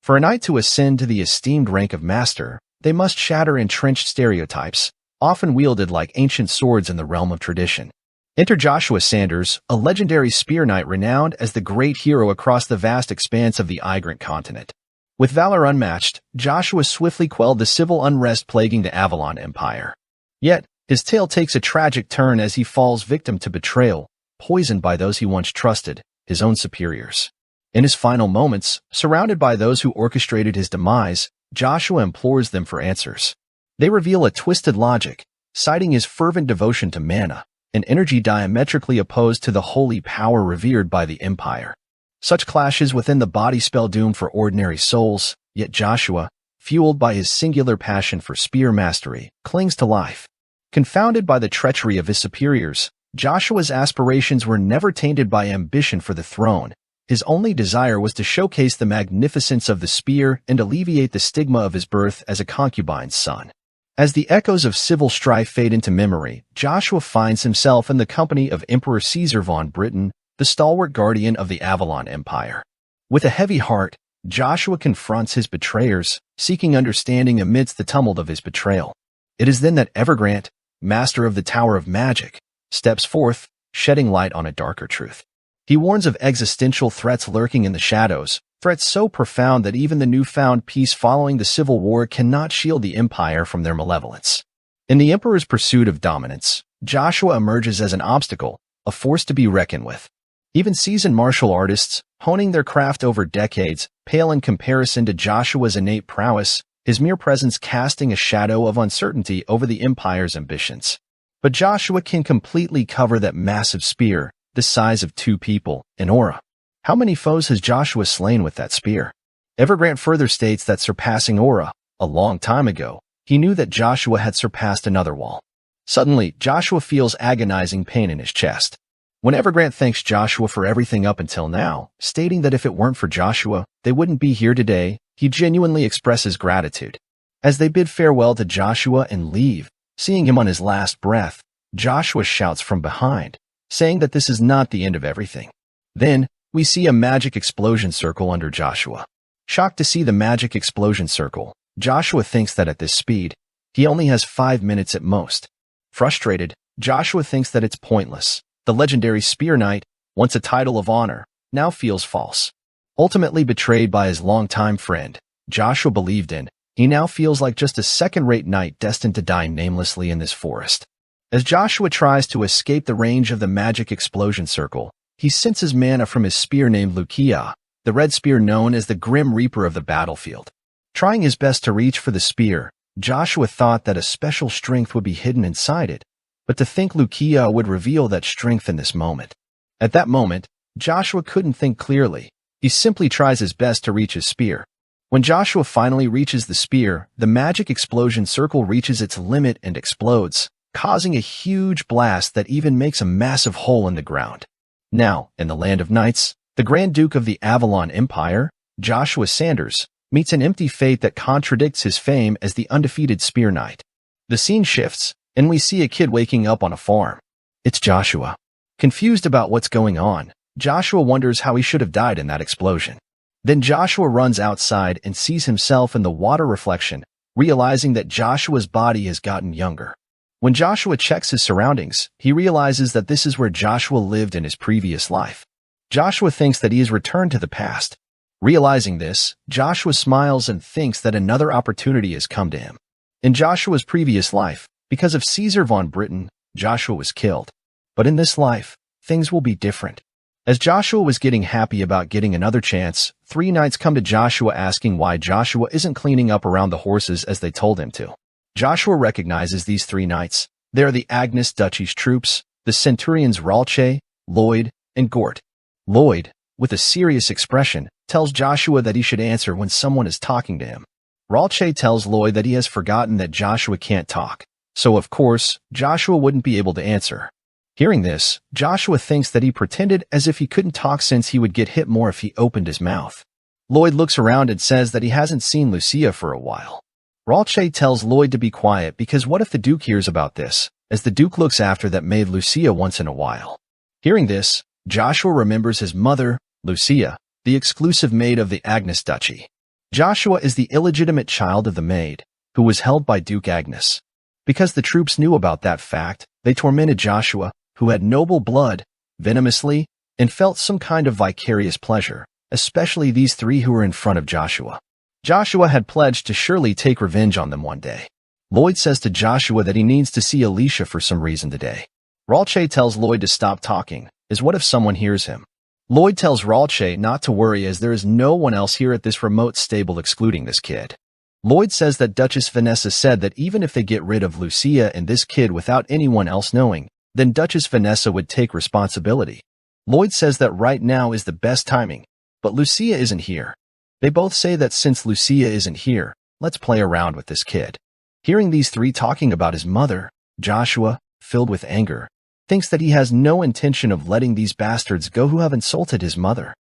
For a knight to ascend to the esteemed rank of master, they must shatter entrenched stereotypes, often wielded like ancient swords in the realm of tradition. Enter Joshua Sanders, a legendary spear knight renowned as the great hero across the vast expanse of the Igrant continent. With valor unmatched, Joshua swiftly quelled the civil unrest plaguing the Avalon Empire. Yet, his tale takes a tragic turn as he falls victim to betrayal, poisoned by those he once trusted, his own superiors. In his final moments, surrounded by those who orchestrated his demise, Joshua implores them for answers. They reveal a twisted logic, citing his fervent devotion to mana, an energy diametrically opposed to the holy power revered by the Empire. Such clashes within the body spell doom for ordinary souls, yet Joshua, fueled by his singular passion for spear mastery, clings to life. Confounded by the treachery of his superiors, Joshua's aspirations were never tainted by ambition for the throne. His only desire was to showcase the magnificence of the spear and alleviate the stigma of his birth as a concubine's son. As the echoes of civil strife fade into memory, Joshua finds himself in the company of Emperor Caesar von Britain, the stalwart guardian of the Avalon Empire. With a heavy heart, Joshua confronts his betrayers, seeking understanding amidst the tumult of his betrayal. It is then that Evergrant, master of the Tower of Magic, steps forth, shedding light on a darker truth. He warns of existential threats lurking in the shadows, threats so profound that even the newfound peace following the Civil War cannot shield the Empire from their malevolence. In the Emperor's pursuit of dominance, Joshua emerges as an obstacle, a force to be reckoned with. Even seasoned martial artists, honing their craft over decades, pale in comparison to Joshua's innate prowess, his mere presence casting a shadow of uncertainty over the Empire's ambitions. But Joshua can completely cover that massive spear, the size of two people, in aura. How many foes has Joshua slain with that spear? Evergrant further states that surpassing aura, a long time ago, he knew that Joshua had surpassed another wall. Suddenly, Joshua feels agonizing pain in his chest. When Evergrant thanks Joshua for everything up until now, stating that if it weren't for Joshua, they wouldn't be here today, he genuinely expresses gratitude. As they bid farewell to Joshua and leave, seeing him on his last breath, Joshua shouts from behind, saying that this is not the end of everything. Then, we see a magic explosion circle under Joshua. Shocked to see the magic explosion circle, Joshua thinks that at this speed, he only has 5 minutes at most. Frustrated, Joshua thinks that it's pointless. The legendary Spear Knight, once a title of honor, now feels false. Ultimately betrayed by his longtime friend, Joshua believed in, he now feels like just a second-rate knight destined to die namelessly in this forest. As Joshua tries to escape the range of the magic explosion circle, he senses mana from his spear named Lucia, the red spear known as the Grim Reaper of the battlefield. Trying his best to reach for the spear, Joshua thought that a special strength would be hidden inside it, but to think Lucia would reveal that strength in this moment. At that moment, Joshua couldn't think clearly. He simply tries his best to reach his spear. When Joshua finally reaches the spear, the magic explosion circle reaches its limit and explodes, causing a huge blast that even makes a massive hole in the ground. Now, in the Land of Knights, the Grand Duke of the Avalon Empire, Joshua Sanders, meets an empty fate that contradicts his fame as the undefeated Spear Knight. The scene shifts, and we see a kid waking up on a farm. It's Joshua. Confused about what's going on, Joshua wonders how he should have died in that explosion. Then Joshua runs outside and sees himself in the water reflection, realizing that Joshua's body has gotten younger. When Joshua checks his surroundings, he realizes that this is where Joshua lived in his previous life. Joshua thinks that he has returned to the past. Realizing this, Joshua smiles and thinks that another opportunity has come to him. In Joshua's previous life, because of Caesar von Britain, Joshua was killed. But in this life, things will be different. As Joshua was getting happy about getting another chance, 3 knights come to Joshua asking why Joshua isn't cleaning up around the horses as they told him to. Joshua recognizes these 3 knights. They are the Agnes Duchy's troops, the centurions Ralche, Lloyd, and Gort. Lloyd, with a serious expression, tells Joshua that he should answer when someone is talking to him. Ralche tells Lloyd that he has forgotten that Joshua can't talk. So of course, Joshua wouldn't be able to answer. Hearing this, Joshua thinks that he pretended as if he couldn't talk since he would get hit more if he opened his mouth. Lloyd looks around and says that he hasn't seen Lucia for a while. Ralche tells Lloyd to be quiet because what if the Duke hears about this, as the Duke looks after that maid Lucia once in a while. Hearing this, Joshua remembers his mother, Lucia, the exclusive maid of the Agnes Duchy. Joshua is the illegitimate child of the maid, who was held by Duke Agnes. Because the troops knew about that fact, they tormented Joshua, who had noble blood, venomously, and felt some kind of vicarious pleasure, especially these three who were in front of Joshua. Joshua had pledged to surely take revenge on them one day. Lloyd says to Joshua that he needs to see Alicia for some reason today. Ralche tells Lloyd to stop talking, as what if someone hears him? Lloyd tells Ralche not to worry as there is no one else here at this remote stable excluding this kid. Lloyd says that Duchess Vanessa said that even if they get rid of Lucia and this kid without anyone else knowing, then Duchess Vanessa would take responsibility. Lloyd says that right now is the best timing, but Lucia isn't here. They both say that since Lucia isn't here, let's play around with this kid. Hearing these three talking about his mother, Joshua, filled with anger, thinks that he has no intention of letting these bastards go who have insulted his mother.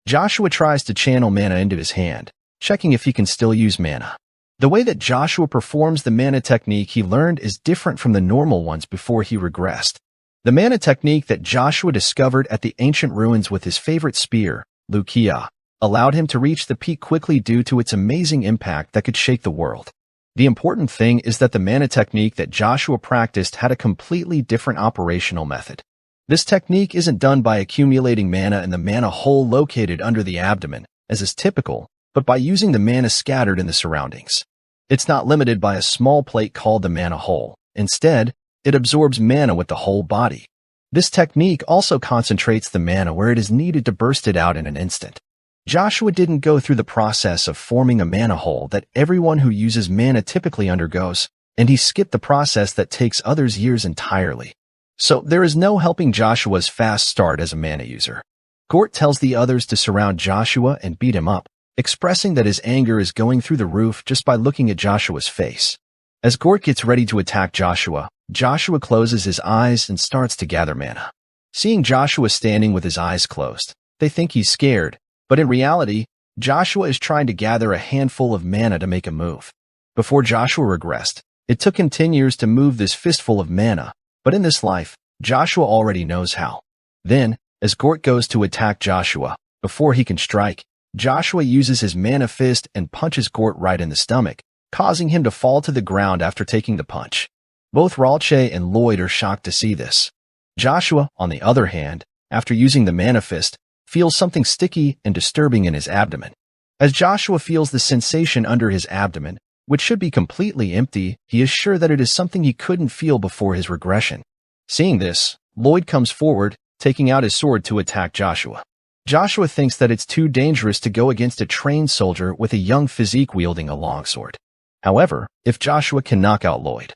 Joshua tries to channel mana into his hand, checking if he can still use mana. The way that Joshua performs the mana technique he learned is different from the normal ones before he regressed. The mana technique that Joshua discovered at the ancient ruins with his favorite spear, Lucia, allowed him to reach the peak quickly due to its amazing impact that could shake the world. The important thing is that the mana technique that Joshua practiced had a completely different operational method. This technique isn't done by accumulating mana in the mana hole located under the abdomen, as is typical, but by using the mana scattered in the surroundings. It's not limited by a small plate called the mana hole. Instead, it absorbs mana with the whole body. This technique also concentrates the mana where it is needed to burst it out in an instant. Joshua didn't go through the process of forming a mana hole that everyone who uses mana typically undergoes, and he skipped the process that takes others years entirely. So there is no helping Joshua's fast start as a mana user. Gort tells the others to surround Joshua and beat him up, expressing that his anger is going through the roof just by looking at Joshua's face. As Gort gets ready to attack Joshua, Joshua closes his eyes and starts to gather mana. Seeing Joshua standing with his eyes closed, they think he's scared, but in reality, Joshua is trying to gather a handful of mana to make a move. Before Joshua regressed, it took him 10 years to move this fistful of mana, but in this life, Joshua already knows how. Then, as Gort goes to attack Joshua, before he can strike, Joshua uses his mana fist and punches Gort right in the stomach, causing him to fall to the ground after taking the punch. Both Ralche and Lloyd are shocked to see this. Joshua, on the other hand, after using the mana fist, feels something sticky and disturbing in his abdomen. As Joshua feels the sensation under his abdomen, which should be completely empty, he is sure that it is something he couldn't feel before his regression. Seeing this, Lloyd comes forward, taking out his sword to attack Joshua. Joshua thinks that it's too dangerous to go against a trained soldier with a young physique wielding a longsword. However, if Joshua can knock out Lloyd,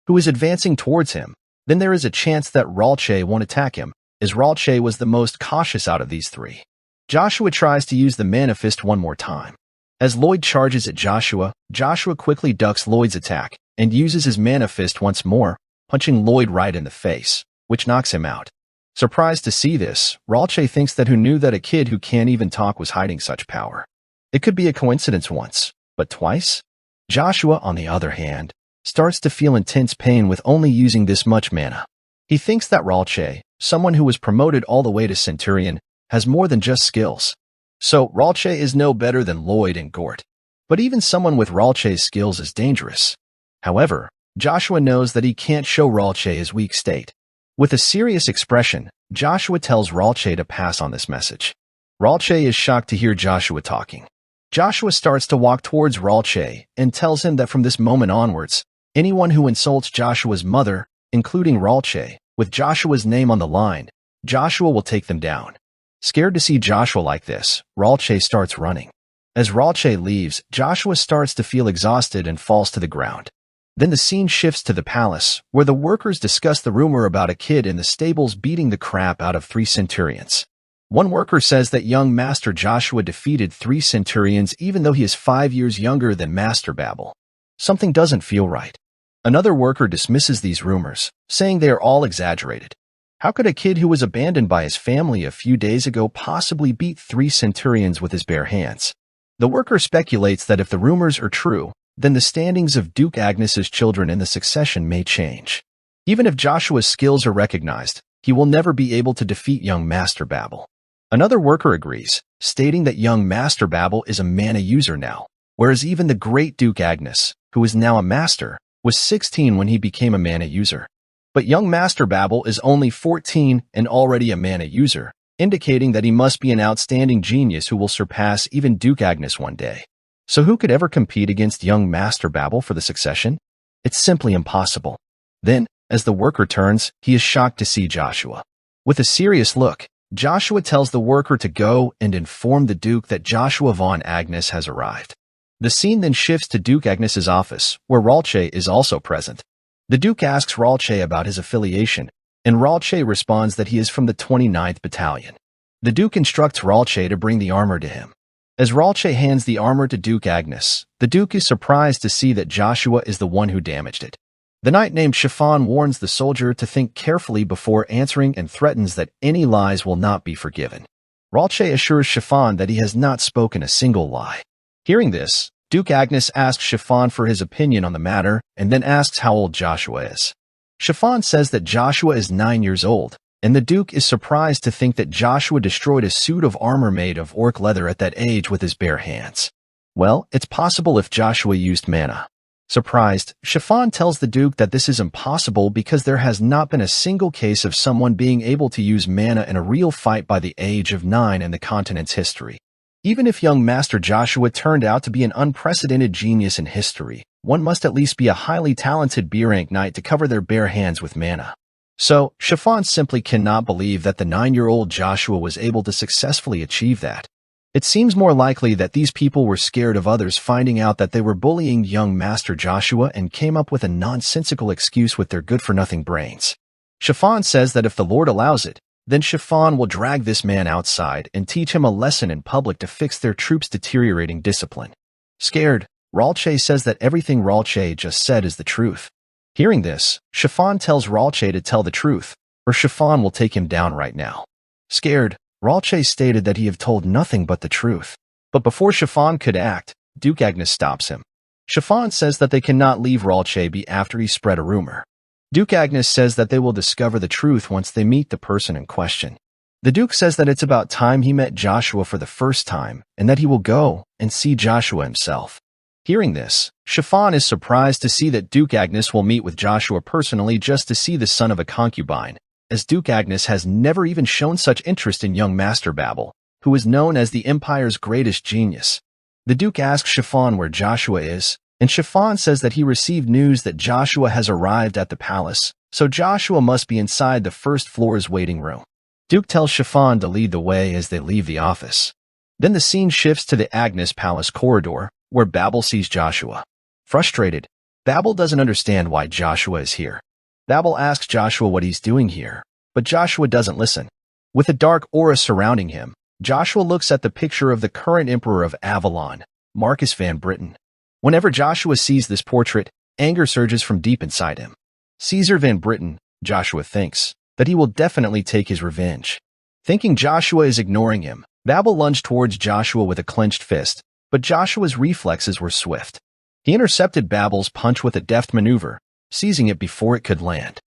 who is advancing towards him, then there is a chance that Ralche won't attack him, as Ralche was the most cautious out of these three. Joshua tries to use the mana fist one more time. As Lloyd charges at Joshua, Joshua quickly ducks Lloyd's attack and uses his mana fist once more, punching Lloyd right in the face, which knocks him out. Surprised to see this, Ralche thinks that who knew that a kid who can't even talk was hiding such power. It could be a coincidence once, but twice? Joshua, on the other hand, starts to feel intense pain with only using this much mana. He thinks that Ralche, someone who was promoted all the way to Centurion, has more than just skills. So Ralche is no better than Lloyd and Gort. But even someone with Ralche's skills is dangerous. However, Joshua knows that he can't show Ralche his weak state. With a serious expression, Joshua tells Ralche to pass on this message. Ralche is shocked to hear Joshua talking. Joshua starts to walk towards Ralche and tells him that from this moment onwards, anyone who insults Joshua's mother, including Ralche, with Joshua's name on the line, Joshua will take them down. Scared to see Joshua like this, Ralche starts running. As Ralche leaves, Joshua starts to feel exhausted and falls to the ground. Then the scene shifts to the palace, where the workers discuss the rumor about a kid in the stables beating the crap out of 3 centurions. One worker says that young Master Joshua defeated 3 centurions even though he is 5 years younger than Master Babel. Something doesn't feel right. Another worker dismisses these rumors, saying they are all exaggerated. How could a kid who was abandoned by his family a few days ago possibly beat 3 centurions with his bare hands? The worker speculates that if the rumors are true, then the standings of Duke Agnes's children in the succession may change. Even if Joshua's skills are recognized, he will never be able to defeat young Master Babel. Another worker agrees, stating that young Master Babel is a mana user now, whereas even the great Duke Agnes, who is now a master, was 16 when he became a mana user. But young Master Babel is only 14 and already a mana user, indicating that he must be an outstanding genius who will surpass even Duke Agnes one day. So who could ever compete against young Master Babel for the succession? It's simply impossible. Then, as the worker turns, he is shocked to see Joshua. With a serious look, Joshua tells the worker to go and inform the Duke that Joshua von Agnes has arrived. The scene then shifts to Duke Agnes's office, where Ralche is also present. The Duke asks Ralche about his affiliation, and Ralche responds that he is from the 29th Battalion. The Duke instructs Ralche to bring the armor to him. As Ralche hands the armor to Duke Agnes, the Duke is surprised to see that Joshua is the one who damaged it. The knight named Chiffon warns the soldier to think carefully before answering and threatens that any lies will not be forgiven. Ralche assures Chiffon that he has not spoken a single lie. Hearing this, Duke Agnes asks Chiffon for his opinion on the matter and then asks how old Joshua is. Chiffon says that Joshua is 9 years old, and the Duke is surprised to think that Joshua destroyed a suit of armor made of orc leather at that age with his bare hands. Well, it's possible if Joshua used mana. Surprised, Chiffon tells the Duke that this is impossible because there has not been a single case of someone being able to use mana in a real fight by the age of 9 in the continent's history. Even if young Master Joshua turned out to be an unprecedented genius in history, one must at least be a highly talented B-rank knight to cover their bare hands with mana. So, Chiffon simply cannot believe that the 9-year-old Joshua was able to successfully achieve that. It seems more likely that these people were scared of others finding out that they were bullying young Master Joshua and came up with a nonsensical excuse with their good-for-nothing brains. Chiffon says that if the Lord allows it, then Chiffon will drag this man outside and teach him a lesson in public to fix their troops' deteriorating discipline. Scared, Ralche says that everything Ralche just said is the truth. Hearing this, Chiffon tells Ralche to tell the truth, or Chiffon will take him down right now. Scared, Ralche stated that he had told nothing but the truth. But before Chiffon could act, Duke Agnes stops him. Chiffon says that they cannot leave Ralche be after he spread a rumor. Duke Agnes says that they will discover the truth once they meet the person in question. The Duke says that it's about time he met Joshua for the first time, and that he will go and see Joshua himself. Hearing this, Chiffon is surprised to see that Duke Agnes will meet with Joshua personally just to see the son of a concubine, as Duke Agnes has never even shown such interest in young Master Babel, who is known as the Empire's greatest genius. The Duke asks Chiffon where Joshua is, and Chiffon says that he received news that Joshua has arrived at the palace, so Joshua must be inside the first floor's waiting room. Duke tells Chiffon to lead the way as they leave the office. Then the scene shifts to the Agnes Palace corridor, where Babel sees Joshua. Frustrated, Babel doesn't understand why Joshua is here. Babel asks Joshua what he's doing here, but Joshua doesn't listen. With a dark aura surrounding him, Joshua looks at the picture of the current Emperor of Avalon, Marcus Van Britten. Whenever Joshua sees this portrait, anger surges from deep inside him. Caesar Van Britten, Joshua thinks, that he will definitely take his revenge. Thinking Joshua is ignoring him, Babel lunged towards Joshua with a clenched fist, but Joshua's reflexes were swift. He intercepted Babel's punch with a deft maneuver, seizing it before it could land.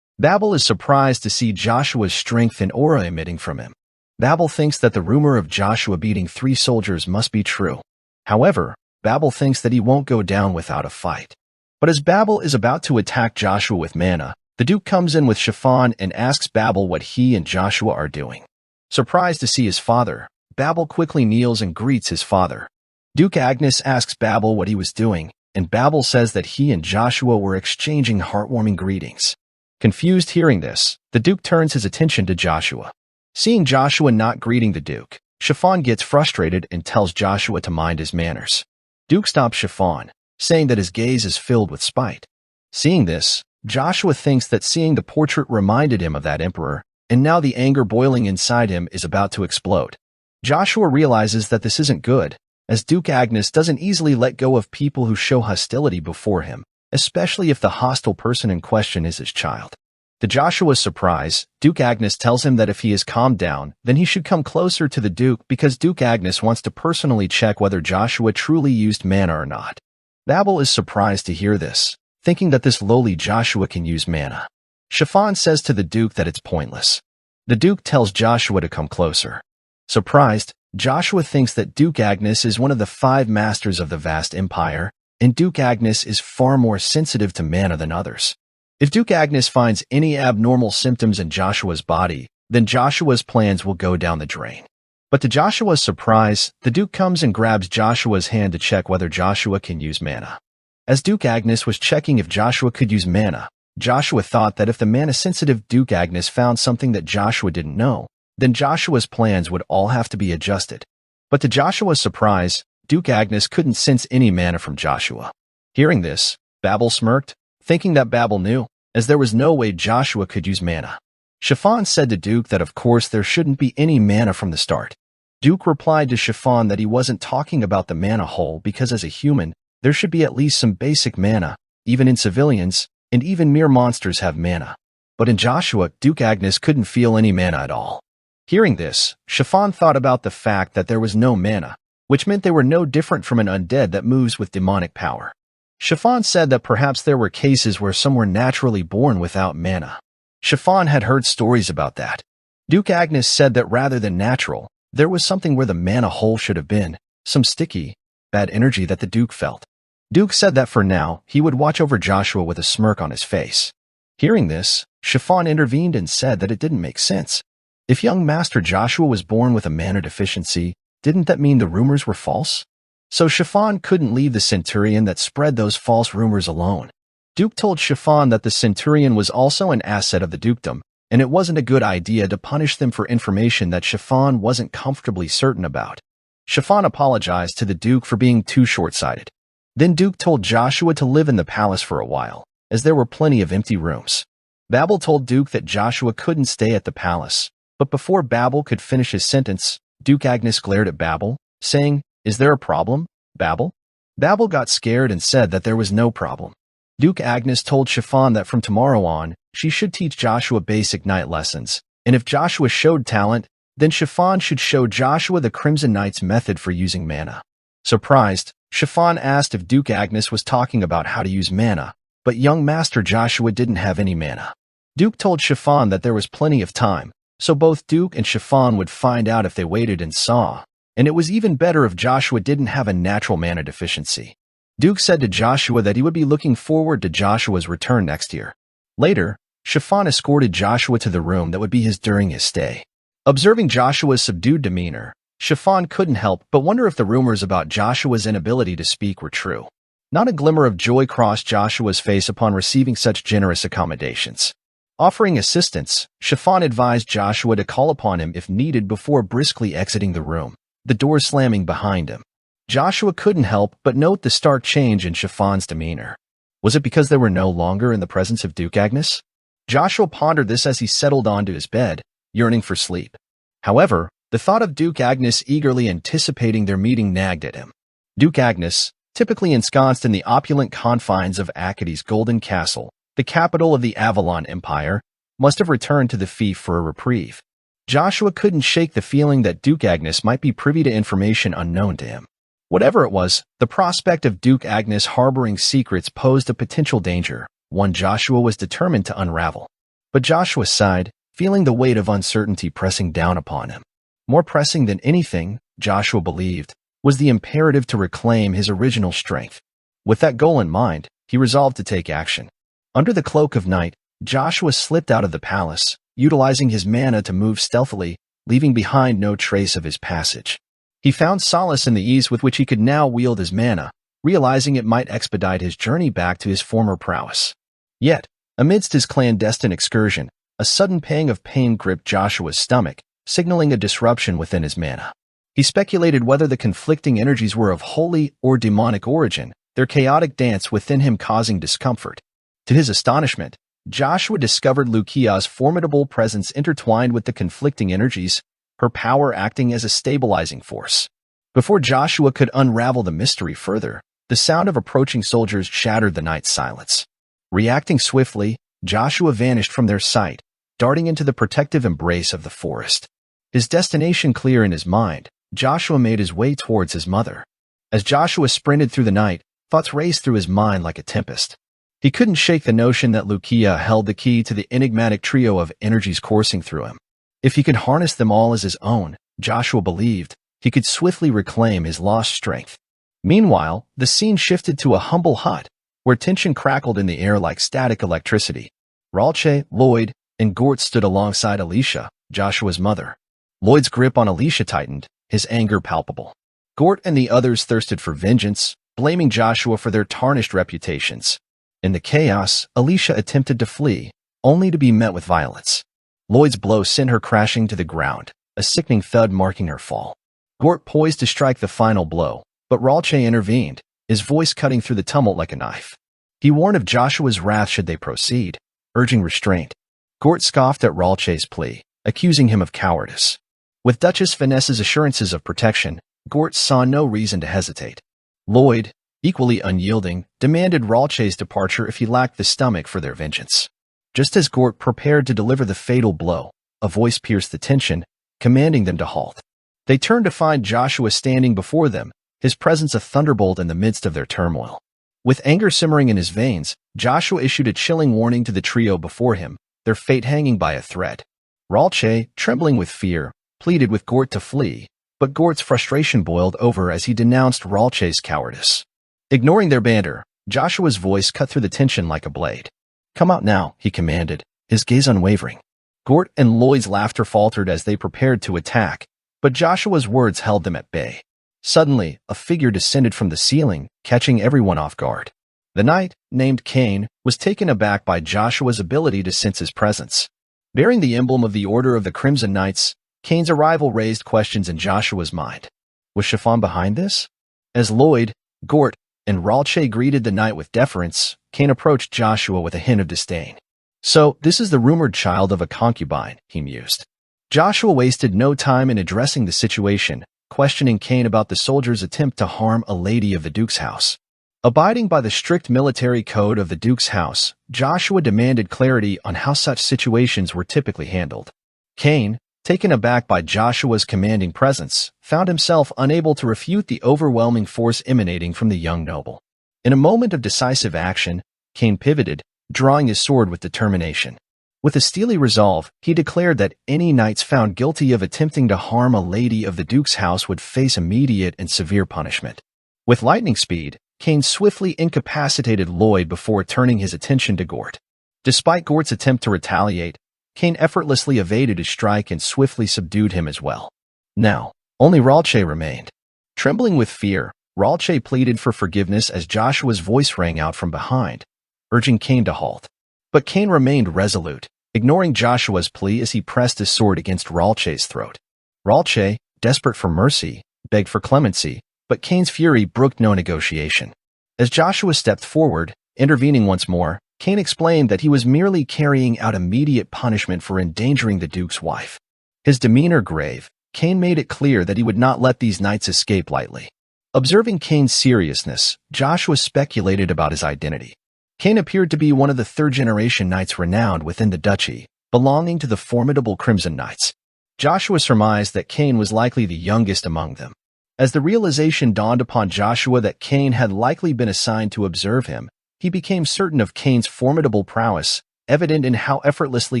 Babel is surprised to see Joshua's strength and aura emitting from him. Babel thinks that the rumor of Joshua beating 3 soldiers must be true. However, Babel thinks that he won't go down without a fight. But as Babel is about to attack Joshua with mana, the Duke comes in with Chiffon and asks Babel what he and Joshua are doing. Surprised to see his father, Babel quickly kneels and greets his father. Duke Agnes asks Babel what he was doing, and Babel says that he and Joshua were exchanging heartwarming greetings. Confused hearing this, the Duke turns his attention to Joshua. Seeing Joshua not greeting the Duke, Chiffon gets frustrated and tells Joshua to mind his manners. Duke stops Chiffon, saying that his gaze is filled with spite. Seeing this, Joshua thinks that seeing the portrait reminded him of that emperor, and now the anger boiling inside him is about to explode. Joshua realizes that this isn't good, as Duke Agnes doesn't easily let go of people who show hostility before him, especially if the hostile person in question is his child. To Joshua's surprise, Duke Agnes tells him that if he is calmed down, then he should come closer to the Duke because Duke Agnes wants to personally check whether Joshua truly used mana or not. Babel is surprised to hear this, thinking that this lowly Joshua can use mana. Chiffon says to the Duke that it's pointless. The Duke tells Joshua to come closer. Surprised, Joshua thinks that Duke Agnes is one of the 5 masters of the vast empire, and Duke Agnes is far more sensitive to mana than others. If Duke Agnes finds any abnormal symptoms in Joshua's body, then Joshua's plans will go down the drain. But to Joshua's surprise, the Duke comes and grabs Joshua's hand to check whether Joshua can use mana. As Duke Agnes was checking if Joshua could use mana, Joshua thought that if the mana-sensitive Duke Agnes found something that Joshua didn't know, then Joshua's plans would all have to be adjusted. But to Joshua's surprise, Duke Agnes couldn't sense any mana from Joshua. Hearing this, Babel smirked, thinking that Babel knew, as there was no way Joshua could use mana. Chiffon said to Duke that of course there shouldn't be any mana from the start. Duke replied to Chiffon that he wasn't talking about the mana hole because as a human, there should be at least some basic mana, even in civilians, and even mere monsters have mana. But in Joshua, Duke Agnes couldn't feel any mana at all. Hearing this, Chiffon thought about the fact that there was no mana, which meant they were no different from an undead that moves with demonic power. Chiffon said that perhaps there were cases where some were naturally born without mana. Chiffon had heard stories about that. Duke Agnes said that rather than natural, there was something where the mana hole should have been, some sticky, bad energy that the Duke felt. Duke said that for now, he would watch over Joshua with a smirk on his face. Hearing this, Chiffon intervened and said that it didn't make sense. If young Master Joshua was born with a mana deficiency, didn't that mean the rumors were false? So Chiffon couldn't leave the Centurion that spread those false rumors alone. Duke told Chiffon that the Centurion was also an asset of the dukedom, and it wasn't a good idea to punish them for information that Chiffon wasn't comfortably certain about. Chiffon apologized to the Duke for being too short-sighted. Then Duke told Joshua to live in the palace for a while, as there were plenty of empty rooms. Babel told Duke that Joshua couldn't stay at the palace, but before Babel could finish his sentence, Duke Agnes glared at Babel, saying, "Is there a problem, Babel?" Babel got scared and said that there was no problem. Duke Agnes told Chiffon that from tomorrow on, she should teach Joshua basic night lessons, and if Joshua showed talent, then Chiffon should show Joshua the Crimson Knight's method for using mana. Surprised, Chiffon asked if Duke Agnes was talking about how to use mana, but young Master Joshua didn't have any mana. Duke told Chiffon that there was plenty of time, so both Duke and Chiffon would find out if they waited and saw, and it was even better if Joshua didn't have a natural mana deficiency. Duke said to Joshua that he would be looking forward to Joshua's return next year. Later, Chiffon escorted Joshua to the room that would be his during his stay. Observing Joshua's subdued demeanor, Chiffon couldn't help but wonder if the rumors about Joshua's inability to speak were true. Not a glimmer of joy crossed Joshua's face upon receiving such generous accommodations. Offering assistance, Chiffon advised Joshua to call upon him if needed before briskly exiting the room, the door slamming behind him. Joshua couldn't help but note the stark change in Chiffon's demeanor. Was it because they were no longer in the presence of Duke Agnes? Joshua pondered this as he settled onto his bed, yearning for sleep. However, the thought of Duke Agnes eagerly anticipating their meeting nagged at him. Duke Agnes, typically ensconced in the opulent confines of Acadie's Golden Castle, the capital of the Avalon Empire, must have returned to the fief for a reprieve. Joshua couldn't shake the feeling that Duke Agnes might be privy to information unknown to him. Whatever it was, the prospect of Duke Agnes harboring secrets posed a potential danger, one Joshua was determined to unravel. But Joshua sighed, feeling the weight of uncertainty pressing down upon him. More pressing than anything, Joshua believed, was the imperative to reclaim his original strength. With that goal in mind, he resolved to take action. Under the cloak of night, Joshua slipped out of the palace, utilizing his mana to move stealthily, leaving behind no trace of his passage. He found solace in the ease with which he could now wield his mana, realizing it might expedite his journey back to his former prowess. Yet, amidst his clandestine excursion, a sudden pang of pain gripped Joshua's stomach, signaling a disruption within his mana. He speculated whether the conflicting energies were of holy or demonic origin, their chaotic dance within him causing discomfort. To his astonishment, Joshua discovered Lukia's formidable presence intertwined with the conflicting energies, her power acting as a stabilizing force. Before Joshua could unravel the mystery further, the sound of approaching soldiers shattered the night's silence. Reacting swiftly, Joshua vanished from their sight, darting into the protective embrace of the forest. His destination clear in his mind, Joshua made his way towards his mother. As Joshua sprinted through the night, thoughts raced through his mind like a tempest. He couldn't shake the notion that Lukia held the key to the enigmatic trio of energies coursing through him. If he could harness them all as his own, Joshua believed he could swiftly reclaim his lost strength. Meanwhile, the scene shifted to a humble hut, where tension crackled in the air like static electricity. Ralche, Lloyd, and Gort stood alongside Alicia, Joshua's mother. Lloyd's grip on Alicia tightened, his anger palpable. Gort and the others thirsted for vengeance, blaming Joshua for their tarnished reputations. In the chaos, Alicia attempted to flee, only to be met with violence. Lloyd's blow sent her crashing to the ground, a sickening thud marking her fall. Gort poised to strike the final blow, but Ralche intervened, his voice cutting through the tumult like a knife. He warned of Joshua's wrath should they proceed, urging restraint. Gort scoffed at Ralche's plea, accusing him of cowardice. With Duchess Vanessa's assurances of protection, Gort saw no reason to hesitate. Lloyd, equally unyielding, demanded Ralche's departure if he lacked the stomach for their vengeance. Just as Gort prepared to deliver the fatal blow, a voice pierced the tension, commanding them to halt. They turned to find Joshua standing before them, his presence a thunderbolt in the midst of their turmoil. With anger simmering in his veins, Joshua issued a chilling warning to the trio before him, their fate hanging by a thread. Ralche, trembling with fear, pleaded with Gort to flee, but Gort's frustration boiled over as he denounced Ralche's cowardice. Ignoring their banter, Joshua's voice cut through the tension like a blade. "Come out now," he commanded, his gaze unwavering. Gort and Lloyd's laughter faltered as they prepared to attack, but Joshua's words held them at bay. Suddenly, a figure descended from the ceiling, catching everyone off guard. The knight, named Cain, was taken aback by Joshua's ability to sense his presence. Bearing the emblem of the Order of the Crimson Knights, Cain's arrival raised questions in Joshua's mind. Was Chiffon behind this? As Lloyd, Gort, and Ralche greeted the knight with deference, Cain approached Joshua with a hint of disdain. "So, this is the rumored child of a concubine," he mused. Joshua wasted no time in addressing the situation, questioning Cain about the soldier's attempt to harm a lady of the Duke's house. Abiding by the strict military code of the Duke's house, Joshua demanded clarity on how such situations were typically handled. Cain, taken aback by Joshua's commanding presence, found himself unable to refute the overwhelming force emanating from the young noble. In a moment of decisive action, Cain pivoted, drawing his sword with determination. With a steely resolve, he declared that any knights found guilty of attempting to harm a lady of the Duke's house would face immediate and severe punishment. With lightning speed, Cain swiftly incapacitated Lloyd before turning his attention to Gort. Despite Gort's attempt to retaliate, Cain effortlessly evaded his strike and swiftly subdued him as well. Now, only Ralche remained. Trembling with fear, Ralche pleaded for forgiveness as Joshua's voice rang out from behind, urging Cain to halt. But Cain remained resolute, ignoring Joshua's plea as he pressed his sword against Ralche's throat. Ralche, desperate for mercy, begged for clemency, but Cain's fury brooked no negotiation. As Joshua stepped forward, intervening once more, Cain explained that he was merely carrying out immediate punishment for endangering the Duke's wife. His demeanor grave, Cain made it clear that he would not let these knights escape lightly. Observing Cain's seriousness, Joshua speculated about his identity. Cain appeared to be one of the third-generation knights renowned within the duchy, belonging to the formidable Crimson Knights. Joshua surmised that Cain was likely the youngest among them. As the realization dawned upon Joshua that Cain had likely been assigned to observe him, he became certain of Cain's formidable prowess, evident in how effortlessly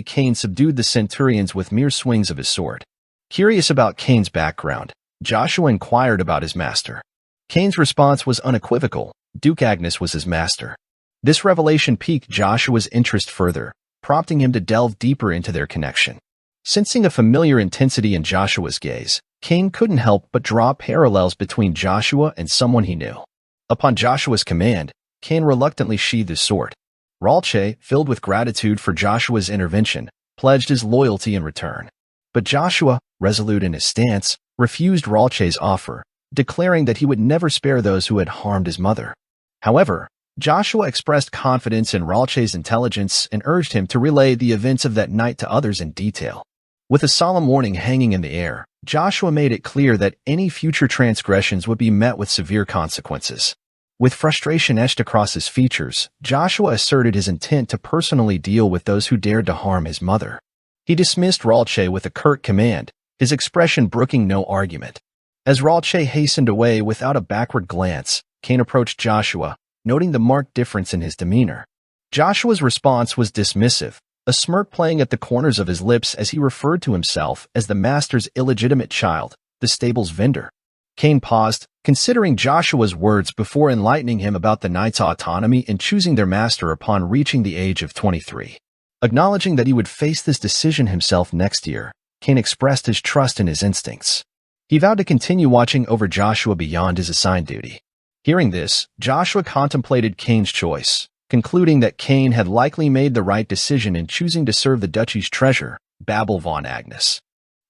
Cain subdued the centurions with mere swings of his sword. Curious about Cain's background, Joshua inquired about his master. Cain's response was unequivocal: Duke Agnes was his master. This revelation piqued Joshua's interest further, prompting him to delve deeper into their connection. Sensing a familiar intensity in Joshua's gaze, Cain couldn't help but draw parallels between Joshua and someone he knew. Upon Joshua's command, Cain reluctantly sheathed his sword. Ralche, filled with gratitude for Joshua's intervention, pledged his loyalty in return. But Joshua, resolute in his stance, refused Ralche's offer, declaring that he would never spare those who had harmed his mother. However, Joshua expressed confidence in Ralche's intelligence and urged him to relay the events of that night to others in detail. With a solemn warning hanging in the air, Joshua made it clear that any future transgressions would be met with severe consequences. With frustration etched across his features, Joshua asserted his intent to personally deal with those who dared to harm his mother. He dismissed Ralche with a curt command, his expression brooking no argument. As Ralche hastened away without a backward glance, Cain approached Joshua, noting the marked difference in his demeanor. Joshua's response was dismissive, a smirk playing at the corners of his lips as he referred to himself as the master's illegitimate child, the stable's vendor. Cain paused, considering Joshua's words before enlightening him about the Knights' autonomy in choosing their master upon reaching the age of 23. Acknowledging that he would face this decision himself next year, Cain expressed his trust in his instincts. He vowed to continue watching over Joshua beyond his assigned duty. Hearing this, Joshua contemplated Cain's choice, concluding that Cain had likely made the right decision in choosing to serve the duchy's treasure, Babel von Agnes.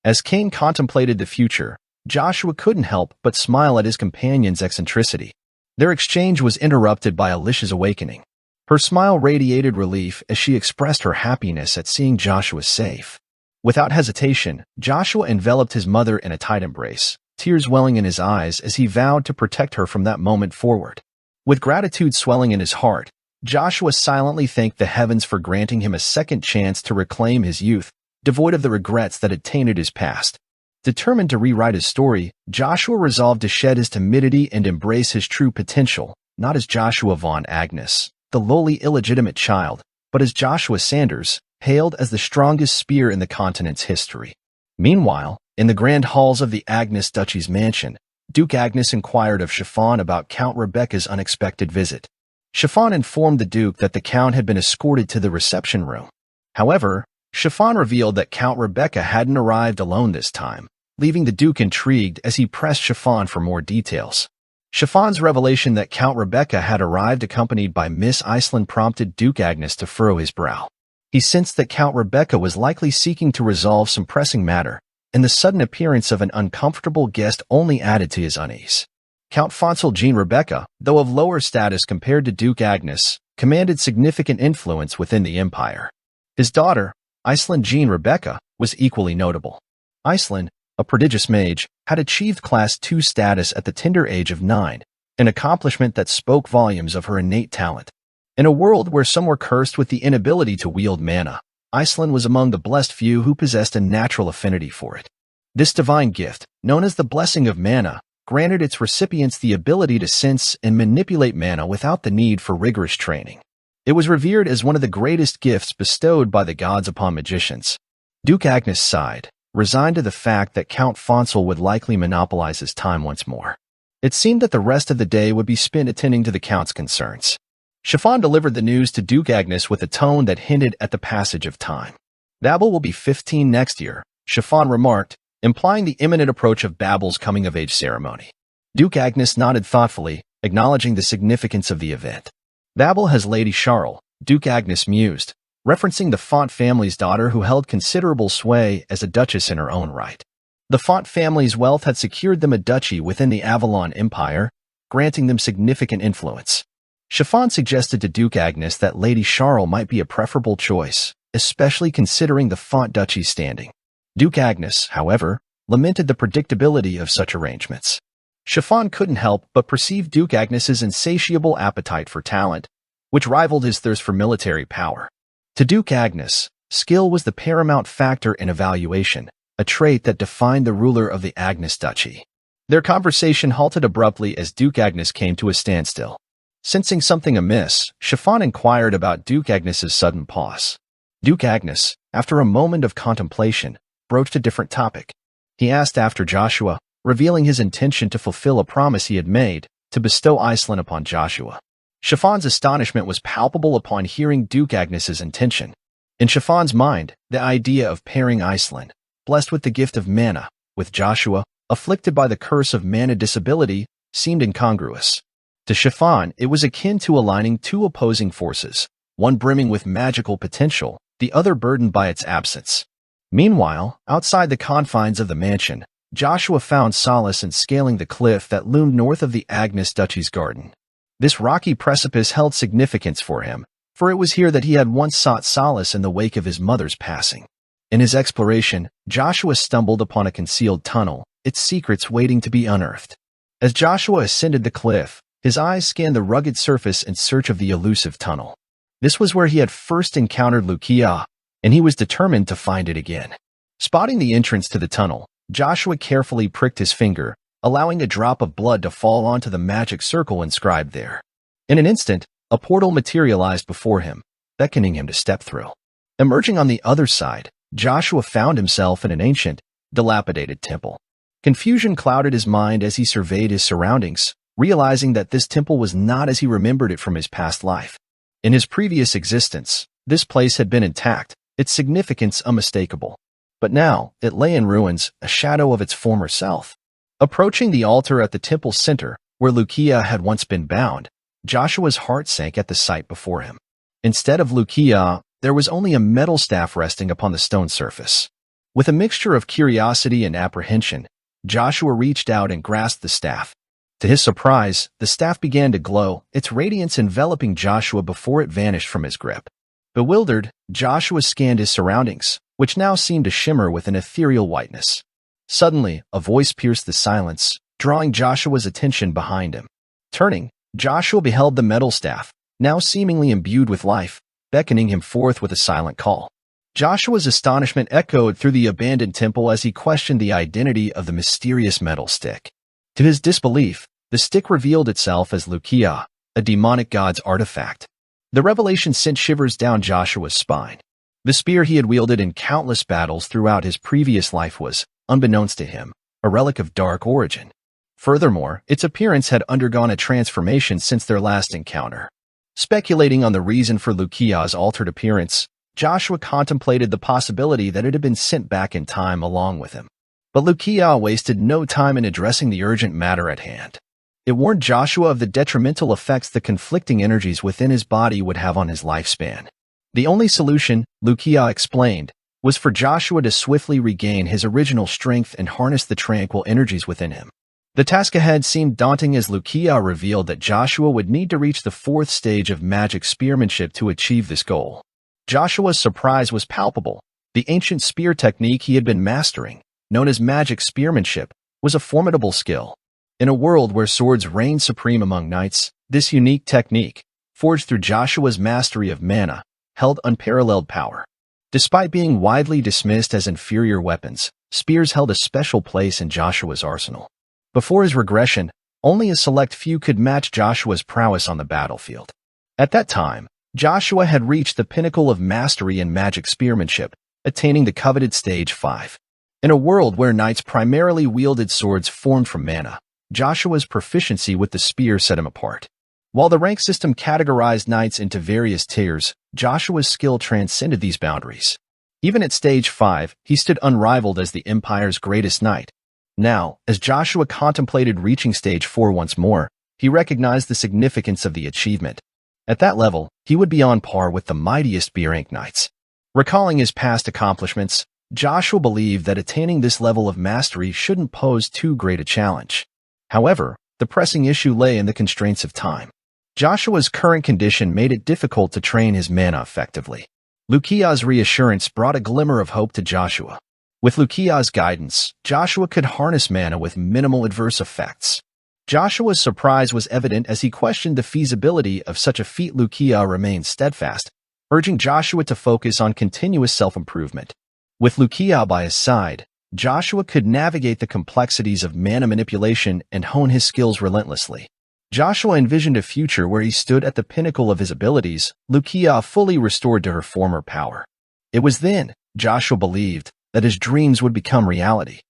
As Cain contemplated the future, Joshua couldn't help but smile at his companion's eccentricity. Their exchange was interrupted by Alicia's awakening. Her smile radiated relief as she expressed her happiness at seeing Joshua safe. Without hesitation, Joshua enveloped his mother in a tight embrace, tears welling in his eyes as he vowed to protect her from that moment forward. With gratitude swelling in his heart, Joshua silently thanked the heavens for granting him a second chance to reclaim his youth, devoid of the regrets that had tainted his past. Determined to rewrite his story, Joshua resolved to shed his timidity and embrace his true potential, not as Joshua von Agnes, the lowly illegitimate child, but as Joshua Sanders, hailed as the strongest spear in the continent's history. Meanwhile, in the grand halls of the Agnes Duchy's mansion, Duke Agnes inquired of Chiffon about Count Rebecca's unexpected visit. Chiffon informed the Duke that the Count had been escorted to the reception room. However, Chiffon revealed that Count Rebecca hadn't arrived alone this time, leaving the Duke intrigued as he pressed Chiffon for more details. Chiffon's revelation that Count Rebecca had arrived accompanied by Miss Iceland prompted Duke Agnes to furrow his brow. He sensed that Count Rebecca was likely seeking to resolve some pressing matter, and the sudden appearance of an uncomfortable guest only added to his unease. Count Fonsel Jean Rebecca, though of lower status compared to Duke Agnes, commanded significant influence within the empire. His daughter, Iceland Jean Rebecca, was equally notable. Iceland, a prodigious mage, had achieved Class II status at the tender age of 9, an accomplishment that spoke volumes of her innate talent. In a world where some were cursed with the inability to wield mana, Iceland was among the blessed few who possessed a natural affinity for it. This divine gift, known as the Blessing of Mana, granted its recipients the ability to sense and manipulate mana without the need for rigorous training. It was revered as one of the greatest gifts bestowed by the gods upon magicians. Duke Agnes sighed, resigned to the fact that Count Fonsel would likely monopolize his time once more. It seemed that the rest of the day would be spent attending to the Count's concerns. Chiffon delivered the news to Duke Agnes with a tone that hinted at the passage of time. Babel will be 15 next year, Chiffon remarked, implying the imminent approach of Babel's coming-of-age ceremony. Duke Agnes nodded thoughtfully, acknowledging the significance of the event. Babel has Lady Charles, Duke Agnes mused, referencing the Font family's daughter who held considerable sway as a duchess in her own right. The Font family's wealth had secured them a duchy within the Avalon Empire, granting them significant influence. Chiffon suggested to Duke Agnes that Lady Charles might be a preferable choice, especially considering the Font duchy's standing. Duke Agnes, however, lamented the predictability of such arrangements. Chiffon couldn't help but perceive Duke Agnes's insatiable appetite for talent, which rivaled his thirst for military power. To Duke Agnes, skill was the paramount factor in evaluation, a trait that defined the ruler of the Agnes Duchy. Their conversation halted abruptly as Duke Agnes came to a standstill. Sensing something amiss, Chiffon inquired about Duke Agnes's sudden pause. Duke Agnes, after a moment of contemplation, broached a different topic. He asked after Joshua, revealing his intention to fulfill a promise he had made, to bestow Iceland upon Joshua. Chiffon's astonishment was palpable upon hearing Duke Agnes's intention. In Chiffon's mind, the idea of pairing Iceland, blessed with the gift of mana, with Joshua, afflicted by the curse of mana disability, seemed incongruous. To Chiffon, it was akin to aligning two opposing forces, one brimming with magical potential, the other burdened by its absence. Meanwhile, outside the confines of the mansion, Joshua found solace in scaling the cliff that loomed north of the Agnes Duchy's garden. This rocky precipice held significance for him, for it was here that he had once sought solace in the wake of his mother's passing. In his exploration, Joshua stumbled upon a concealed tunnel, its secrets waiting to be unearthed. As Joshua ascended the cliff, his eyes scanned the rugged surface in search of the elusive tunnel. This was where he had first encountered Lucia, and he was determined to find it again. Spotting the entrance to the tunnel, Joshua carefully pricked his finger, allowing a drop of blood to fall onto the magic circle inscribed there. In an instant, a portal materialized before him, beckoning him to step through. Emerging on the other side, Joshua found himself in an ancient, dilapidated temple. Confusion clouded his mind as he surveyed his surroundings, realizing that this temple was not as he remembered it from his past life. In his previous existence, this place had been intact, its significance unmistakable. But now, it lay in ruins, a shadow of its former self. Approaching the altar at the temple's center, where Lucia had once been bound, Joshua's heart sank at the sight before him. Instead of Lucia, there was only a metal staff resting upon the stone surface. With a mixture of curiosity and apprehension, Joshua reached out and grasped the staff. To his surprise, the staff began to glow, its radiance enveloping Joshua before it vanished from his grip. Bewildered, Joshua scanned his surroundings, which now seemed to shimmer with an ethereal whiteness. Suddenly, a voice pierced the silence, drawing Joshua's attention behind him. Turning, Joshua beheld the metal staff, now seemingly imbued with life, beckoning him forth with a silent call. Joshua's astonishment echoed through the abandoned temple as he questioned the identity of the mysterious metal stick. To his disbelief, the stick revealed itself as Lucia, a demonic god's artifact. The revelation sent shivers down Joshua's spine. The spear he had wielded in countless battles throughout his previous life was, unbeknownst to him, a relic of dark origin. Furthermore, its appearance had undergone a transformation since their last encounter. Speculating on the reason for Lucia's altered appearance, Joshua contemplated the possibility that it had been sent back in time along with him. But Lucia wasted no time in addressing the urgent matter at hand. It warned Joshua of the detrimental effects the conflicting energies within his body would have on his lifespan. The only solution, Lucia explained, was for Joshua to swiftly regain his original strength and harness the tranquil energies within him. The task ahead seemed daunting as Lucia revealed that Joshua would need to reach the fourth stage of magic spearmanship to achieve this goal. Joshua's surprise was palpable. The ancient spear technique he had been mastering, known as magic spearmanship, was a formidable skill. In a world where swords reigned supreme among knights, this unique technique, forged through Joshua's mastery of mana, held unparalleled power. Despite being widely dismissed as inferior weapons, spears held a special place in Joshua's arsenal. Before his regression, only a select few could match Joshua's prowess on the battlefield. At that time, Joshua had reached the pinnacle of mastery in magic spearmanship, attaining the coveted Stage 5. In a world where knights primarily wielded swords formed from mana, Joshua's proficiency with the spear set him apart. While the rank system categorized knights into various tiers, Joshua's skill transcended these boundaries. Even at Stage 5, he stood unrivaled as the Empire's greatest knight. Now, as Joshua contemplated reaching Stage 4 once more, he recognized the significance of the achievement. At that level, he would be on par with the mightiest B-rank knights. Recalling his past accomplishments, Joshua believed that attaining this level of mastery shouldn't pose too great a challenge. However, the pressing issue lay in the constraints of time. Joshua's current condition made it difficult to train his mana effectively. Lucia's reassurance brought a glimmer of hope to Joshua. With Lucia's guidance, Joshua could harness mana with minimal adverse effects. Joshua's surprise was evident as he questioned the feasibility of such a feat. Lucia remained steadfast, urging Joshua to focus on continuous self-improvement. With Lucia by his side, Joshua could navigate the complexities of mana manipulation and hone his skills relentlessly. Joshua envisioned a future where he stood at the pinnacle of his abilities, Lucia fully restored to her former power. It was then, Joshua believed, that his dreams would become reality.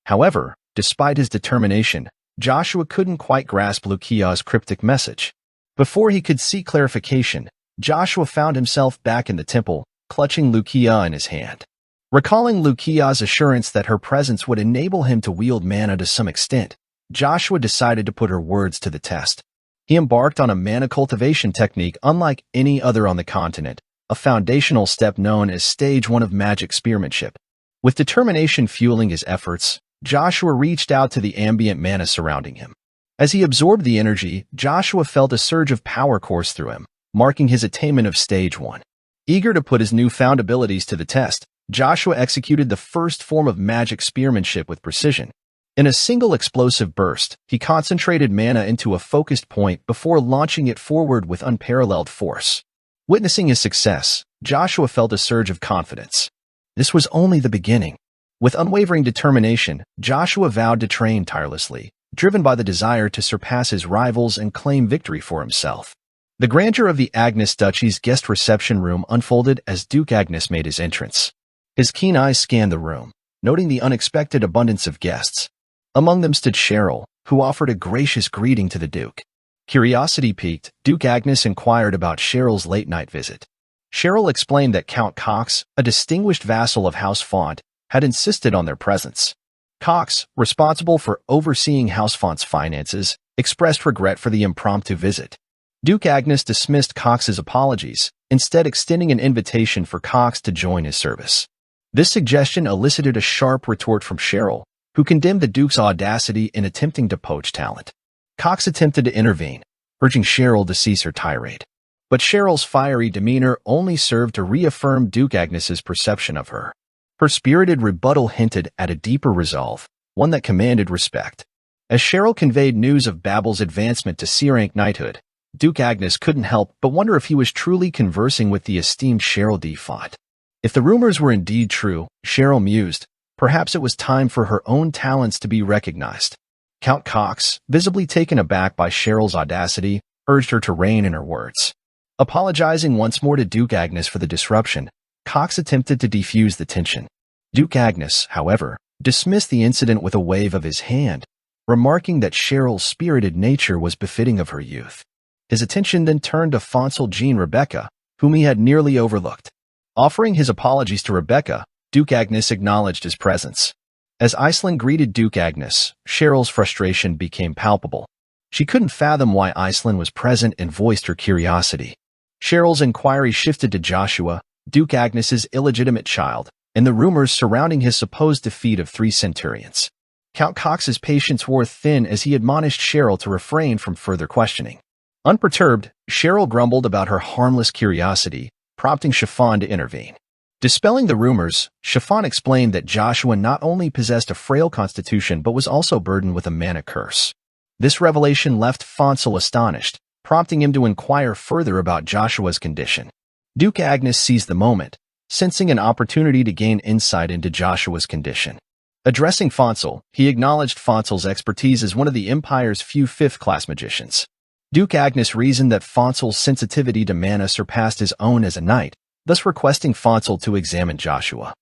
However, despite his determination, Joshua couldn't quite grasp Lucia's cryptic message. Before he could seek clarification, Joshua found himself back in the temple, clutching Lucia in his hand. Recalling Lucia's assurance that her presence would enable him to wield mana to some extent, Joshua decided to put her words to the test. He embarked on a mana cultivation technique unlike any other on the continent, a foundational step known as Stage 1 of magic spearmanship. With determination fueling his efforts, Joshua reached out to the ambient mana surrounding him. As he absorbed the energy, Joshua felt a surge of power course through him, marking his attainment of Stage 1. Eager to put his newfound abilities to the test, Joshua executed the first form of magic spearmanship with precision. In a single explosive burst, he concentrated mana into a focused point before launching it forward with unparalleled force. Witnessing his success, Joshua felt a surge of confidence. This was only the beginning. With unwavering determination, Joshua vowed to train tirelessly, driven by the desire to surpass his rivals and claim victory for himself. The grandeur of the Agnes Duchy's guest reception room unfolded as Duke Agnes made his entrance. His keen eyes scanned the room, noting the unexpected abundance of guests. Among them stood Cheryl, who offered a gracious greeting to the Duke. Curiosity piqued, Duke Agnes inquired about Cheryl's late-night visit. Cheryl explained that Count Cox, a distinguished vassal of House Font, had insisted on their presence. Cox, responsible for overseeing House Font's finances, expressed regret for the impromptu visit. Duke Agnes dismissed Cox's apologies, instead extending an invitation for Cox to join his service. This suggestion elicited a sharp retort from Cheryl, who condemned the Duke's audacity in attempting to poach talent. Cox attempted to intervene, urging Cheryl to cease her tirade. But Cheryl's fiery demeanor only served to reaffirm Duke Agnes's perception of her. Her spirited rebuttal hinted at a deeper resolve, one that commanded respect. As Cheryl conveyed news of Babel's advancement to C-rank knighthood, Duke Agnes couldn't help but wonder if he was truly conversing with the esteemed Cheryl de Font. If the rumors were indeed true, Cheryl mused, perhaps it was time for her own talents to be recognized. Count Cox, visibly taken aback by Cheryl's audacity, urged her to rein in her words. Apologizing once more to Duke Agnes for the disruption, Cox attempted to defuse the tension. Duke Agnes, however, dismissed the incident with a wave of his hand, remarking that Cheryl's spirited nature was befitting of her youth. His attention then turned to Fonsal Jean Rebecca, whom he had nearly overlooked. Offering his apologies to Rebecca, Duke Agnes acknowledged his presence. As Iceland greeted Duke Agnes, Cheryl's frustration became palpable. She couldn't fathom why Iceland was present and voiced her curiosity. Cheryl's inquiry shifted to Joshua, Duke Agnes's illegitimate child, and the rumors surrounding his supposed defeat of 3 centurions. Count Cox's patience wore thin as he admonished Cheryl to refrain from further questioning. Unperturbed, Cheryl grumbled about her harmless curiosity, prompting Chiffon to intervene. Dispelling the rumors, Chiffon explained that Joshua not only possessed a frail constitution but was also burdened with a mana curse. This revelation left Fonsal astonished, prompting him to inquire further about Joshua's condition. Duke Agnes seized the moment, sensing an opportunity to gain insight into Joshua's condition. Addressing Fonsal, he acknowledged Fonsal's expertise as one of the Empire's few fifth-class magicians. Duke Agnes reasoned that Fonsal's sensitivity to mana surpassed his own as a knight, thus requesting Fonsal to examine Joshua.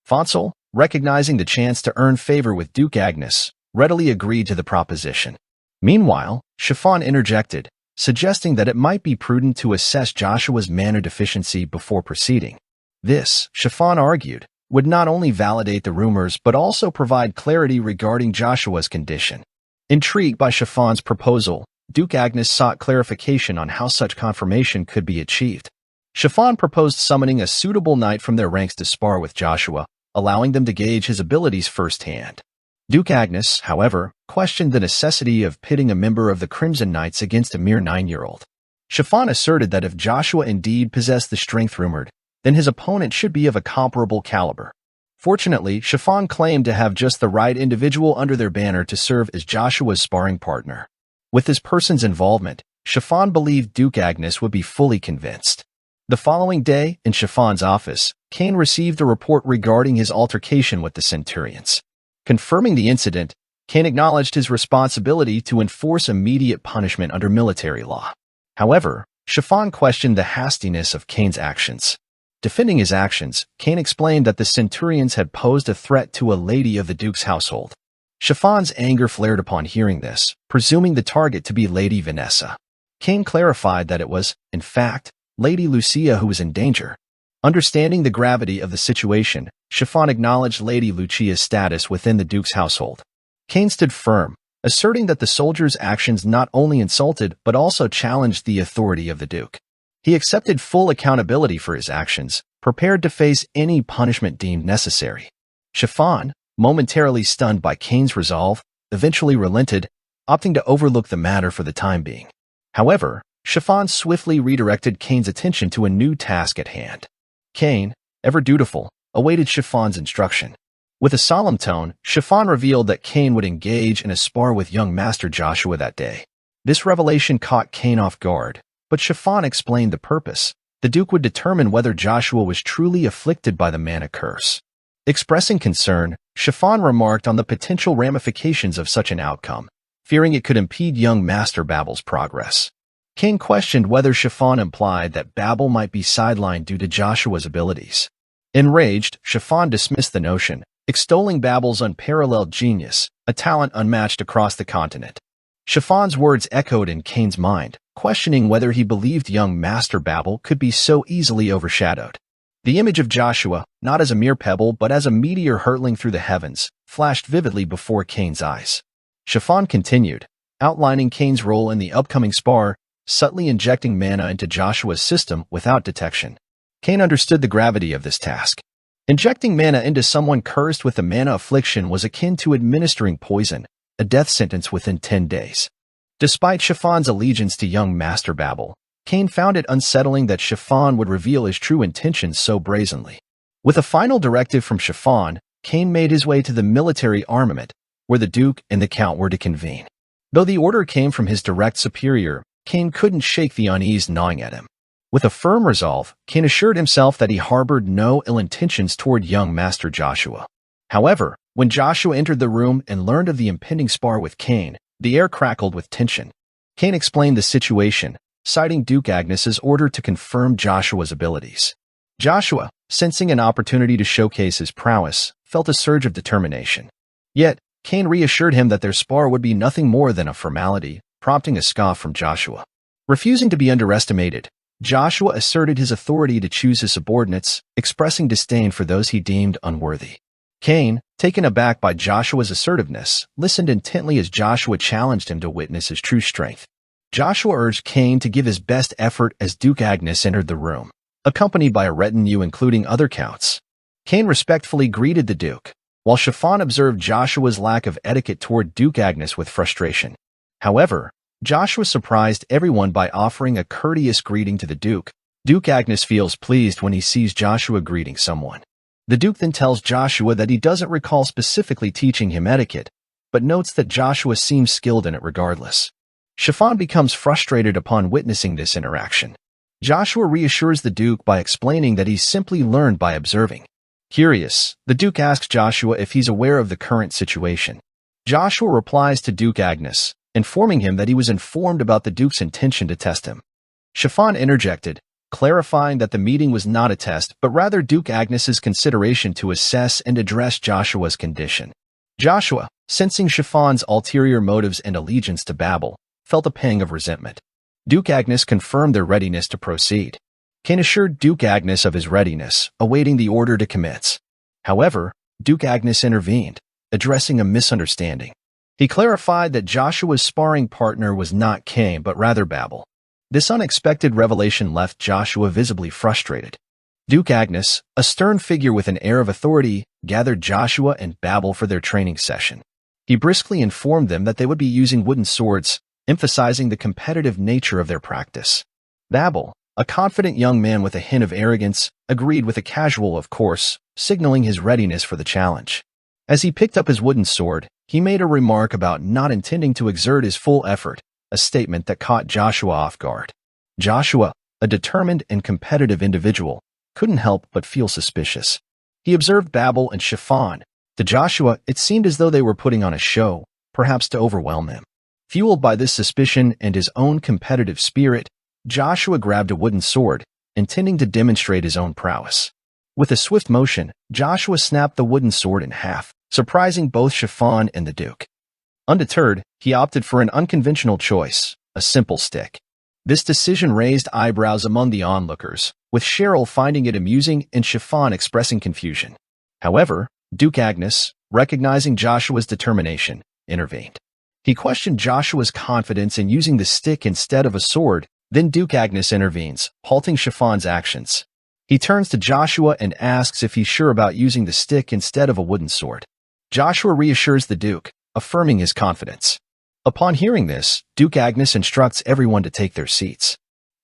Fonsal, recognizing the chance to earn favor with Duke Agnes, readily agreed to the proposition. Meanwhile, Chiffon interjected, suggesting that it might be prudent to assess Joshua's mana deficiency before proceeding. This, Chiffon argued, would not only validate the rumors but also provide clarity regarding Joshua's condition. Intrigued by Chiffon's proposal, Duke Agnes sought clarification on how such confirmation could be achieved. Chiffon proposed summoning a suitable knight from their ranks to spar with Joshua, allowing them to gauge his abilities firsthand. Duke Agnes, however, questioned the necessity of pitting a member of the Crimson Knights against a mere 9-year-old. Chiffon asserted that if Joshua indeed possessed the strength rumored, then his opponent should be of a comparable caliber. Fortunately, Chiffon claimed to have just the right individual under their banner to serve as Joshua's sparring partner. With this person's involvement, Chiffon believed Duke Agnes would be fully convinced. The following day, in Chiffon's office, Cain received a report regarding his altercation with the Centurions. Confirming the incident, Cain acknowledged his responsibility to enforce immediate punishment under military law. However, Chiffon questioned the hastiness of Cain's actions. Defending his actions, Cain explained that the Centurions had posed a threat to a lady of the Duke's household. Chiffon's anger flared upon hearing this, presuming the target to be Lady Vanessa. Cain clarified that it was, in fact, Lady Lucia who was in danger. Understanding the gravity of the situation, Chiffon acknowledged Lady Lucia's status within the Duke's household. Cain stood firm, asserting that the soldier's actions not only insulted but also challenged the authority of the Duke. He accepted full accountability for his actions, prepared to face any punishment deemed necessary. Chiffon, momentarily stunned by Cain's resolve, eventually relented, opting to overlook the matter for the time being. However, Chiffon swiftly redirected Cain's attention to a new task at hand. Cain, ever dutiful, awaited Chiffon's instruction. With a solemn tone, Chiffon revealed that Cain would engage in a spar with young Master Joshua that day. This revelation caught Cain off guard, but Chiffon explained the purpose. The Duke would determine whether Joshua was truly afflicted by the mana curse. Expressing concern, Chiffon remarked on the potential ramifications of such an outcome, fearing it could impede young Master Babel's progress. Cain questioned whether Shafan implied that Babel might be sidelined due to Joshua's abilities. Enraged, Shafan dismissed the notion, extolling Babel's unparalleled genius, a talent unmatched across the continent. Shafan's words echoed in Cain's mind, questioning whether he believed young Master Babel could be so easily overshadowed. The image of Joshua, not as a mere pebble but as a meteor hurtling through the heavens, flashed vividly before Cain's eyes. Shafan continued, outlining Cain's role in the upcoming spar, subtly injecting mana into Joshua's system without detection. Cain understood the gravity of this task. Injecting mana into someone cursed with a mana affliction was akin to administering poison, a death sentence within 10 days. Despite Shafan's allegiance to young Master Babel, Cain found it unsettling that Shafan would reveal his true intentions so brazenly. With a final directive from Shafan, Cain made his way to the military armament, where the Duke and the Count were to convene. Though the order came from his direct superior, Cain couldn't shake the unease gnawing at him. With a firm resolve, Cain assured himself that he harbored no ill intentions toward young Master Joshua. However, when Joshua entered the room and learned of the impending spar with Cain, the air crackled with tension. Cain explained the situation, citing Duke Agnes's order to confirm Joshua's abilities. Joshua, sensing an opportunity to showcase his prowess, felt a surge of determination. Yet, Cain reassured him that their spar would be nothing more than a formality, prompting a scoff from Joshua. Refusing to be underestimated, Joshua asserted his authority to choose his subordinates, expressing disdain for those he deemed unworthy. Cain, taken aback by Joshua's assertiveness, listened intently as Joshua challenged him to witness his true strength. Joshua urged Cain to give his best effort as Duke Agnes entered the room, accompanied by a retinue including other counts. Cain respectfully greeted the Duke, while Shafan observed Joshua's lack of etiquette toward Duke Agnes with frustration. However, Joshua surprised everyone by offering a courteous greeting to the Duke. Duke Agnes feels pleased when he sees Joshua greeting someone. The Duke then tells Joshua that he doesn't recall specifically teaching him etiquette, but notes that Joshua seems skilled in it regardless. Shafan becomes frustrated upon witnessing this interaction. Joshua reassures the Duke by explaining that he's simply learned by observing. Curious, the Duke asks Joshua if he's aware of the current situation. Joshua replies to Duke Agnes, informing him that he was informed about the Duke's intention to test him. Shafan interjected, clarifying that the meeting was not a test but rather Duke Agnes's consideration to assess and address Joshua's condition. Joshua, sensing Shafan's ulterior motives and allegiance to Babel, felt a pang of resentment. Duke Agnes confirmed their readiness to proceed. Cain assured Duke Agnes of his readiness, awaiting the order to commence. However, Duke Agnes intervened, addressing a misunderstanding. He clarified that Joshua's sparring partner was not Cain but rather Babel. This unexpected revelation left Joshua visibly frustrated. Duke Agnes, a stern figure with an air of authority, gathered Joshua and Babel for their training session. He briskly informed them that they would be using wooden swords, emphasizing the competitive nature of their practice. Babel, a confident young man with a hint of arrogance, agreed with a casual of course, signaling his readiness for the challenge. As he picked up his wooden sword, he made a remark about not intending to exert his full effort, a statement that caught Joshua off guard. Joshua, a determined and competitive individual, couldn't help but feel suspicious. He observed Babel and Shafan. To Joshua, it seemed as though they were putting on a show, perhaps to overwhelm him. Fueled by this suspicion and his own competitive spirit, Joshua grabbed a wooden sword, intending to demonstrate his own prowess. With a swift motion, Joshua snapped the wooden sword in half, surprising both Shafan and the Duke. Undeterred, he opted for an unconventional choice, a simple stick. This decision raised eyebrows among the onlookers, with Cheryl finding it amusing and Shafan expressing confusion. However, Duke Agnes, recognizing Joshua's determination, intervened. He questioned Joshua's confidence in using the stick instead of a sword. Then Duke Agnes intervenes, halting Shafan's actions. He turns to Joshua and asks if he's sure about using the stick instead of a wooden sword. Joshua reassures the Duke, affirming his confidence. Upon hearing this, Duke Agnes instructs everyone to take their seats.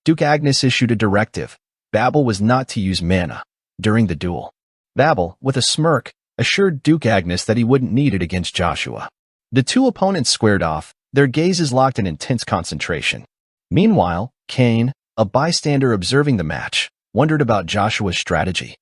Duke Agnes issued a directive. Babel was not to use mana during the duel. Babel, with a smirk, assured Duke Agnes that he wouldn't need it against Joshua. The two opponents squared off, their gazes locked in intense concentration. Meanwhile, Cain, a bystander observing the match, wondered about Joshua's strategy.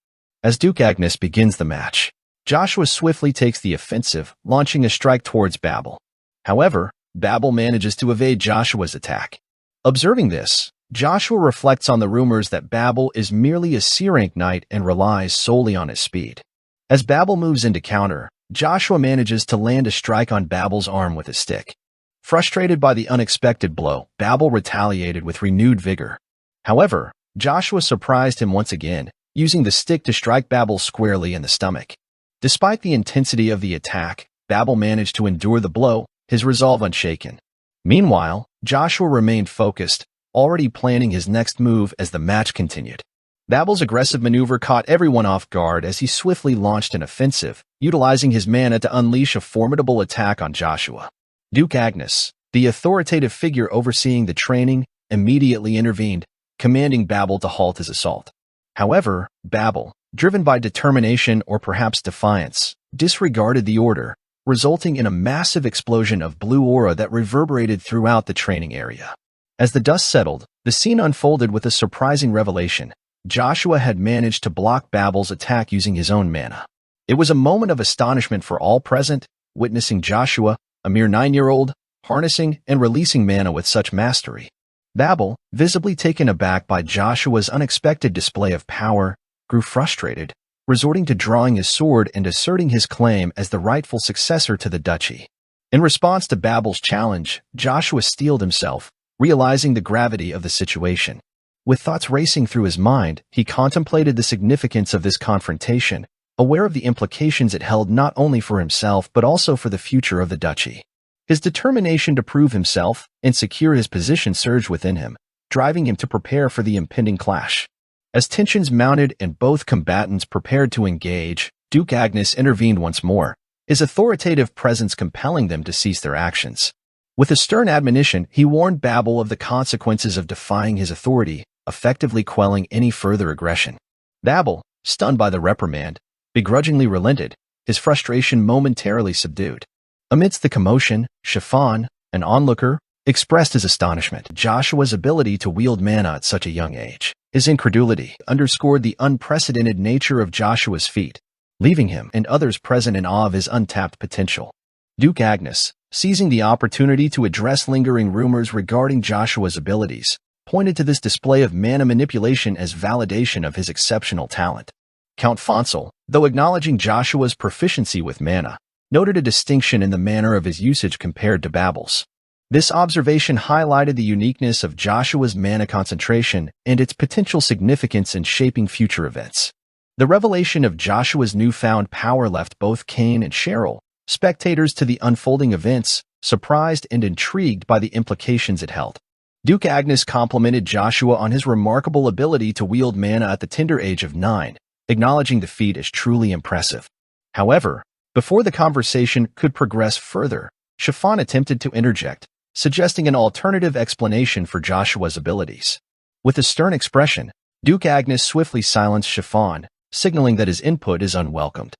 As Duke Agnes begins the match, Joshua swiftly takes the offensive, launching a strike towards Babel. However, Babel manages to evade Joshua's attack. Observing this, Joshua reflects on the rumors that Babel is merely a C-rank knight and relies solely on his speed. As Babel moves into counter, Joshua manages to land a strike on Babel's arm with his stick. Frustrated by the unexpected blow, Babel retaliated with renewed vigor. However, Joshua surprised him once again, using the stick to strike Babel squarely in the stomach. Despite the intensity of the attack, Babel managed to endure the blow, his resolve unshaken. Meanwhile, Joshua remained focused, already planning his next move as the match continued. Babel's aggressive maneuver caught everyone off guard as he swiftly launched an offensive, utilizing his mana to unleash a formidable attack on Joshua. Duke Agnes, the authoritative figure overseeing the training, immediately intervened, commanding Babel to halt his assault. However, Babel, driven by determination or perhaps defiance, disregarded the order, resulting in a massive explosion of blue aura that reverberated throughout the training area. As the dust settled, the scene unfolded with a surprising revelation. Joshua had managed to block Babel's attack using his own mana. It was a moment of astonishment for all present, witnessing Joshua, a mere 9-year-old, harnessing and releasing mana with such mastery. Babel, visibly taken aback by Joshua's unexpected display of power, grew frustrated, resorting to drawing his sword and asserting his claim as the rightful successor to the duchy. In response to Babel's challenge, Joshua steeled himself, realizing the gravity of the situation. With thoughts racing through his mind, he contemplated the significance of this confrontation, aware of the implications it held not only for himself but also for the future of the duchy. His determination to prove himself and secure his position surged within him, driving him to prepare for the impending clash. As tensions mounted and both combatants prepared to engage, Duke Agnes intervened once more, his authoritative presence compelling them to cease their actions. With a stern admonition, he warned Babel of the consequences of defying his authority, effectively quelling any further aggression. Babel, stunned by the reprimand, begrudgingly relented, his frustration momentarily subdued. Amidst the commotion, Chiffon, an onlooker, expressed his astonishment at Joshua's ability to wield mana at such a young age. His incredulity underscored the unprecedented nature of Joshua's feat, leaving him and others present in awe of his untapped potential. Duke Agnes, seizing the opportunity to address lingering rumors regarding Joshua's abilities, pointed to this display of mana manipulation as validation of his exceptional talent. Count Fonsel, though acknowledging Joshua's proficiency with mana, noted a distinction in the manner of his usage compared to Babel's. This observation highlighted the uniqueness of Joshua's mana concentration and its potential significance in shaping future events. The revelation of Joshua's newfound power left both Kane and Cheryl, spectators to the unfolding events, surprised and intrigued by the implications it held. Duke Agnes complimented Joshua on his remarkable ability to wield mana at the tender age of 9, acknowledging the feat as truly impressive. However, before the conversation could progress further, Chiffon attempted to interject, suggesting an alternative explanation for Joshua's abilities. With a stern expression, Duke Agnes swiftly silenced Chiffon, signaling that his input is unwelcomed.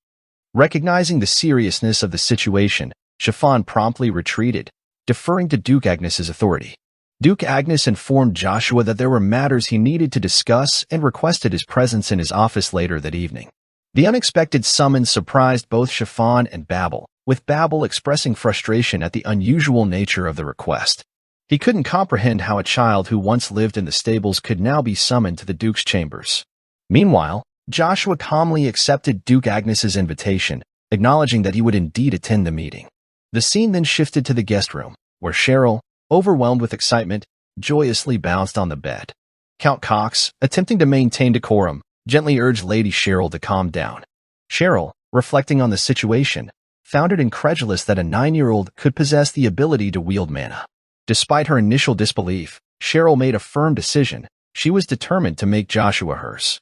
Recognizing the seriousness of the situation, Chiffon promptly retreated, deferring to Duke Agnes's authority. Duke Agnes informed Joshua that there were matters he needed to discuss and requested his presence in his office later that evening. The unexpected summons surprised both Chiffon and Babel, with Babel expressing frustration at the unusual nature of the request. He couldn't comprehend how a child who once lived in the stables could now be summoned to the Duke's chambers. Meanwhile, Joshua calmly accepted Duke Agnes's invitation, acknowledging that he would indeed attend the meeting. The scene then shifted to the guest room, where Cheryl, overwhelmed with excitement, joyously bounced on the bed. Count Cox, attempting to maintain decorum, gently urged Lady Cheryl to calm down. Cheryl, reflecting on the situation, found it incredulous that a 9-year-old could possess the ability to wield mana. Despite her initial disbelief, Cheryl made a firm decision. She was determined to make Joshua hers.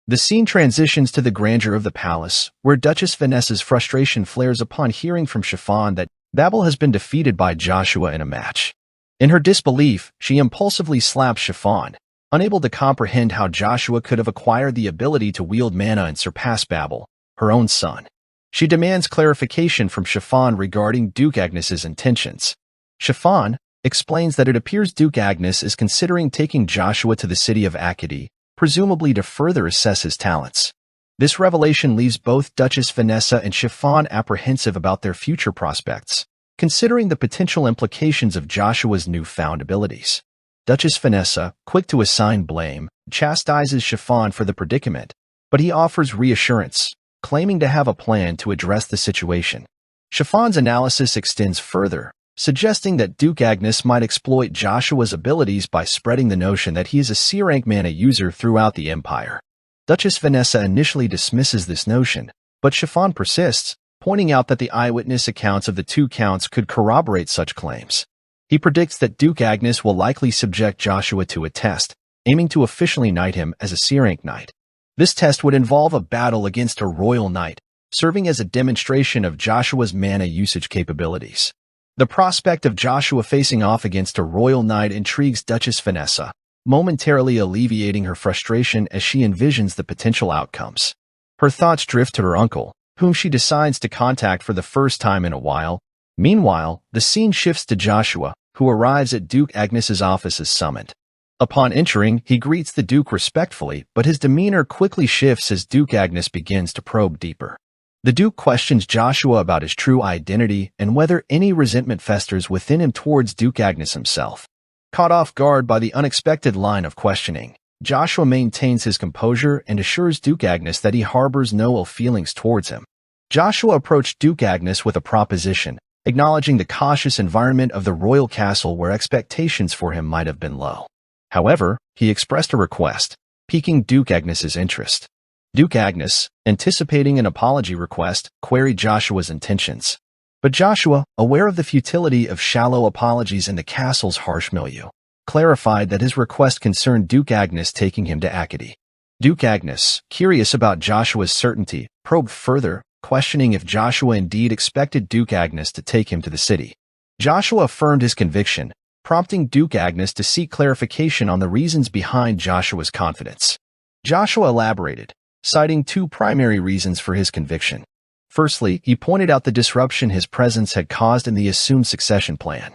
The scene transitions to the grandeur of the palace, where Duchess Vanessa's frustration flares upon hearing from Chiffon that Babel has been defeated by Joshua in a match. In her disbelief, she impulsively slaps Chiffon, unable to comprehend how Joshua could have acquired the ability to wield mana and surpass Babel, her own son. She demands clarification from Chiffon regarding Duke Agnes's intentions. Chiffon explains that it appears Duke Agnes is considering taking Joshua to the city of Acadie, presumably to further assess his talents. This revelation leaves both Duchess Vanessa and Chiffon apprehensive about their future prospects, considering the potential implications of Joshua's newfound abilities. Duchess Vanessa, quick to assign blame, chastises Chiffon for the predicament, but he offers reassurance, claiming to have a plan to address the situation. Chiffon's analysis extends further, suggesting that Duke Agnes might exploit Joshua's abilities by spreading the notion that he is a C-rank mana user throughout the Empire. Duchess Vanessa initially dismisses this notion, but Chiffon persists, pointing out that the eyewitness accounts of the two counts could corroborate such claims. He predicts that Duke Agnes will likely subject Joshua to a test, aiming to officially knight him as a C-rank knight. This test would involve a battle against a royal knight, serving as a demonstration of Joshua's mana usage capabilities. The prospect of Joshua facing off against a royal knight intrigues Duchess Vanessa, momentarily alleviating her frustration as she envisions the potential outcomes. Her thoughts drift to her uncle, whom she decides to contact for the first time in a while. Meanwhile, the scene shifts to Joshua, who arrives at Duke Agnes's office as summoned. Upon entering, he greets the Duke respectfully, but his demeanor quickly shifts as Duke Agnes begins to probe deeper. The Duke questions Joshua about his true identity and whether any resentment festers within him towards Duke Agnes himself. Caught off guard by the unexpected line of questioning, Joshua maintains his composure and assures Duke Agnes that he harbors no ill feelings towards him. Joshua approached Duke Agnes with a proposition, acknowledging the cautious environment of the royal castle where expectations for him might have been low. However, he expressed a request, piquing Duke Agnes's interest. Duke Agnes, anticipating an apology request, queried Joshua's intentions. But Joshua, aware of the futility of shallow apologies in the castle's harsh milieu, clarified that his request concerned Duke Agnes taking him to Acadie. Duke Agnes, curious about Joshua's certainty, probed further, questioning if Joshua indeed expected Duke Agnes to take him to the city. Joshua affirmed his conviction, prompting Duke Agnes to seek clarification on the reasons behind Joshua's confidence. Joshua elaborated, citing two primary reasons for his conviction. Firstly, he pointed out the disruption his presence had caused in the assumed succession plan.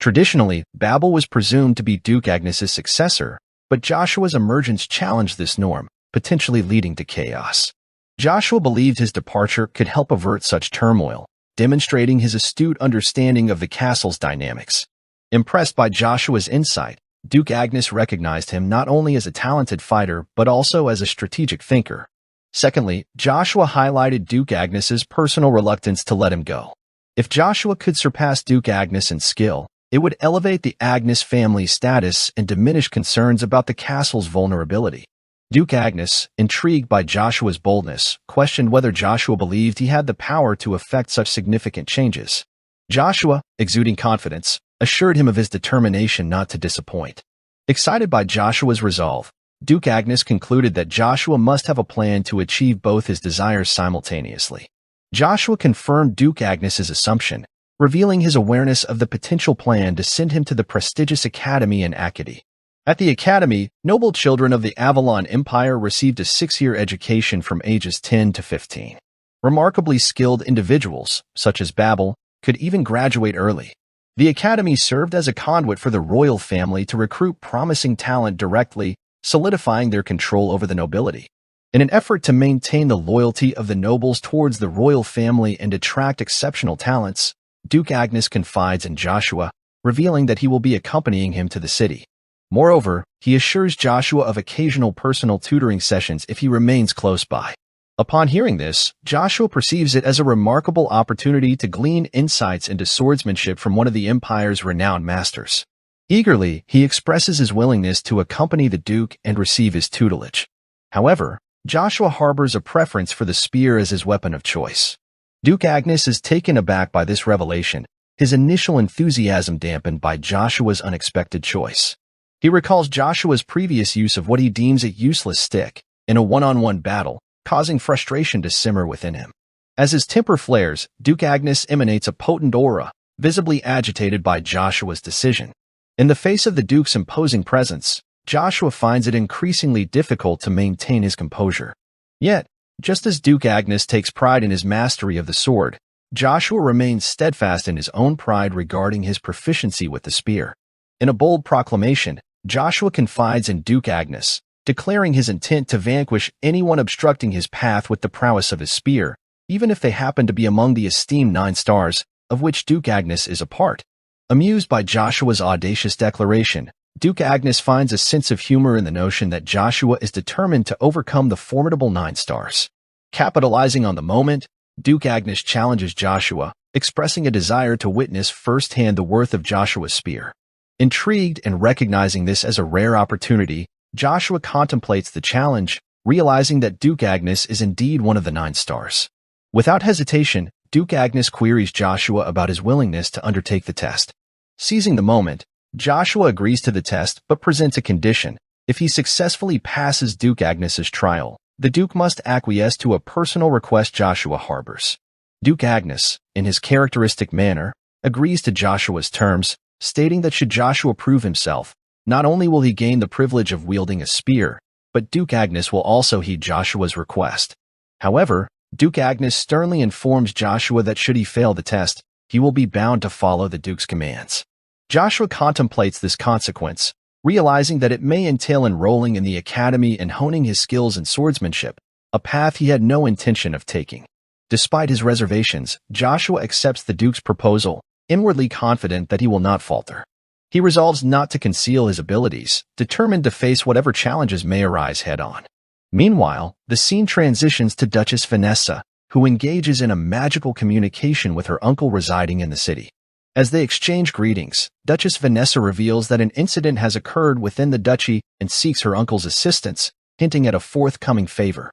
Traditionally, Babel was presumed to be Duke Agnes's successor, but Joshua's emergence challenged this norm, potentially leading to chaos. Joshua believed his departure could help avert such turmoil, demonstrating his astute understanding of the castle's dynamics. Impressed by Joshua's insight, Duke Agnes recognized him not only as a talented fighter but also as a strategic thinker. Secondly, Joshua highlighted Duke Agnes's personal reluctance to let him go. If Joshua could surpass Duke Agnes in skill, it would elevate the Agnes family's status and diminish concerns about the castle's vulnerability. Duke Agnes, intrigued by Joshua's boldness, questioned whether Joshua believed he had the power to effect such significant changes. Joshua, exuding confidence, assured him of his determination not to disappoint. Excited by Joshua's resolve, Duke Agnes concluded that Joshua must have a plan to achieve both his desires simultaneously. Joshua confirmed Duke Agnes's assumption, revealing his awareness of the potential plan to send him to the prestigious academy in Acadie. At the academy, noble children of the Avalon Empire received a 6-year education from ages 10 to 15. Remarkably skilled individuals, such as Babel, could even graduate early. The academy served as a conduit for the royal family to recruit promising talent directly, solidifying their control over the nobility. In an effort to maintain the loyalty of the nobles towards the royal family and attract exceptional talents, Duke Agnes confides in Joshua, revealing that he will be accompanying him to the city. Moreover, he assures Joshua of occasional personal tutoring sessions if he remains close by. Upon hearing this, Joshua perceives it as a remarkable opportunity to glean insights into swordsmanship from one of the Empire's renowned masters. Eagerly, he expresses his willingness to accompany the Duke and receive his tutelage. However, Joshua harbors a preference for the spear as his weapon of choice. Duke Agnes is taken aback by this revelation, his initial enthusiasm dampened by Joshua's unexpected choice. He recalls Joshua's previous use of what he deems a useless stick in a one-on-one battle, causing frustration to simmer within him. As his temper flares, Duke Agnes emanates a potent aura, visibly agitated by Joshua's decision. In the face of the Duke's imposing presence, Joshua finds it increasingly difficult to maintain his composure. Yet, just as Duke Agnes takes pride in his mastery of the sword, Joshua remains steadfast in his own pride regarding his proficiency with the spear. In a bold proclamation, Joshua confides in Duke Agnes, declaring his intent to vanquish anyone obstructing his path with the prowess of his spear, even if they happen to be among the esteemed 9 stars, of which Duke Agnes is a part. Amused by Joshua's audacious declaration, Duke Agnes finds a sense of humor in the notion that Joshua is determined to overcome the formidable Nine Stars. Capitalizing on the moment, Duke Agnes challenges Joshua, expressing a desire to witness firsthand the worth of Joshua's spear. Intrigued and recognizing this as a rare opportunity, Joshua contemplates the challenge, realizing that Duke Agnes is indeed one of the Nine Stars. Without hesitation, Duke Agnes queries Joshua about his willingness to undertake the test. Seizing the moment, Joshua agrees to the test but presents a condition. If he successfully passes Duke Agnes's trial, the Duke must acquiesce to a personal request Joshua harbors. Duke Agnes, in his characteristic manner, agrees to Joshua's terms, stating that should Joshua prove himself, not only will he gain the privilege of wielding a spear, but Duke Agnes will also heed Joshua's request. However, Duke Agnes sternly informs Joshua that should he fail the test, he will be bound to follow the Duke's commands. Joshua contemplates this consequence, realizing that it may entail enrolling in the academy and honing his skills in swordsmanship, a path he had no intention of taking. Despite his reservations, Joshua accepts the Duke's proposal, inwardly confident that he will not falter. He resolves not to conceal his abilities, determined to face whatever challenges may arise head-on. Meanwhile, the scene transitions to Duchess Vanessa, who engages in a magical communication with her uncle residing in the city. As they exchange greetings, Duchess Vanessa reveals that an incident has occurred within the duchy and seeks her uncle's assistance, hinting at a forthcoming favor.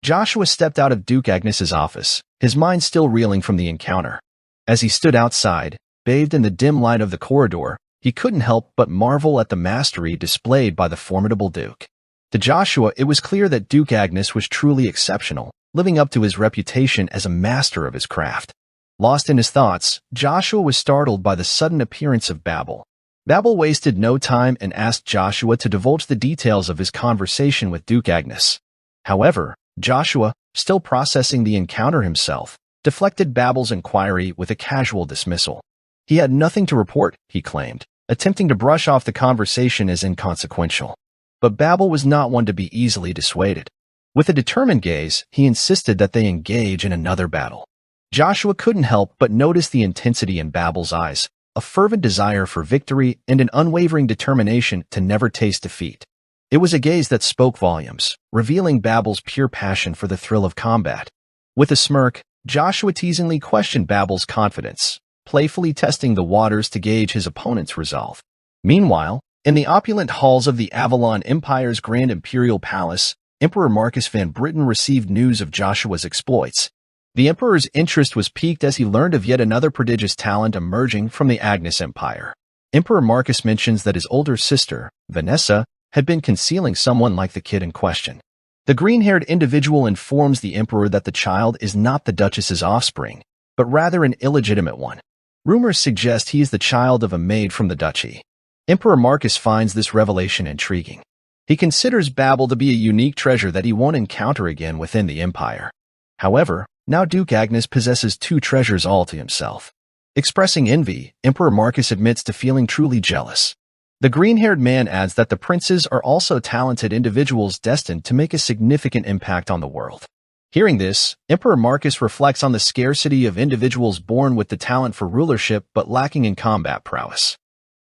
Joshua stepped out of Duke Agnes's office, his mind still reeling from the encounter. As he stood outside, bathed in the dim light of the corridor, he couldn't help but marvel at the mastery displayed by the formidable Duke. To Joshua, it was clear that Duke Agnes was truly exceptional, living up to his reputation as a master of his craft. Lost in his thoughts, Joshua was startled by the sudden appearance of Babel. Babel wasted no time and asked Joshua to divulge the details of his conversation with Duke Agnes. However, Joshua, still processing the encounter himself, deflected Babel's inquiry with a casual dismissal. He had nothing to report, he claimed, attempting to brush off the conversation as inconsequential. But Babel was not one to be easily dissuaded. With a determined gaze, he insisted that they engage in another battle. Joshua couldn't help but notice the intensity in Babel's eyes, a fervent desire for victory and an unwavering determination to never taste defeat. It was a gaze that spoke volumes, revealing Babel's pure passion for the thrill of combat. With a smirk, Joshua teasingly questioned Babel's confidence, playfully testing the waters to gauge his opponent's resolve. Meanwhile, in the opulent halls of the Avalon Empire's Grand Imperial Palace, Emperor Marcus Van Britten received news of Joshua's exploits. The Emperor's interest was piqued as he learned of yet another prodigious talent emerging from the Agnes Empire. Emperor Marcus mentions that his older sister, Vanessa, had been concealing someone like the kid in question. The green-haired individual informs the Emperor that the child is not the Duchess's offspring, but rather an illegitimate one. Rumors suggest he is the child of a maid from the duchy. Emperor Marcus finds this revelation intriguing. He considers Babel to be a unique treasure that he won't encounter again within the Empire. However, now Duke Agnes possesses two treasures all to himself. Expressing envy, Emperor Marcus admits to feeling truly jealous. The green-haired man adds that the princes are also talented individuals destined to make a significant impact on the world. Hearing this, Emperor Marcus reflects on the scarcity of individuals born with the talent for rulership but lacking in combat prowess.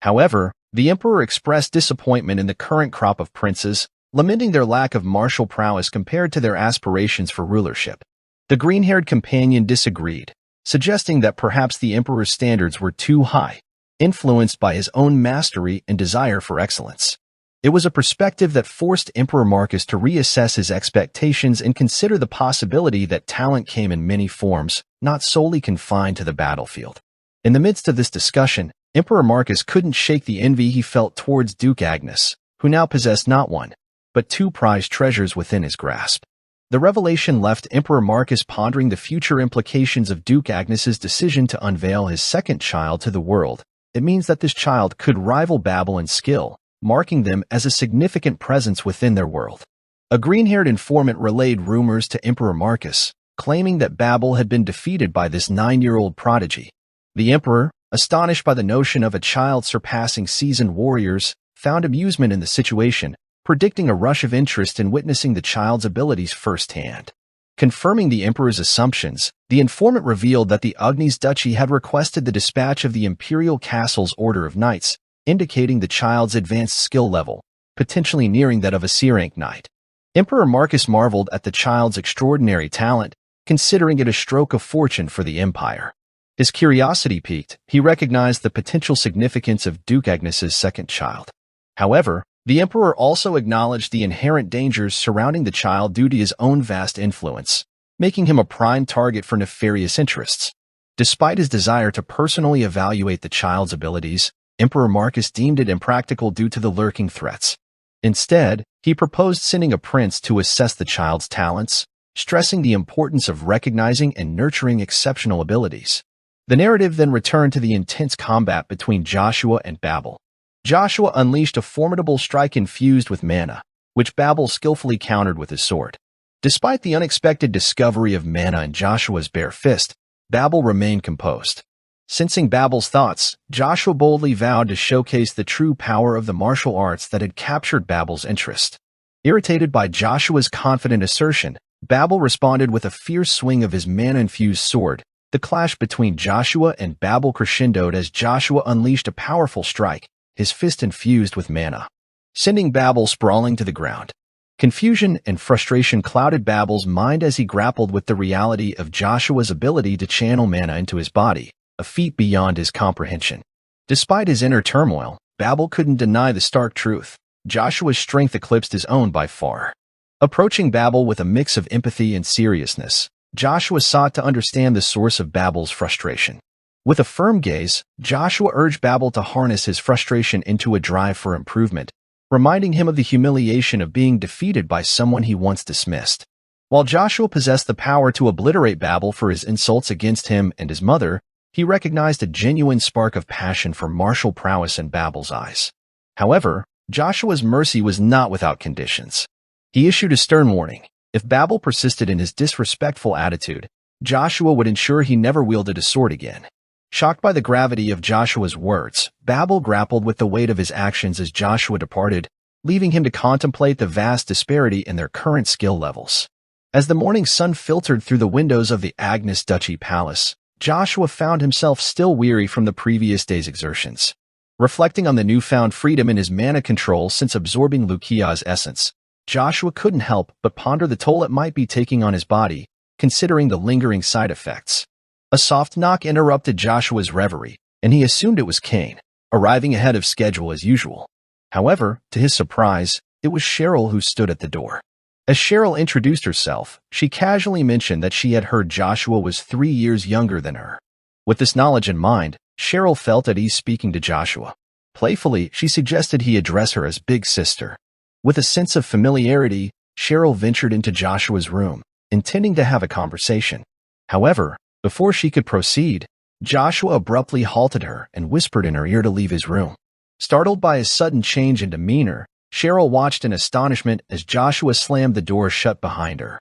However, the Emperor expressed disappointment in the current crop of princes, lamenting their lack of martial prowess compared to their aspirations for rulership. The green-haired companion disagreed, suggesting that perhaps the Emperor's standards were too high, influenced by his own mastery and desire for excellence. It was a perspective that forced Emperor Marcus to reassess his expectations and consider the possibility that talent came in many forms, not solely confined to the battlefield. In the midst of this discussion, Emperor Marcus couldn't shake the envy he felt towards Duke Agnes, who now possessed not one, but two prized treasures within his grasp. The revelation left Emperor Marcus pondering the future implications of Duke Agnes's decision to unveil his second child to the world. It means that this child could rival Babel in skill, marking them as a significant presence within their world. A green-haired informant relayed rumors to Emperor Marcus, claiming that Babel had been defeated by this 9-year-old prodigy. The Emperor, astonished by the notion of a child surpassing seasoned warriors, found amusement in the situation, predicting a rush of interest in witnessing the child's abilities firsthand. Confirming the Emperor's assumptions, the informant revealed that the Agnes Duchy had requested the dispatch of the Imperial Castle's Order of Knights, indicating the child's advanced skill level, potentially nearing that of a C-rank knight. Emperor Marcus marveled at the child's extraordinary talent, considering it a stroke of fortune for the empire. His curiosity piqued, he recognized the potential significance of Duke Agnes's second child. However, the emperor also acknowledged the inherent dangers surrounding the child due to his own vast influence, making him a prime target for nefarious interests. Despite his desire to personally evaluate the child's abilities, Emperor Marcus deemed it impractical due to the lurking threats. Instead, he proposed sending a prince to assess the child's talents, stressing the importance of recognizing and nurturing exceptional abilities. The narrative then returned to the intense combat between Joshua and Babel. Joshua unleashed a formidable strike infused with mana, which Babel skillfully countered with his sword. Despite the unexpected discovery of mana in Joshua's bare fist, Babel remained composed. Sensing Babel's thoughts, Joshua boldly vowed to showcase the true power of the martial arts that had captured Babel's interest. Irritated by Joshua's confident assertion, Babel responded with a fierce swing of his mana-infused sword. The clash between Joshua and Babel crescendoed as Joshua unleashed a powerful strike, his fist infused with mana, sending Babel sprawling to the ground. Confusion and frustration clouded Babel's mind as he grappled with the reality of Joshua's ability to channel mana into his body, a feat beyond his comprehension. Despite his inner turmoil, Babel couldn't deny the stark truth. Joshua's strength eclipsed his own by far. Approaching Babel with a mix of empathy and seriousness, Joshua sought to understand the source of Babel's frustration. With a firm gaze, Joshua urged Babel to harness his frustration into a drive for improvement, reminding him of the humiliation of being defeated by someone he once dismissed. While Joshua possessed the power to obliterate Babel for his insults against him and his mother, he recognized a genuine spark of passion for martial prowess in Babel's eyes. However, Joshua's mercy was not without conditions. He issued a stern warning. If Babel persisted in his disrespectful attitude, Joshua would ensure he never wielded a sword again. Shocked by the gravity of Joshua's words, Babel grappled with the weight of his actions as Joshua departed, leaving him to contemplate the vast disparity in their current skill levels. As the morning sun filtered through the windows of the Agnes Duchy Palace, Joshua found himself still weary from the previous day's exertions. Reflecting on the newfound freedom in his mana control since absorbing Lukia's essence, Joshua couldn't help but ponder the toll it might be taking on his body, considering the lingering side effects. A soft knock interrupted Joshua's reverie, and he assumed it was Cain, arriving ahead of schedule as usual. However, to his surprise, it was Cheryl who stood at the door. As Cheryl introduced herself, she casually mentioned that she had heard Joshua was 3 years younger than her. With this knowledge in mind, Cheryl felt at ease speaking to Joshua. Playfully, she suggested he address her as Big Sister. With a sense of familiarity, Cheryl ventured into Joshua's room, intending to have a conversation. However, before she could proceed, Joshua abruptly halted her and whispered in her ear to leave his room. Startled by his sudden change in demeanor, Cheryl watched in astonishment as Joshua slammed the door shut behind her.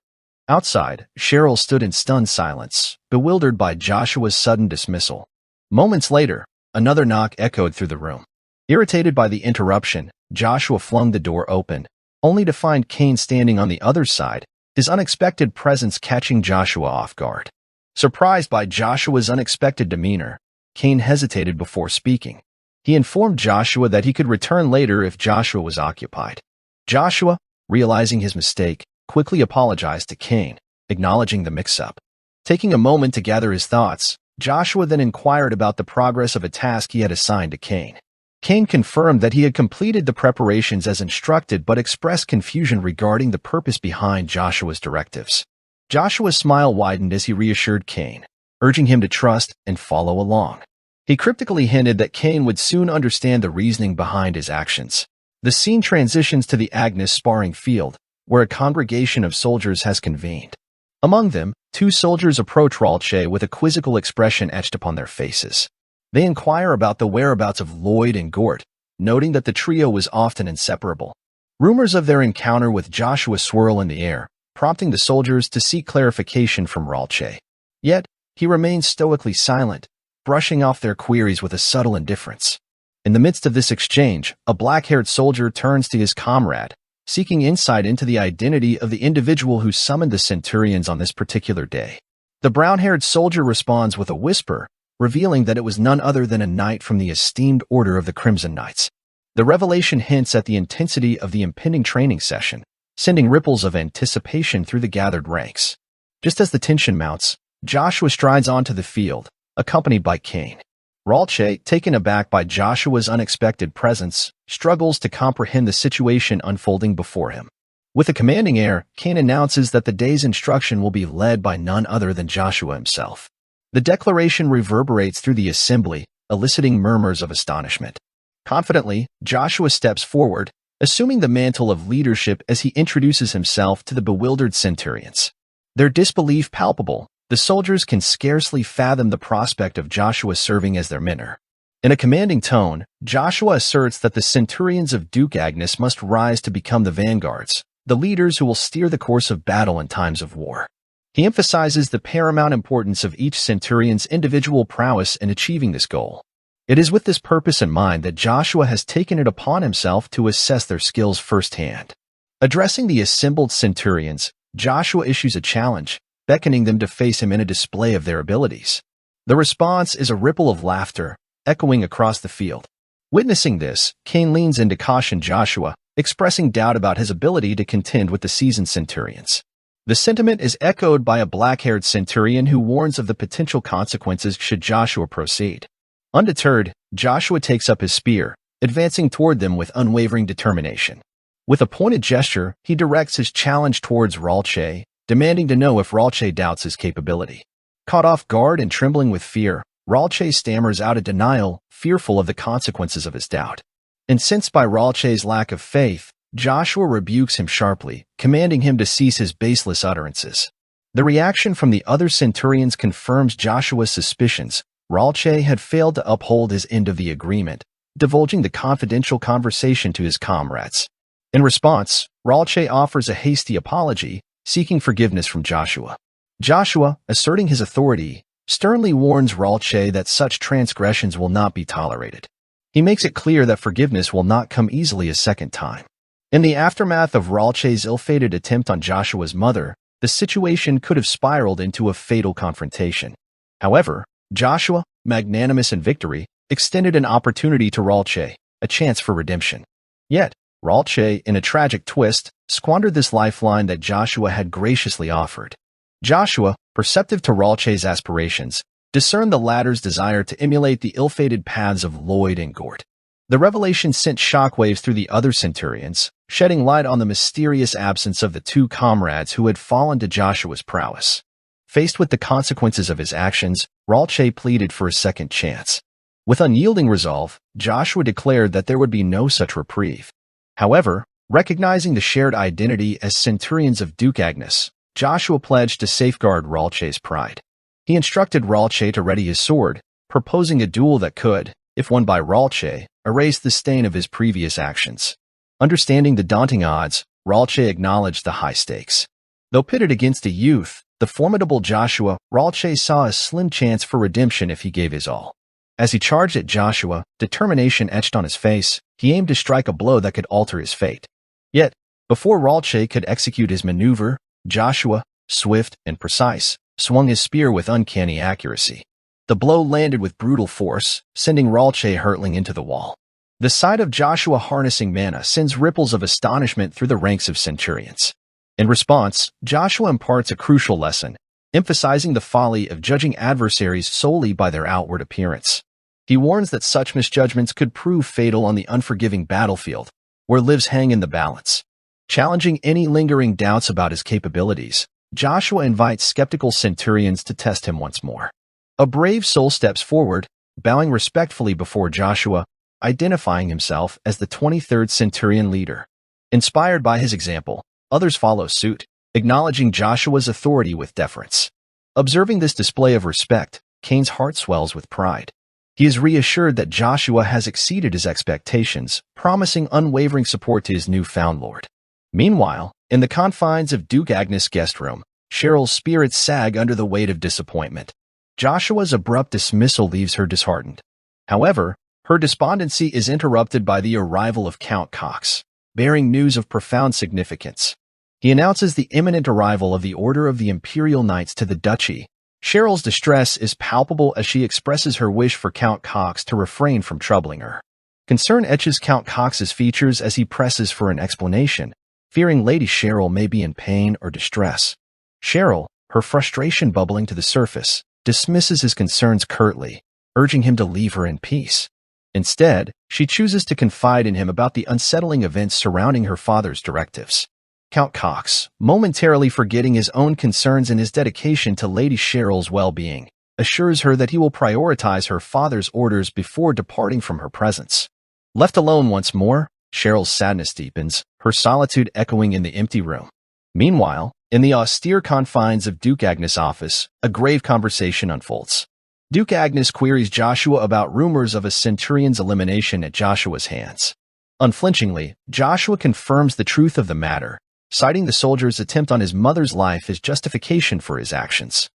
Outside, Cheryl stood in stunned silence, bewildered by Joshua's sudden dismissal. Moments later, another knock echoed through the room. Irritated by the interruption, Joshua flung the door open, only to find Cain standing on the other side, his unexpected presence catching Joshua off guard. Surprised by Joshua's unexpected demeanor, Cain hesitated before speaking. He informed Joshua that he could return later if Joshua was occupied. Joshua, realizing his mistake, quickly apologized to Cain, acknowledging the mix-up. Taking a moment to gather his thoughts, Joshua then inquired about the progress of a task he had assigned to Cain. Cain confirmed that he had completed the preparations as instructed but expressed confusion regarding the purpose behind Joshua's directives. Joshua's smile widened as he reassured Cain, urging him to trust and follow along. He cryptically hinted that Cain would soon understand the reasoning behind his actions. The scene transitions to the Agnes sparring field, where a congregation of soldiers has convened. Among them, 2 soldiers approach Ralche with a quizzical expression etched upon their faces. They inquire about the whereabouts of Lloyd and Gort, noting that the trio was often inseparable. Rumors of their encounter with Joshua swirl in the air, prompting the soldiers to seek clarification from Ralche. Yet, he remains stoically silent, brushing off their queries with a subtle indifference. In the midst of this exchange, a black-haired soldier turns to his comrade, seeking insight into the identity of the individual who summoned the centurions on this particular day. The brown-haired soldier responds with a whisper, revealing that it was none other than a knight from the esteemed Order of the Crimson Knights. The revelation hints at the intensity of the impending training session, sending ripples of anticipation through the gathered ranks. Just as the tension mounts, Joshua strides onto the field, accompanied by Cain. Ralche, taken aback by Joshua's unexpected presence, struggles to comprehend the situation unfolding before him. With a commanding air, Cain announces that the day's instruction will be led by none other than Joshua himself. The declaration reverberates through the assembly, eliciting murmurs of astonishment. Confidently, Joshua steps forward, assuming the mantle of leadership as he introduces himself to the bewildered centurions. Their disbelief palpable, the soldiers can scarcely fathom the prospect of Joshua serving as their mentor. In a commanding tone, Joshua asserts that the centurions of Duke Agnes must rise to become the vanguards, the leaders who will steer the course of battle in times of war. He emphasizes the paramount importance of each centurion's individual prowess in achieving this goal. It is with this purpose in mind that Joshua has taken it upon himself to assess their skills firsthand. Addressing the assembled centurions, Joshua issues a challenge, beckoning them to face him in a display of their abilities. The response is a ripple of laughter, echoing across the field. Witnessing this, Cain leans in to caution Joshua, expressing doubt about his ability to contend with the seasoned centurions. The sentiment is echoed by a black-haired centurion who warns of the potential consequences should Joshua proceed. Undeterred, Joshua takes up his spear, advancing toward them with unwavering determination. With a pointed gesture, he directs his challenge towards Ralche, demanding to know if Ralche doubts his capability. Caught off guard and trembling with fear, Ralche stammers out a denial, fearful of the consequences of his doubt. Incensed by Ralche's lack of faith, Joshua rebukes him sharply, commanding him to cease his baseless utterances. The reaction from the other centurions confirms Joshua's suspicions. Ralche had failed to uphold his end of the agreement, divulging the confidential conversation to his comrades. In response, Ralche offers a hasty apology, seeking forgiveness from Joshua. Joshua, asserting his authority, sternly warns Ralche that such transgressions will not be tolerated. He makes it clear that forgiveness will not come easily a second time. In the aftermath of Ralche's ill-fated attempt on Joshua's mother, the situation could have spiraled into a fatal confrontation. However, Joshua, magnanimous in victory, extended an opportunity to Ralche, a chance for redemption. Yet, Ralche, in a tragic twist, squandered this lifeline that Joshua had graciously offered. Joshua, perceptive to Ralche's aspirations, discerned the latter's desire to emulate the ill-fated paths of Lloyd and Gort. The revelation sent shockwaves through the other centurions, shedding light on the mysterious absence of the two comrades who had fallen to Joshua's prowess. Faced with the consequences of his actions, Ralche pleaded for a second chance. With unyielding resolve, Joshua declared that there would be no such reprieve. However, recognizing the shared identity as centurions of Duke Agnes, Joshua pledged to safeguard Ralche's pride. He instructed Ralche to ready his sword, proposing a duel that could, if won by Ralche, erase the stain of his previous actions. Understanding the daunting odds, Ralche acknowledged the high stakes. Though pitted against a youth, the formidable Joshua, Ralche saw a slim chance for redemption if he gave his all. As he charged at Joshua, determination etched on his face, he aimed to strike a blow that could alter his fate. Yet, before Ralche could execute his maneuver, Joshua, swift and precise, swung his spear with uncanny accuracy. The blow landed with brutal force, sending Ralche hurtling into the wall. The sight of Joshua harnessing mana sends ripples of astonishment through the ranks of centurions. In response, Joshua imparts a crucial lesson, emphasizing the folly of judging adversaries solely by their outward appearance. He warns that such misjudgments could prove fatal on the unforgiving battlefield, where lives hang in the balance. Challenging any lingering doubts about his capabilities, Joshua invites skeptical centurions to test him once more. A brave soul steps forward, bowing respectfully before Joshua, identifying himself as the 23rd centurion leader. Inspired by his example, others follow suit, acknowledging Joshua's authority with deference. Observing this display of respect, Cain's heart swells with pride. He is reassured that Joshua has exceeded his expectations, promising unwavering support to his newfound lord. Meanwhile, in the confines of Duke Agnes' guest room, Cheryl's spirits sag under the weight of disappointment. Joshua's abrupt dismissal leaves her disheartened. However, her despondency is interrupted by the arrival of Count Cox, bearing news of profound significance. He announces the imminent arrival of the Order of the Imperial Knights to the Duchy, Cheryl's distress is palpable as she expresses her wish for Count Cox to refrain from troubling her. Concern etches Count Cox's features as he presses for an explanation, fearing Lady Cheryl may be in pain or distress. Cheryl, her frustration bubbling to the surface, dismisses his concerns curtly, urging him to leave her in peace. Instead, she chooses to confide in him about the unsettling events surrounding her father's directives. Count Cox, momentarily forgetting his own concerns in his dedication to Lady Cheryl's well-being, assures her that he will prioritize her father's orders before departing from her presence. Left alone once more, Cheryl's sadness deepens, her solitude echoing in the empty room. Meanwhile, in the austere confines of Duke Agnes' office, a grave conversation unfolds. Duke Agnes queries Joshua about rumors of a Centurion's elimination at Joshua's hands. Unflinchingly, Joshua confirms the truth of the matter, citing the soldier's attempt on his mother's life as justification for his actions.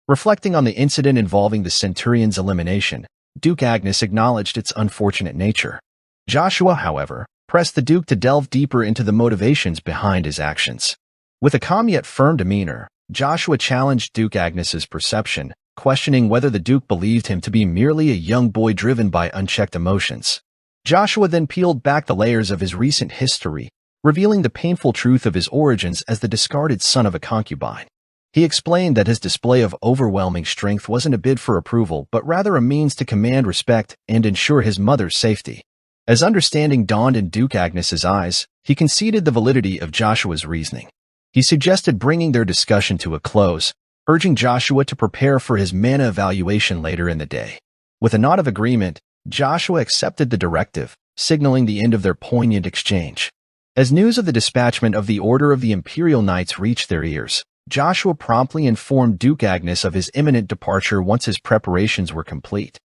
Reflecting on the incident involving the Centurion's elimination, Duke Agnes acknowledged its unfortunate nature. Joshua, however, pressed the Duke to delve deeper into the motivations behind his actions. With a calm yet firm demeanor, Joshua challenged Duke Agnes's perception, questioning whether the Duke believed him to be merely a young boy driven by unchecked emotions. Joshua then peeled back the layers of his recent history, revealing the painful truth of his origins as the discarded son of a concubine. He explained that his display of overwhelming strength wasn't a bid for approval, but rather a means to command respect and ensure his mother's safety. As understanding dawned in Duke Agnes's eyes, he conceded the validity of Joshua's reasoning. He suggested bringing their discussion to a close, urging Joshua to prepare for his mana evaluation later in the day. With a nod of agreement, Joshua accepted the directive, signaling the end of their poignant exchange. As news of the dispatchment of the Order of the Imperial Knights reached their ears, Joshua promptly informed Duke Agnes of his imminent departure once his preparations were complete.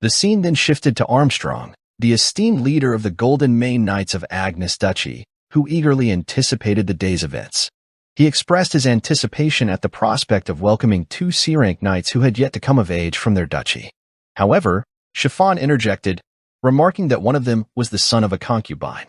The scene then shifted to Armstrong, the esteemed leader of the Golden Mane Knights of Agnes Duchy, who eagerly anticipated the day's events. He expressed his anticipation at the prospect of welcoming two C-rank knights who had yet to come of age from their duchy. However, Chiffon interjected, remarking that one of them was the son of a concubine.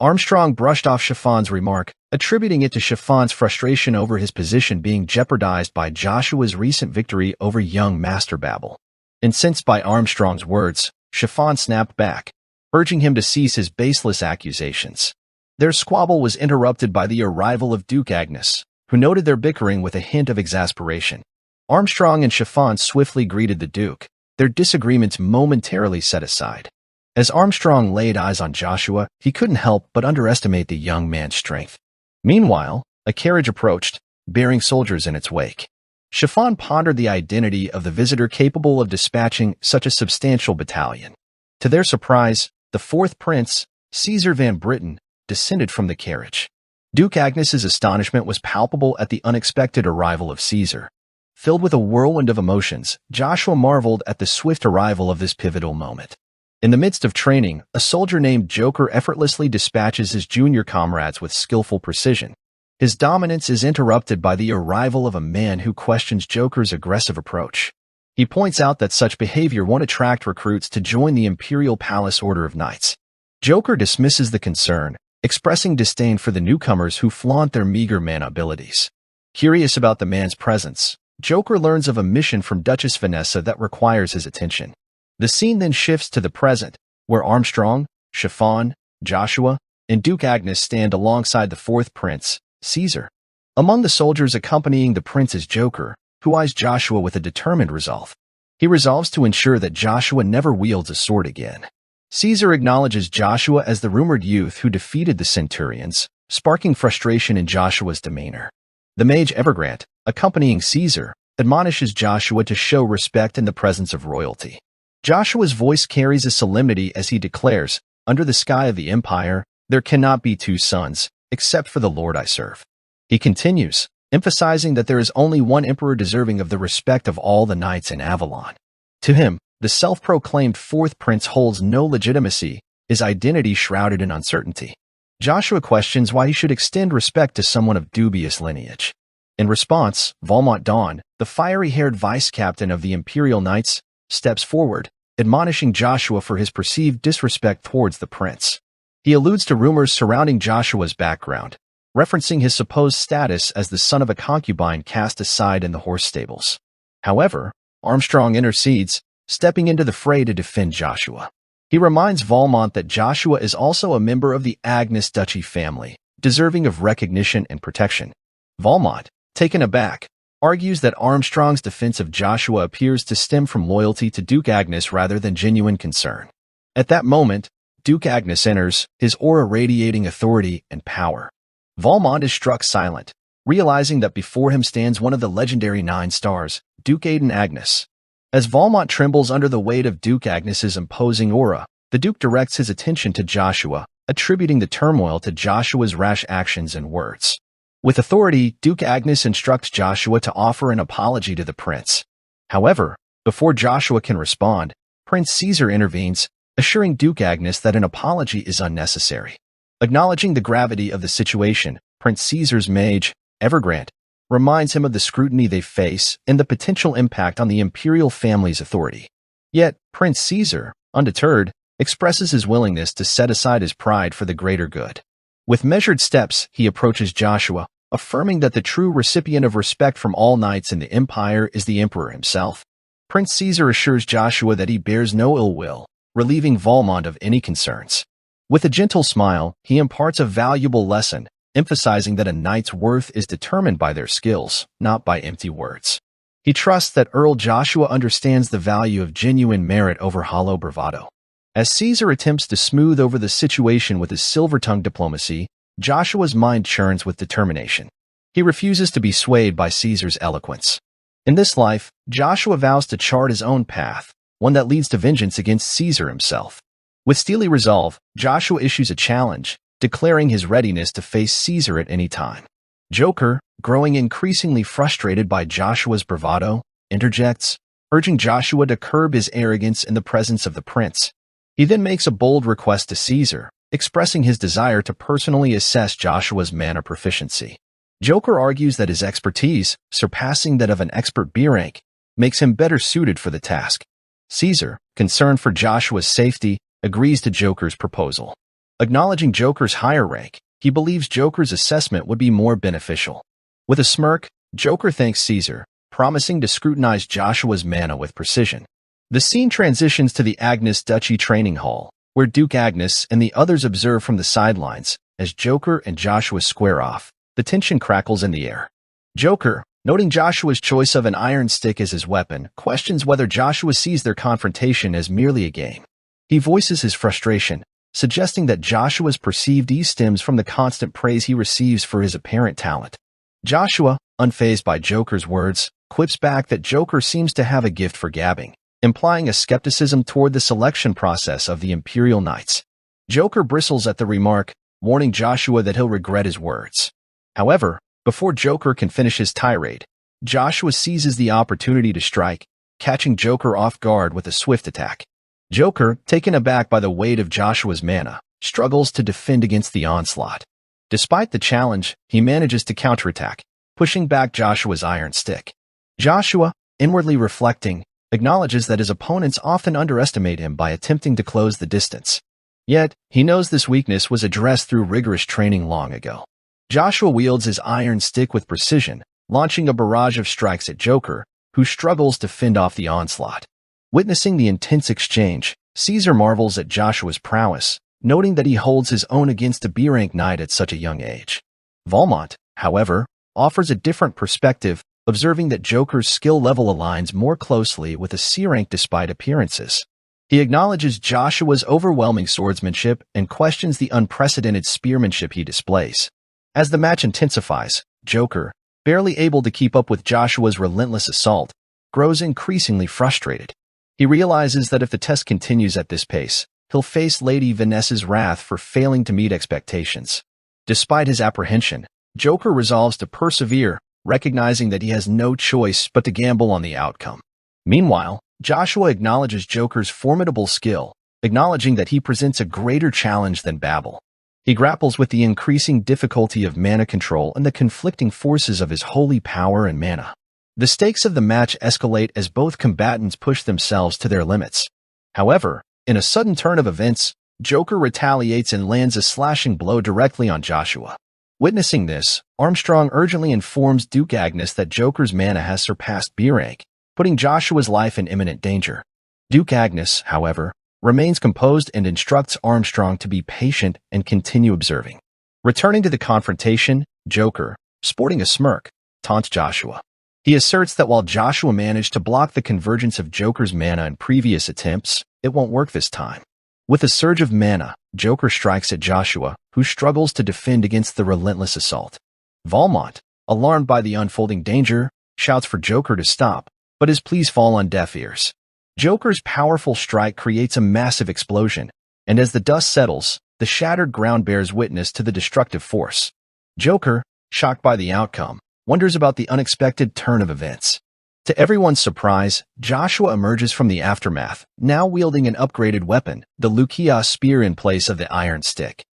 Armstrong brushed off Chiffon's remark, attributing it to Chiffon's frustration over his position being jeopardized by Joshua's recent victory over young Master Babel. Incensed by Armstrong's words, Chiffon snapped back, urging him to cease his baseless accusations. Their squabble was interrupted by the arrival of Duke Agnes, who noted their bickering with a hint of exasperation. Armstrong and Chiffon swiftly greeted the Duke, their disagreements momentarily set aside. As Armstrong laid eyes on Joshua, he couldn't help but underestimate the young man's strength. Meanwhile, a carriage approached, bearing soldiers in its wake. Chiffon pondered the identity of the visitor capable of dispatching such a substantial battalion. To their surprise, the fourth prince, Caesar Van Britten, descended from the carriage. Duke Agnes's astonishment was palpable at the unexpected arrival of Caesar. Filled with a whirlwind of emotions, Joshua marveled at the swift arrival of this pivotal moment. In the midst of training, a soldier named Joker effortlessly dispatches his junior comrades with skillful precision. His dominance is interrupted by the arrival of a man who questions Joker's aggressive approach. He points out that such behavior won't attract recruits to join the Imperial Palace Order of Knights. Joker dismisses the concern, expressing disdain for the newcomers who flaunt their meager mana abilities. Curious about the man's presence, Joker learns of a mission from Duchess Vanessa that requires his attention. The scene then shifts to the present, where Armstrong, Chiffon, Joshua, and Duke Agnes stand alongside the fourth prince, Caesar. Among the soldiers accompanying the prince is Joker, who eyes Joshua with a determined resolve. He resolves to ensure that Joshua never wields a sword again. Caesar acknowledges Joshua as the rumored youth who defeated the Centurions, sparking frustration in Joshua's demeanor. The mage Evergrant, accompanying Caesar, admonishes Joshua to show respect in the presence of royalty. Joshua's voice carries a solemnity as he declares, "Under the sky of the Empire, there cannot be two suns, except for the Lord I serve." He continues, emphasizing that there is only one emperor deserving of the respect of all the knights in Avalon. To him, the self-proclaimed fourth prince holds no legitimacy, his identity shrouded in uncertainty. Joshua questions why he should extend respect to someone of dubious lineage. In response, Valmont Dawn, the fiery-haired vice-captain of the Imperial Knights, steps forward, admonishing Joshua for his perceived disrespect towards the prince. He alludes to rumors surrounding Joshua's background, referencing his supposed status as the son of a concubine cast aside in the horse stables. However, Armstrong intercedes, stepping into the fray to defend Joshua. He reminds Valmont that Joshua is also a member of the Agnes Duchy family, deserving of recognition and protection. Valmont, taken aback, argues that Armstrong's defense of Joshua appears to stem from loyalty to Duke Agnes rather than genuine concern. At that moment, Duke Agnes enters, his aura radiating authority and power. Valmont is struck silent, realizing that before him stands one of the legendary 9 stars, Duke Aiden Agnes. As Valmont trembles under the weight of Duke Agnes's imposing aura, the Duke directs his attention to Joshua, attributing the turmoil to Joshua's rash actions and words. With authority, Duke Agnes instructs Joshua to offer an apology to the prince. However, before Joshua can respond, Prince Caesar intervenes, assuring Duke Agnes that an apology is unnecessary. Acknowledging the gravity of the situation, Prince Caesar's mage, Evergrande, reminds him of the scrutiny they face and the potential impact on the imperial family's authority. Yet, Prince Caesar, undeterred, expresses his willingness to set aside his pride for the greater good. With measured steps, he approaches Joshua, affirming that the true recipient of respect from all knights in the empire is the emperor himself. Prince Caesar assures Joshua that he bears no ill will, relieving Valmont of any concerns. With a gentle smile, he imparts a valuable lesson, emphasizing that a knight's worth is determined by their skills, not by empty words. He trusts that Earl Joshua understands the value of genuine merit over hollow bravado. As Caesar attempts to smooth over the situation with his silver-tongued diplomacy, Joshua's mind churns with determination. He refuses to be swayed by Caesar's eloquence. In this life, Joshua vows to chart his own path, one that leads to vengeance against Caesar himself. With steely resolve, Joshua issues a challenge, declaring his readiness to face Caesar at any time. Joker, growing increasingly frustrated by Joshua's bravado, interjects, urging Joshua to curb his arrogance in the presence of the prince. He then makes a bold request to Caesar, expressing his desire to personally assess Joshua's mana proficiency. Joker argues that his expertise, surpassing that of an expert B rank, makes him better suited for the task. Caesar, concerned for Joshua's safety, agrees to Joker's proposal. Acknowledging Joker's higher rank, he believes Joker's assessment would be more beneficial. With a smirk, Joker thanks Caesar, promising to scrutinize Joshua's mana with precision. The scene transitions to the Agnes Duchy training hall, where Duke Agnes and the others observe from the sidelines. As Joker and Joshua square off, the tension crackles in the air. Joker, noting Joshua's choice of an iron stick as his weapon, questions whether Joshua sees their confrontation as merely a game. He voices his frustration, suggesting that Joshua's perceived ease stems from the constant praise he receives for his apparent talent. Joshua, unfazed by Joker's words, quips back that Joker seems to have a gift for gabbing, implying a skepticism toward the selection process of the Imperial Knights. Joker bristles at the remark, warning Joshua that he'll regret his words. However, before Joker can finish his tirade, Joshua seizes the opportunity to strike, catching Joker off guard with a swift attack. Joker, taken aback by the weight of Joshua's mana, struggles to defend against the onslaught. Despite the challenge, he manages to counterattack, pushing back Joshua's iron stick. Joshua, inwardly reflecting, acknowledges that his opponents often underestimate him by attempting to close the distance. Yet, he knows this weakness was addressed through rigorous training long ago. Joshua wields his iron stick with precision, launching a barrage of strikes at Joker, who struggles to fend off the onslaught. Witnessing the intense exchange, Caesar marvels at Joshua's prowess, noting that he holds his own against a B-rank knight at such a young age. Valmont, however, offers a different perspective, observing that Joker's skill level aligns more closely with a C-rank despite appearances. He acknowledges Joshua's overwhelming swordsmanship and questions the unprecedented spearmanship he displays. As the match intensifies, Joker, barely able to keep up with Joshua's relentless assault, grows increasingly frustrated. He realizes that if the test continues at this pace, he'll face Lady Vanessa's wrath for failing to meet expectations. Despite his apprehension, Joker resolves to persevere, recognizing that he has no choice but to gamble on the outcome. Meanwhile, Joshua acknowledges Joker's formidable skill, acknowledging that he presents a greater challenge than Babel. He grapples with the increasing difficulty of mana control and the conflicting forces of his holy power and mana. The stakes of the match escalate as both combatants push themselves to their limits. However, in a sudden turn of events, Joker retaliates and lands a slashing blow directly on Joshua. Witnessing this, Armstrong urgently informs Duke Agnes that Joker's mana has surpassed B rank, putting Joshua's life in imminent danger. Duke Agnes, however, remains composed and instructs Armstrong to be patient and continue observing. Returning to the confrontation, Joker, sporting a smirk, taunts Joshua. He asserts that while Joshua managed to block the convergence of Joker's mana in previous attempts, it won't work this time. With a surge of mana, Joker strikes at Joshua, who struggles to defend against the relentless assault. Valmont, alarmed by the unfolding danger, shouts for Joker to stop, but his pleas fall on deaf ears. Joker's powerful strike creates a massive explosion, and as the dust settles, the shattered ground bears witness to the destructive force. Joker, shocked by the outcome, wonders about the unexpected turn of events. To everyone's surprise, Joshua emerges from the aftermath, now wielding an upgraded weapon, the Lukia spear in place of the iron stick.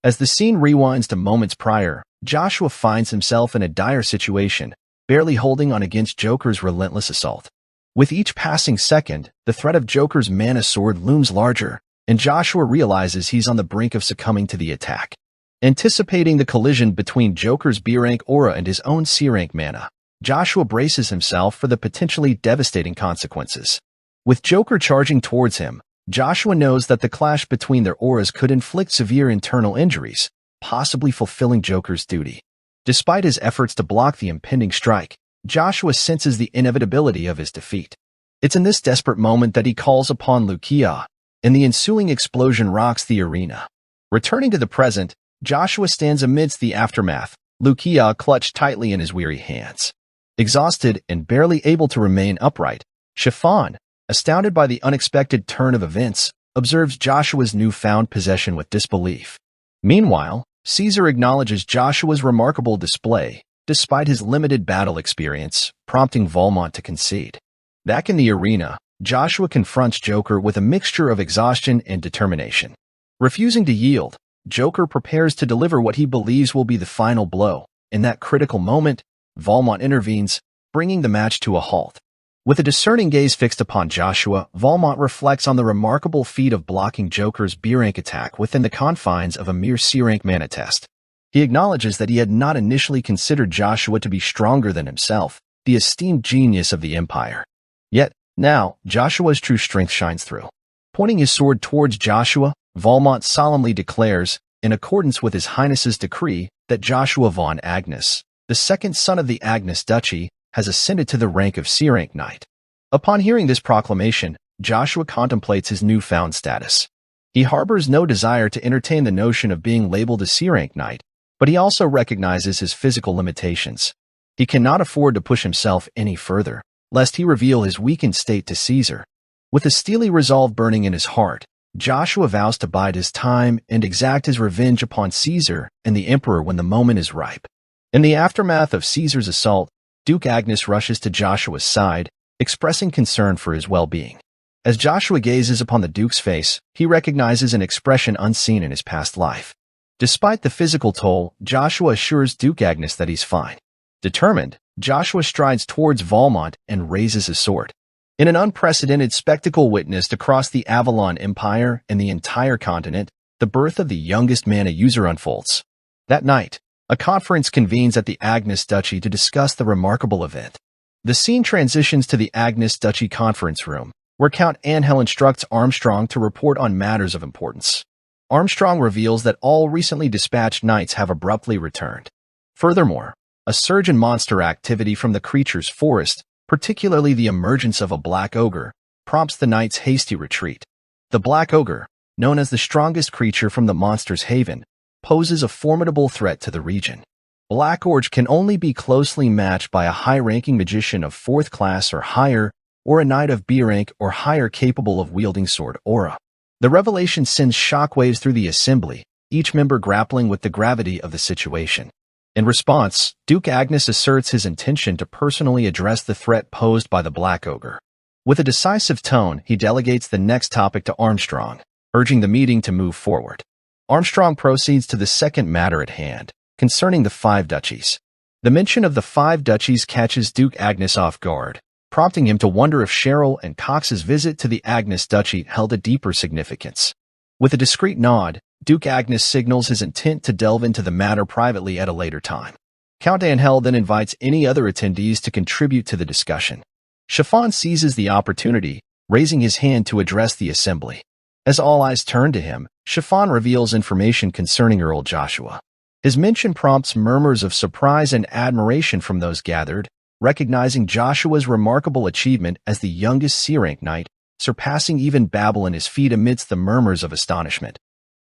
As the scene rewinds to moments prior, Joshua finds himself in a dire situation, barely holding on against Joker's relentless assault. With each passing second, the threat of Joker's mana sword looms larger, and Joshua realizes he's on the brink of succumbing to the attack. Anticipating the collision between Joker's B-rank aura and his own C-rank mana, Joshua braces himself for the potentially devastating consequences. With Joker charging towards him, Joshua knows that the clash between their auras could inflict severe internal injuries, possibly fulfilling Joker's duty. Despite his efforts to block the impending strike, Joshua senses the inevitability of his defeat. It's in this desperate moment that he calls upon Lukia, and the ensuing explosion rocks the arena. Returning to the present, Joshua stands amidst the aftermath, Lukia clutched tightly in his weary hands. Exhausted and barely able to remain upright, Chiffon, astounded by the unexpected turn of events, observes Joshua's newfound possession with disbelief. Meanwhile, Caesar acknowledges Joshua's remarkable display, despite his limited battle experience, prompting Valmont to concede. Back in the arena, Joshua confronts Joker with a mixture of exhaustion and determination. Refusing to yield, Joker prepares to deliver what he believes will be the final blow. In that critical moment, Valmont intervenes, bringing the match to a halt. With a discerning gaze fixed upon Joshua, Valmont reflects on the remarkable feat of blocking Joker's B-rank attack within the confines of a mere C-rank mana test. He acknowledges that he had not initially considered Joshua to be stronger than himself, the esteemed genius of the Empire. Yet, now, Joshua's true strength shines through. Pointing his sword towards Joshua, Valmont solemnly declares, in accordance with His Highness's decree, that Joshua von Agnes, the second son of the Agnes Duchy, has ascended to the rank of C-rank knight. Upon hearing this proclamation, Joshua contemplates his newfound status. He harbors no desire to entertain the notion of being labeled a C-rank knight, but he also recognizes his physical limitations. He cannot afford to push himself any further, lest he reveal his weakened state to Caesar. With a steely resolve burning in his heart, Joshua vows to bide his time and exact his revenge upon Caesar and the Emperor when the moment is ripe. In the aftermath of Caesar's assault, Duke Agnes rushes to Joshua's side, expressing concern for his well-being. As Joshua gazes upon the Duke's face, he recognizes an expression unseen in his past life. Despite the physical toll, Joshua assures Duke Agnes that he's fine. Determined, Joshua strides towards Valmont and raises his sword. In an unprecedented spectacle witnessed across the Avalon Empire and the entire continent, the birth of the youngest mana user unfolds. That night, a conference convenes at the Agnes Duchy to discuss the remarkable event. The scene transitions to the Agnes Duchy conference room, where Count Angel instructs Armstrong to report on matters of importance. Armstrong reveals that all recently dispatched knights have abruptly returned. Furthermore, a surge in monster activity from the creature's forest, particularly the emergence of a black ogre, prompts the knights' hasty retreat. The black ogre, known as the strongest creature from the monster's haven, poses a formidable threat to the region. Black Orge can only be closely matched by a high-ranking magician of 4th class or higher, or a knight of B rank or higher capable of wielding sword aura. The revelation sends shockwaves through the assembly, each member grappling with the gravity of the situation. In response, Duke Agnes asserts his intention to personally address the threat posed by the Black Ogre. With a decisive tone, he delegates the next topic to Armstrong, urging the meeting to move forward. Armstrong proceeds to the second matter at hand, concerning the 5 duchies. The mention of the 5 duchies catches Duke Agnes off guard, prompting him to wonder if Cheryl and Cox's visit to the Agnes Duchy held a deeper significance. With a discreet nod, Duke Agnes signals his intent to delve into the matter privately at a later time. Count Angel then invites any other attendees to contribute to the discussion. Chiffon seizes the opportunity, raising his hand to address the assembly. As all eyes turn to him, Chiffon reveals information concerning Earl Joshua. His mention prompts murmurs of surprise and admiration from those gathered, recognizing Joshua's remarkable achievement as the youngest C-rank knight, surpassing even Babel in his feat amidst the murmurs of astonishment.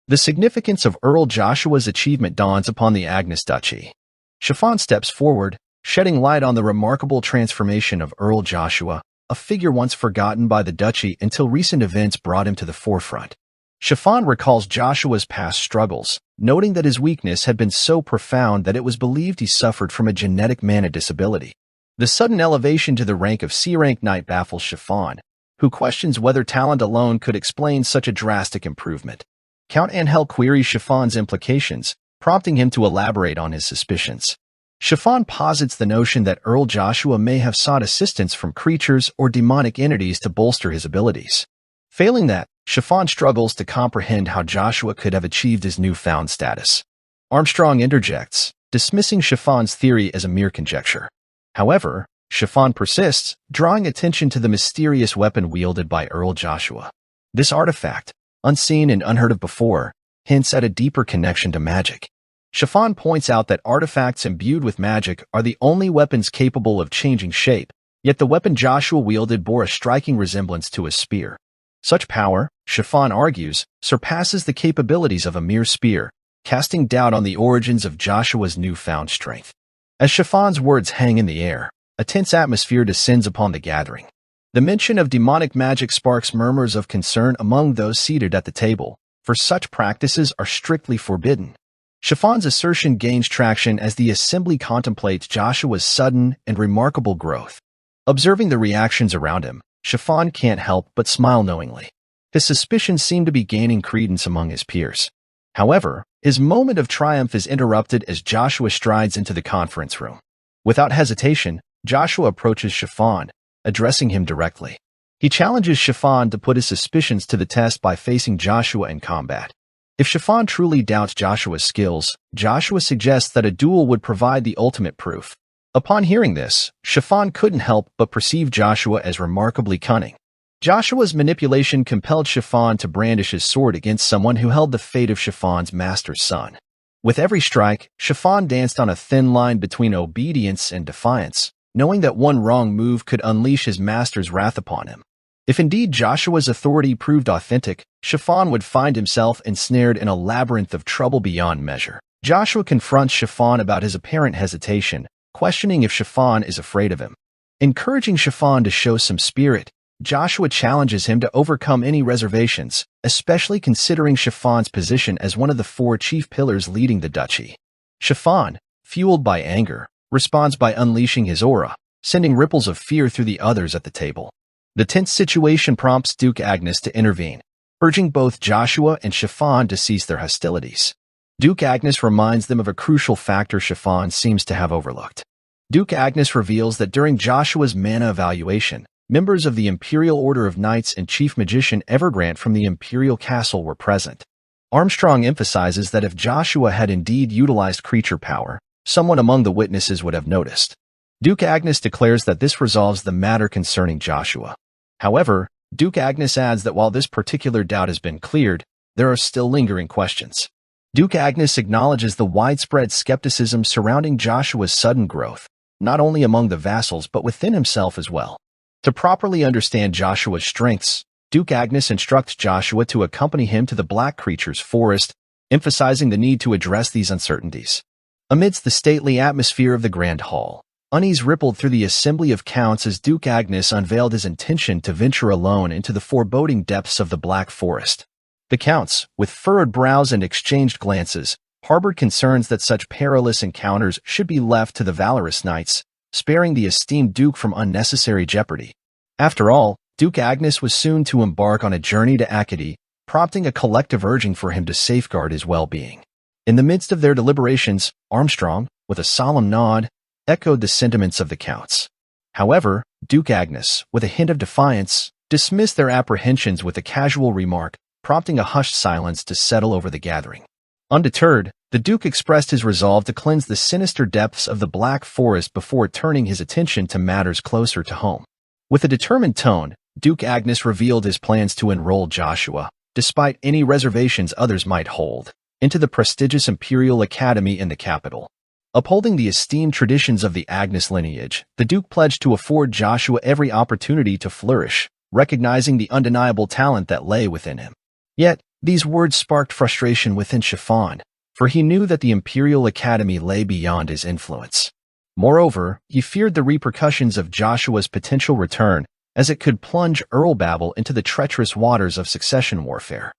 The significance of Earl Joshua's achievement dawns upon the Agnes Duchy. Chiffon steps forward, shedding light on the remarkable transformation of Earl Joshua, a figure once forgotten by the duchy until recent events brought him to the forefront. Chiffon recalls Joshua's past struggles, noting that his weakness had been so profound that it was believed he suffered from a genetic mana disability. The sudden elevation to the rank of C-rank knight baffles Chiffon, who questions whether talent alone could explain such a drastic improvement. Count Angel queries Chiffon's implications, prompting him to elaborate on his suspicions. Chiffon posits the notion that Earl Joshua may have sought assistance from creatures or demonic entities to bolster his abilities. Failing that, Chiffon struggles to comprehend how Joshua could have achieved his newfound status. Armstrong interjects, dismissing Chiffon's theory as a mere conjecture. However, Chiffon persists, drawing attention to the mysterious weapon wielded by Earl Joshua. This artifact, unseen and unheard of before, hints at a deeper connection to magic. Chiffon points out that artifacts imbued with magic are the only weapons capable of changing shape, yet the weapon Joshua wielded bore a striking resemblance to a spear. Such power, Chiffon argues, surpasses the capabilities of a mere spear, casting doubt on the origins of Joshua's newfound strength. As Chiffon's words hang in the air, a tense atmosphere descends upon the gathering. The mention of demonic magic sparks murmurs of concern among those seated at the table, for such practices are strictly forbidden. Chiffon's assertion gains traction as the assembly contemplates Joshua's sudden and remarkable growth. Observing the reactions around him, Chiffon can't help but smile knowingly. His suspicions seem to be gaining credence among his peers. However, his moment of triumph is interrupted as Joshua strides into the conference room. Without hesitation, Joshua approaches Chiffon, addressing him directly. He challenges Chiffon to put his suspicions to the test by facing Joshua in combat. If Chiffon truly doubts Joshua's skills, Joshua suggests that a duel would provide the ultimate proof. Upon hearing this, Chiffon couldn't help but perceive Joshua as remarkably cunning. Joshua's manipulation compelled Chiffon to brandish his sword against someone who held the fate of Chiffon's master's son. With every strike, Chiffon danced on a thin line between obedience and defiance, knowing that one wrong move could unleash his master's wrath upon him. If indeed Joshua's authority proved authentic, Chiffon would find himself ensnared in a labyrinth of trouble beyond measure. Joshua confronts Chiffon about his apparent hesitation, questioning if Chiffon is afraid of him. Encouraging Chiffon to show some spirit, Joshua challenges him to overcome any reservations, especially considering Chiffon's position as one of the 4 chief pillars leading the duchy. Chiffon, fueled by anger, responds by unleashing his aura, sending ripples of fear through the others at the table. The tense situation prompts Duke Agnes to intervene, urging both Joshua and Chiffon to cease their hostilities. Duke Agnes reminds them of a crucial factor Chiffon seems to have overlooked. Duke Agnes reveals that during Joshua's mana evaluation, members of the Imperial Order of Knights and Chief Magician Evergrant from the Imperial Castle were present. Armstrong emphasizes that if Joshua had indeed utilized creature power, someone among the witnesses would have noticed. Duke Agnes declares that this resolves the matter concerning Joshua. However, Duke Agnes adds that while this particular doubt has been cleared, there are still lingering questions. Duke Agnes acknowledges the widespread skepticism surrounding Joshua's sudden growth, not only among the vassals but within himself as well. To properly understand Joshua's strengths, Duke Agnes instructs Joshua to accompany him to the Black Creature's forest, emphasizing the need to address these uncertainties. Amidst the stately atmosphere of the Grand Hall, unease rippled through the assembly of counts as Duke Agnes unveiled his intention to venture alone into the foreboding depths of the Black Forest. The counts, with furrowed brows and exchanged glances, harbored concerns that such perilous encounters should be left to the valorous knights, sparing the esteemed Duke from unnecessary jeopardy. After all, Duke Agnes was soon to embark on a journey to Acadie, prompting a collective urging for him to safeguard his well-being. In the midst of their deliberations, Armstrong, with a solemn nod, echoed the sentiments of the counts. However, Duke Agnes, with a hint of defiance, dismissed their apprehensions with a casual remark, prompting a hushed silence to settle over the gathering. Undeterred, the Duke expressed his resolve to cleanse the sinister depths of the Black Forest before turning his attention to matters closer to home. With a determined tone, Duke Agnes revealed his plans to enroll Joshua, despite any reservations others might hold, into the prestigious Imperial Academy in the capital. Upholding the esteemed traditions of the Agnes lineage, the Duke pledged to afford Joshua every opportunity to flourish, recognizing the undeniable talent that lay within him. Yet, these words sparked frustration within Chiffon, for he knew that the Imperial Academy lay beyond his influence. Moreover, he feared the repercussions of Joshua's potential return, as it could plunge Earl Babel into the treacherous waters of succession warfare.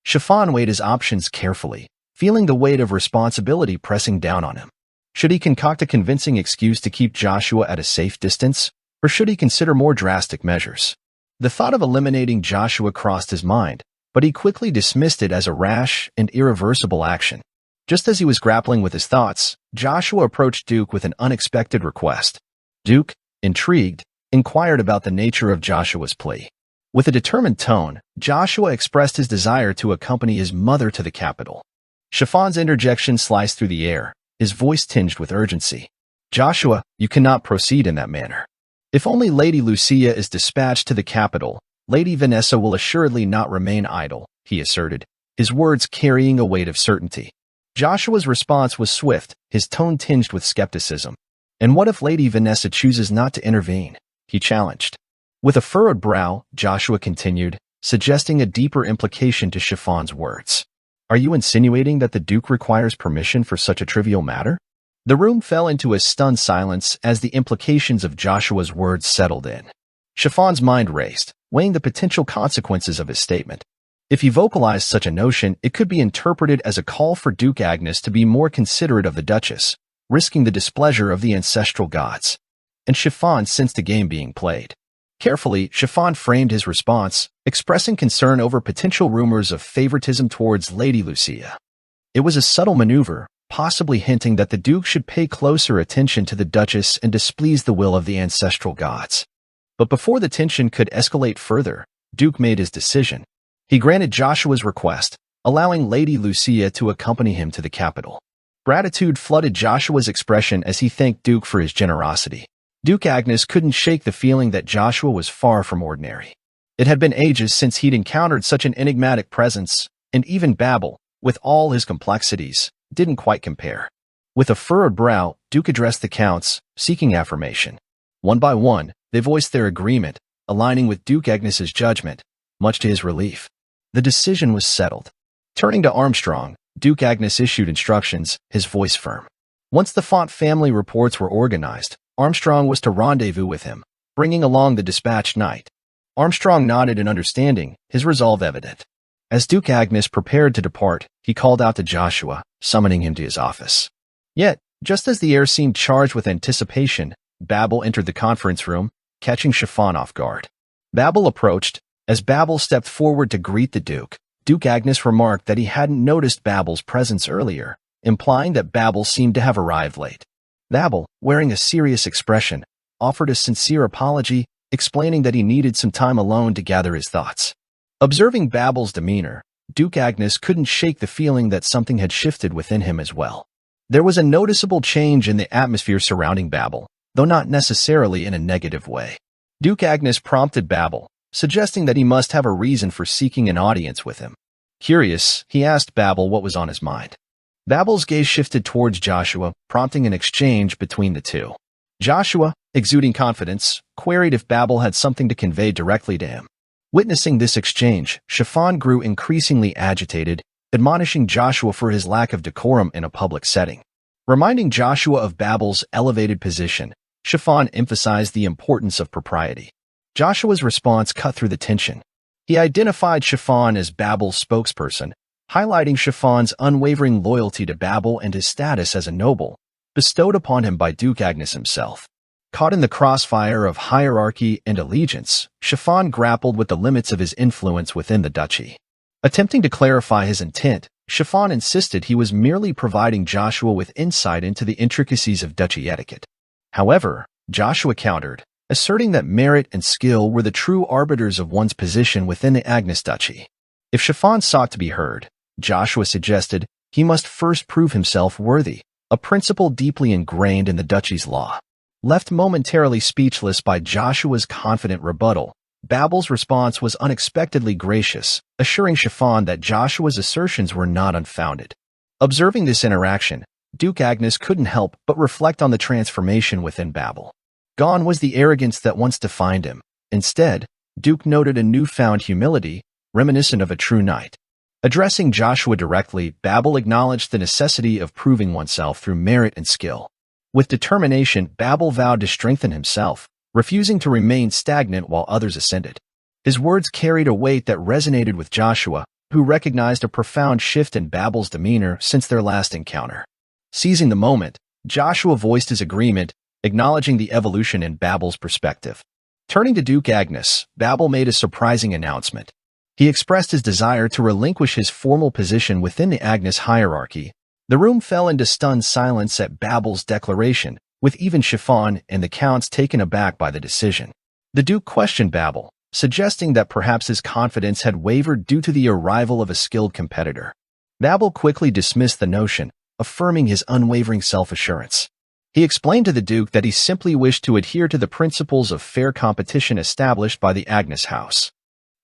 Chiffon weighed his options carefully, feeling the weight of responsibility pressing down on him. Should he concoct a convincing excuse to keep Joshua at a safe distance, or should he consider more drastic measures? The thought of eliminating Joshua crossed his mind, but he quickly dismissed it as a rash and irreversible action. Just as he was grappling with his thoughts, Joshua approached Duke with an unexpected request. Duke, intrigued, inquired about the nature of Joshua's plea. With a determined tone, Joshua expressed his desire to accompany his mother to the capital. Chiffon's interjection sliced through the air, his voice tinged with urgency. Joshua, you cannot proceed in that manner. If only Lady Lucia is dispatched to the capital, Lady Vanessa will assuredly not remain idle, he asserted, his words carrying a weight of certainty. Joshua's response was swift, his tone tinged with skepticism. And what if Lady Vanessa chooses not to intervene? He challenged. With a furrowed brow, Joshua continued, suggesting a deeper implication to Chiffon's words. Are you insinuating that the Duke requires permission for such a trivial matter? The room fell into a stunned silence as the implications of Joshua's words settled in. Chiffon's mind raced, weighing the potential consequences of his statement. If he vocalized such a notion, it could be interpreted as a call for Duke Agnes to be more considerate of the Duchess, risking the displeasure of the ancestral gods. And Chiffon sensed the game being played. Carefully, Chiffon framed his response, expressing concern over potential rumors of favoritism towards Lady Lucia. It was a subtle maneuver, possibly hinting that the Duke should pay closer attention to the Duchess and displease the will of the ancestral gods. But before the tension could escalate further, Duke made his decision. He granted Joshua's request, allowing Lady Lucia to accompany him to the capital. Gratitude flooded Joshua's expression as he thanked Duke for his generosity. Duke Agnes couldn't shake the feeling that Joshua was far from ordinary. It had been ages since he'd encountered such an enigmatic presence, and even Babel, with all his complexities, didn't quite compare. With a furrowed brow, Duke addressed the counts, seeking affirmation. One by one, they voiced their agreement, aligning with Duke Agnes's judgment, much to his relief. The decision was settled. Turning to Armstrong, Duke Agnes issued instructions, his voice firm. Once the Font family reports were organized, Armstrong was to rendezvous with him, bringing along the dispatched knight. Armstrong nodded in understanding, his resolve evident. As Duke Agnes prepared to depart, he called out to Joshua, summoning him to his office. Yet, just as the air seemed charged with anticipation, Babel entered the conference room, catching Chiffon off guard. Babel approached. As Babel stepped forward to greet the Duke, Duke Agnes remarked that he hadn't noticed Babel's presence earlier, implying that Babel seemed to have arrived late. Babel, wearing a serious expression, offered a sincere apology, explaining that he needed some time alone to gather his thoughts. Observing Babel's demeanor, Duke Agnes couldn't shake the feeling that something had shifted within him as well. There was a noticeable change in the atmosphere surrounding Babel, though not necessarily in a negative way. Duke Agnes prompted Babel, suggesting that he must have a reason for seeking an audience with him. Curious, he asked Babel what was on his mind. Babel's gaze shifted towards Joshua, prompting an exchange between the two. Joshua, exuding confidence, queried if Babel had something to convey directly to him. Witnessing this exchange, Chiffon grew increasingly agitated, admonishing Joshua for his lack of decorum in a public setting. Reminding Joshua of Babel's elevated position, Chiffon emphasized the importance of propriety. Joshua's response cut through the tension. He identified Chiffon as Babel's spokesperson, highlighting Chiffon's unwavering loyalty to Babel and his status as a noble, bestowed upon him by Duke Agnes himself. Caught in the crossfire of hierarchy and allegiance, Chiffon grappled with the limits of his influence within the duchy. Attempting to clarify his intent, Chiffon insisted he was merely providing Joshua with insight into the intricacies of duchy etiquette. However, Joshua countered, asserting that merit and skill were the true arbiters of one's position within the Agnes duchy. If Chiffon sought to be heard, Joshua suggested he must first prove himself worthy, a principle deeply ingrained in the duchy's law. Left momentarily speechless by Joshua's confident rebuttal, Babel's response was unexpectedly gracious, assuring Chiffon that Joshua's assertions were not unfounded. Observing this interaction, Duke Agnes couldn't help but reflect on the transformation within Babel. Gone was the arrogance that once defined him. Instead, Duke noted a newfound humility, reminiscent of a true knight. Addressing Joshua directly, Babel acknowledged the necessity of proving oneself through merit and skill. With determination, Babel vowed to strengthen himself, refusing to remain stagnant while others ascended. His words carried a weight that resonated with Joshua, who recognized a profound shift in Babel's demeanor since their last encounter. Seizing the moment, Joshua voiced his agreement, acknowledging the evolution in Babel's perspective. Turning to Duke Agnes, Babel made a surprising announcement. He expressed his desire to relinquish his formal position within the Agnes hierarchy. The room fell into stunned silence at Babel's declaration, with even Chiffon and the counts taken aback by the decision. The Duke questioned Babel, suggesting that perhaps his confidence had wavered due to the arrival of a skilled competitor. Babel quickly dismissed the notion, affirming his unwavering self-assurance. He explained to the Duke that he simply wished to adhere to the principles of fair competition established by the Agnes House.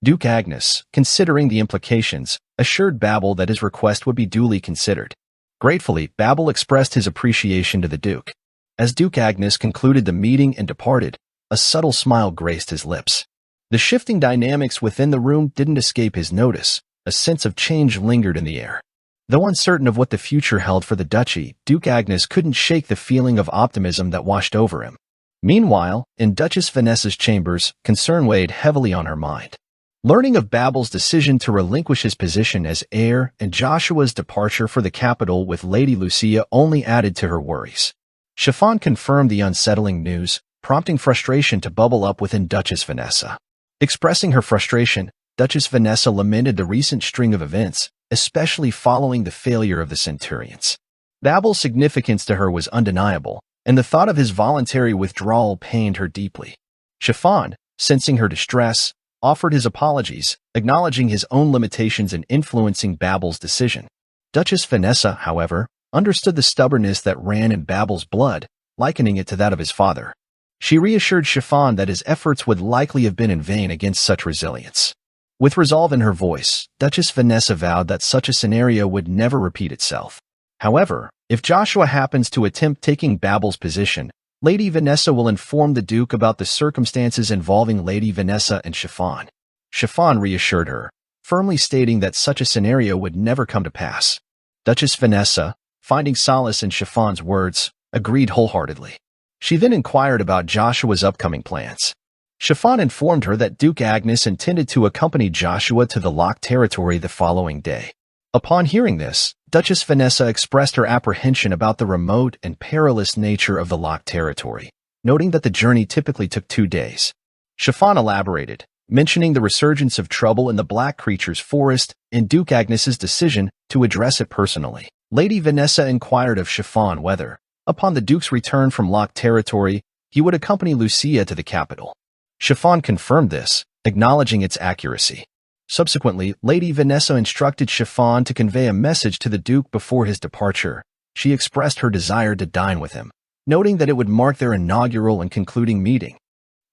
Duke Agnes, considering the implications, assured Babel that his request would be duly considered. Gratefully, Babel expressed his appreciation to the Duke. As Duke Agnes concluded the meeting and departed, a subtle smile graced his lips. The shifting dynamics within the room didn't escape his notice. A sense of change lingered in the air. Though uncertain of what the future held for the duchy, Duke Agnes couldn't shake the feeling of optimism that washed over him. Meanwhile, in Duchess Vanessa's chambers, concern weighed heavily on her mind. Learning of Babel's decision to relinquish his position as heir and Joshua's departure for the capital with Lady Lucia only added to her worries. Chiffon confirmed the unsettling news, prompting frustration to bubble up within Duchess Vanessa. Expressing her frustration, Duchess Vanessa lamented the recent string of events, especially following the failure of the Centurions. Babel's significance to her was undeniable, and the thought of his voluntary withdrawal pained her deeply. Chiffon, sensing her distress, offered his apologies, acknowledging his own limitations in influencing Babel's decision. Duchess Vanessa, however, understood the stubbornness that ran in Babel's blood, likening it to that of his father. She reassured Chiffon that his efforts would likely have been in vain against such resilience. With resolve in her voice, Duchess Vanessa vowed that such a scenario would never repeat itself. However, if Joshua happens to attempt taking Babel's position, Lady Vanessa will inform the Duke about the circumstances involving Lady Vanessa and Chiffon. Chiffon reassured her, firmly stating that such a scenario would never come to pass. Duchess Vanessa, finding solace in Chiffon's words, agreed wholeheartedly. She then inquired about Joshua's upcoming plans. Chiffon informed her that Duke Agnes intended to accompany Joshua to the locked territory the following day. Upon hearing this, Duchess Vanessa expressed her apprehension about the remote and perilous nature of the locked territory, noting that the journey typically took 2 days. Chiffon elaborated, mentioning the resurgence of trouble in the Black Creatures Forest and Duke Agnes's decision to address it personally. Lady Vanessa inquired of Chiffon whether, upon the Duke's return from locked territory, he would accompany Lucia to the capital. Chiffon confirmed this, acknowledging its accuracy. Subsequently, Lady Vanessa instructed Chiffon to convey a message to the Duke before his departure. She expressed her desire to dine with him, noting that it would mark their inaugural and concluding meeting.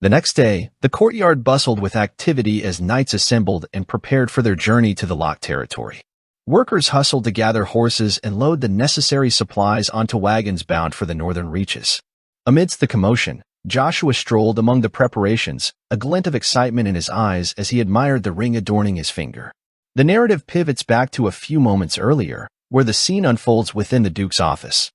The next day, the courtyard bustled with activity as knights assembled and prepared for their journey to the locked territory. Workers hustled to gather horses and load the necessary supplies onto wagons bound for the northern reaches. Amidst the commotion, Joshua strolled among the preparations, a glint of excitement in his eyes as he admired the ring adorning his finger. The narrative pivots back to a few moments earlier, where the scene unfolds within the Duke's office.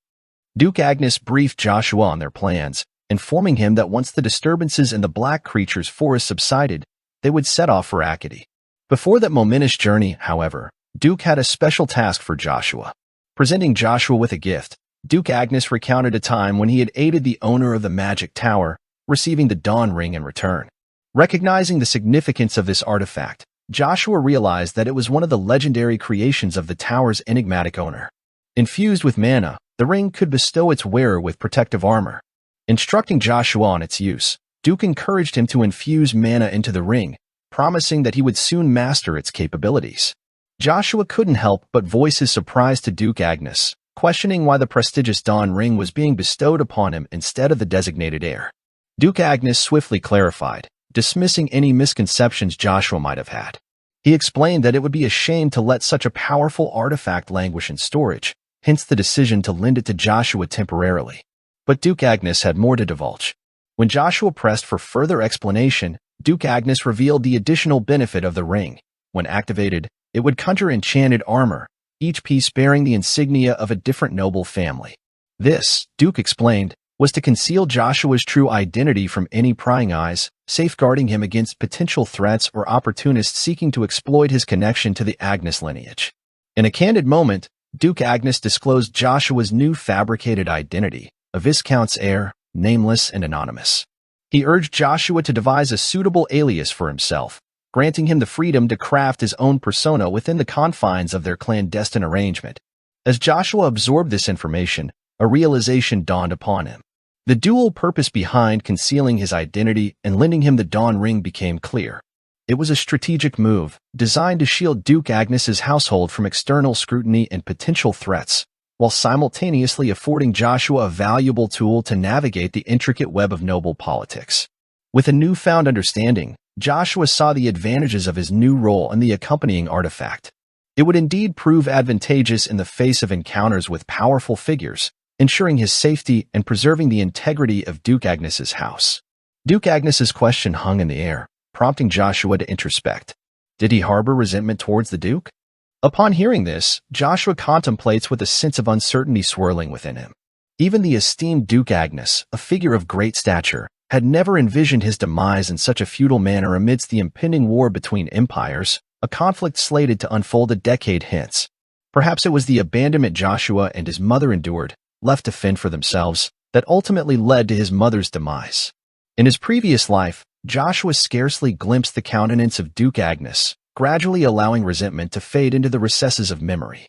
Duke Agnes briefed Joshua on their plans, informing him that once the disturbances in the Black Creatures Forest subsided, they would set off for Acadie. Before that momentous journey, however, Duke had a special task for Joshua. Presenting Joshua with a gift, Duke Agnes recounted a time when he had aided the owner of the Magic Tower, receiving the Dawn Ring in return. Recognizing the significance of this artifact, Joshua realized that it was one of the legendary creations of the tower's enigmatic owner. Infused with mana, the ring could bestow its wearer with protective armor. Instructing Joshua on its use, Duke encouraged him to infuse mana into the ring, promising that he would soon master its capabilities. Joshua couldn't help but voice his surprise to Duke Agnes, questioning why the prestigious Dawn ring was being bestowed upon him instead of the designated heir. Duke Agnes swiftly clarified, dismissing any misconceptions Joshua might have had. He explained that it would be a shame to let such a powerful artifact languish in storage, hence the decision to lend it to Joshua temporarily. But Duke Agnes had more to divulge. When Joshua pressed for further explanation, Duke Agnes revealed the additional benefit of the ring. When activated, it would conjure enchanted armor, each piece bearing the insignia of a different noble family. This, Duke explained, was to conceal Joshua's true identity from any prying eyes, safeguarding him against potential threats or opportunists seeking to exploit his connection to the Agnes lineage. In a candid moment, Duke Agnes disclosed Joshua's new fabricated identity, a Viscount's heir, nameless and anonymous. He urged Joshua to devise a suitable alias for himself, granting him the freedom to craft his own persona within the confines of their clandestine arrangement. As Joshua absorbed this information, a realization dawned upon him. The dual purpose behind concealing his identity and lending him the Dawn ring became clear. It was a strategic move, designed to shield Duke Agnes's household from external scrutiny and potential threats, while simultaneously affording Joshua a valuable tool to navigate the intricate web of noble politics. With a newfound understanding, Joshua saw the advantages of his new role and the accompanying artifact. It would indeed prove advantageous in the face of encounters with powerful figures, ensuring his safety and preserving the integrity of Duke Agnes's house. Duke Agnes's question hung in the air, prompting Joshua to introspect. Did he harbor resentment towards the Duke? Upon hearing this, Joshua contemplates with a sense of uncertainty swirling within him. Even the esteemed Duke Agnes, a figure of great stature, had never envisioned his demise in such a futile manner amidst the impending war between empires, a conflict slated to unfold a decade hence. Perhaps it was the abandonment Joshua and his mother endured, left to fend for themselves, that ultimately led to his mother's demise. In his previous life, Joshua scarcely glimpsed the countenance of Duke Agnes, gradually allowing resentment to fade into the recesses of memory.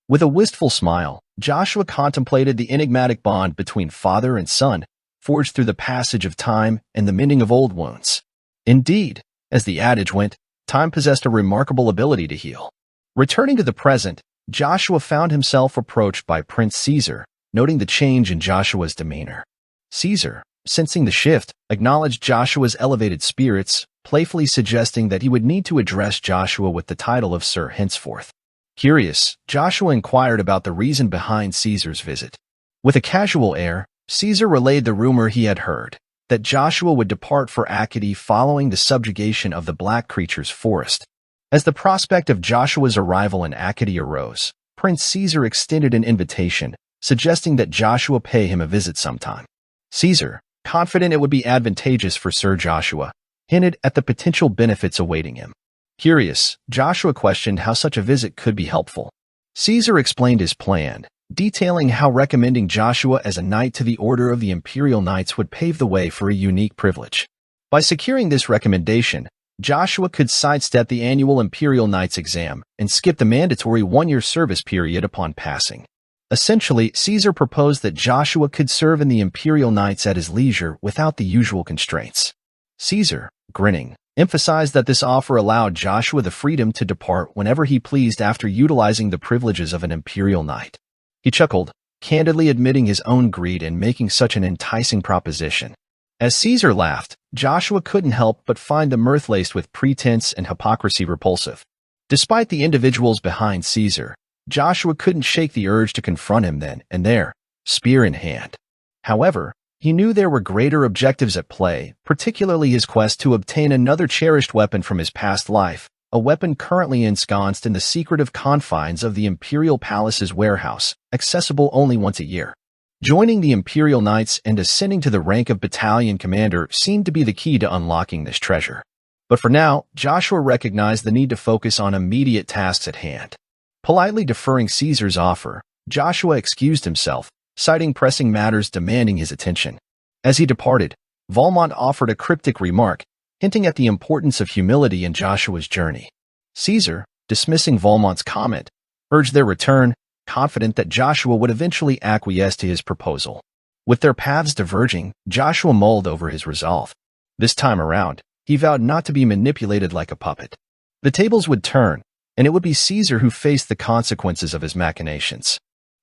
With a wistful smile, Joshua contemplated the enigmatic bond between father and son, forged through the passage of time and the mending of old wounds. Indeed, as the adage went, time possessed a remarkable ability to heal. Returning to the present, Joshua found himself approached by Prince Caesar, noting the change in Joshua's demeanor. Caesar, sensing the shift, acknowledged Joshua's elevated spirits, playfully suggesting that he would need to address Joshua with the title of Sir henceforth. Curious, Joshua inquired about the reason behind Caesar's visit. With a casual air, Caesar relayed the rumor he had heard, that Joshua would depart for Acadie following the subjugation of the Black Creature's forest. As the prospect of Joshua's arrival in Acadie arose, Prince Caesar extended an invitation, suggesting that Joshua pay him a visit sometime. Caesar, confident it would be advantageous for Sir Joshua, hinted at the potential benefits awaiting him. Curious, Joshua questioned how such a visit could be helpful. Caesar explained his plan, detailing how recommending Joshua as a knight to the Order of the Imperial Knights would pave the way for a unique privilege. By securing this recommendation, Joshua could sidestep the annual Imperial Knights exam and skip the mandatory one-year service period upon passing. Essentially, Caesar proposed that Joshua could serve in the Imperial Knights at his leisure without the usual constraints. Caesar, grinning, emphasized that this offer allowed Joshua the freedom to depart whenever he pleased after utilizing the privileges of an Imperial Knight. He chuckled, candidly admitting his own greed in making such an enticing proposition. As Caesar laughed, Joshua couldn't help but find the mirth laced with pretense and hypocrisy repulsive. Despite the individuals behind Caesar, Joshua couldn't shake the urge to confront him then and there, spear in hand. However, he knew there were greater objectives at play, particularly his quest to obtain another cherished weapon from his past life, a weapon currently ensconced in the secretive confines of the Imperial Palace's warehouse, accessible only once a year. Joining the Imperial Knights and ascending to the rank of battalion commander seemed to be the key to unlocking this treasure. But for now, Joshua recognized the need to focus on immediate tasks at hand. Politely deferring Caesar's offer, Joshua excused himself, citing pressing matters demanding his attention. As he departed, Valmont offered a cryptic remark, hinting at the importance of humility in Joshua's journey. Caesar, dismissing Valmont's comment, urged their return, confident that Joshua would eventually acquiesce to his proposal. With their paths diverging, Joshua mulled over his resolve. This time around, he vowed not to be manipulated like a puppet. The tables would turn, and it would be Caesar who faced the consequences of his machinations.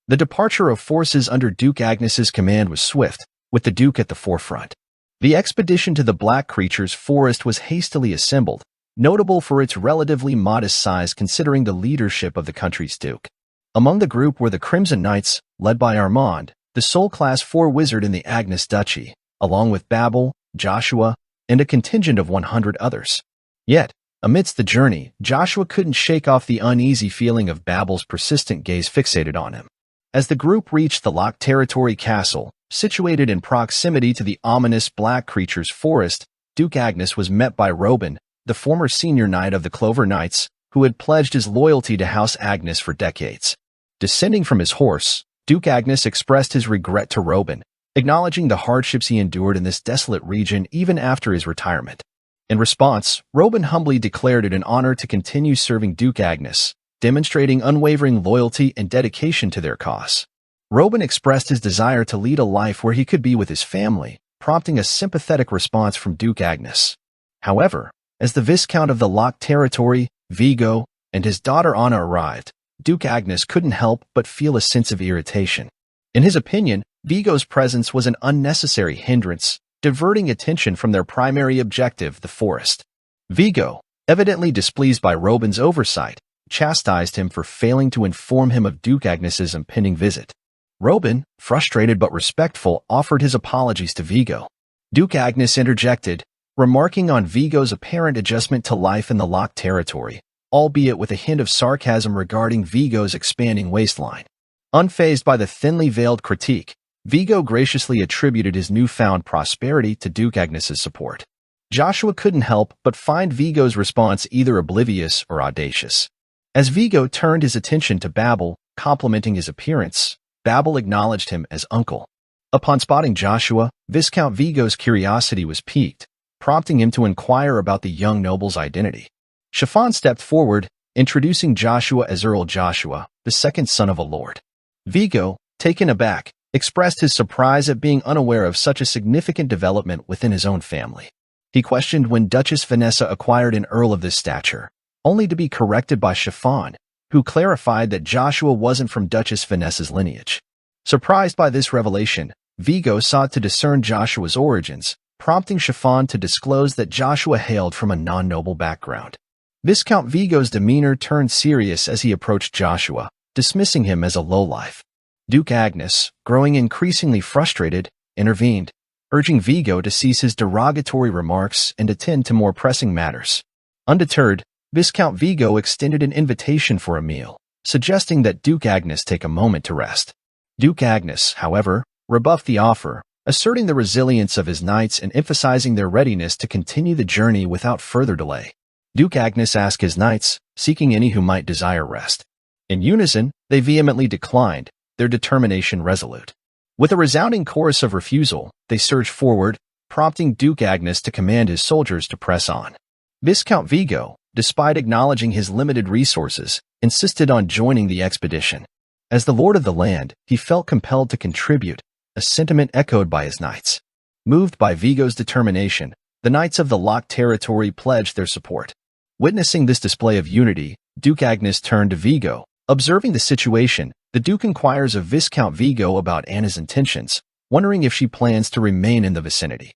The departure of forces under Duke Agnes's command was swift, with the Duke at the forefront. The expedition to the Black Creatures Forest was hastily assembled, notable for its relatively modest size considering the leadership of the country's Duke. Among the group were the Crimson Knights, led by Armand, the sole Class 4 wizard in the Agnes Duchy, along with Babel, Joshua, and a contingent of 100 others. Yet, amidst the journey, Joshua couldn't shake off the uneasy feeling of Babel's persistent gaze fixated on him. As the group reached the Lock Territory Castle, situated in proximity to the ominous Black Creatures Forest, Duke Agnes was met by Robin, the former senior knight of the Clover Knights, who had pledged his loyalty to House Agnes for decades. Descending from his horse, Duke Agnes expressed his regret to Robin, acknowledging the hardships he endured in this desolate region even after his retirement. In response, Robin humbly declared it an honor to continue serving Duke Agnes, demonstrating unwavering loyalty and dedication to their cause. Robin expressed his desire to lead a life where he could be with his family, prompting a sympathetic response from Duke Agnes. However, as the Viscount of the Lock Territory, Vigo, and his daughter Anna arrived, Duke Agnes couldn't help but feel a sense of irritation. In his opinion, Vigo's presence was an unnecessary hindrance, diverting attention from their primary objective, the forest. Vigo, evidently displeased by Robin's oversight, chastised him for failing to inform him of Duke Agnes's impending visit. Robin, frustrated but respectful, offered his apologies to Vigo. Duke Agnes interjected, remarking on Vigo's apparent adjustment to life in the Lock Territory, albeit with a hint of sarcasm regarding Vigo's expanding waistline. Unfazed by the thinly veiled critique, Vigo graciously attributed his newfound prosperity to Duke Agnes's support. Joshua couldn't help but find Vigo's response either oblivious or audacious. As Vigo turned his attention to Babel, complimenting his appearance, Babel acknowledged him as uncle. Upon spotting Joshua, Viscount Vigo's curiosity was piqued, prompting him to inquire about the young noble's identity. Chiffon stepped forward, introducing Joshua as Earl Joshua, the second son of a lord. Vigo, taken aback, expressed his surprise at being unaware of such a significant development within his own family. He questioned when Duchess Vanessa acquired an earl of this stature, only to be corrected by Chiffon, who clarified that Joshua wasn't from Duchess Vanessa's lineage. Surprised by this revelation, Vigo sought to discern Joshua's origins, prompting Chiffon to disclose that Joshua hailed from a non-noble background. Viscount Vigo's demeanor turned serious as he approached Joshua, dismissing him as a lowlife. Duke Agnes, growing increasingly frustrated, intervened, urging Vigo to cease his derogatory remarks and attend to more pressing matters. Undeterred, Viscount Vigo extended an invitation for a meal, suggesting that Duke Agnes take a moment to rest. Duke Agnes, however, rebuffed the offer, asserting the resilience of his knights and emphasizing their readiness to continue the journey without further delay. Duke Agnes asked his knights, seeking any who might desire rest. In unison, they vehemently declined, their determination resolute. With a resounding chorus of refusal, they surged forward, prompting Duke Agnes to command his soldiers to press on. Viscount Vigo, despite acknowledging his limited resources, insisted on joining the expedition. As the lord of the land, he felt compelled to contribute, a sentiment echoed by his knights. Moved by Vigo's determination, the knights of the Lock Territory pledged their support. Witnessing this display of unity, Duke Agnes turned to Vigo. Observing the situation, the Duke inquires of Viscount Vigo about Anna's intentions, wondering if she plans to remain in the vicinity.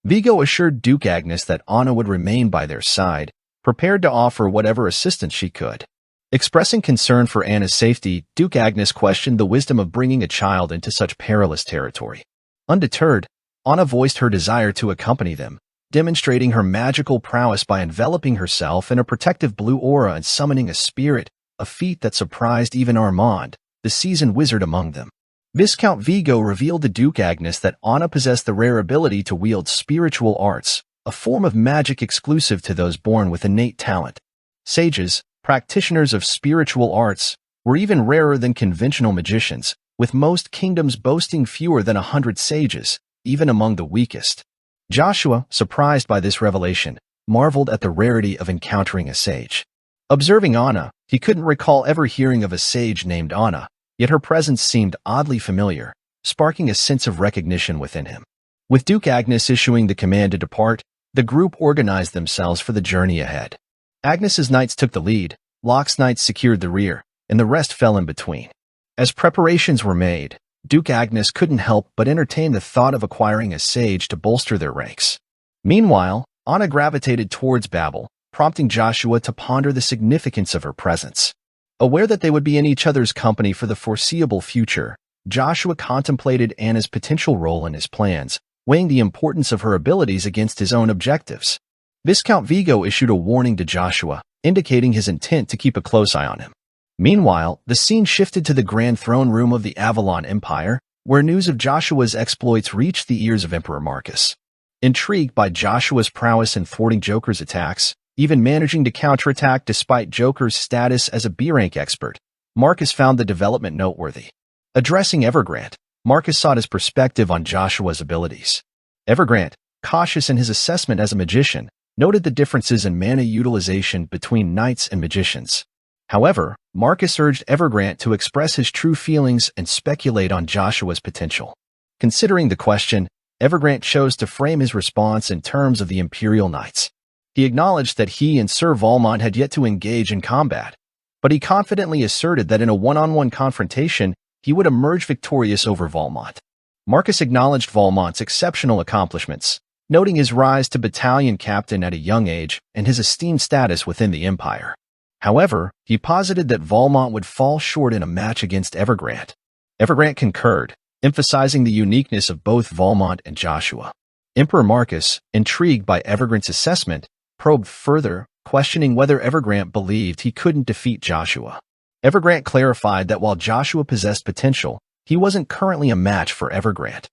Vigo assured Duke Agnes that Anna would remain by their side, prepared to offer whatever assistance she could. Expressing concern for Anna's safety, Duke Agnes questioned the wisdom of bringing a child into such perilous territory. Undeterred, Anna voiced her desire to accompany them, demonstrating her magical prowess by enveloping herself in a protective blue aura and summoning a spirit, a feat that surprised even Armand, the seasoned wizard among them. Viscount Vigo revealed to Duke Agnes that Anna possessed the rare ability to wield spiritual arts, a form of magic exclusive to those born with innate talent. Sages, practitioners of spiritual arts, were even rarer than conventional magicians, with most kingdoms boasting fewer than 100 sages, even among the weakest. Joshua, surprised by this revelation, marveled at the rarity of encountering a sage. Observing Anna, he couldn't recall ever hearing of a sage named Anna, yet her presence seemed oddly familiar, sparking a sense of recognition within him. With Duke Agnes issuing the command to depart, the group organized themselves for the journey ahead. Agnes's knights took the lead, Locke's knights secured the rear, and the rest fell in between. As preparations were made, Duke Agnes couldn't help but entertain the thought of acquiring a sage to bolster their ranks. Meanwhile, Anna gravitated towards Babel, prompting Joshua to ponder the significance of her presence. Aware that they would be in each other's company for the foreseeable future, Joshua contemplated Anna's potential role in his plans, weighing the importance of her abilities against his own objectives. Viscount Vigo issued a warning to Joshua, indicating his intent to keep a close eye on him. Meanwhile, the scene shifted to the Grand Throne Room of the Avalon Empire, where news of Joshua's exploits reached the ears of Emperor Marcus. Intrigued by Joshua's prowess in thwarting Joker's attacks, even managing to counterattack despite Joker's status as a B-rank expert, Marcus found the development noteworthy. Addressing Evergrande, Marcus sought his perspective on Joshua's abilities. Evergrande, cautious in his assessment as a magician, noted the differences in mana utilization between knights and magicians. However, Marcus urged Evergrande to express his true feelings and speculate on Joshua's potential. Considering the question, Evergrande chose to frame his response in terms of the Imperial Knights. He acknowledged that he and Sir Valmont had yet to engage in combat, but he confidently asserted that in a one-on-one confrontation, he would emerge victorious over Valmont. Marcus acknowledged Valmont's exceptional accomplishments, noting his rise to battalion captain at a young age and his esteemed status within the Empire. However, he posited that Valmont would fall short in a match against Evergrande. Evergrande concurred, emphasizing the uniqueness of both Valmont and Joshua. Emperor Marcus, intrigued by Evergrande's assessment, probed further, questioning whether Evergrande believed he couldn't defeat Joshua. Evergrande clarified that while Joshua possessed potential, he wasn't currently a match for Evergrande.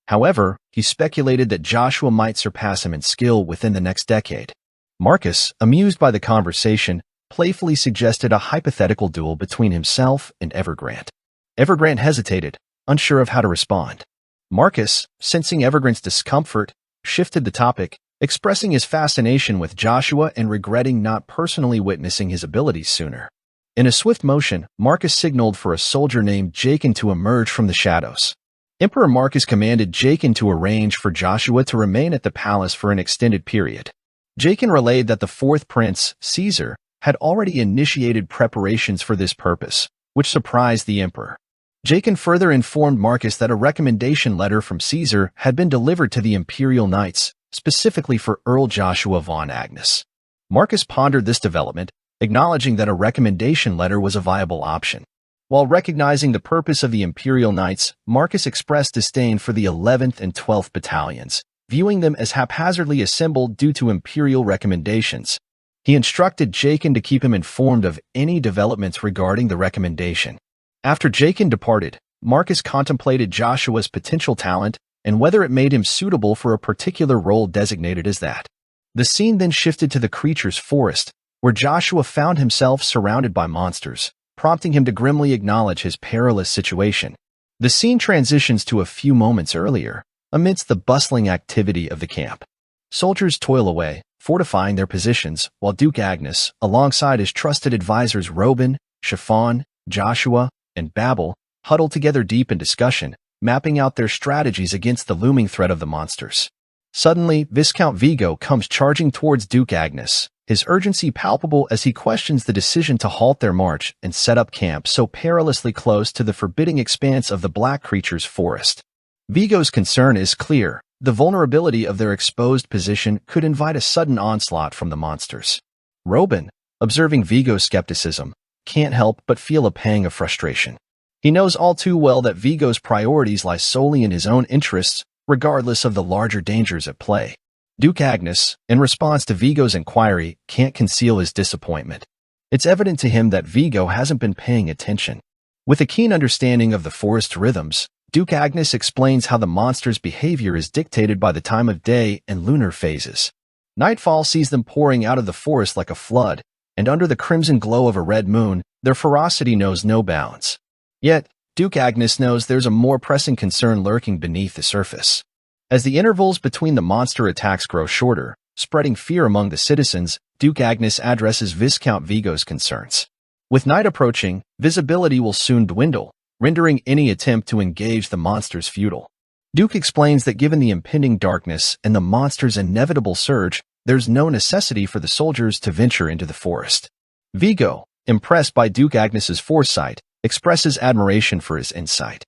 However, he speculated that Joshua might surpass him in skill within the next decade. Marcus, amused by the conversation, playfully suggested a hypothetical duel between himself and Evergrande. Evergrande hesitated, unsure of how to respond. Marcus, sensing Evergrande's discomfort, shifted the topic, expressing his fascination with Joshua and regretting not personally witnessing his abilities sooner. In a swift motion, Marcus signaled for a soldier named Jachin to emerge from the shadows. Emperor Marcus commanded Jachin to arrange for Joshua to remain at the palace for an extended period. Jachin relayed that the fourth prince, Caesar, had already initiated preparations for this purpose, which surprised the emperor. Jachin further informed Marcus that a recommendation letter from Caesar had been delivered to the Imperial Knights, specifically for Earl Joshua von Agnes. Marcus pondered this development, acknowledging that a recommendation letter was a viable option. While recognizing the purpose of the Imperial Knights, Marcus expressed disdain for the 11th and 12th battalions, viewing them as haphazardly assembled due to Imperial recommendations. He instructed Jachin to keep him informed of any developments regarding the recommendation. After Jachin departed, Marcus contemplated Joshua's potential talent and whether it made him suitable for a particular role designated as that. The scene then shifted to the creature's forest, where Joshua found himself surrounded by monsters, prompting him to grimly acknowledge his perilous situation. The scene transitions to a few moments earlier, amidst the bustling activity of the camp. Soldiers toil away, fortifying their positions, while Duke Agnes, alongside his trusted advisors Robin, Chiffon, Joshua, and Babel, huddle together deep in discussion, mapping out their strategies against the looming threat of the monsters. Suddenly, Viscount Vigo comes charging towards Duke Agnes, his urgency palpable as he questions the decision to halt their march and set up camp so perilously close to the forbidding expanse of the black creature's forest. Vigo's concern is clear. The vulnerability of their exposed position could invite a sudden onslaught from the monsters. Robin, observing Vigo's skepticism, can't help but feel a pang of frustration. He knows all too well that Vigo's priorities lie solely in his own interests, regardless of the larger dangers at play. Duke Agnes, in response to Vigo's inquiry, can't conceal his disappointment. It's evident to him that Vigo hasn't been paying attention. With a keen understanding of the forest's rhythms, Duke Agnes explains how the monster's behavior is dictated by the time of day and lunar phases. Nightfall sees them pouring out of the forest like a flood, and under the crimson glow of a red moon, their ferocity knows no bounds. Yet, Duke Agnes knows there's a more pressing concern lurking beneath the surface. As the intervals between the monster attacks grow shorter, spreading fear among the citizens, Duke Agnes addresses Viscount Vigo's concerns. With night approaching, visibility will soon dwindle, rendering any attempt to engage the monsters futile. Duke explains that given the impending darkness and the monster's inevitable surge, there's no necessity for the soldiers to venture into the forest. Vigo, impressed by Duke Agnes's foresight, expresses admiration for his insight.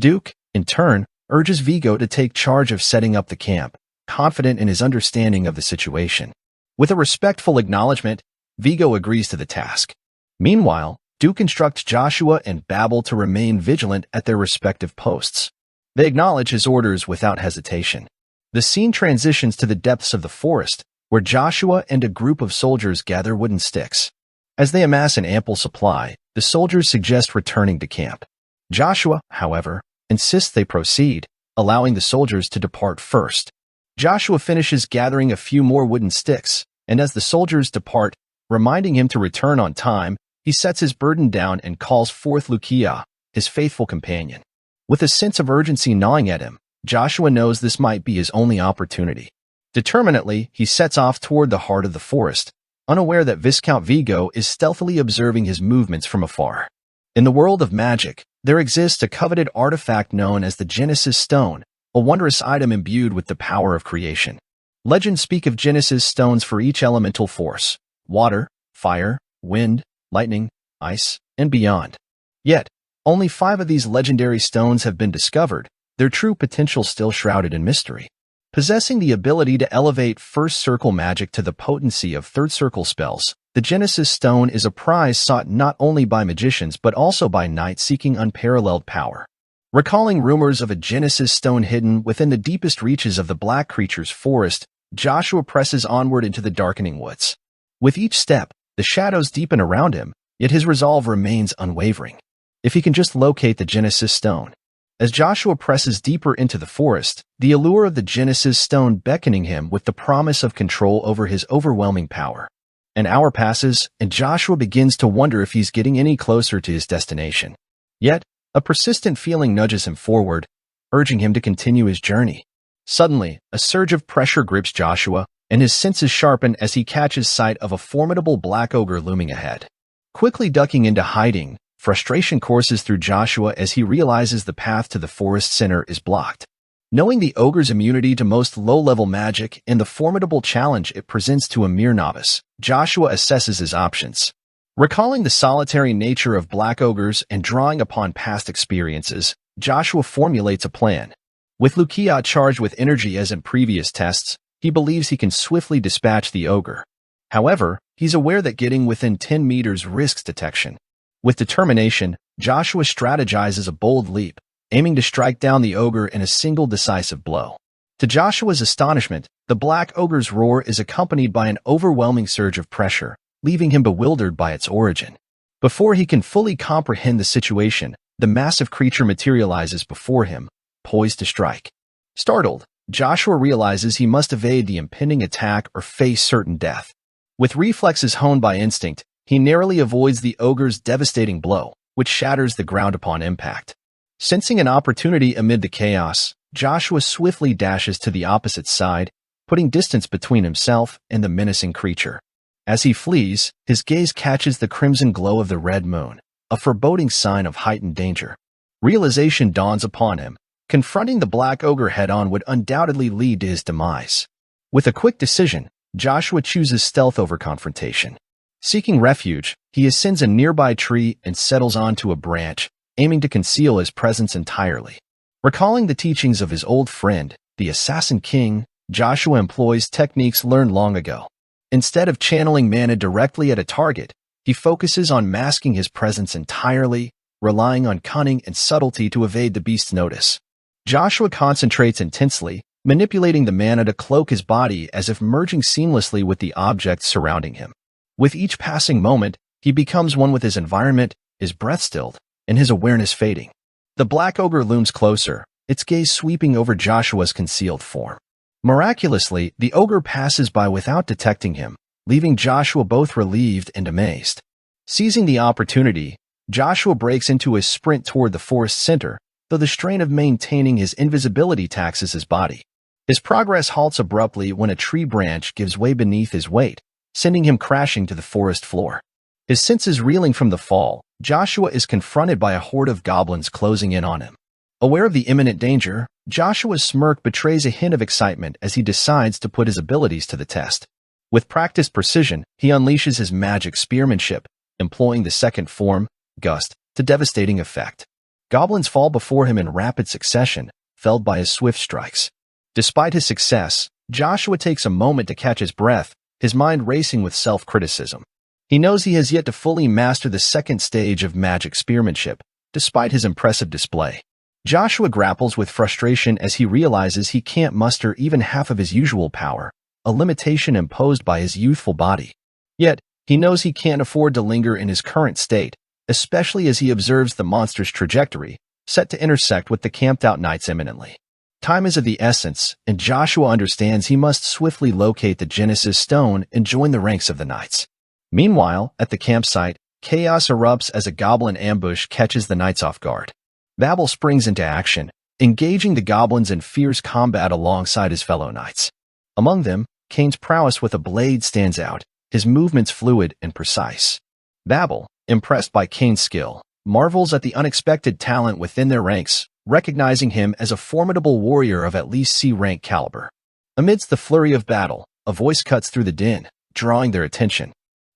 Duke, in turn, urges Vigo to take charge of setting up the camp, confident in his understanding of the situation. With a respectful acknowledgement, Vigo agrees to the task. Meanwhile, Duke instructs Joshua and Babel to remain vigilant at their respective posts. They acknowledge his orders without hesitation. The scene transitions to the depths of the forest, where Joshua and a group of soldiers gather wooden sticks. As they amass an ample supply, the soldiers suggest returning to camp. Joshua, however, insists they proceed, allowing the soldiers to depart first. Joshua finishes gathering a few more wooden sticks, and as the soldiers depart, reminding him to return on time, he sets his burden down and calls forth Lukia, his faithful companion. With a sense of urgency gnawing at him, Joshua knows this might be his only opportunity. Determinedly, he sets off toward the heart of the forest, unaware that Viscount Vigo is stealthily observing his movements from afar. In the world of magic, there exists a coveted artifact known as the Genesis Stone, a wondrous item imbued with the power of creation. Legends speak of Genesis stones for each elemental force: water, fire, wind, lightning, ice, and beyond. Yet, only 5 of these legendary stones have been discovered, their true potential still shrouded in mystery. Possessing the ability to elevate first circle magic to the potency of third circle spells, the Genesis Stone is a prize sought not only by magicians but also by knights seeking unparalleled power. Recalling rumors of a Genesis Stone hidden within the deepest reaches of the Black Creature's forest, Joshua presses onward into the darkening woods. With each step, the shadows deepen around him, yet his resolve remains unwavering. If he can just locate the Genesis Stone. As Joshua presses deeper into the forest, the allure of the Genesis Stone beckoning him with the promise of control over his overwhelming power. An hour passes, and Joshua begins to wonder if he's getting any closer to his destination. Yet, a persistent feeling nudges him forward, urging him to continue his journey. Suddenly, a surge of pressure grips Joshua, and his senses sharpen as he catches sight of a formidable black ogre looming ahead. Quickly ducking into hiding, frustration courses through Joshua as he realizes the path to the forest center is blocked. Knowing the ogre's immunity to most low-level magic and the formidable challenge it presents to a mere novice, Joshua assesses his options. Recalling the solitary nature of black ogres and drawing upon past experiences, Joshua formulates a plan. With Lukia charged with energy as in previous tests, he believes he can swiftly dispatch the ogre. However, he's aware that getting within 10 meters risks detection. With determination, Joshua strategizes a bold leap, aiming to strike down the ogre in a single decisive blow. To Joshua's astonishment, the black ogre's roar is accompanied by an overwhelming surge of pressure, leaving him bewildered by its origin. Before he can fully comprehend the situation, the massive creature materializes before him, poised to strike. Startled, Joshua realizes he must evade the impending attack or face certain death. With reflexes honed by instinct, he narrowly avoids the ogre's devastating blow, which shatters the ground upon impact. Sensing an opportunity amid the chaos, Joshua swiftly dashes to the opposite side, putting distance between himself and the menacing creature. As he flees, his gaze catches the crimson glow of the red moon, a foreboding sign of heightened danger. Realization dawns upon him. Confronting the black ogre head-on would undoubtedly lead to his demise. With a quick decision, Joshua chooses stealth over confrontation. Seeking refuge, he ascends a nearby tree and settles onto a branch, aiming to conceal his presence entirely. Recalling the teachings of his old friend, the Assassin King, Joshua employs techniques learned long ago. Instead of channeling mana directly at a target, he focuses on masking his presence entirely, relying on cunning and subtlety to evade the beast's notice. Joshua concentrates intensely, manipulating the mana to cloak his body as if merging seamlessly with the objects surrounding him. With each passing moment, he becomes one with his environment, his breath stilled, and his awareness fading. The black ogre looms closer, its gaze sweeping over Joshua's concealed form. Miraculously, the ogre passes by without detecting him, leaving Joshua both relieved and amazed. Seizing the opportunity, Joshua breaks into a sprint toward the forest center, though the strain of maintaining his invisibility taxes his body. His progress halts abruptly when a tree branch gives way beneath his weight, sending him crashing to the forest floor. His senses reeling from the fall, Joshua is confronted by a horde of goblins closing in on him. Aware of the imminent danger, Joshua's smirk betrays a hint of excitement as he decides to put his abilities to the test. With practiced precision, he unleashes his magic spearmanship, employing the second form, Gust, to devastating effect. Goblins fall before him in rapid succession, felled by his swift strikes. Despite his success, Joshua takes a moment to catch his breath, his mind racing with self-criticism. He knows he has yet to fully master the second stage of magic spearmanship, despite his impressive display. Joshua grapples with frustration as he realizes he can't muster even half of his usual power, a limitation imposed by his youthful body. Yet, he knows he can't afford to linger in his current state, especially as he observes the monster's trajectory, set to intersect with the camped-out knights imminently. Time is of the essence, and Joshua understands he must swiftly locate the Genesis Stone and join the ranks of the knights. Meanwhile, at the campsite, chaos erupts as a goblin ambush catches the knights off guard. Babel springs into action, engaging the goblins in fierce combat alongside his fellow knights. Among them, Kane's prowess with a blade stands out, his movements fluid and precise. Babel, impressed by Kane's skill, marvels at the unexpected talent within their ranks, recognizing him as a formidable warrior of at least C-rank caliber. Amidst the flurry of battle, a voice cuts through the din, drawing their attention.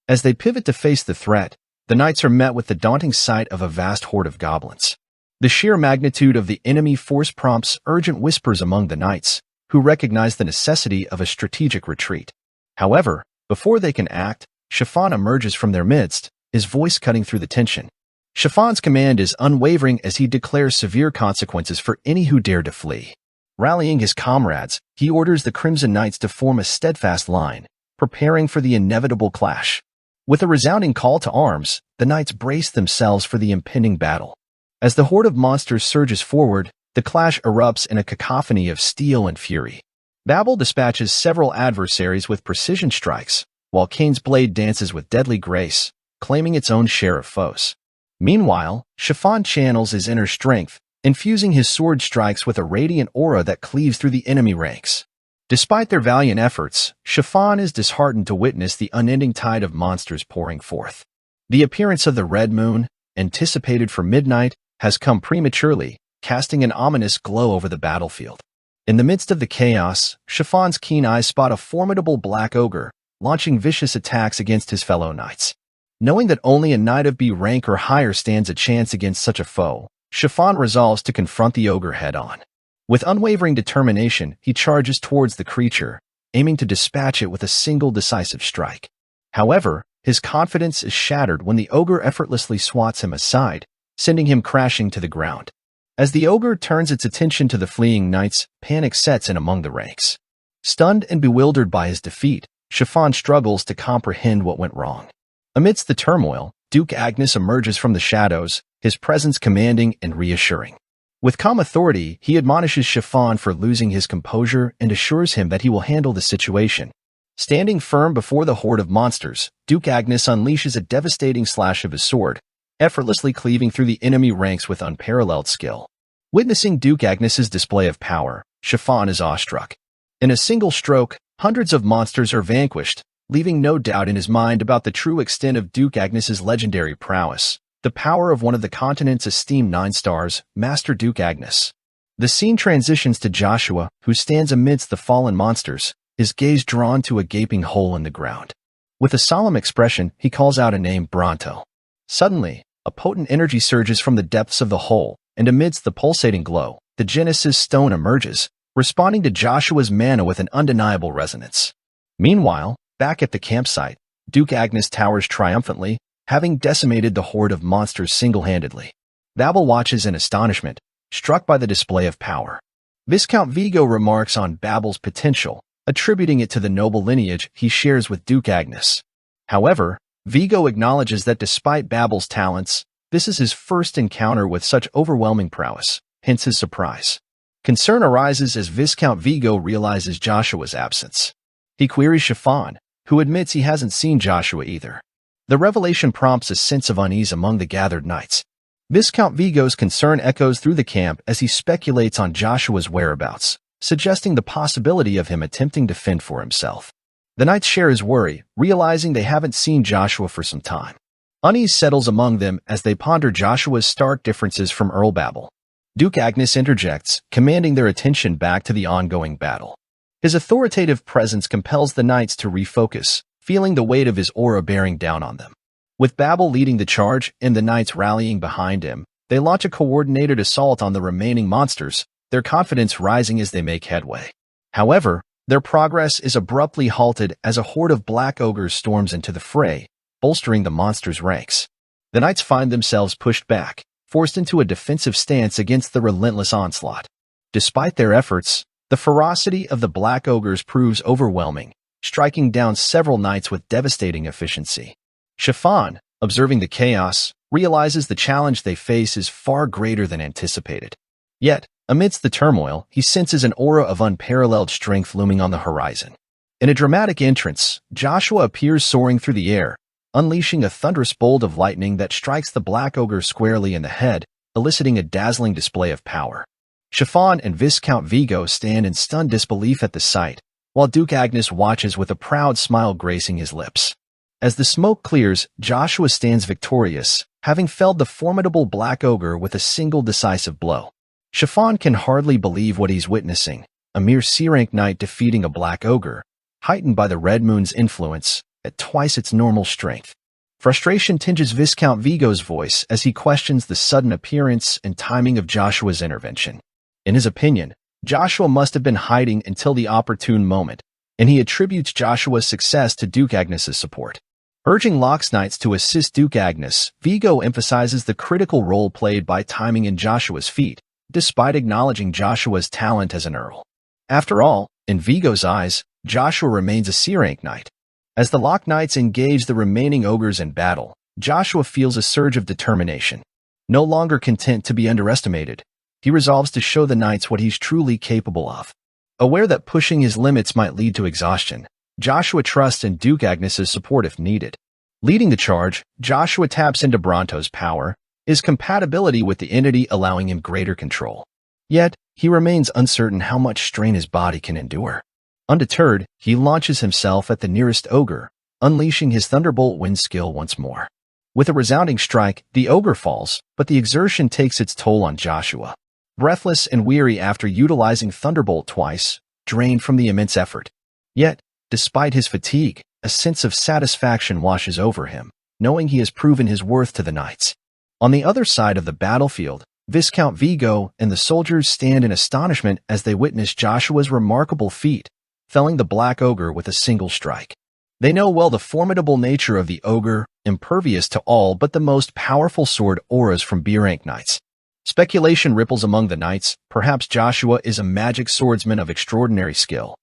As they pivot to face the threat, the knights are met with the daunting sight of a vast horde of goblins. The sheer magnitude of the enemy force prompts urgent whispers among the knights, who recognize the necessity of a strategic retreat. However, before they can act, Chiffon emerges from their midst, his voice cutting through the tension. Chiffon's command is unwavering as he declares severe consequences for any who dare to flee. Rallying his comrades, he orders the Crimson Knights to form a steadfast line, preparing for the inevitable clash. With a resounding call to arms, the knights brace themselves for the impending battle. As the horde of monsters surges forward, the clash erupts in a cacophony of steel and fury. Babel dispatches several adversaries with precision strikes, while Kane's blade dances with deadly grace, claiming its own share of foes. Meanwhile, Chiffon channels his inner strength, infusing his sword strikes with a radiant aura that cleaves through the enemy ranks. Despite their valiant efforts, Chiffon is disheartened to witness the unending tide of monsters pouring forth. The appearance of the Red Moon, anticipated for midnight, has come prematurely, casting an ominous glow over the battlefield. In the midst of the chaos, Chiffon's keen eyes spot a formidable black ogre, launching vicious attacks against his fellow knights. Knowing that only a knight of B rank or higher stands a chance against such a foe, Chiffon resolves to confront the ogre head-on. With unwavering determination, he charges towards the creature, aiming to dispatch it with a single decisive strike. However, his confidence is shattered when the ogre effortlessly swats him aside, sending him crashing to the ground. As the ogre turns its attention to the fleeing knights, panic sets in among the ranks. Stunned and bewildered by his defeat, Chiffon struggles to comprehend what went wrong. Amidst the turmoil, Duke Agnes emerges from the shadows, his presence commanding and reassuring. With calm authority, he admonishes Chiffon for losing his composure and assures him that he will handle the situation. Standing firm before the horde of monsters, Duke Agnes unleashes a devastating slash of his sword, effortlessly cleaving through the enemy ranks with unparalleled skill. Witnessing Duke Agnes's display of power, Chiffon is awestruck. In a single stroke, hundreds of monsters are vanquished, leaving no doubt in his mind about the true extent of Duke Agnes's legendary prowess, the power of one of the continent's esteemed 9 stars, Master Duke Agnes. The scene transitions to Joshua, who stands amidst the fallen monsters, his gaze drawn to a gaping hole in the ground. With a solemn expression, he calls out a name, Bronto. Suddenly, a potent energy surges from the depths of the hole, and amidst the pulsating glow, the Genesis Stone emerges, responding to Joshua's mana with an undeniable resonance. Meanwhile, back at the campsite, Duke Agnes towers triumphantly, having decimated the horde of monsters single-handedly. Babel watches in astonishment, struck by the display of power. Viscount Vigo remarks on Babel's potential, attributing it to the noble lineage he shares with Duke Agnes. However, Vigo acknowledges that despite Babel's talents, this is his first encounter with such overwhelming prowess, hence his surprise. Concern arises as Viscount Vigo realizes Joshua's absence. He queries Chiffon, who admits he hasn't seen Joshua either. The revelation prompts a sense of unease among the gathered knights. Viscount Vigo's concern echoes through the camp as he speculates on Joshua's whereabouts, suggesting the possibility of him attempting to fend for himself. The knights share his worry, realizing they haven't seen Joshua for some time. Unease settles among them as they ponder Joshua's stark differences from Earl Babel. Duke Agnes interjects, commanding their attention back to the ongoing battle. His authoritative presence compels the knights to refocus, feeling the weight of his aura bearing down on them. With Babel leading the charge and the knights rallying behind him, they launch a coordinated assault on the remaining monsters, their confidence rising as they make headway. However, their progress is abruptly halted as a horde of black ogres storms into the fray, bolstering the monsters' ranks. The knights find themselves pushed back, forced into a defensive stance against the relentless onslaught. Despite their efforts, the ferocity of the black ogres proves overwhelming, striking down several knights with devastating efficiency. Chiffon, observing the chaos, realizes the challenge they face is far greater than anticipated. Yet, amidst the turmoil, he senses an aura of unparalleled strength looming on the horizon. In a dramatic entrance, Joshua appears soaring through the air, unleashing a thunderous bolt of lightning that strikes the black ogre squarely in the head, eliciting a dazzling display of power. Chiffon and Viscount Vigo stand in stunned disbelief at the sight, while Duke Agnes watches with a proud smile gracing his lips. As the smoke clears, Joshua stands victorious, having felled the formidable black ogre with a single decisive blow. Chiffon can hardly believe what he's witnessing, a mere C-rank knight defeating a black ogre, heightened by the Red Moon's influence, at twice its normal strength. Frustration tinges Viscount Vigo's voice as he questions the sudden appearance and timing of Joshua's intervention. In his opinion, Joshua must have been hiding until the opportune moment, and he attributes Joshua's success to Duke Agnes's support. Urging Locke's knights to assist Duke Agnes, Vigo emphasizes the critical role played by timing in Joshua's feat, despite acknowledging Joshua's talent as an earl. After all, in Vigo's eyes, Joshua remains a C-rank knight. As the Locke knights engage the remaining ogres in battle, Joshua feels a surge of determination. No longer content to be underestimated, he resolves to show the knights what he's truly capable of. Aware that pushing his limits might lead to exhaustion, Joshua trusts in Duke Agnes's support if needed. Leading the charge, Joshua taps into Bronto's power, his compatibility with the entity allowing him greater control. Yet, he remains uncertain how much strain his body can endure. Undeterred, he launches himself at the nearest ogre, unleashing his Thunderbolt wind skill once more. With a resounding strike, the ogre falls, but the exertion takes its toll on Joshua. Breathless and weary after utilizing Thunderbolt twice, drained from the immense effort. Yet, despite his fatigue, a sense of satisfaction washes over him, knowing he has proven his worth to the knights. On the other side of the battlefield, Viscount Vigo and the soldiers stand in astonishment as they witness Joshua's remarkable feat, felling the black ogre with a single strike. They know well the formidable nature of the ogre, impervious to all but the most powerful sword auras from B-rank knights. Speculation ripples among the knights, perhaps Joshua is a magic swordsman of extraordinary skill.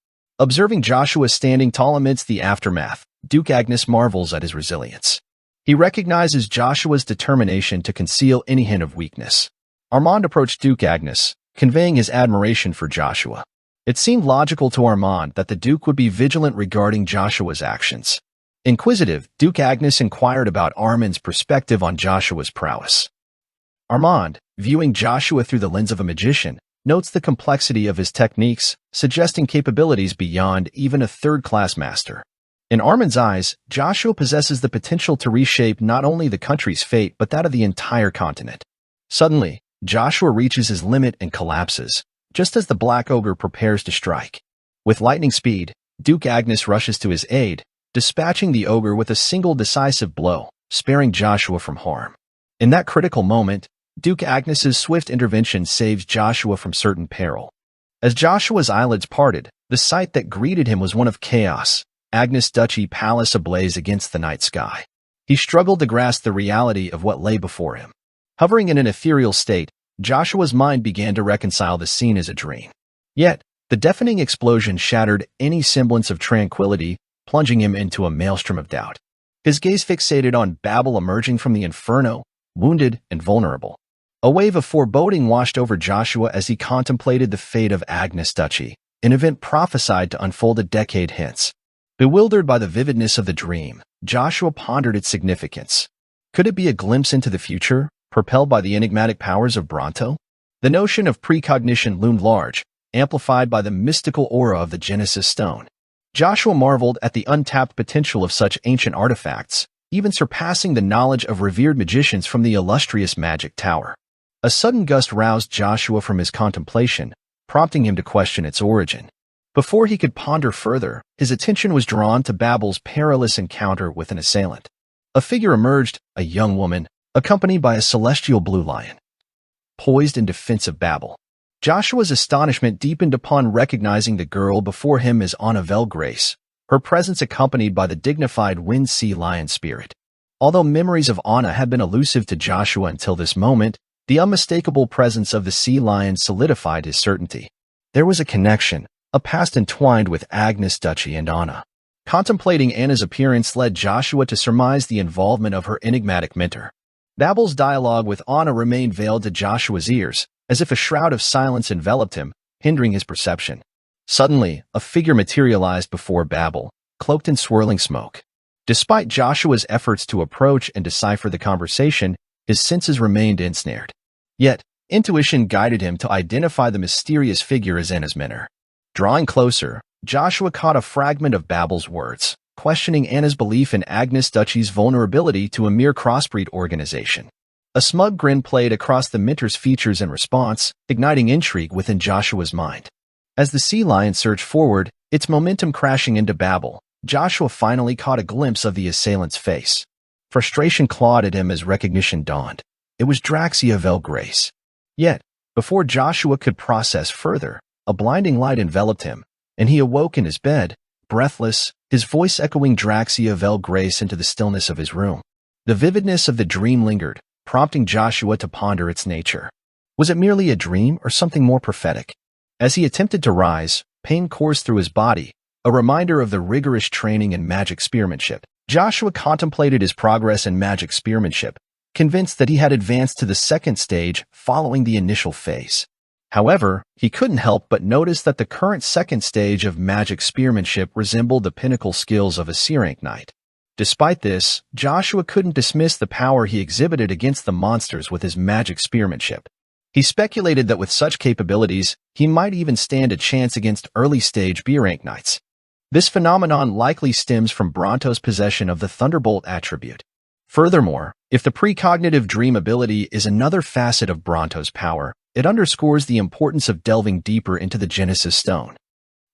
Observing Joshua standing tall amidst the aftermath, Duke Agnes marvels at his resilience. He recognizes Joshua's determination to conceal any hint of weakness. Armand approached Duke Agnes, conveying his admiration for Joshua. It seemed logical to Armand that the Duke would be vigilant regarding Joshua's actions. Inquisitive, Duke Agnes inquired about Armand's perspective on Joshua's prowess. Armand, viewing Joshua through the lens of a magician, notes the complexity of his techniques, suggesting capabilities beyond even a third-class master. In Armand's eyes, Joshua possesses the potential to reshape not only the country's fate but that of the entire continent. Suddenly, Joshua reaches his limit and collapses, just as the Black Ogre prepares to strike. With lightning speed, Duke Agnes rushes to his aid, dispatching the ogre with a single decisive blow, sparing Joshua from harm. In that critical moment, Duke Agnes's swift intervention saves Joshua from certain peril. As Joshua's eyelids parted, the sight that greeted him was one of chaos, Agnes Duchy Palace ablaze against the night sky. He struggled to grasp the reality of what lay before him. Hovering in an ethereal state, Joshua's mind began to reconcile the scene as a dream. Yet, the deafening explosion shattered any semblance of tranquility, plunging him into a maelstrom of doubt. His gaze fixated on Babel emerging from the inferno, wounded and vulnerable. A wave of foreboding washed over Joshua as he contemplated the fate of Agnes Duchy, an event prophesied to unfold a decade hence. Bewildered by the vividness of the dream, Joshua pondered its significance. Could it be a glimpse into the future, propelled by the enigmatic powers of Bronto? The notion of precognition loomed large, amplified by the mystical aura of the Genesis Stone. Joshua marveled at the untapped potential of such ancient artifacts, even surpassing the knowledge of revered magicians from the illustrious Magic Tower. A sudden gust roused Joshua from his contemplation, prompting him to question its origin. Before he could ponder further, his attention was drawn to Babel's perilous encounter with an assailant. A figure emerged, a young woman, accompanied by a celestial blue lion, poised in defensive babble. Joshua's astonishment deepened upon recognizing the girl before him as Anna Velgrace, her presence accompanied by the dignified wind sea lion spirit. Although memories of Anna had been elusive to Joshua until this moment, the unmistakable presence of the sea lion solidified his certainty. There was a connection, a past entwined with Agnes Duchy and Anna. Contemplating Anna's appearance led Joshua to surmise the involvement of her enigmatic mentor. Babel's dialogue with Anna remained veiled to Joshua's ears, as if a shroud of silence enveloped him, hindering his perception. Suddenly, a figure materialized before Babel, cloaked in swirling smoke. Despite Joshua's efforts to approach and decipher the conversation, his senses remained ensnared. Yet, intuition guided him to identify the mysterious figure as Anna's mentor. Drawing closer, Joshua caught a fragment of Babel's words, questioning Anna's belief in Agnes Duchy's vulnerability to a mere crossbreed organization. A smug grin played across the mentor's features in response, igniting intrigue within Joshua's mind. As the sea lion surged forward, its momentum crashing into Babel, Joshua finally caught a glimpse of the assailant's face. Frustration clawed at him as recognition dawned. It was Draxia Velgrace. Yet, before Joshua could process further, a blinding light enveloped him, and he awoke in his bed, breathless, his voice echoing Draxia Velgrace into the stillness of his room. The vividness of the dream lingered, prompting Joshua to ponder its nature. Was it merely a dream or something more prophetic? As he attempted to rise, pain coursed through his body, a reminder of the rigorous training in magic spearmanship. Joshua contemplated his progress in magic spearmanship, convinced that he had advanced to the second stage following the initial phase. However, he couldn't help but notice that the current second stage of magic spearmanship resembled the pinnacle skills of a C-rank knight. Despite this, Joshua couldn't dismiss the power he exhibited against the monsters with his magic spearmanship. He speculated that with such capabilities, he might even stand a chance against early-stage B-rank knights. This phenomenon likely stems from Bronto's possession of the Thunderbolt attribute. Furthermore, if the precognitive dream ability is another facet of Bronto's power, it underscores the importance of delving deeper into the Genesis Stone.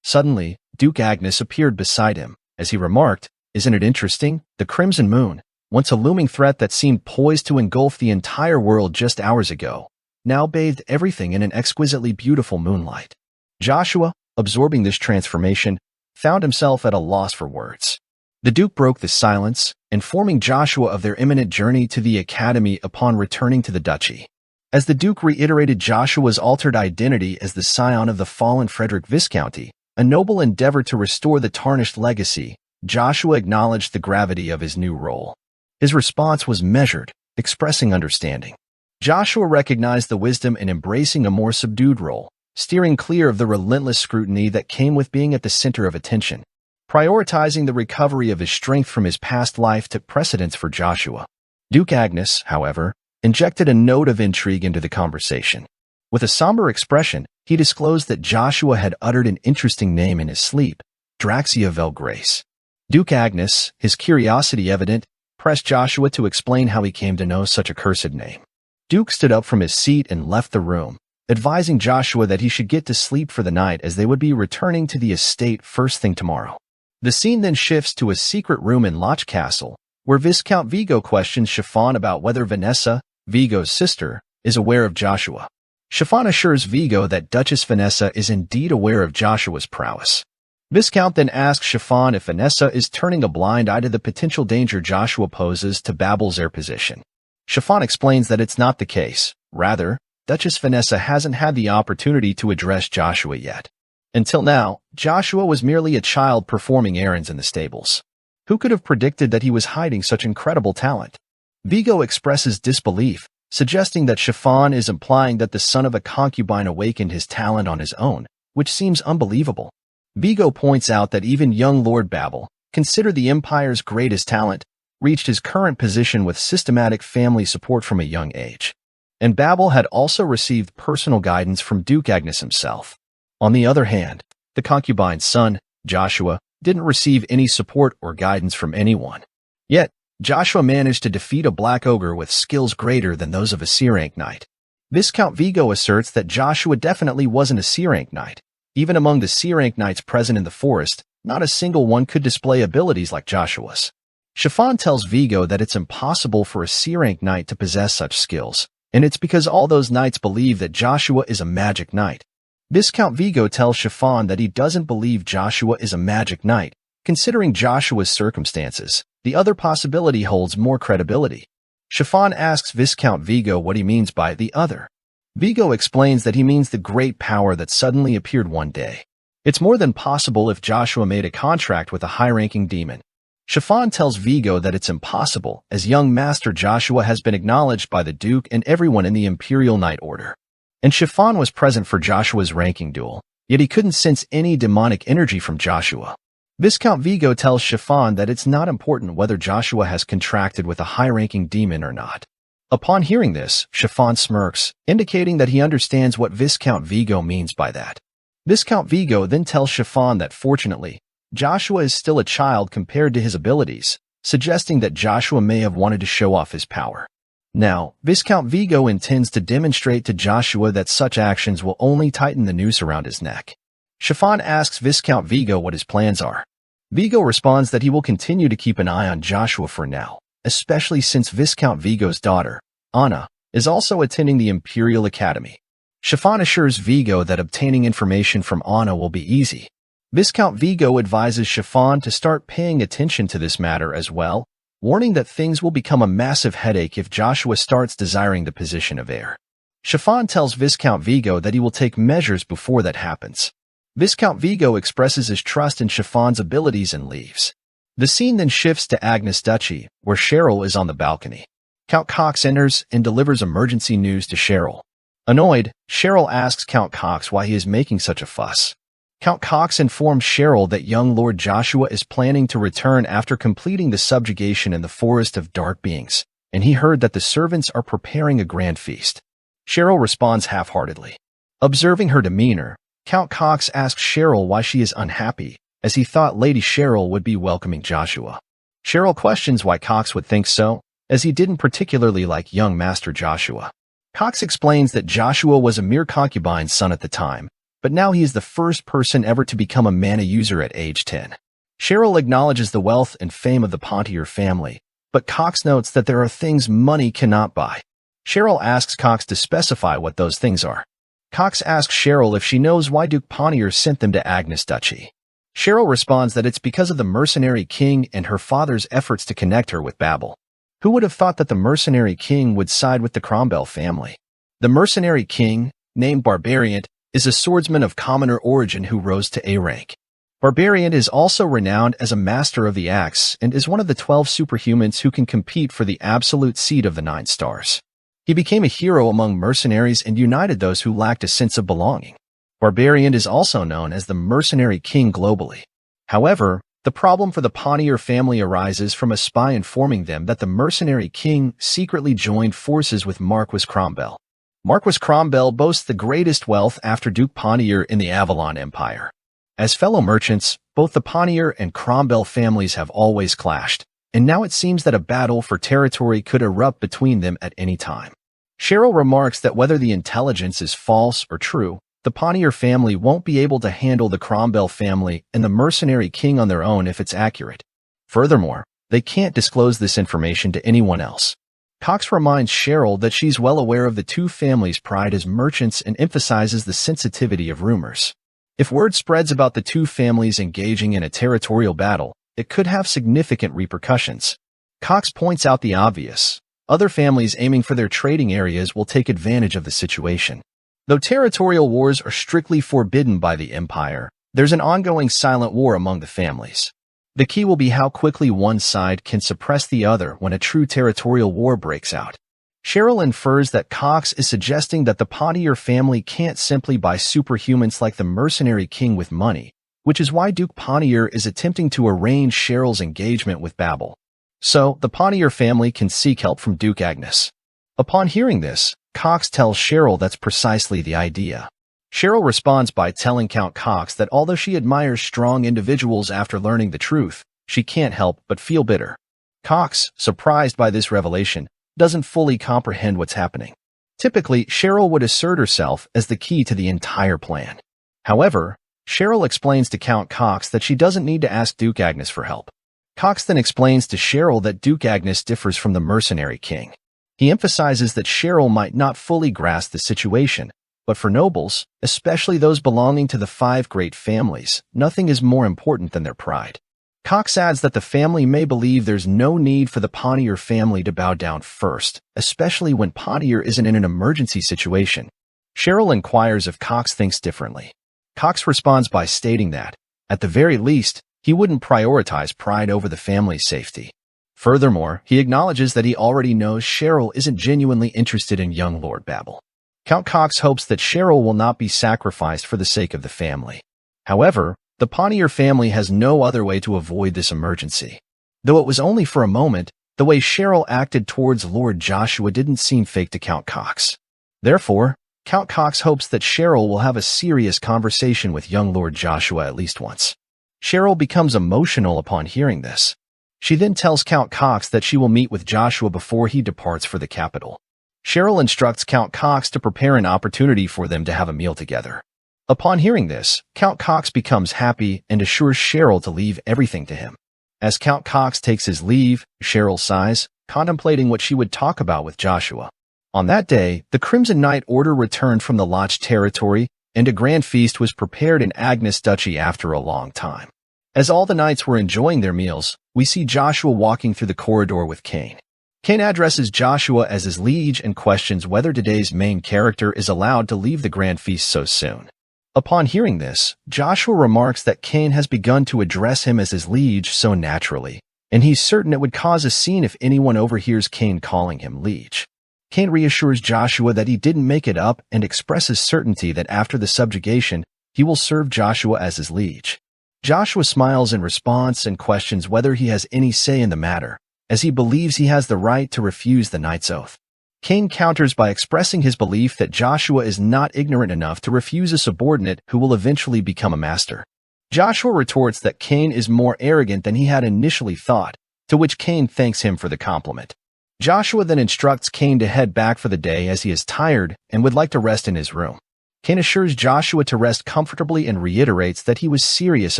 Suddenly, Duke Agnes appeared beside him, as he remarked, "Isn't it interesting? The Crimson Moon, once a looming threat that seemed poised to engulf the entire world just hours ago, now bathed everything in an exquisitely beautiful moonlight." Joshua, absorbing this transformation, found himself at a loss for words. The Duke broke the silence, informing Joshua of their imminent journey to the academy upon returning to the duchy. As the Duke reiterated Joshua's altered identity as the scion of the fallen Frederick Viscounty, a noble endeavor to restore the tarnished legacy, Joshua acknowledged the gravity of his new role. His response was measured, expressing understanding. Joshua recognized the wisdom in embracing a more subdued role, steering clear of the relentless scrutiny that came with being at the center of attention. Prioritizing the recovery of his strength from his past life took precedence for Joshua. Duke Agnes, however, injected a note of intrigue into the conversation. With a somber expression, he disclosed that Joshua had uttered an interesting name in his sleep, Draxia Velgrace. Duke Agnes, his curiosity evident, pressed Joshua to explain how he came to know such a cursed name. Duke stood up from his seat and left the room, advising Joshua that he should get to sleep for the night as they would be returning to the estate first thing tomorrow. The scene then shifts to a secret room in Loch Castle, where Viscount Vigo questions Chiffon about whether Vanessa, Vigo's sister, is aware of Joshua. Chiffon assures Vigo that Duchess Vanessa is indeed aware of Joshua's prowess. Viscount then asks Chiffon if Vanessa is turning a blind eye to the potential danger Joshua poses to Babel's heir position. Chiffon explains that it's not the case. Rather, Duchess Vanessa hasn't had the opportunity to address Joshua yet. Until now, Joshua was merely a child performing errands in the stables. Who could have predicted that he was hiding such incredible talent? Vigo expresses disbelief, suggesting that Chiffon is implying that the son of a concubine awakened his talent on his own, which seems unbelievable. Vigo points out that even young Lord Babel, considered the Empire's greatest talent, reached his current position with systematic family support from a young age. And Babel had also received personal guidance from Duke Agnes himself. On the other hand, the concubine's son, Joshua, didn't receive any support or guidance from anyone. Yet, Joshua managed to defeat a black ogre with skills greater than those of a C-rank knight. Viscount Vigo asserts that Joshua definitely wasn't a C-rank knight. Even among the C-rank knights present in the forest, not a single one could display abilities like Joshua's. Chiffon tells Vigo that it's impossible for a C-rank knight to possess such skills, and it's because all those knights believe that Joshua is a magic knight. Viscount Vigo tells Chiffon that he doesn't believe Joshua is a magic knight. Considering Joshua's circumstances, the other possibility holds more credibility. Chiffon asks Viscount Vigo what he means by the other. Vigo explains that he means the great power that suddenly appeared one day. It's more than possible if Joshua made a contract with a high-ranking demon. Chiffon tells Vigo that it's impossible, as young Master Joshua has been acknowledged by the Duke and everyone in the Imperial Knight Order. And Chiffon was present for Joshua's ranking duel, yet he couldn't sense any demonic energy from Joshua. Viscount Vigo tells Chiffon that it's not important whether Joshua has contracted with a high-ranking demon or not. Upon hearing this, Chiffon smirks, indicating that he understands what Viscount Vigo means by that. Viscount Vigo then tells Chiffon that fortunately, Joshua is still a child compared to his abilities, suggesting that Joshua may have wanted to show off his power. Now, Viscount Vigo intends to demonstrate to Joshua that such actions will only tighten the noose around his neck. Chiffon asks Viscount Vigo what his plans are. Vigo responds that he will continue to keep an eye on Joshua for now, especially since Viscount Vigo's daughter, Anna, is also attending the Imperial Academy. Chiffon assures Vigo that obtaining information from Anna will be easy. Viscount Vigo advises Chiffon to start paying attention to this matter as well, warning that things will become a massive headache if Joshua starts desiring the position of heir. Chiffon tells Viscount Vigo that he will take measures before that happens. Viscount Vigo expresses his trust in Chiffon's abilities and leaves. The scene then shifts to Agnes Duchy, where Cheryl is on the balcony. Count Cox enters and delivers emergency news to Cheryl. Annoyed, Cheryl asks Count Cox why he is making such a fuss. Count Cox informs Cheryl that young Lord Joshua is planning to return after completing the subjugation in the Forest of Dark Beings, and he heard that the servants are preparing a grand feast. Cheryl responds half-heartedly. Observing her demeanor, Count Cox asks Cheryl why she is unhappy, as he thought Lady Cheryl would be welcoming Joshua. Cheryl questions why Cox would think so, as he didn't particularly like young Master Joshua. Cox explains that Joshua was a mere concubine's son at the time, but now he is the first person ever to become a mana user at age 10. Cheryl acknowledges the wealth and fame of the Pontier family, but Cox notes that there are things money cannot buy. Cheryl asks Cox to specify what those things are. Cox asks Cheryl if she knows why Duke Pontier sent them to Agnes Duchy. Cheryl responds that it's because of the Mercenary King and her father's efforts to connect her with Babel. Who would have thought that the Mercenary King would side with the Cromwell family? The Mercenary King, named Barbariant, is a swordsman of commoner origin who rose to A rank. Barbariant is also renowned as a master of the axe and is one of the 12 superhumans who can compete for the absolute seat of the 9 stars. He became a hero among mercenaries and united those who lacked a sense of belonging. Barbarian is also known as the Mercenary King globally. However, the problem for the Pontier family arises from a spy informing them that the Mercenary King secretly joined forces with Marquis Cromwell. Marquis Cromwell boasts the greatest wealth after Duke Pontier in the Avalon Empire. As fellow merchants, both the Pontier and Cromwell families have always clashed, and now it seems that a battle for territory could erupt between them at any time. Cheryl remarks that whether the intelligence is false or true, the Pontier family won't be able to handle the Cromwell family and the Mercenary King on their own if it's accurate. Furthermore, they can't disclose this information to anyone else. Cox reminds Cheryl that she's well aware of the two families' pride as merchants and emphasizes the sensitivity of rumors. If word spreads about the two families engaging in a territorial battle, it could have significant repercussions. Cox points out the obvious. Other families aiming for their trading areas will take advantage of the situation. Though territorial wars are strictly forbidden by the Empire, there's an ongoing silent war among the families. The key will be how quickly one side can suppress the other when a true territorial war breaks out. Cheryl infers that Cox is suggesting that the Pontier family can't simply buy superhumans like the Mercenary King with money, which is why Duke Pontier is attempting to arrange Cheryl's engagement with Babel. So, the Pontier family can seek help from Duke Agnes. Upon hearing this, Cox tells Cheryl that's precisely the idea. Cheryl responds by telling Count Cox that although she admires strong individuals after learning the truth, she can't help but feel bitter. Cox, surprised by this revelation, doesn't fully comprehend what's happening. Typically, Cheryl would assert herself as the key to the entire plan. However, Cheryl explains to Count Cox that she doesn't need to ask Duke Agnes for help. Cox then explains to Cheryl that Duke Agnes differs from the mercenary king. He emphasizes that Cheryl might not fully grasp the situation, but for nobles, especially those belonging to the 5 great families, nothing is more important than their pride. Cox adds that the family may believe there's no need for the Pontier family to bow down first, especially when Pontier isn't in an emergency situation. Cheryl inquires if Cox thinks differently. Cox responds by stating that, at the very least, he wouldn't prioritize pride over the family's safety. Furthermore, he acknowledges that he already knows Cheryl isn't genuinely interested in young Lord Babel. Count Cox hopes that Cheryl will not be sacrificed for the sake of the family. However, the Pontier family has no other way to avoid this emergency. Though it was only for a moment, the way Cheryl acted towards Lord Joshua didn't seem fake to Count Cox. Therefore, Count Cox hopes that Cheryl will have a serious conversation with young Lord Joshua at least once. Cheryl becomes emotional upon hearing this. She then tells Count Cox that she will meet with Joshua before he departs for the capital. Cheryl instructs Count Cox to prepare an opportunity for them to have a meal together. Upon hearing this, Count Cox becomes happy and assures Cheryl to leave everything to him. As Count Cox takes his leave, Cheryl sighs, contemplating what she would talk about with Joshua. On that day, the Crimson Knight Order returned from the Lodge territory, and a grand feast was prepared in Agnes Duchy after a long time. As all the knights were enjoying their meals, we see Joshua walking through the corridor with Cain. Cain addresses Joshua as his liege and questions whether today's main character is allowed to leave the grand feast so soon. Upon hearing this, Joshua remarks that Cain has begun to address him as his liege so naturally, and he's certain it would cause a scene if anyone overhears Cain calling him liege. Cain reassures Joshua that he didn't make it up and expresses certainty that after the subjugation, he will serve Joshua as his liege. Joshua smiles in response and questions whether he has any say in the matter, as he believes he has the right to refuse the knight's oath. Cain counters by expressing his belief that Joshua is not ignorant enough to refuse a subordinate who will eventually become a master. Joshua retorts that Cain is more arrogant than he had initially thought, to which Cain thanks him for the compliment. Joshua then instructs Cain to head back for the day as he is tired and would like to rest in his room. Cain assures Joshua to rest comfortably and reiterates that he was serious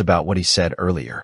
about what he said earlier.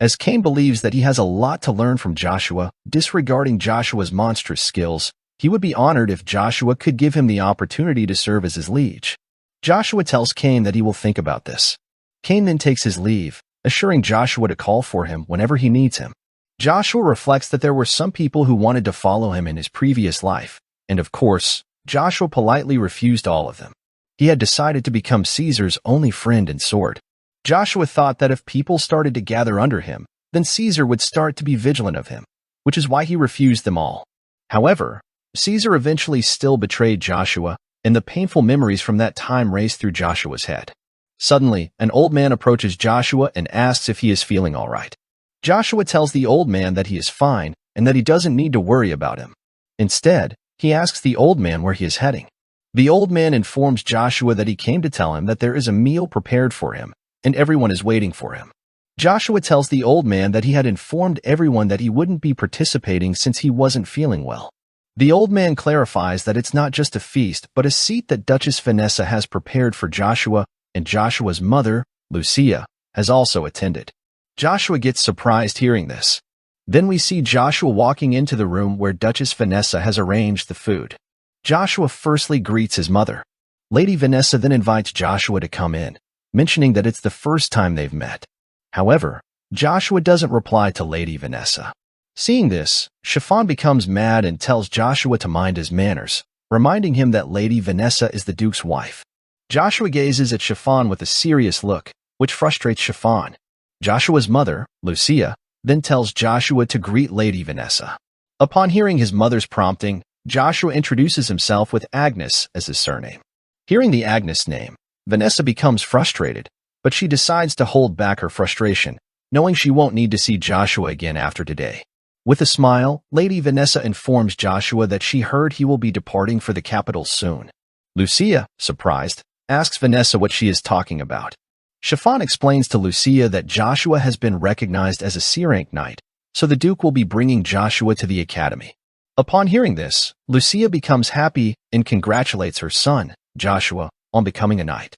As Cain believes that he has a lot to learn from Joshua, disregarding Joshua's monstrous skills, he would be honored if Joshua could give him the opportunity to serve as his liege. Joshua tells Cain that he will think about this. Cain then takes his leave, assuring Joshua to call for him whenever he needs him. Joshua reflects that there were some people who wanted to follow him in his previous life, and of course, Joshua politely refused all of them. He had decided to become Caesar's only friend and sword. Joshua thought that if people started to gather under him, then Caesar would start to be vigilant of him, which is why he refused them all. However, Caesar eventually still betrayed Joshua, and the painful memories from that time raced through Joshua's head. Suddenly, an old man approaches Joshua and asks if he is feeling all right. Joshua tells the old man that he is fine and that he doesn't need to worry about him. Instead, he asks the old man where he is heading. The old man informs Joshua that he came to tell him that there is a meal prepared for him, and everyone is waiting for him. Joshua tells the old man that he had informed everyone that he wouldn't be participating since he wasn't feeling well. The old man clarifies that it's not just a feast, but a seat that Duchess Vanessa has prepared for Joshua, and Joshua's mother, Lucia, has also attended. Joshua gets surprised hearing this. Then we see Joshua walking into the room where Duchess Vanessa has arranged the food. Joshua firstly greets his mother. Lady Vanessa then invites Joshua to come in, mentioning that it's the first time they've met. However, Joshua doesn't reply to Lady Vanessa. Seeing this, Chiffon becomes mad and tells Joshua to mind his manners, reminding him that Lady Vanessa is the Duke's wife. Joshua gazes at Chiffon with a serious look, which frustrates Chiffon. Joshua's mother, Lucia, then tells Joshua to greet Lady Vanessa. Upon hearing his mother's prompting, Joshua introduces himself with Agnes as his surname. Hearing the Agnes name, Vanessa becomes frustrated, but she decides to hold back her frustration, knowing she won't need to see Joshua again after today. With a smile, Lady Vanessa informs Joshua that she heard he will be departing for the capital soon. Lucia, surprised, asks Vanessa what she is talking about. Chiffon explains to Lucia that Joshua has been recognized as a C-rank knight, so the Duke will be bringing Joshua to the academy. Upon hearing this, Lucia becomes happy and congratulates her son, Joshua, on becoming a knight.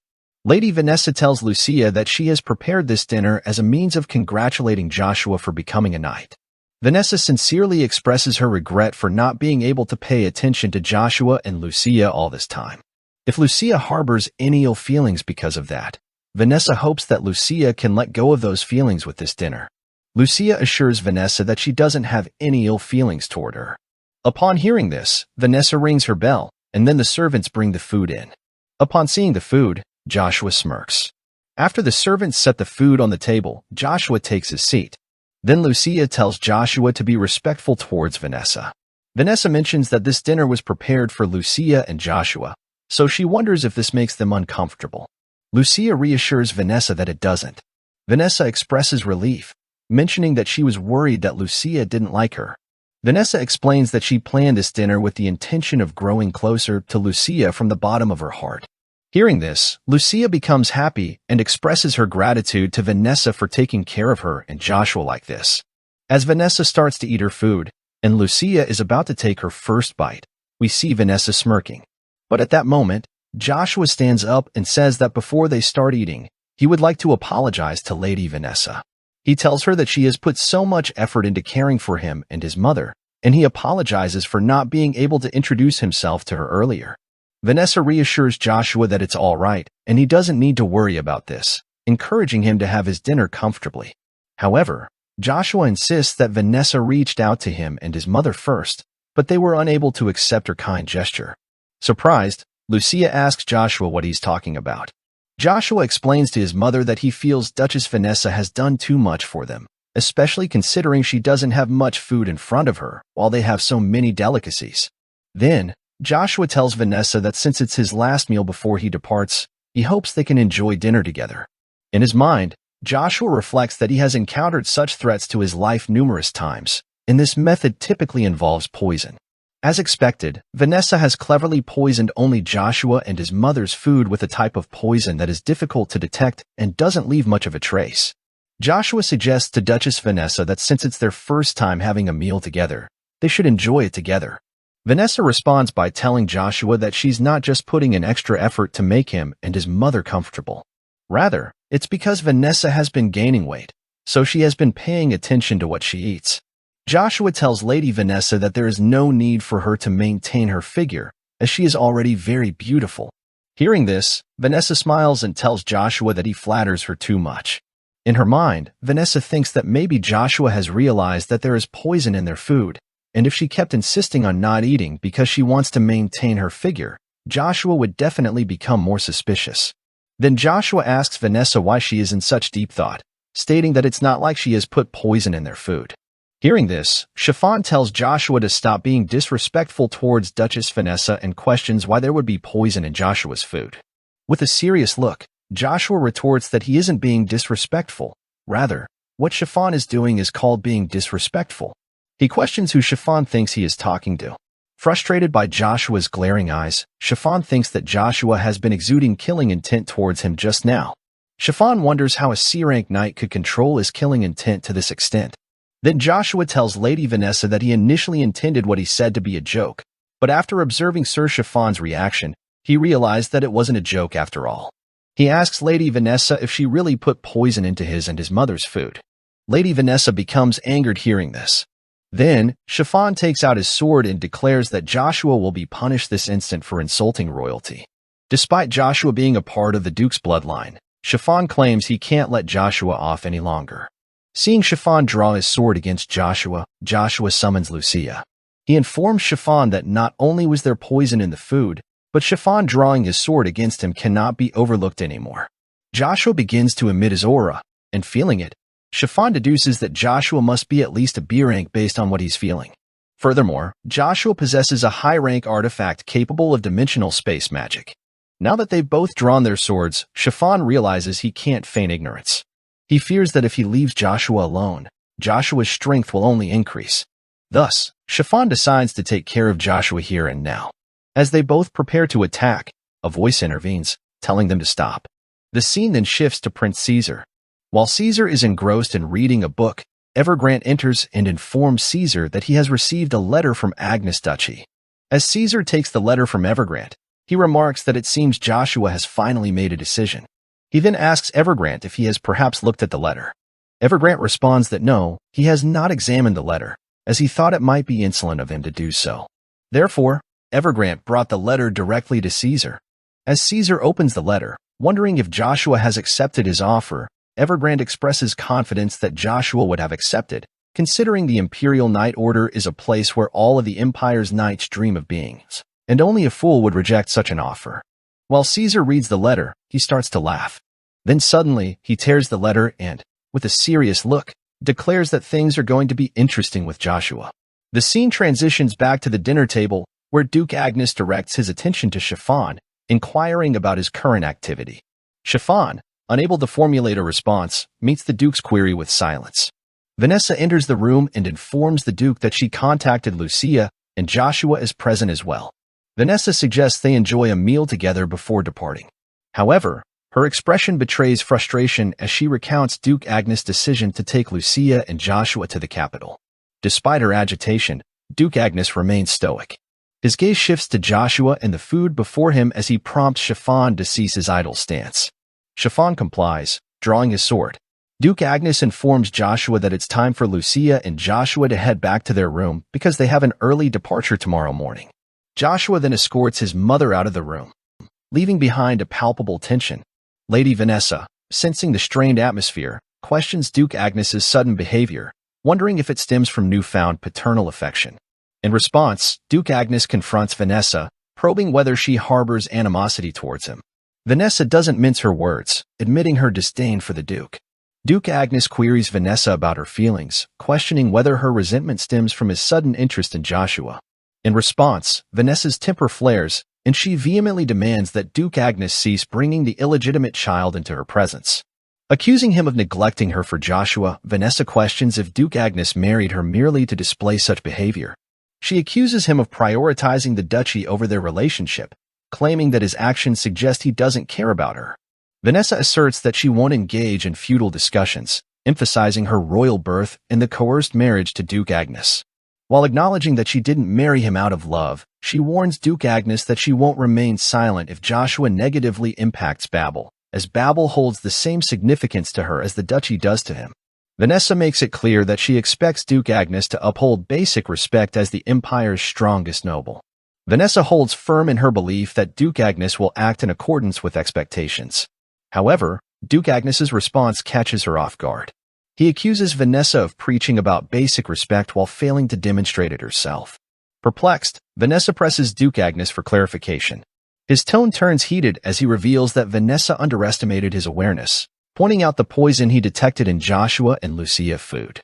Lady Vanessa tells Lucia that she has prepared this dinner as a means of congratulating Joshua for becoming a knight. Vanessa sincerely expresses her regret for not being able to pay attention to Joshua and Lucia all this time. If Lucia harbors any ill feelings because of that, Vanessa hopes that Lucia can let go of those feelings with this dinner. Lucia assures Vanessa that she doesn't have any ill feelings toward her. Upon hearing this, Vanessa rings her bell, and then the servants bring the food in. Upon seeing the food, Joshua smirks. After the servants set the food on the table, Joshua takes his seat. Then Lucia tells Joshua to be respectful towards Vanessa. Vanessa mentions that this dinner was prepared for Lucia and Joshua, so she wonders if this makes them uncomfortable. Lucia reassures Vanessa that it doesn't. Vanessa expresses relief, mentioning that she was worried that Lucia didn't like her. Vanessa explains that she planned this dinner with the intention of growing closer to Lucia from the bottom of her heart. Hearing this, Lucia becomes happy and expresses her gratitude to Vanessa for taking care of her and Joshua like this. As Vanessa starts to eat her food, and Lucia is about to take her first bite, we see Vanessa smirking. But at that moment, Joshua stands up and says that before they start eating, he would like to apologize to Lady Vanessa. He tells her that she has put so much effort into caring for him and his mother, and he apologizes for not being able to introduce himself to her earlier. Vanessa reassures Joshua that it's all right, and he doesn't need to worry about this, encouraging him to have his dinner comfortably. However, Joshua insists that Vanessa reached out to him and his mother first, but they were unable to accept her kind gesture. Surprised, Lucia asks Joshua what he's talking about. Joshua explains to his mother that he feels Duchess Vanessa has done too much for them, especially considering she doesn't have much food in front of her while they have so many delicacies. Then, Joshua tells Vanessa that since it's his last meal before he departs, he hopes they can enjoy dinner together. In his mind, Joshua reflects that he has encountered such threats to his life numerous times, and this method typically involves poison. As expected, Vanessa has cleverly poisoned only Joshua and his mother's food with a type of poison that is difficult to detect and doesn't leave much of a trace. Joshua suggests to Duchess Vanessa that since it's their first time having a meal together, they should enjoy it together. Vanessa responds by telling Joshua that she's not just putting in extra effort to make him and his mother comfortable. Rather, it's because Vanessa has been gaining weight, so she has been paying attention to what she eats. Joshua tells Lady Vanessa that there is no need for her to maintain her figure, as she is already very beautiful. Hearing this, Vanessa smiles and tells Joshua that he flatters her too much. In her mind, Vanessa thinks that maybe Joshua has realized that there is poison in their food, and if she kept insisting on not eating because she wants to maintain her figure, Joshua would definitely become more suspicious. Then Joshua asks Vanessa why she is in such deep thought, stating that it's not like she has put poison in their food. Hearing this, Chiffon tells Joshua to stop being disrespectful towards Duchess Vanessa and questions why there would be poison in Joshua's food. With a serious look, Joshua retorts that he isn't being disrespectful. Rather, what Chiffon is doing is called being disrespectful. He questions who Chiffon thinks he is talking to. Frustrated by Joshua's glaring eyes, Chiffon thinks that Joshua has been exuding killing intent towards him just now. Chiffon wonders how a C-rank knight could control his killing intent to this extent. Then Joshua tells Lady Vanessa that he initially intended what he said to be a joke, but after observing Sir Chiffon's reaction, he realized that it wasn't a joke after all. He asks Lady Vanessa if she really put poison into his and his mother's food. Lady Vanessa becomes angered hearing this. Then, Chiffon takes out his sword and declares that Joshua will be punished this instant for insulting royalty. Despite Joshua being a part of the Duke's bloodline, Chiffon claims he can't let Joshua off any longer. Seeing Chiffon draw his sword against Joshua, Joshua summons Lucia. He informs Chiffon that not only was there poison in the food, but Chiffon drawing his sword against him cannot be overlooked anymore. Joshua begins to emit his aura, and feeling it, Chiffon deduces that Joshua must be at least a B rank based on what he's feeling. Furthermore, Joshua possesses a high-rank artifact capable of dimensional space magic. Now that they've both drawn their swords, Chiffon realizes he can't feign ignorance. He fears that if he leaves Joshua alone, Joshua's strength will only increase. Thus, Chiffon decides to take care of Joshua here and now. As they both prepare to attack, a voice intervenes, telling them to stop. The scene then shifts to Prince Caesar. While Caesar is engrossed in reading a book, Evergrande enters and informs Caesar that he has received a letter from Agnes Duchy. As Caesar takes the letter from Evergrande, he remarks that it seems Joshua has finally made a decision. He then asks Evergrande if he has perhaps looked at the letter. Evergrande responds that no, he has not examined the letter, as he thought it might be insolent of him to do so. Therefore, Evergrande brought the letter directly to Caesar. As Caesar opens the letter, wondering if Joshua has accepted his offer, Evergrande expresses confidence that Joshua would have accepted, considering the Imperial Knight Order is a place where all of the Empire's knights dream of being, and only a fool would reject such an offer. While Caesar reads the letter, he starts to laugh. Then suddenly, he tears the letter and, with a serious look, declares that things are going to be interesting with Joshua. The scene transitions back to the dinner table, where Duke Agnes directs his attention to Chiffon, inquiring about his current activity. Chiffon, unable to formulate a response, meets the Duke's query with silence. Vanessa enters the room and informs the Duke that she contacted Lucia and Joshua is present as well. Vanessa suggests they enjoy a meal together before departing. However, her expression betrays frustration as she recounts Duke Agnes' decision to take Lucia and Joshua to the capital. Despite her agitation, Duke Agnes remains stoic. His gaze shifts to Joshua and the food before him as he prompts Chiffon to cease his idle stance. Chiffon complies, drawing his sword. Duke Agnes informs Joshua that it's time for Lucia and Joshua to head back to their room because they have an early departure tomorrow morning. Joshua then escorts his mother out of the room, leaving behind a palpable tension. Lady Vanessa, sensing the strained atmosphere, questions Duke Agnes's sudden behavior, wondering if it stems from newfound paternal affection. In response, Duke Agnes confronts Vanessa, probing whether she harbors animosity towards him. Vanessa doesn't mince her words, admitting her disdain for the Duke. Duke Agnes queries Vanessa about her feelings, questioning whether her resentment stems from his sudden interest in Joshua. In response, Vanessa's temper flares, and she vehemently demands that Duke Agnes cease bringing the illegitimate child into her presence. Accusing him of neglecting her for Joshua, Vanessa questions if Duke Agnes married her merely to display such behavior. She accuses him of prioritizing the duchy over their relationship, claiming that his actions suggest he doesn't care about her. Vanessa asserts that she won't engage in futile discussions, emphasizing her royal birth and the coerced marriage to Duke Agnes. While acknowledging that she didn't marry him out of love, she warns Duke Agnes that she won't remain silent if Joshua negatively impacts Babel, as Babel holds the same significance to her as the duchy does to him. Vanessa makes it clear that she expects Duke Agnes to uphold basic respect as the Empire's strongest noble. Vanessa holds firm in her belief that Duke Agnes will act in accordance with expectations. However, Duke Agnes's response catches her off guard. He accuses Vanessa of preaching about basic respect while failing to demonstrate it herself. Perplexed, Vanessa presses Duke Agnes for clarification. His tone turns heated as he reveals that Vanessa underestimated his awareness, pointing out the poison he detected in Joshua and Lucia food.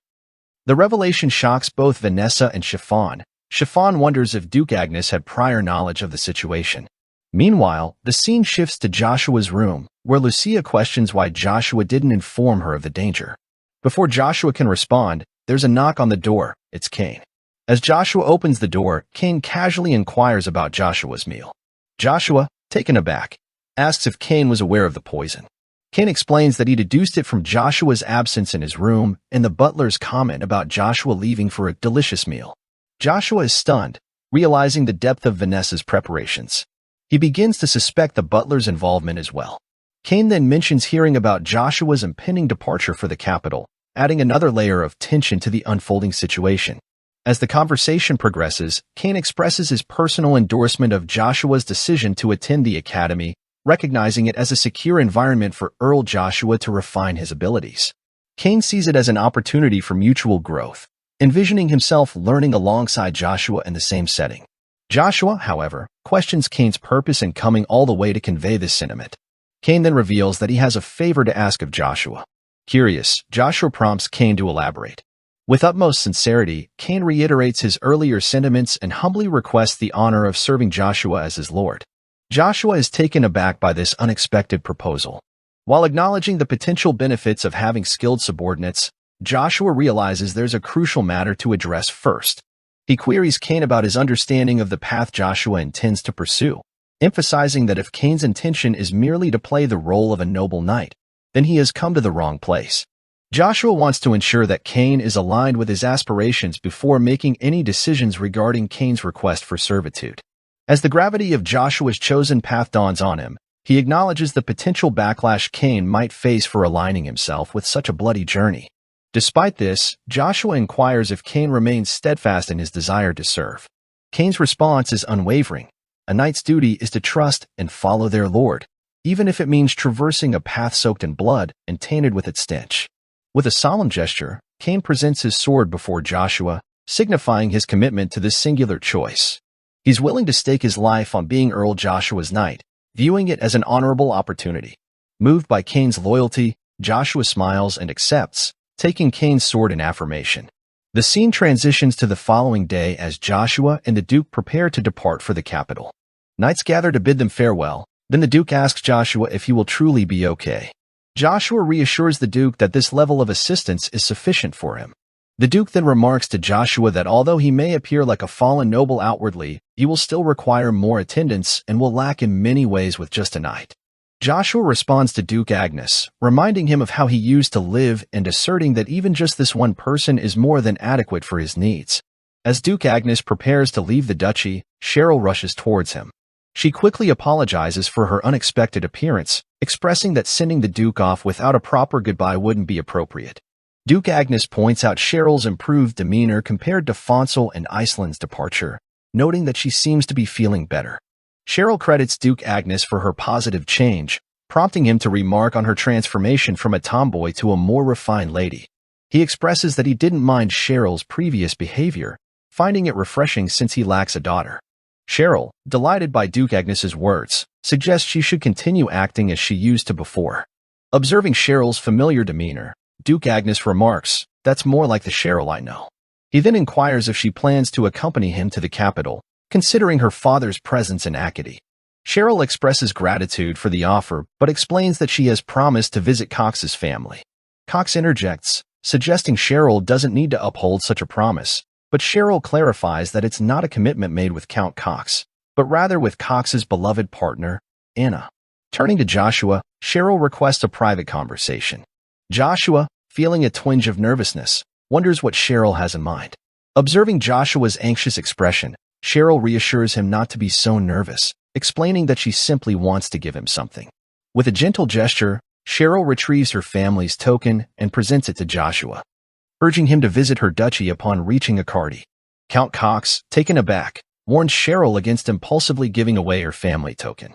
The revelation shocks both Vanessa and Chiffon. Chiffon wonders if Duke Agnes had prior knowledge of the situation. Meanwhile, the scene shifts to Joshua's room, where Lucia questions why Joshua didn't inform her of the danger. Before Joshua can respond, there's a knock on the door. It's Cain. As Joshua opens the door, Cain casually inquires about Joshua's meal. Joshua, taken aback, asks if Cain was aware of the poison. Cain explains that he deduced it from Joshua's absence in his room and the butler's comment about Joshua leaving for a delicious meal. Joshua is stunned, realizing the depth of Vanessa's preparations. He begins to suspect the butler's involvement as well. Cain then mentions hearing about Joshua's impending departure for the capital, adding another layer of tension to the unfolding situation. As the conversation progresses, Cain expresses his personal endorsement of Joshua's decision to attend the academy, recognizing it as a secure environment for Earl Joshua to refine his abilities. Cain sees it as an opportunity for mutual growth, envisioning himself learning alongside Joshua in the same setting. Joshua, however, questions Cain's purpose in coming all the way to convey this sentiment. Cain then reveals that he has a favor to ask of Joshua. Curious, Joshua prompts Cain to elaborate. With utmost sincerity, Cain reiterates his earlier sentiments and humbly requests the honor of serving Joshua as his lord. Joshua is taken aback by this unexpected proposal. While acknowledging the potential benefits of having skilled subordinates, Joshua realizes there's a crucial matter to address first. He queries Cain about his understanding of the path Joshua intends to pursue, emphasizing that if Cain's intention is merely to play the role of a noble knight, then he has come to the wrong place. Joshua wants to ensure that Cain is aligned with his aspirations before making any decisions regarding Cain's request for servitude. As the gravity of Joshua's chosen path dawns on him, He acknowledges the potential backlash Cain might face for aligning himself with such a bloody journey. Despite this, Joshua inquires if Cain remains steadfast in his desire to serve. Cain's response is unwavering. A knight's duty is to trust and follow their lord, even if it means traversing a path soaked in blood and tainted with its stench. With a solemn gesture, Cain presents his sword before Joshua, signifying his commitment to this singular choice. He's willing to stake his life on being Earl Joshua's knight, viewing it as an honorable opportunity. Moved by Cain's loyalty, Joshua smiles and accepts, taking Cain's sword in affirmation. The scene transitions to the following day as Joshua and the Duke prepare to depart for the capital. Knights gather to bid them farewell. Then the Duke asks Joshua if he will truly be okay. Joshua reassures the Duke that this level of assistance is sufficient for him. The Duke then remarks to Joshua that although he may appear like a fallen noble outwardly, he will still require more attendance and will lack in many ways with just a knight. Joshua responds to Duke Agnes, reminding him of how he used to live and asserting that even just this one person is more than adequate for his needs. As Duke Agnes prepares to leave the duchy, Cheryl rushes towards him. She quickly apologizes for her unexpected appearance, expressing that sending the Duke off without a proper goodbye wouldn't be appropriate. Duke Agnes points out Cheryl's improved demeanor compared to Fonsel and Iceland's departure, noting that she seems to be feeling better. Cheryl credits Duke Agnes for her positive change, prompting him to remark on her transformation from a tomboy to a more refined lady. He expresses that he didn't mind Cheryl's previous behavior, finding it refreshing since he lacks a daughter. Cheryl, delighted by Duke Agnes's words, suggests she should continue acting as she used to before. Observing Cheryl's familiar demeanor, Duke Agnes remarks, "That's more like the Cheryl I know." He then inquires if she plans to accompany him to the capital, considering her father's presence in Acadie. Cheryl expresses gratitude for the offer, but explains that she has promised to visit Cox's family. Cox interjects, suggesting Cheryl doesn't need to uphold such a promise, but Cheryl clarifies that it's not a commitment made with Count Cox, but rather with Cox's beloved partner, Anna. Turning to Joshua, Cheryl requests a private conversation. Joshua, feeling a twinge of nervousness, wonders what Cheryl has in mind. Observing Joshua's anxious expression, Cheryl reassures him not to be so nervous, explaining that she simply wants to give him something. With a gentle gesture, Cheryl retrieves her family's token and presents it to Joshua, urging him to visit her duchy upon reaching Acadie. Count Cox, taken aback, warns Cheryl against impulsively giving away her family token.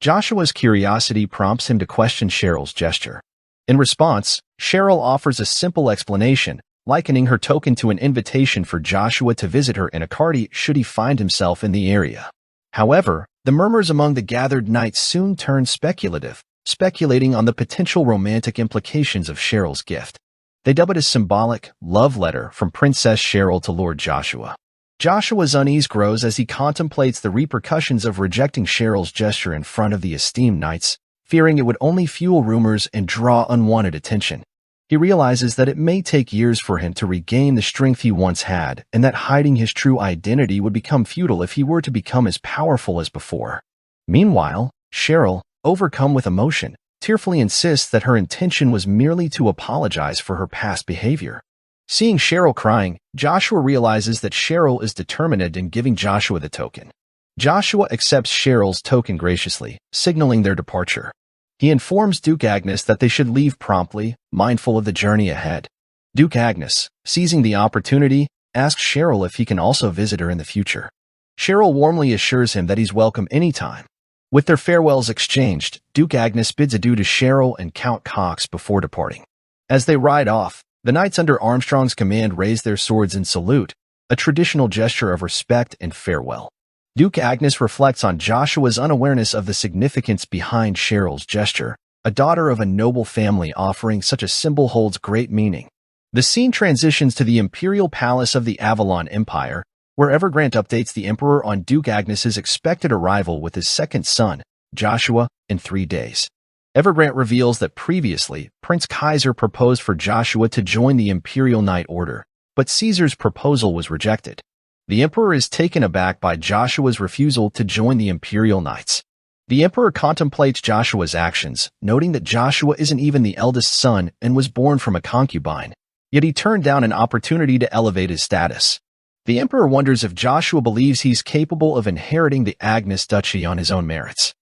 Joshua's curiosity prompts him to question Cheryl's gesture. In response, Cheryl offers a simple explanation, likening her token to an invitation for Joshua to visit her in Acadie should he find himself in the area. However, the murmurs among the gathered knights soon turn speculative, speculating on the potential romantic implications of Cheryl's gift. They dub it a symbolic love letter from Princess Cheryl to Lord Joshua. Joshua's unease grows as he contemplates the repercussions of rejecting Cheryl's gesture in front of the esteemed knights, fearing it would only fuel rumors and draw unwanted attention. He realizes that it may take years for him to regain the strength he once had, and that hiding his true identity would become futile if he were to become as powerful as before. Meanwhile, Cheryl, overcome with emotion, tearfully insists that her intention was merely to apologize for her past behavior. Seeing Cheryl crying, Joshua realizes that Cheryl is determined in giving Joshua the token. Joshua accepts Cheryl's token graciously, signaling their departure. He informs Duke Agnes that they should leave promptly, mindful of the journey ahead. Duke Agnes, seizing the opportunity, asks Cheryl if he can also visit her in the future. Cheryl warmly assures him that he's welcome anytime. With their farewells exchanged, Duke Agnes bids adieu to Cheryl and Count Cox before departing. As they ride off, the knights under Armstrong's command raise their swords in salute, a traditional gesture of respect and farewell. Duke Agnes reflects on Joshua's unawareness of the significance behind Cheryl's gesture. A daughter of a noble family offering such a symbol holds great meaning. The scene transitions to the imperial palace of the Avalon Empire, where Evergrant updates the Emperor on Duke Agnes's expected arrival with his second son, Joshua, in 3 days. Evergrant reveals that previously, Prince Kaiser proposed for Joshua to join the Imperial Knight Order, but Caesar's proposal was rejected. The Emperor is taken aback by Joshua's refusal to join the Imperial Knights. The Emperor contemplates Joshua's actions, noting that Joshua isn't even the eldest son and was born from a concubine, yet he turned down an opportunity to elevate his status. The Emperor wonders if Joshua believes he's capable of inheriting the Agnes Duchy on his own merits.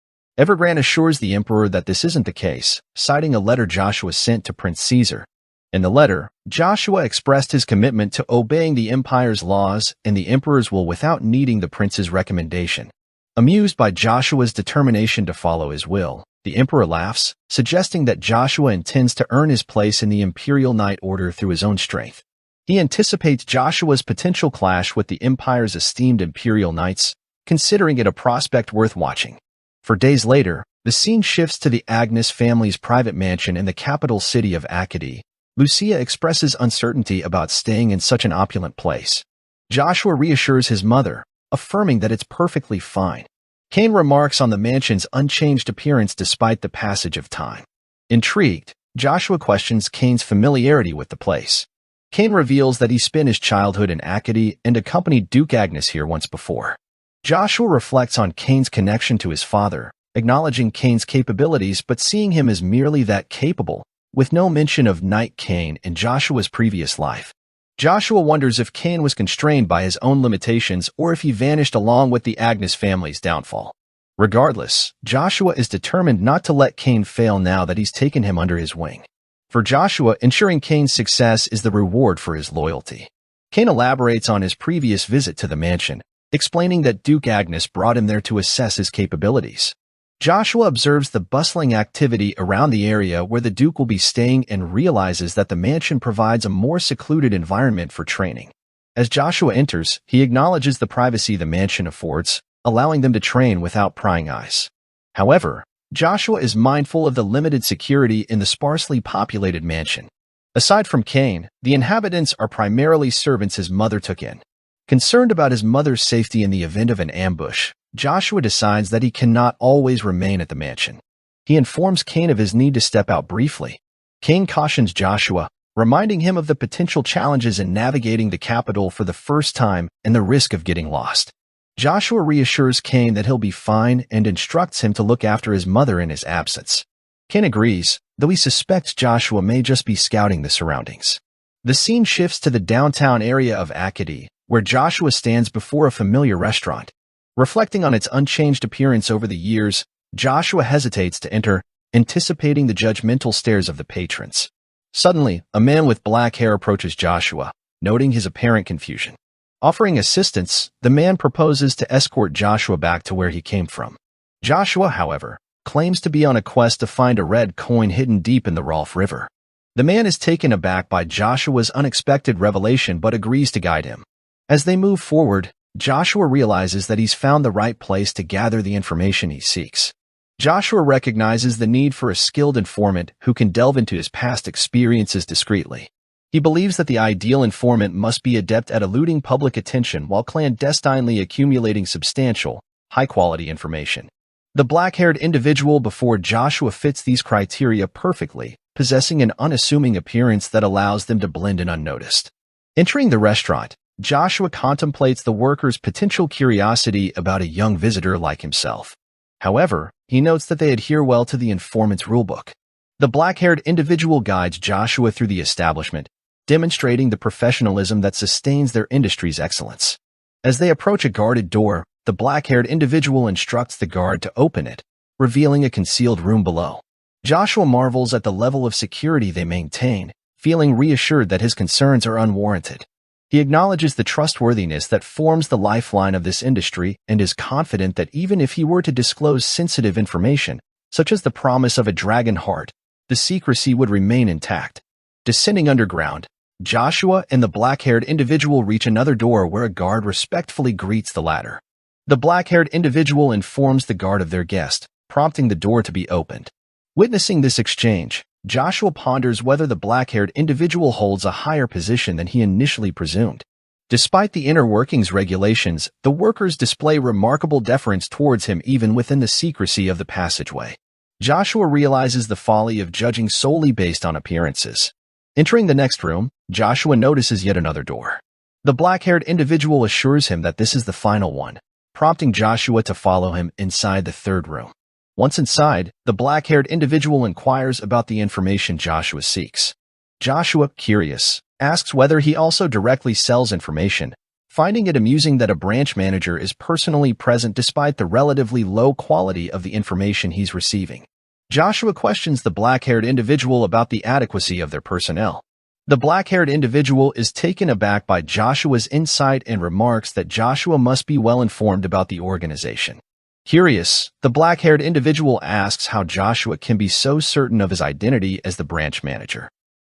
Evergrande assures the emperor that this isn't the case, citing a letter Joshua sent to Prince Caesar. In the letter, Joshua expressed his commitment to obeying the empire's laws and the emperor's will without needing the prince's recommendation. Amused by Joshua's determination to follow his will, the emperor laughs, suggesting that Joshua intends to earn his place in the imperial knight order through his own strength. He anticipates Joshua's potential clash with the empire's esteemed imperial knights, considering it a prospect worth watching. For days later, the scene shifts to the Agnes family's private mansion in the capital city of Acadie. Lucia expresses uncertainty about staying in such an opulent place. Joshua reassures his mother, affirming that it's perfectly fine. Cain remarks on the mansion's unchanged appearance despite the passage of time. Intrigued, Joshua questions Cain's familiarity with the place. Cain reveals that he spent his childhood in Acadie and accompanied Duke Agnes here once before. Joshua reflects on Cain's connection to his father, acknowledging Cain's capabilities but seeing him as merely that capable, with no mention of Knight Cain in Joshua's previous life. Joshua wonders if Cain was constrained by his own limitations or if he vanished along with the Agnes family's downfall. Regardless, Joshua is determined not to let Cain fail now that he's taken him under his wing. For Joshua, ensuring Cain's success is the reward for his loyalty. Cain elaborates on his previous visit to the mansion, explaining that Duke Agnes brought him there to assess his capabilities. Joshua observes the bustling activity around the area where the Duke will be staying and realizes that the mansion provides a more secluded environment for training. As Joshua enters, he acknowledges the privacy the mansion affords, allowing them to train without prying eyes. However, Joshua is mindful of the limited security in the sparsely populated mansion. Aside from Cain, the inhabitants are primarily servants his mother took in. Concerned about his mother's safety in the event of an ambush, Joshua decides that he cannot always remain at the mansion. He informs Cain of his need to step out briefly. Cain cautions Joshua, reminding him of the potential challenges in navigating the capital for the first time and the risk of getting lost. Joshua reassures Cain that he'll be fine and instructs him to look after his mother in his absence. Cain agrees, though he suspects Joshua may just be scouting the surroundings. The scene shifts to the downtown area of Acadie, where Joshua stands before a familiar restaurant. Reflecting on its unchanged appearance over the years, Joshua hesitates to enter, anticipating the judgmental stares of the patrons. Suddenly, a man with black hair approaches Joshua, noting his apparent confusion. Offering assistance, the man proposes to escort Joshua back to where he came from. Joshua, however, claims to be on a quest to find a red coin hidden deep in the Rolfe River. The man is taken aback by Joshua's unexpected revelation but agrees to guide him. As they move forward, Joshua realizes that he's found the right place to gather the information he seeks. Joshua recognizes the need for a skilled informant who can delve into his past experiences discreetly. He believes that the ideal informant must be adept at eluding public attention while clandestinely accumulating substantial, high-quality information. The black-haired individual before Joshua fits these criteria perfectly, possessing an unassuming appearance that allows them to blend in unnoticed. Entering the restaurant, Joshua contemplates the workers' potential curiosity about a young visitor like himself. However, he notes that they adhere well to the informant's rulebook. The black-haired individual guides Joshua through the establishment, demonstrating the professionalism that sustains their industry's excellence. As they approach a guarded door, the black-haired individual instructs the guard to open it, revealing a concealed room below. Joshua marvels at the level of security they maintain, feeling reassured that his concerns are unwarranted. He acknowledges the trustworthiness that forms the lifeline of this industry and is confident that even if he were to disclose sensitive information, such as the promise of a dragon heart, the secrecy would remain intact. Descending underground, Joshua and the black-haired individual reach another door where a guard respectfully greets the latter. The black-haired individual informs the guard of their guest, prompting the door to be opened. Witnessing this exchange, Joshua ponders whether the black-haired individual holds a higher position than he initially presumed. Despite the inner workings regulations, the workers display remarkable deference towards him even within the secrecy of the passageway. Joshua realizes the folly of judging solely based on appearances. Entering the next room, Joshua notices yet another door. The black-haired individual assures him that this is the final one, prompting Joshua to follow him inside the third room. Once inside, the black-haired individual inquires about the information Joshua seeks. Joshua, curious, asks whether he also directly sells information, finding it amusing that a branch manager is personally present despite the relatively low quality of the information he's receiving. Joshua questions the black-haired individual about the adequacy of their personnel. The black-haired individual is taken aback by Joshua's insight and remarks that Joshua must be well informed about the organization. Curious, the black-haired individual asks how Joshua can be so certain of his identity as the branch manager.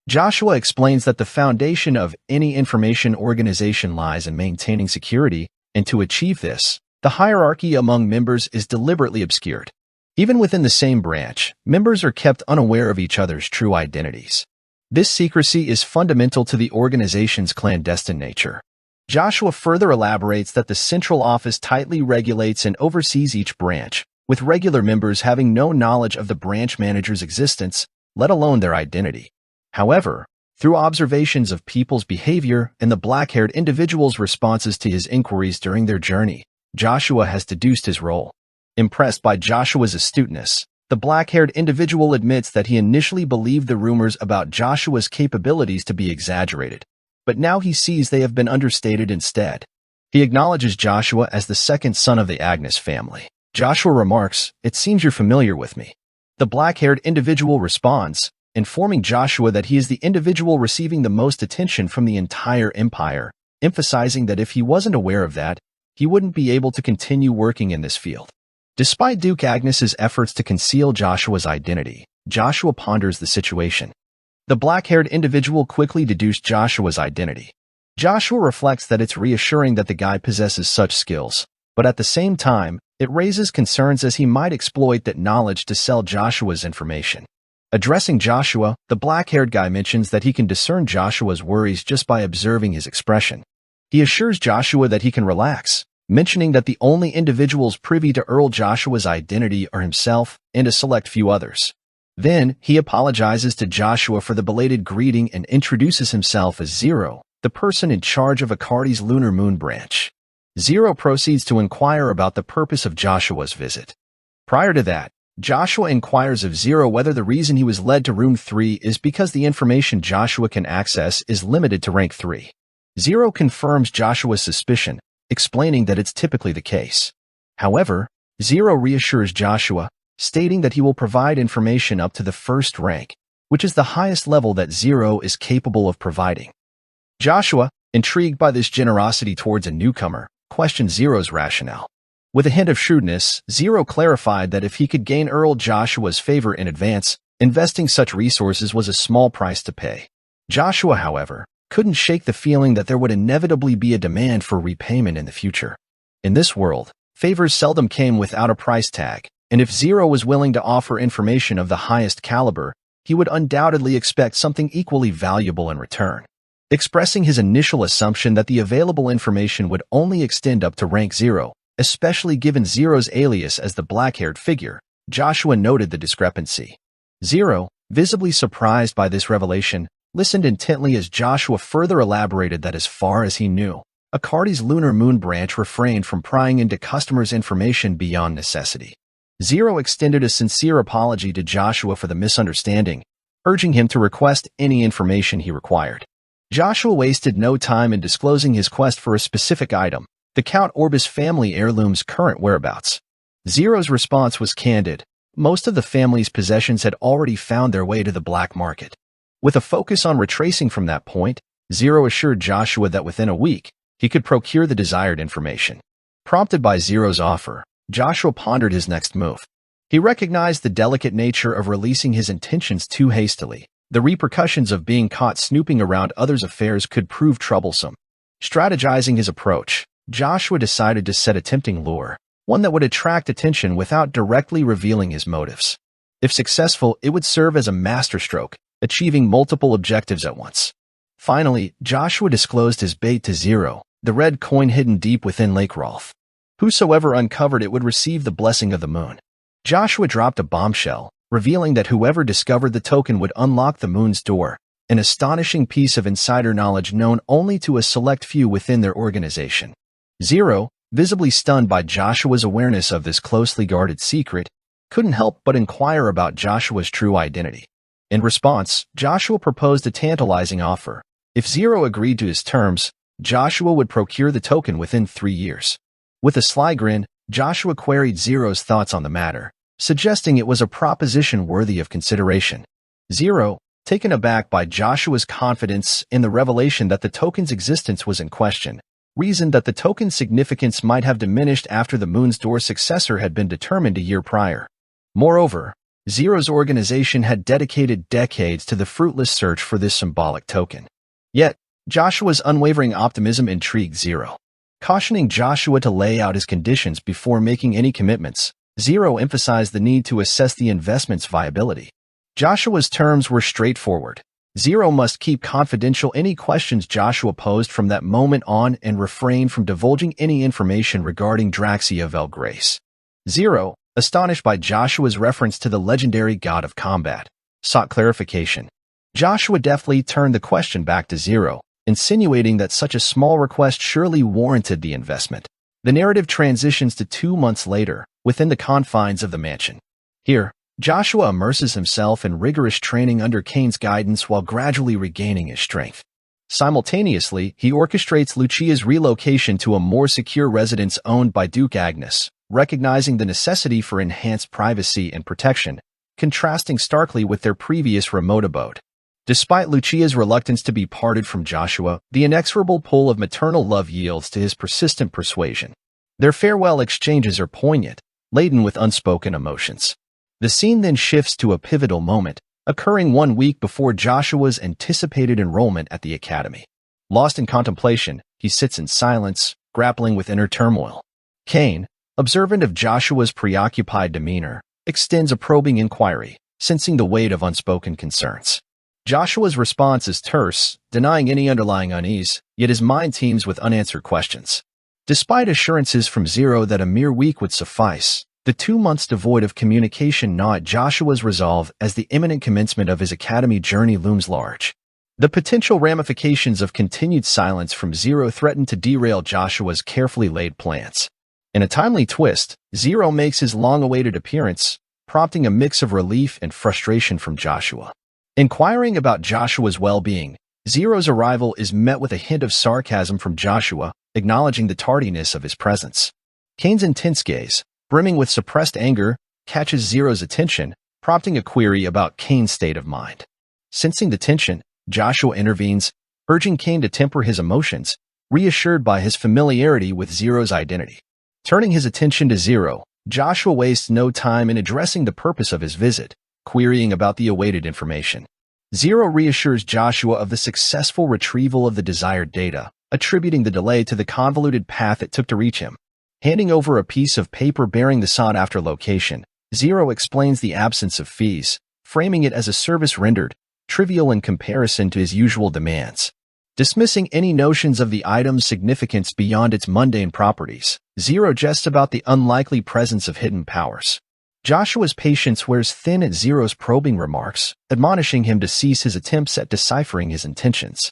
Joshua explains that the foundation of any information organization lies in maintaining security, and to achieve this, the hierarchy among members is deliberately obscured. Even within the same branch, members are kept unaware of each other's true identities. This secrecy is fundamental to the organization's clandestine nature. Joshua further elaborates that the central office tightly regulates and oversees each branch, with regular members having no knowledge of the branch manager's existence, let alone their identity. However, through observations of people's behavior and the black-haired individual's responses to his inquiries during their journey, Joshua has deduced his role. Impressed by Joshua's astuteness, the black-haired individual admits that he initially believed the rumors about Joshua's capabilities to be exaggerated, but now he sees they have been understated instead. He acknowledges Joshua as the second son of the Agnes family. Joshua remarks, "It seems you're familiar with me." The black-haired individual responds, informing Joshua that he is the individual receiving the most attention from the entire empire, emphasizing that if he wasn't aware of that, he wouldn't be able to continue working in this field. Despite Duke Agnes's efforts to conceal Joshua's identity, Joshua ponders the situation. The black-haired individual quickly deduced Joshua's identity. Joshua reflects that it's reassuring that the guy possesses such skills, but at the same time, it raises concerns as he might exploit that knowledge to sell Joshua's information. Addressing Joshua, the black-haired guy mentions that he can discern Joshua's worries just by observing his expression. He assures Joshua that he can relax, mentioning that the only individuals privy to Earl Joshua's identity are himself and a select few others. Then, he apologizes to Joshua for the belated greeting and introduces himself as Zero, the person in charge of Akardi's lunar moon branch. Zero proceeds to inquire about the purpose of Joshua's visit. Prior to that, Joshua inquires of Zero whether the reason he was led to Room 3 is because the information Joshua can access is limited to Rank 3. Zero confirms Joshua's suspicion, explaining that it's typically the case. However, Zero reassures Joshua, stating that he will provide information up to the first rank, which is the highest level that Zero is capable of providing. Joshua, intrigued by this generosity towards a newcomer, questions Zero's rationale. With a hint of shrewdness, Zero clarified that if he could gain Earl Joshua's favor in advance, investing such resources was a small price to pay. Joshua, however, couldn't shake the feeling that there would inevitably be a demand for repayment in the future. In this world, favors seldom came without a price tag, and if Zero was willing to offer information of the highest caliber, he would undoubtedly expect something equally valuable in return. Expressing his initial assumption that the available information would only extend up to Rank 0, especially given Zero's alias as the black-haired figure, Joshua noted the discrepancy. Zero, visibly surprised by this revelation, listened intently as Joshua further elaborated that as far as he knew, Akardi's lunar moon branch refrained from prying into customers' information beyond necessity. Zero extended a sincere apology to Joshua for the misunderstanding, urging him to request any information he required. Joshua wasted no time in disclosing his quest for a specific item, the Count Orbis family heirloom's current whereabouts. Zero's response was candid. Most of the family's possessions had already found their way to the black market. With a focus on retracing from that point, Zero assured Joshua that within a week, he could procure the desired information. Prompted by Zero's offer, Joshua pondered his next move. He recognized the delicate nature of releasing his intentions too hastily. The repercussions of being caught snooping around others' affairs could prove troublesome. Strategizing his approach, Joshua decided to set a tempting lure, one that would attract attention without directly revealing his motives. If successful, it would serve as a masterstroke, achieving multiple objectives at once. Finally, Joshua disclosed his bait to Zero, the red coin hidden deep within Lake Rolf. Whosoever uncovered it would receive the blessing of the moon. Joshua dropped a bombshell, revealing that whoever discovered the token would unlock the moon's door, an astonishing piece of insider knowledge known only to a select few within their organization. Zero, visibly stunned by Joshua's awareness of this closely guarded secret, couldn't help but inquire about Joshua's true identity. In response, Joshua proposed a tantalizing offer. If Zero agreed to his terms, Joshua would procure the token within 3 years. With a sly grin, Joshua queried Zero's thoughts on the matter, suggesting it was a proposition worthy of consideration. Zero, taken aback by Joshua's confidence in the revelation that the token's existence was in question, reasoned that the token's significance might have diminished after the Moon's Door successor had been determined a year prior. Moreover, Zero's organization had dedicated decades to the fruitless search for this symbolic token. Yet, Joshua's unwavering optimism intrigued Zero. Cautioning Joshua to lay out his conditions before making any commitments, Zero emphasized the need to assess the investment's viability. Joshua's terms were straightforward. Zero must keep confidential any questions Joshua posed from that moment on and refrain from divulging any information regarding Draxia Vel Grace. Zero, astonished by Joshua's reference to the legendary god of combat, sought clarification. Joshua deftly turned the question back to Zero, insinuating that such a small request surely warranted the investment. The narrative transitions to 2 months later, within the confines of the mansion. Here, Joshua immerses himself in rigorous training under Kane's guidance while gradually regaining his strength. Simultaneously, he orchestrates Lucia's relocation to a more secure residence owned by Duke Agnes, recognizing the necessity for enhanced privacy and protection, contrasting starkly with their previous remote abode. Despite Lucia's reluctance to be parted from Joshua, the inexorable pull of maternal love yields to his persistent persuasion. Their farewell exchanges are poignant, laden with unspoken emotions. The scene then shifts to a pivotal moment, occurring 1 week before Joshua's anticipated enrollment at the academy. Lost in contemplation, he sits in silence, grappling with inner turmoil. Kane, observant of Joshua's preoccupied demeanor, extends a probing inquiry, sensing the weight of unspoken concerns. Joshua's response is terse, denying any underlying unease, yet his mind teems with unanswered questions. Despite assurances from Zero that a mere week would suffice, the 2 months devoid of communication gnaw at Joshua's resolve as the imminent commencement of his academy journey looms large. The potential ramifications of continued silence from Zero threaten to derail Joshua's carefully laid plans. In a timely twist, Zero makes his long-awaited appearance, prompting a mix of relief and frustration from Joshua. Inquiring about Joshua's well-being, Zero's arrival is met with a hint of sarcasm from Joshua, acknowledging the tardiness of his presence. Kane's intense gaze, brimming with suppressed anger, catches Zero's attention, prompting a query about Kane's state of mind. Sensing the tension, Joshua intervenes, urging Kane to temper his emotions, reassured by his familiarity with Zero's identity. Turning his attention to Zero, Joshua wastes no time in addressing the purpose of his visit, querying about the awaited information. Zero reassures Joshua of the successful retrieval of the desired data, attributing the delay to the convoluted path it took to reach him. Handing over a piece of paper bearing the sought-after location, Zero explains the absence of fees, framing it as a service rendered, trivial in comparison to his usual demands. Dismissing any notions of the item's significance beyond its mundane properties, Zero jests about the unlikely presence of hidden powers. Joshua's patience wears thin at Zero's probing remarks, admonishing him to cease his attempts at deciphering his intentions.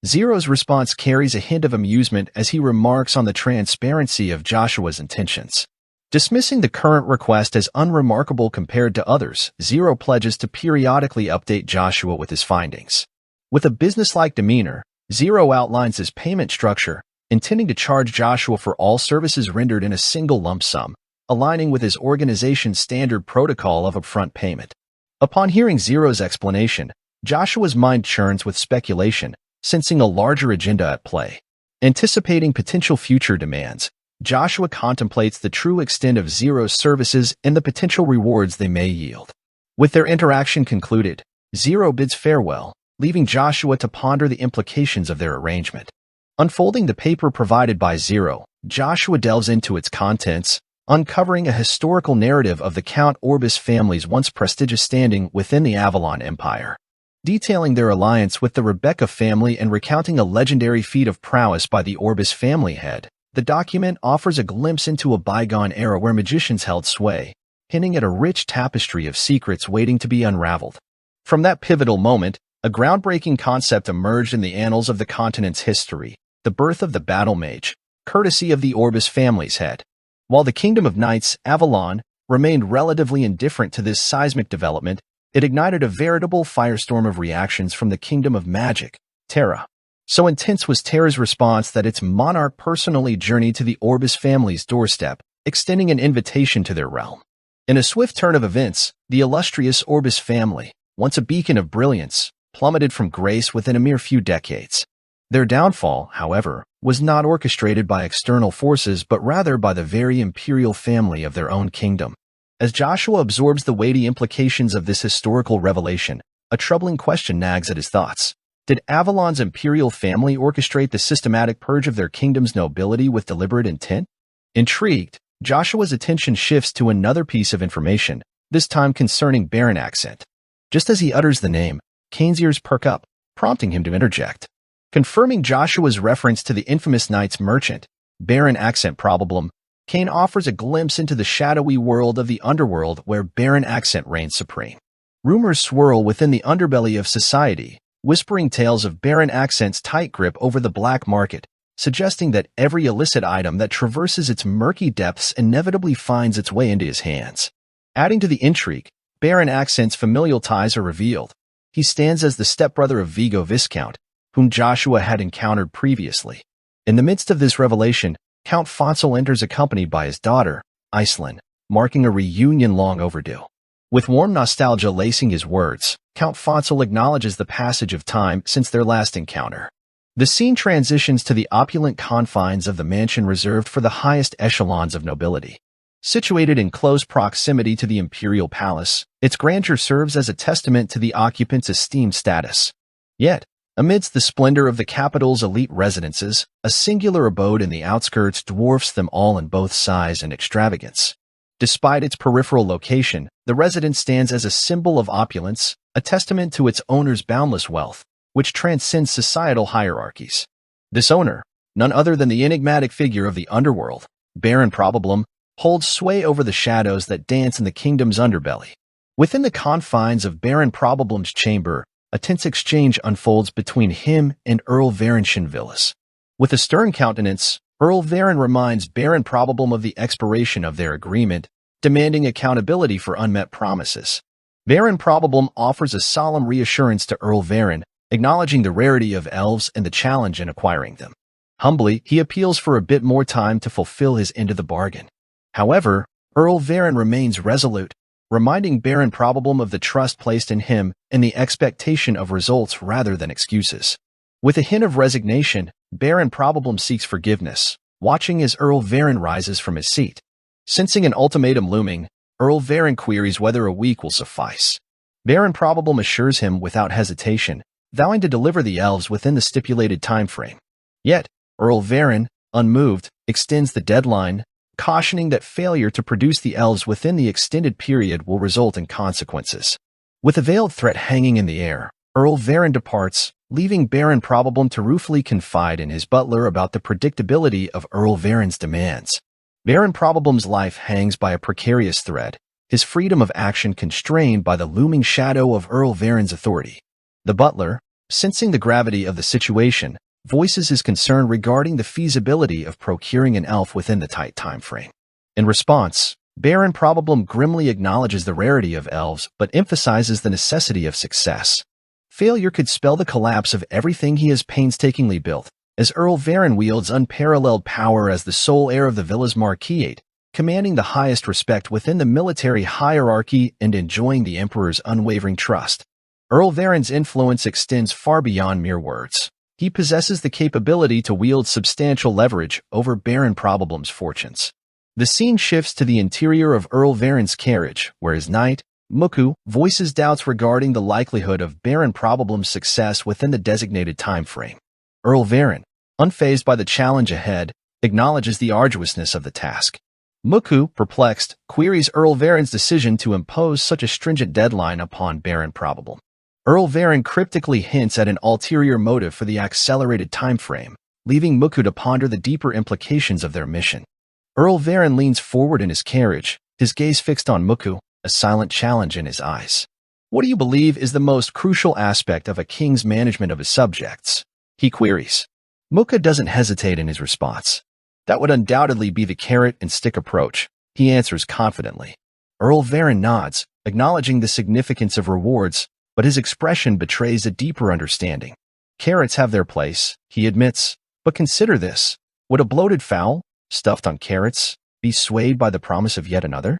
Zero's response carries a hint of amusement as he remarks on the transparency of Joshua's intentions. Dismissing the current request as unremarkable compared to others, Zero pledges to periodically update Joshua with his findings. With a businesslike demeanor, Zero outlines his payment structure, intending to charge Joshua for all services rendered in a single lump sum, aligning with his organization's standard protocol of upfront payment. Upon hearing Zero's explanation, Joshua's mind churns with speculation, sensing a larger agenda at play. Anticipating potential future demands, Joshua contemplates the true extent of Zero's services and the potential rewards they may yield. With their interaction concluded, Zero bids farewell, leaving Joshua to ponder the implications of their arrangement. Unfolding the paper provided by Zero, Joshua delves into its contents, uncovering a historical narrative of the Count Orbis family's once prestigious standing within the Avalon Empire. Detailing their alliance with the Rebecca family and recounting a legendary feat of prowess by the Orbis family head, the document offers a glimpse into a bygone era where magicians held sway, hinting at a rich tapestry of secrets waiting to be unraveled. From that pivotal moment, a groundbreaking concept emerged in the annals of the continent's history, the birth of the Battle Mage, courtesy of the Orbis family's head. While the Kingdom of Knights, Avalon, remained relatively indifferent to this seismic development, it ignited a veritable firestorm of reactions from the Kingdom of Magic, Terra. So intense was Terra's response that its monarch personally journeyed to the Orbis family's doorstep, extending an invitation to their realm. In a swift turn of events, the illustrious Orbis family, once a beacon of brilliance, plummeted from grace within a mere few decades. Their downfall, however, was not orchestrated by external forces but rather by the very imperial family of their own kingdom. As Joshua absorbs the weighty implications of this historical revelation, a troubling question nags at his thoughts. Did Avalon's imperial family orchestrate the systematic purge of their kingdom's nobility with deliberate intent? Intrigued, Joshua's attention shifts to another piece of information, this time concerning Baron Accent. Just as he utters the name, Kane's ears perk up, prompting him to interject. Confirming Joshua's reference to the infamous Knights Merchant, Baron Accent Probably, Kane offers a glimpse into the shadowy world of the underworld where Baron Accent reigns supreme. Rumors swirl within the underbelly of society, whispering tales of Baron Accent's tight grip over the black market, suggesting that every illicit item that traverses its murky depths inevitably finds its way into his hands. Adding to the intrigue, Baron Accent's familial ties are revealed. He stands as the stepbrother of Vigo Viscount, whom Joshua had encountered previously. In the midst of this revelation, Count Fonsel enters accompanied by his daughter, Iselin, marking a reunion long overdue. With warm nostalgia lacing his words, Count Fonsel acknowledges the passage of time since their last encounter. The scene transitions to the opulent confines of the mansion reserved for the highest echelons of nobility. Situated in close proximity to the imperial palace, its grandeur serves as a testament to the occupant's esteemed status. Yet, amidst the splendor of the capital's elite residences, a singular abode in the outskirts dwarfs them all in both size and extravagance. Despite its peripheral location, the residence stands as a symbol of opulence, a testament to its owner's boundless wealth, which transcends societal hierarchies. This owner, none other than the enigmatic figure of the underworld, Baron Probably, holds sway over the shadows that dance in the kingdom's underbelly. Within the confines of Baron Probably's chamber, a tense exchange unfolds between him and Earl Varen Shinvillis. With a stern countenance, Earl Varen reminds Baron Probably of the expiration of their agreement, demanding accountability for unmet promises. Baron Probably offers a solemn reassurance to Earl Varen, acknowledging the rarity of elves and the challenge in acquiring them. Humbly, he appeals for a bit more time to fulfill his end of the bargain. However, Earl Varen remains resolute, reminding Baron Probably of the trust placed in him and the expectation of results rather than excuses. With a hint of resignation, Baron Probably seeks forgiveness, watching as Earl Varen rises from his seat. Sensing an ultimatum looming, Earl Varen queries whether a week will suffice. Baron Probably assures him without hesitation, vowing to deliver the elves within the stipulated time frame. Yet, Earl Varen, unmoved, extends the deadline, cautioning that failure to produce the elves within the extended period will result in consequences. With a veiled threat hanging in the air, Earl Varen departs, leaving Baron Probably to ruefully confide in his butler about the predictability of Earl Varen's demands. Baron Probably's life hangs by a precarious thread, his freedom of action constrained by the looming shadow of Earl Varen's authority. The butler, sensing the gravity of the situation, voices his concern regarding the feasibility of procuring an elf within the tight time frame. In response, Baron Probably grimly acknowledges the rarity of elves but emphasizes the necessity of success. Failure could spell the collapse of everything he has painstakingly built, as Earl Varen wields unparalleled power as the sole heir of the Villa's Marquisate, commanding the highest respect within the military hierarchy and enjoying the Emperor's unwavering trust. Earl Varen's influence extends far beyond mere words. He possesses the capability to wield substantial leverage over Baron Probably's fortunes. The scene shifts to the interior of Earl Varen's carriage, where his knight, Muku, voices doubts regarding the likelihood of Baron Probably's success within the designated time frame. Earl Varen, unfazed by the challenge ahead, acknowledges the arduousness of the task. Muku, perplexed, queries Earl Varen's decision to impose such a stringent deadline upon Baron Probably. Earl Varen cryptically hints at an ulterior motive for the accelerated time frame, leaving Muku to ponder the deeper implications of their mission. Earl Varen leans forward in his carriage, his gaze fixed on Muku, a silent challenge in his eyes. What do you believe is the most crucial aspect of a king's management of his subjects? He queries. Muku doesn't hesitate in his response. That would undoubtedly be the carrot-and-stick approach, he answers confidently. Earl Varen nods, acknowledging the significance of rewards, but his expression betrays a deeper understanding. Carrots have their place, he admits, but consider this. Would a bloated fowl, stuffed on carrots, be swayed by the promise of yet another?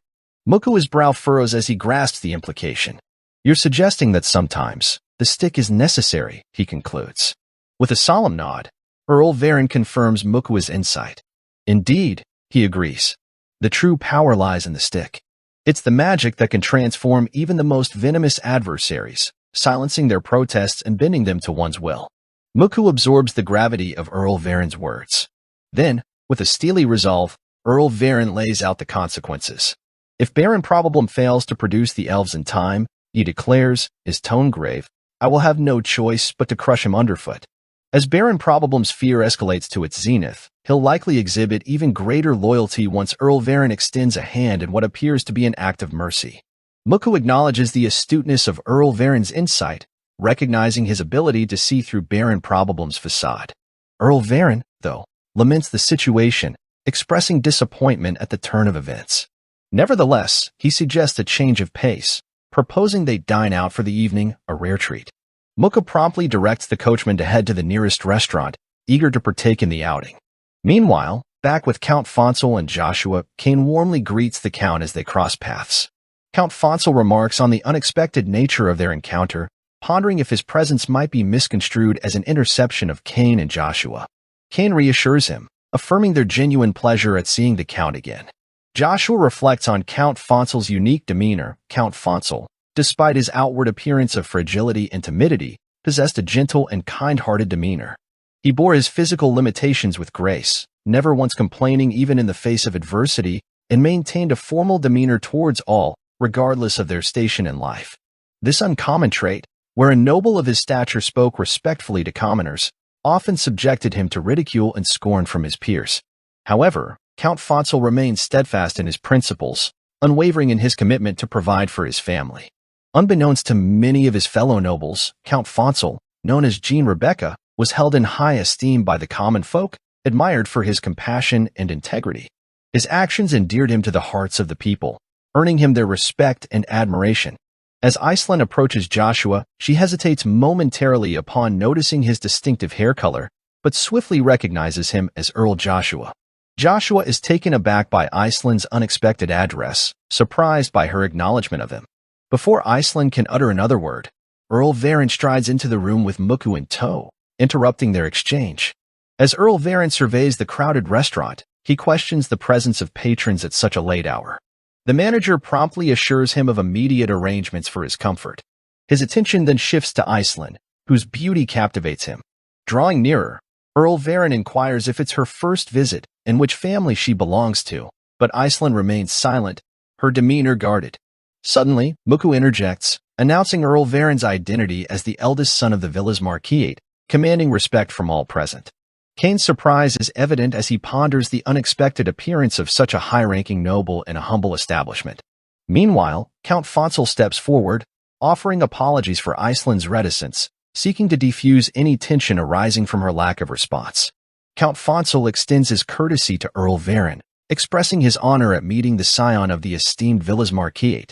Muku's brow furrows as he grasps the implication. You're suggesting that sometimes the stick is necessary, he concludes. With a solemn nod, Earl Varen confirms Muku's insight. Indeed, he agrees. The true power lies in the stick. It's the magic that can transform even the most venomous adversaries, silencing their protests and bending them to one's will. Muku absorbs the gravity of Earl Varen's words. Then, with a steely resolve, Earl Varen lays out the consequences. If Baron Probably fails to produce the elves in time, he declares, his tone grave, I will have no choice but to crush him underfoot. As Baron Probably's fear escalates to its zenith, he'll likely exhibit even greater loyalty once Earl Varen extends a hand in what appears to be an act of mercy. Muku acknowledges the astuteness of Earl Varen's insight, recognizing his ability to see through Baron Probably's facade. Earl Varen, though, laments the situation, expressing disappointment at the turn of events. Nevertheless, he suggests a change of pace, proposing they dine out for the evening, a rare treat. Muku promptly directs the coachman to head to the nearest restaurant, eager to partake in the outing. Meanwhile, back with Count Fonsel and Joshua, Kane warmly greets the Count as they cross paths. Count Fonsel remarks on the unexpected nature of their encounter, pondering if his presence might be misconstrued as an interception of Kane and Joshua. Kane reassures him, affirming their genuine pleasure at seeing the Count again. Joshua reflects on Count Fonsel's unique demeanor. Count Fonsel, despite his outward appearance of fragility and timidity, possessed a gentle and kind-hearted demeanor. He bore his physical limitations with grace, never once complaining even in the face of adversity, and maintained a formal demeanor towards all, regardless of their station in life. This uncommon trait, where a noble of his stature spoke respectfully to commoners, often subjected him to ridicule and scorn from his peers. However, Count Fonsel remained steadfast in his principles, unwavering in his commitment to provide for his family. Unbeknownst to many of his fellow nobles, Count Fonsel, known as Jean Rebecca, was held in high esteem by the common folk, admired for his compassion and integrity. His actions endeared him to the hearts of the people, earning him their respect and admiration. As Iceland approaches Joshua, she hesitates momentarily upon noticing his distinctive hair color, but swiftly recognizes him as Earl Joshua. Joshua is taken aback by Iceland's unexpected address, surprised by her acknowledgement of him. Before Iceland can utter another word, Earl Varen strides into the room with Muku in tow, interrupting their exchange. As Earl Varen surveys the crowded restaurant, he questions the presence of patrons at such a late hour. The manager promptly assures him of immediate arrangements for his comfort. His attention then shifts to Iceland, whose beauty captivates him. Drawing nearer, Earl Varen inquires if it's her first visit and which family she belongs to, but Iceland remains silent, her demeanor guarded. Suddenly, Muku interjects, announcing Earl Varen's identity as the eldest son of the villa's Marquis, commanding respect from all present. Kane's surprise is evident as he ponders the unexpected appearance of such a high-ranking noble in a humble establishment. Meanwhile, Count Fonsel steps forward, offering apologies for Iceland's reticence, seeking to defuse any tension arising from her lack of response. Count Fonsel extends his courtesy to Earl Varen, expressing his honor at meeting the scion of the esteemed Villa's Marquis.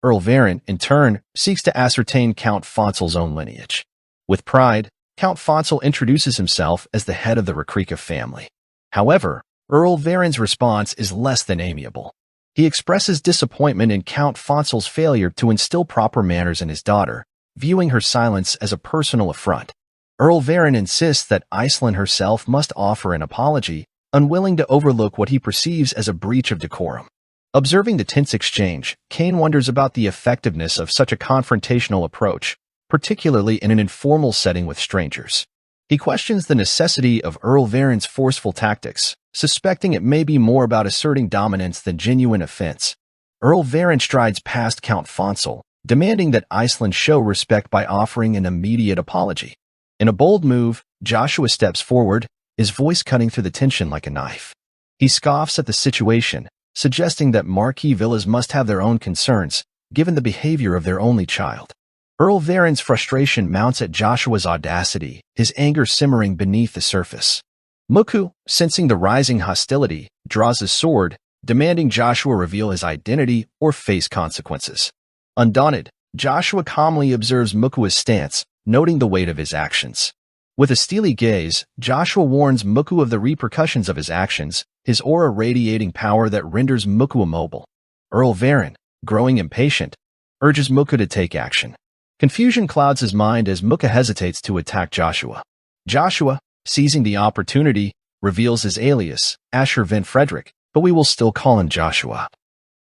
Earl Varen, in turn, seeks to ascertain Count Fonsel's own lineage. With pride, Count Fonsel introduces himself as the head of the Rekrika family. However, Earl Varen's response is less than amiable. He expresses disappointment in Count Fonsel's failure to instill proper manners in his daughter, viewing her silence as a personal affront. Earl Varen insists that Iceland herself must offer an apology, unwilling to overlook what he perceives as a breach of decorum. Observing the tense exchange, Kane wonders about the effectiveness of such a confrontational approach, particularly in an informal setting with strangers. He questions the necessity of Earl Varen's forceful tactics, suspecting it may be more about asserting dominance than genuine offense. Earl Varen strides past Count Fonsel, demanding that Iceland show respect by offering an immediate apology. In a bold move, Joshua steps forward, his voice cutting through the tension like a knife. He scoffs at the situation, suggesting that Marquis villas must have their own concerns, given the behavior of their only child. Earl Varen's frustration mounts at Joshua's audacity, his anger simmering beneath the surface. Muku, sensing the rising hostility, draws his sword, demanding Joshua reveal his identity or face consequences. Undaunted, Joshua calmly observes Muku's stance, noting the weight of his actions. With a steely gaze, Joshua warns Muku of the repercussions of his actions, his aura radiating power that renders Muku immobile. Earl Varen, growing impatient, urges Muku to take action. Confusion clouds his mind as Muku hesitates to attack Joshua. Joshua, seizing the opportunity, reveals his alias, Asher Van Frederick, but we will still call him Joshua.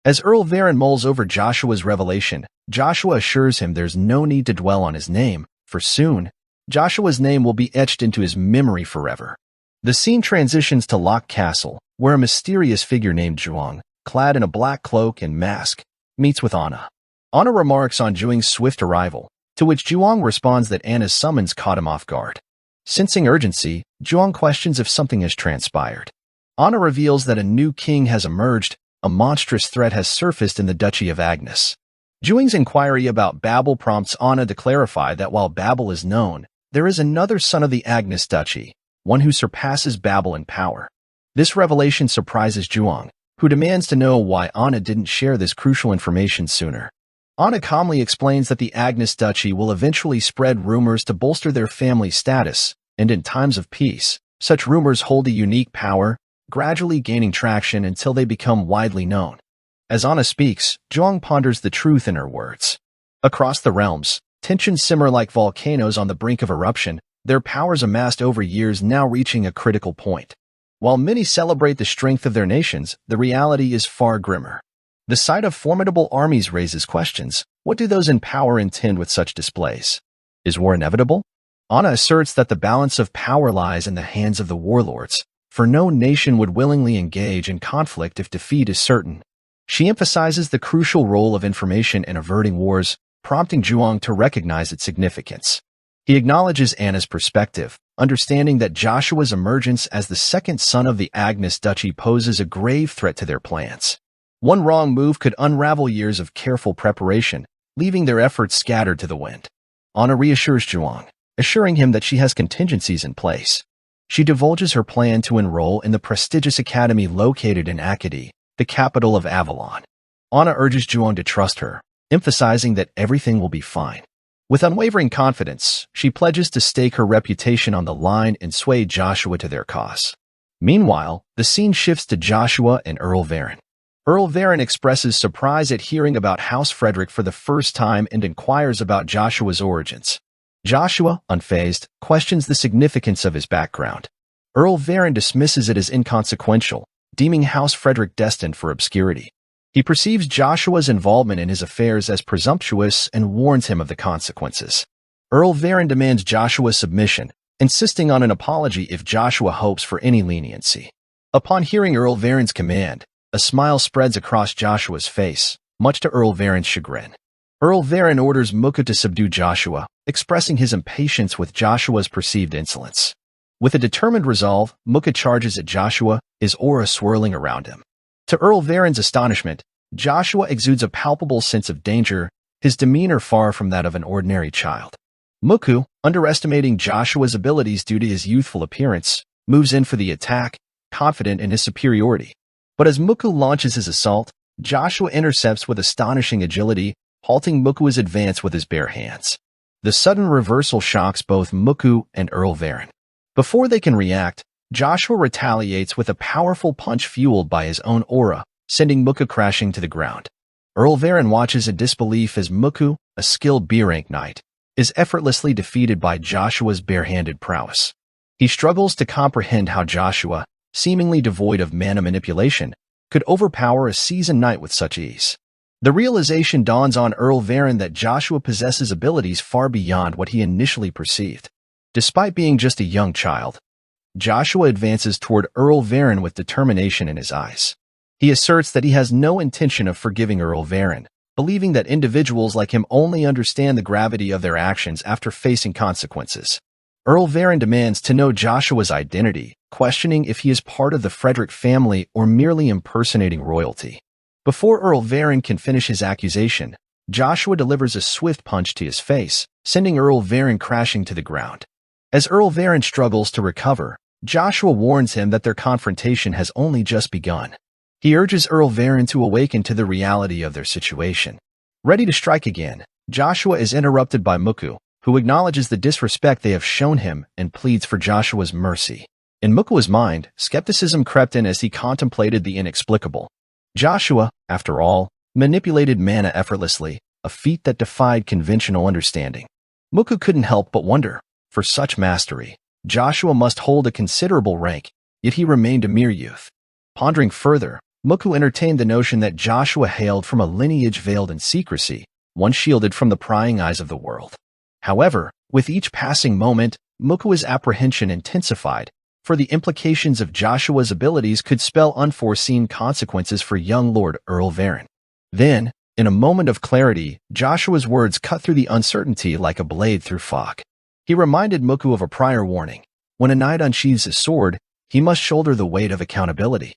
As Earl Varen mulls over Joshua's revelation, Joshua assures him there's no need to dwell on his name, for soon, Joshua's name will be etched into his memory forever. The scene transitions to Locke Castle, where a mysterious figure named Zhuang, clad in a black cloak and mask, meets with Anna. Anna remarks on Zhuang's swift arrival, to which Zhuang responds that Anna's summons caught him off guard. Sensing urgency, Zhuang questions if something has transpired. Anna reveals that a new king has emerged, a monstrous threat has surfaced in the Duchy of Agnes. Zhuang's inquiry about Babel prompts Anna to clarify that while Babel is known, there is another son of the Agnes Duchy, one who surpasses Babel in power. This revelation surprises Zhuang, who demands to know why Anna didn't share this crucial information sooner. Anna calmly explains that the Agnes Duchy will eventually spread rumors to bolster their family status, and in times of peace, such rumors hold a unique power, gradually gaining traction until they become widely known. As Anna speaks, Zhuang ponders the truth in her words. Across the realms, tensions simmer like volcanoes on the brink of eruption, their powers amassed over years now reaching a critical point. While many celebrate the strength of their nations, the reality is far grimmer. The sight of formidable armies raises questions. What do those in power intend with such displays? Is war inevitable? Anna asserts that the balance of power lies in the hands of the warlords, for no nation would willingly engage in conflict if defeat is certain. She emphasizes the crucial role of information in averting wars, prompting Zhuang to recognize its significance. He acknowledges Anna's perspective, understanding that Joshua's emergence as the second son of the Agnes Duchy poses a grave threat to their plans. One wrong move could unravel years of careful preparation, leaving their efforts scattered to the wind. Anna reassures Zhuang, assuring him that she has contingencies in place. She divulges her plan to enroll in the prestigious academy located in Acadie, the capital of Avalon. Anna urges Zhuang to trust her, emphasizing that everything will be fine. With unwavering confidence, she pledges to stake her reputation on the line and sway Joshua to their cause. Meanwhile, the scene shifts to Joshua and Earl Varen. Earl Varen expresses surprise at hearing about House Frederick for the first time and inquires about Joshua's origins. Joshua, unfazed, questions the significance of his background. Earl Varen dismisses it as inconsequential, deeming House Frederick destined for obscurity. He perceives Joshua's involvement in his affairs as presumptuous and warns him of the consequences. Earl Varen demands Joshua's submission, insisting on an apology if Joshua hopes for any leniency. Upon hearing Earl Varen's command, a smile spreads across Joshua's face, much to Earl Varen's chagrin. Earl Varen orders Muku to subdue Joshua, expressing his impatience with Joshua's perceived insolence. With a determined resolve, Muku charges at Joshua, his aura swirling around him. To Earl Varen's astonishment, Joshua exudes a palpable sense of danger, his demeanor far from that of an ordinary child. Muku, underestimating Joshua's abilities due to his youthful appearance, moves in for the attack, confident in his superiority. But as Muku launches his assault, Joshua intercepts with astonishing agility, halting Muku's advance with his bare hands. The sudden reversal shocks both Muku and Earl Varen. Before they can react, Joshua retaliates with a powerful punch fueled by his own aura, sending Muku crashing to the ground. Earl Varen watches in disbelief as Muku, a skilled B-rank knight, is effortlessly defeated by Joshua's barehanded prowess. He struggles to comprehend how Joshua, seemingly devoid of mana manipulation, could overpower a seasoned knight with such ease. The realization dawns on Earl Varen that Joshua possesses abilities far beyond what he initially perceived. Despite being just a young child, Joshua advances toward Earl Varen with determination in his eyes. He asserts that he has no intention of forgiving Earl Varen, believing that individuals like him only understand the gravity of their actions after facing consequences. Earl Varen demands to know Joshua's identity, questioning if he is part of the Frederick family or merely impersonating royalty. Before Earl Varen can finish his accusation, Joshua delivers a swift punch to his face, sending Earl Varen crashing to the ground. As Earl Varen struggles to recover, Joshua warns him that their confrontation has only just begun. He urges Earl Varen to awaken to the reality of their situation. Ready to strike again, Joshua is interrupted by Muku, who acknowledges the disrespect they have shown him and pleads for Joshua's mercy. In Mukua's mind, skepticism crept in as he contemplated the inexplicable. Joshua, after all, manipulated mana effortlessly, a feat that defied conventional understanding. Muku couldn't help but wonder, for such mastery, Joshua must hold a considerable rank, yet he remained a mere youth. Pondering further, Muku entertained the notion that Joshua hailed from a lineage veiled in secrecy, one shielded from the prying eyes of the world. However, with each passing moment, Mukua's apprehension intensified, for the implications of Joshua's abilities could spell unforeseen consequences for young Lord Earl Varen. Then, in a moment of clarity, Joshua's words cut through the uncertainty like a blade through fog. He reminded Muku of a prior warning. When a knight unsheathes his sword, he must shoulder the weight of accountability.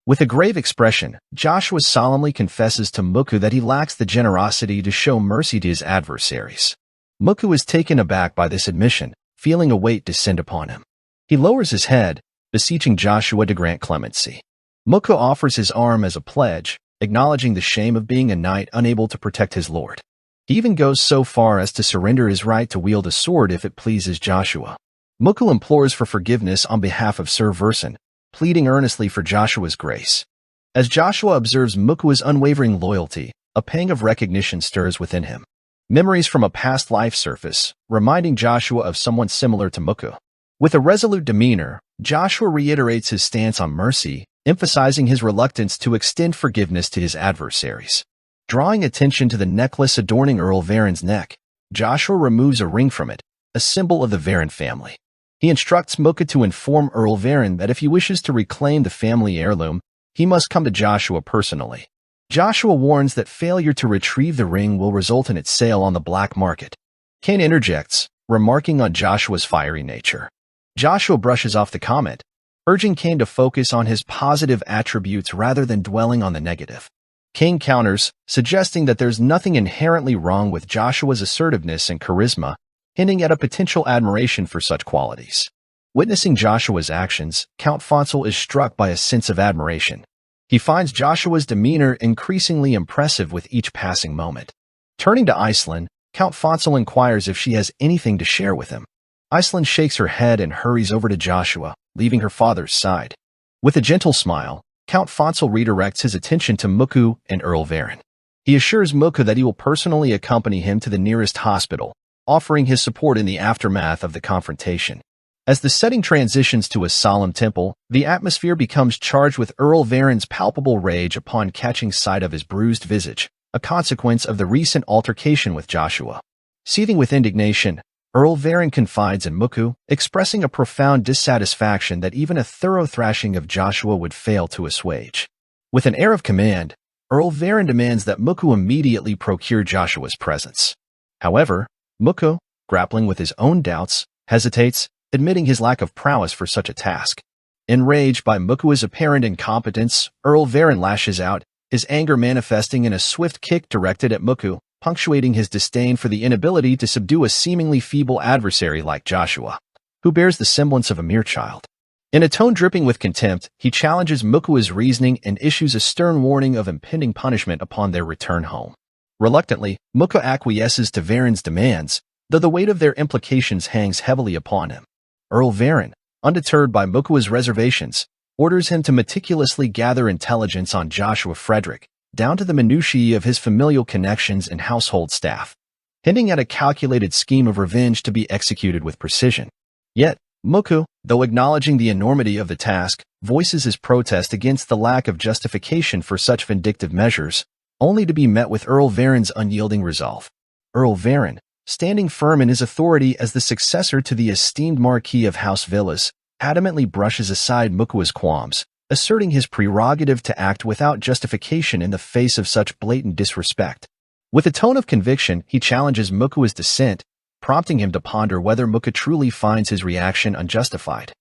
With a grave expression, Joshua solemnly confesses to Muku that he lacks the generosity to show mercy to his adversaries. Muku is taken aback by this admission, feeling a weight descend upon him. He lowers his head, beseeching Joshua to grant clemency. Muku offers his arm as a pledge, acknowledging the shame of being a knight unable to protect his lord. He even goes so far as to surrender his right to wield a sword if it pleases Joshua. Muku implores for forgiveness on behalf of Sir Verson, pleading earnestly for Joshua's grace. As Joshua observes Mukua's unwavering loyalty, a pang of recognition stirs within him. Memories from a past life surface, reminding Joshua of someone similar to Muku. With a resolute demeanor, Joshua reiterates his stance on mercy, emphasizing his reluctance to extend forgiveness to his adversaries. Drawing attention to the necklace adorning Earl Varen's neck, Joshua removes a ring from it, a symbol of the Varen family. He instructs Muku to inform Earl Varen that if he wishes to reclaim the family heirloom, he must come to Joshua personally. Joshua warns that failure to retrieve the ring will result in its sale on the black market. Cain interjects, remarking on Joshua's fiery nature. Joshua brushes off the comment, urging Cain to focus on his positive attributes rather than dwelling on the negative. Cain counters, suggesting that there's nothing inherently wrong with Joshua's assertiveness and charisma, hinting at a potential admiration for such qualities. Witnessing Joshua's actions, Count Fonsel is struck by a sense of admiration. He finds Joshua's demeanor increasingly impressive with each passing moment. Turning to Iceland, Count Fonsel inquires if she has anything to share with him. Iceland shakes her head and hurries over to Joshua, leaving her father's side. With a gentle smile, Count Fonsel redirects his attention to Muku and Earl Varen. He assures Muku that he will personally accompany him to the nearest hospital, offering his support in the aftermath of the confrontation. As the setting transitions to a solemn temple, the atmosphere becomes charged with Earl Varen's palpable rage upon catching sight of his bruised visage, a consequence of the recent altercation with Joshua. Seething with indignation, Earl Varen confides in Muku, expressing a profound dissatisfaction that even a thorough thrashing of Joshua would fail to assuage. With an air of command, Earl Varen demands that Muku immediately procure Joshua's presence. However, Muku, grappling with his own doubts, hesitates, admitting his lack of prowess for such a task. Enraged by Mukua's apparent incompetence, Earl Varen lashes out, his anger manifesting in a swift kick directed at Muku, punctuating his disdain for the inability to subdue a seemingly feeble adversary like Joshua, who bears the semblance of a mere child. In a tone dripping with contempt, he challenges Mukua's reasoning and issues a stern warning of impending punishment upon their return home. Reluctantly, Muku acquiesces to Varen's demands, though the weight of their implications hangs heavily upon him. Earl Varen, undeterred by Mukua's reservations, orders him to meticulously gather intelligence on Joshua Frederick, down to the minutiae of his familial connections and household staff, hinting at a calculated scheme of revenge to be executed with precision. Yet, Muku, though acknowledging the enormity of the task, voices his protest against the lack of justification for such vindictive measures, only to be met with Earl Varen's unyielding resolve. Earl Varen, standing firm in his authority as the successor to the esteemed Marquis of House Villas, adamantly brushes aside Mukua's qualms, asserting his prerogative to act without justification in the face of such blatant disrespect. With a tone of conviction, he challenges Mukua's dissent, prompting him to ponder whether Muku truly finds his reaction unjustified.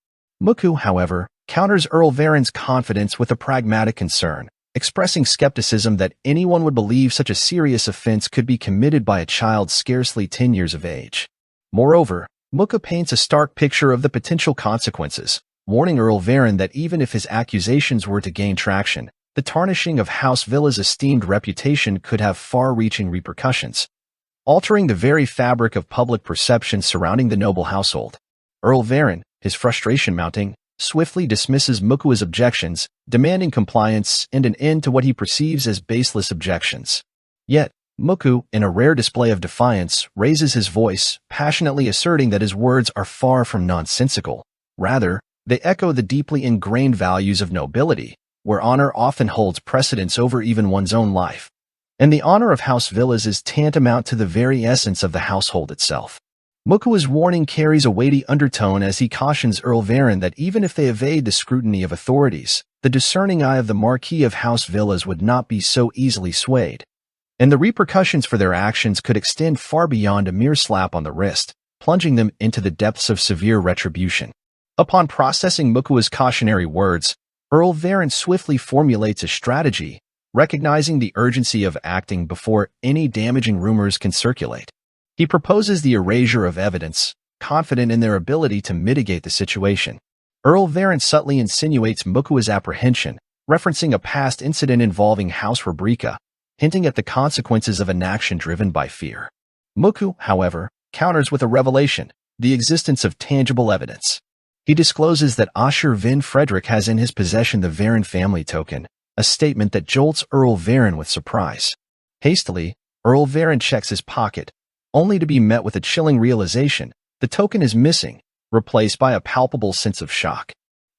Muku, however, counters Earl Varen's confidence with a pragmatic concern, expressing skepticism that anyone would believe such a serious offense could be committed by a child scarcely 10 years of age. Moreover, Muku paints a stark picture of the potential consequences, warning Earl Varen that even if his accusations were to gain traction, the tarnishing of House Villa's esteemed reputation could have far-reaching repercussions. altering the very fabric of public perception surrounding the noble household. Earl Varen, his frustration mounting, swiftly dismisses Mukua's objections, demanding compliance and an end to what he perceives as baseless objections. Yet, Muku, in a rare display of defiance, raises his voice, passionately asserting that his words are far from nonsensical. Rather, they echo the deeply ingrained values of nobility, where honor often holds precedence over even one's own life. And the honor of House Villas is tantamount to the very essence of the household itself. Mukua's warning carries a weighty undertone as he cautions Earl Varen that even if they evade the scrutiny of authorities, the discerning eye of the Marquis of House Villas would not be so easily swayed. And the repercussions for their actions could extend far beyond a mere slap on the wrist, plunging them into the depths of severe retribution. Upon processing Mukua's cautionary words, Earl Varen swiftly formulates a strategy, recognizing the urgency of acting before any damaging rumors can circulate. He proposes the erasure of evidence, confident in their ability to mitigate the situation. Earl Varen subtly insinuates Mukua's apprehension, referencing a past incident involving House Rubrica, hinting at the consequences of an action driven by fear. Muku, however, counters with a revelation, the existence of tangible evidence. He discloses that Ashur Vin Frederick has in his possession the Varen family token, a statement that jolts Earl Varen with surprise. Hastily, Earl Varen checks his pocket, only to be met with a chilling realization: the token is missing, replaced by a palpable sense of shock.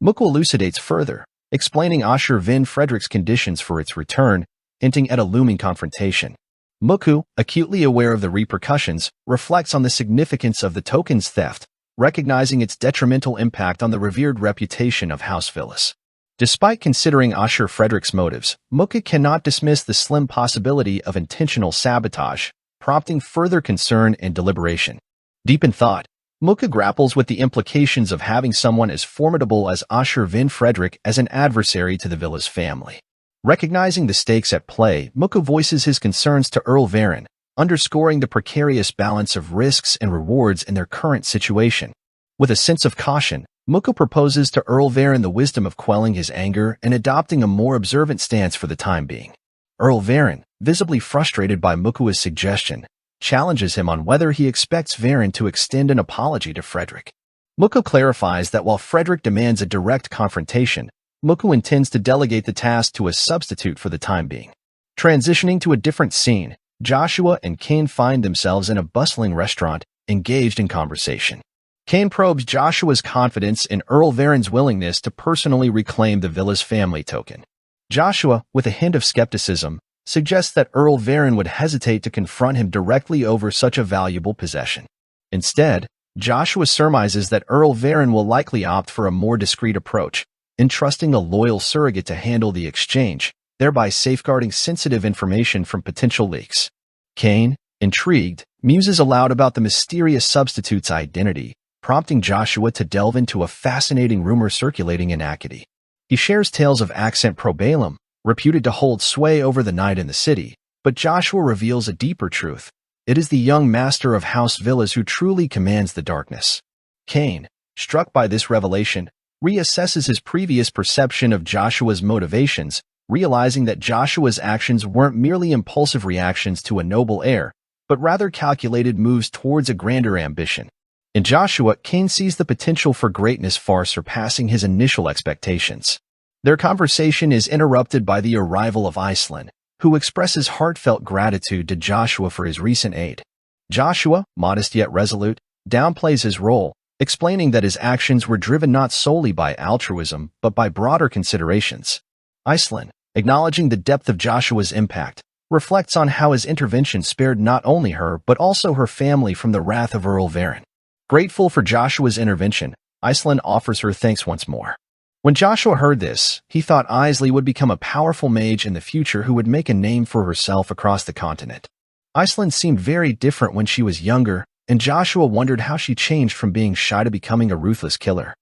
Muku elucidates further, explaining Ashur Vin Frederick's conditions for its return, hinting at a looming confrontation. Muku, acutely aware of the repercussions, reflects on the significance of the token's theft, recognizing its detrimental impact on the revered reputation of House Villas. Despite considering Ashur Frederick's motives, Muku cannot dismiss the slim possibility of intentional sabotage, prompting further concern and deliberation. Deep in thought, Muku grapples with the implications of having someone as formidable as Ashur Vin Frederick as an adversary to the Villas family. Recognizing the stakes at play, Muku voices his concerns to Earl Varen, underscoring the precarious balance of risks and rewards in their current situation. With a sense of caution, Muku proposes to Earl Varen the wisdom of quelling his anger and adopting a more observant stance for the time being. Earl Varen, visibly frustrated by Mukua's suggestion, challenges him on whether he expects Varen to extend an apology to Frederick. Muku clarifies that while Frederick demands a direct confrontation, Muku intends to delegate the task to a substitute for the time being. Transitioning to a different scene, Joshua and Kane find themselves in a bustling restaurant, engaged in conversation. Kane probes Joshua's confidence in Earl Varen's willingness to personally reclaim the Villas family token. Joshua, with a hint of skepticism, suggests that Earl Varen would hesitate to confront him directly over such a valuable possession. Instead, Joshua surmises that Earl Varen will likely opt for a more discreet approach, entrusting a loyal surrogate to handle the exchange, thereby safeguarding sensitive information from potential leaks. Kane, intrigued, muses aloud about the mysterious substitute's identity, prompting Joshua to delve into a fascinating rumor circulating in Acadie. He shares tales of Accent Probellum, reputed to hold sway over the night in the city, but Joshua reveals a deeper truth. It is the young master of House Villas who truly commands the darkness. Kane, struck by this revelation, reassesses his previous perception of Joshua's motivations, realizing that Joshua's actions weren't merely impulsive reactions to a noble heir, but rather calculated moves towards a grander ambition. In Joshua, Kane sees the potential for greatness far surpassing his initial expectations. Their conversation is interrupted by the arrival of Iceland, who expresses heartfelt gratitude to Joshua for his recent aid. Joshua, modest yet resolute, downplays his role, explaining that his actions were driven not solely by altruism but by broader considerations. Iceland, acknowledging the depth of Joshua's impact, reflects on how his intervention spared not only her but also her family from the wrath of Earl Varen. Grateful for Joshua's intervention, Iceland offers her thanks once more. When Joshua heard this, he thought Isley would become a powerful mage in the future who would make a name for herself across the continent. Iceland seemed very different when she was younger, and Joshua wondered how she changed from being shy to becoming a ruthless killer.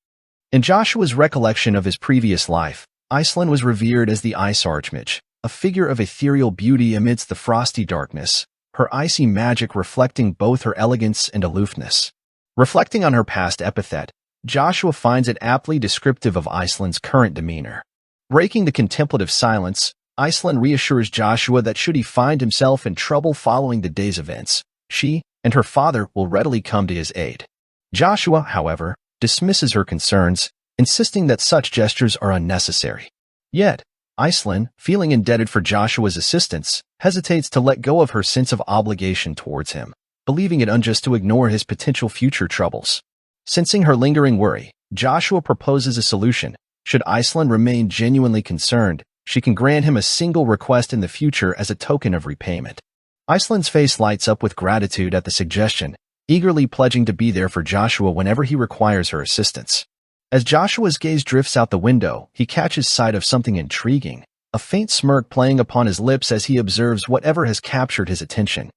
In Joshua's recollection of his previous life, Iceland was revered as the Ice Archmage, a figure of ethereal beauty amidst the frosty darkness, her icy magic reflecting both her elegance and aloofness. Reflecting on her past epithet, Joshua finds it aptly descriptive of Iceland's current demeanor. Breaking the contemplative silence, Iceland reassures Joshua that should he find himself in trouble following the day's events, she and her father will readily come to his aid. Joshua, however, dismisses her concerns, insisting that such gestures are unnecessary. Yet, Iselin, feeling indebted for Joshua's assistance, hesitates to let go of her sense of obligation towards him, believing it unjust to ignore his potential future troubles. Sensing her lingering worry, Joshua proposes a solution. Should Iselin remain genuinely concerned, she can grant him a single request in the future as a token of repayment. Iselin's face lights up with gratitude at the suggestion, eagerly pledging to be there for Joshua whenever he requires her assistance. As Joshua's gaze drifts out the window, he catches sight of something intriguing, a faint smirk playing upon his lips as he observes whatever has captured his attention.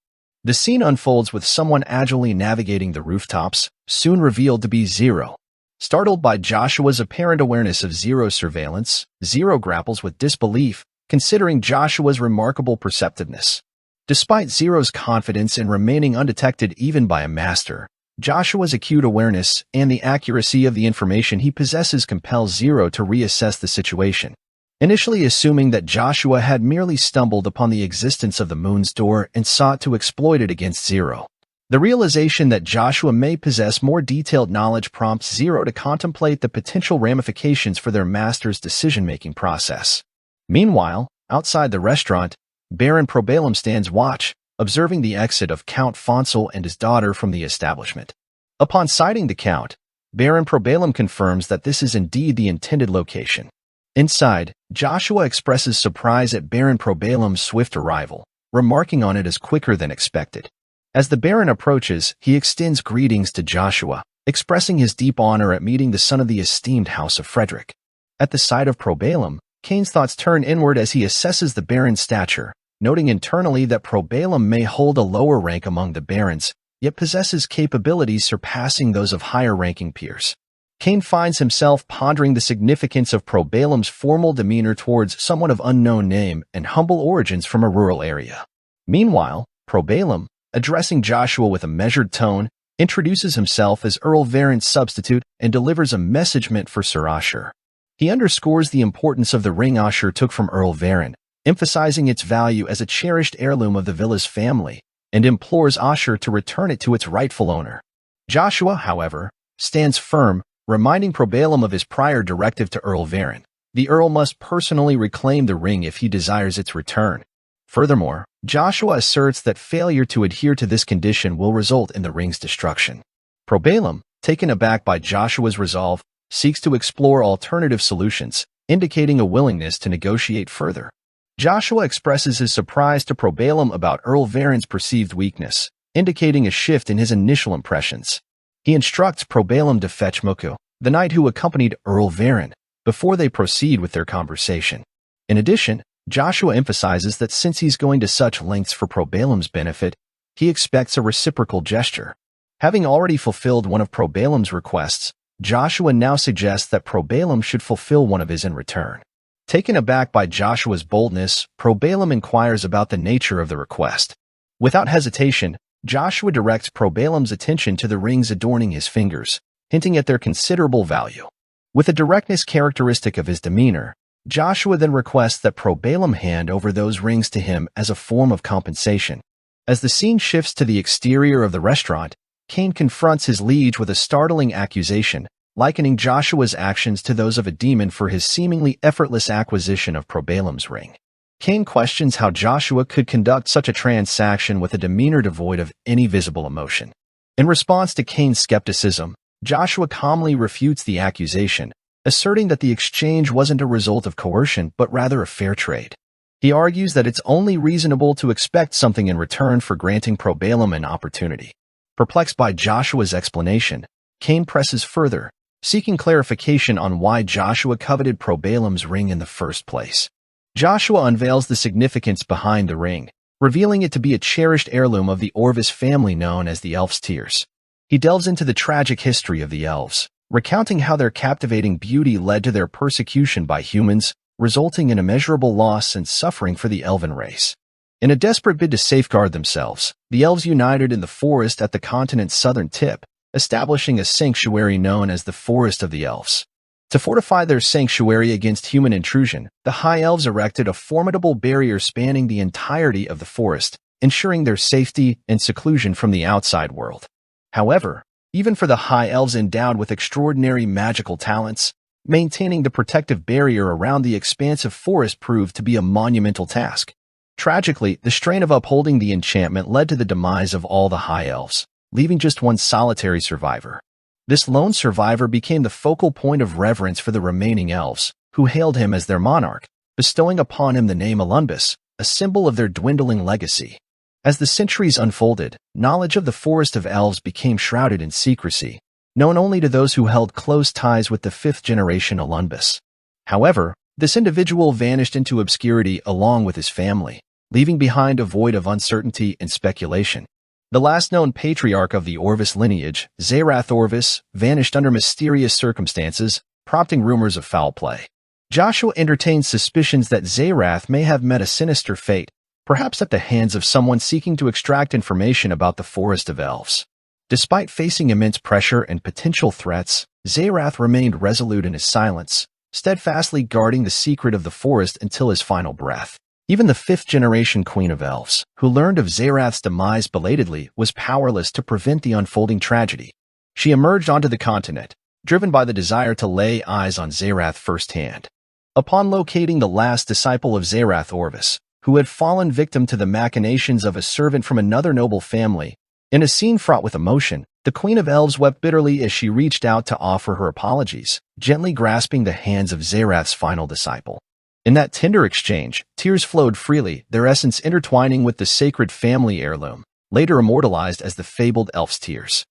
The scene unfolds with someone agilely navigating the rooftops, soon revealed to be Zero. Startled by Joshua's apparent awareness of Zero's surveillance, Zero grapples with disbelief, considering Joshua's remarkable perceptiveness. Despite Zero's confidence in remaining undetected even by a master, Joshua's acute awareness and the accuracy of the information he possesses compels Zero to reassess the situation. Initially assuming that Joshua had merely stumbled upon the existence of the moon's door and sought to exploit it against Zero. The realization that Joshua may possess more detailed knowledge prompts Zero to contemplate the potential ramifications for their master's decision-making process. Meanwhile, outside the restaurant, Baron Probelum stands watch, observing the exit of Count Fonsel and his daughter from the establishment. Upon sighting the Count, Baron Probelum confirms that this is indeed the intended location. Inside, Joshua expresses surprise at Baron Probelum's swift arrival, remarking on it as quicker than expected. As the Baron approaches, he extends greetings to Joshua, expressing his deep honor at meeting the son of the esteemed House of Frederick. At the sight of Probelum, Kane's thoughts turn inward as he assesses the Baron's stature, noting internally that Probelum may hold a lower rank among the barons, yet possesses capabilities surpassing those of higher-ranking peers. Kane finds himself pondering the significance of Probelum's formal demeanor towards someone of unknown name and humble origins from a rural area. Meanwhile, Probelum, addressing Joshua with a measured tone, introduces himself as Earl Varen's substitute and delivers a message meant for Sir Asher. He underscores the importance of the ring Asher took from Earl Varen, emphasizing its value as a cherished heirloom of the villa's family, and implores Asher to return it to its rightful owner. Joshua, however, stands firm, reminding Probelum of his prior directive to Earl Varen. The Earl must personally reclaim the ring if he desires its return. Furthermore, Joshua asserts that failure to adhere to this condition will result in the ring's destruction. Probelum, taken aback by Joshua's resolve, seeks to explore alternative solutions, indicating a willingness to negotiate further. Joshua expresses his surprise to Probelum about Earl Varen's perceived weakness, indicating a shift in his initial impressions. He instructs Probelum to fetch Moku, the knight who accompanied Earl Varen, before they proceed with their conversation. In addition, Joshua emphasizes that since he's going to such lengths for Probelum's benefit, he expects a reciprocal gesture. Having already fulfilled one of Probelum's requests, Joshua now suggests that Probelum should fulfill one of his in return. Taken aback by Joshua's boldness, Probelum inquires about the nature of the request. Without hesitation, Joshua directs Probelum's attention to the rings adorning his fingers, hinting at their considerable value. With a directness characteristic of his demeanor, Joshua then requests that Probelum hand over those rings to him as a form of compensation. As the scene shifts to the exterior of the restaurant, Kane confronts his liege with a startling accusation, likening Joshua's actions to those of a demon for his seemingly effortless acquisition of Probelum's ring. Kane questions how Joshua could conduct such a transaction with a demeanor devoid of any visible emotion. In response to Kane's skepticism, Joshua calmly refutes the accusation, asserting that the exchange wasn't a result of coercion but rather a fair trade. He argues that it's only reasonable to expect something in return for granting Probelum an opportunity. Perplexed by Joshua's explanation, Kane presses further, seeking clarification on why Joshua coveted Probelum's ring in the first place. Joshua unveils the significance behind the ring, revealing it to be a cherished heirloom of the Orvis family known as the Elf's Tears. He delves into the tragic history of the elves, recounting how their captivating beauty led to their persecution by humans, resulting in immeasurable loss and suffering for the elven race. In a desperate bid to safeguard themselves, the elves united in the forest at the continent's southern tip, establishing a sanctuary known as the Forest of the Elves. To fortify their sanctuary against human intrusion, the High Elves erected a formidable barrier spanning the entirety of the forest, ensuring their safety and seclusion from the outside world. However, even for the High Elves endowed with extraordinary magical talents, maintaining the protective barrier around the expansive forest proved to be a monumental task. Tragically, the strain of upholding the enchantment led to the demise of all the High Elves, leaving just one solitary survivor. This lone survivor became the focal point of reverence for the remaining elves, who hailed him as their monarch, bestowing upon him the name Alunbis, a symbol of their dwindling legacy. As the centuries unfolded, knowledge of the Forest of Elves became shrouded in secrecy, known only to those who held close ties with the fifth-generation Alunbis. However, this individual vanished into obscurity along with his family, leaving behind a void of uncertainty and speculation. The last known patriarch of the Orvis lineage, Zerath Orvis, vanished under mysterious circumstances, prompting rumors of foul play. Joshua entertained suspicions that Zerath may have met a sinister fate, perhaps at the hands of someone seeking to extract information about the Forest of Elves. Despite facing immense pressure and potential threats, Zerath remained resolute in his silence, steadfastly guarding the secret of the forest until his final breath. Even the fifth-generation Queen of Elves, who learned of Zerath's demise belatedly, was powerless to prevent the unfolding tragedy. She emerged onto the continent, driven by the desire to lay eyes on Zerath firsthand. Upon locating the last disciple of Zerath Orvis, who had fallen victim to the machinations of a servant from another noble family, in a scene fraught with emotion, the Queen of Elves wept bitterly as she reached out to offer her apologies, gently grasping the hands of Zerath's final disciple. In that tender exchange, tears flowed freely, their essence intertwining with the sacred family heirloom, later immortalized as the fabled Elf's Tears,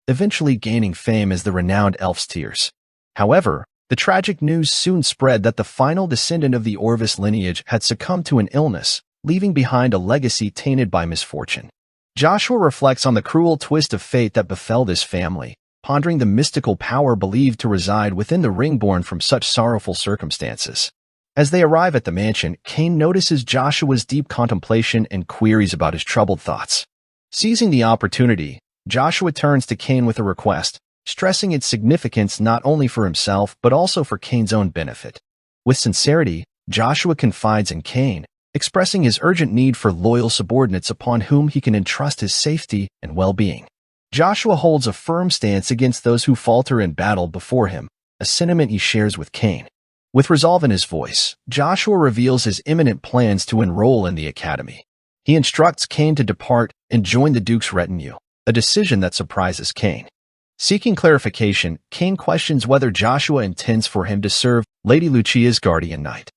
eventually gaining fame as the renowned Elf's Tears. However, the tragic news soon spread that the final descendant of the Orvis lineage had succumbed to an illness, leaving behind a legacy tainted by misfortune. Joshua reflects on the cruel twist of fate that befell this family, pondering the mystical power believed to reside within the ring born from such sorrowful circumstances. As they arrive at the mansion, Cain notices Joshua's deep contemplation and queries about his troubled thoughts. Seizing the opportunity, Joshua turns to Cain with a request, stressing its significance not only for himself but also for Cain's own benefit. With sincerity, Joshua confides in Cain, expressing his urgent need for loyal subordinates upon whom he can entrust his safety and well-being. Joshua holds a firm stance against those who falter in battle before him, a sentiment he shares with Cain. With resolve in his voice, Joshua reveals his imminent plans to enroll in the academy. He instructs Cain to depart and join the Duke's retinue, a decision that surprises Cain. Seeking clarification, Cain questions whether Joshua intends for him to serve Lady Lucia's guardian knight.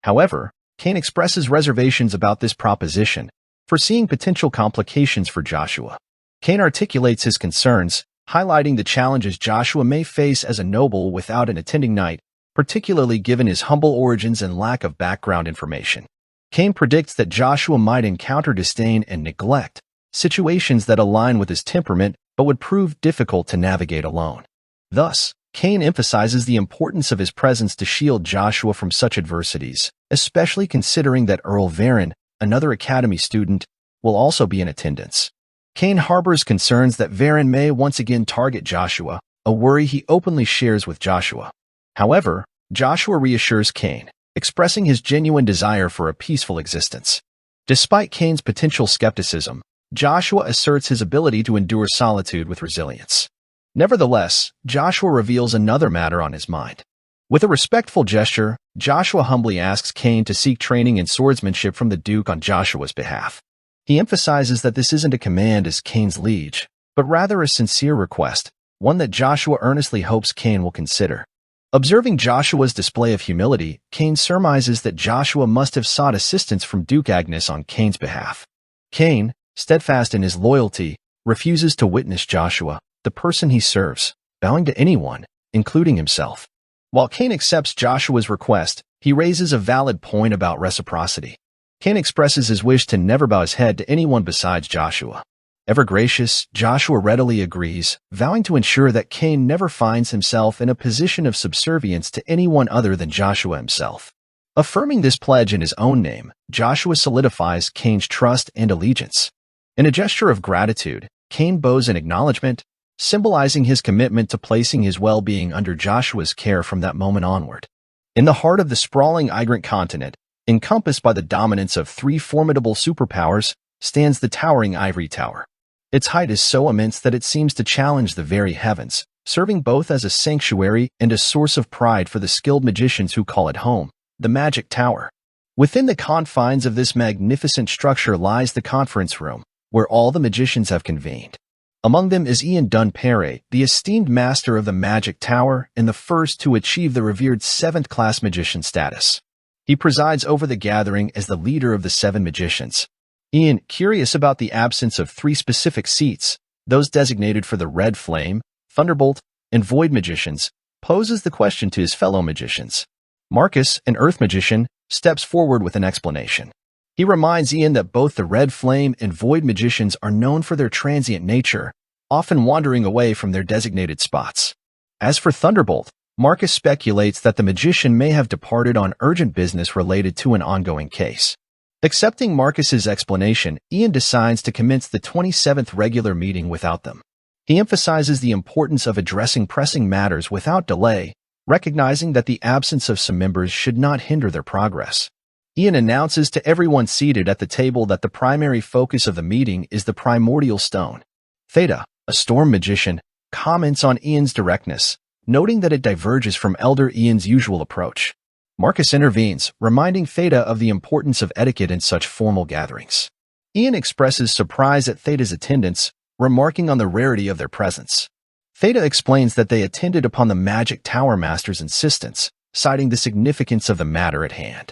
However, Cain expresses reservations about this proposition, foreseeing potential complications for Joshua. Cain articulates his concerns, highlighting the challenges Joshua may face as a noble without an attending knight, particularly given his humble origins and lack of background information. Cain predicts that Joshua might encounter disdain and neglect, situations that align with his temperament but would prove difficult to navigate alone. Thus, Cain emphasizes the importance of his presence to shield Joshua from such adversities, especially considering that Earl Varen, another academy student, will also be in attendance. Cain harbors concerns that Varen may once again target Joshua, a worry he openly shares with Joshua. However, Joshua reassures Cain, expressing his genuine desire for a peaceful existence. Despite Cain's potential skepticism, Joshua asserts his ability to endure solitude with resilience. Nevertheless, Joshua reveals another matter on his mind. With a respectful gesture, Joshua humbly asks Cain to seek training in swordsmanship from the Duke on Joshua's behalf. He emphasizes that this isn't a command as Cain's liege, but rather a sincere request, one that Joshua earnestly hopes Cain will consider. Observing Joshua's display of humility, Cain surmises that Joshua must have sought assistance from Duke Agnes on Cain's behalf. Cain, steadfast in his loyalty, refuses to witness Joshua, the person he serves, bowing to anyone, including himself. While Cain accepts Joshua's request, he raises a valid point about reciprocity. Cain expresses his wish to never bow his head to anyone besides Joshua. Ever gracious, Joshua readily agrees, vowing to ensure that Cain never finds himself in a position of subservience to anyone other than Joshua himself. Affirming this pledge in his own name, Joshua solidifies Cain's trust and allegiance. In a gesture of gratitude, Cain bows in acknowledgement, symbolizing his commitment to placing his well-being under Joshua's care from that moment onward. In the heart of the sprawling Igrant continent, encompassed by the dominance of three formidable superpowers, stands the towering ivory tower. Its height is so immense that it seems to challenge the very heavens, serving both as a sanctuary and a source of pride for the skilled magicians who call it home, the Magic Tower. Within the confines of this magnificent structure lies the conference room, where all the magicians have convened. Among them is Ian Dunpere, the esteemed master of the Magic Tower and the first to achieve the revered 7th-class magician status. He presides over the gathering as the leader of the 7 magicians. Ian, curious about the absence of 3 specific seats, those designated for the Red Flame, Thunderbolt, and Void magicians, poses the question to his fellow magicians. Marcus, an Earth magician, steps forward with an explanation. He reminds Ian that both the Red Flame and Void magicians are known for their transient nature, often wandering away from their designated spots. As for Thunderbolt, Marcus speculates that the magician may have departed on urgent business related to an ongoing case. Accepting Marcus's explanation, Ian decides to commence the 27th regular meeting without them. He emphasizes the importance of addressing pressing matters without delay, recognizing that the absence of some members should not hinder their progress. Ian announces to everyone seated at the table that the primary focus of the meeting is the primordial stone. Theta, a storm magician, comments on Ian's directness, noting that it diverges from Elder Ian's usual approach. Marcus intervenes, reminding Theta of the importance of etiquette in such formal gatherings. Ian expresses surprise at Theta's attendance, remarking on the rarity of their presence. Theta explains that they attended upon the Magic Tower Master's insistence, citing the significance of the matter at hand.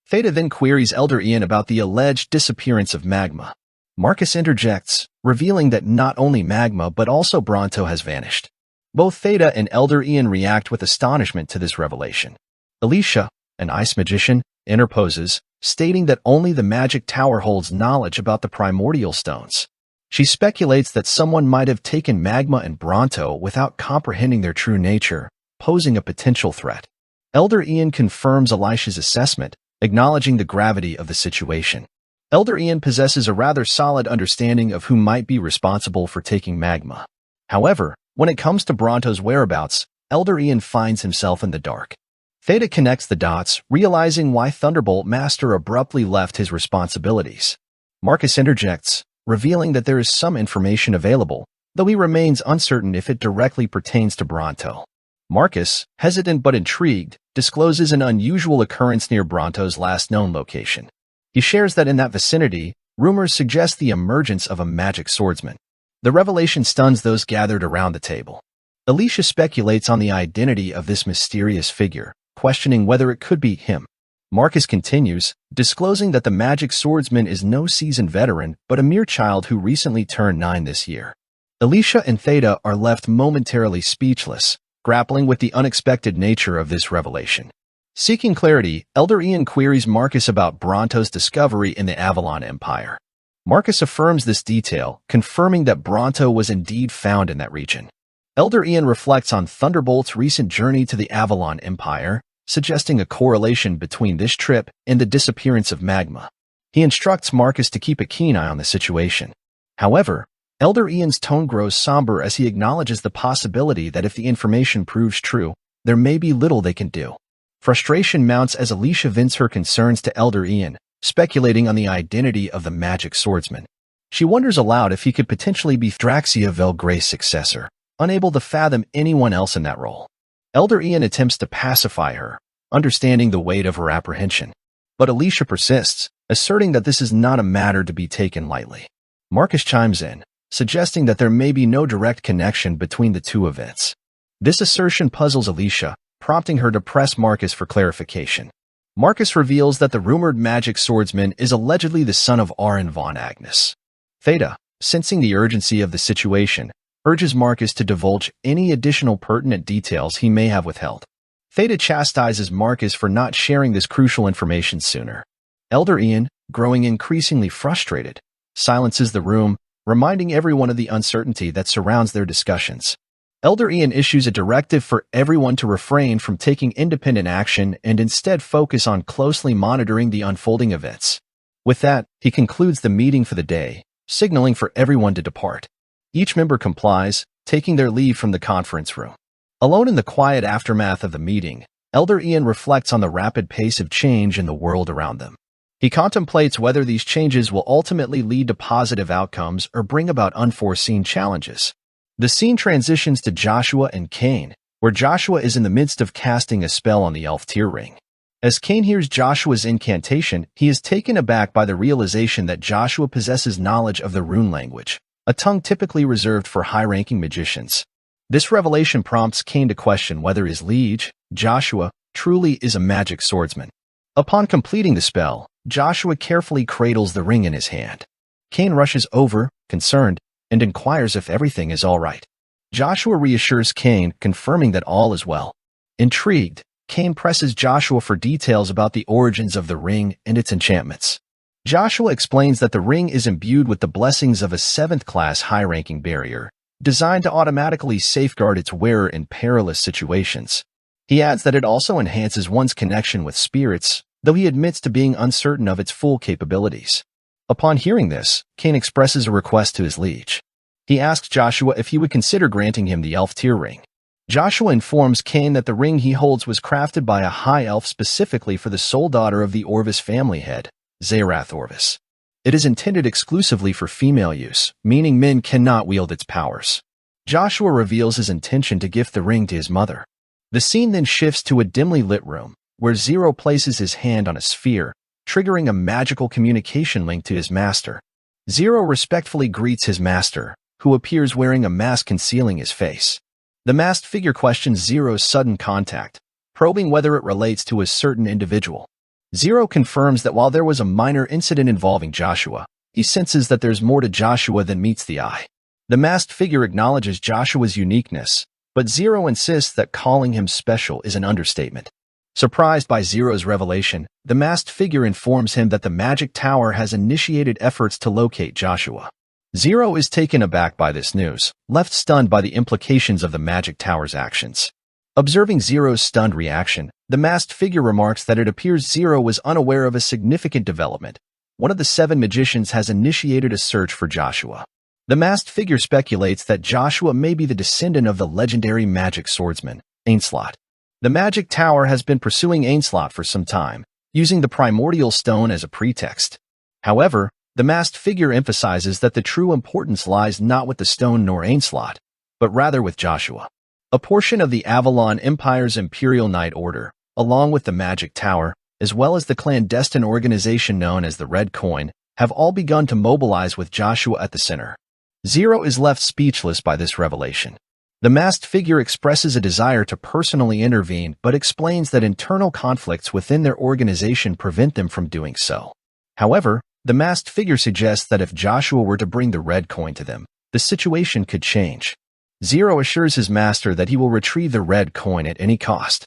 Theta then queries Elder Ian about the alleged disappearance of Magma. Marcus interjects, revealing that not only Magma but also Bronto has vanished. Both Theta and Elder Ian react with astonishment to this revelation. Alicia, an ice magician, interposes, stating that only the Magic Tower holds knowledge about the primordial stones. She speculates that someone might have taken Magma and Bronto without comprehending their true nature, posing a potential threat. Elder Ian confirms Alicia's assessment, acknowledging the gravity of the situation. Elder Ian possesses a rather solid understanding of who might be responsible for taking Magma. However, when it comes to Bronto's whereabouts, Elder Ian finds himself in the dark. Theta connects the dots, realizing why Thunderbolt Master abruptly left his responsibilities. Marcus interjects, revealing that there is some information available, though he remains uncertain if it directly pertains to Bronto. Marcus, hesitant but intrigued, discloses an unusual occurrence near Bronto's last known location. He shares that in that vicinity, rumors suggest the emergence of a magic swordsman. The revelation stuns those gathered around the table. Alicia speculates on the identity of this mysterious figure, questioning whether it could be him. Marcus continues, disclosing that the magic swordsman is no seasoned veteran but a mere child who recently turned 9 this year. Alicia and Theta are left momentarily speechless, grappling with the unexpected nature of this revelation. Seeking clarity, Elder Ian queries Marcus about Bronto's discovery in the Avalon Empire. Marcus affirms this detail, confirming that Bronto was indeed found in that region. Elder Ian reflects on Thunderbolt's recent journey to the Avalon Empire, suggesting a correlation between this trip and the disappearance of Magma. He instructs Marcus to keep a keen eye on the situation. However, Elder Ian's tone grows somber as he acknowledges the possibility that if the information proves true, there may be little they can do. Frustration mounts as Alicia vents her concerns to Elder Ian, speculating on the identity of the magic swordsman. She wonders aloud if he could potentially be Thraxia Velgray's successor, unable to fathom anyone else in that role. Elder Ian attempts to pacify her, understanding the weight of her apprehension. But Alicia persists, asserting that this is not a matter to be taken lightly. Marcus chimes in, suggesting that there may be no direct connection between the two events. This assertion puzzles Alicia, prompting her to press Marcus for clarification. Marcus reveals that the rumored magic swordsman is allegedly the son of Aaron von Agnes. Theta, sensing the urgency of the situation, urges Marcus to divulge any additional pertinent details he may have withheld. Theta chastises Marcus for not sharing this crucial information sooner. Elder Ian, growing increasingly frustrated, silences the room, reminding everyone of the uncertainty that surrounds their discussions. Elder Ian issues a directive for everyone to refrain from taking independent action and instead focus on closely monitoring the unfolding events. With that, he concludes the meeting for the day, signaling for everyone to depart. Each member complies, taking their leave from the conference room. Alone in the quiet aftermath of the meeting, Elder Ian reflects on the rapid pace of change in the world around them. He contemplates whether these changes will ultimately lead to positive outcomes or bring about unforeseen challenges. The scene transitions to Joshua and Cain, where Joshua is in the midst of casting a spell on the elf tear ring. As Cain hears Joshua's incantation, he is taken aback by the realization that Joshua possesses knowledge of the rune language, a tongue typically reserved for high-ranking magicians. This revelation prompts Cain to question whether his liege, Joshua, truly is a magic swordsman. Upon completing the spell, Joshua carefully cradles the ring in his hand. Cain rushes over, concerned, and inquires if everything is all right. Joshua reassures Cain, confirming that all is well. Intrigued, Cain presses Joshua for details about the origins of the ring and its enchantments. Joshua explains that the ring is imbued with the blessings of a 7th-class high-ranking barrier, designed to automatically safeguard its wearer in perilous situations. He adds that it also enhances one's connection with spirits, though he admits to being uncertain of its full capabilities. Upon hearing this, Cain expresses a request to his liege. He asks Joshua if he would consider granting him the elf tear ring. Joshua informs Cain that the ring he holds was crafted by a high elf specifically for the sole daughter of the Orvis family head, Zerath Orvis. It is intended exclusively for female use, meaning men cannot wield its powers. Joshua reveals his intention to gift the ring to his mother. The scene then shifts to a dimly lit room, where Zero places his hand on a sphere, triggering a magical communication link to his master. Zero respectfully greets his master, who appears wearing a mask concealing his face. The masked figure questions Zero's sudden contact, probing whether it relates to a certain individual. Zero confirms that while there was a minor incident involving Joshua, he senses that there's more to Joshua than meets the eye. The masked figure acknowledges Joshua's uniqueness, but Zero insists that calling him special is an understatement. Surprised by Zero's revelation, the masked figure informs him that the Magic Tower has initiated efforts to locate Joshua. Zero is taken aback by this news, left stunned by the implications of the Magic Tower's actions. Observing Zero's stunned reaction, the masked figure remarks that it appears Zero was unaware of a significant development. One of the 7 magicians has initiated a search for Joshua. The masked figure speculates that Joshua may be the descendant of the legendary magic swordsman, Ainslot. The Magic Tower has been pursuing Ainslot for some time, using the primordial stone as a pretext. However, the masked figure emphasizes that the true importance lies not with the stone nor Ainslot, but rather with Joshua. A portion of the Avalon Empire's Imperial Knight Order, along with the Magic Tower, as well as the clandestine organization known as the Red Coin, have all begun to mobilize with Joshua at the center. Zero is left speechless by this revelation. The masked figure expresses a desire to personally intervene but explains that internal conflicts within their organization prevent them from doing so. However, the masked figure suggests that if Joshua were to bring the red coin to them, the situation could change. Zero assures his master that he will retrieve the red coin at any cost.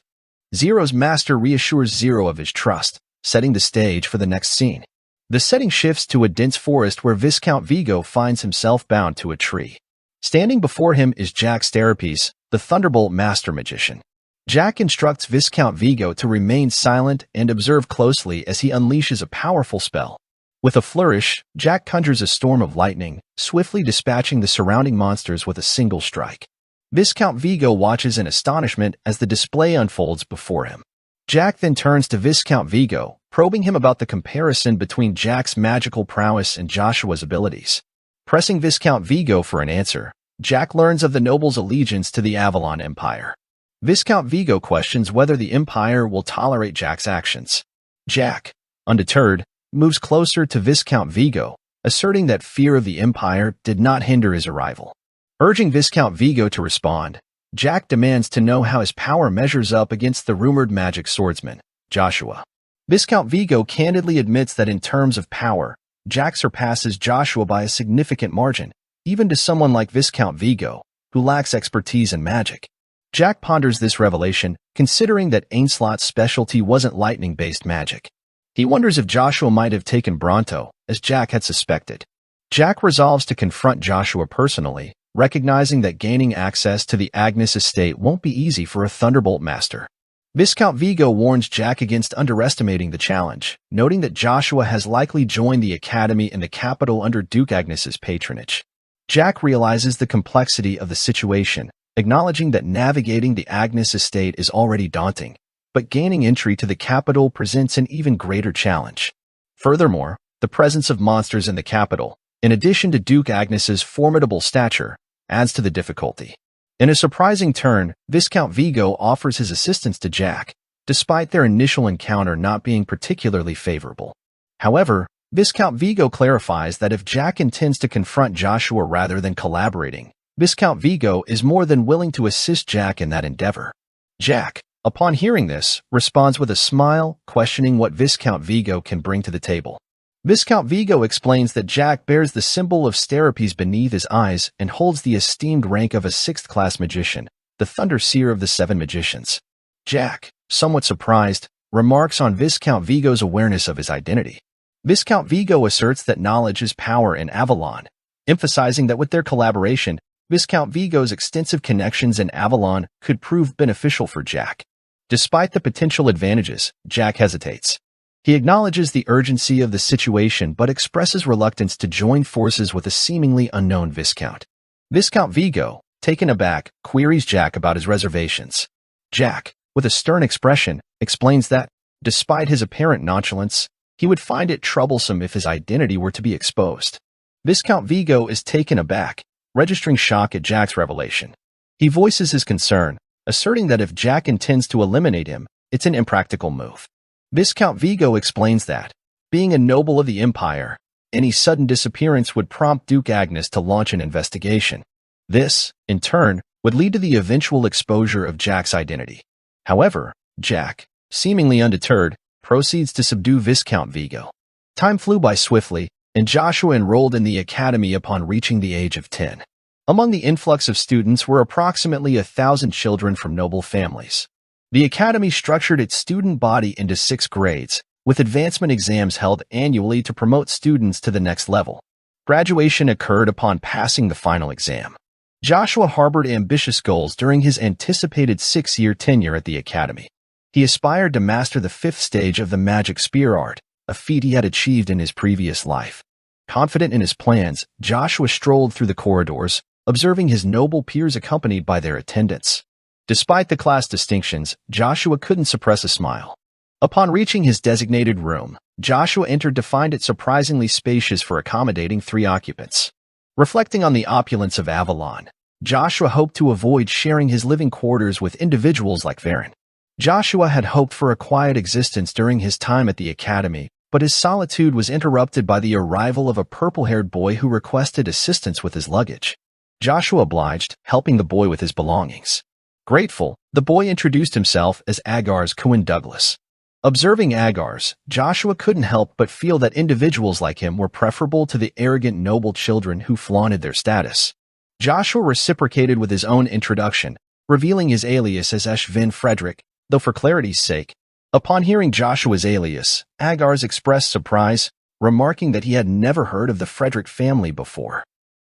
Zero's master reassures Zero of his trust, setting the stage for the next scene. The setting shifts to a dense forest where Viscount Vigo finds himself bound to a tree. Standing before him is Jack Starapies, the Thunderbolt Master Magician. Jack instructs Viscount Vigo to remain silent and observe closely as he unleashes a powerful spell. With a flourish, Jack conjures a storm of lightning, swiftly dispatching the surrounding monsters with a single strike. Viscount Vigo watches in astonishment as the display unfolds before him. Jack then turns to Viscount Vigo, probing him about the comparison between Jack's magical prowess and Joshua's abilities. Pressing Viscount Vigo for an answer, Jack learns of the noble's allegiance to the Avalon Empire. Viscount Vigo questions whether the Empire will tolerate Jack's actions. Jack, undeterred, moves closer to Viscount Vigo, asserting that fear of the Empire did not hinder his arrival. Urging Viscount Vigo to respond, Jack demands to know how his power measures up against the rumored magic swordsman, Joshua. Viscount Vigo candidly admits that in terms of power, Jack surpasses Joshua by a significant margin, even to someone like Viscount Vigo, who lacks expertise in magic. Jack ponders this revelation, considering that Ainslot's specialty wasn't lightning-based magic. He wonders if Joshua might have taken Bronto, as Jack had suspected. Jack resolves to confront Joshua personally, recognizing that gaining access to the Agnes estate won't be easy for a Thunderbolt Master. Viscount Vigo warns Jack against underestimating the challenge, noting that Joshua has likely joined the academy in the capital under Duke Agnes's patronage. Jack realizes the complexity of the situation, acknowledging that navigating the Agnes estate is already daunting, but gaining entry to the capital presents an even greater challenge. Furthermore, the presence of monsters in the capital, in addition to Duke Agnes's formidable stature, adds to the difficulty. In a surprising turn, Viscount Vigo offers his assistance to Jack, despite their initial encounter not being particularly favorable. However, Viscount Vigo clarifies that if Jack intends to confront Joshua rather than collaborating, Viscount Vigo is more than willing to assist Jack in that endeavor. Jack, upon hearing this, responds with a smile, questioning what Viscount Vigo can bring to the table. Viscount Vigo explains that Jack bears the symbol of Steropes beneath his eyes and holds the esteemed rank of a 6th-class magician, the Thunder Seer of the 7 magicians. Jack, somewhat surprised, remarks on Viscount Vigo's awareness of his identity. Viscount Vigo asserts that knowledge is power in Avalon, emphasizing that with their collaboration, Viscount Vigo's extensive connections in Avalon could prove beneficial for Jack. Despite the potential advantages, Jack hesitates. He acknowledges the urgency of the situation but expresses reluctance to join forces with a seemingly unknown Viscount. Viscount Vigo, taken aback, queries Jack about his reservations. Jack, with a stern expression, explains that, despite his apparent nonchalance, he would find it troublesome if his identity were to be exposed. Viscount Vigo is taken aback, registering shock at Jack's revelation. He voices his concern, asserting that if Jack intends to eliminate him, it's an impractical move. Viscount Vigo explains that, being a noble of the Empire, any sudden disappearance would prompt Duke Agnes to launch an investigation. This, in turn, would lead to the eventual exposure of Jack's identity. However, Jack, seemingly undeterred, proceeds to subdue Viscount Vigo. Time flew by swiftly, and Joshua enrolled in the academy upon reaching the age of 10. Among the influx of students were approximately 1,000 children from noble families. The academy structured its student body into 6 grades, with advancement exams held annually to promote students to the next level. Graduation occurred upon passing the final exam. Joshua harbored ambitious goals during his anticipated 6-year tenure at the academy. He aspired to master the 5th stage of the magic spear art, a feat he had achieved in his previous life. Confident in his plans, Joshua strolled through the corridors, observing his noble peers accompanied by their attendants. Despite the class distinctions, Joshua couldn't suppress a smile. Upon reaching his designated room, Joshua entered to find it surprisingly spacious for accommodating 3 occupants. Reflecting on the opulence of Avalon, Joshua hoped to avoid sharing his living quarters with individuals like Varen. Joshua had hoped for a quiet existence during his time at the academy, but his solitude was interrupted by the arrival of a purple-haired boy who requested assistance with his luggage. Joshua obliged, helping the boy with his belongings. Grateful, the boy introduced himself as Agar's Cohen Douglas. Observing Agar's, Joshua couldn't help but feel that individuals like him were preferable to the arrogant noble children who flaunted their status. Joshua reciprocated with his own introduction, revealing his alias as Ashvin Frederick, though for clarity's sake. Upon hearing Joshua's alias, Agar's expressed surprise, remarking that he had never heard of the Frederick family before.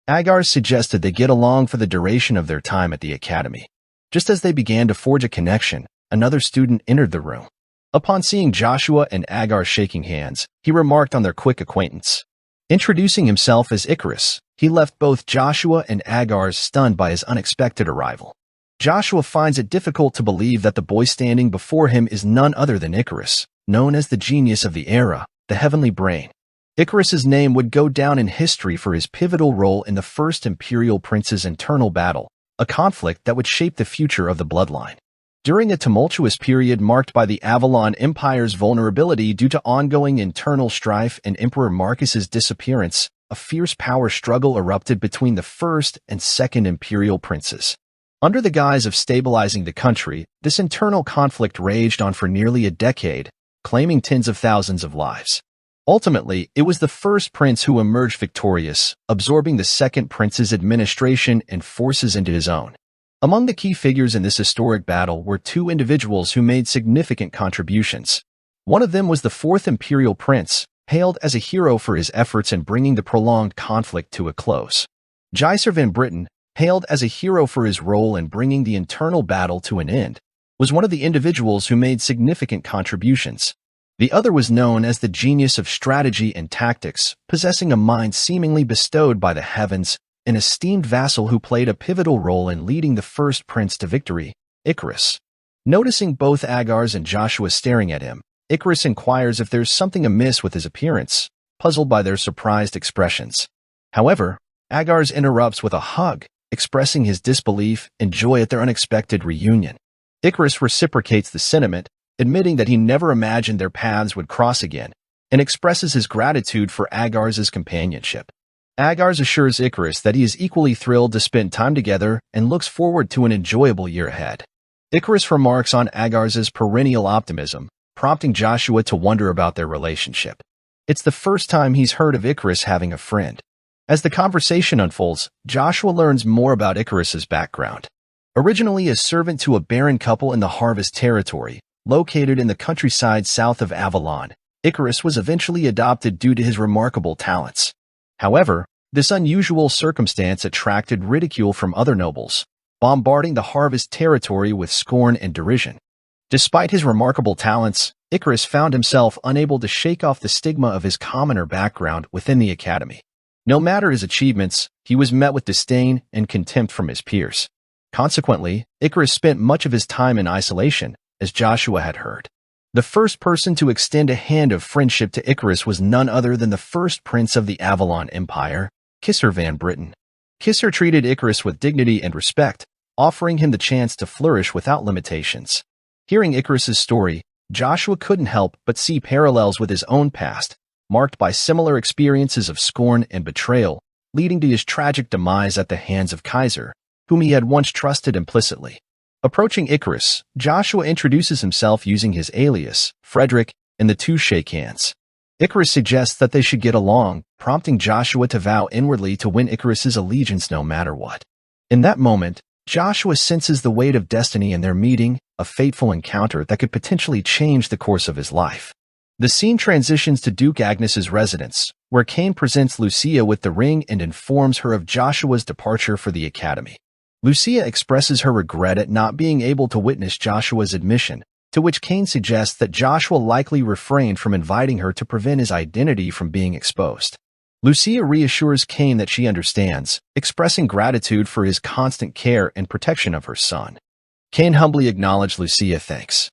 Agar suggested they get along for the duration of their time at the academy. Just as they began to forge a connection, another student entered the room. Upon seeing Joshua and Agar shaking hands, he remarked on their quick acquaintance. Introducing himself as Icarus, he left both Joshua and Agar stunned by his unexpected arrival. Joshua finds it difficult to believe that the boy standing before him is none other than Icarus, known as the genius of the era, the heavenly brain. Icarus's name would go down in history for his pivotal role in the First Imperial Prince's internal battle, a conflict that would shape the future of the bloodline. During a tumultuous period marked by the Avalon Empire's vulnerability due to ongoing internal strife and Emperor Marcus's disappearance, a fierce power struggle erupted between the First and Second Imperial Princes. Under the guise of stabilizing the country, this internal conflict raged on for nearly a decade, claiming tens of thousands of lives. Ultimately, it was the first prince who emerged victorious, absorbing the second prince's administration and forces into his own. Among the key figures in this historic battle were 2 individuals who made significant contributions. One of them was the 4th Imperial Prince, hailed as a hero for his efforts in bringing the prolonged conflict to a close. Geyser van Britten, hailed as a hero for his role in bringing the internal battle to an end, was one of the individuals who made significant contributions. The other was known as the genius of strategy and tactics, possessing a mind seemingly bestowed by the heavens, an esteemed vassal who played a pivotal role in leading the first prince to victory, Icarus. Noticing both Agar's and Joshua staring at him, Icarus inquires if there's something amiss with his appearance, puzzled by their surprised expressions. However, Agars interrupts with a hug, expressing his disbelief and joy at their unexpected reunion. Icarus reciprocates the sentiment, admitting that he never imagined their paths would cross again, and expresses his gratitude for Agars' companionship. Agars assures Icarus that he is equally thrilled to spend time together and looks forward to an enjoyable year ahead. Icarus remarks on Agars' perennial optimism, prompting Joshua to wonder about their relationship. It's the first time he's heard of Icarus having a friend. As the conversation unfolds, Joshua learns more about Icarus' background. Originally a servant to a barren couple in the Harvest Territory, located in the countryside south of Avalon, Icarus was eventually adopted due to his remarkable talents. However, this unusual circumstance attracted ridicule from other nobles, bombarding the Harvest Territory with scorn and derision. Despite his remarkable talents, Icarus found himself unable to shake off the stigma of his commoner background within the academy. No matter his achievements, he was met with disdain and contempt from his peers. Consequently, Icarus spent much of his time in isolation, as Joshua had heard. The first person to extend a hand of friendship to Icarus was none other than the first prince of the Avalon Empire, Kisser Van Britten. Kisser treated Icarus with dignity and respect, offering him the chance to flourish without limitations. Hearing Icarus' story, Joshua couldn't help but see parallels with his own past, marked by similar experiences of scorn and betrayal, leading to his tragic demise at the hands of Kaiser, whom he had once trusted implicitly. Approaching Icarus, Joshua introduces himself using his alias, Frederick, and the two shake hands. Icarus suggests that they should get along, prompting Joshua to vow inwardly to win Icarus' allegiance no matter what. In that moment, Joshua senses the weight of destiny in their meeting, a fateful encounter that could potentially change the course of his life. The scene transitions to Duke Agnes's residence, where Cain presents Lucia with the ring and informs her of Joshua's departure for the academy. Lucia expresses her regret at not being able to witness Joshua's admission, to which Cain suggests that Joshua likely refrained from inviting her to prevent his identity from being exposed. Lucia reassures Cain that she understands, expressing gratitude for his constant care and protection of her son. Cain humbly acknowledged Lucia's thanks,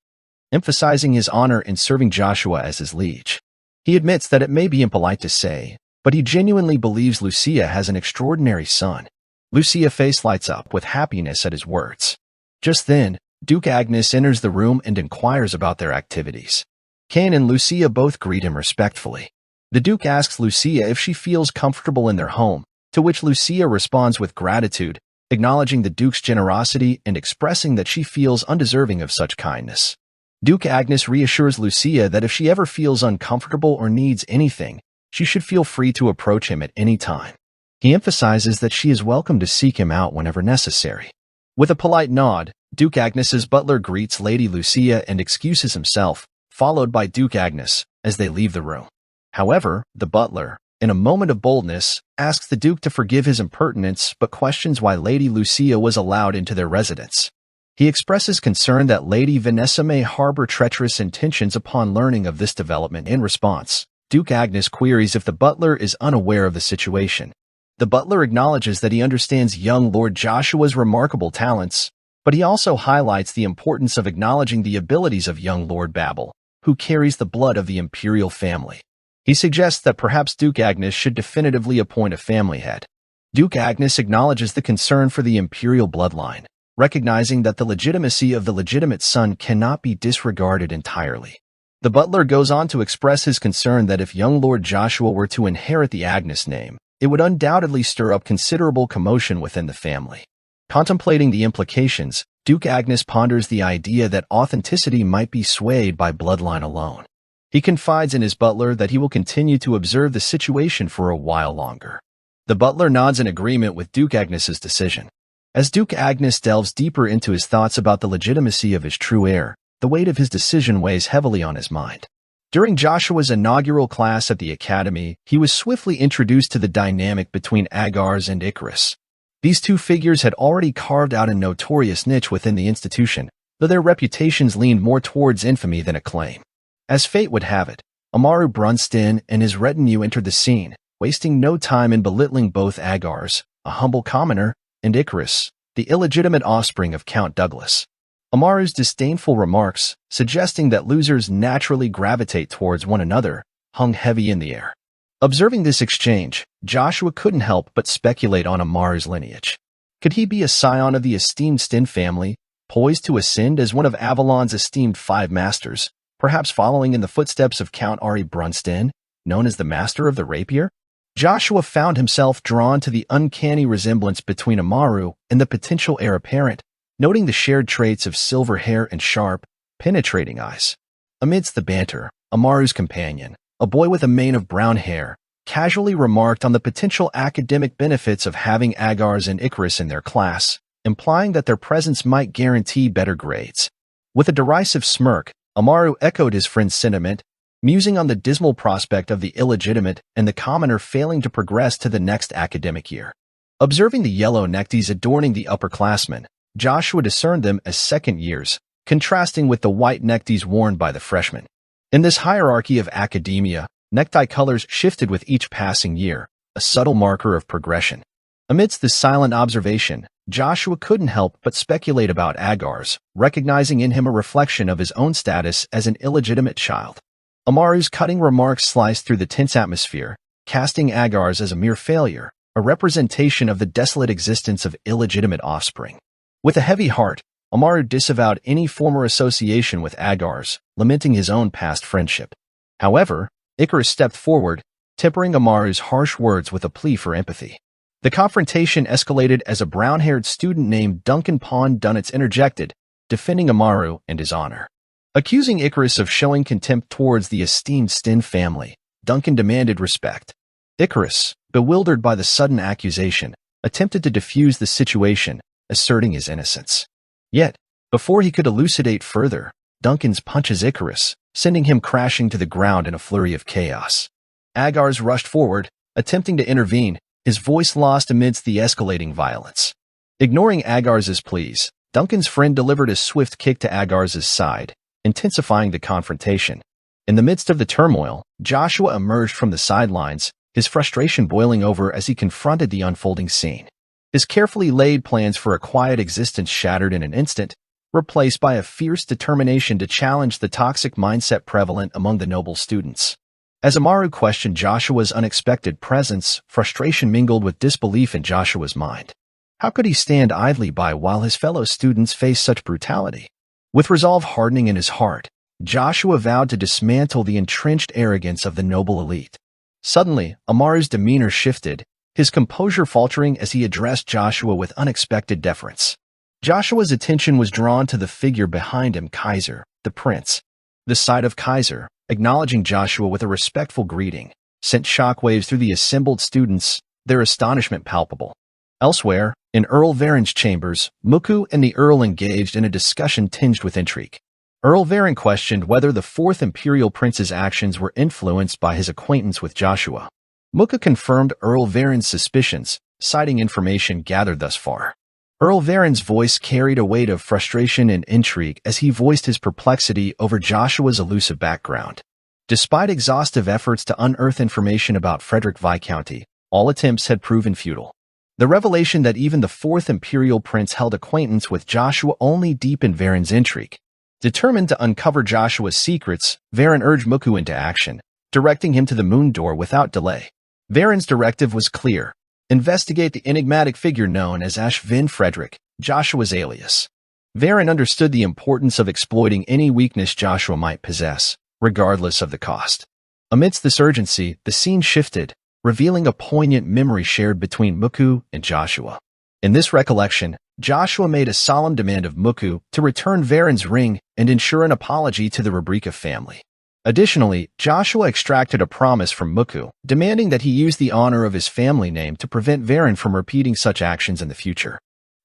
emphasizing his honor in serving Joshua as his liege. He admits that it may be impolite to say, but he genuinely believes Lucia has an extraordinary son. Lucia's face lights up with happiness at his words. Just then, Duke Agnes enters the room and inquires about their activities. Cain and Lucia both greet him respectfully. The Duke asks Lucia if she feels comfortable in their home, to which Lucia responds with gratitude, acknowledging the Duke's generosity and expressing that she feels undeserving of such kindness. Duke Agnes reassures Lucia that if she ever feels uncomfortable or needs anything, she should feel free to approach him at any time. He emphasizes that she is welcome to seek him out whenever necessary. With a polite nod, Duke Agnes's butler greets Lady Lucia and excuses himself, followed by Duke Agnes, as they leave the room. However, the butler, in a moment of boldness, asks the Duke to forgive his impertinence but questions why Lady Lucia was allowed into their residence. He expresses concern that Lady Vanessa may harbor treacherous intentions upon learning of this development. In response, Duke Agnes queries if the butler is unaware of the situation. The butler acknowledges that he understands young Lord Joshua's remarkable talents, but he also highlights the importance of acknowledging the abilities of young Lord Babel, who carries the blood of the imperial family. He suggests that perhaps Duke Agnes should definitively appoint a family head. Duke Agnes acknowledges the concern for the imperial bloodline, recognizing that the legitimacy of the legitimate son cannot be disregarded entirely. The butler goes on to express his concern that if young Lord Joshua were to inherit the Agnes name, it would undoubtedly stir up considerable commotion within the family. Contemplating the implications, Duke Agnes ponders the idea that authenticity might be swayed by bloodline alone. He confides in his butler that he will continue to observe the situation for a while longer. The butler nods in agreement with Duke Agnes's decision. As Duke Agnes delves deeper into his thoughts about the legitimacy of his true heir, the weight of his decision weighs heavily on his mind. During Joshua's inaugural class at the academy, he was swiftly introduced to the dynamic between Agars and Icarus. These two figures had already carved out a notorious niche within the institution, though their reputations leaned more towards infamy than acclaim. As fate would have it, Amaru Brunston and his retinue entered the scene, wasting no time in belittling both Agars, a humble commoner, and Icarus, the illegitimate offspring of Count Douglas. Amaru's disdainful remarks, suggesting that losers naturally gravitate towards one another, hung heavy in the air. Observing this exchange, Joshua couldn't help but speculate on Amaru's lineage. Could he be a scion of the esteemed Sten family, poised to ascend as one of Avalon's esteemed five masters, perhaps following in the footsteps of Count Ari Brunsten, known as the Master of the Rapier? Joshua found himself drawn to the uncanny resemblance between Amaru and the potential heir apparent, noting the shared traits of silver hair and sharp, penetrating eyes. Amidst the banter, Amaru's companion, a boy with a mane of brown hair, casually remarked on the potential academic benefits of having Agars and Icarus in their class, implying that their presence might guarantee better grades. With a derisive smirk, Amaru echoed his friend's sentiment, musing on the dismal prospect of the illegitimate and the commoner failing to progress to the next academic year. Observing the yellow neckties adorning the upperclassmen, Joshua discerned them as second years, contrasting with the white neckties worn by the freshmen. In this hierarchy of academia, necktie colors shifted with each passing year, a subtle marker of progression. Amidst this silent observation, Joshua couldn't help but speculate about Agars, recognizing in him a reflection of his own status as an illegitimate child. Amaru's cutting remarks sliced through the tense atmosphere, casting Agars as a mere failure, a representation of the desolate existence of illegitimate offspring. With a heavy heart, Amaru disavowed any former association with Agars, lamenting his own past friendship. However, Icarus stepped forward, tempering Amaru's harsh words with a plea for empathy. The confrontation escalated as a brown-haired student named Duncan Pond Dunnitz interjected, defending Amaru and his honor. Accusing Icarus of showing contempt towards the esteemed Sten family, Duncan demanded respect. Icarus, bewildered by the sudden accusation, attempted to defuse the situation, asserting his innocence. Yet, before he could elucidate further, Duncan's punches Icarus, sending him crashing to the ground in a flurry of chaos. Agars rushed forward, attempting to intervene, his voice lost amidst the escalating violence. Ignoring Agars's pleas, Duncan's friend delivered a swift kick to Agars's side, intensifying the confrontation. In the midst of the turmoil, Joshua emerged from the sidelines, his frustration boiling over as he confronted the unfolding scene. His carefully laid plans for a quiet existence shattered in an instant, replaced by a fierce determination to challenge the toxic mindset prevalent among the noble students. As Amaru questioned Joshua's unexpected presence, frustration mingled with disbelief in Joshua's mind. How could he stand idly by while his fellow students faced such brutality? With resolve hardening in his heart, Joshua vowed to dismantle the entrenched arrogance of the noble elite. Suddenly, Amaru's demeanor shifted, his composure faltering as he addressed Joshua with unexpected deference. Joshua's attention was drawn to the figure behind him, Kaiser, the prince. The sight of Kaiser, acknowledging Joshua with a respectful greeting, sent shockwaves through the assembled students, their astonishment palpable. Elsewhere, in Earl Varen's chambers, Muku and the Earl engaged in a discussion tinged with intrigue. Earl Varen questioned whether the fourth Imperial Prince's actions were influenced by his acquaintance with Joshua. Muku confirmed Earl Varen's suspicions, citing information gathered thus far. Earl Varen's voice carried a weight of frustration and intrigue as he voiced his perplexity over Joshua's elusive background. Despite exhaustive efforts to unearth information about Frederick Viscounty, all attempts had proven futile. The revelation that even the fourth Imperial Prince held acquaintance with Joshua only deepened Varen's intrigue. Determined to uncover Joshua's secrets, Varen urged Muku into action, directing him to the Moon Door without delay. Varen's directive was clear. Investigate the enigmatic figure known as Ashvin Frederick, Joshua's alias. Varen understood the importance of exploiting any weakness Joshua might possess, regardless of the cost. Amidst this urgency, the scene shifted, revealing a poignant memory shared between Muku and Joshua. In this recollection, Joshua made a solemn demand of Muku to return Varen's ring and ensure an apology to the Rubrika family. Additionally, Joshua extracted a promise from Muku, demanding that he use the honor of his family name to prevent Varen from repeating such actions in the future.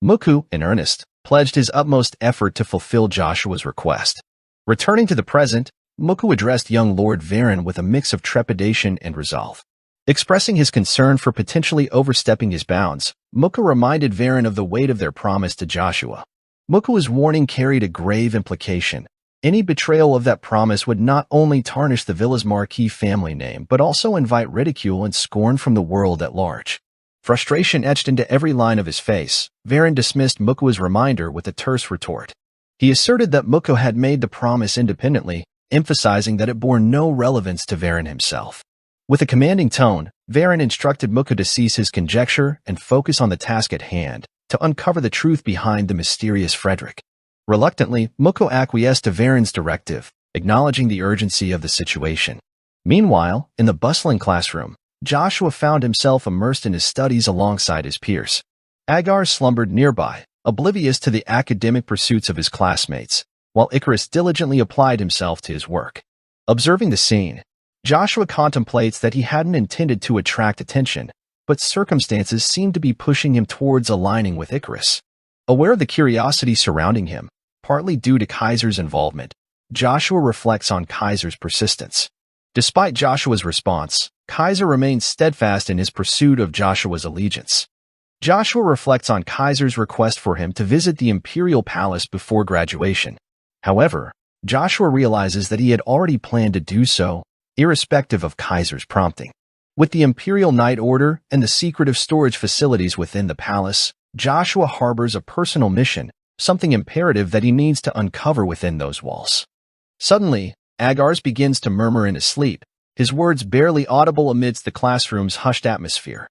Muku, in earnest, pledged his utmost effort to fulfill Joshua's request. Returning to the present, Muku addressed young Lord Varen with a mix of trepidation and resolve. Expressing his concern for potentially overstepping his bounds, Muku reminded Varen of the weight of their promise to Joshua. Muku's warning carried a grave implication. Any betrayal of that promise would not only tarnish the villa's marquis family name, but also invite ridicule and scorn from the world at large. Frustration etched into every line of his face, Varen dismissed Muku's reminder with a terse retort. He asserted that Mukko had made the promise independently, emphasizing that it bore no relevance to Varen himself. With a commanding tone, Varen instructed Mukko to cease his conjecture and focus on the task at hand, to uncover the truth behind the mysterious Frederick. Reluctantly, Mukko acquiesced to Varen's directive, acknowledging the urgency of the situation. Meanwhile, in the bustling classroom, Joshua found himself immersed in his studies alongside his peers. Agar slumbered nearby, oblivious to the academic pursuits of his classmates, while Icarus diligently applied himself to his work. Observing the scene, Joshua contemplates that he hadn't intended to attract attention, but circumstances seemed to be pushing him towards aligning with Icarus. Aware of the curiosity surrounding him, partly due to Kaiser's involvement, Joshua reflects on Kaiser's persistence. Despite Joshua's response, Kaiser remains steadfast in his pursuit of Joshua's allegiance. Joshua reflects on Kaiser's request for him to visit the Imperial Palace before graduation. However, Joshua realizes that he had already planned to do so, irrespective of Kaiser's prompting. With the Imperial Night Order and the secretive storage facilities within the palace, Joshua harbors a personal mission, something imperative that he needs to uncover within those walls. Suddenly, Agars begins to murmur in his sleep, his words barely audible amidst the classroom's hushed atmosphere.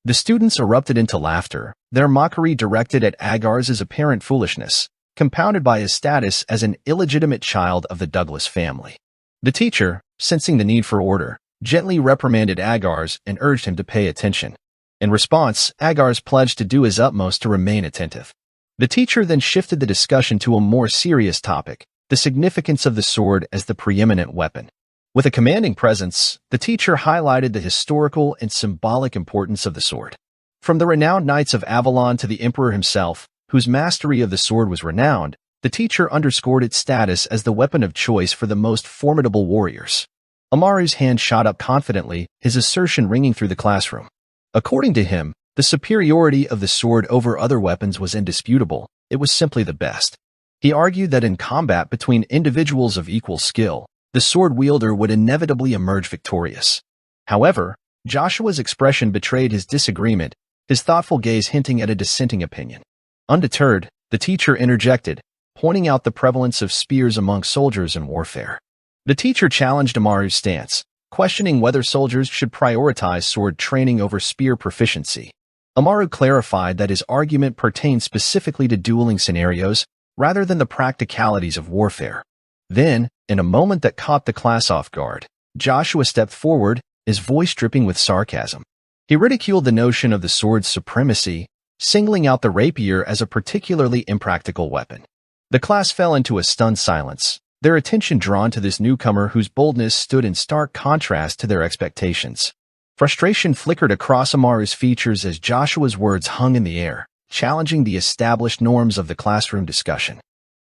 The students erupted into laughter, their mockery directed at Agars's apparent foolishness, compounded by his status as an illegitimate child of the Douglas family. The teacher, sensing the need for order, gently reprimanded Agars and urged him to pay attention. In response, Agars pledged to do his utmost to remain attentive. The teacher then shifted the discussion to a more serious topic, the significance of the sword as the preeminent weapon. With a commanding presence, the teacher highlighted the historical and symbolic importance of the sword. From the renowned Knights of Avalon to the Emperor himself, whose mastery of the sword was renowned, the teacher underscored its status as the weapon of choice for the most formidable warriors. Amaru's hand shot up confidently, his assertion ringing through the classroom. According to him, the superiority of the sword over other weapons was indisputable, it was simply the best. He argued that in combat between individuals of equal skill, the sword wielder would inevitably emerge victorious. However, Joshua's expression betrayed his disagreement, his thoughtful gaze hinting at a dissenting opinion. Undeterred, the teacher interjected, pointing out the prevalence of spears among soldiers in warfare. The teacher challenged Amaru's stance, questioning whether soldiers should prioritize sword training over spear proficiency. Amaru clarified that his argument pertained specifically to dueling scenarios, rather than the practicalities of warfare. Then, in a moment that caught the class off guard, Joshua stepped forward, his voice dripping with sarcasm. He ridiculed the notion of the sword's supremacy, singling out the rapier as a particularly impractical weapon. The class fell into a stunned silence, their attention drawn to this newcomer whose boldness stood in stark contrast to their expectations. Frustration flickered across Amaru's features as Joshua's words hung in the air, challenging the established norms of the classroom discussion.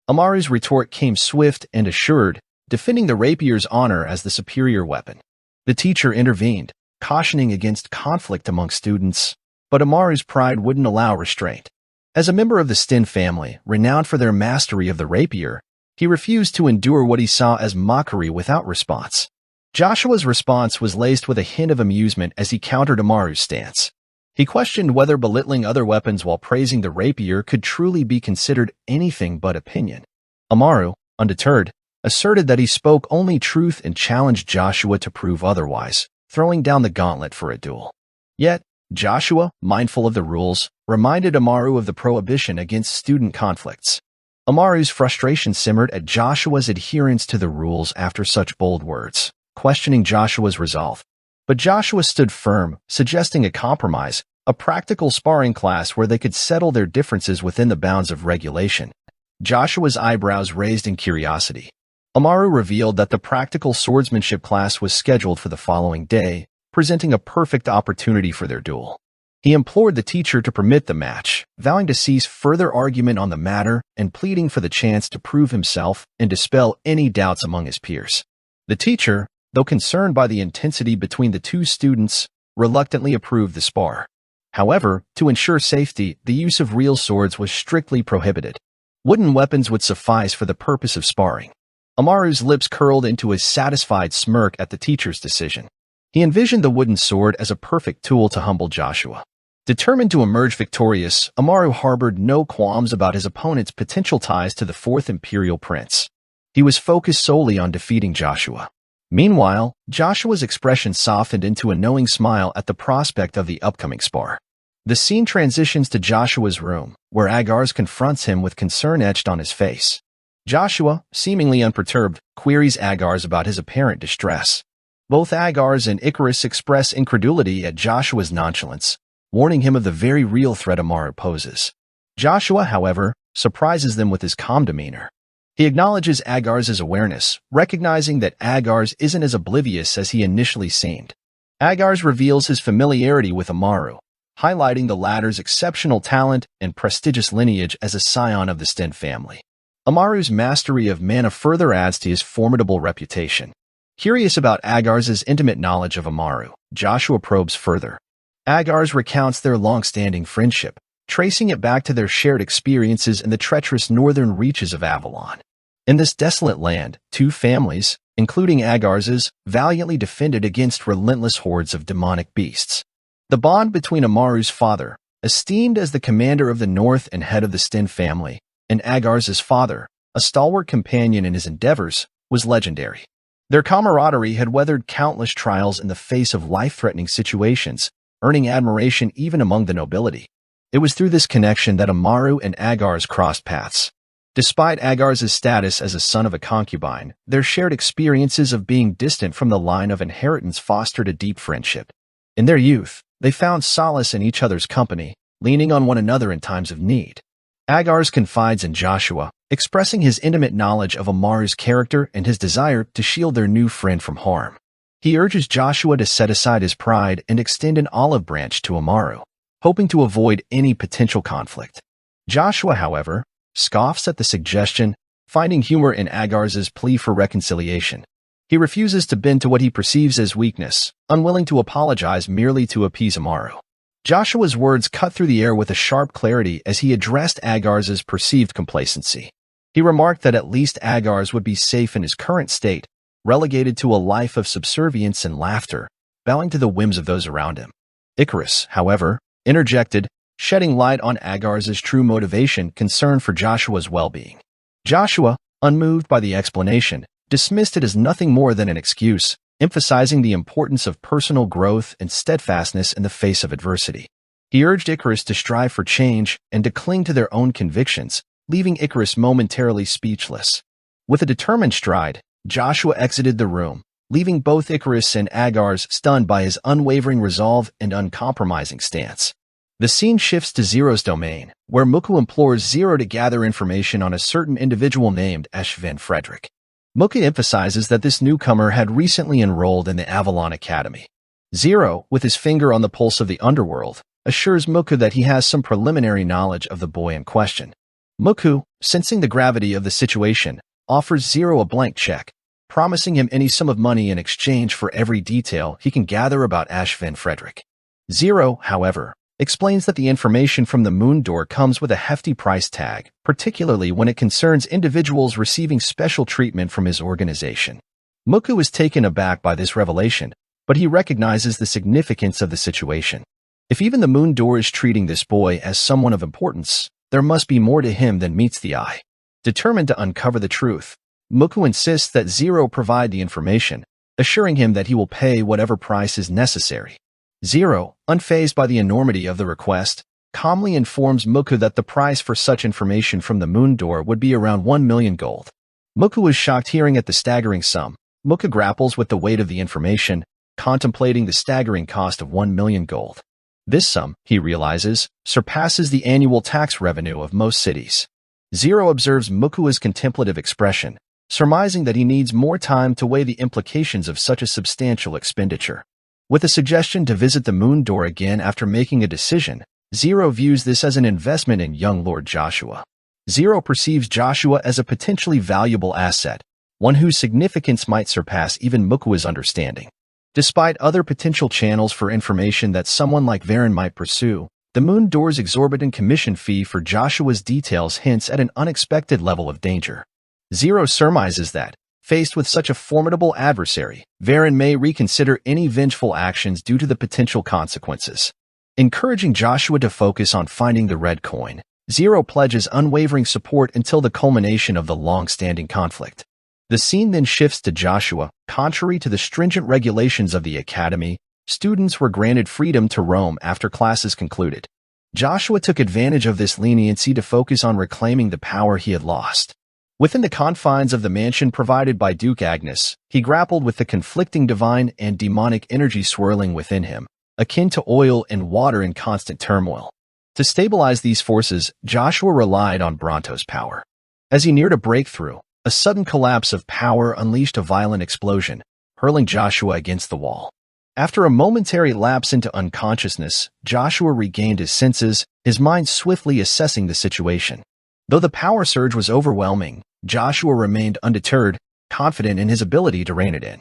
Amaru's retort came swift and assured, defending the rapier's honor as the superior weapon. The teacher intervened, cautioning against conflict among students, but Amaru's pride wouldn't allow restraint. As a member of the Sten family, renowned for their mastery of the rapier, he refused to endure what he saw as mockery without response. Joshua's response was laced with a hint of amusement as he countered Amaru's stance. He questioned whether belittling other weapons while praising the rapier could truly be considered anything but opinion. Amaru, undeterred, asserted that he spoke only truth and challenged Joshua to prove otherwise, throwing down the gauntlet for a duel. Yet, Joshua, mindful of the rules, reminded Amaru of the prohibition against student conflicts. Amaru's frustration simmered at Joshua's adherence to the rules after such bold words, questioning Joshua's resolve. But Joshua stood firm, suggesting a compromise, a practical sparring class where they could settle their differences within the bounds of regulation. Joshua's eyebrows raised in curiosity. Amaru revealed that the practical swordsmanship class was scheduled for the following day, presenting a perfect opportunity for their duel. He implored the teacher to permit the match, vowing to cease further argument on the matter and pleading for the chance to prove himself and dispel any doubts among his peers. The teacher, though concerned by the intensity between the two students, reluctantly approved the spar. However, to ensure safety, the use of real swords was strictly prohibited. Wooden weapons would suffice for the purpose of sparring. Amaru's lips curled into a satisfied smirk at the teacher's decision. He envisioned the wooden sword as a perfect tool to humble Joshua. Determined to emerge victorious, Amaru harbored no qualms about his opponent's potential ties to the Fourth Imperial Prince. He was focused solely on defeating Joshua. Meanwhile, Joshua's expression softened into a knowing smile at the prospect of the upcoming spar. The scene transitions to Joshua's room, where Agars confronts him with concern etched on his face. Joshua, seemingly unperturbed, queries Agars about his apparent distress. Both Agars and Icarus express incredulity at Joshua's nonchalance, warning him of the very real threat Amaru poses. Joshua, however, surprises them with his calm demeanor. He acknowledges Agars' awareness, recognizing that Agars isn't as oblivious as he initially seemed. Agars reveals his familiarity with Amaru, highlighting the latter's exceptional talent and prestigious lineage as a scion of the Sten family. Amaru's mastery of mana further adds to his formidable reputation. Curious about Agars' intimate knowledge of Amaru, Joshua probes further. Agars recounts their long-standing friendship, tracing it back to their shared experiences in the treacherous northern reaches of Avalon. In this desolate land, two families, including Agars', valiantly defended against relentless hordes of demonic beasts. The bond between Amaru's father, esteemed as the commander of the North and head of the Sten family, and Agars' father, a stalwart companion in his endeavors, was legendary. Their camaraderie had weathered countless trials in the face of life-threatening situations, earning admiration even among the nobility. It was through this connection that Amaru and Agars crossed paths. Despite Agars' status as a son of a concubine, their shared experiences of being distant from the line of inheritance fostered a deep friendship. In their youth, they found solace in each other's company, leaning on one another in times of need. Agars confides in Joshua, expressing his intimate knowledge of Amaru's character and his desire to shield their new friend from harm. He urges Joshua to set aside his pride and extend an olive branch to Amaru, hoping to avoid any potential conflict. Joshua, however, scoffs at the suggestion, finding humor in Agars' plea for reconciliation. He refuses to bend to what he perceives as weakness, unwilling to apologize merely to appease Amaru. Joshua's words cut through the air with a sharp clarity as he addressed Agars' perceived complacency. He remarked that at least Agars would be safe in his current state, relegated to a life of subservience and laughter, bowing to the whims of those around him. Icarus, however, interjected, shedding light on Agars' true motivation, concern for Joshua's well-being. Joshua, unmoved by the explanation, dismissed it as nothing more than an excuse, emphasizing the importance of personal growth and steadfastness in the face of adversity. He urged Icarus to strive for change and to cling to their own convictions, leaving Icarus momentarily speechless. With a determined stride, Joshua exited the room, leaving both Icarus and Agars stunned by his unwavering resolve and uncompromising stance. The scene shifts to Zero's domain, where Muku implores Zero to gather information on a certain individual named Ashvin Frederick. Muku emphasizes that this newcomer had recently enrolled in the Avalon Academy. Zero, with his finger on the pulse of the underworld, assures Muku that he has some preliminary knowledge of the boy in question. Muku, sensing the gravity of the situation, offers Zero a blank check, promising him any sum of money in exchange for every detail he can gather about Ashvin Frederick. Zero, however, explains that the information from the Moon Door comes with a hefty price tag, particularly when it concerns individuals receiving special treatment from his organization. Muku is taken aback by this revelation, but he recognizes the significance of the situation. If even the Moon Door is treating this boy as someone of importance, there must be more to him than meets the eye. Determined to uncover the truth, Muku insists that Zero provide the information, assuring him that he will pay whatever price is necessary. Zero, unfazed by the enormity of the request, calmly informs Muku that the price for such information from the Moon Door would be around 1 million gold. Muku is shocked hearing at the staggering sum. Muku grapples with the weight of the information, contemplating the staggering cost of 1 million gold. This sum, he realizes, surpasses the annual tax revenue of most cities. Zero observes Muku's contemplative expression, surmising that he needs more time to weigh the implications of such a substantial expenditure. With a suggestion to visit the Moon Door again after making a decision, Zero views this as an investment in young Lord Joshua. Zero perceives Joshua as a potentially valuable asset, one whose significance might surpass even Muku's understanding. Despite other potential channels for information that someone like Varen might pursue, the Moon Door's exorbitant commission fee for Joshua's details hints at an unexpected level of danger. Zero surmises that, faced with such a formidable adversary, Varen may reconsider any vengeful actions due to the potential consequences. encouraging Joshua to focus on finding the red coin. Zero pledges unwavering support until the culmination of the long-standing conflict. The scene then shifts to Joshua. Contrary to the stringent regulations of the academy, students were granted freedom to roam after classes concluded. Joshua took advantage of this leniency to focus on reclaiming the power he had lost. Within the confines of the mansion provided by Duke Agnes, he grappled with the conflicting divine and demonic energy swirling within him, akin to oil and water in constant turmoil. To stabilize these forces, Joshua relied on Bronto's power. As he neared a breakthrough, a sudden collapse of power unleashed a violent explosion, hurling Joshua against the wall. After a momentary lapse into unconsciousness, Joshua regained his senses, his mind swiftly assessing the situation. Though the power surge was overwhelming, Joshua remained undeterred, confident in his ability to rein it in.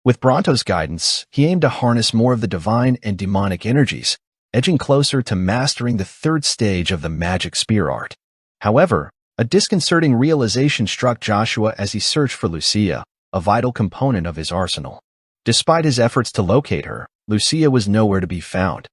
With Bronto's guidance, he aimed to harness more of the divine and demonic energies, edging closer to mastering the third stage of the magic spear art. However, a disconcerting realization struck Joshua as he searched for Lucia, a vital component of his arsenal. Despite his efforts to locate her, Lucia was nowhere to be found.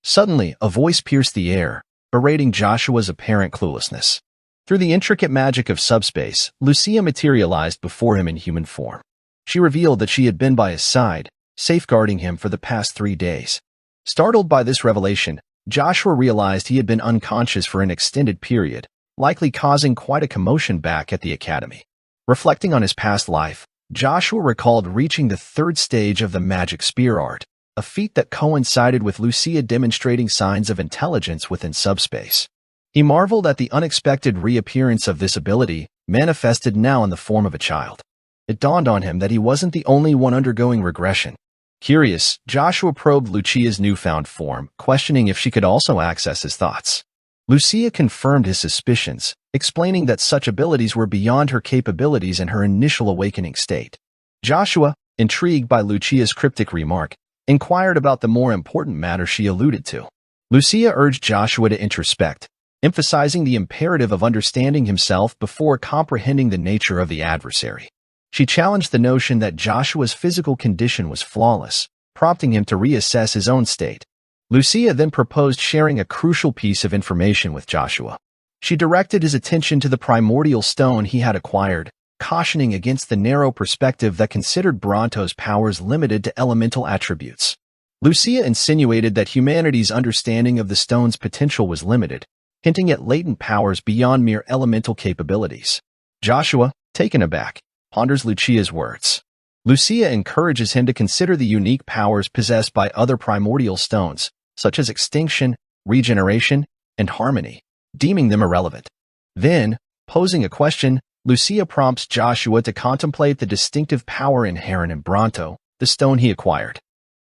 Suddenly, a voice pierced the air, berating Joshua's apparent cluelessness. Through the intricate magic of subspace, Lucia materialized before him in human form. She revealed that she had been by his side, safeguarding him for the past 3 days. Startled by this revelation, Joshua realized he had been unconscious for an extended period, likely causing quite a commotion back at the academy. Reflecting on his past life, Joshua recalled reaching the third stage of the magic spear art, a feat that coincided with Lucia demonstrating signs of intelligence within subspace. He marveled at the unexpected reappearance of this ability, manifested now in the form of a child. It dawned on him that he wasn't the only one undergoing regression. Curious, Joshua probed Lucia's newfound form, questioning if she could also access his thoughts. Lucia confirmed his suspicions, explaining that such abilities were beyond her capabilities in her initial awakening state. Joshua, intrigued by Lucia's cryptic remark, inquired about the more important matter she alluded to. Lucia urged Joshua to introspect, emphasizing the imperative of understanding himself before comprehending the nature of the adversary. She challenged the notion that Joshua's physical condition was flawless, prompting him to reassess his own state. Lucia then proposed sharing a crucial piece of information with Joshua. She directed his attention to the primordial stone he had acquired, cautioning against the narrow perspective that considered Bronto's powers limited to elemental attributes. Lucia insinuated that humanity's understanding of the stone's potential was limited, hinting at latent powers beyond mere elemental capabilities. Joshua, taken aback, ponders Lucia's words. Lucia encourages him to consider the unique powers possessed by other primordial stones, such as extinction, regeneration, and harmony, deeming them irrelevant. Then, posing a question, Lucia prompts Joshua to contemplate the distinctive power inherent in Bronto, the stone he acquired.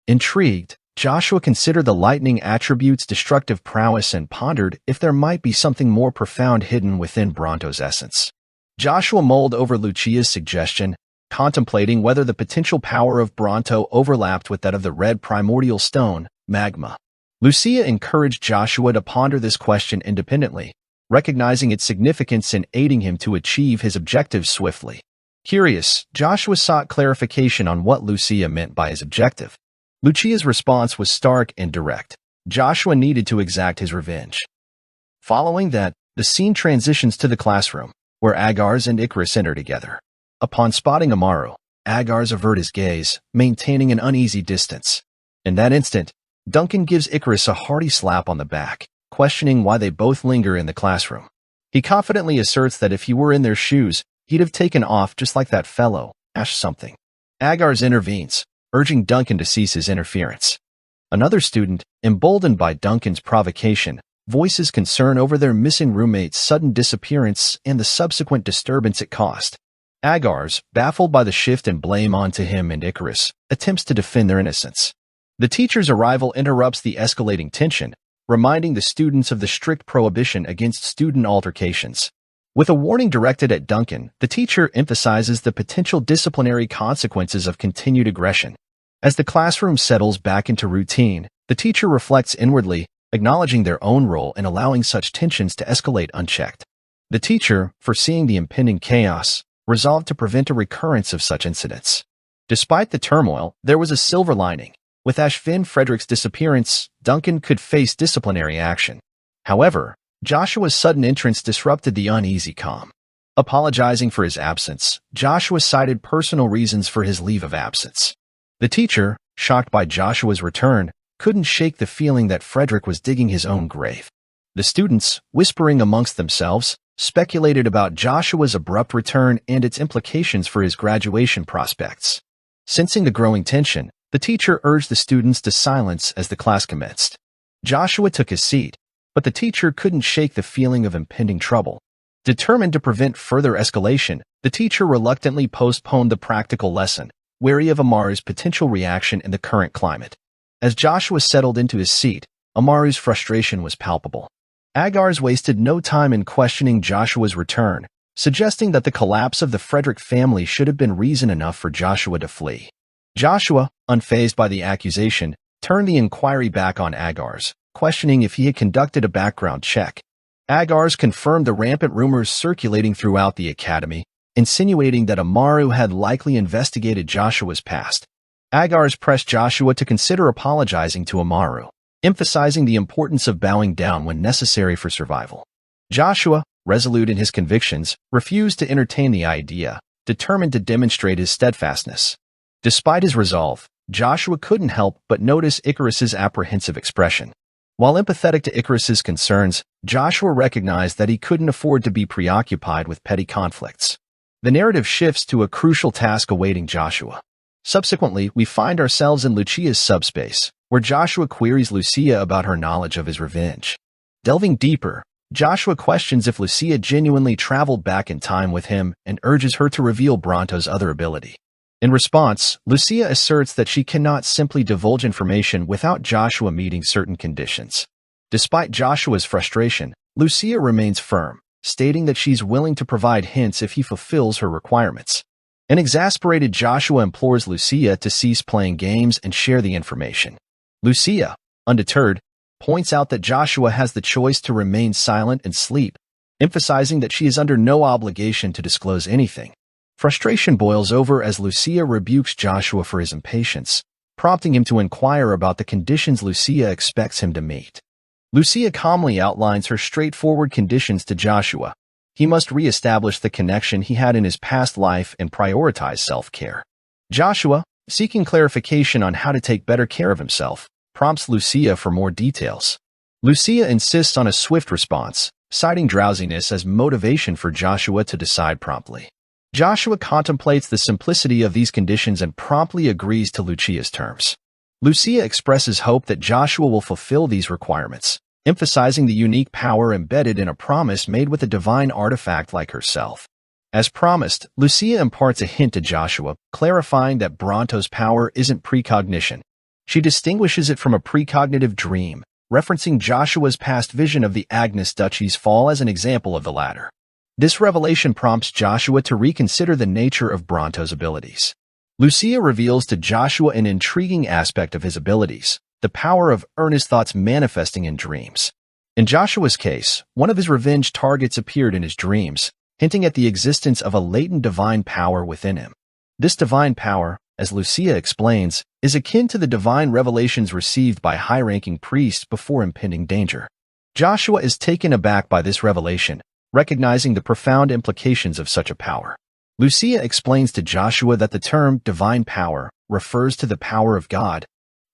Intrigued, Joshua considered the lightning attribute's destructive prowess and pondered if there might be something more profound hidden within Bronto's essence. Joshua mulled over Lucia's suggestion, contemplating whether the potential power of Bronto overlapped with that of the red primordial stone, magma. Lucia encouraged Joshua to ponder this question independently, recognizing its significance in aiding him to achieve his objectives swiftly. Curious, Joshua sought clarification on what Lucia meant by his objective. Lucia's response was stark and direct. Joshua needed to exact his revenge. Following that, the scene transitions to the classroom, where Agars and Icarus enter together. Upon spotting Amaru, Agars averted his gaze, maintaining an uneasy distance. In that instant, Duncan gives Icarus a hearty slap on the back, questioning why they both linger in the classroom. He confidently asserts that if he were in their shoes, he'd have taken off just like that fellow, Ash something. Agars intervenes, urging Duncan to cease his interference. Another student, emboldened by Duncan's provocation, voices concern over their missing roommate's sudden disappearance and the subsequent disturbance it caused. Agars, baffled by the shift in blame onto him and Icarus, attempts to defend their innocence. The teacher's arrival interrupts the escalating tension, reminding the students of the strict prohibition against student altercations. With a warning directed at Duncan, the teacher emphasizes the potential disciplinary consequences of continued aggression. As the classroom settles back into routine, the teacher reflects inwardly, acknowledging their own role in allowing such tensions to escalate unchecked. The teacher, foreseeing the impending chaos, resolved to prevent a recurrence of such incidents. Despite the turmoil, there was a silver lining. With Ashvin Frederick's disappearance, Duncan could face disciplinary action. However, Joshua's sudden entrance disrupted the uneasy calm. Apologizing for his absence, Joshua cited personal reasons for his leave of absence. The teacher, shocked by Joshua's return, couldn't shake the feeling that Frederick was digging his own grave. The students, whispering amongst themselves, speculated about Joshua's abrupt return and its implications for his graduation prospects. Sensing the growing tension, the teacher urged the students to silence as the class commenced. Joshua took his seat, but the teacher couldn't shake the feeling of impending trouble. Determined to prevent further escalation, the teacher reluctantly postponed the practical lesson, wary of Amaru's potential reaction in the current climate. As Joshua settled into his seat, Amaru's frustration was palpable. Agars wasted no time in questioning Joshua's return, suggesting that the collapse of the Frederick family should have been reason enough for Joshua to flee. Joshua, unfazed by the accusation, turned the inquiry back on Agars, questioning if he had conducted a background check. Agars confirmed the rampant rumors circulating throughout the academy, insinuating that Amaru had likely investigated Joshua's past. Agars pressed Joshua to consider apologizing to Amaru, emphasizing the importance of bowing down when necessary for survival. Joshua, resolute in his convictions, refused to entertain the idea, determined to demonstrate his steadfastness. Despite his resolve, Joshua couldn't help but notice Icarus's apprehensive expression. While empathetic to Icarus's concerns, Joshua recognized that he couldn't afford to be preoccupied with petty conflicts. The narrative shifts to a crucial task awaiting Joshua. Subsequently, we find ourselves in Lucia's subspace, where Joshua queries Lucia about her knowledge of his revenge. Delving deeper, Joshua questions if Lucia genuinely traveled back in time with him and urges her to reveal Bronto's other ability. In response, Lucia asserts that she cannot simply divulge information without Joshua meeting certain conditions. Despite Joshua's frustration, Lucia remains firm, stating that she's willing to provide hints if he fulfills her requirements. An exasperated Joshua implores Lucia to cease playing games and share the information. Lucia, undeterred, points out that Joshua has the choice to remain silent and sleep, emphasizing that she is under no obligation to disclose anything. Frustration boils over as Lucia rebukes Joshua for his impatience, prompting him to inquire about the conditions Lucia expects him to meet. Lucia calmly outlines her straightforward conditions to Joshua. He must re-establish the connection he had in his past life and prioritize self-care. Joshua, seeking clarification on how to take better care of himself, prompts Lucia for more details. Lucia insists on a swift response, citing drowsiness as motivation for Joshua to decide promptly. Joshua contemplates the simplicity of these conditions and promptly agrees to Lucia's terms. Lucia expresses hope that Joshua will fulfill these requirements, emphasizing the unique power embedded in a promise made with a divine artifact like herself. As promised, Lucia imparts a hint to Joshua, clarifying that Bronto's power isn't precognition. She distinguishes it from a precognitive dream, referencing Joshua's past vision of the Agnes Duchy's fall as an example of the latter. This revelation prompts Joshua to reconsider the nature of Bronto's abilities. Lucia reveals to Joshua an intriguing aspect of his abilities, the power of earnest thoughts manifesting in dreams. In Joshua's case, one of his revenge targets appeared in his dreams, hinting at the existence of a latent divine power within him. This divine power, as Lucia explains, is akin to the divine revelations received by high-ranking priests before impending danger. Joshua is taken aback by this revelation, recognizing the profound implications of such a power. Lucia explains to Joshua that the term divine power refers to the power of God,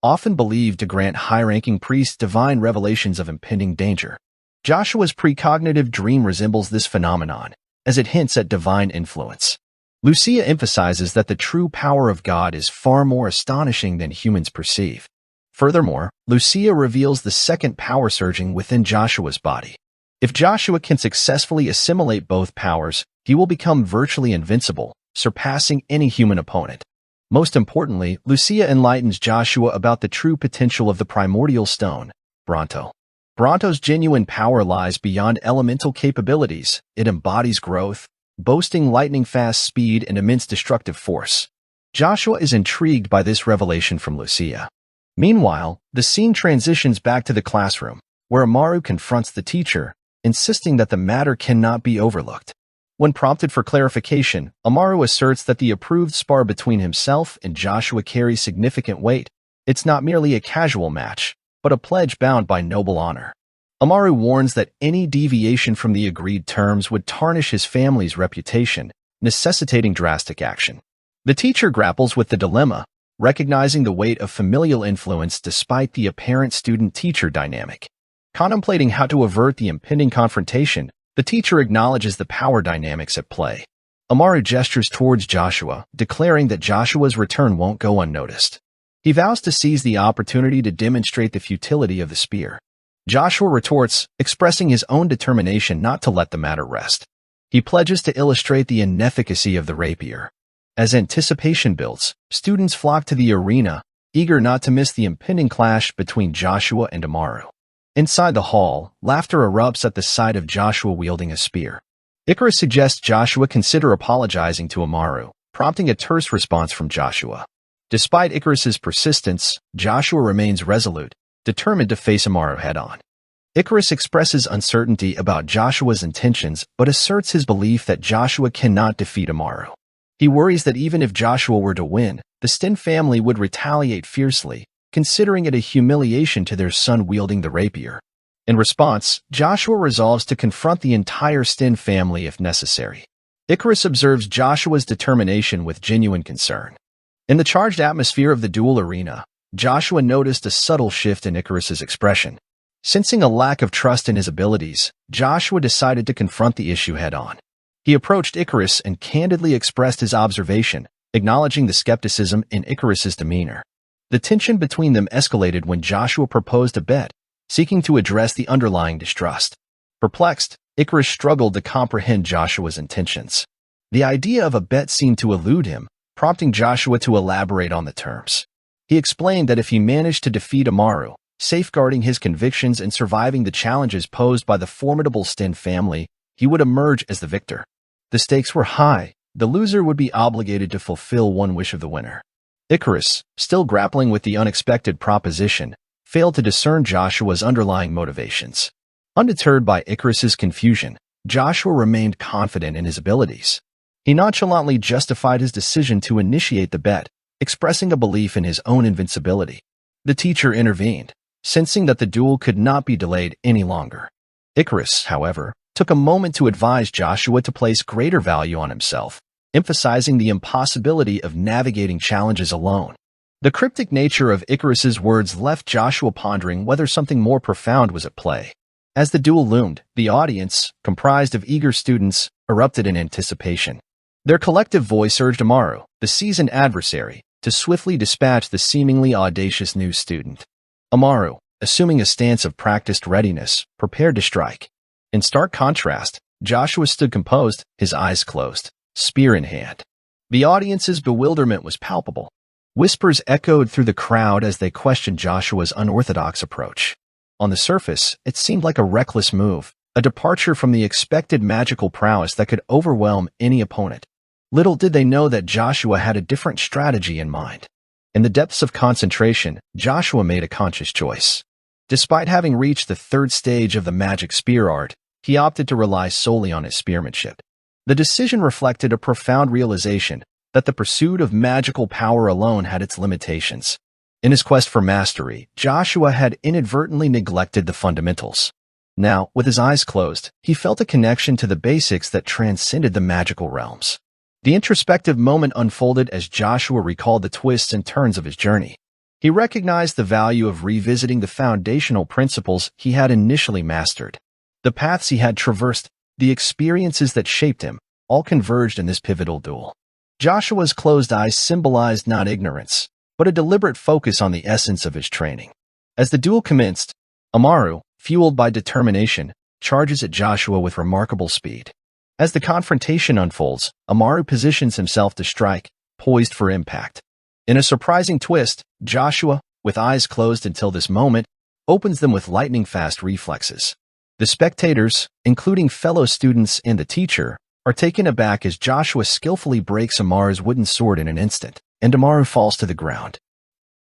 often believed to grant high-ranking priests divine revelations of impending danger. Joshua's precognitive dream resembles this phenomenon, as it hints at divine influence. Lucia emphasizes that the true power of God is far more astonishing than humans perceive. Furthermore, Lucia reveals the second power surging within Joshua's body. If Joshua can successfully assimilate both powers, he will become virtually invincible, surpassing any human opponent. Most importantly, Lucia enlightens Joshua about the true potential of the primordial stone, Bronto. Bronto's genuine power lies beyond elemental capabilities. It embodies growth, boasting lightning-fast speed and immense destructive force. Joshua is intrigued by this revelation from Lucia. Meanwhile, the scene transitions back to the classroom, where Amaru confronts the teacher, insisting that the matter cannot be overlooked. When prompted for clarification, Amaru asserts that the approved spar between himself and Joshua carries significant weight, It's not merely a casual match, but a pledge bound by noble honor. Amaru warns that any deviation from the agreed terms would tarnish his family's reputation, necessitating drastic action. The teacher grapples with the dilemma, recognizing the weight of familial influence despite the apparent student-teacher dynamic. Contemplating how to avert the impending confrontation, the teacher acknowledges the power dynamics at play. Amaru gestures towards Joshua, declaring that Joshua's return won't go unnoticed. He vows to seize the opportunity to demonstrate the futility of the spear. Joshua retorts, expressing his own determination not to let the matter rest. He pledges to illustrate the inefficacy of the rapier. As anticipation builds, students flock to the arena, eager not to miss the impending clash between Joshua and Amaru. Inside the hall, laughter erupts at the sight of Joshua wielding a spear. Icarus suggests Joshua consider apologizing to Amaru, prompting a terse response from Joshua. Despite Icarus's persistence, Joshua remains resolute, determined to face Amaru head-on. Icarus expresses uncertainty about Joshua's intentions but asserts his belief that Joshua cannot defeat Amaru. He worries that even if Joshua were to win, the Sten family would retaliate fiercely, considering it a humiliation to their son wielding the rapier. In response, Joshua resolves to confront the entire Sten family if necessary. Icarus observes Joshua's determination with genuine concern. In the charged atmosphere of the duel arena, Joshua noticed a subtle shift in Icarus's expression. Sensing a lack of trust in his abilities, Joshua decided to confront the issue head-on. He approached Icarus and candidly expressed his observation, acknowledging the skepticism in Icarus's demeanor. The tension between them escalated when Joshua proposed a bet, seeking to address the underlying distrust. Perplexed, Icarus struggled to comprehend Joshua's intentions. The idea of a bet seemed to elude him, prompting Joshua to elaborate on the terms. He explained that if he managed to defeat Amaru, safeguarding his convictions and surviving the challenges posed by the formidable Sten family, he would emerge as the victor. The stakes were high. The loser would be obligated to fulfill one wish of the winner. Icarus, still grappling with the unexpected proposition, failed to discern Joshua's underlying motivations. Undeterred by Icarus's confusion, Joshua remained confident in his abilities. He nonchalantly justified his decision to initiate the bet, expressing a belief in his own invincibility. The teacher intervened, sensing that the duel could not be delayed any longer. Icarus, however, took a moment to advise Joshua to place greater value on himself, emphasizing the impossibility of navigating challenges alone. The cryptic nature of Icarus's words left Joshua pondering whether something more profound was at play. As the duel loomed, the audience, comprised of eager students, erupted in anticipation. Their collective voice urged Amaru, the seasoned adversary, to swiftly dispatch the seemingly audacious new student. Amaru, assuming a stance of practiced readiness, prepared to strike. In stark contrast, Joshua stood composed, his eyes closed, spear in hand. The audience's bewilderment was palpable. Whispers echoed through the crowd as they questioned Joshua's unorthodox approach. On the surface, it seemed like a reckless move, a departure from the expected magical prowess that could overwhelm any opponent. Little did they know that Joshua had a different strategy in mind. In the depths of concentration, Joshua made a conscious choice. Despite having reached the third stage of the magic spear art, he opted to rely solely on his spearmanship. The decision reflected a profound realization that the pursuit of magical power alone had its limitations. In his quest for mastery, Joshua had inadvertently neglected the fundamentals. Now, with his eyes closed, he felt a connection to the basics that transcended the magical realms. The introspective moment unfolded as Joshua recalled the twists and turns of his journey. He recognized the value of revisiting the foundational principles he had initially mastered. The paths he had traversed, the experiences that shaped him, all converged in this pivotal duel. Joshua's closed eyes symbolized not ignorance, but a deliberate focus on the essence of his training. As the duel commenced, Amaru, fueled by determination, charges at Joshua with remarkable speed. As the confrontation unfolds, Amaru positions himself to strike, poised for impact. In a surprising twist, Joshua, with eyes closed until this moment, opens them with lightning-fast reflexes. The spectators, including fellow students and the teacher, are taken aback as Joshua skillfully breaks Amaru's wooden sword in an instant, and Amaru falls to the ground.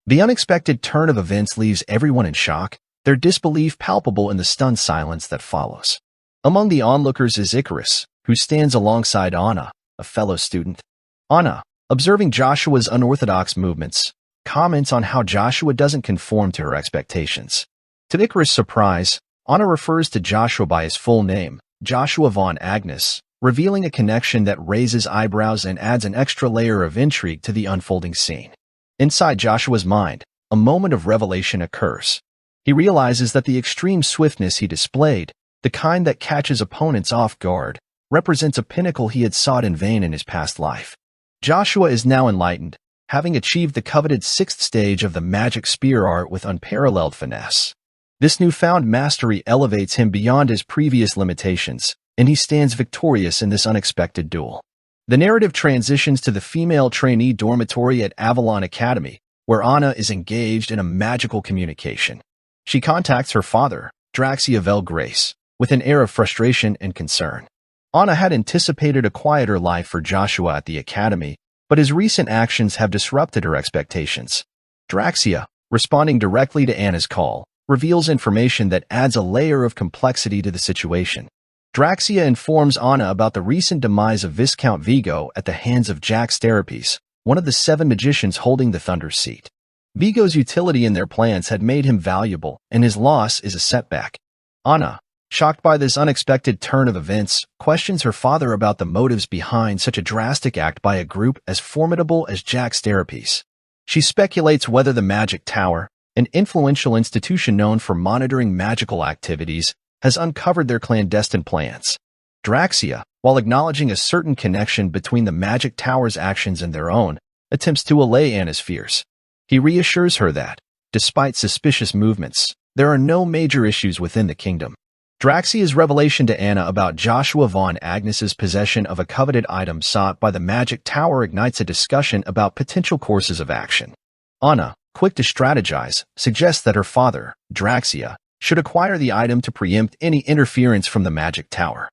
The unexpected turn of events leaves everyone in shock, their disbelief palpable in the stunned silence that follows. Among the onlookers is Icarus, who stands alongside Anna, a fellow student. Anna, observing Joshua's unorthodox movements, comments on how Joshua doesn't conform to her expectations. To Icarus' surprise, Anna refers to Joshua by his full name, Joshua von Agnes, revealing a connection that raises eyebrows and adds an extra layer of intrigue to the unfolding scene. Inside Joshua's mind, a moment of revelation occurs. He realizes that the extreme swiftness he displayed, the kind that catches opponents off guard, represents a pinnacle he had sought in vain in his past life. Joshua is now enlightened, having achieved the coveted sixth stage of the magic spear art with unparalleled finesse. This newfound mastery elevates him beyond his previous limitations, and he stands victorious in this unexpected duel. The narrative transitions to the female trainee dormitory at Avalon Academy, where Anna is engaged in a magical communication. She contacts her father, Draxia Velgrace, with an air of frustration and concern. Anna had anticipated a quieter life for Joshua at the academy, but his recent actions have disrupted her expectations. Draxia, responding directly to Anna's call, reveals information that adds a layer of complexity to the situation. Draxia informs Anna about the recent demise of Viscount Vigo at the hands of Jax Therapies, one of the 7 magicians holding the Thunder Seat. Vigo's utility in their plans had made him valuable, and his loss is a setback. Anna, shocked by this unexpected turn of events, questions her father about the motives behind such a drastic act by a group as formidable as Jax Therapies. She speculates whether the Magic Tower, an influential institution known for monitoring magical activities, has uncovered their clandestine plans. Draxia, while acknowledging a certain connection between the Magic Tower's actions and their own, attempts to allay Anna's fears. He reassures her that, despite suspicious movements, there are no major issues within the kingdom. Draxia's revelation to Anna about Joshua von Agnes's possession of a coveted item sought by the Magic Tower ignites a discussion about potential courses of action. Anna, quick to strategize, suggests that her father, Draxia, should acquire the item to preempt any interference from the Magic Tower.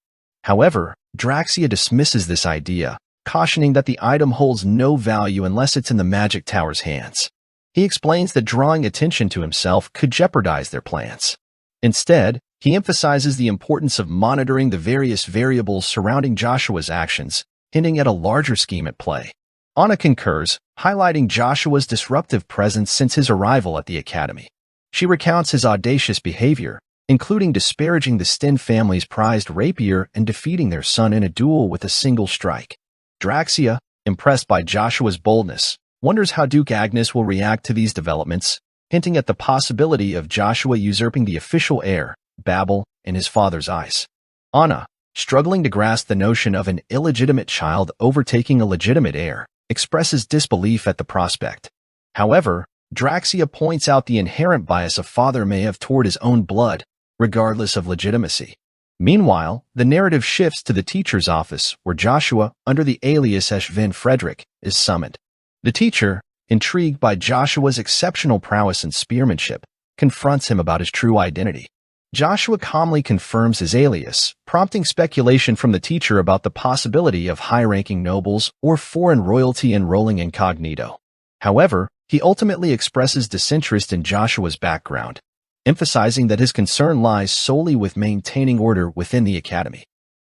However, Draxia dismisses this idea, cautioning that the item holds no value unless it's in the Magic Tower's hands. He explains that drawing attention to himself could jeopardize their plans. Instead, he emphasizes the importance of monitoring the various variables surrounding Joshua's actions, hinting at a larger scheme at play. Anna concurs, highlighting Joshua's disruptive presence since his arrival at the academy. She recounts his audacious behavior, including disparaging the Sten family's prized rapier and defeating their son in a duel with a single strike. Draxia, impressed by Joshua's boldness, wonders how Duke Agnes will react to these developments, hinting at the possibility of Joshua usurping the official heir, Babel, in his father's eyes. Anna, struggling to grasp the notion of an illegitimate child overtaking a legitimate heir, expresses disbelief at the prospect. However, Draxia points out the inherent bias a father may have toward his own blood, regardless of legitimacy. Meanwhile, the narrative shifts to the teacher's office, where Joshua, under the alias Eshvin Frederick, is summoned. The teacher, intrigued by Joshua's exceptional prowess and spearmanship, confronts him about his true identity. Joshua calmly confirms his alias, prompting speculation from the teacher about the possibility of high-ranking nobles or foreign royalty enrolling incognito. However, he ultimately expresses disinterest in Joshua's background, emphasizing that his concern lies solely with maintaining order within the academy.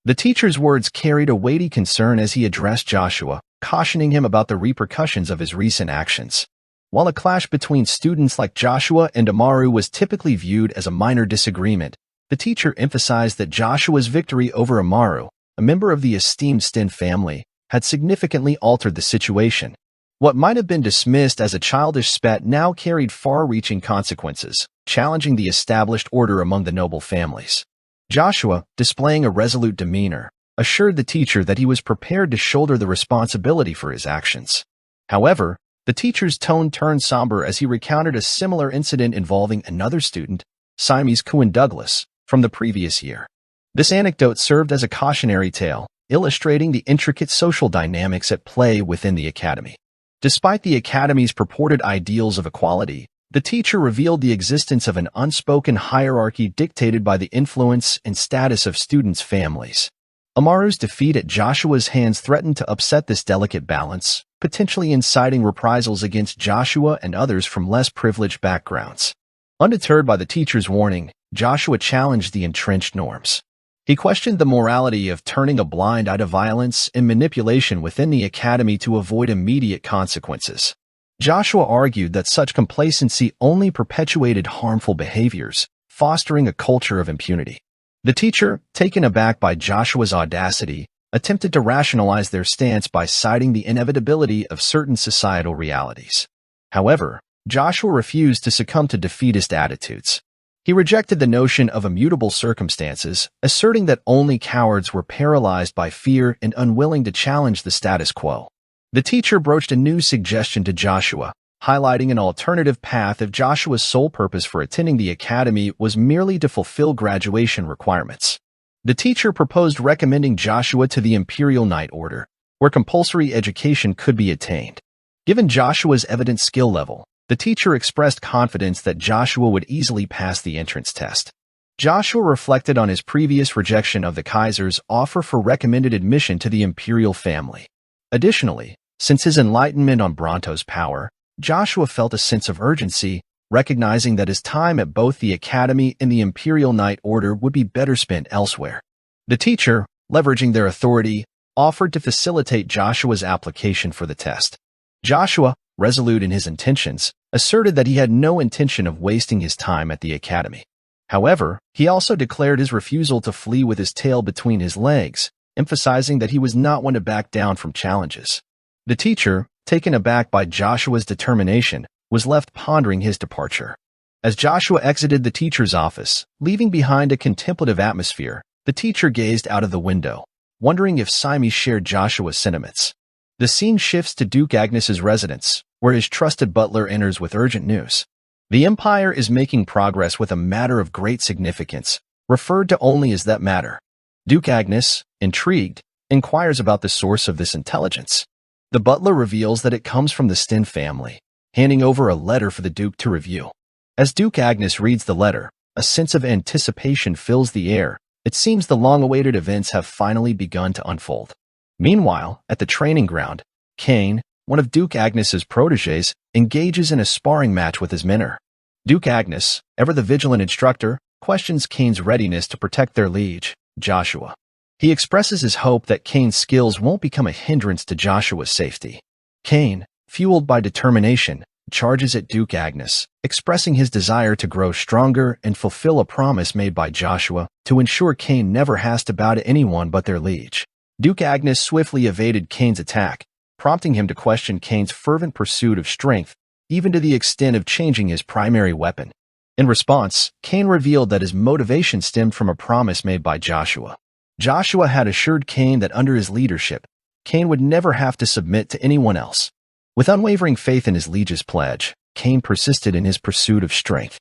The teacher's words carried a weighty concern as he addressed Joshua, cautioning him about the repercussions of his recent actions. While a clash between students like Joshua and Amaru was typically viewed as a minor disagreement, the teacher emphasized that Joshua's victory over Amaru, a member of the esteemed Sten family, had significantly altered the situation. What might have been dismissed as a childish spat now carried far-reaching consequences, challenging the established order among the noble families. Joshua, displaying a resolute demeanor, assured the teacher that he was prepared to shoulder the responsibility for his actions. However, the teacher's tone turned somber as he recounted a similar incident involving another student, Siamese Cohen Douglas, from the previous year. This anecdote served as a cautionary tale, illustrating the intricate social dynamics at play within the academy. Despite the academy's purported ideals of equality, the teacher revealed the existence of an unspoken hierarchy dictated by the influence and status of students' families. Amaru's defeat at Joshua's hands threatened to upset this delicate balance, potentially inciting reprisals against Joshua and others from less privileged backgrounds. Undeterred by the teacher's warning, Joshua challenged the entrenched norms. He questioned the morality of turning a blind eye to violence and manipulation within the academy to avoid immediate consequences. Joshua argued that such complacency only perpetuated harmful behaviors, fostering a culture of impunity. The teacher, taken aback by Joshua's audacity, attempted to rationalize their stance by citing the inevitability of certain societal realities. However, Joshua refused to succumb to defeatist attitudes. He rejected the notion of immutable circumstances, asserting that only cowards were paralyzed by fear and unwilling to challenge the status quo. The teacher broached a new suggestion to Joshua, highlighting an alternative path if Joshua's sole purpose for attending the academy was merely to fulfill graduation requirements. The teacher proposed recommending Joshua to the Imperial Knight Order, where compulsory education could be attained. Given Joshua's evident skill level, the teacher expressed confidence that Joshua would easily pass the entrance test. Joshua reflected on his previous rejection of the Kaiser's offer for recommended admission to the imperial family. Additionally, since his enlightenment on Bronto's power, Joshua felt a sense of urgency, recognizing that his time at both the academy and the Imperial Knight Order would be better spent elsewhere. The teacher, leveraging their authority, offered to facilitate Joshua's application for the test. Joshua, resolute in his intentions, asserted that he had no intention of wasting his time at the academy. However, he also declared his refusal to flee with his tail between his legs, emphasizing that he was not one to back down from challenges. The teacher, taken aback by Joshua's determination, was left pondering his departure. As Joshua exited the teacher's office, leaving behind a contemplative atmosphere, the teacher gazed out of the window, wondering if Sime shared Joshua's sentiments. The scene shifts to Duke Agnes's residence, where his trusted butler enters with urgent news. The Empire is making progress with a matter of great significance, referred to only as that matter. Duke Agnes, intrigued, inquires about the source of this intelligence. The butler reveals that it comes from the Sten family, handing over a letter for the Duke to review. As Duke Agnes reads the letter, a sense of anticipation fills the air. It seems the long-awaited events have finally begun to unfold. Meanwhile, at the training ground, Kane, one of Duke Agnes's protégés, engages in a sparring match with his mentor. Duke Agnes, ever the vigilant instructor, questions Kane's readiness to protect their liege, Joshua. He expresses his hope that Kane's skills won't become a hindrance to Joshua's safety. Kane, fueled by determination, charges at Duke Agnes, expressing his desire to grow stronger and fulfill a promise made by Joshua to ensure Kane never has to bow to anyone but their liege. Duke Agnes swiftly evaded Kane's attack, prompting him to question Kane's fervent pursuit of strength, even to the extent of changing his primary weapon. In response, Kane revealed that his motivation stemmed from a promise made by Joshua. Joshua had assured Kane that under his leadership, Kane would never have to submit to anyone else. With unwavering faith in his liege's pledge, Kane persisted in his pursuit of strength.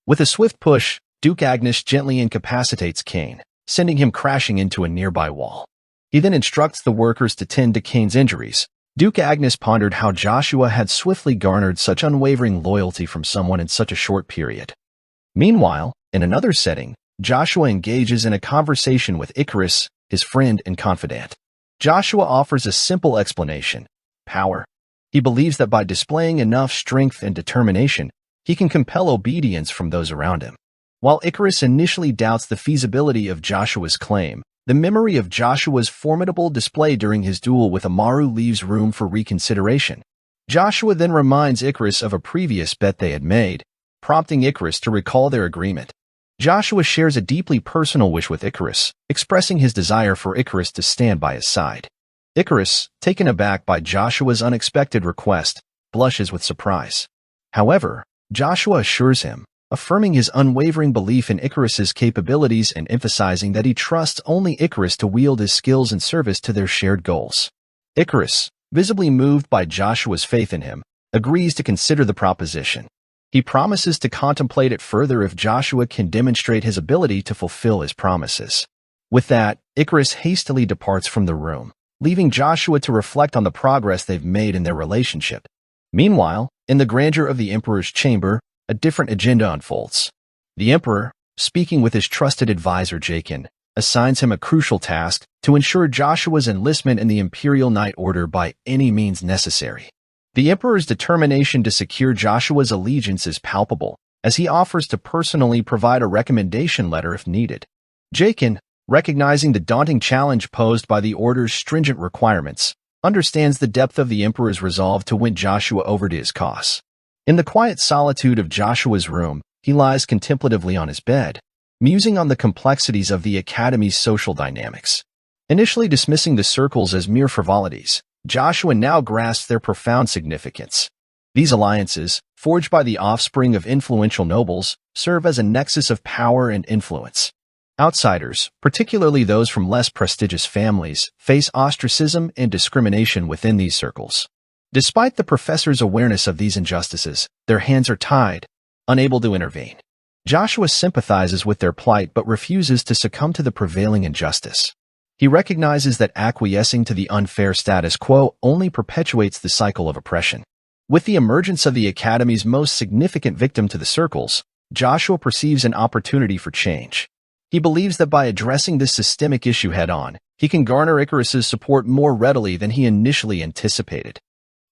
With a swift push, Duke Agnes gently incapacitates Kane, sending him crashing into a nearby wall. He then instructs the workers to tend to Kane's injuries. Duke Agnes pondered how Joshua had swiftly garnered such unwavering loyalty from someone in such a short period. Meanwhile, in another setting, Joshua engages in a conversation with Icarus, his friend and confidant. Joshua offers a simple explanation: power. He believes that by displaying enough strength and determination, he can compel obedience from those around him. While Icarus initially doubts the feasibility of Joshua's claim, the memory of Joshua's formidable display during his duel with Amaru leaves room for reconsideration. Joshua then reminds Icarus of a previous bet they had made, prompting Icarus to recall their agreement. Joshua shares a deeply personal wish with Icarus, expressing his desire for Icarus to stand by his side. Icarus, taken aback by Joshua's unexpected request, blushes with surprise. However, Joshua assures him, affirming his unwavering belief in Icarus's capabilities and emphasizing that he trusts only Icarus to wield his skills in service to their shared goals. Icarus, visibly moved by Joshua's faith in him, agrees to consider the proposition. He promises to contemplate it further if Joshua can demonstrate his ability to fulfill his promises. With that, Icarus hastily departs from the room, leaving Joshua to reflect on the progress they've made in their relationship. Meanwhile, in the grandeur of the Emperor's chamber, a different agenda unfolds. The Emperor, speaking with his trusted advisor Jaqen, assigns him a crucial task to ensure Joshua's enlistment in the Imperial Knight Order by any means necessary. The Emperor's determination to secure Joshua's allegiance is palpable, as he offers to personally provide a recommendation letter if needed. Jaqen, recognizing the daunting challenge posed by the Order's stringent requirements, understands the depth of the Emperor's resolve to win Joshua over to his cause. In the quiet solitude of Joshua's room, he lies contemplatively on his bed, musing on the complexities of the Academy's social dynamics. Initially dismissing the circles as mere frivolities, Joshua now grasps their profound significance. These alliances, forged by the offspring of influential nobles, serve as a nexus of power and influence. Outsiders, particularly those from less prestigious families, face ostracism and discrimination within these circles. Despite the professor's awareness of these injustices, their hands are tied, unable to intervene. Joshua sympathizes with their plight but refuses to succumb to the prevailing injustice. He recognizes that acquiescing to the unfair status quo only perpetuates the cycle of oppression. With the emergence of the Academy's most significant victim to the circles, Joshua perceives an opportunity for change. He believes that by addressing this systemic issue head-on, he can garner Icarus's support more readily than he initially anticipated.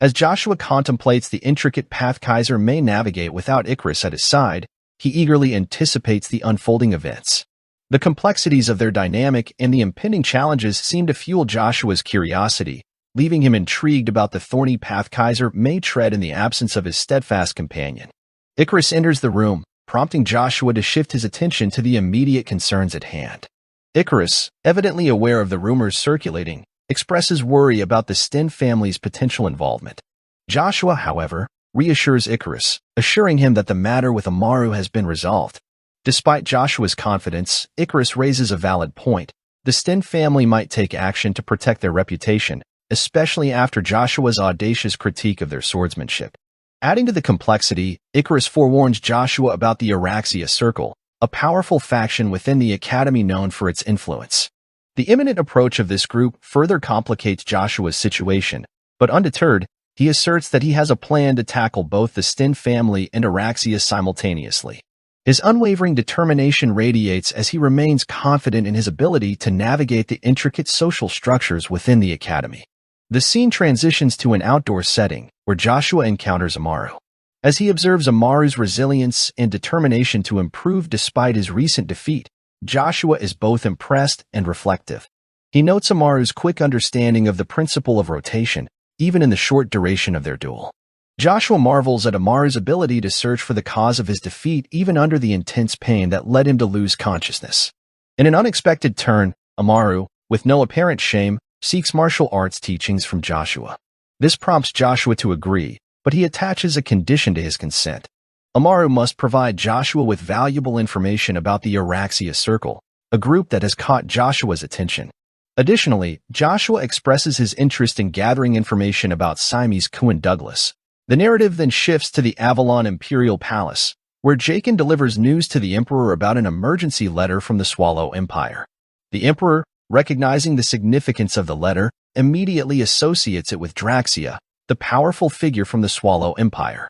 As Joshua contemplates the intricate path Kaiser may navigate without Icarus at his side, he eagerly anticipates the unfolding events. The complexities of their dynamic and the impending challenges seem to fuel Joshua's curiosity, leaving him intrigued about the thorny path Kaiser may tread in the absence of his steadfast companion. Icarus enters the room, prompting Joshua to shift his attention to the immediate concerns at hand. Icarus, evidently aware of the rumors circulating, expresses worry about the Sten family's potential involvement. Joshua, however, reassures Icarus, assuring him that the matter with Amaru has been resolved. Despite Joshua's confidence, Icarus raises a valid point. The Sten family might take action to protect their reputation, especially after Joshua's audacious critique of their swordsmanship. Adding to the complexity, Icarus forewarns Joshua about the Araxia Circle, a powerful faction within the Academy known for its influence. The imminent approach of this group further complicates Joshua's situation, but undeterred, he asserts that he has a plan to tackle both the Sten family and Araxia simultaneously. His unwavering determination radiates as he remains confident in his ability to navigate the intricate social structures within the Academy. The scene transitions to an outdoor setting, where Joshua encounters Amaru. As he observes Amaru's resilience and determination to improve despite his recent defeat, Joshua is both impressed and reflective. He notes Amaru's quick understanding of the principle of rotation, even in the short duration of their duel. Joshua marvels at Amaru's ability to search for the cause of his defeat even under the intense pain that led him to lose consciousness. In an unexpected turn, Amaru, with no apparent shame, seeks martial arts teachings from Joshua. This prompts Joshua to agree, but he attaches a condition to his consent. Amaru must provide Joshua with valuable information about the Araxia Circle, a group that has caught Joshua's attention. Additionally, Joshua expresses his interest in gathering information about Siamese Kuan Douglas. The narrative then shifts to the Avalon Imperial Palace, where Jaqen delivers news to the Emperor about an emergency letter from the Swallow Empire. The Emperor, recognizing the significance of the letter, immediately associates it with Draxia, the powerful figure from the Swallow Empire.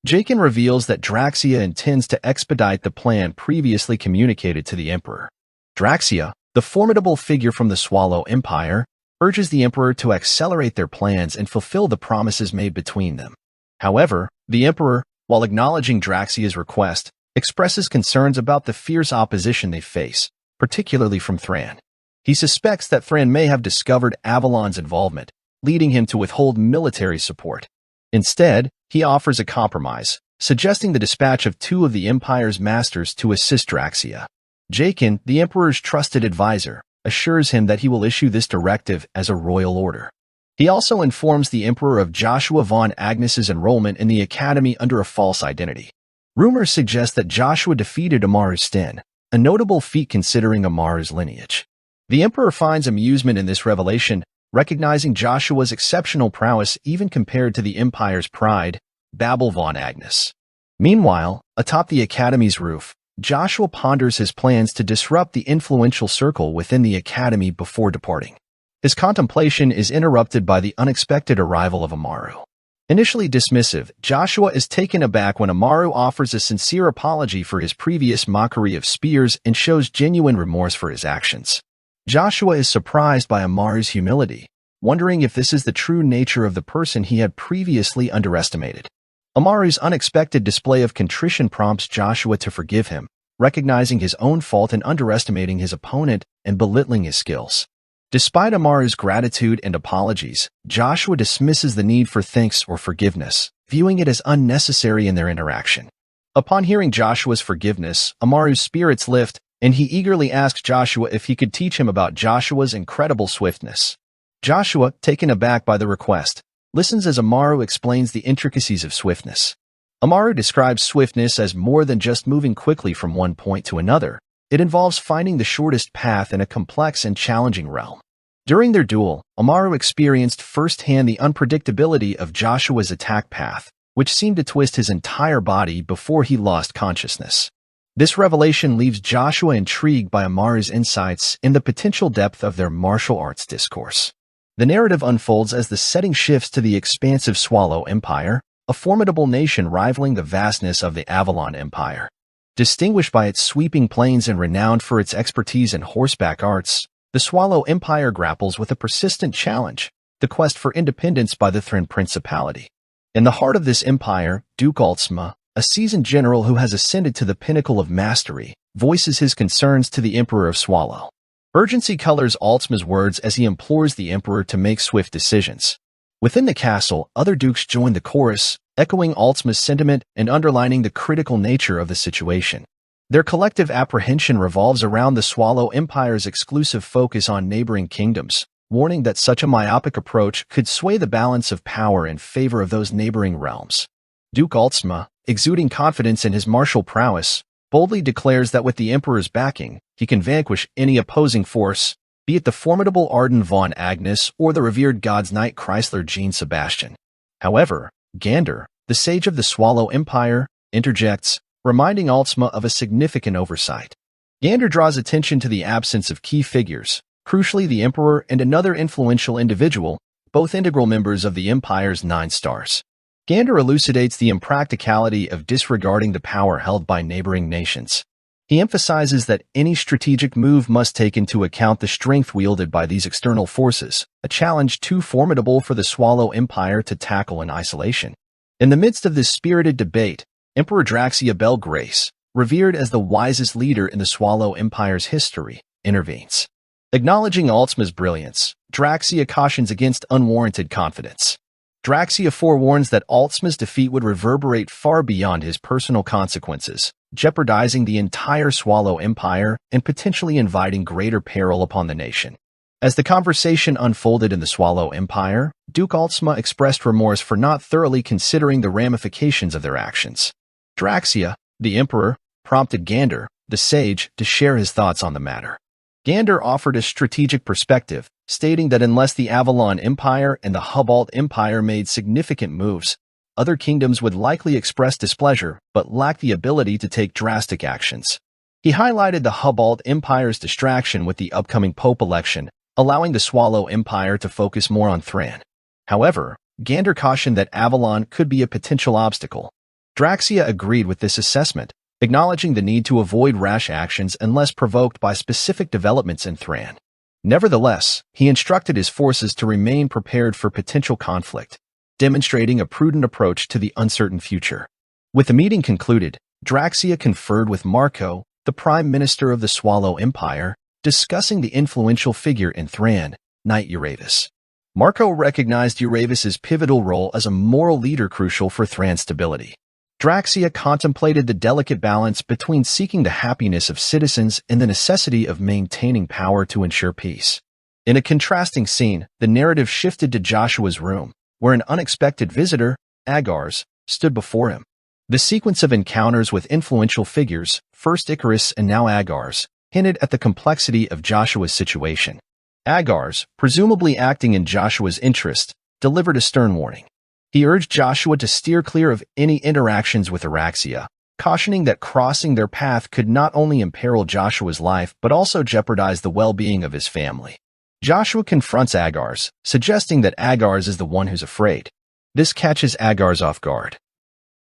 Jaqen reveals that Draxia intends to expedite the plan previously communicated to the Emperor. Draxia, the formidable figure from the Swallow Empire, urges the Emperor to accelerate their plans and fulfill the promises made between them. However, the Emperor, while acknowledging Draxia's request, expresses concerns about the fierce opposition they face, particularly from Thran. He suspects that Thran may have discovered Avalon's involvement, leading him to withhold military support. Instead, he offers a compromise, suggesting the dispatch of two of the Empire's masters to assist Draxia. Jaqen, the Emperor's trusted advisor, assures him that he will issue this directive as a royal order. He also informs the Emperor of Joshua von Agnes's enrollment in the Academy under a false identity. Rumors suggest that Joshua defeated Amaru Sten, a notable feat considering Amaru's lineage. The Emperor finds amusement in this revelation, recognizing Joshua's exceptional prowess even compared to the Empire's pride, Babel von Agnes. Meanwhile, atop the Academy's roof, Joshua ponders his plans to disrupt the influential circle within the Academy before departing. His contemplation is interrupted by the unexpected arrival of Amaru. Initially dismissive, Joshua is taken aback when Amaru offers a sincere apology for his previous mockery of spears and shows genuine remorse for his actions. Joshua is surprised by Amaru's humility, wondering if this is the true nature of the person he had previously underestimated. Amaru's unexpected display of contrition prompts Joshua to forgive him, recognizing his own fault in underestimating his opponent and belittling his skills. Despite Amaru's gratitude and apologies, Joshua dismisses the need for thanks or forgiveness, viewing it as unnecessary in their interaction. Upon hearing Joshua's forgiveness, Amaru's spirits lift, and he eagerly asks Joshua if he could teach him about Joshua's incredible swiftness. Joshua, taken aback by the request, listens as Amaru explains the intricacies of swiftness. Amaru describes swiftness as more than just moving quickly from one point to another. It involves finding the shortest path in a complex and challenging realm. During their duel, Amaru experienced firsthand the unpredictability of Joshua's attack path, which seemed to twist his entire body before he lost consciousness. This revelation leaves Joshua intrigued by Amaru's insights in the potential depth of their martial arts discourse. The narrative unfolds as the setting shifts to the expansive Swallow Empire, a formidable nation rivaling the vastness of the Avalon Empire. Distinguished by its sweeping plains and renowned for its expertise in horseback arts, the Swallow Empire grapples with a persistent challenge, the quest for independence by the Thren Principality. In the heart of this empire, Duke Altsma, a seasoned general who has ascended to the pinnacle of mastery, voices his concerns to the Emperor of Swallow. Urgency colors Altsma's words as he implores the Emperor to make swift decisions. Within the castle, other dukes join the chorus, echoing Altsma's sentiment and underlining the critical nature of the situation. Their collective apprehension revolves around the Swallow Empire's exclusive focus on neighboring kingdoms, warning that such a myopic approach could sway the balance of power in favor of those neighboring realms. Duke Altsma, exuding confidence in his martial prowess, boldly declares that with the Emperor's backing, he can vanquish any opposing force, be it the formidable Arden von Agnes or the revered God's Knight Chrysler Jean Sebastian. However, Gander, the sage of the Swallow Empire, interjects, reminding Altsma of a significant oversight. Gander draws attention to the absence of key figures, crucially the Emperor and another influential individual, both integral members of the Empire's 9 stars. Gander elucidates the impracticality of disregarding the power held by neighboring nations. He emphasizes that any strategic move must take into account the strength wielded by these external forces, a challenge too formidable for the Swallow Empire to tackle in isolation. In the midst of this spirited debate, Emperor Draxia Bel Grace, revered as the wisest leader in the Swallow Empire's history, intervenes. Acknowledging Altsma's brilliance, Draxia cautions against unwarranted confidence. Draxia forewarns that Altsma's defeat would reverberate far beyond his personal consequences, jeopardizing the entire Swallow Empire and potentially inviting greater peril upon the nation. As the conversation unfolded in the Swallow Empire, Duke Altsma expressed remorse for not thoroughly considering the ramifications of their actions. Draxia, the Emperor, prompted Gander, the sage, to share his thoughts on the matter. Gander offered a strategic perspective, stating that unless the Avalon Empire and the Hubalt Empire made significant moves, other kingdoms would likely express displeasure but lack the ability to take drastic actions. He highlighted the Hubalt Empire's distraction with the upcoming Pope election, allowing the Swallow Empire to focus more on Thran. However, Gander cautioned that Avalon could be a potential obstacle. Draxia agreed with this assessment, acknowledging the need to avoid rash actions unless provoked by specific developments in Thran. Nevertheless, he instructed his forces to remain prepared for potential conflict, demonstrating a prudent approach to the uncertain future. With the meeting concluded, Draxia conferred with Marco, the Prime Minister of the Swallow Empire, discussing the influential figure in Thran, Knight Uravis. Marco recognized Uravis's pivotal role as a moral leader crucial for Thran's stability. Draxia contemplated the delicate balance between seeking the happiness of citizens and the necessity of maintaining power to ensure peace. In a contrasting scene, the narrative shifted to Joshua's room, where an unexpected visitor, Agars, stood before him. The sequence of encounters with influential figures, first Icarus and now Agars, hinted at the complexity of Joshua's situation. Agars, presumably acting in Joshua's interest, delivered a stern warning. He urged Joshua to steer clear of any interactions with Araxia, cautioning that crossing their path could not only imperil Joshua's life but also jeopardize the well-being of his family. Joshua confronts Agars, suggesting that Agars is the one who's afraid. This catches Agars off guard.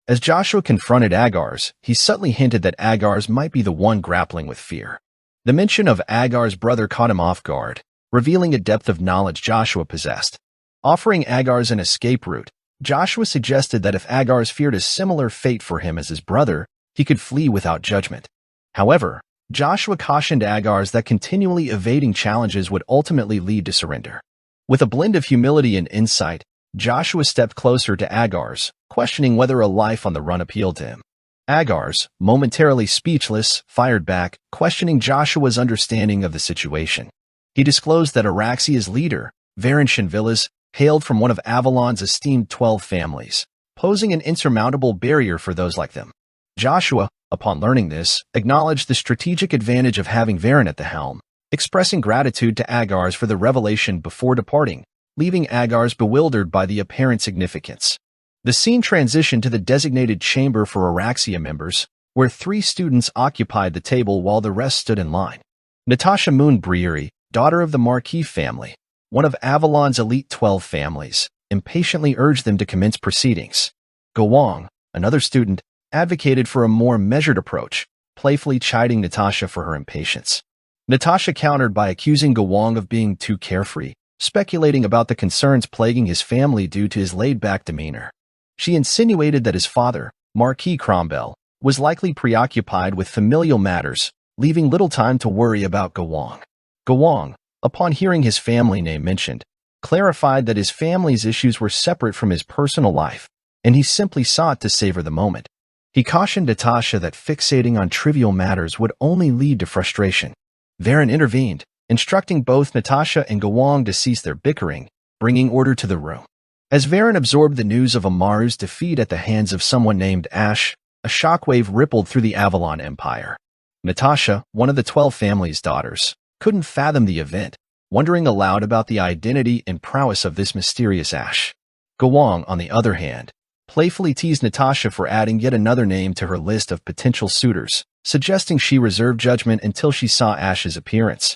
As Joshua confronted Agars, he subtly hinted that Agars might be the one grappling with fear. The mention of Agars' brother caught him off guard, revealing a depth of knowledge Joshua possessed. Offering Agars an escape route, Joshua suggested that if Agars feared a similar fate for him as his brother, he could flee without judgment. However, Joshua cautioned Agars that continually evading challenges would ultimately lead to surrender. With a blend of humility and insight, Joshua stepped closer to Agars, questioning whether a life on the run appealed to him. Agars, momentarily speechless, fired back, questioning Joshua's understanding of the situation. He disclosed that Araxia's leader, Varen Shinvilas, hailed from one of Avalon's esteemed 12 families, posing an insurmountable barrier for those like them. Joshua, upon learning this, acknowledged the strategic advantage of having Varen at the helm, expressing gratitude to Agars for the revelation before departing, leaving Agars bewildered by the apparent significance. The scene transitioned to the designated chamber for Araxia members, where 3 students occupied the table while the rest stood in line. Natasha Moon Brieri, daughter of the Marquis family, one of Avalon's elite 12 families, impatiently urged them to commence proceedings. Gowong, another student, advocated for a more measured approach, playfully chiding Natasha for her impatience. Natasha countered by accusing Gowong of being too carefree, speculating about the concerns plaguing his family due to his laid-back demeanor. She insinuated that his father, Marquis Crombell, was likely preoccupied with familial matters, leaving little time to worry about Gowong. Gowong, upon hearing his family name mentioned, clarified that his family's issues were separate from his personal life, and he simply sought to savor the moment. He cautioned Natasha that fixating on trivial matters would only lead to frustration. Varen intervened, instructing both Natasha and Gowong to cease their bickering, bringing order to the room. As Varen absorbed the news of Amaru's defeat at the hands of someone named Ash, a shockwave rippled through the Avalon Empire. Natasha, one of the 12 family's daughters, couldn't fathom the event, wondering aloud about the identity and prowess of this mysterious Ash. Gowong, on the other hand, playfully teased Natasha for adding yet another name to her list of potential suitors, suggesting she reserve judgment until she saw Ash's appearance.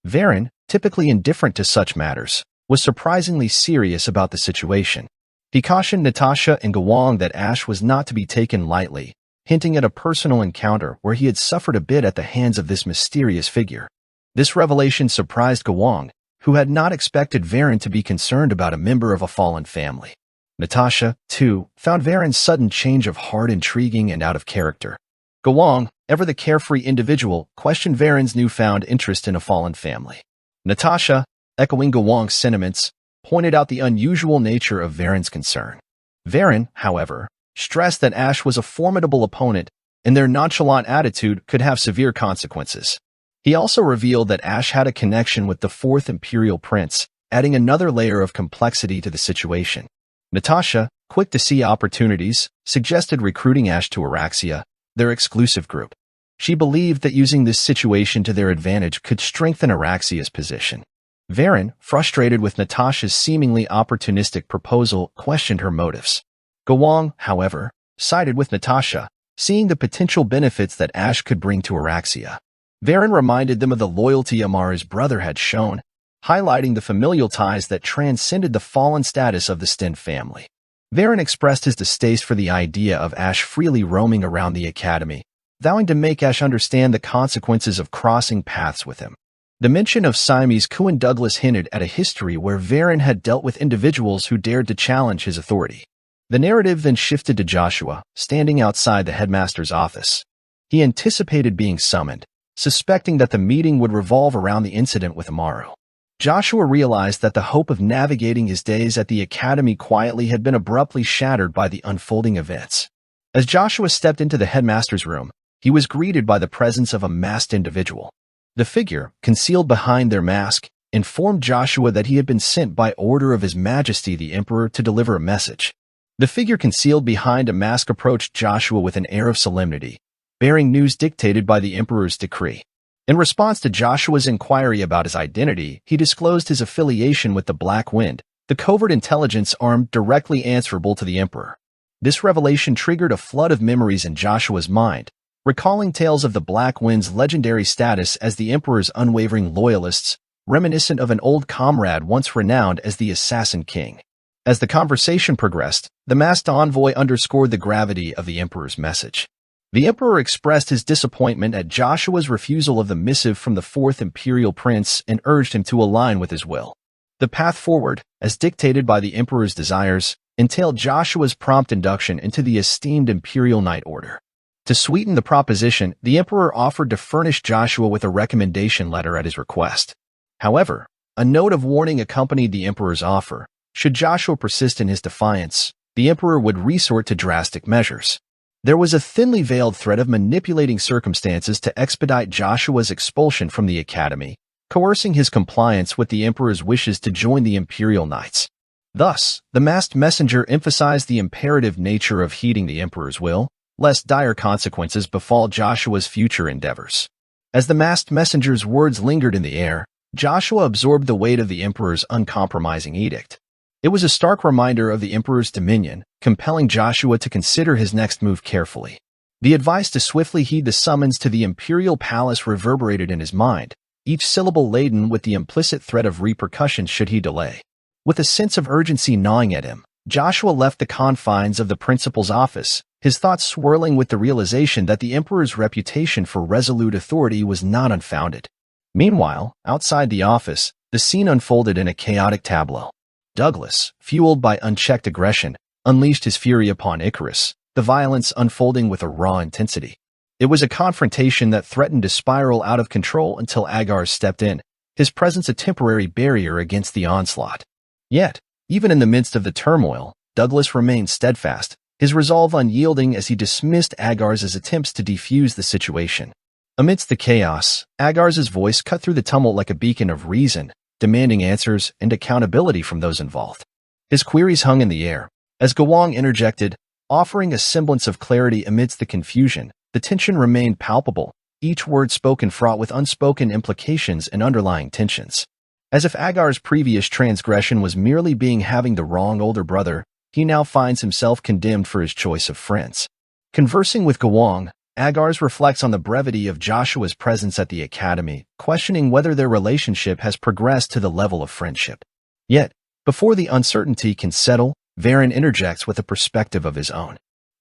Varen, typically indifferent to such matters, was surprisingly serious about the situation. He cautioned Natasha and Gowong that Ash was not to be taken lightly, hinting at a personal encounter where he had suffered a bit at the hands of this mysterious figure. This revelation surprised Gowong, who had not expected Varen to be concerned about a member of a fallen family. Natasha, too, found Varen's sudden change of heart intriguing and out of character. Gowong, ever the carefree individual, questioned Varen's newfound interest in a fallen family. Natasha, echoing Gowong's sentiments, pointed out the unusual nature of Varen's concern. Varen, however, stressed that Ash was a formidable opponent and their nonchalant attitude could have severe consequences. He also revealed that Ash had a connection with the 4th Imperial Prince, adding another layer of complexity to the situation. Natasha, quick to see opportunities, suggested recruiting Ash to Araxia, their exclusive group. She believed that using this situation to their advantage could strengthen Araxia's position. Varen, frustrated with Natasha's seemingly opportunistic proposal, questioned her motives. Gowong, however, sided with Natasha, seeing the potential benefits that Ash could bring to Araxia. Varen reminded them of the loyalty Amaru's brother had shown, highlighting the familial ties that transcended the fallen status of the Sten family. Varen expressed his distaste for the idea of Ash freely roaming around the academy, vowing to make Ash understand the consequences of crossing paths with him. The mention of Siamese Kuan Douglas hinted at a history where Varen had dealt with individuals who dared to challenge his authority. The narrative then shifted to Joshua, standing outside the headmaster's office. He anticipated being summoned, suspecting that the meeting would revolve around the incident with Amaru. Joshua realized that the hope of navigating his days at the academy quietly had been abruptly shattered by the unfolding events. As Joshua stepped into the headmaster's room, he was greeted by the presence of a masked individual. The figure, concealed behind their mask, informed Joshua that he had been sent by order of His Majesty the Emperor to deliver a message. The figure concealed behind a mask approached Joshua with an air of solemnity, bearing news dictated by the Emperor's decree. In response to Joshua's inquiry about his identity, he disclosed his affiliation with the Black Wind, the covert intelligence arm directly answerable to the Emperor. This revelation triggered a flood of memories in Joshua's mind, recalling tales of the Black Wind's legendary status as the Emperor's unwavering loyalists, reminiscent of an old comrade once renowned as the Assassin King. As the conversation progressed, the masked envoy underscored the gravity of the Emperor's message. The Emperor expressed his disappointment at Joshua's refusal of the missive from the 4th Imperial Prince and urged him to align with his will. The path forward, as dictated by the Emperor's desires, entailed Joshua's prompt induction into the esteemed Imperial Knight Order. To sweeten the proposition, the emperor offered to furnish Joshua with a recommendation letter at his request. However, a note of warning accompanied the emperor's offer. Should Joshua persist in his defiance, the emperor would resort to drastic measures. There was a thinly veiled threat of manipulating circumstances to expedite Joshua's expulsion from the academy, coercing his compliance with the emperor's wishes to join the imperial knights. Thus, the masked messenger emphasized the imperative nature of heeding the emperor's will, lest dire consequences befall Joshua's future endeavors. As the masked messenger's words lingered in the air, Joshua absorbed the weight of the emperor's uncompromising edict. It was a stark reminder of the emperor's dominion, compelling Joshua to consider his next move carefully. The advice to swiftly heed the summons to the imperial palace reverberated in his mind, each syllable laden with the implicit threat of repercussions should he delay. With a sense of urgency gnawing at him, Joshua left the confines of the principal's office, his thoughts swirling with the realization that the emperor's reputation for resolute authority was not unfounded. Meanwhile, outside the office, the scene unfolded in a chaotic tableau. Douglas, fueled by unchecked aggression, unleashed his fury upon Icarus, the violence unfolding with a raw intensity. It was a confrontation that threatened to spiral out of control until Agar stepped in, his presence a temporary barrier against the onslaught. Yet, even in the midst of the turmoil, Douglas remained steadfast, his resolve unyielding as he dismissed Agar's attempts to defuse the situation. Amidst the chaos, Agar's voice cut through the tumult like a beacon of reason, demanding answers and accountability from those involved. His queries hung in the air. As Gawang interjected, offering a semblance of clarity amidst the confusion, the tension remained palpable, each word spoken fraught with unspoken implications and underlying tensions. As if Agar's previous transgression was merely having the wrong older brother, he now finds himself condemned for his choice of friends. Conversing with Gawang, Agar's reflects on the brevity of Joshua's presence at the academy, questioning whether their relationship has progressed to the level of friendship. Yet, before the uncertainty can settle, Varen interjects with a perspective of his own.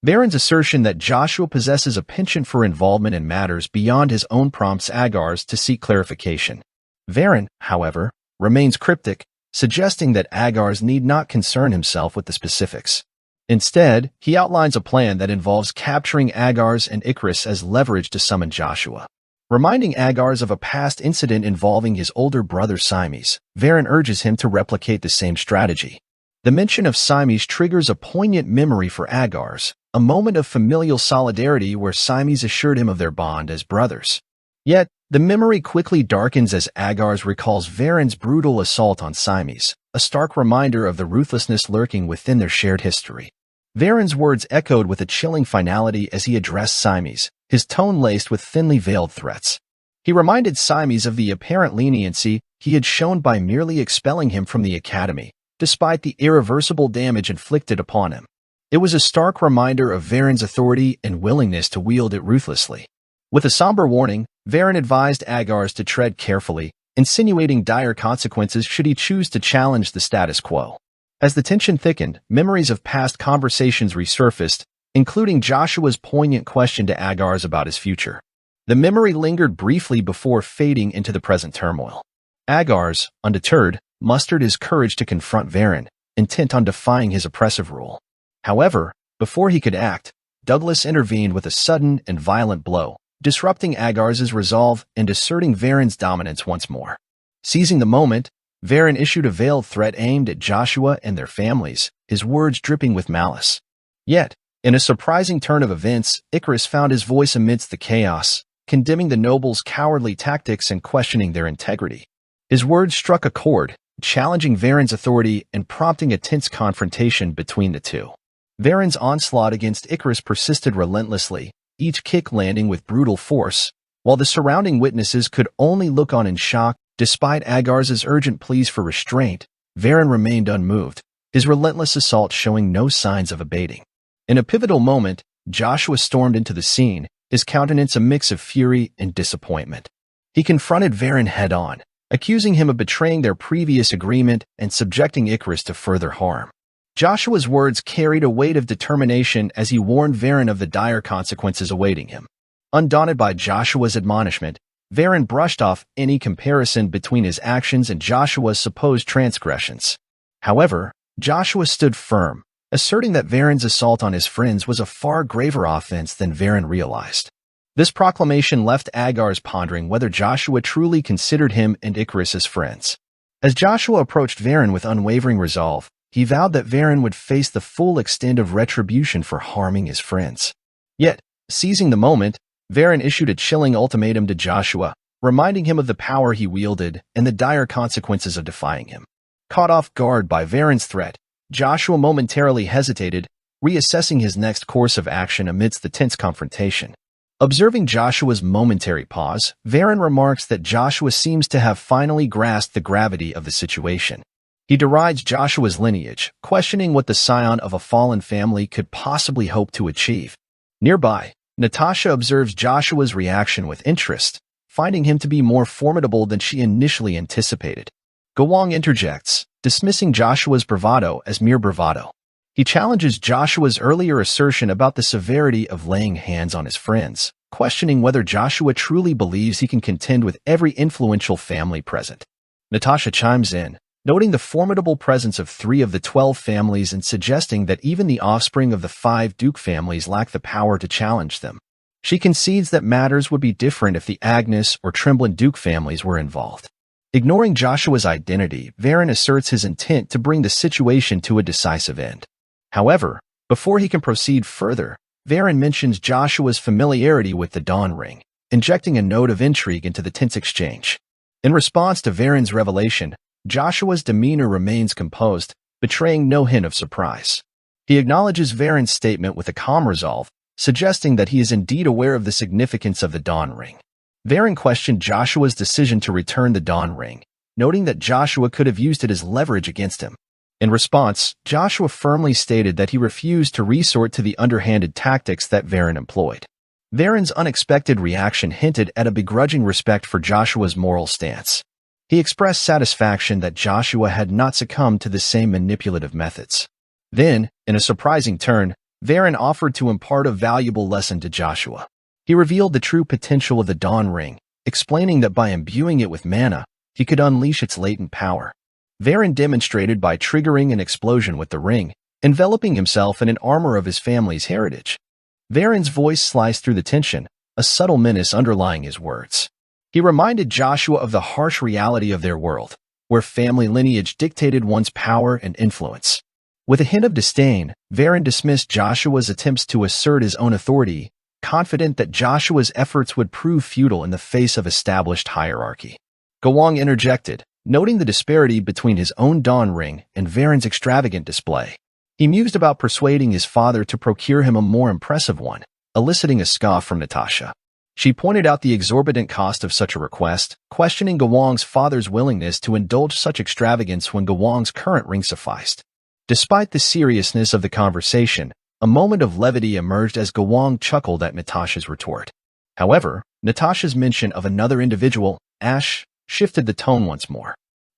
Varen's assertion that Joshua possesses a penchant for involvement in matters beyond his own prompts Agar's to seek clarification. Varen, however, remains cryptic, suggesting that Agar's need not concern himself with the specifics. Instead, he outlines a plan that involves capturing Agar's and Icarus as leverage to summon Joshua. Reminding Agar's of a past incident involving his older brother Simes, Varen urges him to replicate the same strategy. The mention of Simes triggers a poignant memory for Agar's, a moment of familial solidarity where Simes assured him of their bond as brothers. Yet, the memory quickly darkens as Agar's recalls Varen's brutal assault on Simes, a stark reminder of the ruthlessness lurking within their shared history. Varen's words echoed with a chilling finality as he addressed Simes, his tone laced with thinly veiled threats. He reminded Simes of the apparent leniency he had shown by merely expelling him from the academy, despite the irreversible damage inflicted upon him. It was a stark reminder of Varen's authority and willingness to wield it ruthlessly. With a somber warning, Varen advised Agar's to tread carefully, insinuating dire consequences should he choose to challenge the status quo. As the tension thickened, memories of past conversations resurfaced, including Joshua's poignant question to Agar's about his future. The memory lingered briefly before fading into the present turmoil. Agar's, undeterred, mustered his courage to confront Varen, intent on defying his oppressive rule. However, before he could act, Douglas intervened with a sudden and violent blow, disrupting Agar's resolve and asserting Varen's dominance once more. Seizing the moment, Varen issued a veiled threat aimed at Joshua and their families, his words dripping with malice. Yet, in a surprising turn of events, Icarus found his voice amidst the chaos, condemning the nobles' cowardly tactics and questioning their integrity. His words struck a chord, challenging Varen's authority and prompting a tense confrontation between the two. Varen's onslaught against Icarus persisted relentlessly, each kick landing with brutal force, while the surrounding witnesses could only look on in shock. Despite Agar's urgent pleas for restraint, Varen remained unmoved, his relentless assault showing no signs of abating. In a pivotal moment, Joshua stormed into the scene, his countenance a mix of fury and disappointment. He confronted Varen head-on, accusing him of betraying their previous agreement and subjecting Icarus to further harm. Joshua's words carried a weight of determination as he warned Varen of the dire consequences awaiting him. Undaunted by Joshua's admonishment, Varen brushed off any comparison between his actions and Joshua's supposed transgressions. However, Joshua stood firm, asserting that Varen's assault on his friends was a far graver offense than Varen realized. This proclamation left Agars pondering whether Joshua truly considered him and Icarus as friends. As Joshua approached Varen with unwavering resolve, he vowed that Varen would face the full extent of retribution for harming his friends. Yet, seizing the moment, Varen issued a chilling ultimatum to Joshua, reminding him of the power he wielded and the dire consequences of defying him. Caught off guard by Varen's threat, Joshua momentarily hesitated, reassessing his next course of action amidst the tense confrontation. Observing Joshua's momentary pause, Varen remarks that Joshua seems to have finally grasped the gravity of the situation. He derides Joshua's lineage, questioning what the scion of a fallen family could possibly hope to achieve. Nearby, Natasha observes Joshua's reaction with interest, finding him to be more formidable than she initially anticipated. Gawang interjects, dismissing Joshua's bravado as mere bravado. He challenges Joshua's earlier assertion about the severity of laying hands on his friends, questioning whether Joshua truly believes he can contend with every influential family present. Natasha chimes in, noting the formidable presence of 3 of the 12 families and suggesting that even the offspring of the 5 Duke families lack the power to challenge them. She concedes that matters would be different if the Agnes or Tremblant Duke families were involved. Ignoring Joshua's identity, Varen asserts his intent to bring the situation to a decisive end. However, before he can proceed further, Varen mentions Joshua's familiarity with the Dawn Ring, injecting a note of intrigue into the tense exchange. In response to Varen's revelation, Joshua's demeanor remains composed, betraying no hint of surprise. He acknowledges Varen's statement with a calm resolve, suggesting that he is indeed aware of the significance of the Dawn Ring. Varen questioned Joshua's decision to return the Dawn Ring, noting that Joshua could have used it as leverage against him. In response, Joshua firmly stated that he refused to resort to the underhanded tactics that Varen employed. Varen's unexpected reaction hinted at a begrudging respect for Joshua's moral stance. He expressed satisfaction that Joshua had not succumbed to the same manipulative methods. Then, in a surprising turn, Varen offered to impart a valuable lesson to Joshua. He revealed the true potential of the Dawn Ring, explaining that by imbuing it with mana, he could unleash its latent power. Varen demonstrated by triggering an explosion with the ring, enveloping himself in an armor of his family's heritage. Varen's voice sliced through the tension, a subtle menace underlying his words. He reminded Joshua of the harsh reality of their world, where family lineage dictated one's power and influence. With a hint of disdain, Varen dismissed Joshua's attempts to assert his own authority, confident that Joshua's efforts would prove futile in the face of established hierarchy. Gawang interjected, noting the disparity between his own Dawn Ring and Varen's extravagant display. He mused about persuading his father to procure him a more impressive one, eliciting a scoff from Natasha. She pointed out the exorbitant cost of such a request, questioning Gawang's father's willingness to indulge such extravagance when Gawang's current ring sufficed. Despite the seriousness of the conversation, a moment of levity emerged as Gawang chuckled at Natasha's retort. However, Natasha's mention of another individual, Ash, shifted the tone once more.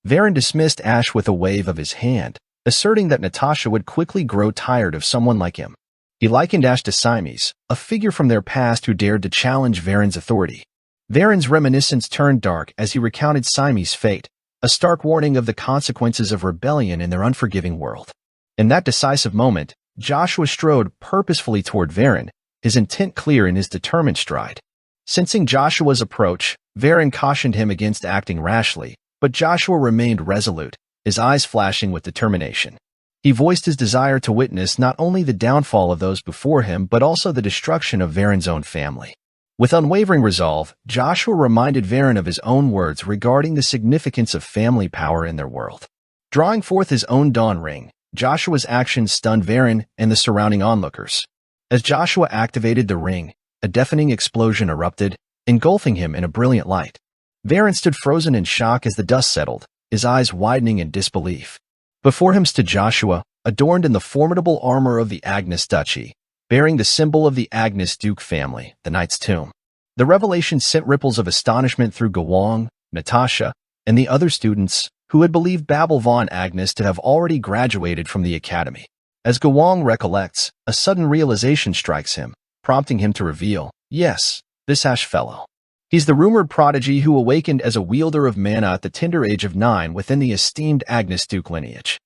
Varen dismissed Ash with a wave of his hand, asserting that Natasha would quickly grow tired of someone like him. He likened Ash to Simes, a figure from their past who dared to challenge Varen's authority. Varen's reminiscence turned dark as he recounted Simes' fate, a stark warning of the consequences of rebellion in their unforgiving world. In that decisive moment, Joshua strode purposefully toward Varen, his intent clear in his determined stride. Sensing Joshua's approach, Varen cautioned him against acting rashly, but Joshua remained resolute, his eyes flashing with determination. He voiced his desire to witness not only the downfall of those before him but also the destruction of Varen's own family. With unwavering resolve, Joshua reminded Varen of his own words regarding the significance of family power in their world. Drawing forth his own Dawn Ring, Joshua's actions stunned Varen and the surrounding onlookers. As Joshua activated the ring, a deafening explosion erupted, engulfing him in a brilliant light. Varen stood frozen in shock as the dust settled, his eyes widening in disbelief. Before him stood Joshua, adorned in the formidable armor of the Agnes Duchy, bearing the symbol of the Agnes Duke family, the Knight's Tomb. The revelation sent ripples of astonishment through Gawang, Natasha, and the other students who had believed Babel von Agnes to have already graduated from the academy. As Gawang recollects, a sudden realization strikes him, prompting him to reveal, yes, this Ash fellow. He's the rumored prodigy who awakened as a wielder of mana at the tender age of 9 within the esteemed Agnes Duke lineage.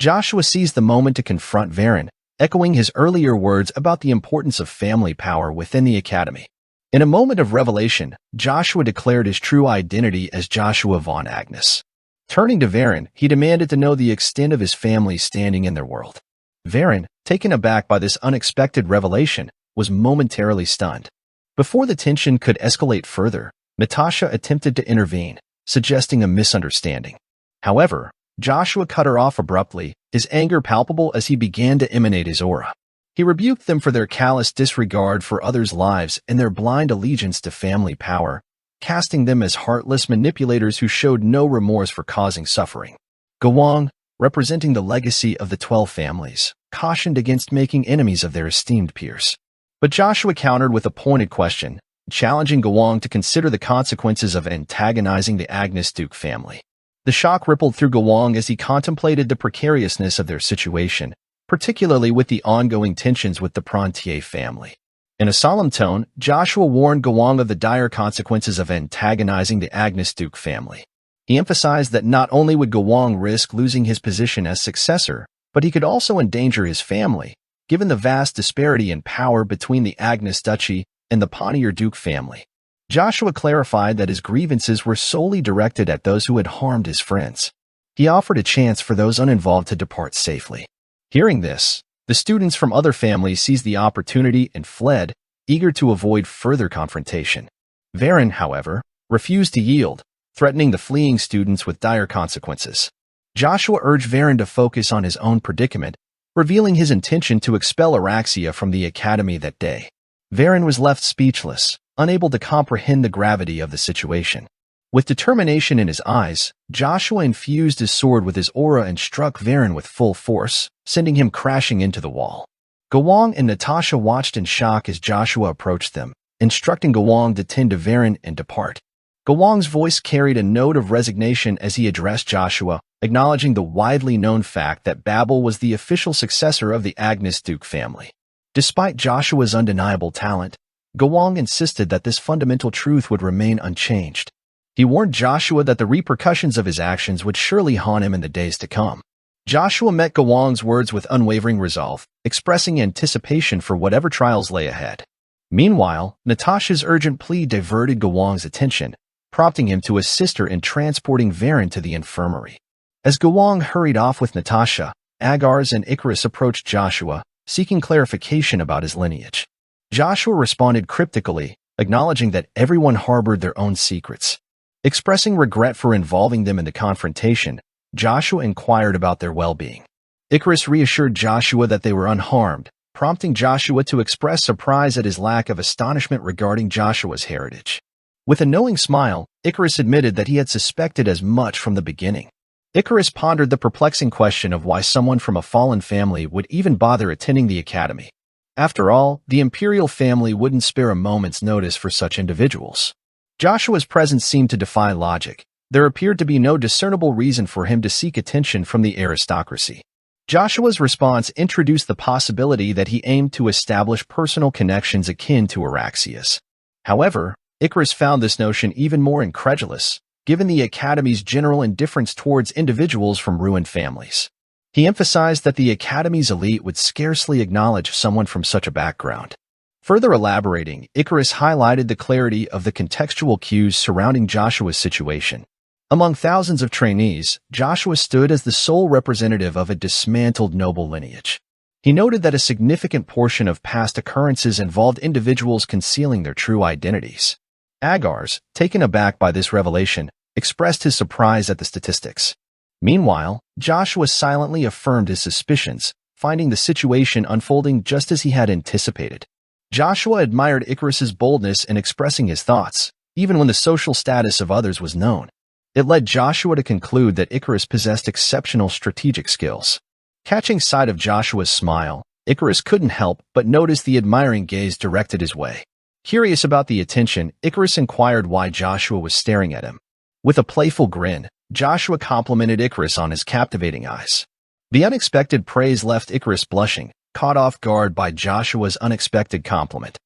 Joshua seized the moment to confront Varen, echoing his earlier words about the importance of family power within the academy. In a moment of revelation, Joshua declared his true identity as Joshua von Agnes. Turning to Varen, he demanded to know the extent of his family's standing in their world. Varen, taken aback by this unexpected revelation, was momentarily stunned. Before the tension could escalate further, Natasha attempted to intervene, suggesting a misunderstanding. However, Joshua cut her off abruptly, his anger palpable as he began to emanate his aura. He rebuked them for their callous disregard for others' lives and their blind allegiance to family power, casting them as heartless manipulators who showed no remorse for causing suffering. Gowong, representing the legacy of the 12 families, cautioned against making enemies of their esteemed peers. But Joshua countered with a pointed question, challenging Gowong to consider the consequences of antagonizing the Agnes Duke family. The shock rippled through Gowong as he contemplated the precariousness of their situation, particularly with the ongoing tensions with the Prontier family. In a solemn tone, Joshua warned Gowong of the dire consequences of antagonizing the Agnes Duke family. He emphasized that not only would Gowong risk losing his position as successor, but he could also endanger his family, given the vast disparity in power between the Agnes Duchy and the Ponier Duke family. Joshua clarified that his grievances were solely directed at those who had harmed his friends. He offered a chance for those uninvolved to depart safely. Hearing this, the students from other families seized the opportunity and fled, eager to avoid further confrontation. Varen, however, refused to yield, threatening the fleeing students with dire consequences. Joshua urged Varen to focus on his own predicament, revealing his intention to expel Araxia from the academy that day. Varen was left speechless, unable to comprehend the gravity of the situation. With determination in his eyes, Joshua infused his sword with his aura and struck Varen with full force, sending him crashing into the wall. Gowong and Natasha watched in shock as Joshua approached them, instructing Gowong to tend to Varen and depart. Gowong's voice carried a note of resignation as he addressed Joshua, acknowledging the widely known fact that Babel was the official successor of the Agnes Duke family. Despite Joshua's undeniable talent, Gowong insisted that this fundamental truth would remain unchanged. He warned Joshua that the repercussions of his actions would surely haunt him in the days to come. Joshua met Gowong's words with unwavering resolve, expressing anticipation for whatever trials lay ahead. Meanwhile, Natasha's urgent plea diverted Gowong's attention, prompting him to assist her in transporting Varen to the infirmary. As Gowong hurried off with Natasha, Agars and Icarus approached Joshua, seeking clarification about his lineage. Joshua responded cryptically, acknowledging that everyone harbored their own secrets. Expressing regret for involving them in the confrontation, Joshua inquired about their well-being. Icarus reassured Joshua that they were unharmed, prompting Joshua to express surprise at his lack of astonishment regarding Joshua's heritage. With a knowing smile, Icarus admitted that he had suspected as much from the beginning. Icarus pondered the perplexing question of why someone from a fallen family would even bother attending the academy. After all, the imperial family wouldn't spare a moment's notice for such individuals. Joshua's presence seemed to defy logic. There appeared to be no discernible reason for him to seek attention from the aristocracy. Joshua's response introduced the possibility that he aimed to establish personal connections akin to Araxia's. However, Icarus found this notion even more incredulous, given the Academy's general indifference towards individuals from ruined families. He emphasized that the Academy's elite would scarcely acknowledge someone from such a background. Further elaborating, Icarus highlighted the clarity of the contextual cues surrounding Joshua's situation. Among thousands of trainees, Joshua stood as the sole representative of a dismantled noble lineage. He noted that a significant portion of past occurrences involved individuals concealing their true identities. Agars, taken aback by this revelation, expressed his surprise at the statistics. Meanwhile, Joshua silently affirmed his suspicions, finding the situation unfolding just as he had anticipated. Joshua admired Icarus's boldness in expressing his thoughts, even when the social status of others was known. It led Joshua to conclude that Icarus possessed exceptional strategic skills. Catching sight of Joshua's smile, Icarus couldn't help but notice the admiring gaze directed his way. Curious about the attention, Icarus inquired why Joshua was staring at him. With a playful grin, Joshua complimented Icarus on his captivating eyes. The unexpected praise left Icarus blushing, caught off guard by Joshua's unexpected compliment.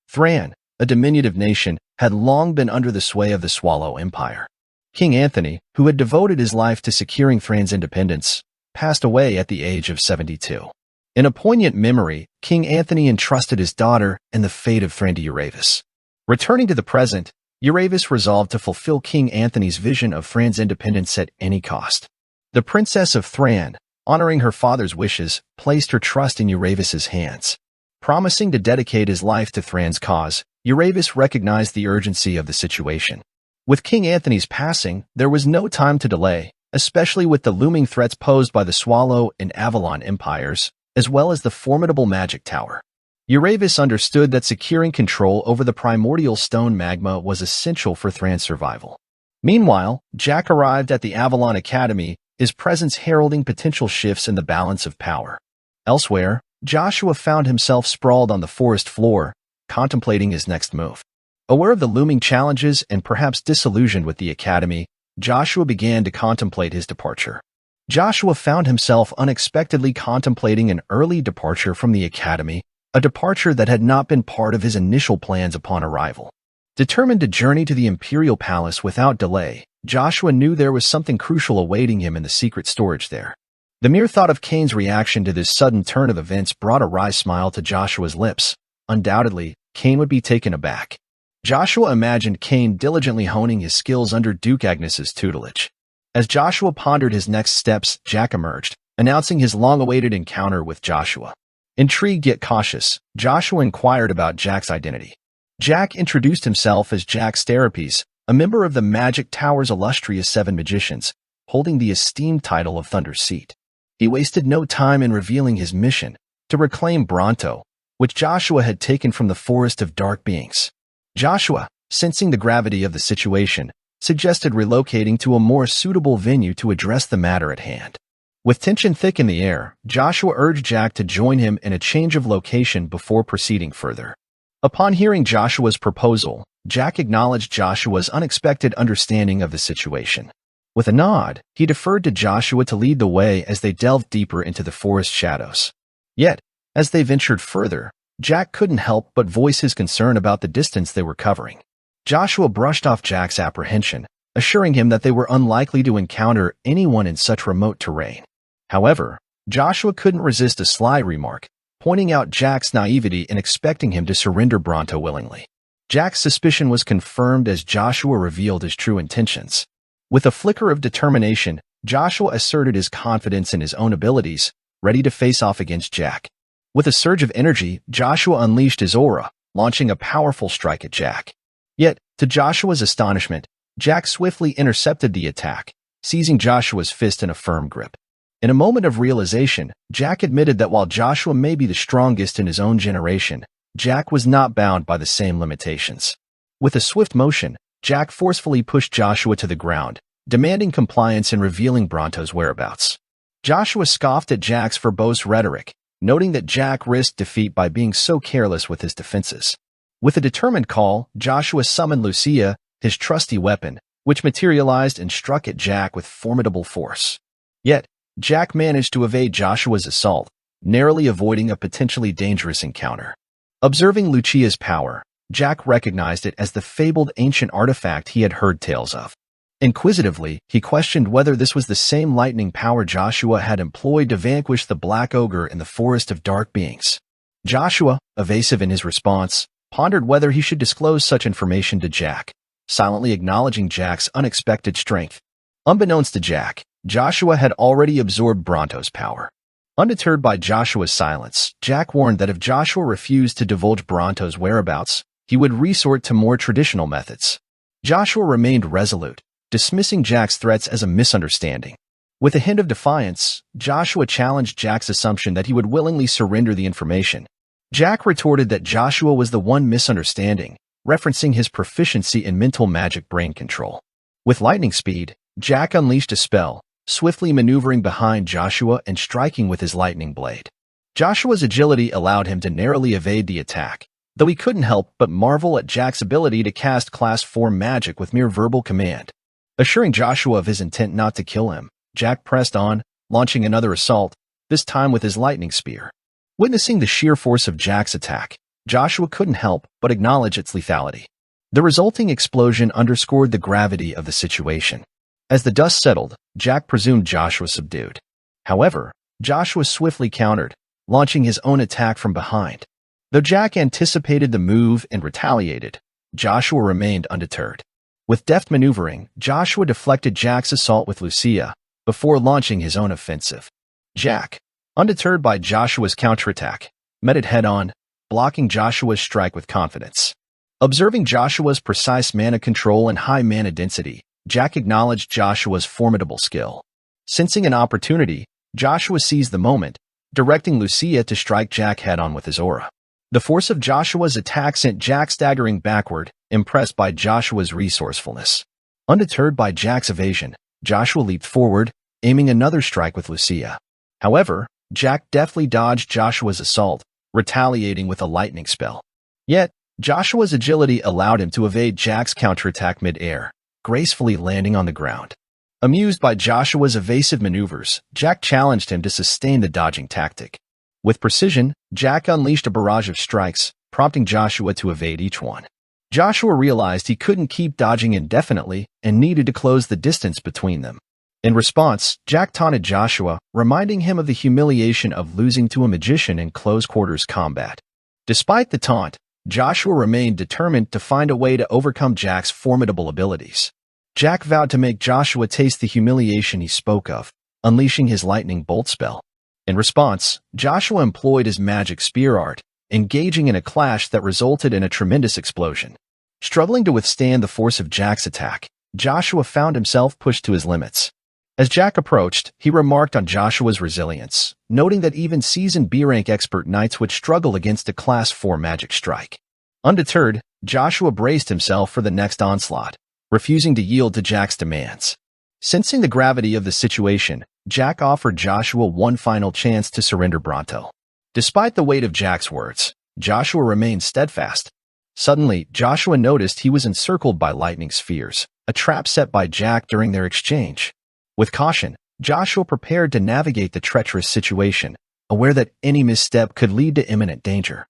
Thran, a diminutive nation, had long been under the sway of the Swallow Empire. King Anthony, who had devoted his life to securing Thran's independence, passed away at the age of 72. In a poignant memory, King Anthony entrusted his daughter in the fate of Thrain to Euryvis. Returning to the present, Euryvis resolved to fulfill King Anthony's vision of Thrain's independence at any cost. The Princess of Thrain, honoring her father's wishes, placed her trust in Euryvis's hands. Promising to dedicate his life to Thrain's cause, Euryvis recognized the urgency of the situation. With King Anthony's passing, there was no time to delay, especially with the looming threats posed by the Swallow and Avalon empires, as well as the formidable Magic Tower. Euryvis understood that securing control over the primordial stone magma was essential for Thrain's survival. Meanwhile, Jack arrived at the Avalon Academy, his presence heralding potential shifts in the balance of power. Elsewhere, Joshua found himself sprawled on the forest floor, contemplating his next move. Aware of the looming challenges and perhaps disillusioned with the academy, Joshua began to contemplate his departure. Joshua found himself unexpectedly contemplating an early departure from the academy, a departure that had not been part of his initial plans upon arrival. Determined to journey to the Imperial Palace without delay, Joshua knew there was something crucial awaiting him in the secret storage there. The mere thought of Kane's reaction to this sudden turn of events brought a wry smile to Joshua's lips. Undoubtedly, Kane would be taken aback. Joshua imagined Kane diligently honing his skills under Duke Agnes's tutelage. As Joshua pondered his next steps, Jack emerged, announcing his long-awaited encounter with Joshua. Intrigued yet cautious, Joshua inquired about Jack's identity. Jack introduced himself as Jack Starapes, a member of the Magic Tower's illustrious 7 magicians, holding the esteemed title of Thunder's Seat. He wasted no time in revealing his mission, to reclaim Bronto, which Joshua had taken from the Forest of Dark Beings. Joshua, sensing the gravity of the situation, suggested relocating to a more suitable venue to address the matter at hand. With tension thick in the air, Joshua urged Jack to join him in a change of location before proceeding further. Upon hearing Joshua's proposal, Jack acknowledged Joshua's unexpected understanding of the situation. With a nod, he deferred to Joshua to lead the way as they delved deeper into the forest shadows. Yet, as they ventured further, Jack couldn't help but voice his concern about the distance they were covering. Joshua brushed off Jack's apprehension, assuring him that they were unlikely to encounter anyone in such remote terrain. However, Joshua couldn't resist a sly remark, pointing out Jack's naivety in expecting him to surrender Bronto willingly. Jack's suspicion was confirmed as Joshua revealed his true intentions. With a flicker of determination, Joshua asserted his confidence in his own abilities, ready to face off against Jack. With a surge of energy, Joshua unleashed his aura, launching a powerful strike at Jack. Yet, to Joshua's astonishment, Jack swiftly intercepted the attack, seizing Joshua's fist in a firm grip. In a moment of realization, Jack admitted that while Joshua may be the strongest in his own generation, Jack was not bound by the same limitations. With a swift motion, Jack forcefully pushed Joshua to the ground, demanding compliance and revealing Bronto's whereabouts. Joshua scoffed at Jack's verbose rhetoric, noting that Jack risked defeat by being so careless with his defenses. With a determined call, Joshua summoned Lucia, his trusty weapon, which materialized and struck at Jack with formidable force. Yet, Jack managed to evade Joshua's assault, narrowly avoiding a potentially dangerous encounter. Observing Lucia's power, Jack recognized it as the fabled ancient artifact he had heard tales of. Inquisitively, he questioned whether this was the same lightning power Joshua had employed to vanquish the Black Ogre in the Forest of Dark Beings. Joshua, evasive in his response, pondered whether he should disclose such information to Jack, silently acknowledging Jack's unexpected strength. Unbeknownst to Jack, Joshua had already absorbed Bronto's power. Undeterred by Joshua's silence, Jack warned that if Joshua refused to divulge Bronto's whereabouts, he would resort to more traditional methods. Joshua remained resolute, dismissing Jack's threats as a misunderstanding. With a hint of defiance, Joshua challenged Jack's assumption that he would willingly surrender the information. Jack retorted that Joshua was the one misunderstanding, referencing his proficiency in mental magic brain control. With lightning speed, Jack unleashed a spell, swiftly maneuvering behind Joshua and striking with his lightning blade. Joshua's agility allowed him to narrowly evade the attack, though he couldn't help but marvel at Jack's ability to cast Class 4 magic with mere verbal command. Assuring Joshua of his intent not to kill him, Jack pressed on, launching another assault, this time with his lightning spear. Witnessing the sheer force of Jack's attack, Joshua couldn't help but acknowledge its lethality. The resulting explosion underscored the gravity of the situation. As the dust settled, Jack presumed Joshua subdued. However, Joshua swiftly countered, launching his own attack from behind. Though Jack anticipated the move and retaliated, Joshua remained undeterred. With deft maneuvering, Joshua deflected Jack's assault with Lucia before launching his own offensive. Jack, undeterred by Joshua's counterattack, met it head-on, blocking Joshua's strike with confidence. Observing Joshua's precise mana control and high mana density, Jack acknowledged Joshua's formidable skill. Sensing an opportunity, Joshua seized the moment, directing Lucia to strike Jack head-on with his aura. The force of Joshua's attack sent Jack staggering backward, impressed by Joshua's resourcefulness. Undeterred by Jack's evasion, Joshua leaped forward, aiming another strike with Lucia. However, Jack deftly dodged Joshua's assault, retaliating with a lightning spell. Yet, Joshua's agility allowed him to evade Jack's counterattack mid-air, gracefully landing on the ground. Amused by Joshua's evasive maneuvers, Jack challenged him to sustain the dodging tactic. With precision, Jack unleashed a barrage of strikes, prompting Joshua to evade each one. Joshua realized he couldn't keep dodging indefinitely and needed to close the distance between them. In response, Jack taunted Joshua, reminding him of the humiliation of losing to a magician in close-quarters combat. Despite the taunt, Joshua remained determined to find a way to overcome Jack's formidable abilities. Jack vowed to make Joshua taste the humiliation he spoke of, unleashing his lightning bolt spell. In response, Joshua employed his magic spear art, engaging in a clash that resulted in a tremendous explosion. Struggling to withstand the force of Jack's attack, Joshua found himself pushed to his limits. As Jack approached, he remarked on Joshua's resilience, noting that even seasoned B-rank expert knights would struggle against a Class 4 magic strike. Undeterred, Joshua braced himself for the next onslaught, refusing to yield to Jack's demands. Sensing the gravity of the situation, Jack offered Joshua one final chance to surrender Bronto. Despite the weight of Jack's words, Joshua remained steadfast. Suddenly, Joshua noticed he was encircled by lightning spheres, a trap set by Jack during their exchange. With caution, Joshua prepared to navigate the treacherous situation, aware that any misstep could lead to imminent danger.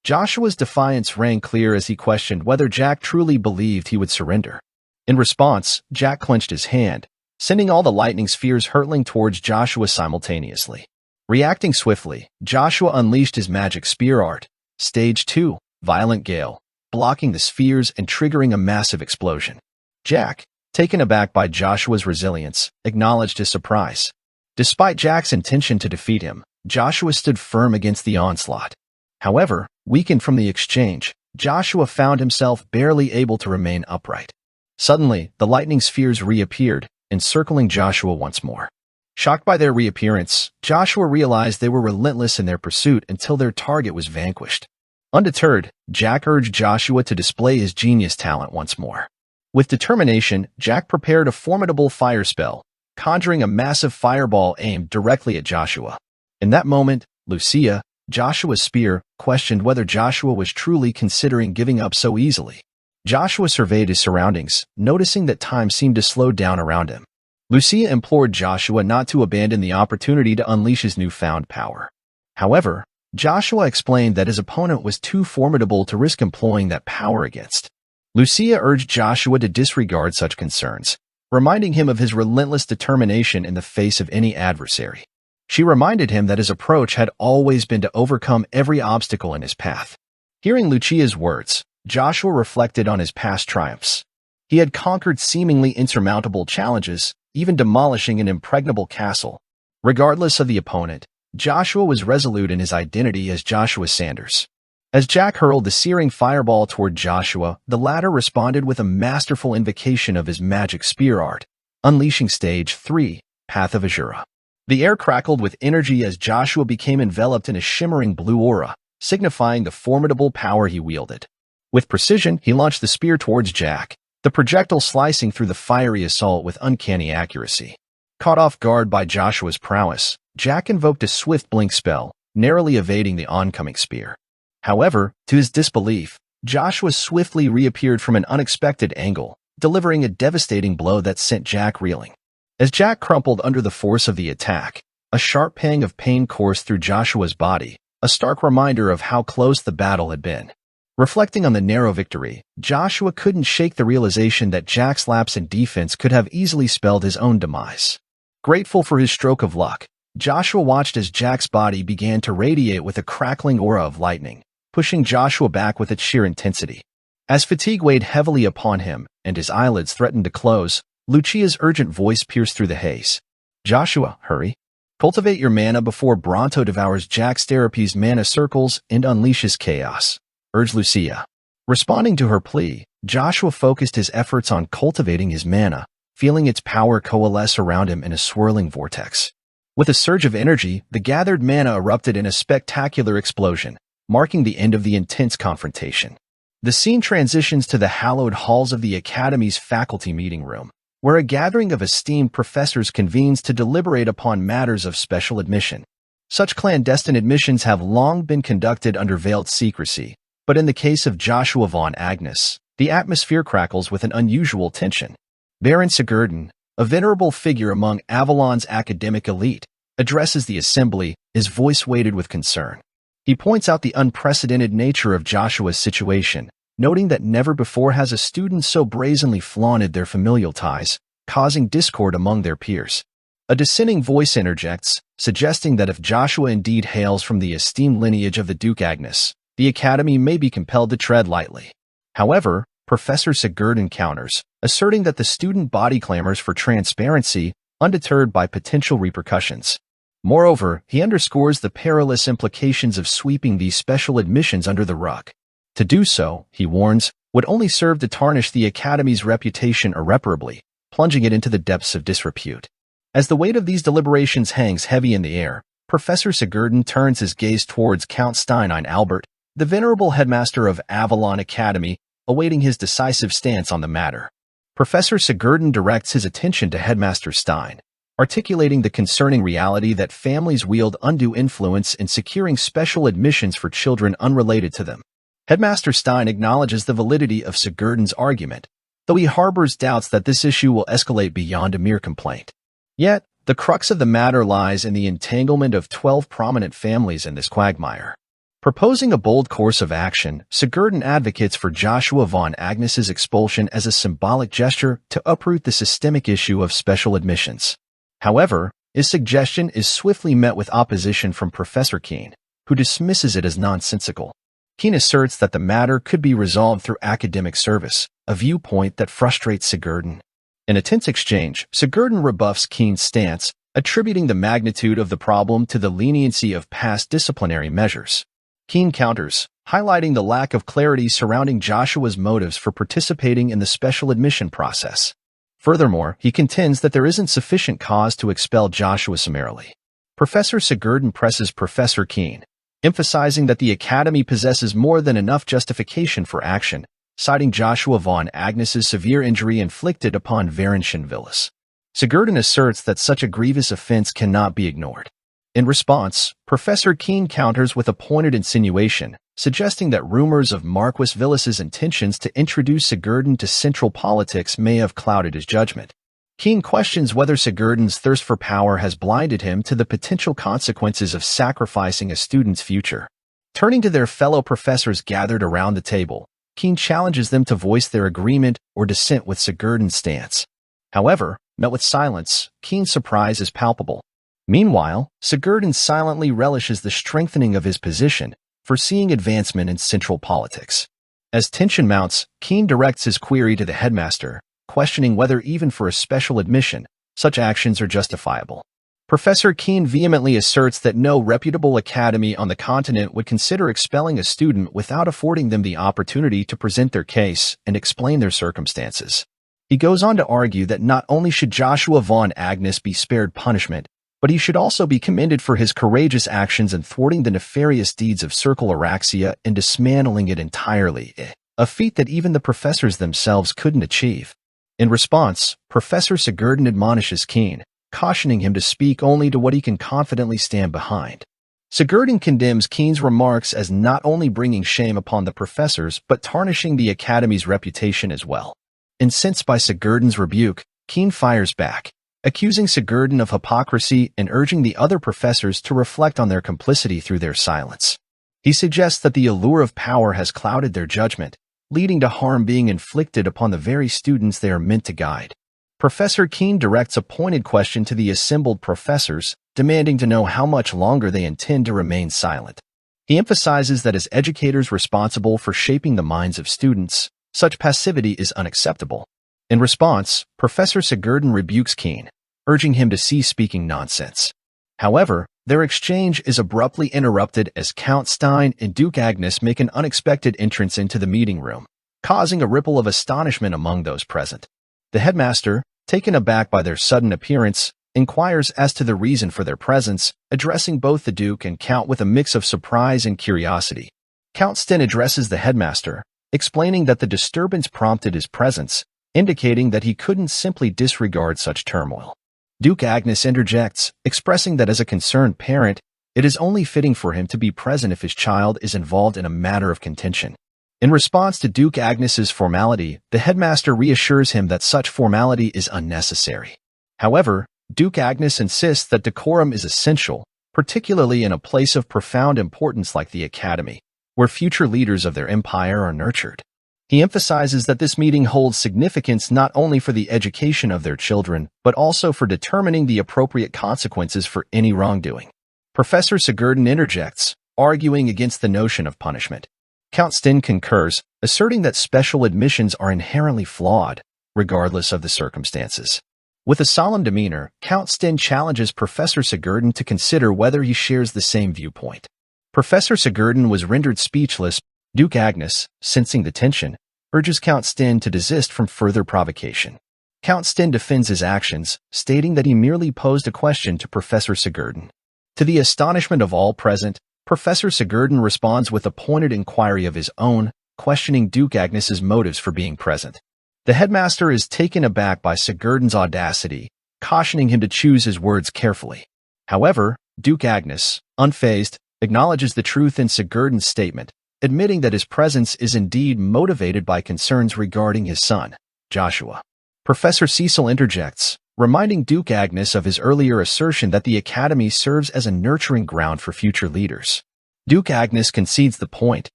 Joshua's defiance rang clear as he questioned whether Jack truly believed he would surrender. In response, Jack clenched his hand, sending all the lightning spheres hurtling towards Joshua simultaneously. Reacting swiftly, Joshua unleashed his magic spear art, Stage 2, Violent Gale, blocking the spheres and triggering a massive explosion. Jack, taken aback by Joshua's resilience, acknowledged his surprise. Despite Jack's intention to defeat him, Joshua stood firm against the onslaught. However, weakened from the exchange, Joshua found himself barely able to remain upright. Suddenly, the lightning spheres reappeared, encircling Joshua once more. Shocked by their reappearance, Joshua realized they were relentless in their pursuit until their target was vanquished. Undeterred, Jack urged Joshua to display his genius talent once more. With determination, Jack prepared a formidable fire spell, conjuring a massive fireball aimed directly at Joshua. In that moment, Lucia, Joshua's spear, questioned whether Joshua was truly considering giving up so easily. Joshua surveyed his surroundings, noticing that time seemed to slow down around him. Lucia implored Joshua not to abandon the opportunity to unleash his newfound power. However, Joshua explained that his opponent was too formidable to risk employing that power against. Lucia urged Joshua to disregard such concerns, reminding him of his relentless determination in the face of any adversary. She reminded him that his approach had always been to overcome every obstacle in his path. Hearing Lucia's words, Joshua reflected on his past triumphs. He had conquered seemingly insurmountable challenges, even demolishing an impregnable castle. Regardless of the opponent, Joshua was resolute in his identity as Joshua Sanders. As Jack hurled the searing fireball toward Joshua, the latter responded with a masterful invocation of his magic spear art, unleashing Stage 3, Path of Azura. The air crackled with energy as Joshua became enveloped in a shimmering blue aura, signifying the formidable power he wielded. With precision, he launched the spear towards Jack, the projectile slicing through the fiery assault with uncanny accuracy. Caught off guard by Joshua's prowess, Jack invoked a swift blink spell, narrowly evading the oncoming spear. However, to his disbelief, Joshua swiftly reappeared from an unexpected angle, delivering a devastating blow that sent Jack reeling. As Jack crumpled under the force of the attack, a sharp pang of pain coursed through Joshua's body, a stark reminder of how close the battle had been. Reflecting on the narrow victory, Joshua couldn't shake the realization that Jack's lapse in defense could have easily spelled his own demise. Grateful for his stroke of luck, Joshua watched as Jack's body began to radiate with a crackling aura of lightning, pushing Joshua back with its sheer intensity. As fatigue weighed heavily upon him and his eyelids threatened to close, Lucia's urgent voice pierced through the haze. "Joshua, hurry. Cultivate your mana before Bronto devours Jack's therapy's mana circles and unleashes chaos," urged Lucia. Responding to her plea, Joshua focused his efforts on cultivating his mana, feeling its power coalesce around him in a swirling vortex. With a surge of energy, the gathered mana erupted in a spectacular explosion, marking the end of the intense confrontation. The scene transitions to the hallowed halls of the Academy's faculty meeting room, where a gathering of esteemed professors convenes to deliberate upon matters of special admission. Such clandestine admissions have long been conducted under veiled secrecy, but in the case of Joshua von Agnes, the atmosphere crackles with an unusual tension. Baron Sigurden, a venerable figure among Avalon's academic elite, addresses the assembly, his voice weighted with concern. He points out the unprecedented nature of Joshua's situation, noting that never before has a student so brazenly flaunted their familial ties, causing discord among their peers. A dissenting voice interjects, suggesting that if Joshua indeed hails from the esteemed lineage of the Duke Agnes, the Academy may be compelled to tread lightly. However, Professor Sigurden counters, asserting that the student body clamors for transparency, undeterred by potential repercussions. Moreover, he underscores the perilous implications of sweeping these special admissions under the rug. To do so, he warns, would only serve to tarnish the Academy's reputation irreparably, plunging it into the depths of disrepute. As the weight of these deliberations hangs heavy in the air, Professor Sigurden turns his gaze towards Count Steinine Albert, the venerable headmaster of Avalon Academy, awaiting his decisive stance on the matter. Professor Sigurden directs his attention to Headmaster Stein, articulating the concerning reality that families wield undue influence in securing special admissions for children unrelated to them. Headmaster Stein acknowledges the validity of Sigurden's argument, though he harbors doubts that this issue will escalate beyond a mere complaint. Yet, the crux of the matter lies in the entanglement of 12 prominent families in this quagmire. Proposing a bold course of action, Sigurden advocates for Joshua von Agnes's expulsion as a symbolic gesture to uproot the systemic issue of special admissions. However, his suggestion is swiftly met with opposition from Professor Keene, who dismisses it as nonsensical. Keene asserts that the matter could be resolved through academic service, a viewpoint that frustrates Sigurden. In a tense exchange, Sigurden rebuffs Keene's stance, attributing the magnitude of the problem to the leniency of past disciplinary measures. Keene counters, highlighting the lack of clarity surrounding Joshua's motives for participating in the special admission process. Furthermore, he contends that there isn't sufficient cause to expel Joshua summarily. Professor Sigurden presses Professor Keene, emphasizing that the Academy possesses more than enough justification for action, citing Joshua von Agnes's severe injury inflicted upon Varenchen Villas. Sigurden asserts that such a grievous offense cannot be ignored. In response, Professor Keene counters with a pointed insinuation, suggesting that rumors of Marquis Villas's intentions to introduce Sigurden to central politics may have clouded his judgment. Keene questions whether Sigurden's thirst for power has blinded him to the potential consequences of sacrificing a student's future. Turning to their fellow professors gathered around the table, Keene challenges them to voice their agreement or dissent with Sigurden's stance. However, met with silence, Keene's surprise is palpable. Meanwhile, Sigurden silently relishes the strengthening of his position, foreseeing advancement in central politics. As tension mounts, Keene directs his query to the headmaster, questioning whether even for a special admission, such actions are justifiable. Professor Keene vehemently asserts that no reputable academy on the continent would consider expelling a student without affording them the opportunity to present their case and explain their circumstances. He goes on to argue that not only should Joshua von Agnes be spared punishment, but he should also be commended for his courageous actions in thwarting the nefarious deeds of Circle Araxia and dismantling it entirely, a feat that even the professors themselves couldn't achieve. In response, Professor Sigurden admonishes Keene, cautioning him to speak only to what he can confidently stand behind. Sigurden condemns Keene's remarks as not only bringing shame upon the professors but tarnishing the Academy's reputation as well. Incensed by Sigurden's rebuke, Keene fires back, accusing Sigurden of hypocrisy and urging the other professors to reflect on their complicity through their silence. He suggests that the allure of power has clouded their judgment, leading to harm being inflicted upon the very students they are meant to guide. Professor Keene directs a pointed question to the assembled professors, demanding to know how much longer they intend to remain silent. He emphasizes that as educators responsible for shaping the minds of students, such passivity is unacceptable. In response, Professor Sigurden rebukes Keene, urging him to cease speaking nonsense. However, their exchange is abruptly interrupted as Count Stein and Duke Agnes make an unexpected entrance into the meeting room, causing a ripple of astonishment among those present. The headmaster, taken aback by their sudden appearance, inquires as to the reason for their presence, addressing both the Duke and Count with a mix of surprise and curiosity. Count Stein addresses the headmaster, explaining that the disturbance prompted his presence, indicating that he couldn't simply disregard such turmoil. Duke Agnes interjects, expressing that as a concerned parent, it is only fitting for him to be present if his child is involved in a matter of contention. In response to Duke Agnes's formality, the headmaster reassures him that such formality is unnecessary. However, Duke Agnes insists that decorum is essential, particularly in a place of profound importance like the Academy, where future leaders of their empire are nurtured. He emphasizes that this meeting holds significance not only for the education of their children, but also for determining the appropriate consequences for any wrongdoing. Professor Sigurden interjects, arguing against the notion of punishment. Count Stein concurs, asserting that special admissions are inherently flawed, regardless of the circumstances. With a solemn demeanor, Count Stein challenges Professor Sigurden to consider whether he shares the same viewpoint. Professor Sigurden was rendered speechless. Duke Agnes, sensing the tension, urges Count Stein to desist from further provocation. Count Stein defends his actions, stating that he merely posed a question to Professor Sigurden. To the astonishment of all present, Professor Sigurden responds with a pointed inquiry of his own, questioning Duke Agnes's motives for being present. The headmaster is taken aback by Sigurden's audacity, cautioning him to choose his words carefully. However, Duke Agnes, unfazed, acknowledges the truth in Sigurden's statement, admitting that his presence is indeed motivated by concerns regarding his son, Joshua. Professor Cecil interjects, reminding Duke Agnes of his earlier assertion that the Academy serves as a nurturing ground for future leaders. Duke Agnes concedes the point,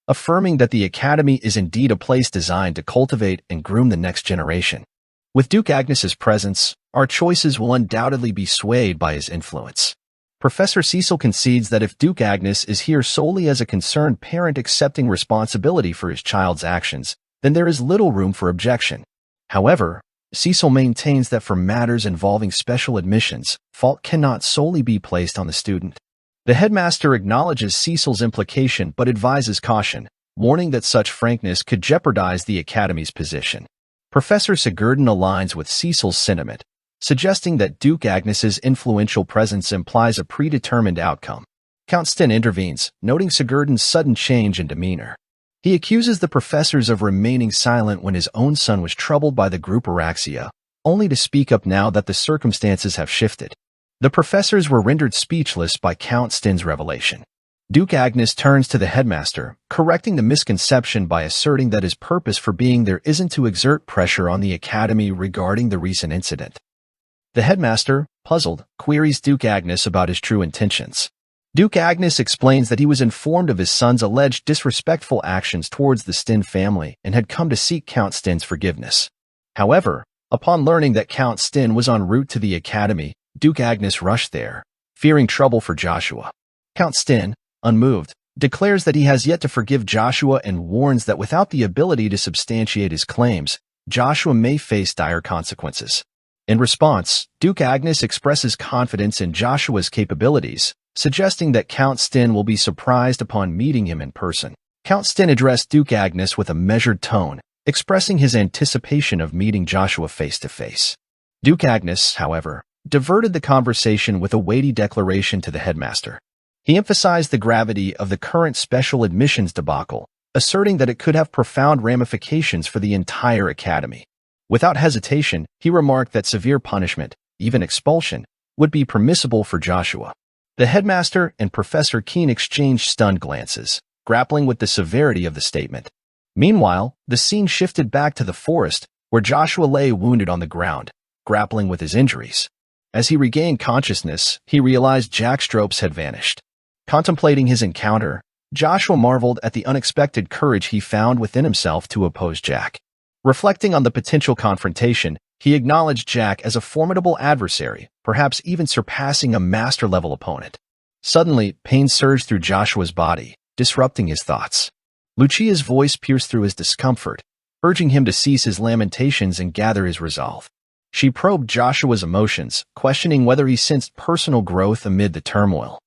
affirming that the Academy is indeed a place designed to cultivate and groom the next generation. With Duke Agnes's presence, our choices will undoubtedly be swayed by his influence. Professor Cecil concedes that if Duke Agnes is here solely as a concerned parent accepting responsibility for his child's actions, then there is little room for objection. However, Cecil maintains that for matters involving special admissions, fault cannot solely be placed on the student. The headmaster acknowledges Cecil's implication but advises caution, warning that such frankness could jeopardize the Academy's position. Professor Sigurden aligns with Cecil's sentiment, suggesting that Duke Agnes's influential presence implies a predetermined outcome. Count Stein intervenes, noting Sigurden's sudden change in demeanor. He accuses the professors of remaining silent when his own son was troubled by the group Araxia, only to speak up now that the circumstances have shifted. The professors were rendered speechless by Count Stein's revelation. Duke Agnes turns to the headmaster, correcting the misconception by asserting that his purpose for being there isn't to exert pressure on the Academy regarding the recent incident. The headmaster, puzzled, queries Duke Agnes about his true intentions. Duke Agnes explains that he was informed of his son's alleged disrespectful actions towards the Stein family and had come to seek Count Stein's forgiveness. However, upon learning that Count Stein was en route to the Academy, Duke Agnes rushed there, fearing trouble for Joshua. Count Stein, unmoved, declares that he has yet to forgive Joshua and warns that without the ability to substantiate his claims, Joshua may face dire consequences. In response, Duke Agnes expresses confidence in Joshua's capabilities, suggesting that Count Stein will be surprised upon meeting him in person. Count Stein addressed Duke Agnes with a measured tone, expressing his anticipation of meeting Joshua face-to-face. Duke Agnes, however, diverted the conversation with a weighty declaration to the headmaster. He emphasized the gravity of the current special admissions debacle, asserting that it could have profound ramifications for the entire Academy. Without hesitation, he remarked that severe punishment, even expulsion, would be permissible for Joshua. The headmaster and Professor Keene exchanged stunned glances, grappling with the severity of the statement. Meanwhile, the scene shifted back to the forest, where Joshua lay wounded on the ground, grappling with his injuries. As he regained consciousness, he realized Jack Stropes had vanished. Contemplating his encounter, Joshua marveled at the unexpected courage he found within himself to oppose Jack. Reflecting on the potential confrontation, He acknowledged Jack as a formidable adversary, perhaps even surpassing a master-level opponent. Suddenly, pain surged through Joshua's body, disrupting his thoughts. Lucia's voice pierced through his discomfort, urging him to cease his lamentations and gather his resolve. She probed Joshua's emotions, questioning whether he sensed personal growth amid the turmoil.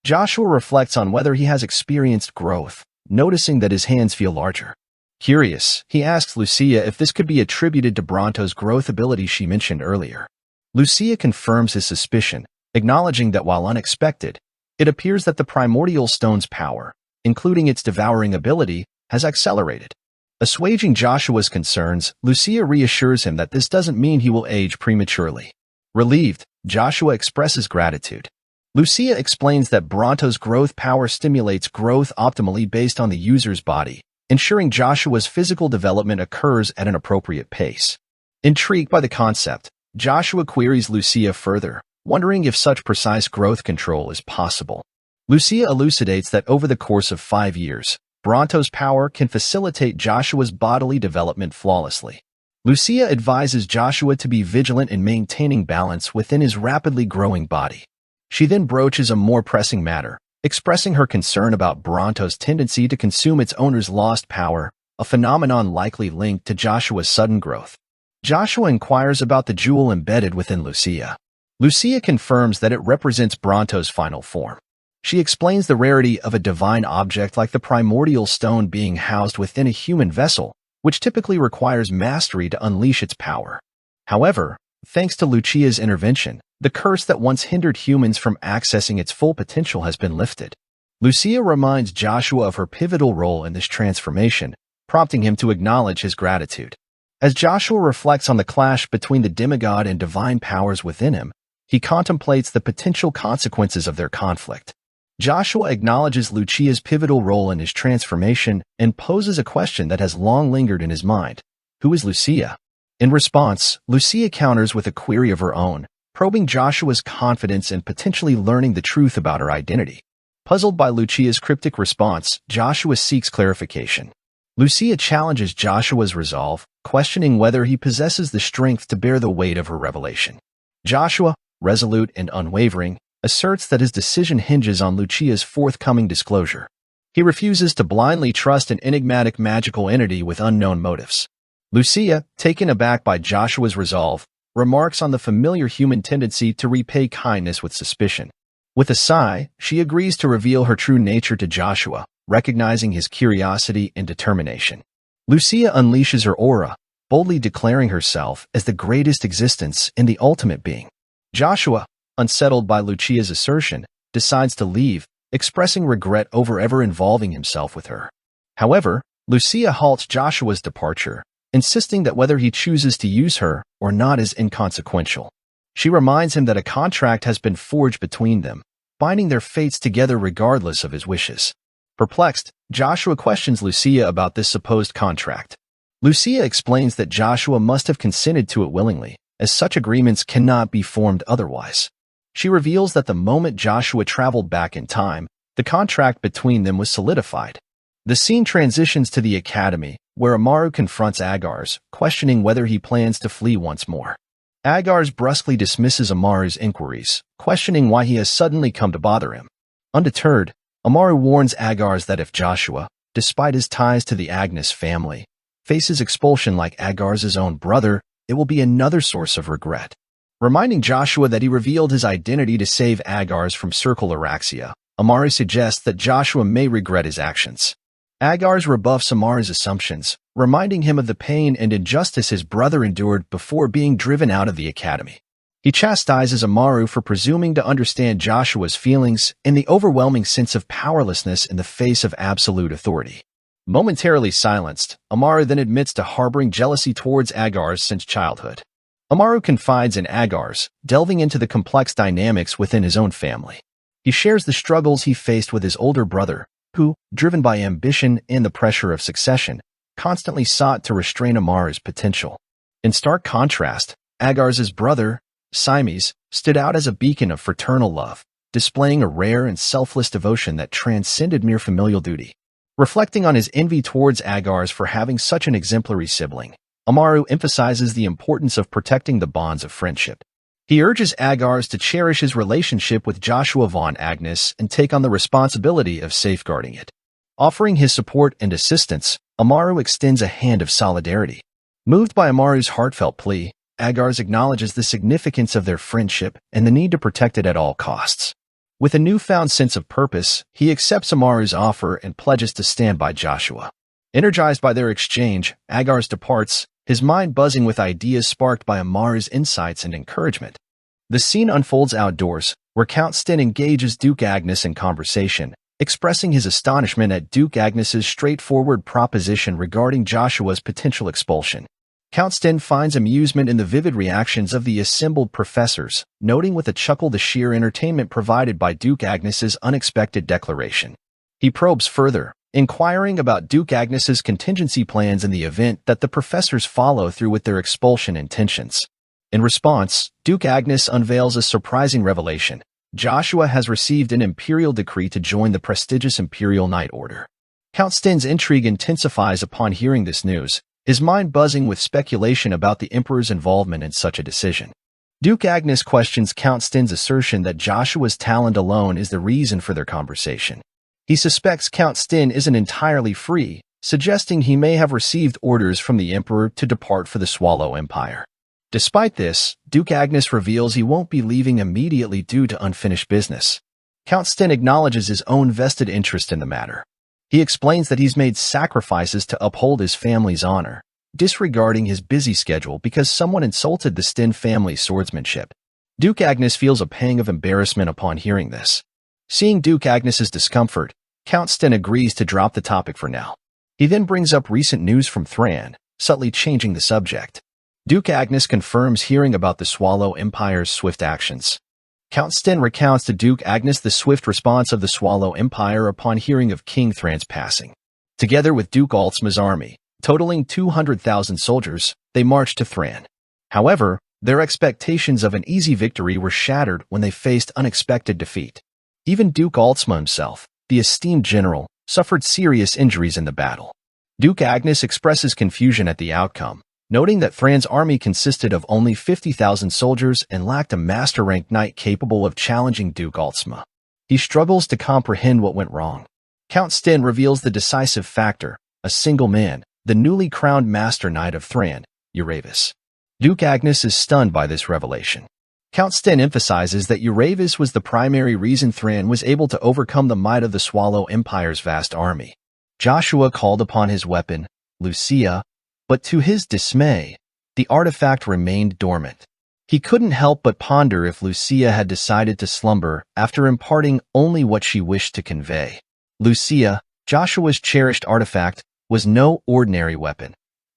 Joshua reflects on whether he has experienced growth, noticing that his hands feel larger. Curious, he asks Lucia if this could be attributed to Bronto's growth ability she mentioned earlier. Lucia confirms his suspicion, acknowledging that while unexpected, it appears that the primordial stone's power, including its devouring ability, has accelerated. Assuaging Joshua's concerns, Lucia reassures him that this doesn't mean he will age prematurely. Relieved, Joshua expresses gratitude. Lucia explains that Bronto's growth power stimulates growth optimally based on the user's body, ensuring Joshua's physical development occurs at an appropriate pace. Intrigued by the concept, Joshua queries Lucia further, wondering if such precise growth control is possible. Lucia elucidates that over the course of 5 years, Bronto's power can facilitate Joshua's bodily development flawlessly. Lucia advises Joshua to be vigilant in maintaining balance within his rapidly growing body. She then broaches a more pressing matter, expressing her concern about Bronto's tendency to consume its owner's lost power, a phenomenon likely linked to Joshua's sudden growth. Joshua inquires about the jewel embedded within Lucia. Lucia confirms that it represents Bronto's final form. She explains the rarity of a divine object like the primordial stone being housed within a human vessel, which typically requires mastery to unleash its power. However, thanks to Lucia's intervention, the curse that once hindered humans from accessing its full potential has been lifted. Lucia reminds Joshua of her pivotal role in this transformation, prompting him to acknowledge his gratitude. As Joshua reflects on the clash between the demigod and divine powers within him, he contemplates the potential consequences of their conflict. Joshua acknowledges Lucia's pivotal role in his transformation and poses a question that has long lingered in his mind. Who is Lucia? In response, Lucia counters with a query of her own, probing Joshua's confidence and potentially learning the truth about her identity. Puzzled by Lucia's cryptic response, Joshua seeks clarification. Lucia challenges Joshua's resolve, questioning whether he possesses the strength to bear the weight of her revelation. Joshua, resolute and unwavering, asserts that his decision hinges on Lucia's forthcoming disclosure. He refuses to blindly trust an enigmatic magical entity with unknown motives. Lucia, taken aback by Joshua's resolve, remarks on the familiar human tendency to repay kindness with suspicion. With a sigh, she agrees to reveal her true nature to Joshua, recognizing his curiosity and determination. Lucia unleashes her aura, boldly declaring herself as the greatest existence and the ultimate being. Joshua, unsettled by Lucia's assertion, decides to leave, expressing regret over ever involving himself with her. However, Lucia halts Joshua's departure, insisting that whether he chooses to use her or not is inconsequential. She reminds him that a contract has been forged between them, binding their fates together regardless of his wishes. Perplexed, Joshua questions Lucia about this supposed contract. Lucia explains that Joshua must have consented to it willingly, as such agreements cannot be formed otherwise. She reveals that the moment Joshua traveled back in time, the contract between them was solidified. The scene transitions to the academy, where Amaru confronts Agars, questioning whether he plans to flee once more. Agars brusquely dismisses Amaru's inquiries, questioning why he has suddenly come to bother him. Undeterred, Amaru warns Agars that if Joshua, despite his ties to the Agnes family, faces expulsion like Agars' own brother, it will be another source of regret. Reminding Joshua that he revealed his identity to save Agars from Circle Araxia, Amaru suggests that Joshua may regret his actions. Agars rebuffs Amaru's assumptions, reminding him of the pain and injustice his brother endured before being driven out of the academy. He chastises Amaru for presuming to understand Joshua's feelings and the overwhelming sense of powerlessness in the face of absolute authority. Momentarily silenced, Amaru then admits to harboring jealousy towards Agars since childhood. Amaru confides in Agars, delving into the complex dynamics within his own family. He shares the struggles he faced with his older brother, who, driven by ambition and the pressure of succession, constantly sought to restrain Amaru's potential. In stark contrast, Agars' brother, Simes, stood out as a beacon of fraternal love, displaying a rare and selfless devotion that transcended mere familial duty. Reflecting on his envy towards Agars for having such an exemplary sibling, Amaru emphasizes the importance of protecting the bonds of friendship. He urges Agars to cherish his relationship with Joshua von Agnes and take on the responsibility of safeguarding it. Offering his support and assistance, Amaru extends a hand of solidarity. Moved by Amaru's heartfelt plea, Agars acknowledges the significance of their friendship and the need to protect it at all costs. With a newfound sense of purpose, he accepts Amaru's offer and pledges to stand by Joshua. Energized by their exchange, Agars departs, his mind buzzing with ideas sparked by Amaru's insights and encouragement. The scene unfolds outdoors, where Count Sten engages Duke Agnes in conversation, expressing his astonishment at Duke Agnes's straightforward proposition regarding Joshua's potential expulsion. Count Sten finds amusement in the vivid reactions of the assembled professors, noting with a chuckle the sheer entertainment provided by Duke Agnes's unexpected declaration. He probes further, inquiring about Duke Agnes's contingency plans in the event that the professors follow through with their expulsion intentions. In response, Duke Agnes unveils a surprising revelation. Joshua has received an imperial decree to join the prestigious Imperial Knight Order. Count Sten's intrigue intensifies upon hearing this news, his mind buzzing with speculation about the Emperor's involvement in such a decision. Duke Agnes questions Count Sten's assertion that Joshua's talent alone is the reason for their conversation. He suspects Count Sten isn't entirely free, suggesting he may have received orders from the Emperor to depart for the Swallow Empire. Despite this, Duke Agnes reveals he won't be leaving immediately due to unfinished business. Count Sten acknowledges his own vested interest in the matter. He explains that he's made sacrifices to uphold his family's honor, disregarding his busy schedule because someone insulted the Sten family's swordsmanship. Duke Agnes feels a pang of embarrassment upon hearing this. Seeing Duke Agnes's discomfort, Count Sten agrees to drop the topic for now. He then brings up recent news from Thran, subtly changing the subject. Duke Agnes confirms hearing about the Swallow Empire's swift actions. Count Sten recounts to Duke Agnes the swift response of the Swallow Empire upon hearing of King Thran's passing. Together with Duke Altsma's army, totaling 200,000 soldiers, they marched to Thran. However, their expectations of an easy victory were shattered when they faced unexpected defeat. Even Duke Altsma himself, the esteemed general, suffered serious injuries in the battle. Duke Agnes expresses confusion at the outcome, noting that Thran's army consisted of only 50,000 soldiers and lacked a master-ranked knight capable of challenging Duke Altsma. He struggles to comprehend what went wrong. Count Sten reveals the decisive factor, a single man, the newly crowned Master Knight of Thran, Uravis. Duke Agnes is stunned by this revelation. Count Sten emphasizes that Uravis was the primary reason Thran was able to overcome the might of the Swallow Empire's vast army. Joshua called upon his weapon, Lucia, but to his dismay, the artifact remained dormant. He couldn't help but ponder if Lucia had decided to slumber after imparting only what she wished to convey. Lucia, Joshua's cherished artifact, was no ordinary weapon.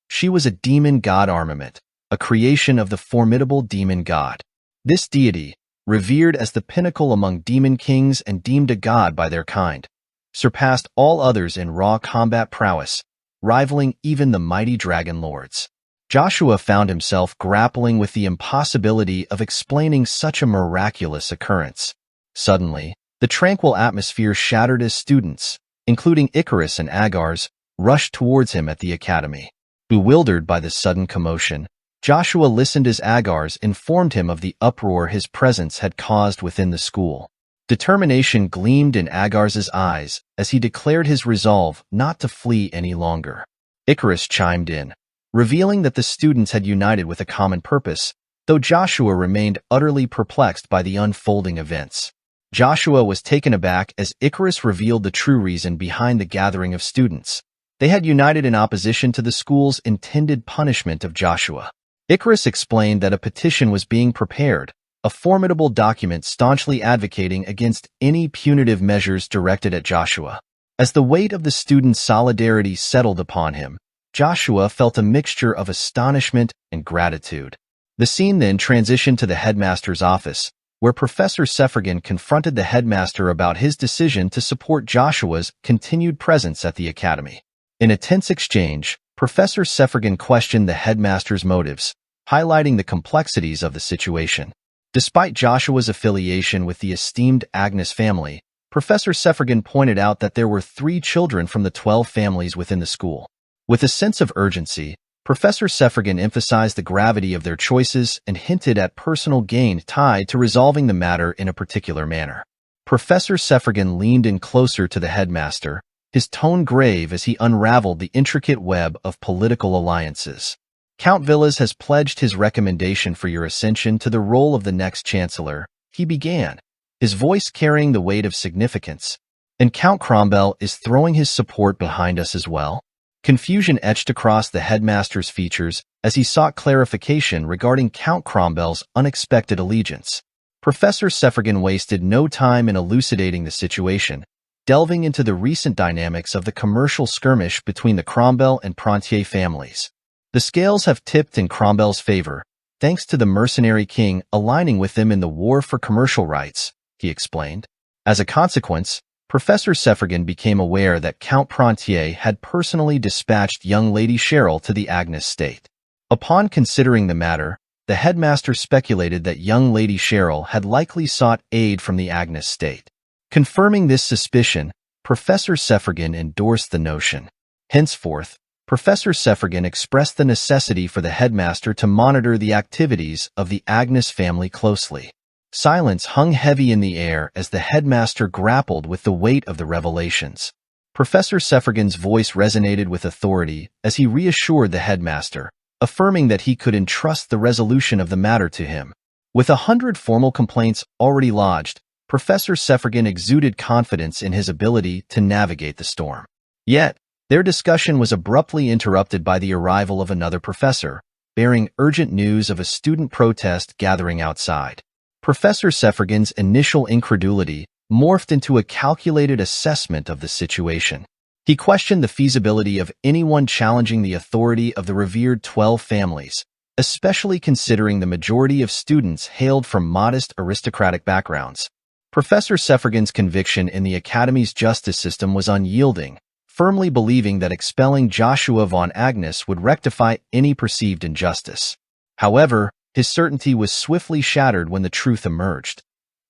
She was a demon god armament, a creation of the formidable demon god. This deity, revered as the pinnacle among demon kings and deemed a god by their kind, surpassed all others in raw combat prowess, rivaling even the mighty dragon lords. Joshua found himself grappling with the impossibility of explaining such a miraculous occurrence. Suddenly, the tranquil atmosphere shattered as students, including Icarus and Agars, rushed towards him at the academy. Bewildered by the sudden commotion, Joshua listened as Agars informed him of the uproar his presence had caused within the school. Determination gleamed in Agars's eyes as he declared his resolve not to flee any longer. Icarus chimed in, revealing that the students had united with a common purpose, though Joshua remained utterly perplexed by the unfolding events. Joshua was taken aback as Icarus revealed the true reason behind the gathering of students. They had united in opposition to the school's intended punishment of Joshua. Icarus explained that a petition was being prepared, a formidable document staunchly advocating against any punitive measures directed at Joshua. As the weight of the students' solidarity settled upon him, Joshua felt a mixture of astonishment and gratitude. The scene then transitioned to the headmaster's office, where Professor Sephargan confronted the headmaster about his decision to support Joshua's continued presence at the academy. In a tense exchange, Professor Sephargan questioned the headmaster's motives, highlighting the complexities of the situation. Despite Joshua's affiliation with the esteemed Agnes family, Professor Sephargan pointed out that there were 3 children from the 12 families within the school. With a sense of urgency, Professor Sefrigan emphasized the gravity of their choices and hinted at personal gain tied to resolving the matter in a particular manner. Professor Sefrigan leaned in closer to the headmaster, his tone grave as he unraveled the intricate web of political alliances. Count Villas has pledged his recommendation for your ascension to the role of the next chancellor, he began, his voice carrying the weight of significance. And Count Cromwell is throwing his support behind us as well. Confusion etched across the headmaster's features as he sought clarification regarding Count Cromwell's unexpected allegiance. Professor Sefrigan wasted no time in elucidating the situation, delving into the recent dynamics of the commercial skirmish between the Cromwell and Prontier families. The scales have tipped in Cromwell's favor, thanks to the mercenary king aligning with them in the war for commercial rights, he explained. As a consequence, Professor Sefrigan became aware that Count Prontier had personally dispatched young Lady Cheryl to the Agnes state. Upon considering the matter, the headmaster speculated that young Lady Cheryl had likely sought aid from the Agnes state. Confirming this suspicion, Professor Sefrigan endorsed the notion. Henceforth, Professor Sefrigan expressed the necessity for the headmaster to monitor the activities of the Agnes family closely. Silence hung heavy in the air as the headmaster grappled with the weight of the revelations. Professor Sefrigan's voice resonated with authority as he reassured the headmaster, affirming that he could entrust the resolution of the matter to him. With 100 formal complaints already lodged, Professor Sefrigan exuded confidence in his ability to navigate the storm. Yet, their discussion was abruptly interrupted by the arrival of another professor, bearing urgent news of a student protest gathering outside. Professor Sefrigan's initial incredulity morphed into a calculated assessment of the situation. He questioned the feasibility of anyone challenging the authority of the revered 12 families, especially considering the majority of students hailed from modest aristocratic backgrounds. Professor Sefrigan's conviction in the Academy's justice system was unyielding, firmly believing that expelling Joshua von Agnes would rectify any perceived injustice. However, his certainty was swiftly shattered when the truth emerged.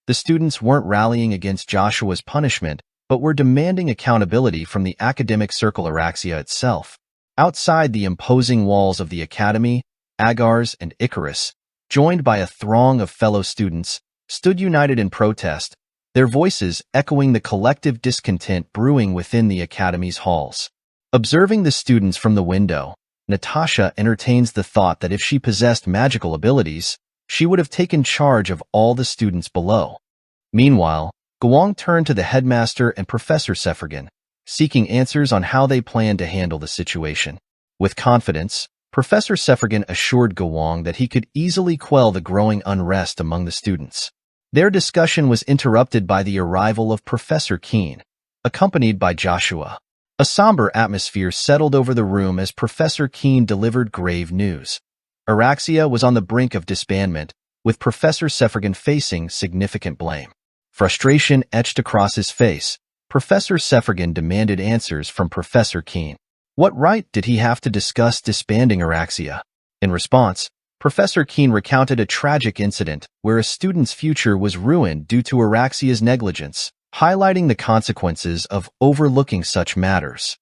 The students weren't rallying against Joshua's punishment, but were demanding accountability from the academic circle Araxia itself. Outside the imposing walls of the Academy, Agars and Icarus, joined by a throng of fellow students, stood united in protest, their voices echoing the collective discontent brewing within the Academy's halls. Observing the students from the window, Natasha entertains the thought that if she possessed magical abilities, she would have taken charge of all the students below. Meanwhile, Guang turned to the headmaster and Professor Sefrigan, seeking answers on how they planned to handle the situation. With confidence, Professor Sefrigan assured Guang that he could easily quell the growing unrest among the students. Their discussion was interrupted by the arrival of Professor Keen, accompanied by Joshua. A somber atmosphere settled over the room as Professor Keen delivered grave news. Araxia was on the brink of disbandment, with Professor Sefrigan facing significant blame. Frustration etched across his face. Professor Sefrigan demanded answers from Professor Keen. What right did he have to discuss disbanding Araxia? In response, Professor Keen recounted a tragic incident where a student's future was ruined due to Araxia's negligence, highlighting the consequences of overlooking such matters.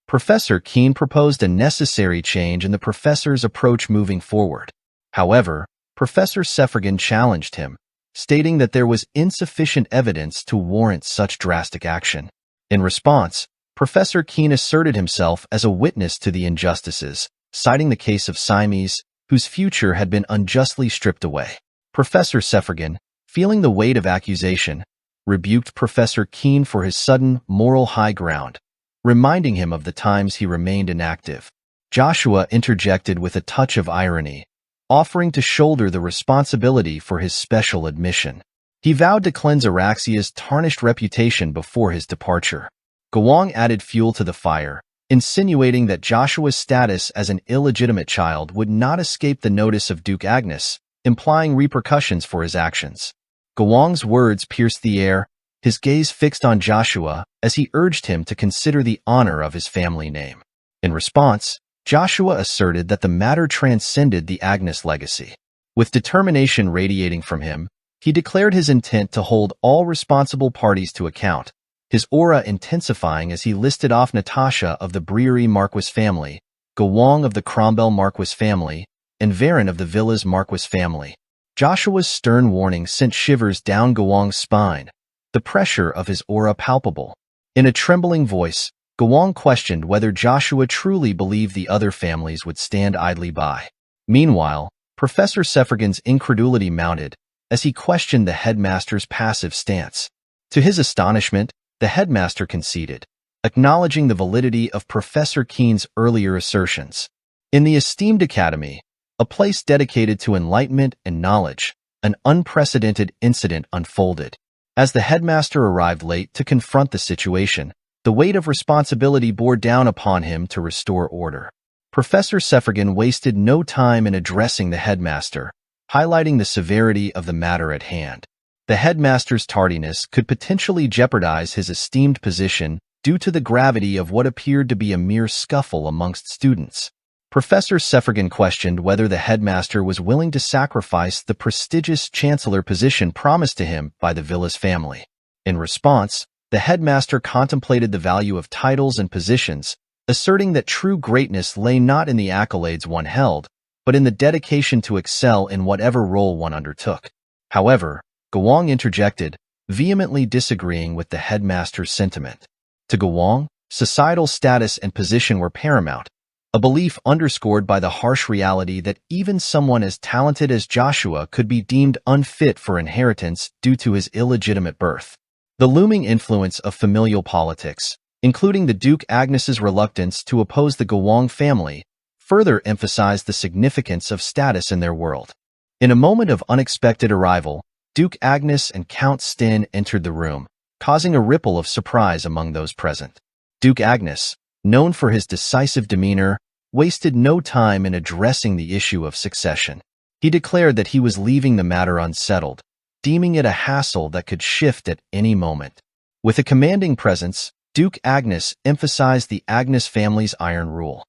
Professor Keen proposed a necessary change in the professor's approach moving forward. However, Professor Sefrigan challenged him, stating that there was insufficient evidence to warrant such drastic action. In response, Professor Keen asserted himself as a witness to the injustices, citing the case of Simes, whose future had been unjustly stripped away. Professor Sefrigan, feeling the weight of accusation, rebuked Professor Keen for his sudden moral high ground, reminding him of the times he remained inactive. Joshua interjected with a touch of irony, offering to shoulder the responsibility for his special admission. He vowed to cleanse Araxia's tarnished reputation before his departure. Guang added fuel to the fire, insinuating that Joshua's status as an illegitimate child would not escape the notice of Duke Agnes, implying repercussions for his actions. Guang's words pierced the air, his gaze fixed on Joshua as he urged him to consider the honor of his family name. In response, Joshua asserted that the matter transcended the Agnes legacy. With determination radiating from him, he declared his intent to hold all responsible parties to account, his aura intensifying as he listed off Natasha of the Breery Marquis family, Gowong of the Cromwell Marquis family, and Varen of the Villas Marquis family. Joshua's stern warning sent shivers down Gowong's spine, the pressure of his aura palpable. In a trembling voice, Gowong questioned whether Joshua truly believed the other families would stand idly by. Meanwhile, Professor Sephargan's incredulity mounted as he questioned the headmaster's passive stance. To his astonishment, the headmaster conceded, acknowledging the validity of Professor Keen's earlier assertions. In the esteemed academy, a place dedicated to enlightenment and knowledge, an unprecedented incident unfolded. As the headmaster arrived late to confront the situation, the weight of responsibility bore down upon him to restore order. Professor Sephargan wasted no time in addressing the headmaster, highlighting the severity of the matter at hand. The headmaster's tardiness could potentially jeopardize his esteemed position due to the gravity of what appeared to be a mere scuffle amongst students. Professor Sephargan questioned whether the headmaster was willing to sacrifice the prestigious chancellor position promised to him by the Villas family. In response, the headmaster contemplated the value of titles and positions, asserting that true greatness lay not in the accolades one held, but in the dedication to excel in whatever role one undertook. However, Gowong interjected, vehemently disagreeing with the headmaster's sentiment. To Gowong, societal status and position were paramount, a belief underscored by the harsh reality that even someone as talented as Joshua could be deemed unfit for inheritance due to his illegitimate birth. The looming influence of familial politics, including the Duke Agnes's reluctance to oppose the Gowong family, further emphasized the significance of status in their world. In a moment of unexpected arrival, Duke Agnes and Count Sten entered the room, causing a ripple of surprise among those present. Duke Agnes, known for his decisive demeanor, wasted no time in addressing the issue of succession. He declared that he was leaving the matter unsettled, deeming it a hassle that could shift at any moment. With a commanding presence, Duke Agnes emphasized the Agnes family's iron rule.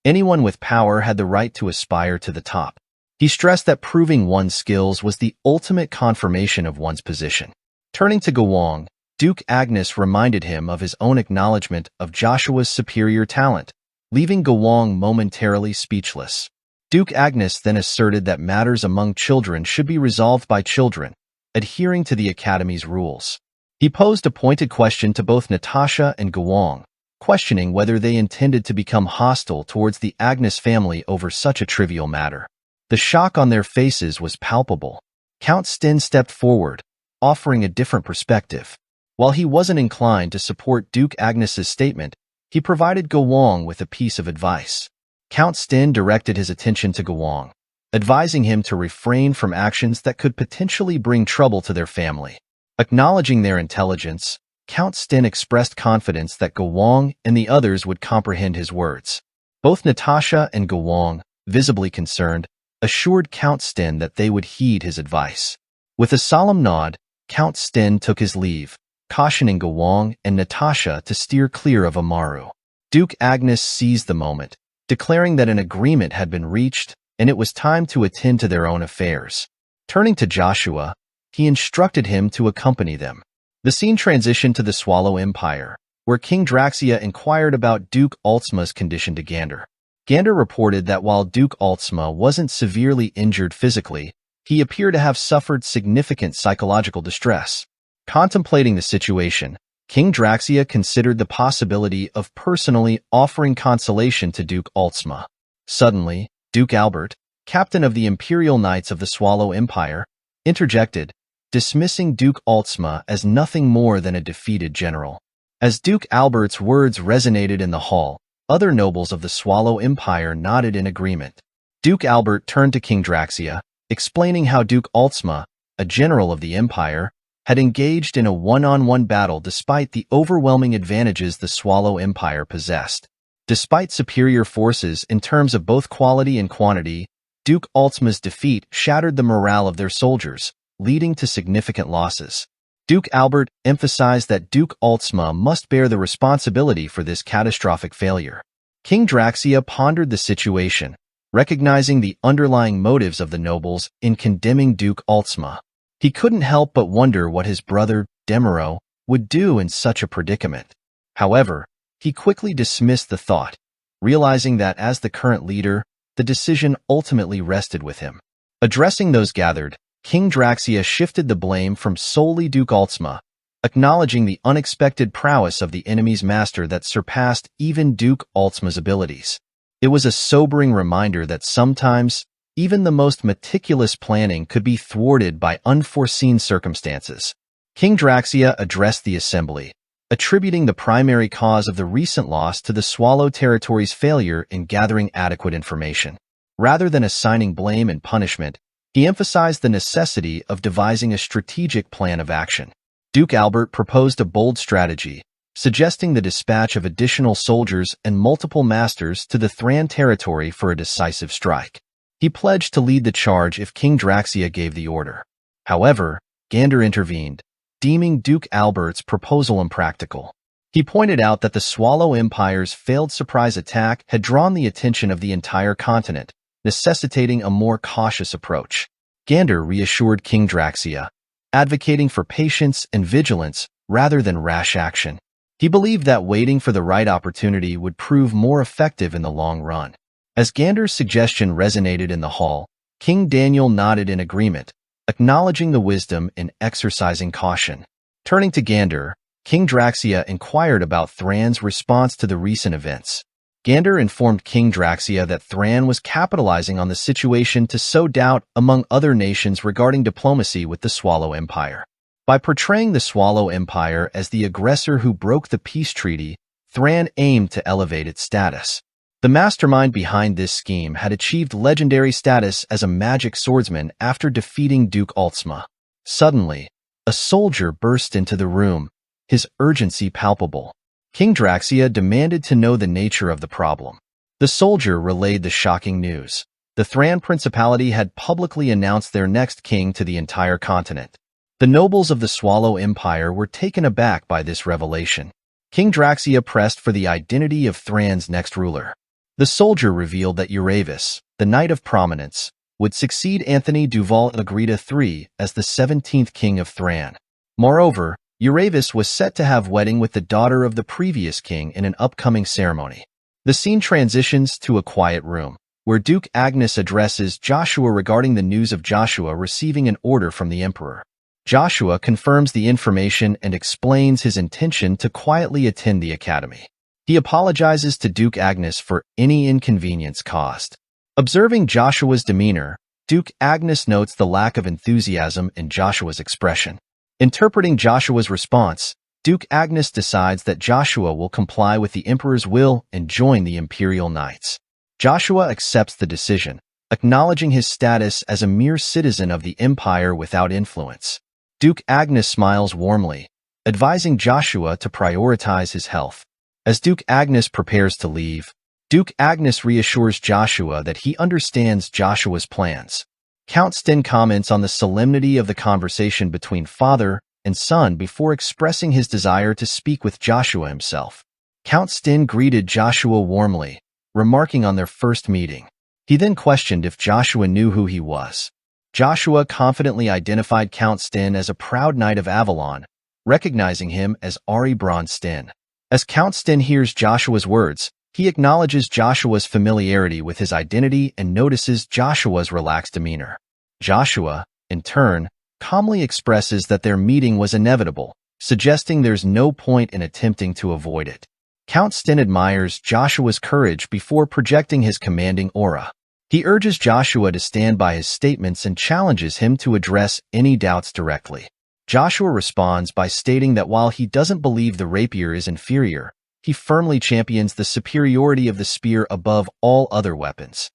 Anyone with power had the right to aspire to the top. He stressed that proving one's skills was the ultimate confirmation of one's position. Turning to Gowong, Duke Agnes reminded him of his own acknowledgement of Joshua's superior talent, leaving Gowong momentarily speechless. Duke Agnes then asserted that matters among children should be resolved by children, adhering to the Academy's rules. He posed a pointed question to both Natasha and Gowong, questioning whether they intended to become hostile towards the Agnes family over such a trivial matter. The shock on their faces was palpable. Count Sten stepped forward, offering a different perspective. While he wasn't inclined to support Duke Agnes's statement, he provided Gowong with a piece of advice. Count Sten directed his attention to Gowong, advising him to refrain from actions that could potentially bring trouble to their family. Acknowledging their intelligence, Count Sten expressed confidence that Gowong and the others would comprehend his words. Both Natasha and Gowong, visibly concerned, assured Count Sten that they would heed his advice. With a solemn nod, Count Sten took his leave, cautioning Gowong and Natasha to steer clear of Amaru. Duke Agnes seized the moment, declaring that an agreement had been reached and it was time to attend to their own affairs. Turning to Joshua, he instructed him to accompany them. The scene transitioned to the Swallow Empire, where King Draxia inquired about Duke Altsma's condition to Gander. Gander reported that while Duke Altsma wasn't severely injured physically, he appeared to have suffered significant psychological distress. Contemplating the situation, King Draxia considered the possibility of personally offering consolation to Duke Altsma. Suddenly, Duke Albert, captain of the Imperial Knights of the Swallow Empire, interjected, dismissing Duke Altsma as nothing more than a defeated general. As Duke Albert's words resonated in the hall, other nobles of the Swallow Empire nodded in agreement. Duke Albert turned to King Draxia, explaining how Duke Altsma, a general of the Empire, had engaged in a one-on-one battle despite the overwhelming advantages the Swallow Empire possessed. Despite superior forces in terms of both quality and quantity, Duke Altsma's defeat shattered the morale of their soldiers, leading to significant losses. Duke Albert emphasized that Duke Altsma must bear the responsibility for this catastrophic failure. King Draxia pondered the situation, recognizing the underlying motives of the nobles in condemning Duke Altsma. He couldn't help but wonder what his brother, Demaro, would do in such a predicament. However, he quickly dismissed the thought, realizing that as the current leader, the decision ultimately rested with him. Addressing those gathered, King Draxia shifted the blame from solely Duke Altsma, acknowledging the unexpected prowess of the enemy's master that surpassed even Duke Altsma's abilities. It was a sobering reminder that sometimes, even the most meticulous planning could be thwarted by unforeseen circumstances. King Draxia addressed the assembly, attributing the primary cause of the recent loss to the Swallow territory's failure in gathering adequate information. Rather than assigning blame and punishment, he emphasized the necessity of devising a strategic plan of action. Duke Albert proposed a bold strategy, suggesting the dispatch of additional soldiers and multiple masters to the Thran territory for a decisive strike. He pledged to lead the charge if King Draxia gave the order. However, Gander intervened, deeming Duke Albert's proposal impractical. He pointed out that the Swallow Empire's failed surprise attack had drawn the attention of the entire continent, necessitating a more cautious approach. Gander reassured King Draxia, advocating for patience and vigilance rather than rash action. He believed that waiting for the right opportunity would prove more effective in the long run. As Gander's suggestion resonated in the hall, King Daniel nodded in agreement, acknowledging the wisdom in exercising caution. Turning to Gander, King Draxia inquired about Thran's response to the recent events. Gander informed King Draxia that Thran was capitalizing on the situation to sow doubt among other nations regarding diplomacy with the Swallow Empire. By portraying the Swallow Empire as the aggressor who broke the peace treaty, Thran aimed to elevate its status. The mastermind behind this scheme had achieved legendary status as a magic swordsman after defeating Duke Altsma. Suddenly, a soldier burst into the room, his urgency palpable. King Draxia demanded to know the nature of the problem. The soldier relayed the shocking news. The Thran Principality had publicly announced their next king to the entire continent. The nobles of the Swallow Empire were taken aback by this revelation. King Draxia pressed for the identity of Thran's next ruler. The soldier revealed that Uravis, the knight of prominence, would succeed Anthony Duval Agreda III as the 17th king of Thran. Moreover, Uravis was set to have wedding with the daughter of the previous king in an upcoming ceremony. The scene transitions to a quiet room, where Duke Agnes addresses Joshua regarding the news of Joshua receiving an order from the emperor. Joshua confirms the information and explains his intention to quietly attend the academy. He apologizes to Duke Agnes for any inconvenience caused. Observing Joshua's demeanor, Duke Agnes notes the lack of enthusiasm in Joshua's expression. Interpreting Joshua's response, Duke Agnes decides that Joshua will comply with the emperor's will and join the Imperial Knights. Joshua accepts the decision, acknowledging his status as a mere citizen of the empire without influence. Duke Agnes smiles warmly, advising Joshua to prioritize his health. As Duke Agnes prepares to leave, Duke Agnes reassures Joshua that he understands Joshua's plans. Count Sten comments on the solemnity of the conversation between father and son before expressing his desire to speak with Joshua himself. Count Sten greeted Joshua warmly, remarking on their first meeting. He then questioned if Joshua knew who he was. Joshua confidently identified Count Sten as a proud knight of Avalon, recognizing him as Ari Bron Sten. As Count Sten hears Joshua's words, he acknowledges Joshua's familiarity with his identity and notices Joshua's relaxed demeanor. Joshua, in turn, calmly expresses that their meeting was inevitable, suggesting there's no point in attempting to avoid it. Count Sten admires Joshua's courage before projecting his commanding aura. He urges Joshua to stand by his statements and challenges him to address any doubts directly. Joshua responds by stating that while he doesn't believe the rapier is inferior, he firmly champions the superiority of the spear above all other weapons.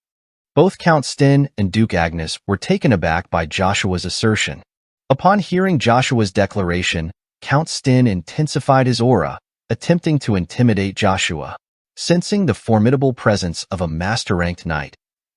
Both Count Sten and Duke Agnes were taken aback by Joshua's assertion. Upon hearing Joshua's declaration, Count Sten intensified his aura, attempting to intimidate Joshua. Sensing the formidable presence of a master-ranked knight,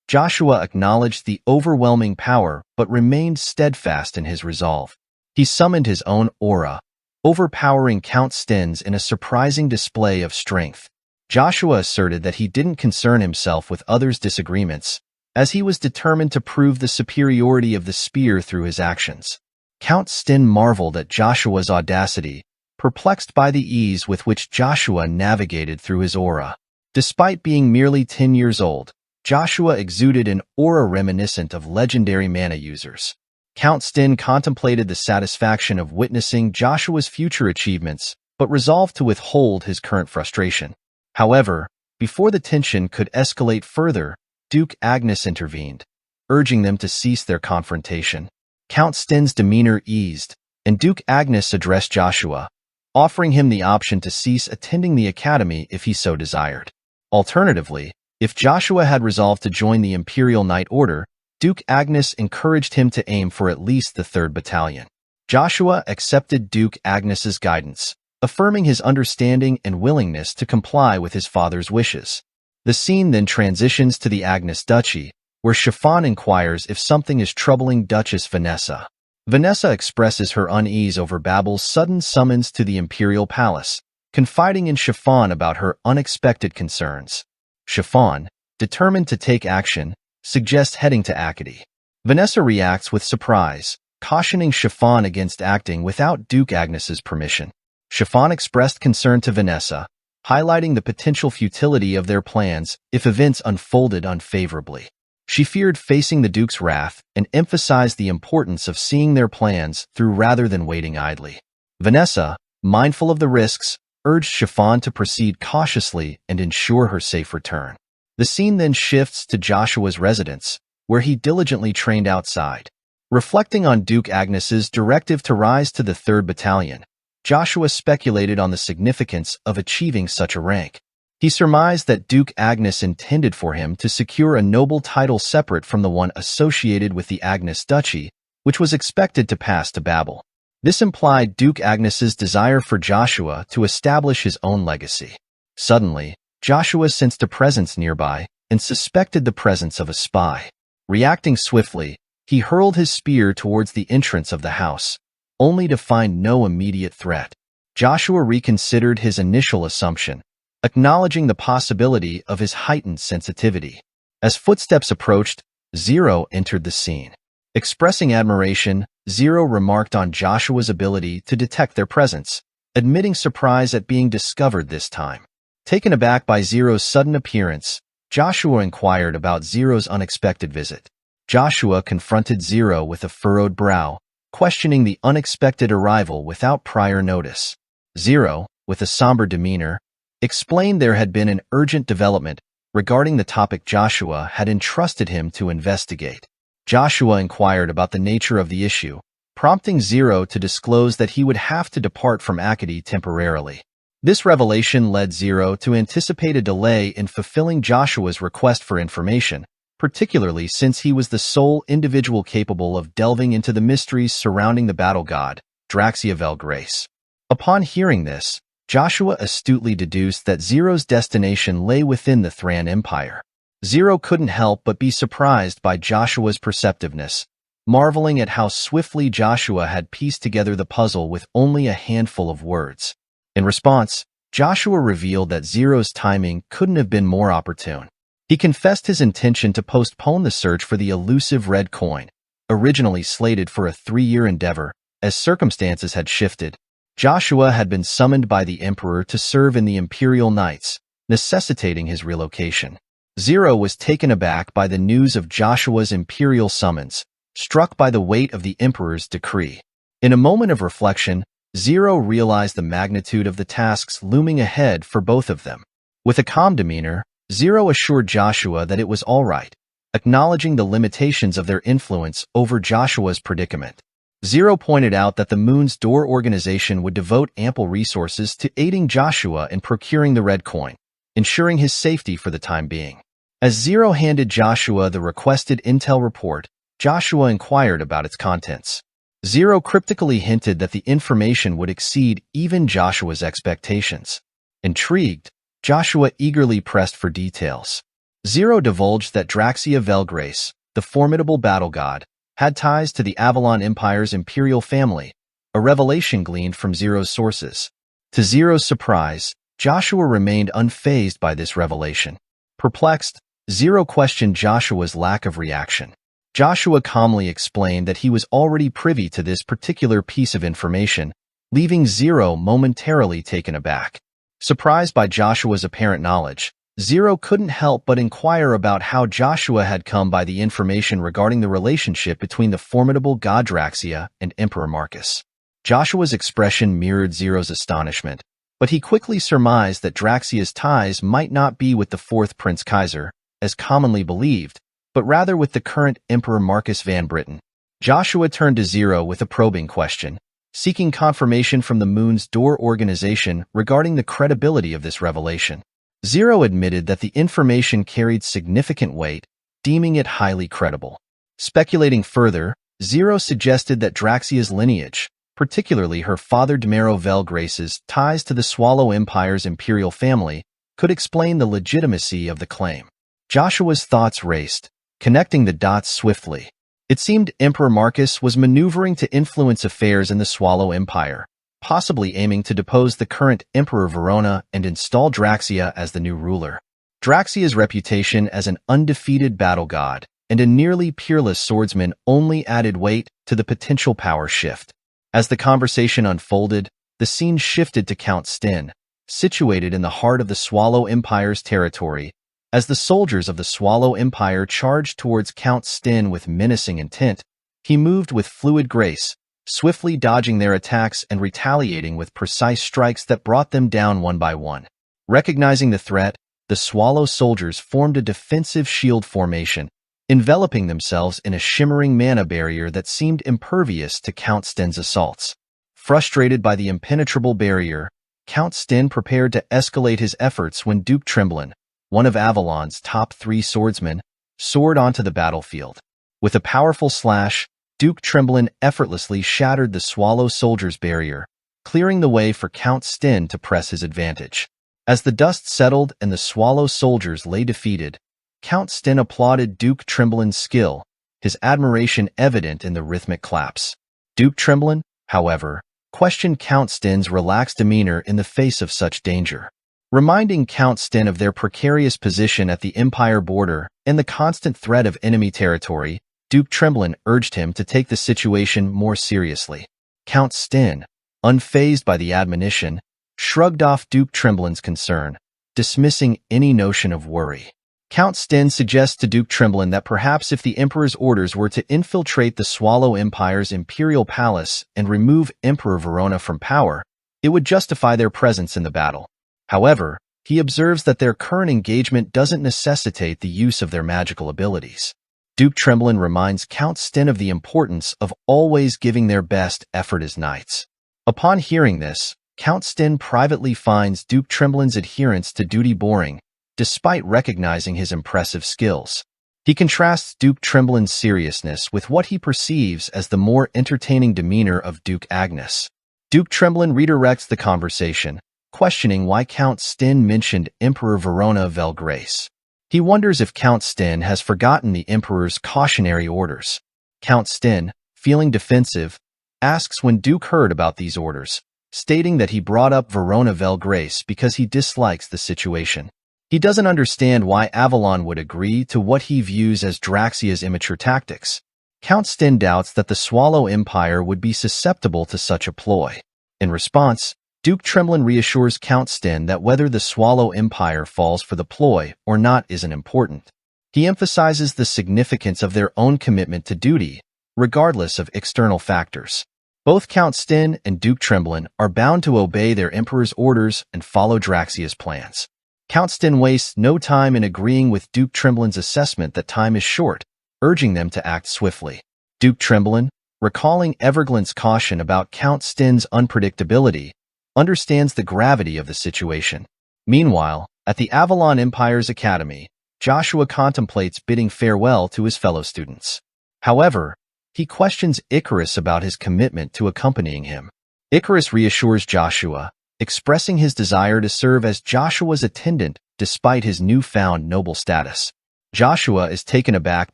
Joshua acknowledged the overwhelming power but remained steadfast in his resolve. He summoned his own aura, overpowering Count Sten's in a surprising display of strength. Joshua asserted that he didn't concern himself with others' disagreements, as he was determined to prove the superiority of the spear through his actions. Count Sten marveled at Joshua's audacity, perplexed by the ease with which Joshua navigated through his aura. Despite being merely 10 years old, Joshua exuded an aura reminiscent of legendary mana users. Count Sten contemplated the satisfaction of witnessing Joshua's future achievements, but resolved to withhold his current frustration. However, before the tension could escalate further, Duke Agnes intervened, urging them to cease their confrontation. Count Sten's demeanor eased, and Duke Agnes addressed Joshua, offering him the option to cease attending the academy if he so desired. Alternatively, if Joshua had resolved to join the Imperial Knight Order, Duke Agnes encouraged him to aim for at least the 3rd Battalion. Joshua accepted Duke Agnes's guidance, affirming his understanding and willingness to comply with his father's wishes. The scene then transitions to the Agnes Duchy, where Chiffon inquires if something is troubling Duchess Vanessa. Vanessa expresses her unease over Babel's sudden summons to the Imperial Palace, confiding in Chiffon about her unexpected concerns. Chiffon, determined to take action, suggests heading to Acadie. Vanessa reacts with surprise, cautioning Chiffon against acting without Duke Agnes's permission. Chiffon expressed concern to Vanessa, highlighting the potential futility of their plans if events unfolded unfavorably. She feared facing the Duke's wrath and emphasized the importance of seeing their plans through rather than waiting idly. Vanessa, mindful of the risks, urged Chiffon to proceed cautiously and ensure her safe return. The scene then shifts to Joshua's residence, where he diligently trained outside. Reflecting on Duke Agnes's directive to rise to the 3rd Battalion, Joshua speculated on the significance of achieving such a rank. He surmised that Duke Agnes intended for him to secure a noble title separate from the one associated with the Agnes Duchy, which was expected to pass to Babel. This implied Duke Agnes's desire for Joshua to establish his own legacy. Suddenly, Joshua sensed a presence nearby and suspected the presence of a spy. Reacting swiftly, he hurled his spear towards the entrance of the house, only to find no immediate threat. Joshua reconsidered his initial assumption, acknowledging the possibility of his heightened sensitivity. As footsteps approached, Zero entered the scene. Expressing admiration, Zero remarked on Joshua's ability to detect their presence, admitting surprise at being discovered this time. Taken aback by Zero's sudden appearance, Joshua inquired about Zero's unexpected visit. Joshua confronted Zero with a furrowed brow, questioning the unexpected arrival without prior notice. Zero, with a somber demeanor, explained there had been an urgent development regarding the topic Joshua had entrusted him to investigate. Joshua inquired about the nature of the issue, prompting Zero to disclose that he would have to depart from Acadie temporarily. This revelation led Zero to anticipate a delay in fulfilling Joshua's request for information, particularly since he was the sole individual capable of delving into the mysteries surrounding the battle god, Draxia Velgrace. Upon hearing this, Joshua astutely deduced that Zero's destination lay within the Thran Empire. Zero couldn't help but be surprised by Joshua's perceptiveness, marveling at how swiftly Joshua had pieced together the puzzle with only a handful of words. In response, Joshua revealed that Zero's timing couldn't have been more opportune. He confessed his intention to postpone the search for the elusive red coin, originally slated for a 3-year endeavor. As circumstances had shifted, Joshua had been summoned by the Emperor to serve in the Imperial Knights, necessitating his relocation. Zero was taken aback by the news of Joshua's Imperial summons, struck by the weight of the Emperor's decree. In a moment of reflection, Zero realized the magnitude of the tasks looming ahead for both of them. With a calm demeanor, Zero assured Joshua that it was all right, acknowledging the limitations of their influence over Joshua's predicament. Zero pointed out that the Moon's Door organization would devote ample resources to aiding Joshua in procuring the red coin, ensuring his safety for the time being. As Zero handed Joshua the requested intel report, Joshua inquired about its contents. Zero cryptically hinted that the information would exceed even Joshua's expectations. Intrigued, Joshua eagerly pressed for details. Zero divulged that Draxia Velgrace, the formidable battle god, had ties to the Avalon Empire's imperial family, a revelation gleaned from Zero's sources. To Zero's surprise, Joshua remained unfazed by this revelation. Perplexed, Zero questioned Joshua's lack of reaction. Joshua calmly explained that he was already privy to this particular piece of information, leaving Zero momentarily taken aback. Surprised by Joshua's apparent knowledge, Zero couldn't help but inquire about how Joshua had come by the information regarding the relationship between the formidable god Draxia and Emperor Marcus. Joshua's expression mirrored Zero's astonishment, but he quickly surmised that Draxia's ties might not be with the fourth Prince Kaiser, as commonly believed, but rather with the current Emperor Marcus Van Britten. Joshua turned to Zero with a probing question, seeking confirmation from the Moon's Door organization regarding the credibility of this revelation. Zero admitted that the information carried significant weight, deeming it highly credible. Speculating further, Zero suggested that Draxia's lineage, particularly her father Demero Vel Grace's ties to the Swallow Empire's imperial family, could explain the legitimacy of the claim. Joshua's thoughts raced, connecting the dots swiftly. It seemed Emperor Marcus was maneuvering to influence affairs in the Swallow Empire, possibly aiming to depose the current Emperor Verona and install Draxia as the new ruler. Draxia's reputation as an undefeated battle god and a nearly peerless swordsman only added weight to the potential power shift. As the conversation unfolded, the scene shifted to Count Sten, situated in the heart of the Swallow Empire's territory. As the soldiers of the Swallow Empire charged towards Count Sten with menacing intent, he moved with fluid grace, swiftly dodging their attacks and retaliating with precise strikes that brought them down one by one. Recognizing the threat, the Swallow soldiers formed a defensive shield formation, enveloping themselves in a shimmering mana barrier that seemed impervious to Count Sten's assaults. Frustrated by the impenetrable barrier, Count Sten prepared to escalate his efforts when Duke Tremblin, one of Avalon's top 3 swordsmen, soared onto the battlefield. With a powerful slash, Duke Tremblin effortlessly shattered the Swallow soldier's barrier, clearing the way for Count Sten to press his advantage. As the dust settled and the Swallow soldiers lay defeated, Count Sten applauded Duke Tremblin's skill, his admiration evident in the rhythmic claps. Duke Tremblin, however, questioned Count Sten's relaxed demeanor in the face of such danger. Reminding Count Sten of their precarious position at the Empire border and the constant threat of enemy territory, Duke Tremblin urged him to take the situation more seriously. Count Sten, unfazed by the admonition, shrugged off Duke Tremblin's concern, dismissing any notion of worry. Count Sten suggests to Duke Tremblin that perhaps if the Emperor's orders were to infiltrate the Swallow Empire's imperial palace and remove Emperor Verona from power, it would justify their presence in the battle. However, he observes that their current engagement doesn't necessitate the use of their magical abilities. Duke Tremblin reminds Count Sten of the importance of always giving their best effort as knights. Upon hearing this, Count Sten privately finds Duke Tremblin's adherence to duty boring, despite recognizing his impressive skills. He contrasts Duke Tremblin's seriousness with what he perceives as the more entertaining demeanor of Duke Agnes. Duke Tremblin redirects the conversation, questioning why Count Sten mentioned Emperor Verona Vel Grace. He wonders if Count Sten has forgotten the Emperor's cautionary orders. Count Sten, feeling defensive, asks when Duke heard about these orders, stating that he brought up Verona Vel Grace because he dislikes the situation. He doesn't understand why Avalon would agree to what he views as Draxia's immature tactics. Count Sten doubts that the Swallow Empire would be susceptible to such a ploy. In response, Duke Tremblin reassures Count Sten that whether the Swallow Empire falls for the ploy or not isn't important. He emphasizes the significance of their own commitment to duty, regardless of external factors. Both Count Sten and Duke Tremblin are bound to obey their Emperor's orders and follow Draxia's plans. Count Sten wastes no time in agreeing with Duke Tremblin's assessment that time is short, urging them to act swiftly. Duke Tremblin, recalling Everglind's caution about Count Sten's unpredictability, understands the gravity of the situation. Meanwhile, at the Avalon Empire's Academy, Joshua contemplates bidding farewell to his fellow students. However, he questions Icarus about his commitment to accompanying him. Icarus reassures Joshua, expressing his desire to serve as Joshua's attendant despite his newfound noble status. Joshua is taken aback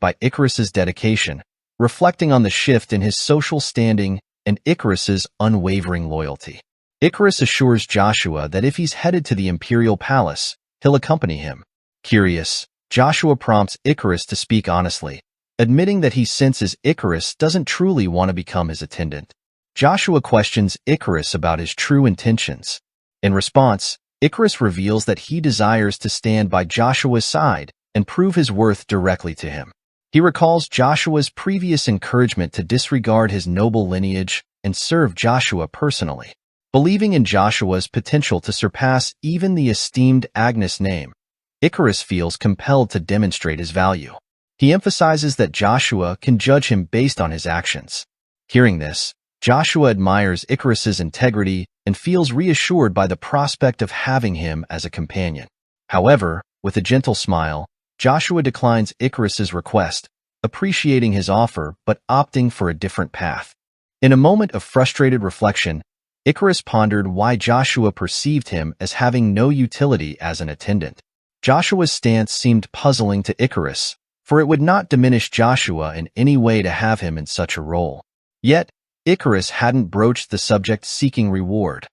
by Icarus's dedication, reflecting on the shift in his social standing and Icarus's unwavering loyalty. Icarus assures Joshua that if he's headed to the Imperial Palace, he'll accompany him. Curious, Joshua prompts Icarus to speak honestly, admitting that he senses Icarus doesn't truly want to become his attendant. Joshua questions Icarus about his true intentions. In response, Icarus reveals that he desires to stand by Joshua's side and prove his worth directly to him. He recalls Joshua's previous encouragement to disregard his noble lineage and serve Joshua personally. Believing in Joshua's potential to surpass even the esteemed Agnes name, Icarus feels compelled to demonstrate his value. He emphasizes that Joshua can judge him based on his actions. Hearing this, Joshua admires Icarus's integrity and feels reassured by the prospect of having him as a companion. However, with a gentle smile, Joshua declines Icarus's request, appreciating his offer but opting for a different path. In a moment of frustrated reflection, Icarus pondered why Joshua perceived him as having no utility as an attendant. Joshua's stance seemed puzzling to Icarus, for it would not diminish Joshua in any way to have him in such a role. Yet, Icarus hadn't broached the subject seeking reward.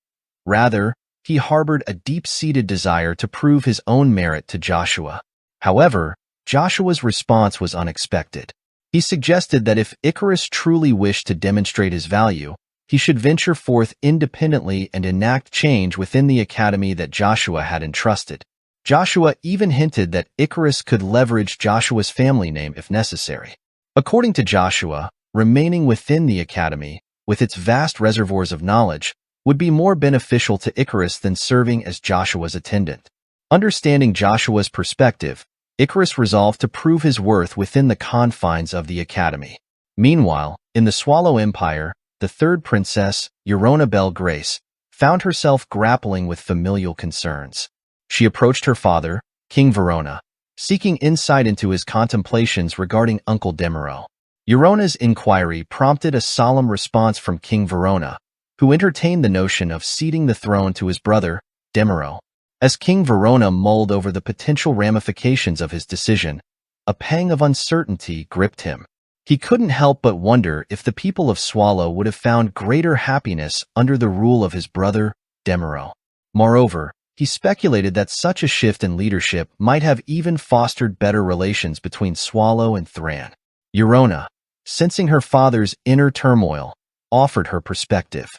Rather, he harbored a deep-seated desire to prove his own merit to Joshua. However, Joshua's response was unexpected. He suggested that if Icarus truly wished to demonstrate his value, he should venture forth independently and enact change within the academy that Joshua had entrusted. Joshua even hinted that Icarus could leverage Joshua's family name if necessary. According to Joshua, remaining within the academy, with its vast reservoirs of knowledge, would be more beneficial to Icarus than serving as Joshua's attendant. Understanding Joshua's perspective, Icarus resolved to prove his worth within the confines of the academy. Meanwhile, in the Swallow Empire, the third princess, Eurona Belle Grace, found herself grappling with familial concerns. She approached her father, King Verona, seeking insight into his contemplations regarding Uncle Demeraux. Eurona's inquiry prompted a solemn response from King Verona, who entertained the notion of ceding the throne to his brother, Demeraux. As King Verona mulled over the potential ramifications of his decision, a pang of uncertainty gripped him. He couldn't help but wonder if the people of Swallow would have found greater happiness under the rule of his brother, Demeraux. Moreover, he speculated that such a shift in leadership might have even fostered better relations between Swallow and Thran. Eurona, sensing her father's inner turmoil, offered her perspective.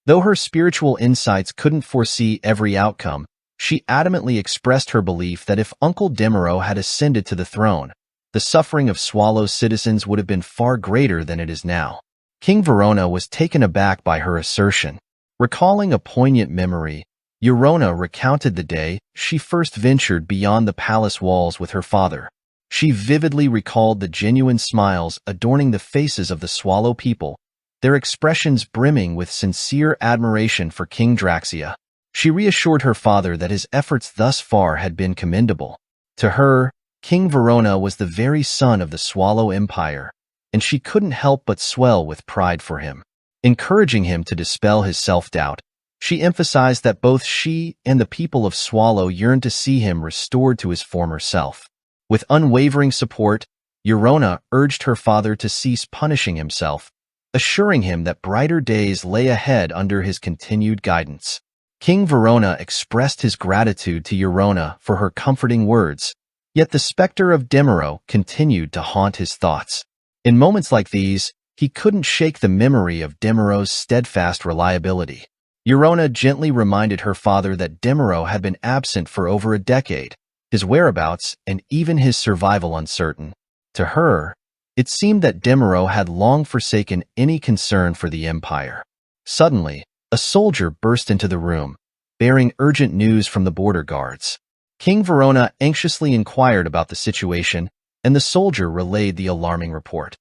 Though her spiritual insights couldn't foresee every outcome, she adamantly expressed her belief that if Uncle Demeraux had ascended to the throne, the suffering of Swallow's citizens would have been far greater than it is now. King Verona was taken aback by her assertion. Recalling a poignant memory, Eurona recounted the day she first ventured beyond the palace walls with her father. She vividly recalled the genuine smiles adorning the faces of the Swallow people, their expressions brimming with sincere admiration for King Draxia. She reassured her father that his efforts thus far had been commendable. To her, King Verona was the very son of the Swallow Empire, and she couldn't help but swell with pride for him. Encouraging him to dispel his self-doubt, she emphasized that both she and the people of Swallow yearned to see him restored to his former self. With unwavering support, Eurona urged her father to cease punishing himself, assuring him that brighter days lay ahead under his continued guidance. King Verona expressed his gratitude to Eurona for her comforting words, yet the specter of Demeraux continued to haunt his thoughts. In moments like these, he couldn't shake the memory of Demeraux's steadfast reliability. Eurona gently reminded her father that Demeraux had been absent for over a decade, his whereabouts and even his survival uncertain. To her, it seemed that Demeraux had long forsaken any concern for the empire. Suddenly, a soldier burst into the room, bearing urgent news from the border guards. King Verona anxiously inquired about the situation, and the soldier relayed the alarming report.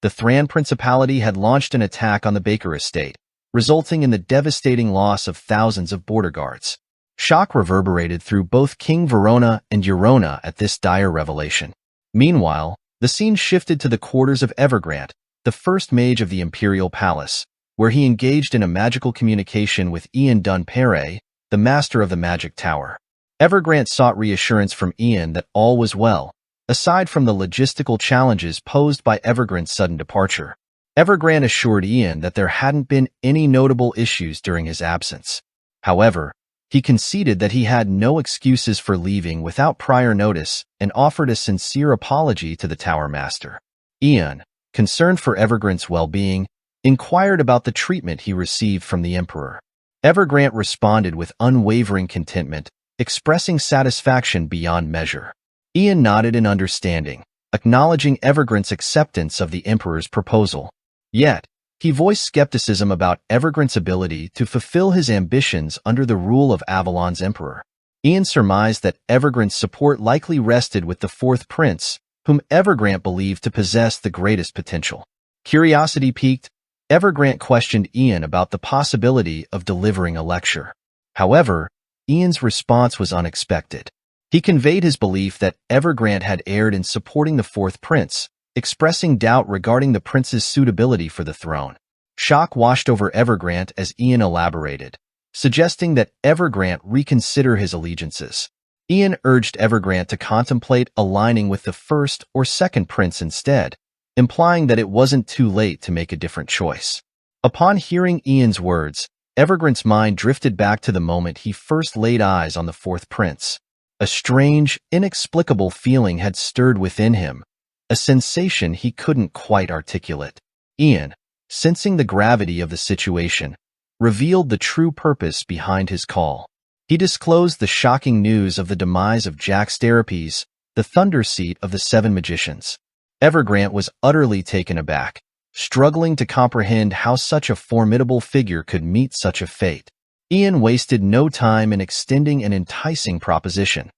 The Thran Principality had launched an attack on the Baker estate, resulting in the devastating loss of thousands of border guards. Shock reverberated through both King Verona and Eurona at this dire revelation. Meanwhile, the scene shifted to the quarters of Evergrande, the first mage of the Imperial Palace, where he engaged in a magical communication with Ian Dunpere, the master of the Magic Tower. Evergrande sought reassurance from Ian that all was well, aside from the logistical challenges posed by Evergrande's sudden departure. Evergrande assured Ian that there hadn't been any notable issues during his absence. However, he conceded that he had no excuses for leaving without prior notice and offered a sincere apology to the Tower Master. Ian, concerned for Evergrande's well-being, inquired about the treatment he received from the Emperor. Evergrant responded with unwavering contentment, expressing satisfaction beyond measure. Ian nodded in understanding, acknowledging Evergrant's acceptance of the Emperor's proposal. Yet, he voiced skepticism about Evergrant's ability to fulfill his ambitions under the rule of Avalon's Emperor. Ian surmised that Evergrant's support likely rested with the fourth prince, whom Evergrant believed to possess the greatest potential. Curiosity piqued, Evergrant questioned Ian about the possibility of delivering a lecture. However, Ian's response was unexpected. He conveyed his belief that Evergrant had erred in supporting the fourth prince, expressing doubt regarding the prince's suitability for the throne. Shock washed over Evergrant as Ian elaborated, suggesting that Evergrant reconsider his allegiances. Ian urged Evergrant to contemplate aligning with the first or second prince instead, implying that it wasn't too late to make a different choice. Upon hearing Ian's words, Evergrant's mind drifted back to the moment he first laid eyes on the fourth prince. A strange, inexplicable feeling had stirred within him, a sensation he couldn't quite articulate. Ian, sensing the gravity of the situation, revealed the true purpose behind his call. He disclosed the shocking news of the demise of Jax Therapes, the Thunder Seat of the Seven Magicians. Evergrant was utterly taken aback, struggling to comprehend how such a formidable figure could meet such a fate. Ian wasted no time in extending an enticing proposition,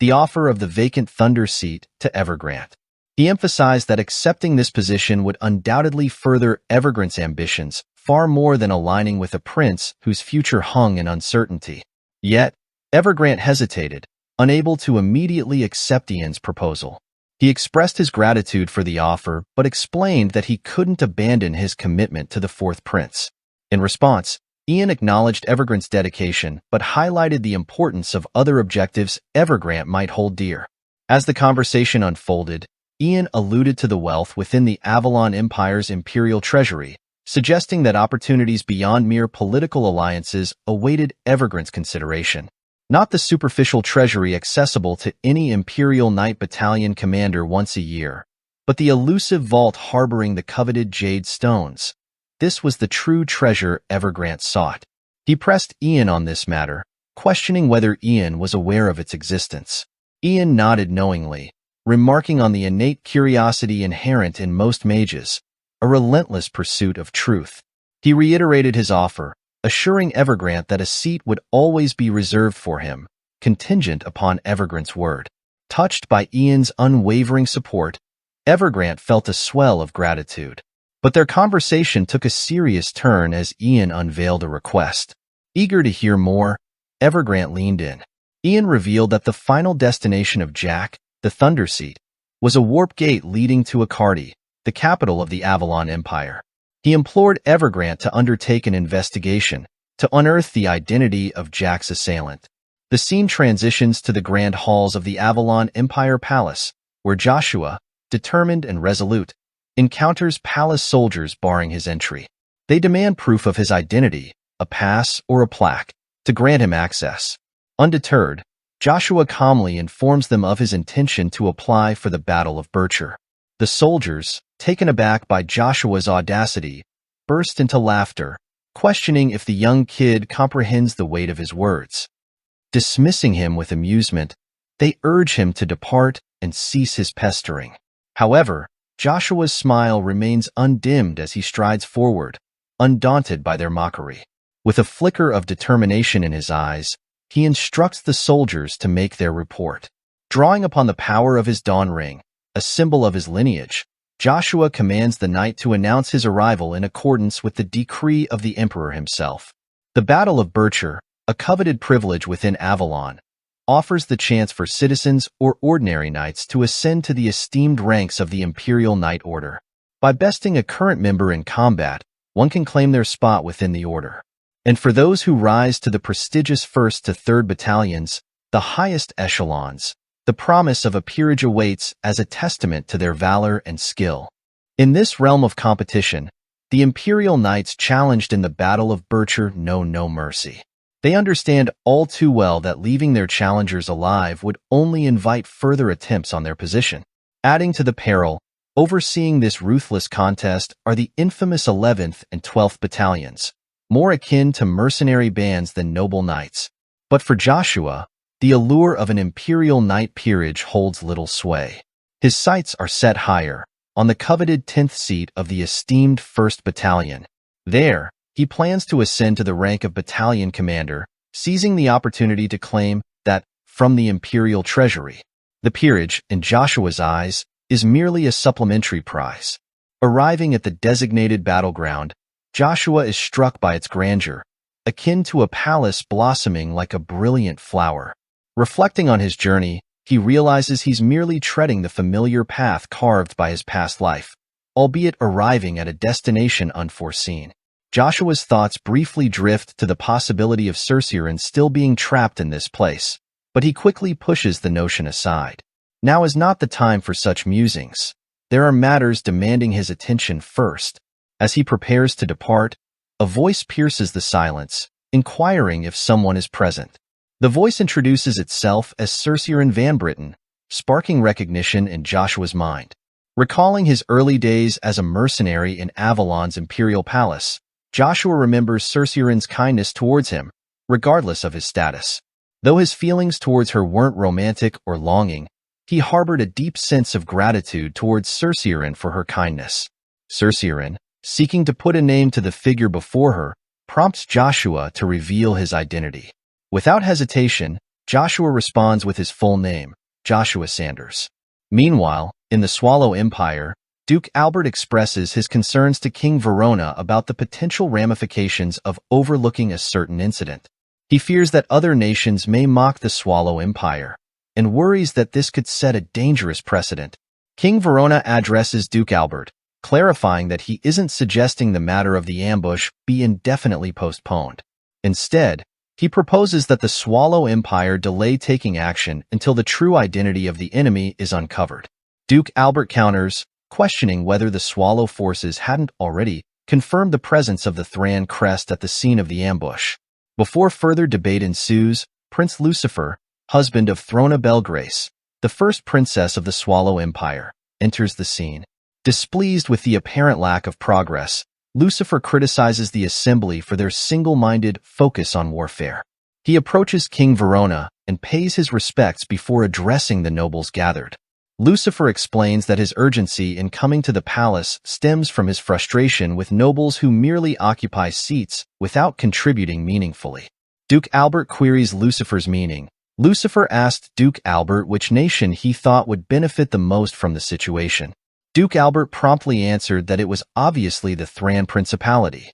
the offer of the vacant Thunder Seat to Evergrant. He emphasized that accepting this position would undoubtedly further Evergrant's ambitions, far more than aligning with a prince whose future hung in uncertainty. Yet, Evergrant hesitated, unable to immediately accept Ian's proposal. He expressed his gratitude for the offer, but explained that he couldn't abandon his commitment to the fourth prince. In response, Ian acknowledged Evergrant's dedication, but highlighted the importance of other objectives Evergrant might hold dear. As the conversation unfolded, Ian alluded to the wealth within the Avalon Empire's imperial treasury, suggesting that opportunities beyond mere political alliances awaited Evergrant's consideration. Not the superficial treasury accessible to any Imperial Knight Battalion commander once a year, but the elusive vault harboring the coveted jade stones. This was the true treasure Evergrant sought. He pressed Ian on this matter, questioning whether Ian was aware of its existence. Ian nodded knowingly, remarking on the innate curiosity inherent in most mages, a relentless pursuit of truth. He reiterated his offer, assuring Evergrant that a seat would always be reserved for him, contingent upon Evergrant's word. Touched by Ian's unwavering support, Evergrant felt a swell of gratitude. But their conversation took a serious turn as Ian unveiled a request. Eager to hear more, Evergrant leaned in. Ian revealed that the final destination of Jack, the Thunder Seat, was a warp gate leading to Akardi, the capital of the Avalon Empire. He implored Evergrant to undertake an investigation to unearth the identity of Jack's assailant. The scene transitions to the grand halls of the Avalon Empire Palace, where Joshua, determined and resolute, encounters palace soldiers barring his entry. They demand proof of his identity, a pass or a plaque, to grant him access. Undeterred, Joshua calmly informs them of his intention to apply for the Battle of Bircher. The soldiers, taken aback by Joshua's audacity, burst into laughter, questioning if the young kid comprehends the weight of his words. Dismissing him with amusement, they urge him to depart and cease his pestering. However, Joshua's smile remains undimmed as he strides forward, undaunted by their mockery. With a flicker of determination in his eyes, he instructs the soldiers to make their report. Drawing upon the power of his dawn ring, a symbol of his lineage, Joshua commands the knight to announce his arrival in accordance with the decree of the Emperor himself. The Battle of Bircher, a coveted privilege within Avalon, offers the chance for citizens or ordinary knights to ascend to the esteemed ranks of the Imperial Knight Order. By besting a current member in combat, one can claim their spot within the order. And for those who rise to the prestigious 1st to 3rd battalions, the highest echelons, the promise of a peerage awaits as a testament to their valor and skill. In this realm of competition, the Imperial Knights challenged in the Battle of Bircher know no mercy. They understand all too well that leaving their challengers alive would only invite further attempts on their position. Adding to the peril, overseeing this ruthless contest are the infamous 11th and 12th battalions, more akin to mercenary bands than noble knights. But for Joshua, the allure of an imperial knight peerage holds little sway. His sights are set higher, on the coveted 10th seat of the esteemed 1st Battalion. There, he plans to ascend to the rank of battalion commander, seizing the opportunity to claim that, from the imperial treasury, the peerage, in Joshua's eyes, is merely a supplementary prize. Arriving at the designated battleground, Joshua is struck by its grandeur, akin to a palace blossoming like a brilliant flower. Reflecting on his journey, he realizes he's merely treading the familiar path carved by his past life, albeit arriving at a destination unforeseen. Joshua's thoughts briefly drift to the possibility of Cerceiron still being trapped in this place, but he quickly pushes the notion aside. Now is not the time for such musings. There are matters demanding his attention first. As he prepares to depart, a voice pierces the silence, inquiring if someone is present. The voice introduces itself as Cerceiron Van Britten, sparking recognition in Joshua's mind. Recalling his early days as a mercenary in Avalon's imperial palace, Joshua remembers Cerceiron's kindness towards him, regardless of his status. Though his feelings towards her weren't romantic or longing, he harbored a deep sense of gratitude towards Cerceiron for her kindness. Cerceiron, seeking to put a name to the figure before her, prompts Joshua to reveal his identity. Without hesitation, Joshua responds with his full name, Joshua Sanders. Meanwhile, in the Swallow Empire, Duke Albert expresses his concerns to King Verona about the potential ramifications of overlooking a certain incident. He fears that other nations may mock the Swallow Empire, and worries that this could set a dangerous precedent. King Verona addresses Duke Albert, clarifying that he isn't suggesting the matter of the ambush be indefinitely postponed. Instead, he proposes that the Swallow Empire delay taking action until the true identity of the enemy is uncovered. Duke Albert counters, questioning whether the Swallow forces hadn't already confirmed the presence of the Thran crest at the scene of the ambush. Before further debate ensues, Prince Lucifer, husband of Throna Belgrace, the first princess of the Swallow Empire, enters the scene. Displeased with the apparent lack of progress, Lucifer criticizes the assembly for their single-minded focus on warfare. He approaches King Verona and pays his respects before addressing the nobles gathered. Lucifer explains that his urgency in coming to the palace stems from his frustration with nobles who merely occupy seats without contributing meaningfully. Duke Albert queries Lucifer's meaning. Lucifer asked Duke Albert which nation he thought would benefit the most from the situation. Duke Albert promptly answered that it was obviously the Thran Principality.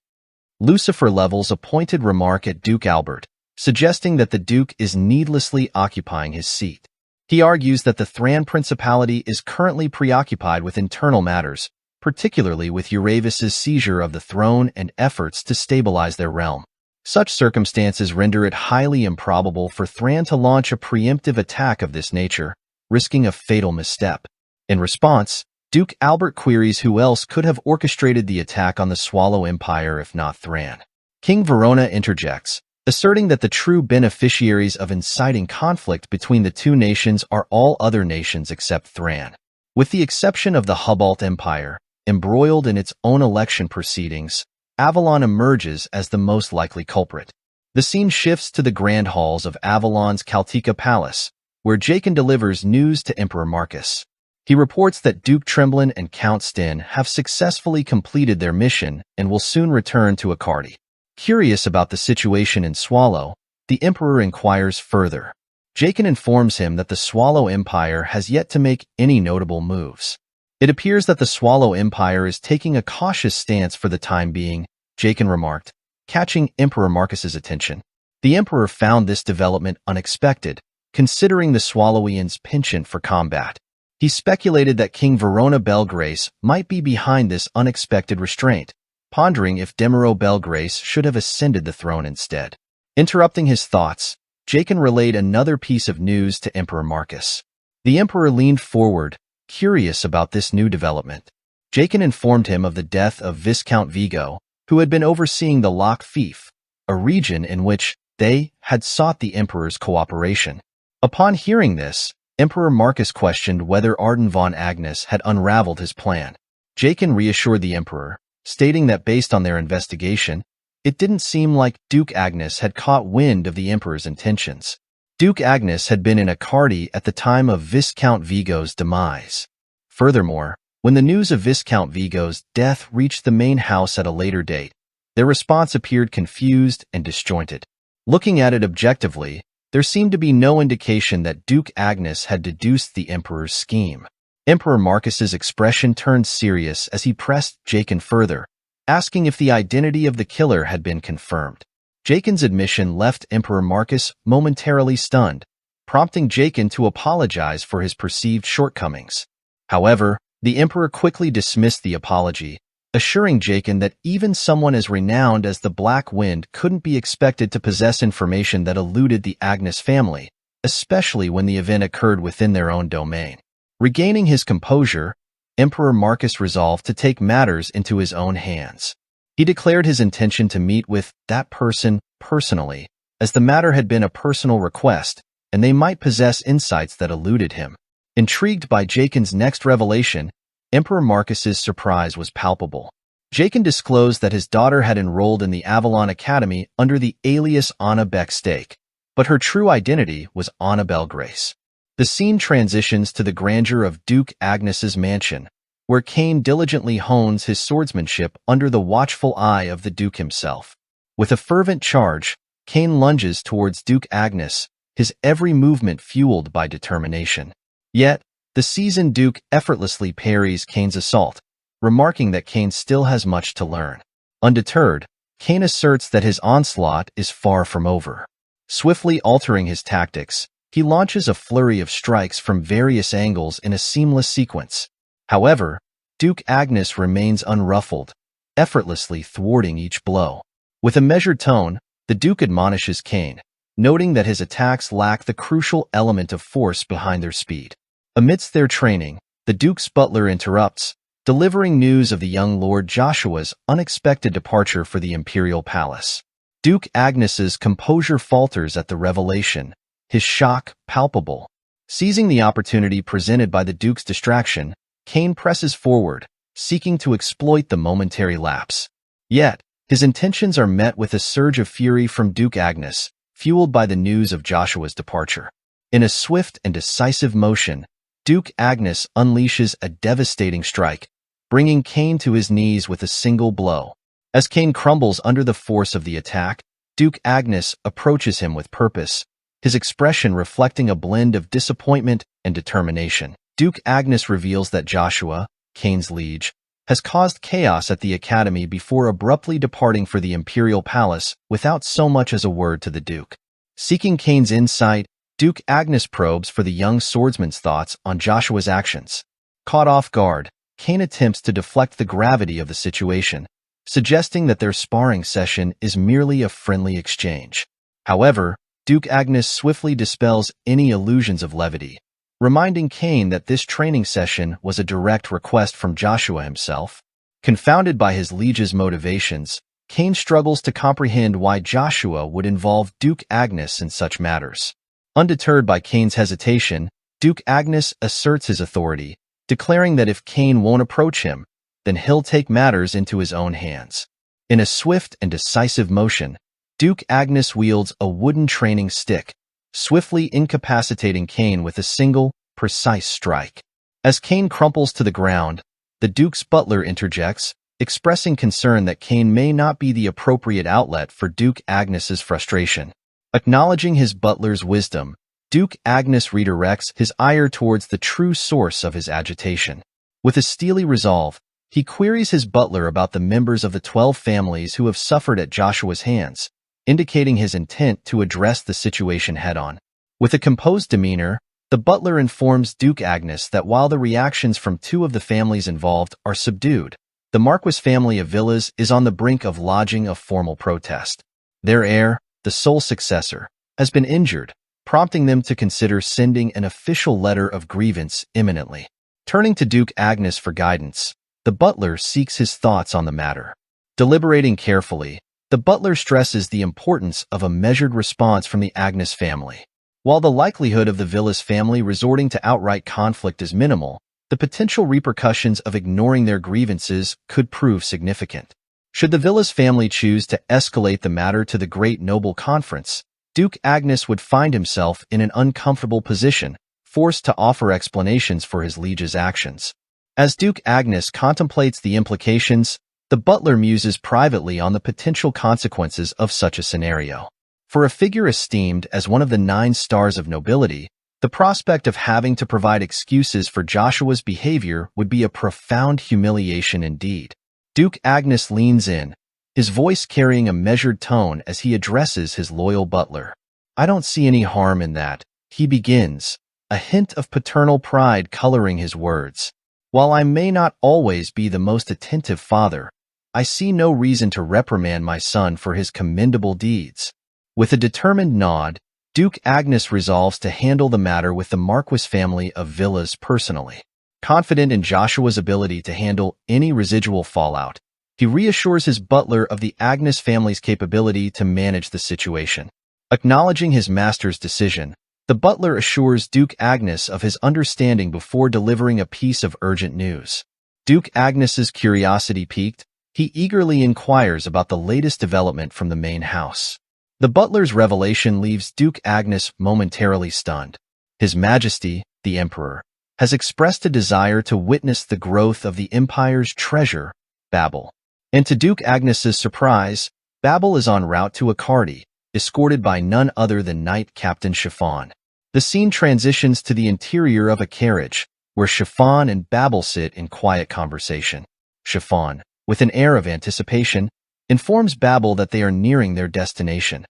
Lucifer levels a pointed remark at Duke Albert, suggesting that the Duke is needlessly occupying his seat. He argues that the Thran Principality is currently preoccupied with internal matters, particularly with Euravus' seizure of the throne and efforts to stabilize their realm. Such circumstances render it highly improbable for Thran to launch a preemptive attack of this nature, risking a fatal misstep. In response, Duke Albert queries who else could have orchestrated the attack on the Swallow Empire if not Thran. King Verona interjects, asserting that the true beneficiaries of inciting conflict between the two nations are all other nations except Thran. With the exception of the Hubalt Empire, embroiled in its own election proceedings, Avalon emerges as the most likely culprit. The scene shifts to the grand halls of Avalon's Caltica Palace, where Jaqen delivers news to Emperor Marcus. He reports that Duke Tremblin and Count Sten have successfully completed their mission and will soon return to Accardi. Curious about the situation in Swallow, the Emperor inquires further. Jaqen informs him that the Swallow Empire has yet to make any notable moves. It appears that the Swallow Empire is taking a cautious stance for the time being, Jaqen remarked, catching Emperor Marcus's attention. The Emperor found this development unexpected, considering the Swallowians' penchant for combat. He speculated that King Verona Belgrace might be behind this unexpected restraint, pondering if Demaro Belgrace should have ascended the throne instead. Interrupting his thoughts, Jaqen relayed another piece of news to Emperor Marcus. The Emperor leaned forward, curious about this new development. Jaqen informed him of the death of Viscount Vigo, who had been overseeing the Loch Fief, a region in which they had sought the Emperor's cooperation. Upon hearing this, Emperor Marcus questioned whether Arden von Agnes had unraveled his plan. Jaqen reassured the Emperor, stating that based on their investigation, it didn't seem like Duke Agnes had caught wind of the Emperor's intentions. Duke Agnes had been in Accardi at the time of Viscount Vigo's demise. Furthermore, when the news of Viscount Vigo's death reached the main house at a later date, their response appeared confused and disjointed. Looking at it objectively, there seemed to be no indication that Duke Agnes had deduced the Emperor's scheme. Emperor Marcus's expression turned serious as he pressed Jaqen further, asking if the identity of the killer had been confirmed. Jaqen's admission left Emperor Marcus momentarily stunned, prompting Jaqen to apologize for his perceived shortcomings. However, the Emperor quickly dismissed the apology, assuring Jaqen that even someone as renowned as the Black Wind couldn't be expected to possess information that eluded the Agnes family, especially when the event occurred within their own domain. Regaining his composure, Emperor Marcus resolved to take matters into his own hands. He declared his intention to meet with that person personally, as the matter had been a personal request, and they might possess insights that eluded him. Intrigued by Jaqen's next revelation, Emperor Marcus's surprise was palpable. Jaqen disclosed that his daughter had enrolled in the Avalon Academy under the alias Anna Beckstake, but her true identity was Annabelle Grace. The scene transitions to the grandeur of Duke Agnes's mansion, where Cain diligently hones his swordsmanship under the watchful eye of the Duke himself. With a fervent charge, Cain lunges towards Duke Agnes, his every movement fueled by determination. Yet, the seasoned Duke effortlessly parries Cain's assault, remarking that Cain still has much to learn. Undeterred, Cain asserts that his onslaught is far from over. Swiftly altering his tactics, he launches a flurry of strikes from various angles in a seamless sequence. However, Duke Agnes remains unruffled, effortlessly thwarting each blow. With a measured tone, the Duke admonishes Cain, noting that his attacks lack the crucial element of force behind their speed. Amidst their training, the Duke's butler interrupts, delivering news of the young Lord Joshua's unexpected departure for the Imperial Palace. Duke Agnes's composure falters at the revelation, his shock palpable. Seizing the opportunity presented by the Duke's distraction, Cain presses forward, seeking to exploit the momentary lapse. Yet, his intentions are met with a surge of fury from Duke Agnes, fueled by the news of Joshua's departure. In a swift and decisive motion, Duke Agnes unleashes a devastating strike, bringing Cain to his knees with a single blow. As Cain crumbles under the force of the attack, Duke Agnes approaches him with purpose, his expression reflecting a blend of disappointment and determination. Duke Agnes reveals that Joshua, Cain's liege, has caused chaos at the academy before abruptly departing for the Imperial Palace without so much as a word to the Duke. Seeking Cain's insight, Duke Agnes probes for the young swordsman's thoughts on Joshua's actions. Caught off guard, Cain attempts to deflect the gravity of the situation, suggesting that their sparring session is merely a friendly exchange. However, Duke Agnes swiftly dispels any illusions of levity, reminding Cain that this training session was a direct request from Joshua himself. Confounded by his liege's motivations, Cain struggles to comprehend why Joshua would involve Duke Agnes in such matters. Undeterred by Cain's hesitation, Duke Agnes asserts his authority, declaring that if Cain won't approach him, then he'll take matters into his own hands. In a swift and decisive motion, Duke Agnes wields a wooden training stick, swiftly incapacitating Cain with a single, precise strike. As Cain crumples to the ground, the Duke's butler interjects, expressing concern that Cain may not be the appropriate outlet for Duke Agnes's frustration. Acknowledging his butler's wisdom, Duke Agnes redirects his ire towards the true source of his agitation. With a steely resolve, he queries his butler about the members of the 12 families who have suffered at Joshua's hands, indicating his intent to address the situation head-on. With a composed demeanor, the butler informs Duke Agnes that while the reactions from 2 of the families involved are subdued, the Marquis family of Villas is on the brink of lodging a formal protest. Their heir, the sole successor, has been injured, prompting them to consider sending an official letter of grievance imminently. Turning to Duke Agnes for guidance, the butler seeks his thoughts on the matter. Deliberating carefully, the butler stresses the importance of a measured response from the Agnes family. While the likelihood of the Villas family resorting to outright conflict is minimal, the potential repercussions of ignoring their grievances could prove significant. Should the Villas family choose to escalate the matter to the Great Noble Conference, Duke Agnes would find himself in an uncomfortable position, forced to offer explanations for his liege's actions. As Duke Agnes contemplates the implications, the butler muses privately on the potential consequences of such a scenario. For a figure esteemed as one of the 9 stars of nobility, the prospect of having to provide excuses for Joshua's behavior would be a profound humiliation indeed. Duke Agnes leans in, his voice carrying a measured tone as he addresses his loyal butler. "I don't see any harm in that," he begins, a hint of paternal pride coloring his words. "While I may not always be the most attentive father, I see no reason to reprimand my son for his commendable deeds." With a determined nod, Duke Agnes resolves to handle the matter with the Marquis family of Villas personally. Confident in Joshua's ability to handle any residual fallout, he reassures his butler of the Agnes family's capability to manage the situation. Acknowledging his master's decision, the butler assures Duke Agnes of his understanding before delivering a piece of urgent news. Duke Agnes's curiosity piqued, he eagerly inquires about the latest development from the main house. The butler's revelation leaves Duke Agnes momentarily stunned. His Majesty, the Emperor, has expressed a desire to witness the growth of the Empire's treasure, Babel. And to Duke Agnes's surprise, Babel is en route to Accardi, escorted by none other than Knight Captain Chiffon. The scene transitions to the interior of a carriage, where Chiffon and Babel sit in quiet conversation. Chiffon, with an air of anticipation, informs Babel that they are nearing their destination.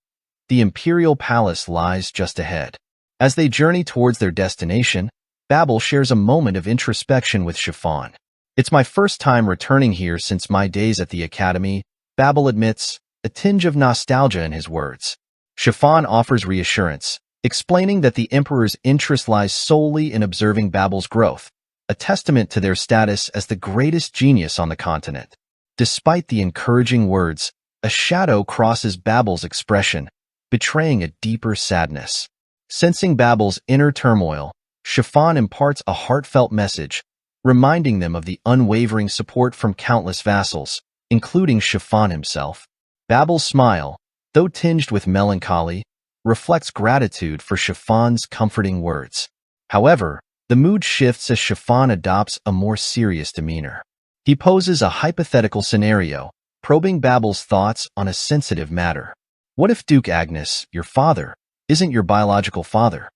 The Imperial Palace lies just ahead. As they journey towards their destination, Babel shares a moment of introspection with Chiffon. "It's my first time returning here since my days at the Academy," Babel admits, a tinge of nostalgia in his words. Chiffon offers reassurance, explaining that the Emperor's interest lies solely in observing Babel's growth, a testament to their status as the greatest genius on the continent. Despite the encouraging words, a shadow crosses Babel's expression, betraying a deeper sadness. Sensing Babel's inner turmoil, Chiffon imparts a heartfelt message, reminding them of the unwavering support from countless vassals, including Chiffon himself. Babel's smile, though tinged with melancholy, reflects gratitude for Chiffon's comforting words. However, the mood shifts as Chiffon adopts a more serious demeanor. He poses a hypothetical scenario, probing Babel's thoughts on a sensitive matter. "What if Duke Agnes, your father, isn't your biological father?"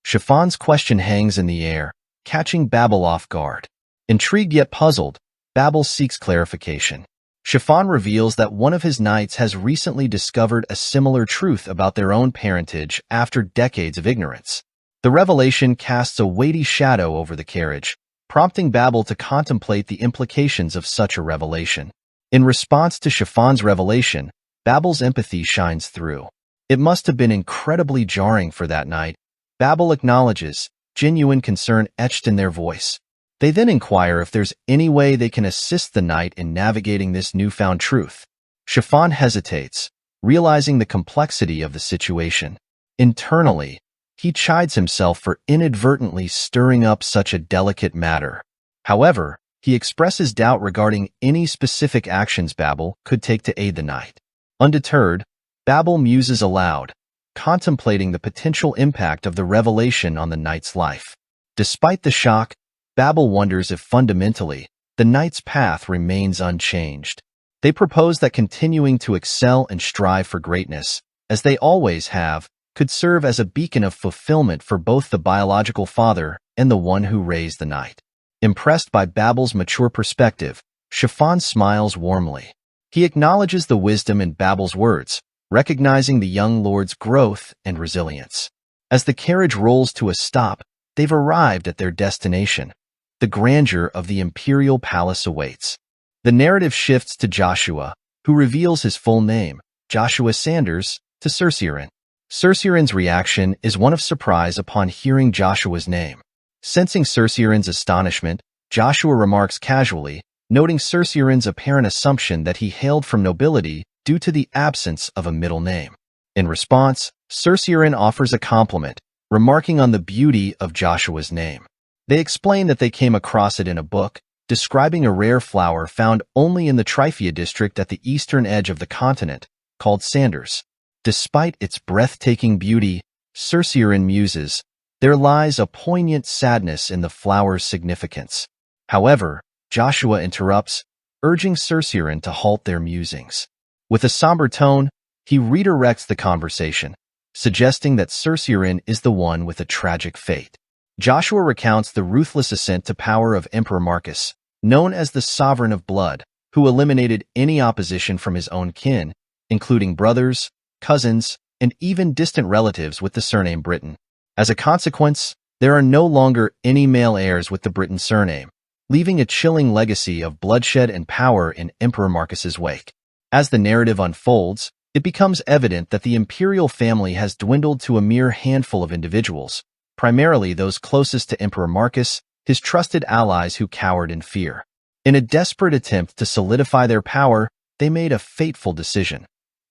Chiffon's question hangs in the air, catching Babel off guard. Intrigued yet puzzled, Babel seeks clarification. Chiffon reveals that one of his knights has recently discovered a similar truth about their own parentage after decades of ignorance. The revelation casts a weighty shadow over the carriage, prompting Babel to contemplate the implications of such a revelation. In response to Chiffon's revelation, Babel's empathy shines through. "It must have been incredibly jarring for that knight," Babel acknowledges, genuine concern etched in their voice. They then inquire if there's any way they can assist the knight in navigating this newfound truth. Chiffon hesitates, realizing the complexity of the situation. Internally, he chides himself for inadvertently stirring up such a delicate matter. However, he expresses doubt regarding any specific actions Babel could take to aid the knight. Undeterred, Babel muses aloud, contemplating the potential impact of the revelation on the knight's life. Despite the shock, Babel wonders if fundamentally, the knight's path remains unchanged. They propose that continuing to excel and strive for greatness, as they always have, could serve as a beacon of fulfillment for both the biological father and the one who raised the knight. Impressed by Babel's mature perspective, Chiffon smiles warmly. He acknowledges the wisdom in Babel's words, recognizing the young lord's growth and resilience. As the carriage rolls to a stop, they've arrived at their destination. The grandeur of the Imperial Palace awaits. The narrative shifts to Joshua, who reveals his full name, Joshua Sanders, to Cerceiren. Cerceiren's reaction is one of surprise upon hearing Joshua's name. Sensing Cerceiren's astonishment, Joshua remarks casually, noting Cerceiren's apparent assumption that he hailed from nobility due to the absence of a middle name. In response, Cerceiren offers a compliment, remarking on the beauty of Joshua's name. They explain that they came across it in a book, describing a rare flower found only in the Tryphea district at the eastern edge of the continent, called Sanders. Despite its breathtaking beauty, Cerceirin muses, there lies a poignant sadness in the flower's significance. However, Joshua interrupts, urging Cerceirin to halt their musings. With a somber tone, he redirects the conversation, suggesting that Cerceirin is the one with a tragic fate. Joshua recounts the ruthless ascent to power of Emperor Marcus, known as the Sovereign of Blood, who eliminated any opposition from his own kin, including brothers, cousins, and even distant relatives with the surname Britain. As a consequence, there are no longer any male heirs with the Britain surname, leaving a chilling legacy of bloodshed and power in Emperor Marcus's wake. As the narrative unfolds, it becomes evident that the imperial family has dwindled to a mere handful of individuals, primarily those closest to Emperor Marcus, his trusted allies who cowered in fear. In a desperate attempt to solidify their power, they made a fateful decision,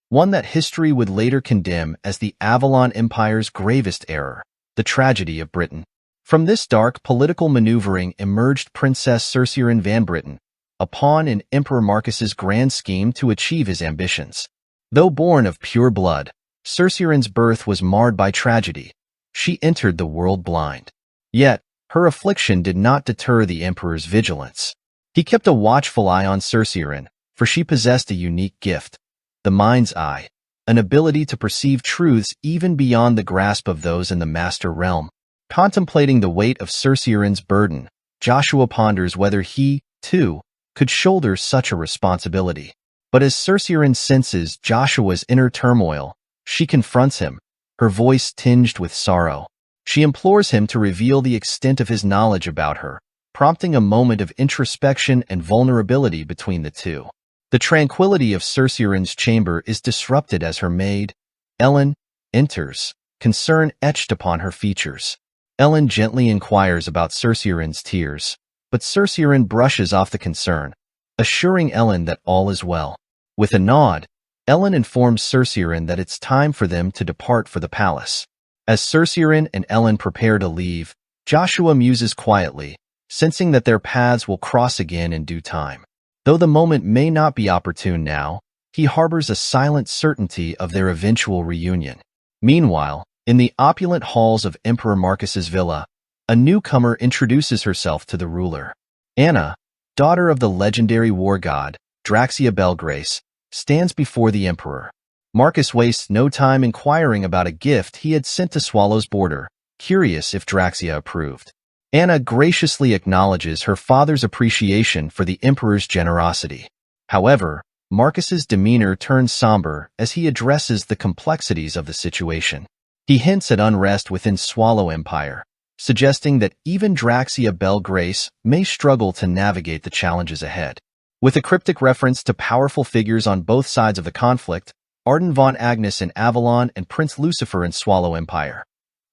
one that history would later condemn as the Avalon Empire's gravest error, the tragedy of Britain. From this dark political maneuvering emerged Princess Cerceirin van Britten, a pawn in Emperor Marcus's grand scheme to achieve his ambitions. Though born of pure blood, Cerceirin's birth was marred by tragedy. She entered the world blind. Yet, her affliction did not deter the emperor's vigilance. He kept a watchful eye on Cerceirin, for she possessed a unique gift, the mind's eye, an ability to perceive truths even beyond the grasp of those in the master realm. Contemplating the weight of Cerceirin's burden, Joshua ponders whether he, too, could shoulder such a responsibility. But as Cerceirin senses Joshua's inner turmoil, she confronts him, her voice tinged with sorrow. She implores him to reveal the extent of his knowledge about her, prompting a moment of introspection and vulnerability between the two. The tranquility of Cerceirin's chamber is disrupted as her maid, Ellen, enters, concern etched upon her features. Ellen gently inquires about Cerceirin's tears, but Cerceirin brushes off the concern, assuring Ellen that all is well. With a nod, Ellen informs Cerceirin that it's time for them to depart for the palace. As Cerceirin and Ellen prepare to leave, Joshua muses quietly, sensing that their paths will cross again in due time. Though the moment may not be opportune now, he harbors a silent certainty of their eventual reunion. Meanwhile, in the opulent halls of Emperor Marcus's villa, a newcomer introduces herself to the ruler. Anna, daughter of the legendary war god, Draxia Belgrace, stands before the emperor. Marcus wastes no time inquiring about a gift he had sent to Swallow's border, curious if Draxia approved. Anna graciously acknowledges her father's appreciation for the emperor's generosity. However, Marcus's demeanor turns somber as he addresses the complexities of the situation. He hints at unrest within Swallow Empire, suggesting that even Draxia Belgrace may struggle to navigate the challenges ahead. With a cryptic reference to powerful figures on both sides of the conflict, Arden von Agnes in Avalon and Prince Lucifer in Swallow Empire,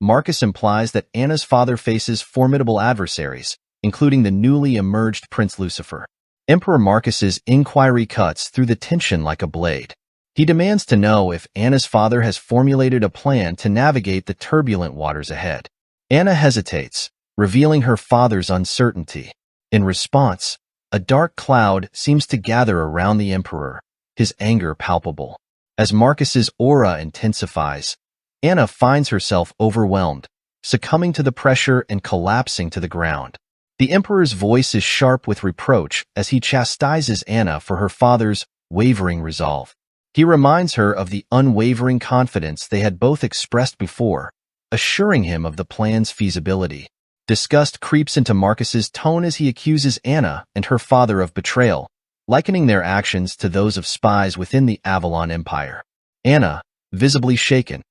Marcus implies that Anna's father faces formidable adversaries, including the newly emerged Prince Lucifer. Emperor Marcus's inquiry cuts through the tension like a blade. He demands to know if Anna's father has formulated a plan to navigate the turbulent waters ahead. Anna hesitates, revealing her father's uncertainty. In response, a dark cloud seems to gather around the emperor, his anger palpable. As Marcus's aura intensifies, Anna finds herself overwhelmed, succumbing to the pressure and collapsing to the ground. The emperor's voice is sharp with reproach as he chastises Anna for her father's wavering resolve. He reminds her of the unwavering confidence they had both expressed before, assuring him of the plan's feasibility. Disgust creeps into Marcus's tone as he accuses Anna and her father of betrayal, likening their actions to those of spies within the Avalon Empire. Anna, visibly shaken,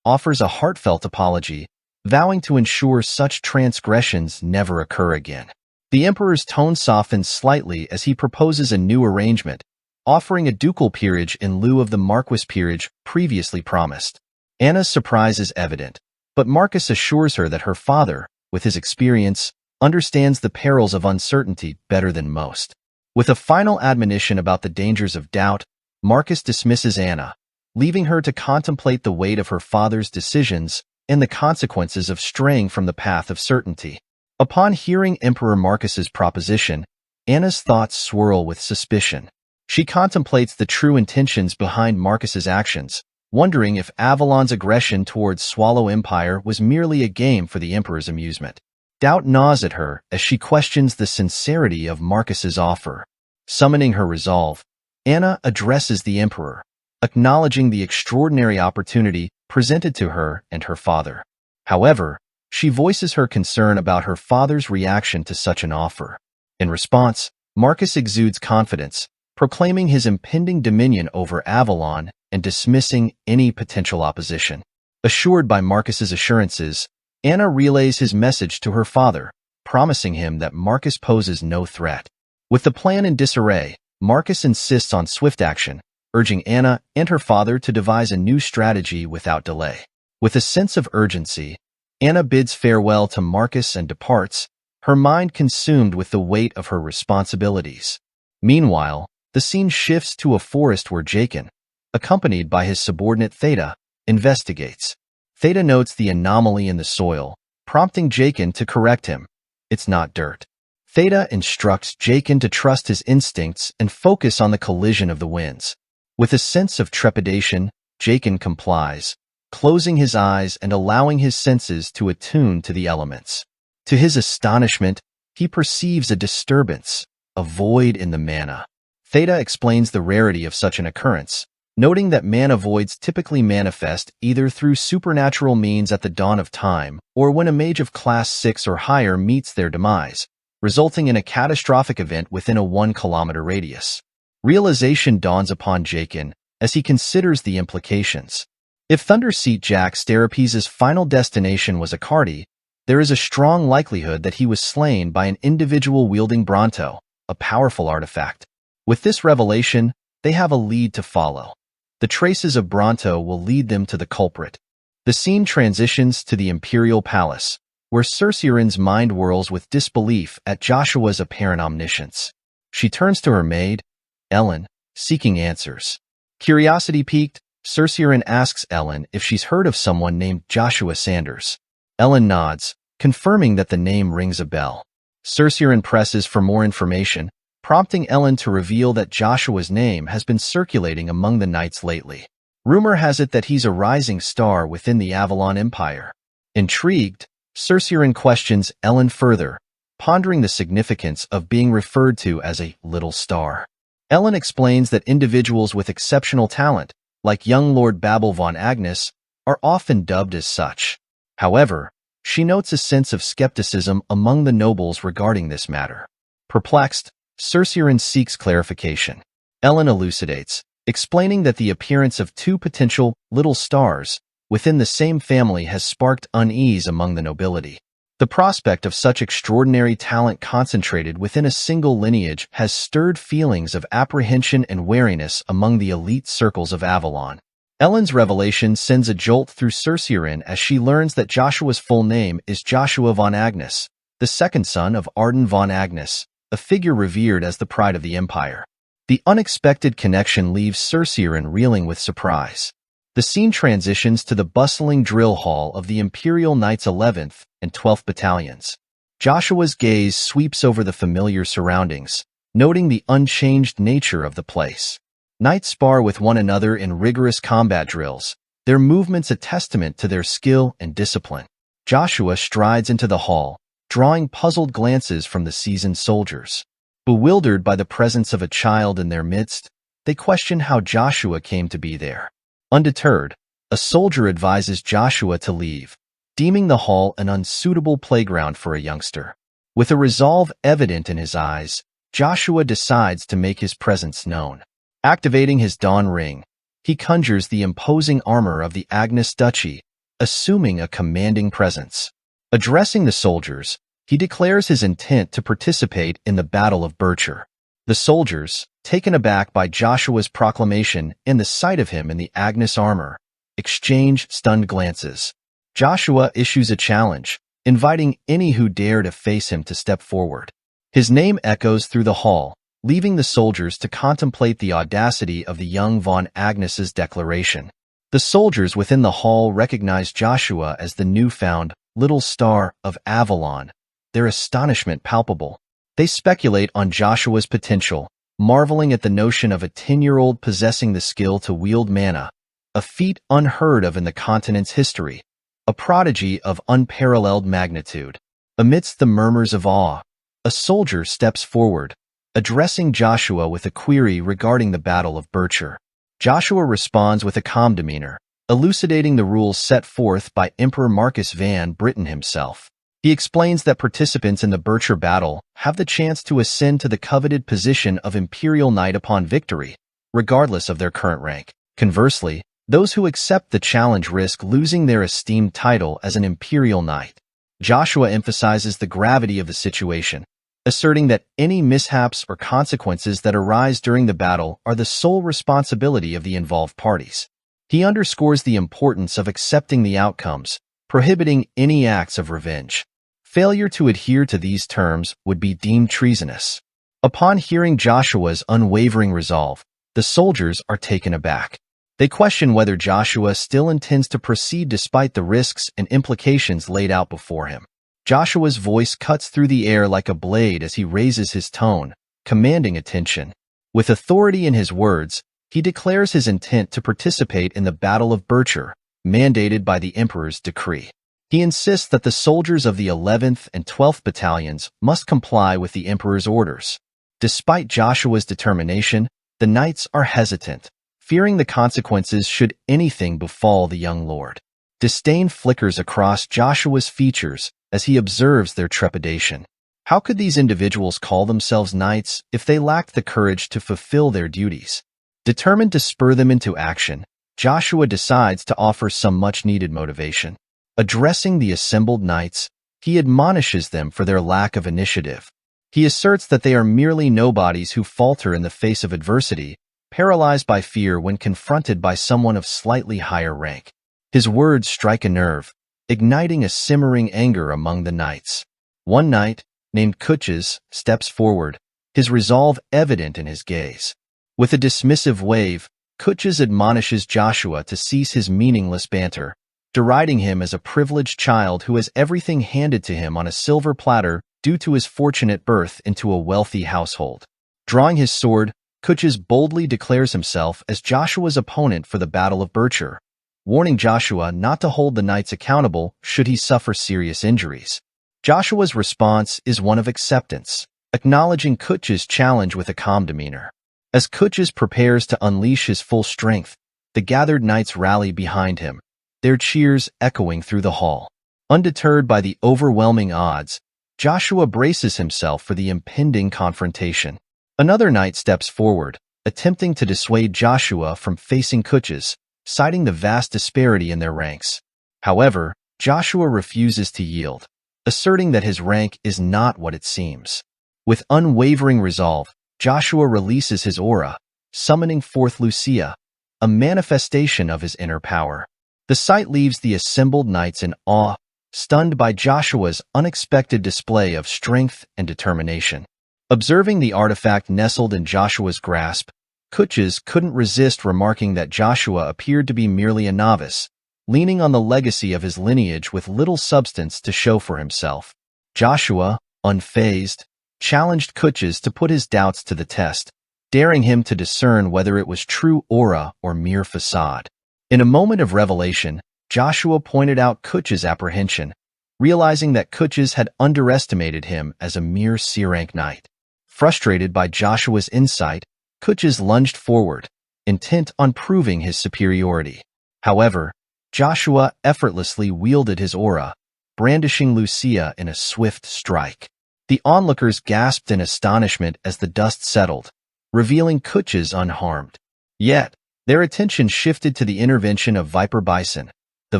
offers a heartfelt apology, vowing to ensure such transgressions never occur again. The emperor's tone softens slightly as he proposes a new arrangement, offering a ducal peerage in lieu of the marquis peerage previously promised. Anna's surprise is evident, but Marcus assures her that her father, with his experience, understands the perils of uncertainty better than most. With a final admonition about the dangers of doubt, Marcus dismisses Anna, leaving her to contemplate the weight of her father's decisions and the consequences of straying from the path of certainty. Upon hearing Emperor Marcus's proposition, Anna's thoughts swirl with suspicion. She contemplates the true intentions behind Marcus's actions, wondering if Avalon's aggression towards Swallow Empire was merely a game for the Emperor's amusement. Doubt gnaws at her as she questions the sincerity of Marcus's offer. Summoning her resolve, Anna addresses the Emperor, acknowledging the extraordinary opportunity presented to her and her father. However, she voices her concern about her father's reaction to such an offer. In response, Marcus exudes confidence, proclaiming his impending dominion over Avalon and dismissing any potential opposition. Assured by Marcus's assurances, Anna relays his message to her father, promising him that Marcus poses no threat. With the plan in disarray, Marcus insists on swift action, urging Anna and her father to devise a new strategy without delay. With a sense of urgency, Anna bids farewell to Marcus and departs, her mind consumed with the weight of her responsibilities. Meanwhile, the scene shifts to a forest where Jaqen, accompanied by his subordinate Theta, investigates. Theta notes the anomaly in the soil, prompting Jaqen to correct him. It's not dirt. Theta instructs Jaqen to trust his instincts and focus on the collision of the winds. With a sense of trepidation, Jaqen complies, closing his eyes and allowing his senses to attune to the elements. To his astonishment, he perceives a disturbance, a void in the mana. Theta explains the rarity of such an occurrence, noting that mana voids typically manifest either through supernatural means at the dawn of time or when a mage of class 6 or higher meets their demise, resulting in a catastrophic event within a 1-kilometer radius. Realization dawns upon Jaqen as he considers the implications. If Thunderseat Jack Starapi's final destination was Akardi, there is a strong likelihood that he was slain by an individual wielding Bronto, a powerful artifact. With this revelation, they have a lead to follow. The traces of Bronto will lead them to the culprit. The scene transitions to the Imperial Palace, where Cerciorin's mind whirls with disbelief at Joshua's apparent omniscience. She turns to her maid, Ellen, seeking answers. Curiosity piqued, Cerciorin asks Ellen if she's heard of someone named Joshua Sanders. Ellen nods, confirming that the name rings a bell. Cerciorin presses for more information, prompting Ellen to reveal that Joshua's name has been circulating among the knights lately. Rumor has it that he's a rising star within the Avalon Empire. Intrigued, Cerciorin questions Ellen further, pondering the significance of being referred to as a little star. Ellen explains that individuals with exceptional talent, like young Lord Babel von Agnes, are often dubbed as such. However, she notes a sense of skepticism among the nobles regarding this matter. Perplexed, Cerciorin seeks clarification. Ellen elucidates, explaining that the appearance of two potential little stars within the same family has sparked unease among the nobility. The prospect of such extraordinary talent concentrated within a single lineage has stirred feelings of apprehension and wariness among the elite circles of Avalon. Ellen's revelation sends a jolt through Cerciorin as she learns that Joshua's full name is Joshua von Agnes, the second son of Arden von Agnes, a figure revered as the pride of the Empire. The unexpected connection leaves Cerciorin reeling with surprise. The scene transitions to the bustling drill hall of the Imperial Knights 11th and 12th Battalions. Joshua's gaze sweeps over the familiar surroundings, noting the unchanged nature of the place. Knights spar with one another in rigorous combat drills, their movements a testament to their skill and discipline. Joshua strides into the hall, drawing puzzled glances from the seasoned soldiers. Bewildered by the presence of a child in their midst, they question how Joshua came to be there. Undeterred, a soldier advises Joshua to leave, deeming the hall an unsuitable playground for a youngster. With a resolve evident in his eyes, Joshua decides to make his presence known. Activating his Dawn Ring, he conjures the imposing armor of the Agnes Duchy, assuming a commanding presence. Addressing the soldiers, he declares his intent to participate in the Battle of Bircher. The soldiers, taken aback by Joshua's proclamation and the sight of him in the Agnes armor, exchange stunned glances. Joshua issues a challenge, inviting any who dare to face him to step forward. His name echoes through the hall, leaving the soldiers to contemplate the audacity of the young von Agnes's declaration. The soldiers within the hall recognize Joshua as the newfound Little Star of Avalon, their astonishment palpable. They speculate on Joshua's potential, marveling at the notion of a 10-year-old possessing the skill to wield mana, a feat unheard of in the continent's history, a prodigy of unparalleled magnitude. Amidst the murmurs of awe, a soldier steps forward, addressing Joshua with a query regarding the Battle of Bircher. Joshua responds with a calm demeanor, elucidating the rules set forth by Emperor Marcus Van Britten himself. He explains that participants in the Bircher battle have the chance to ascend to the coveted position of Imperial Knight upon victory, regardless of their current rank. Conversely, those who accept the challenge risk losing their esteemed title as an Imperial Knight. Joshua emphasizes the gravity of the situation, asserting that any mishaps or consequences that arise during the battle are the sole responsibility of the involved parties. He underscores the importance of accepting the outcomes, prohibiting any acts of revenge. Failure to adhere to these terms would be deemed treasonous. Upon hearing Joshua's unwavering resolve, the soldiers are taken aback. They question whether Joshua still intends to proceed despite the risks and implications laid out before him. Joshua's voice cuts through the air like a blade as he raises his tone, commanding attention. With authority in his words, he declares his intent to participate in the Battle of Bircher, mandated by the Emperor's decree. He insists that the soldiers of the 11th and 12th battalions must comply with the Emperor's orders. Despite Joshua's determination, the knights are hesitant, fearing the consequences should anything befall the young lord. Disdain flickers across Joshua's features as he observes their trepidation. How could these individuals call themselves knights if they lacked the courage to fulfill their duties? Determined to spur them into action, Joshua decides to offer some much-needed motivation. Addressing the assembled knights, he admonishes them for their lack of initiative. He asserts that they are merely nobodies who falter in the face of adversity, paralyzed by fear when confronted by someone of slightly higher rank. His words strike a nerve, igniting a simmering anger among the knights. One knight, named Kutches, steps forward, his resolve evident in his gaze. With a dismissive wave, Kutches admonishes Joshua to cease his meaningless banter, deriding him as a privileged child who has everything handed to him on a silver platter due to his fortunate birth into a wealthy household. Drawing his sword, Kutches boldly declares himself as Joshua's opponent for the Battle of Bircher, warning Joshua not to hold the knights accountable should he suffer serious injuries. Joshua's response is one of acceptance, acknowledging Kutches' challenge with a calm demeanor. As Kutches prepares to unleash his full strength, the gathered knights rally behind him, their cheers echoing through the hall. Undeterred by the overwhelming odds, Joshua braces himself for the impending confrontation. Another knight steps forward, attempting to dissuade Joshua from facing Kutches, citing the vast disparity in their ranks. However, Joshua refuses to yield, asserting that his rank is not what it seems. With unwavering resolve, Joshua releases his aura, summoning forth Lucia, a manifestation of his inner power. The sight leaves the assembled knights in awe, stunned by Joshua's unexpected display of strength and determination. Observing the artifact nestled in Joshua's grasp, Kutches couldn't resist remarking that Joshua appeared to be merely a novice, leaning on the legacy of his lineage with little substance to show for himself. Joshua, unfazed, challenged Kutches to put his doubts to the test, daring him to discern whether it was true aura or mere facade. In a moment of revelation, Joshua pointed out Kutches' apprehension, realizing that Kutches had underestimated him as a mere C-rank knight. Frustrated by Joshua's insight, Kutches lunged forward, intent on proving his superiority. However, Joshua effortlessly wielded his aura, brandishing Lucia in a swift strike. The onlookers gasped in astonishment as the dust settled, revealing Kutches unharmed. Yet, their attention shifted to the intervention of Viper Bison, the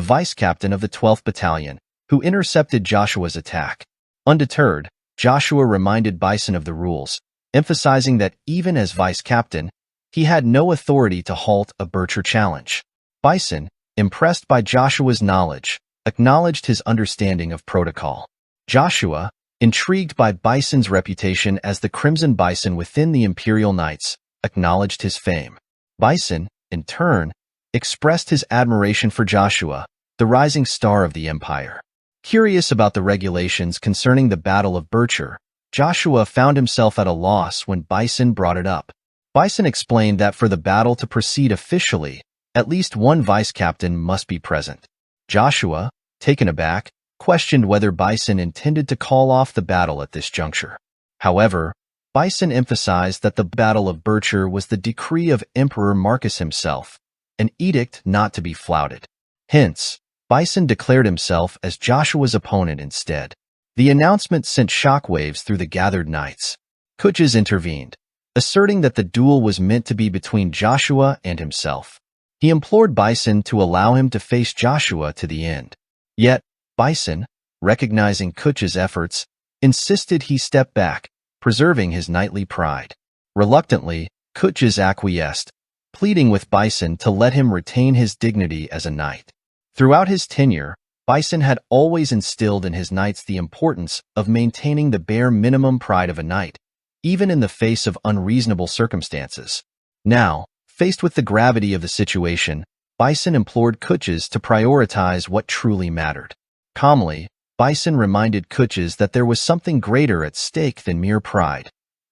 vice-captain of the 12th Battalion, who intercepted Joshua's attack. Undeterred, Joshua reminded Bison of the rules, emphasizing that even as vice-captain, he had no authority to halt a Bircher challenge. Bison, impressed by Joshua's knowledge, acknowledged his understanding of protocol. Joshua, intrigued by Bison's reputation as the Crimson Bison within the Imperial Knights, acknowledged his fame. Bison, in turn, expressed his admiration for Joshua, the rising star of the Empire. Curious about the regulations concerning the Battle of Bircher, Joshua found himself at a loss when Bison brought it up. Bison explained that for the battle to proceed officially, at least one vice-captain must be present. Joshua, taken aback, questioned whether Bison intended to call off the battle at this juncture. However, Bison emphasized that the Battle of Bircher was the decree of Emperor Marcus himself, an edict not to be flouted. Hence, Bison declared himself as Joshua's opponent instead. The announcement sent shockwaves through the gathered knights. Kutches intervened, asserting that the duel was meant to be between Joshua and himself. He implored Bison to allow him to face Joshua to the end. Yet, Bison, recognizing Kutch's efforts, insisted he step back, preserving his knightly pride. Reluctantly, Kutches acquiesced, pleading with Bison to let him retain his dignity as a knight. Throughout his tenure, Bison had always instilled in his knights the importance of maintaining the bare minimum pride of a knight, even in the face of unreasonable circumstances. Now, faced with the gravity of the situation, Bison implored Kutches to prioritize what truly mattered. Calmly, Bison reminded Kutches that there was something greater at stake than mere pride.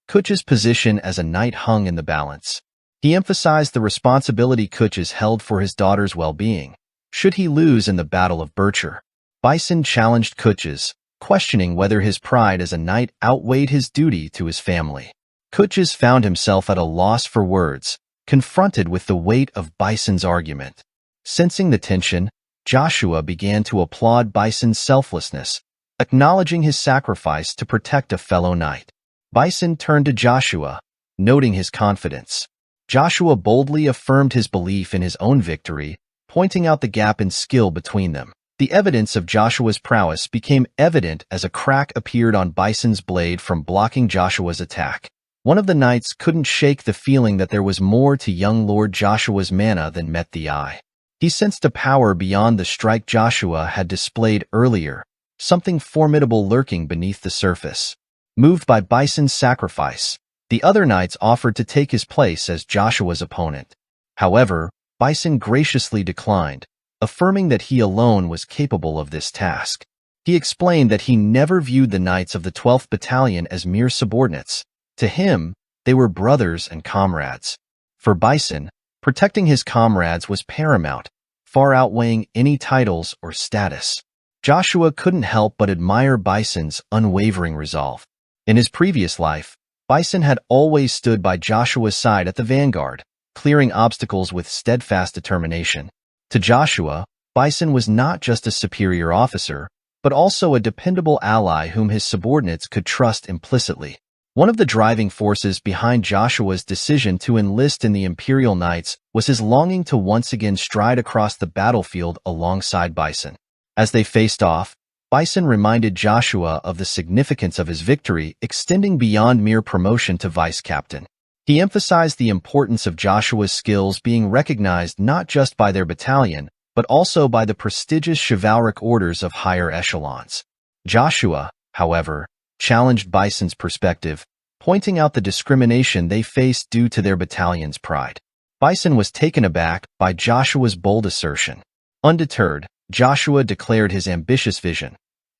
Kutch's position as a knight hung in the balance. He emphasized the responsibility Kutches held for his daughter's well-being. Should he lose in the Battle of Bircher? Bison challenged Kutches, questioning whether his pride as a knight outweighed his duty to his family. Kutches found himself at a loss for words, confronted with the weight of Bison's argument. Sensing the tension, Joshua began to applaud Bison's selflessness, acknowledging his sacrifice to protect a fellow knight. Bison turned to Joshua, noting his confidence. Joshua boldly affirmed his belief in his own victory, pointing out the gap in skill between them. The evidence of Joshua's prowess became evident as a crack appeared on Bison's blade from blocking Joshua's attack. One of the knights couldn't shake the feeling that there was more to young Lord Joshua's mana than met the eye. He sensed a power beyond the strike Joshua had displayed earlier, something formidable lurking beneath the surface. Moved by Bison's sacrifice, the other knights offered to take his place as Joshua's opponent. However, Bison graciously declined, affirming that he alone was capable of this task. He explained that he never viewed the knights of the 12th Battalion as mere subordinates. To him, they were brothers and comrades. For Bison, protecting his comrades was paramount, far outweighing any titles or status. Joshua couldn't help but admire Bison's unwavering resolve. In his previous life, Bison had always stood by Joshua's side at the vanguard, clearing obstacles with steadfast determination. To Joshua, Bison was not just a superior officer, but also a dependable ally whom his subordinates could trust implicitly. One of the driving forces behind Joshua's decision to enlist in the Imperial Knights was his longing to once again stride across the battlefield alongside Bison. As they faced off, Bison reminded Joshua of the significance of his victory extending beyond mere promotion to vice-captain. He emphasized the importance of Joshua's skills being recognized not just by their battalion, but also by the prestigious chivalric orders of higher echelons. Joshua, however, challenged Bison's perspective, pointing out the discrimination they faced due to their battalion's pride. Bison was taken aback by Joshua's bold assertion. Undeterred, Joshua declared his ambitious vision.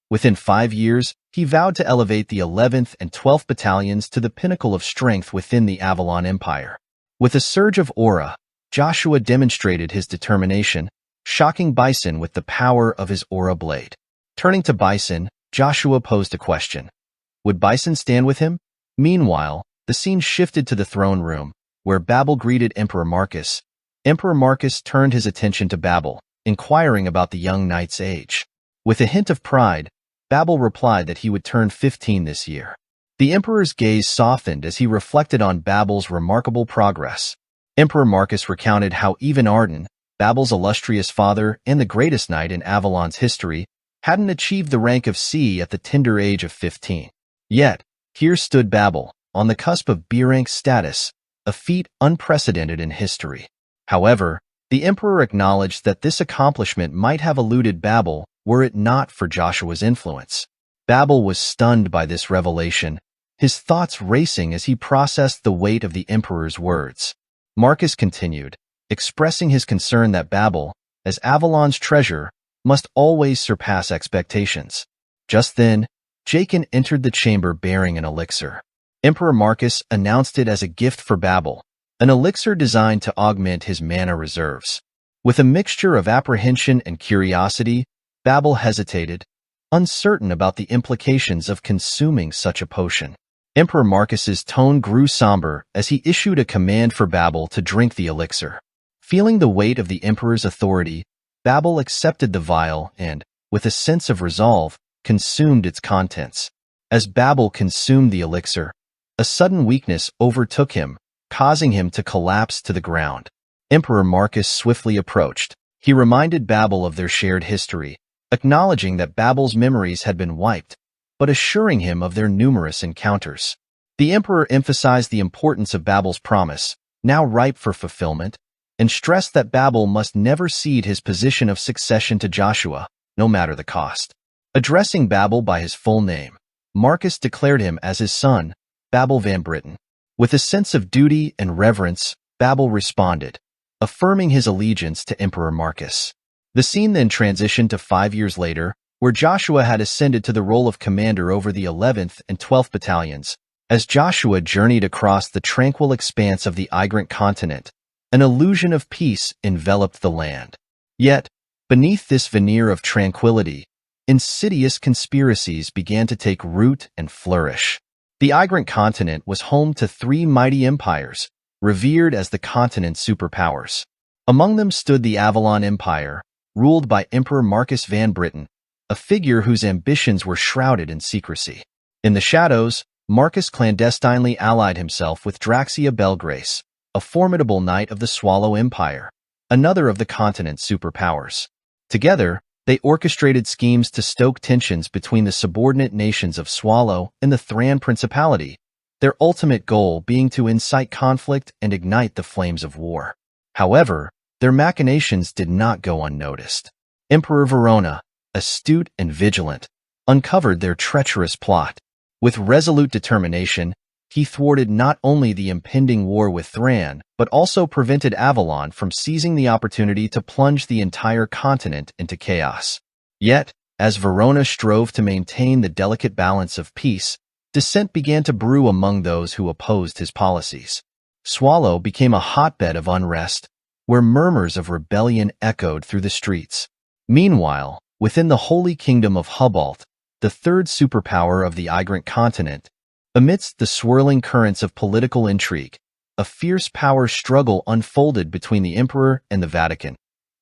Within 5 years, he vowed to elevate the 11th and 12th Battalions to the pinnacle of strength within the Avalon Empire. With a surge of aura, Joshua demonstrated his determination, shocking Bison with the power of his aura blade. Turning to Bison, Joshua posed a question. Would Bison stand with him? Meanwhile, the scene shifted to the throne room, where Babel greeted Emperor Marcus. Emperor Marcus turned his attention to Babel, inquiring about the young knight's age. With a hint of pride, Babel replied that he would turn 15 this year. The emperor's gaze softened as he reflected on Babel's remarkable progress. Emperor Marcus recounted how even Arden, Babel's illustrious father and the greatest knight in Avalon's history, hadn't achieved the rank of C at the tender age of 15. Yet, here stood Babel, on the cusp of B-rank status, a feat unprecedented in history. However, the emperor acknowledged that this accomplishment might have eluded Babel were it not for Joshua's influence. Babel was stunned by this revelation, his thoughts racing as he processed the weight of the emperor's words. Marcus continued, expressing his concern that Babel, as Avalon's treasure, must always surpass expectations. Just then, Jachin entered the chamber bearing an elixir. Emperor Marcus announced it as a gift for Babel, an elixir designed to augment his mana reserves. With a mixture of apprehension and curiosity, Babel hesitated, uncertain about the implications of consuming such a potion. Emperor Marcus's tone grew somber as he issued a command for Babel to drink the elixir. Feeling the weight of the emperor's authority, Babel accepted the vial and, with a sense of resolve, consumed its contents. As Babel consumed the elixir, a sudden weakness overtook him, causing him to collapse to the ground. Emperor Marcus swiftly approached. He reminded Babel of their shared history, acknowledging that Babel's memories had been wiped, but assuring him of their numerous encounters. The emperor emphasized the importance of Babel's promise, now ripe for fulfillment, and stressed that Babel must never cede his position of succession to Joshua, no matter the cost. Addressing Babel by his full name, Marcus declared him as his son, Babel Van Britten. With a sense of duty and reverence, Babel responded, affirming his allegiance to Emperor Marcus. The scene then transitioned to 5 years later, where Joshua had ascended to the role of commander over the 11th and 12th Battalions. As Joshua journeyed across the tranquil expanse of the Igrant continent, an illusion of peace enveloped the land. Yet, beneath this veneer of tranquility, insidious conspiracies began to take root and flourish. The Igrant continent was home to 3 mighty empires, revered as the continent's superpowers. Among them stood the Avalon Empire, ruled by Emperor Marcus Van Britten, a figure whose ambitions were shrouded in secrecy. In the shadows, Marcus clandestinely allied himself with Draxia Belgrace, a formidable knight of the Swallow Empire, another of the continent's superpowers. Together, they orchestrated schemes to stoke tensions between the subordinate nations of Swallow and the Thran Principality, their ultimate goal being to incite conflict and ignite the flames of war. However, their machinations did not go unnoticed. Emperor Verona, astute and vigilant, uncovered their treacherous plot. With resolute determination, he thwarted not only the impending war with Thran, but also prevented Avalon from seizing the opportunity to plunge the entire continent into chaos. Yet, as Verona strove to maintain the delicate balance of peace, dissent began to brew among those who opposed his policies. Swallow became a hotbed of unrest, where murmurs of rebellion echoed through the streets. Meanwhile, within the Holy Kingdom of Hubalt, the third superpower of the Igrant continent, amidst the swirling currents of political intrigue, a fierce power struggle unfolded between the emperor and the Vatican,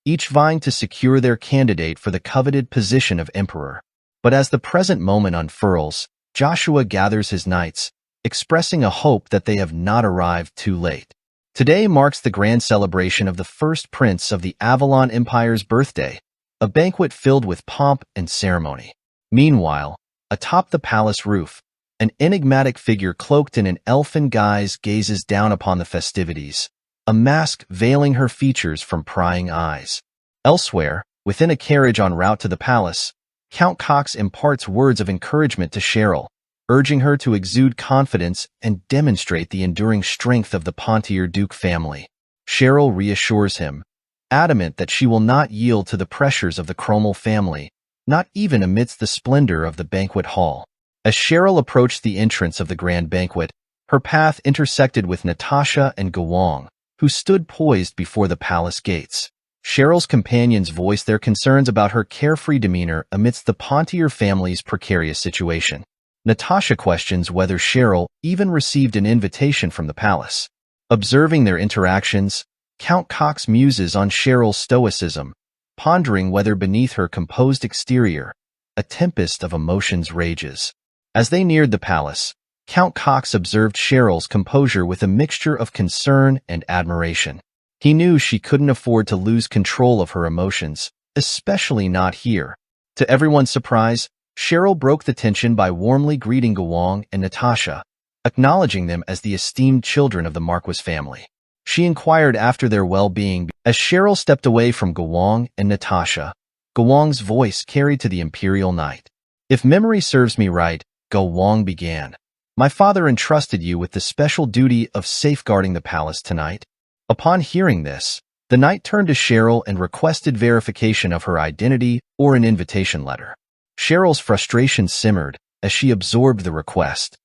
each vying to secure their candidate for the coveted position of emperor. But as the present moment unfurls, Joshua gathers his knights, expressing a hope that they have not arrived too late. Today marks the grand celebration of the first prince of the Avalon Empire's birthday, a banquet filled with pomp and ceremony. Meanwhile, atop the palace roof, an enigmatic figure cloaked in an elfin guise gazes down upon the festivities, a mask veiling her features from prying eyes. Elsewhere, within a carriage en route to the palace, Count Cox imparts words of encouragement to Cheryl, urging her to exude confidence and demonstrate the enduring strength of the Pontier Duke family. Cheryl reassures him, adamant that she will not yield to the pressures of the Cromwell family, not even amidst the splendor of the banquet hall. As Cheryl approached the entrance of the grand banquet, her path intersected with Natasha and Gawang, who stood poised before the palace gates. Cheryl's companions voiced their concerns about her carefree demeanor amidst the Pontier family's precarious situation. Natasha questions whether Cheryl even received an invitation from the palace. Observing their interactions, Count Cox muses on Cheryl's stoicism, pondering whether beneath her composed exterior, a tempest of emotions rages. As they neared the palace, Count Cox observed Cheryl's composure with a mixture of concern and admiration. He knew she couldn't afford to lose control of her emotions, especially not here. To everyone's surprise, Cheryl broke the tension by warmly greeting Gawang and Natasha, acknowledging them as the esteemed children of the Marquis family. She inquired after their well-being. As Cheryl stepped away from Gawang and Natasha, Gawang's voice carried to the Imperial Knight. "If memory serves me right," Gawang began, "my father entrusted you with the special duty of safeguarding the palace tonight." Upon hearing this, the knight turned to Cheryl and requested verification of her identity or an invitation letter. Cheryl's frustration simmered, as she absorbed the request.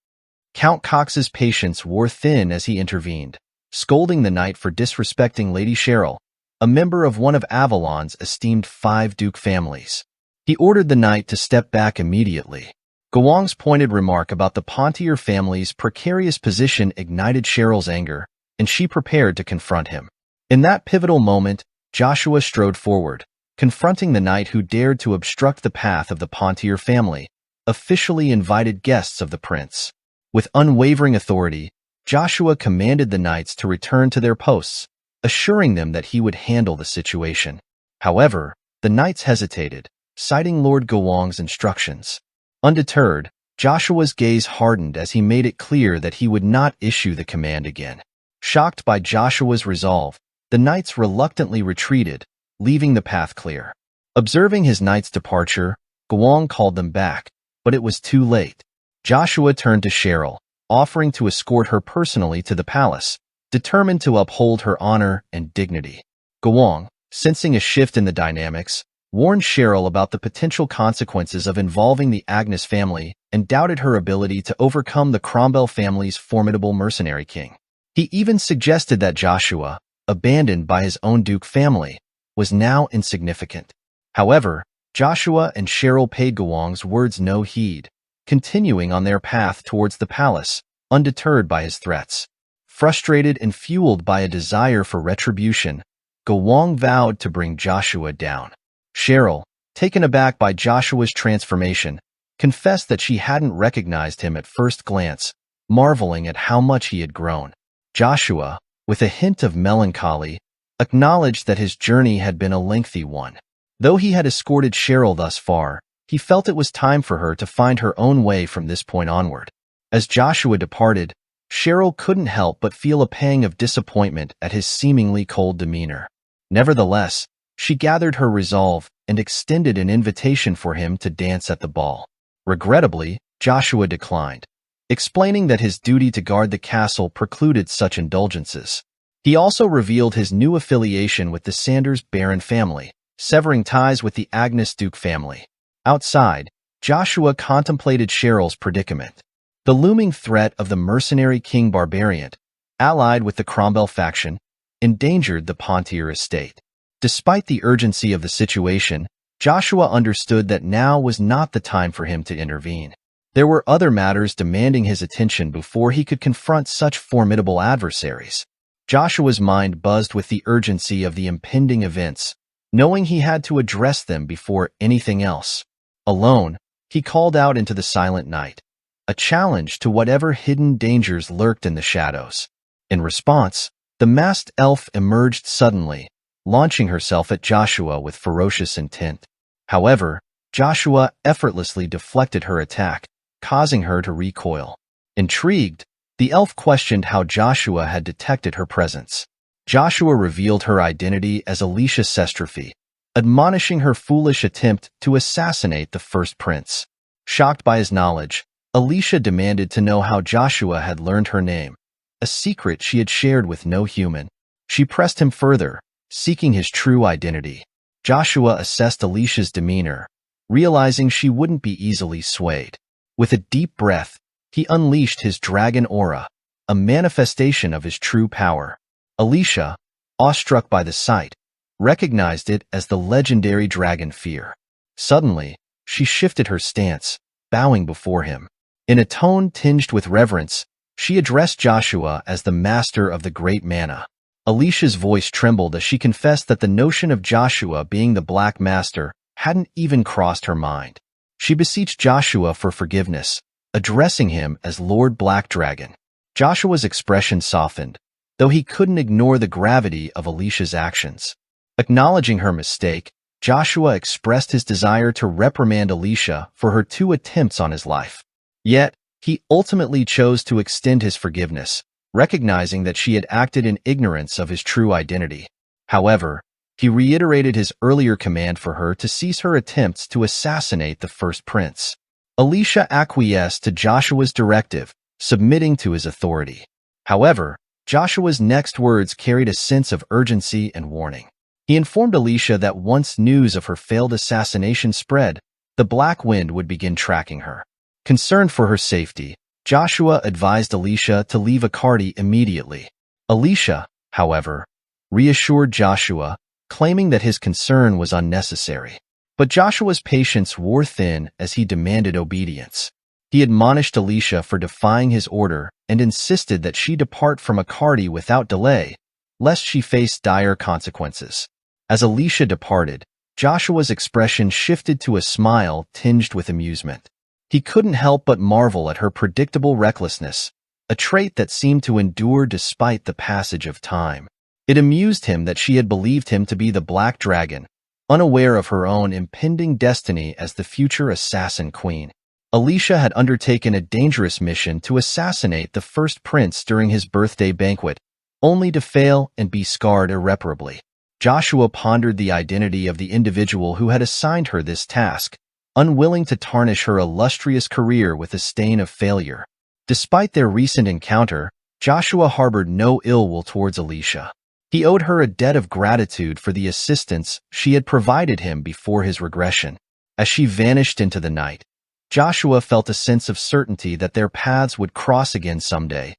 Count Cox's patience wore thin as he intervened, scolding the knight for disrespecting Lady Cheryl, a member of one of Avalon's esteemed 5 duke families. He ordered the knight to step back immediately. Gowong's pointed remark about the Pontier family's precarious position ignited Cheryl's anger, and she prepared to confront him. In that pivotal moment, Joshua strode forward, confronting the knight who dared to obstruct the path of the Pontier family, officially invited guests of the prince. With unwavering authority, Joshua commanded the knights to return to their posts, assuring them that he would handle the situation. However, the knights hesitated, citing Lord Gowong's instructions. Undeterred, Joshua's gaze hardened as he made it clear that he would not issue the command again. Shocked by Joshua's resolve, the knights reluctantly retreated, leaving the path clear. Observing his knights' departure, Gowong called them back, but it was too late. Joshua turned to Cheryl, offering to escort her personally to the palace, determined to uphold her honor and dignity. Gowong, sensing a shift in the dynamics, warned Cheryl about the potential consequences of involving the Agnes family and doubted her ability to overcome the Cromwell family's formidable mercenary king. He even suggested that Joshua, abandoned by his own Duke family, was now insignificant. However, Joshua and Cheryl paid Gowong's words no heed, continuing on their path towards the palace, undeterred by his threats. Frustrated and fueled by a desire for retribution, Gowong vowed to bring Joshua down. Cheryl, taken aback by Joshua's transformation, confessed that she hadn't recognized him at first glance, marveling at how much he had grown. Joshua, with a hint of melancholy, acknowledged that his journey had been a lengthy one. Though he had escorted Cheryl thus far, he felt it was time for her to find her own way from this point onward. As Joshua departed, Cheryl couldn't help but feel a pang of disappointment at his seemingly cold demeanor. Nevertheless, she gathered her resolve and extended an invitation for him to dance at the ball. Regrettably, Joshua declined, explaining that his duty to guard the castle precluded such indulgences. He also revealed his new affiliation with the Sanders Baron family, severing ties with the Agnes Duke family. Outside, Joshua contemplated Cheryl's predicament. The looming threat of the mercenary King Barbarian, allied with the Cromwell faction, endangered the Pontier estate. Despite the urgency of the situation, Joshua understood that now was not the time for him to intervene. There were other matters demanding his attention before he could confront such formidable adversaries. Joshua's mind buzzed with the urgency of the impending events, knowing he had to address them before anything else. Alone, he called out into the silent night, a challenge to whatever hidden dangers lurked in the shadows. In response, the masked elf emerged suddenly, launching herself at Joshua with ferocious intent. However, Joshua effortlessly deflected her attack, causing her to recoil. Intrigued, the elf questioned how Joshua had detected her presence. Joshua revealed her identity as Alicia Sestrophy, admonishing her foolish attempt to assassinate the first prince. Shocked by his knowledge, Alicia demanded to know how Joshua had learned her name, a secret she had shared with no human. She pressed him further, seeking his true identity. Joshua assessed Alicia's demeanor, realizing she wouldn't be easily swayed. With a deep breath, he unleashed his dragon aura, a manifestation of his true power. Alicia, awestruck by the sight, recognized it as the legendary dragon Fear. Suddenly, she shifted her stance, bowing before him. In a tone tinged with reverence, she addressed Joshua as the master of the great mana. Alicia's voice trembled as she confessed that the notion of Joshua being the Black Master hadn't even crossed her mind. She beseeched Joshua for forgiveness, addressing him as Lord Black Dragon. Joshua's expression softened, though he couldn't ignore the gravity of Alicia's actions. Acknowledging her mistake, Joshua expressed his desire to reprimand Alicia for her 2 attempts on his life. Yet, he ultimately chose to extend his forgiveness, recognizing that she had acted in ignorance of his true identity. However, he reiterated his earlier command for her to cease her attempts to assassinate the first prince. Alicia acquiesced to Joshua's directive, submitting to his authority. However, Joshua's next words carried a sense of urgency and warning. He informed Alicia that once news of her failed assassination spread, the Black Wind would begin tracking her. Concerned for her safety, Joshua advised Alicia to leave Akardi immediately. Alicia, however, reassured Joshua, claiming that his concern was unnecessary. But Joshua's patience wore thin as he demanded obedience. He admonished Alicia for defying his order and insisted that she depart from Akardi without delay, lest she face dire consequences. As Alicia departed, Joshua's expression shifted to a smile tinged with amusement. He couldn't help but marvel at her predictable recklessness, a trait that seemed to endure despite the passage of time. It amused him that she had believed him to be the Black Dragon, unaware of her own impending destiny as the future assassin queen. Alicia had undertaken a dangerous mission to assassinate the first prince during his birthday banquet, only to fail and be scarred irreparably. Joshua pondered the identity of the individual who had assigned her this task, unwilling to tarnish her illustrious career with a stain of failure. Despite their recent encounter, Joshua harbored no ill will towards Alicia. He owed her a debt of gratitude for the assistance she had provided him before his regression. As she vanished into the night, Joshua felt a sense of certainty that their paths would cross again someday.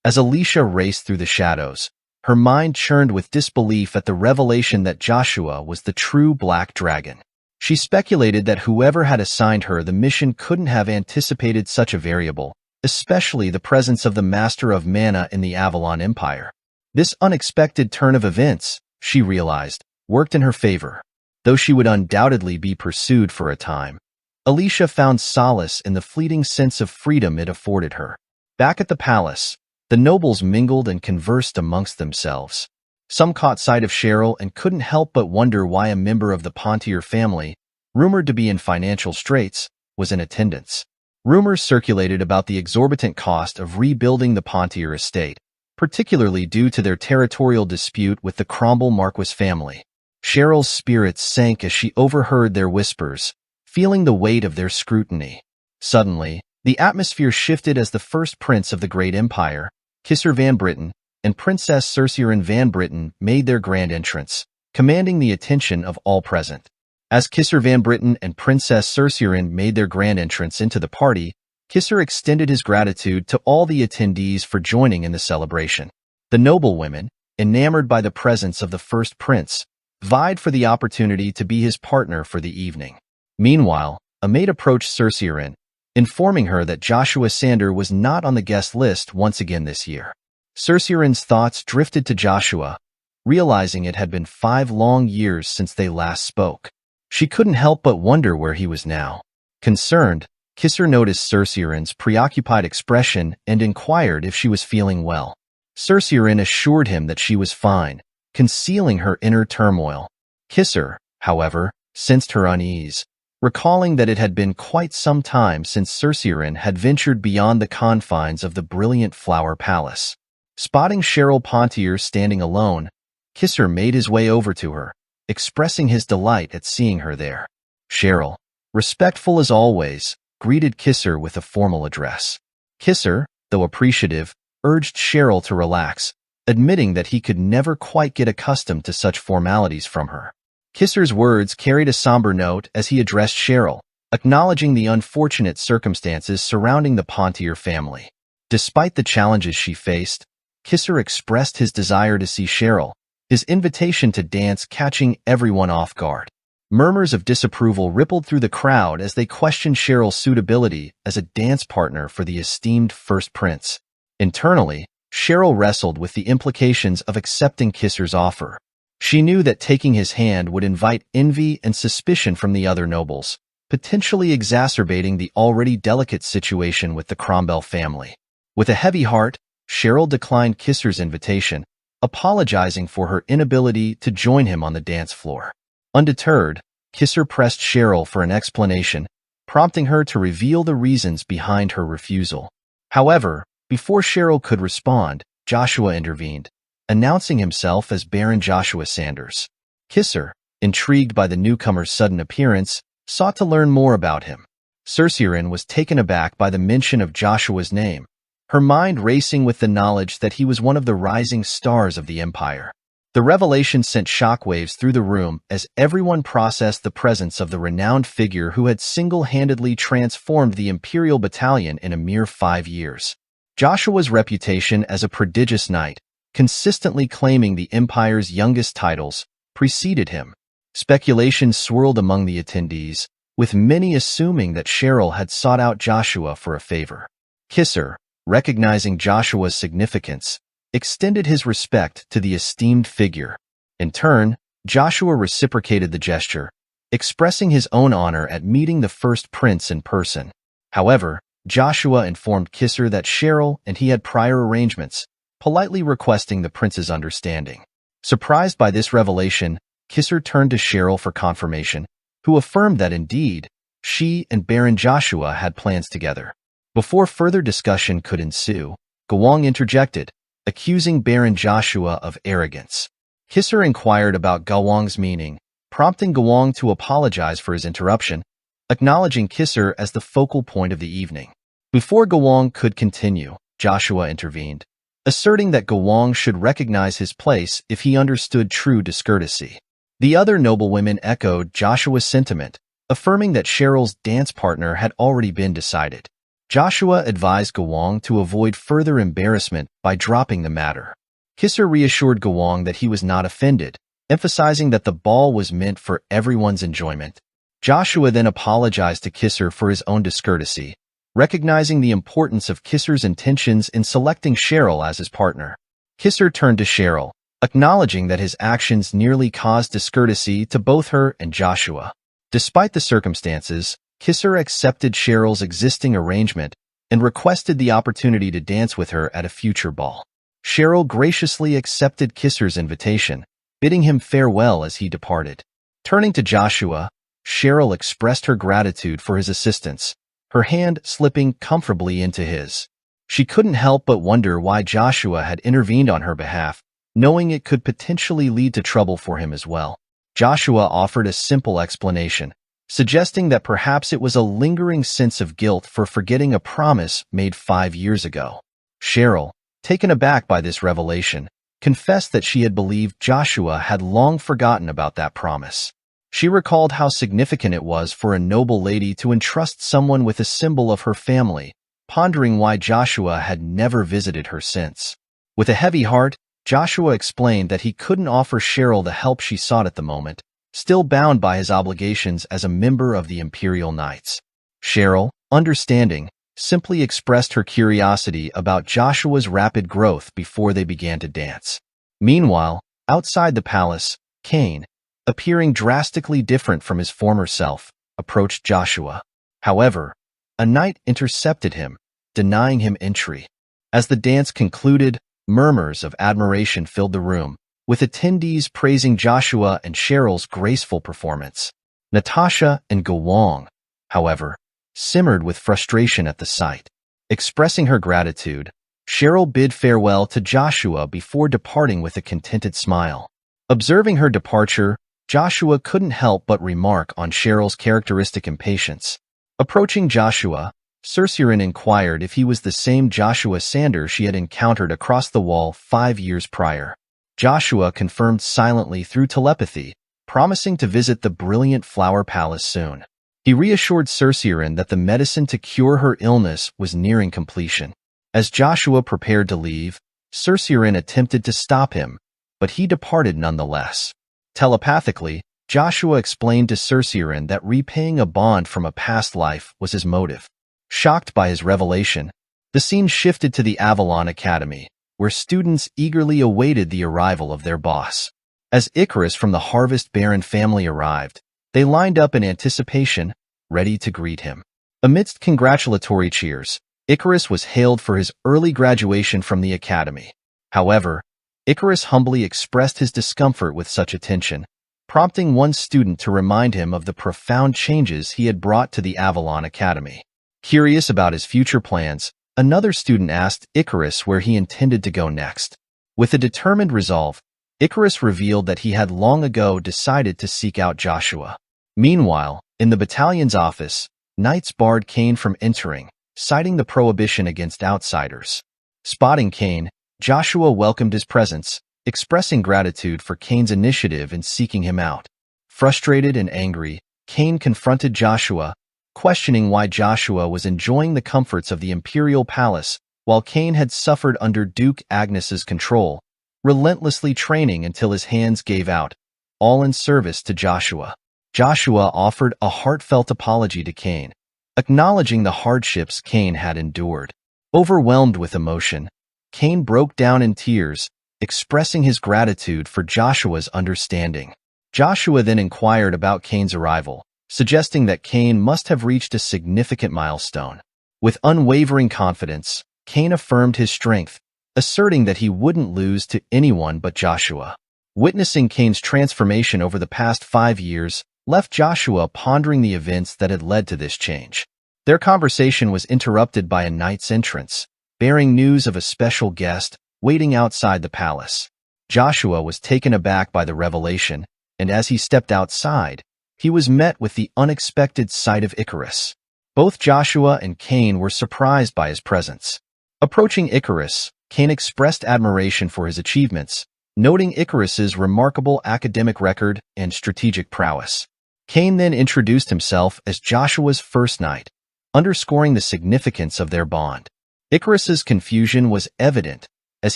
As Alicia raced through the shadows, her mind churned with disbelief at the revelation that Joshua was the true Black Dragon. She speculated that whoever had assigned her the mission couldn't have anticipated such a variable, especially the presence of the Master of Mana in the Avalon Empire. This unexpected turn of events, she realized, worked in her favor, though she would undoubtedly be pursued for a time. Alicia found solace in the fleeting sense of freedom it afforded her. Back at the palace, the nobles mingled and conversed amongst themselves. Some caught sight of Cheryl and couldn't help but wonder why a member of the Pontier family, rumored to be in financial straits, was in attendance. Rumors circulated about the exorbitant cost of rebuilding the Pontier estate, particularly due to their territorial dispute with the Cromwell Marquis family. Cheryl's spirits sank as she overheard their whispers, feeling the weight of their scrutiny. Suddenly, the atmosphere shifted as the first prince of the great empire, Kisser Van Britten, and Princess Cercerian Van Britten made their grand entrance, commanding the attention of all present. As Kisser Van Britten and Princess Cercerian made their grand entrance into the party, Kisser extended his gratitude to all the attendees for joining in the celebration. The noblewomen, enamored by the presence of the first prince, vied for the opportunity to be his partner for the evening. Meanwhile, a maid approached Cercerian, informing her that Joshua Sander was not on the guest list once again this year. Cercerian's thoughts drifted to Joshua, realizing it had been 5 long years since they last spoke. She couldn't help but wonder where he was now. Concerned, Kisser noticed Cercerian's preoccupied expression and inquired if she was feeling well. Cercerian assured him that she was fine, concealing her inner turmoil. Kisser, however, sensed her unease, recalling that it had been quite some time since Cercerian had ventured beyond the confines of the brilliant Flower Palace. Spotting Cheryl Pontier standing alone, Kisser made his way over to her, expressing his delight at seeing her there. Cheryl, respectful as always, greeted Kisser with a formal address. Kisser, though appreciative, urged Cheryl to relax, admitting that he could never quite get accustomed to such formalities from her. Kisser's words carried a somber note as he addressed Cheryl, acknowledging the unfortunate circumstances surrounding the Pontier family. Despite the challenges she faced, Kisser expressed his desire to see Cheryl, his invitation to dance catching everyone off guard. Murmurs of disapproval rippled through the crowd as they questioned Cheryl's suitability as a dance partner for the esteemed first prince. Internally, Cheryl wrestled with the implications of accepting Kisser's offer. She knew that taking his hand would invite envy and suspicion from the other nobles, potentially exacerbating the already delicate situation with the Cromwell family. With a heavy heart, Cheryl declined Kisser's invitation, apologizing for her inability to join him on the dance floor. Undeterred, Kisser pressed Cheryl for an explanation, prompting her to reveal the reasons behind her refusal. However, before Cheryl could respond, Joshua intervened, announcing himself as Baron Joshua Sanders. Kisser, intrigued by the newcomer's sudden appearance, sought to learn more about him. Cercerian was taken aback by the mention of Joshua's name, her mind racing with the knowledge that he was one of the rising stars of the empire. The revelation sent shockwaves through the room as everyone processed the presence of the renowned figure who had single-handedly transformed the Imperial Battalion in a mere 5 years. Joshua's reputation as a prodigious knight, consistently claiming the Empire's youngest titles, preceded him. Speculation swirled among the attendees, with many assuming that Cheryl had sought out Joshua for a favor. Kisser, recognizing Joshua's significance, extended his respect to the esteemed figure. In turn, Joshua reciprocated the gesture, expressing his own honor at meeting the first prince in person. However, Joshua informed Kisser that Cheryl and he had prior arrangements, politely requesting the prince's understanding. Surprised by this revelation, Kisser turned to Cheryl for confirmation, who affirmed that indeed, she and Baron Joshua had plans together. Before further discussion could ensue, Gawang interjected, accusing Baron Joshua of arrogance. Kisser inquired about Gawang's meaning, prompting Gawang to apologize for his interruption, acknowledging Kisser as the focal point of the evening. Before Gawang could continue, Joshua intervened, asserting that Gawang should recognize his place if he understood true discourtesy. The other noblewomen echoed Joshua's sentiment, affirming that Cheryl's dance partner had already been decided. Joshua advised Gawang to avoid further embarrassment by dropping the matter. Kisser reassured Gawang that he was not offended, emphasizing that the ball was meant for everyone's enjoyment. Joshua then apologized to Kisser for his own discourtesy, recognizing the importance of Kisser's intentions in selecting Cheryl as his partner. Kisser turned to Cheryl, acknowledging that his actions nearly caused discourtesy to both her and Joshua. Despite the circumstances, Kisser accepted Cheryl's existing arrangement and requested the opportunity to dance with her at a future ball. Cheryl graciously accepted Kisser's invitation, bidding him farewell as he departed. Turning to Joshua, Cheryl expressed her gratitude for his assistance, her hand slipping comfortably into his. She couldn't help but wonder why Joshua had intervened on her behalf, knowing it could potentially lead to trouble for him as well. Joshua offered a simple explanation, suggesting that perhaps it was a lingering sense of guilt for forgetting a promise made 5 years ago. Cheryl, taken aback by this revelation, confessed that she had believed Joshua had long forgotten about that promise. She recalled how significant it was for a noble lady to entrust someone with a symbol of her family, pondering why Joshua had never visited her since. With a heavy heart, Joshua explained that he couldn't offer Cheryl the help she sought at the moment, still bound by his obligations as a member of the Imperial Knights. Cheryl, understanding, simply expressed her curiosity about Joshua's rapid growth before they began to dance. Meanwhile, outside the palace, Cain, appearing drastically different from his former self, approached Joshua. However, a knight intercepted him, denying him entry. As the dance concluded, murmurs of admiration filled the room, with attendees praising Joshua and Cheryl's graceful performance. Natasha and Gawang, however, simmered with frustration at the sight. Expressing her gratitude, Cheryl bid farewell to Joshua before departing with a contented smile. Observing her departure, Joshua couldn't help but remark on Cheryl's characteristic impatience. Approaching Joshua, Cercerin inquired if he was the same Joshua Sanders she had encountered across the wall 5 years prior. Joshua confirmed silently through telepathy, promising to visit the brilliant Flower Palace soon. He reassured Cercerin that the medicine to cure her illness was nearing completion. As Joshua prepared to leave, Cercerin attempted to stop him, but he departed nonetheless. Telepathically, Joshua explained to Cercerin that repaying a bond from a past life was his motive. Shocked by his revelation, the scene shifted to the Avalon Academy, where students eagerly awaited the arrival of their boss. As Icarus from the Harvest Baron family arrived, they lined up in anticipation, ready to greet him. Amidst congratulatory cheers, Icarus was hailed for his early graduation from the academy. However, Icarus humbly expressed his discomfort with such attention, prompting one student to remind him of the profound changes he had brought to the Avalon Academy. Curious about his future plans, another student asked Icarus where he intended to go next. With a determined resolve, Icarus revealed that he had long ago decided to seek out Joshua. Meanwhile, in the battalion's office, knights barred Cain from entering, citing the prohibition against outsiders. Spotting Cain, Joshua welcomed his presence, expressing gratitude for Cain's initiative in seeking him out. Frustrated and angry, Cain confronted Joshua, questioning why Joshua was enjoying the comforts of the imperial palace while Cain had suffered under Duke Agnes's control, relentlessly training until his hands gave out, all in service to Joshua. Joshua offered a heartfelt apology to Cain, acknowledging the hardships Cain had endured. Overwhelmed with emotion, Cain broke down in tears, expressing his gratitude for Joshua's understanding. Joshua then inquired about Cain's arrival, suggesting that Cain must have reached a significant milestone. With unwavering confidence, Cain affirmed his strength, asserting that he wouldn't lose to anyone but Joshua. Witnessing Cain's transformation over the past 5 years left Joshua pondering the events that had led to this change. Their conversation was interrupted by a knight's entrance, bearing news of a special guest waiting outside the palace. Joshua was taken aback by the revelation, and as he stepped outside, he was met with the unexpected sight of Icarus. Both Joshua and Cain were surprised by his presence. Approaching Icarus, Cain expressed admiration for his achievements, noting Icarus's remarkable academic record and strategic prowess. Cain then introduced himself as Joshua's first knight, underscoring the significance of their bond. Icarus's confusion was evident as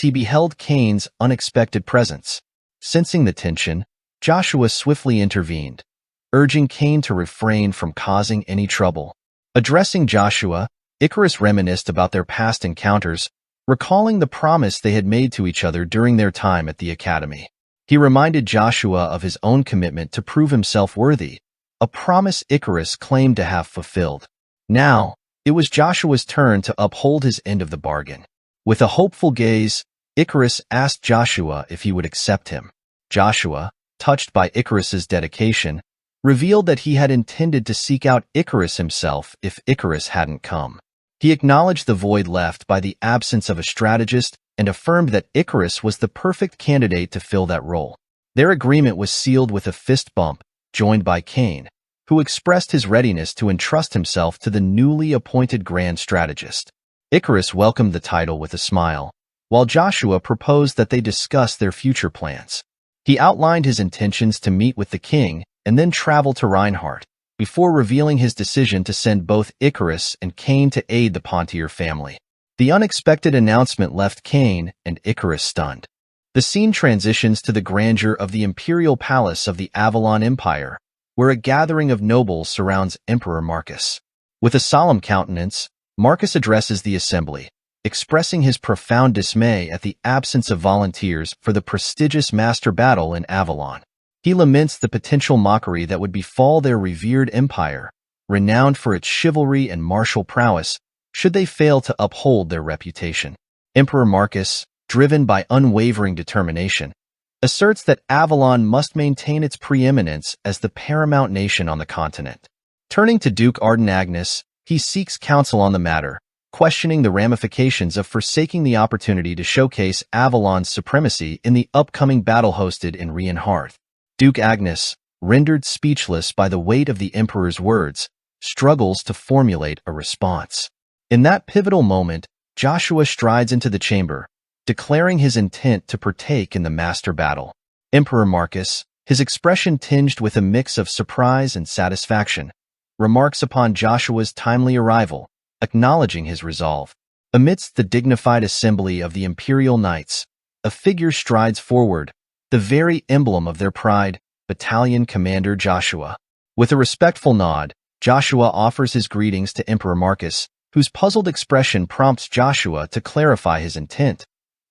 he beheld Cain's unexpected presence. Sensing the tension, Joshua swiftly intervened, urging Cain to refrain from causing any trouble. Addressing Joshua, Icarus reminisced about their past encounters, recalling the promise they had made to each other during their time at the academy. He reminded Joshua of his own commitment to prove himself worthy, a promise Icarus claimed to have fulfilled. Now, it was Joshua's turn to uphold his end of the bargain. With a hopeful gaze, Icarus asked Joshua if he would accept him. Joshua, touched by Icarus's dedication, revealed that he had intended to seek out Icarus himself if Icarus hadn't come. He acknowledged the void left by the absence of a strategist and affirmed that Icarus was the perfect candidate to fill that role. Their agreement was sealed with a fist bump, joined by Cain, who expressed his readiness to entrust himself to the newly appointed grand strategist. Icarus welcomed the title with a smile, while Joshua proposed that they discuss their future plans. He outlined his intentions to meet with the king and then travel to Reinhardt, before revealing his decision to send both Icarus and Cain to aid the Pontier family. The unexpected announcement left Cain and Icarus stunned. The scene transitions to the grandeur of the imperial palace of the Avalon Empire, where a gathering of nobles surrounds Emperor Marcus. With a solemn countenance, Marcus addresses the assembly, expressing his profound dismay at the absence of volunteers for the prestigious master battle in Avalon. He laments the potential mockery that would befall their revered empire, renowned for its chivalry and martial prowess, should they fail to uphold their reputation. Emperor Marcus, driven by unwavering determination, asserts that Avalon must maintain its preeminence as the paramount nation on the continent. Turning to Duke Arden Agnes, he seeks counsel on the matter, questioning the ramifications of forsaking the opportunity to showcase Avalon's supremacy in the upcoming battle hosted in Reinhardt. Duke Agnes, rendered speechless by the weight of the Emperor's words, struggles to formulate a response. In that pivotal moment, Joshua strides into the chamber, declaring his intent to partake in the master battle. Emperor Marcus, his expression tinged with a mix of surprise and satisfaction, remarks upon Joshua's timely arrival, acknowledging his resolve. Amidst the dignified assembly of the Imperial Knights, a figure strides forward, the very emblem of their pride, Battalion Commander Joshua. With a respectful nod, Joshua offers his greetings to Emperor Marcus, whose puzzled expression prompts Joshua to clarify his intent.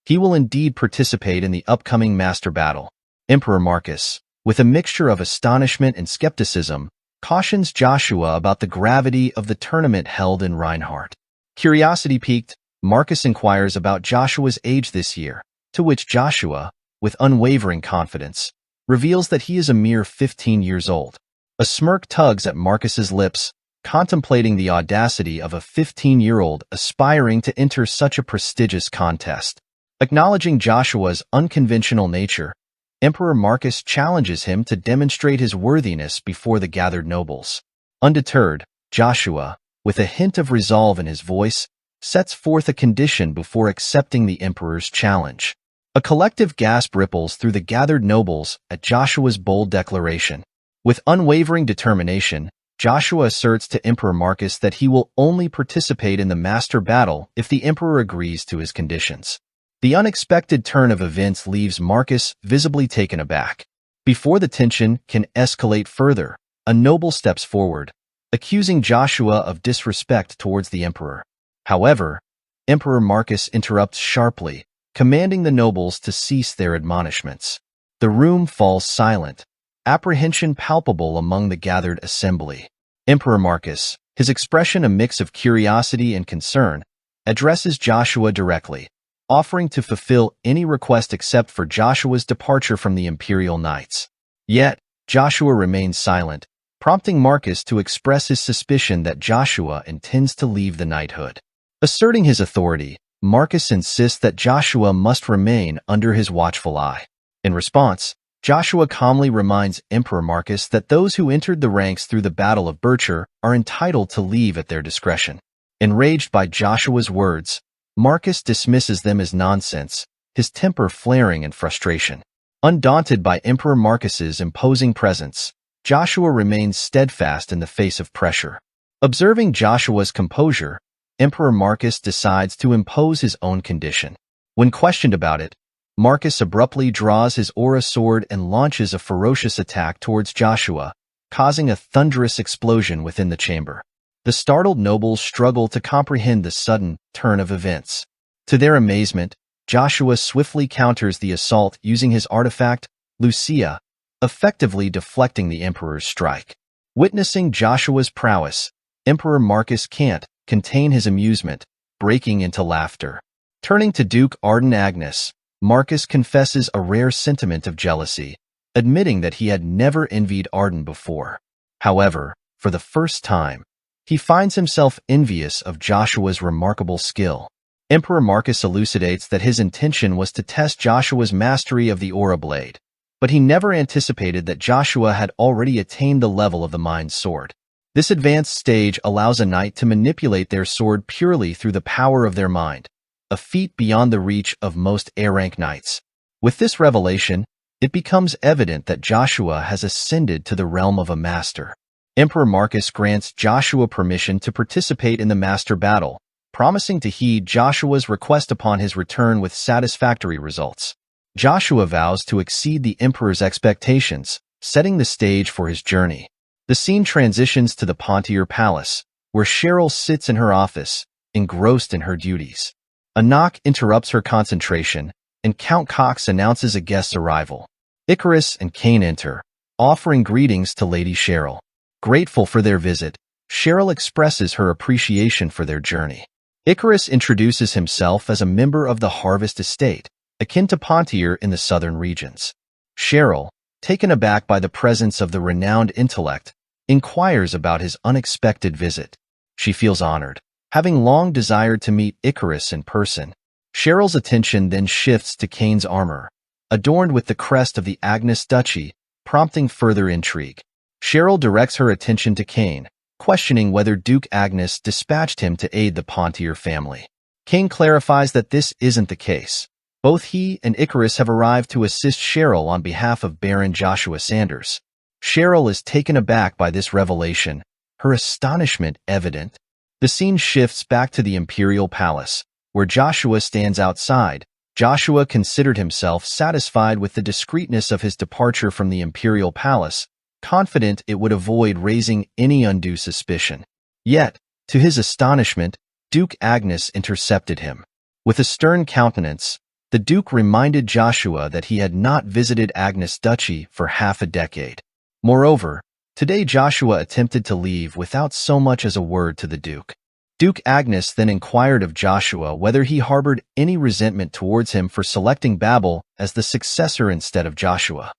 He will indeed participate in the upcoming master battle. Emperor Marcus, with a mixture of astonishment and skepticism, cautions Joshua about the gravity of the tournament held in Reinhardt. Curiosity piqued, Marcus inquires about Joshua's age this year, to which Joshua, with unwavering confidence, reveals that he is a mere 15 years old. A smirk tugs at Marcus's lips, contemplating the audacity of a 15-year-old aspiring to enter such a prestigious contest. Acknowledging Joshua's unconventional nature, Emperor Marcus challenges him to demonstrate his worthiness before the gathered nobles. Undeterred, Joshua, with a hint of resolve in his voice, sets forth a condition before accepting the Emperor's challenge. A collective gasp ripples through the gathered nobles at Joshua's bold declaration. With unwavering determination, Joshua asserts to Emperor Marcus that he will only participate in the master battle if the emperor agrees to his conditions. The unexpected turn of events leaves Marcus visibly taken aback. Before the tension can escalate further, a noble steps forward, accusing Joshua of disrespect towards the emperor. However, Emperor Marcus interrupts sharply, commanding the nobles to cease their admonishments. The room falls silent, apprehension palpable among the gathered assembly. Emperor Marcus, his expression a mix of curiosity and concern, addresses Joshua directly, offering to fulfill any request except for Joshua's departure from the imperial knights. Yet, Joshua remains silent, prompting Marcus to express his suspicion that Joshua intends to leave the knighthood. Asserting his authority, Marcus insists that Joshua must remain under his watchful eye. In response, Joshua calmly reminds Emperor Marcus that those who entered the ranks through the Battle of Bircher are entitled to leave at their discretion. Enraged by Joshua's words, Marcus dismisses them as nonsense, his temper flaring in frustration. Undaunted by Emperor Marcus's imposing presence, Joshua remains steadfast in the face of pressure. Observing Joshua's composure, Emperor Marcus decides to impose his own condition. When questioned about it, Marcus abruptly draws his aura sword and launches a ferocious attack towards Joshua, causing a thunderous explosion within the chamber. The startled nobles struggle to comprehend the sudden turn of events. To their amazement, Joshua swiftly counters the assault using his artifact, Lucia, effectively deflecting the emperor's strike. Witnessing Joshua's prowess, Emperor Marcus can't contain his amusement, breaking into laughter. Turning to Duke Arden Agnes, Marcus confesses a rare sentiment of jealousy, admitting that he had never envied Arden before. However, for the first time, he finds himself envious of Joshua's remarkable skill. Emperor Marcus elucidates that his intention was to test Joshua's mastery of the Aura Blade, but he never anticipated that Joshua had already attained the level of the Mind Sword. This advanced stage allows a knight to manipulate their sword purely through the power of their mind, a feat beyond the reach of most A-rank knights. With this revelation, it becomes evident that Joshua has ascended to the realm of a master. Emperor Marcus grants Joshua permission to participate in the master battle, promising to heed Joshua's request upon his return with satisfactory results. Joshua vows to exceed the emperor's expectations, setting the stage for his journey. The scene transitions to the Pontier Palace, where Cheryl sits in her office, engrossed in her duties. A knock interrupts her concentration, and Count Cox announces a guest's arrival. Icarus and Cain enter, offering greetings to Lady Cheryl. Grateful for their visit, Cheryl expresses her appreciation for their journey. Icarus introduces himself as a member of the Harvest Estate, akin to Pontier in the southern regions. Cheryl, taken aback by the presence of the renowned intellect, inquires about his unexpected visit. She feels honored, having long desired to meet Icarus in person. Cheryl's attention then shifts to Cain's armor, adorned with the crest of the Agnes Duchy, prompting further intrigue. Cheryl directs her attention to Cain, questioning whether Duke Agnes dispatched him to aid the Pontier family. Cain clarifies that this isn't the case. Both he and Icarus have arrived to assist Cheryl on behalf of Baron Joshua Sanders. Cheryl is taken aback by this revelation, her astonishment evident. The scene shifts back to the Imperial Palace, where Joshua stands outside. Joshua considered himself satisfied with the discreetness of his departure from the Imperial Palace, confident it would avoid raising any undue suspicion. Yet, to his astonishment, Duke Agnes intercepted him. With a stern countenance, the Duke reminded Joshua that he had not visited Agnes Duchy for half a decade. Moreover, today Joshua attempted to leave without so much as a word to the Duke. Duke Agnes then inquired of Joshua whether he harbored any resentment towards him for selecting Babel as the successor instead of Joshua.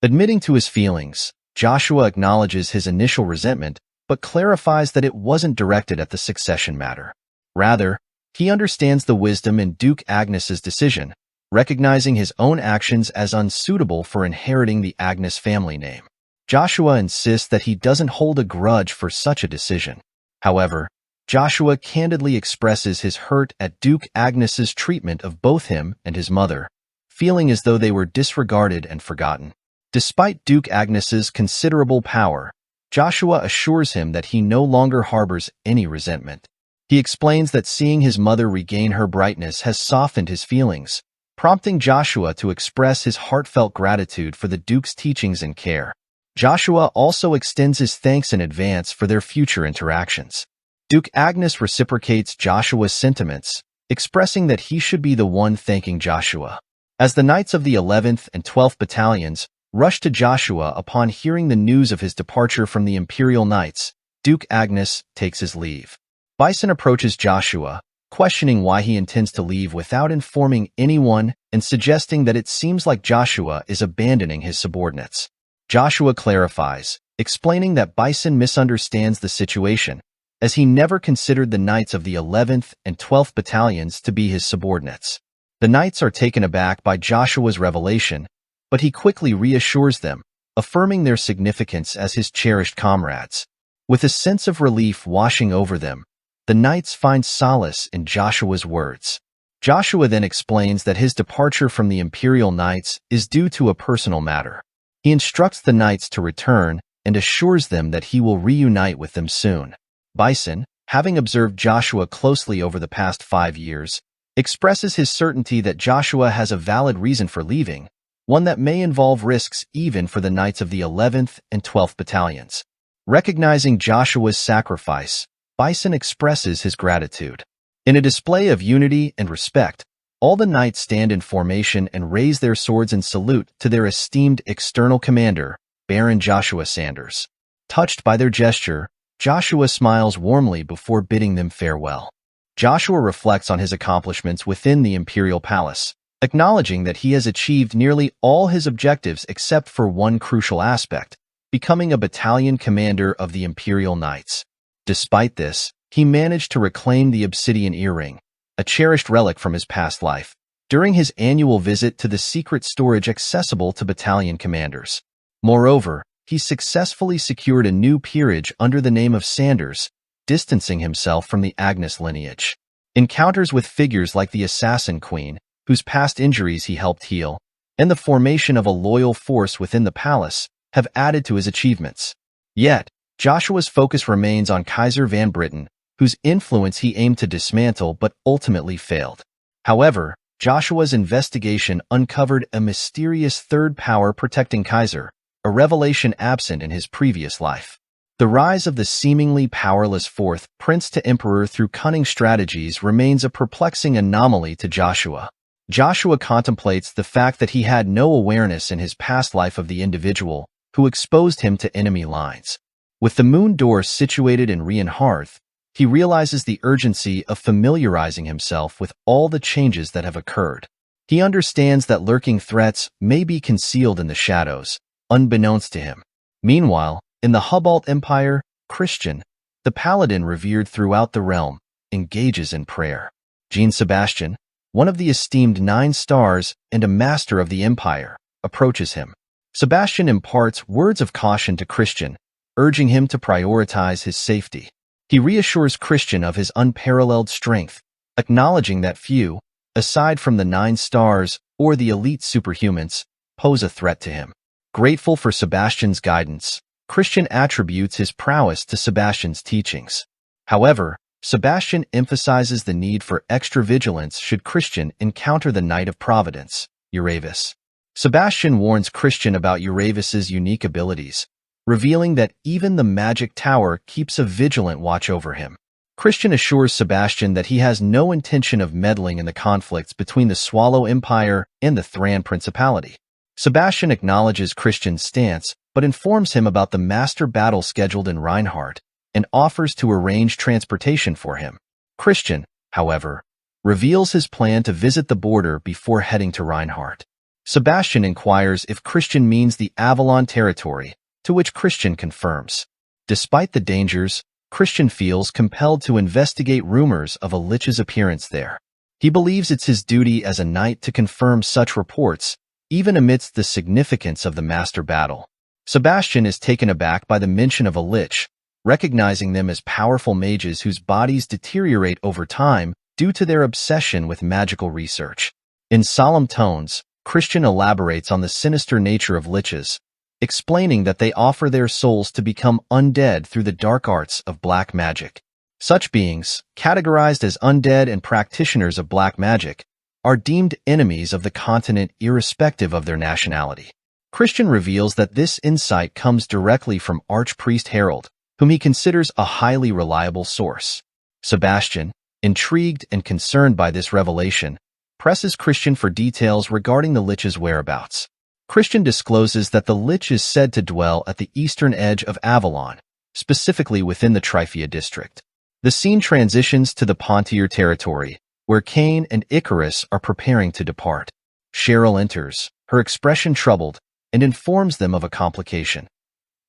Admitting to his feelings, Joshua acknowledges his initial resentment, but clarifies that it wasn't directed at the succession matter. Rather, he understands the wisdom in Duke Agnes's decision, recognizing his own actions as unsuitable for inheriting the Agnes family name. Joshua insists that he doesn't hold a grudge for such a decision. However, Joshua candidly expresses his hurt at Duke Agnes's treatment of both him and his mother, feeling as though they were disregarded and forgotten. Despite Duke Agnes's considerable power, Joshua assures him that he no longer harbors any resentment. He explains that seeing his mother regain her brightness has softened his feelings, prompting Joshua to express his heartfelt gratitude for the Duke's teachings and care. Joshua also extends his thanks in advance for their future interactions. Duke Agnes reciprocates Joshua's sentiments, expressing that he should be the one thanking Joshua. As the Knights of the 11th and 12th Battalions rush to Joshua upon hearing the news of his departure from the Imperial Knights, Duke Agnes takes his leave. Bison approaches Joshua, questioning why he intends to leave without informing anyone and suggesting that it seems like Joshua is abandoning his subordinates. Joshua clarifies, explaining that Bison misunderstands the situation, as he never considered the Knights of the 11th and 12th Battalions to be his subordinates. The Knights are taken aback by Joshua's revelation, but he quickly reassures them, affirming their significance as his cherished comrades. With a sense of relief washing over them, the Knights find solace in Joshua's words. Joshua then explains that his departure from the Imperial Knights is due to a personal matter. He instructs the Knights to return and assures them that he will reunite with them soon. Bison, having observed Joshua closely over the past 5 years, expresses his certainty that Joshua has a valid reason for leaving, one that may involve risks even for the Knights of the 11th and 12th Battalions. Recognizing Joshua's sacrifice, Bison expresses his gratitude. In a display of unity and respect, all the Knights stand in formation and raise their swords in salute to their esteemed external commander, Baron Joshua Sanders. Touched by their gesture, Joshua smiles warmly before bidding them farewell. Joshua reflects on his accomplishments within the Imperial Palace, acknowledging that he has achieved nearly all his objectives except for one crucial aspect, becoming a battalion commander of the Imperial Knights. Despite this, he managed to reclaim the obsidian earring, a cherished relic from his past life, during his annual visit to the secret storage accessible to battalion commanders. Moreover, he successfully secured a new peerage under the name of Sanders, distancing himself from the Agnes lineage. Encounters with figures like the Assassin Queen, whose past injuries he helped heal, and the formation of a loyal force within the palace have added to his achievements. Yet, Joshua's focus remains on Kaiser Van Britten, whose influence he aimed to dismantle but ultimately failed. However, Joshua's investigation uncovered a mysterious third power protecting Kaiser, a revelation absent in his previous life. The rise of the seemingly powerless fourth prince to emperor through cunning strategies remains a perplexing anomaly to Joshua. Joshua contemplates the fact that he had no awareness in his past life of the individual who exposed him to enemy lines. With the moon door situated in Rian Hearth, he realizes the urgency of familiarizing himself with all the changes that have occurred. He understands that lurking threats may be concealed in the shadows, unbeknownst to him. Meanwhile, in the Hubalt Empire, Christian, the paladin revered throughout the realm, engages in prayer. Jean Sebastian, one of the esteemed 9 stars and a master of the empire, approaches him. Sebastian imparts words of caution to Christian, urging him to prioritize his safety. He reassures Christian of his unparalleled strength, acknowledging that few, aside from the 9 stars or the elite superhumans, pose a threat to him. Grateful for Sebastian's guidance, Christian attributes his prowess to Sebastian's teachings. However, Sebastian emphasizes the need for extra vigilance should Christian encounter the Knight of Providence, Uravis. Sebastian warns Christian about Uravis's unique abilities, revealing that even the magic tower keeps a vigilant watch over him. Christian assures Sebastian that he has no intention of meddling in the conflicts between the Swallow Empire and the Thran Principality. Sebastian acknowledges Christian's stance, but informs him about the master battle scheduled in Reinhardt and offers to arrange transportation for him. Christian, however, reveals his plan to visit the border before heading to Reinhardt. Sebastian inquires if Christian means the Avalon territory, to which Christian confirms. Despite the dangers, Christian feels compelled to investigate rumors of a lich's appearance there. He believes it's his duty as a knight to confirm such reports, even amidst the significance of the master battle. Sebastian is taken aback by the mention of a lich, recognizing them as powerful mages whose bodies deteriorate over time due to their obsession with magical research. In solemn tones, Christian elaborates on the sinister nature of liches, explaining that they offer their souls to become undead through the dark arts of black magic. Such beings, categorized as undead and practitioners of black magic, are deemed enemies of the continent irrespective of their nationality. Christian reveals that this insight comes directly from Archpriest Harold, whom he considers a highly reliable source. Sebastian, intrigued and concerned by this revelation, presses Christian for details regarding the lich's whereabouts. Christian discloses that the lich is said to dwell at the eastern edge of Avalon, specifically within the Tryphia district. The scene transitions to the Pontier territory, where Cain and Icarus are preparing to depart. Cheryl enters, her expression troubled, and informs them of a complication.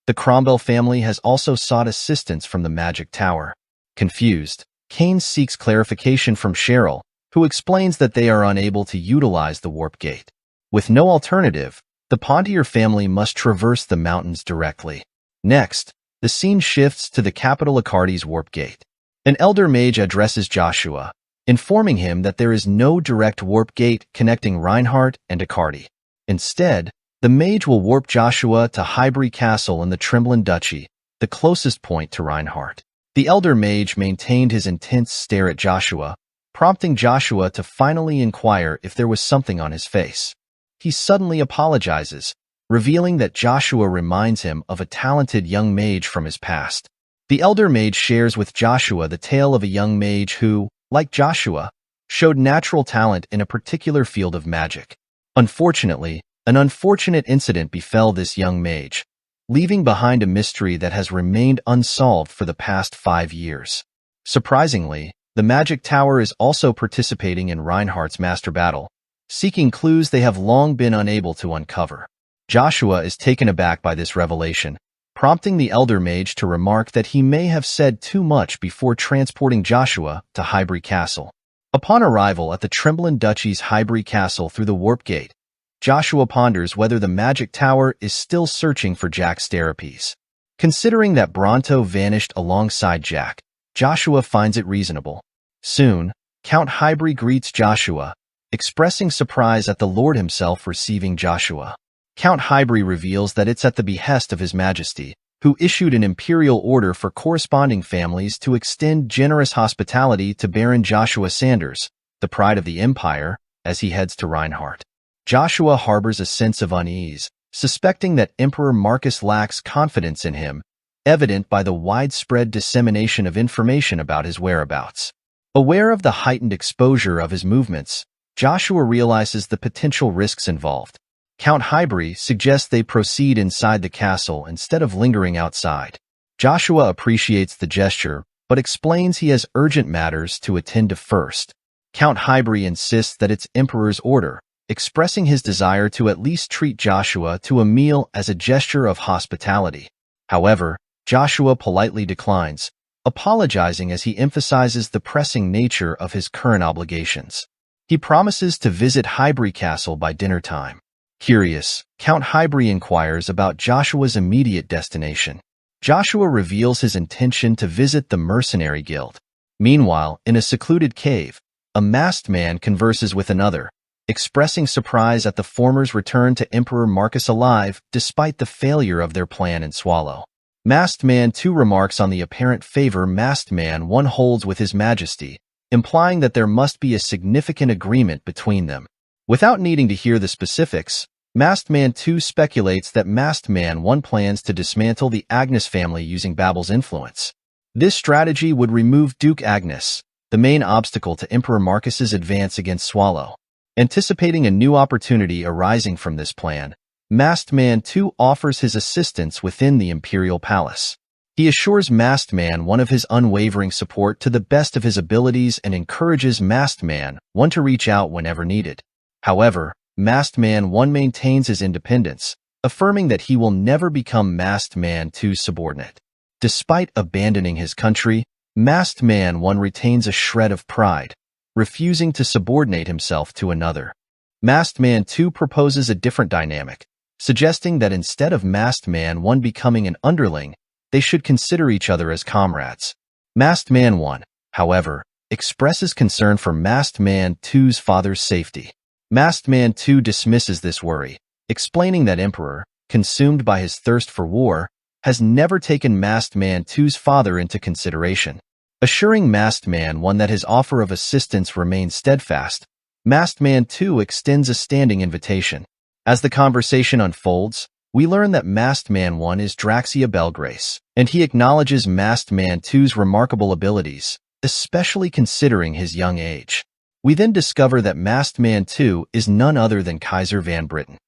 The Cromwell family has also sought assistance from the Magic Tower. Confused, Cain seeks clarification from Cheryl, who explains that they are unable to utilize the warp gate. With no alternative, the Pontier family must traverse the mountains directly. Next, the scene shifts to the capital Acardi's warp gate. An elder mage addresses Joshua, informing him that there is no direct warp gate connecting Reinhardt and Acardi. Instead, the mage will warp Joshua to Highbury Castle in the Tremblant Duchy, the closest point to Reinhardt. The elder mage maintained his intense stare at Joshua, prompting Joshua to finally inquire if there was something on his face. He suddenly apologizes, revealing that Joshua reminds him of a talented young mage from his past. The elder mage shares with Joshua the tale of a young mage who, like Joshua, showed natural talent in a particular field of magic. Unfortunately, an unfortunate incident befell this young mage, leaving behind a mystery that has remained unsolved for the past 5 years. Surprisingly, the Magic Tower is also participating in Reinhardt's master battle, seeking clues they have long been unable to uncover. Joshua is taken aback by this revelation, prompting the elder mage to remark that he may have said too much before transporting Joshua to Highbury Castle. Upon arrival at the Tremblant Duchy's Highbury Castle through the warp gate, Joshua ponders whether the Magic Tower is still searching for Jack's therapies. Considering that Bronto vanished alongside Jack, Joshua finds it reasonable. Soon, Count Highbury greets Joshua, expressing surprise at the Lord himself receiving Joshua. Count Highbury reveals that it's at the behest of His Majesty, who issued an imperial order for corresponding families to extend generous hospitality to Baron Joshua Sanders, the pride of the Empire, as he heads to Reinhardt. Joshua harbors a sense of unease, suspecting that Emperor Marcus lacks confidence in him, evident by the widespread dissemination of information about his whereabouts. Aware of the heightened exposure of his movements, Joshua realizes the potential risks involved. Count Highbury suggests they proceed inside the castle instead of lingering outside. Joshua appreciates the gesture, but explains he has urgent matters to attend to first. Count Highbury insists that it's Emperor's order, expressing his desire to at least treat Joshua to a meal as a gesture of hospitality. However, Joshua politely declines, apologizing as he emphasizes the pressing nature of his current obligations. He promises to visit Highbury Castle by dinner time. Curious, Count Highbury inquires about Joshua's immediate destination. Joshua reveals his intention to visit the Mercenary Guild. Meanwhile, in a secluded cave, a masked man converses with another, expressing surprise at the former's return to Emperor Marcus alive despite the failure of their plan in Swallow. Masked Man 2 remarks on the apparent favor Masked Man 1 holds with His Majesty, implying that there must be a significant agreement between them. Without needing to hear the specifics, Masked Man 2 speculates that Masked Man 1 plans to dismantle the Agnes family using Babel's influence. This strategy would remove Duke Agnes, the main obstacle to Emperor Marcus's advance against Swallow. Anticipating a new opportunity arising from this plan, Masked Man 2 offers his assistance within the Imperial Palace. He assures Masked Man 1 of his unwavering support to the best of his abilities and encourages Masked Man 1 to reach out whenever needed. However, Masked Man 1 maintains his independence, affirming that he will never become Masked Man 2's subordinate. Despite abandoning his country, Masked Man 1 retains a shred of pride, refusing to subordinate himself to another. Masked Man 2 proposes a different dynamic, suggesting that instead of Masked Man 1 becoming an underling, they should consider each other as comrades. Masked Man 1, however, expresses concern for Masked Man 2's father's safety. Masked Man 2 dismisses this worry, explaining that Emperor, consumed by his thirst for war, has never taken Masked Man 2's father into consideration. Assuring Masked Man 1 that his offer of assistance remains steadfast, Masked Man 2 extends a standing invitation. As the conversation unfolds, we learn that Masked Man 1 is Draxia Belgrace, and he acknowledges Masked Man 2's remarkable abilities, especially considering his young age. We then discover that Masked Man 2 is none other than Kaiser Van Britten.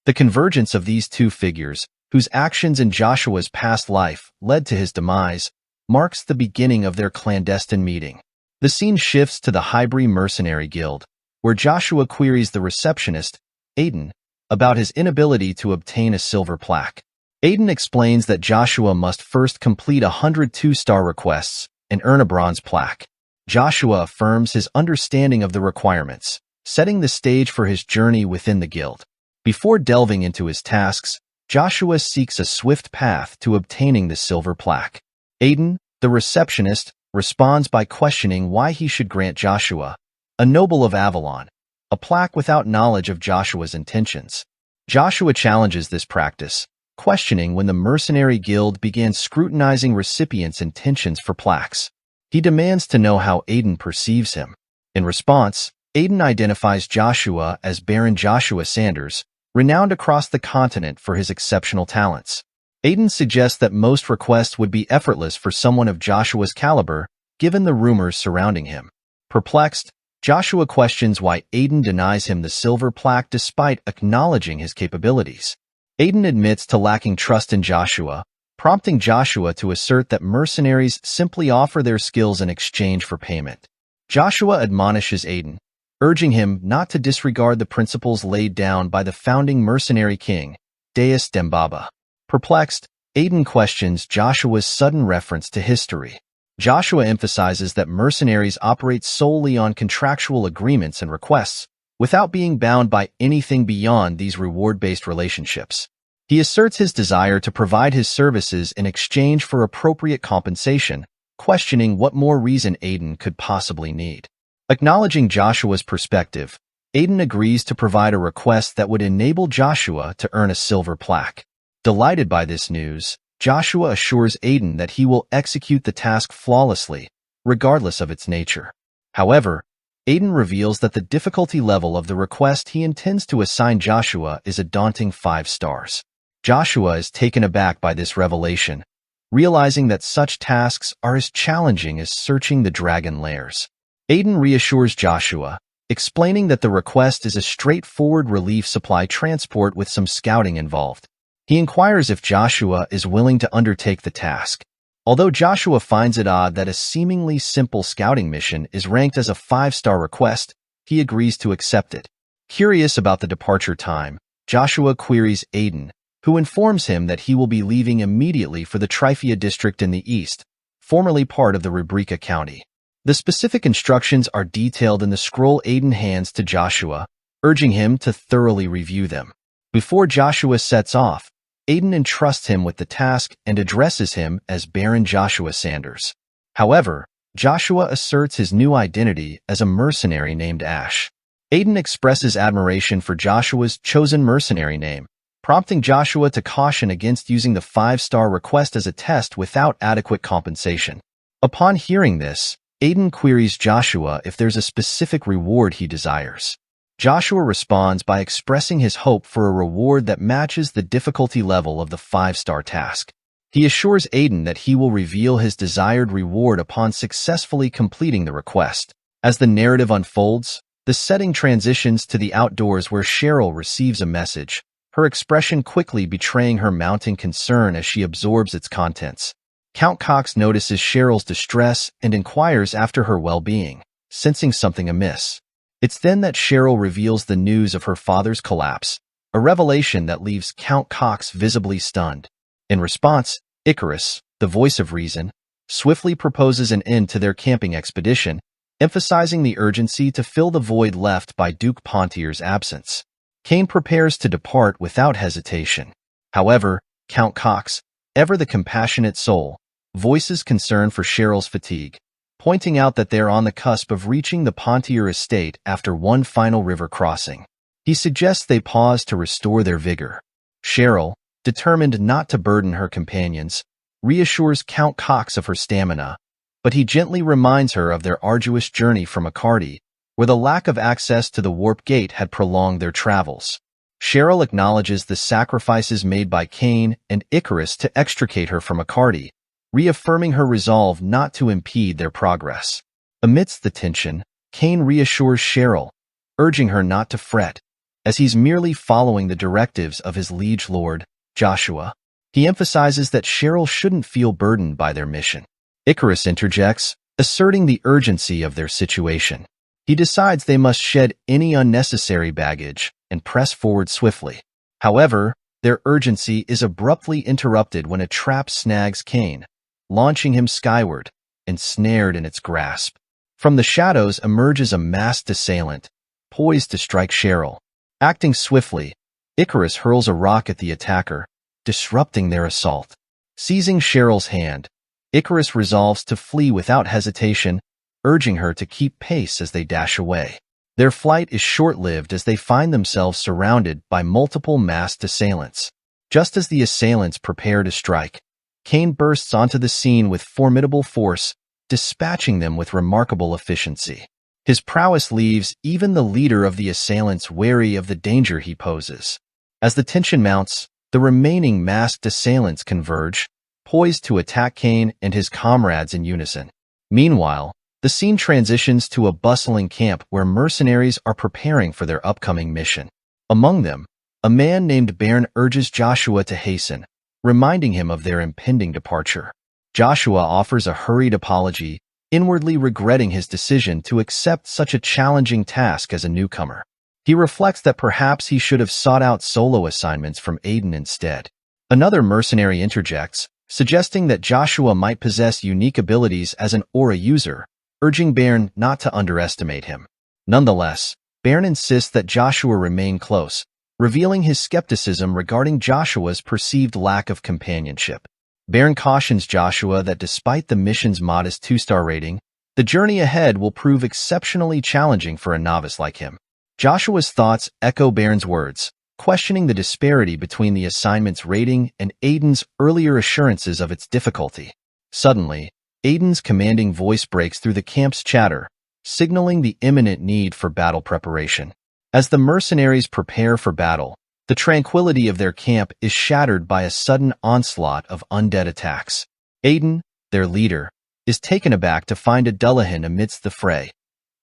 The convergence of these two figures, whose actions in Joshua's past life led to his demise, marks the beginning of their clandestine meeting. The scene shifts to the Highbury Mercenary Guild, where Joshua queries the receptionist, Aiden, about his inability to obtain a silver plaque. Aiden explains that Joshua must first complete 100 two-star requests and earn a bronze plaque. Joshua affirms his understanding of the requirements, setting the stage for his journey within the guild. Before delving into his tasks, Joshua seeks a swift path to obtaining the silver plaque. Aiden, the receptionist, responds by questioning why he should grant Joshua, a noble of Avalon, a plaque without knowledge of Joshua's intentions. Joshua challenges this practice, questioning when the Mercenary Guild began scrutinizing recipients' intentions for plaques. He demands to know how Aiden perceives him. In response, Aiden identifies Joshua as Baron Joshua Sanders, renowned across the continent for his exceptional talents. Aiden suggests that most requests would be effortless for someone of Joshua's caliber, given the rumors surrounding him. Perplexed, Joshua questions why Aiden denies him the silver plaque despite acknowledging his capabilities. Aiden admits to lacking trust in Joshua, prompting Joshua to assert that mercenaries simply offer their skills in exchange for payment. Joshua admonishes Aiden, urging him not to disregard the principles laid down by the founding mercenary king, Deus Dembaba. Perplexed, Aiden questions Joshua's sudden reference to history. Joshua emphasizes that mercenaries operate solely on contractual agreements and requests, without being bound by anything beyond these reward-based relationships. He asserts his desire to provide his services in exchange for appropriate compensation, questioning what more reason Aiden could possibly need. Acknowledging Joshua's perspective, Aiden agrees to provide a request that would enable Joshua to earn a silver plaque. Delighted by this news, Joshua assures Aiden that he will execute the task flawlessly, regardless of its nature. However, Aiden reveals that the difficulty level of the request he intends to assign Joshua is a daunting 5 stars. Joshua is taken aback by this revelation, realizing that such tasks are as challenging as searching the dragon lairs. Aiden reassures Joshua, explaining that the request is a straightforward relief supply transport with some scouting involved. He inquires if Joshua is willing to undertake the task. Although Joshua finds it odd that a seemingly simple scouting mission is ranked as a 5-star request, he agrees to accept it. Curious about the departure time, Joshua queries Aiden, who informs him that he will be leaving immediately for the Tryphia district in the east, formerly part of the Rubrica County. The specific instructions are detailed in the scroll Aiden hands to Joshua, urging him to thoroughly review them. Before Joshua sets off, Aiden entrusts him with the task and addresses him as Baron Joshua Sanders. However, Joshua asserts his new identity as a mercenary named Ash. Aiden expresses admiration for Joshua's chosen mercenary name, prompting Joshua to caution against using the 5-star request as a test without adequate compensation. Upon hearing this, Aiden queries Joshua if there's a specific reward he desires. Joshua responds by expressing his hope for a reward that matches the difficulty level of the 5-star task. He assures Aiden that he will reveal his desired reward upon successfully completing the request. As the narrative unfolds, the setting transitions to the outdoors where Cheryl receives a message, her expression quickly betraying her mounting concern as she absorbs its contents. Count Cox notices Cheryl's distress and inquires after her well-being, sensing something amiss. It's then that Cheryl reveals the news of her father's collapse, a revelation that leaves Count Cox visibly stunned. In response, Icarus, the voice of reason, swiftly proposes an end to their camping expedition, emphasizing the urgency to fill the void left by Duke Pontier's absence. Cain prepares to depart without hesitation. However, Count Cox, ever the compassionate soul, voices concern for Cheryl's fatigue, pointing out that they're on the cusp of reaching the Pontier estate after one final river crossing. He suggests they pause to restore their vigor. Cheryl, determined not to burden her companions, reassures Count Cox of her stamina, but he gently reminds her of their arduous journey from Accardi, where the lack of access to the warp gate had prolonged their travels. Cheryl acknowledges the sacrifices made by Cain and Icarus to extricate her from Accardi, reaffirming her resolve not to impede their progress. Amidst the tension, Cain reassures Cheryl, urging her not to fret, as he's merely following the directives of his liege lord, Joshua. He emphasizes that Cheryl shouldn't feel burdened by their mission. Icarus interjects, asserting the urgency of their situation. He decides they must shed any unnecessary baggage and press forward swiftly. However, their urgency is abruptly interrupted when a trap snags Cain, launching him skyward, ensnared in its grasp. From the shadows emerges a masked assailant, poised to strike Cheryl. Acting swiftly, Icarus hurls a rock at the attacker, disrupting their assault. Seizing Cheryl's hand, Icarus resolves to flee without hesitation, urging her to keep pace as they dash away. Their flight is short-lived as they find themselves surrounded by multiple masked assailants. Just as the assailants prepare to strike, Cain bursts onto the scene with formidable force, dispatching them with remarkable efficiency. His prowess leaves even the leader of the assailants wary of the danger he poses. As the tension mounts, the remaining masked assailants converge, poised to attack Cain and his comrades in unison. Meanwhile, the scene transitions to a bustling camp where mercenaries are preparing for their upcoming mission. Among them, a man named Bairn urges Joshua to hasten, reminding him of their impending departure. Joshua offers a hurried apology, inwardly regretting his decision to accept such a challenging task as a newcomer. He reflects that perhaps he should have sought out solo assignments from Aiden instead. Another mercenary interjects, suggesting that Joshua might possess unique abilities as an aura user, urging Bairn not to underestimate him. Nonetheless, Bairn insists that Joshua remain close, revealing his skepticism regarding Joshua's perceived lack of companionship. Bairn cautions Joshua that despite the mission's modest 2-star rating, the journey ahead will prove exceptionally challenging for a novice like him. Joshua's thoughts echo Bairn's words, questioning the disparity between the assignment's rating and Aiden's earlier assurances of its difficulty. Suddenly, Aiden's commanding voice breaks through the camp's chatter, signaling the imminent need for battle preparation. As the mercenaries prepare for battle, the tranquility of their camp is shattered by a sudden onslaught of undead attacks. Aiden, their leader, is taken aback to find a Dullahan amidst the fray,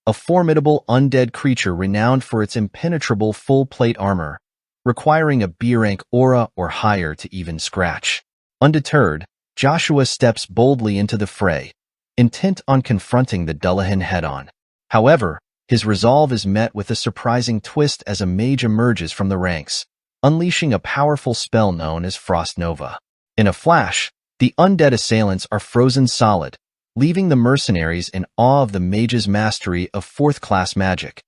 a formidable undead creature renowned for its impenetrable full-plate armor, requiring a B-rank aura or higher to even scratch. Undeterred, Joshua steps boldly into the fray, intent on confronting the Dullahan head-on. However, his resolve is met with a surprising twist as a mage emerges from the ranks, unleashing a powerful spell known as Frost Nova. In a flash, the undead assailants are frozen solid, leaving the mercenaries in awe of the mage's mastery of 4th-class magic,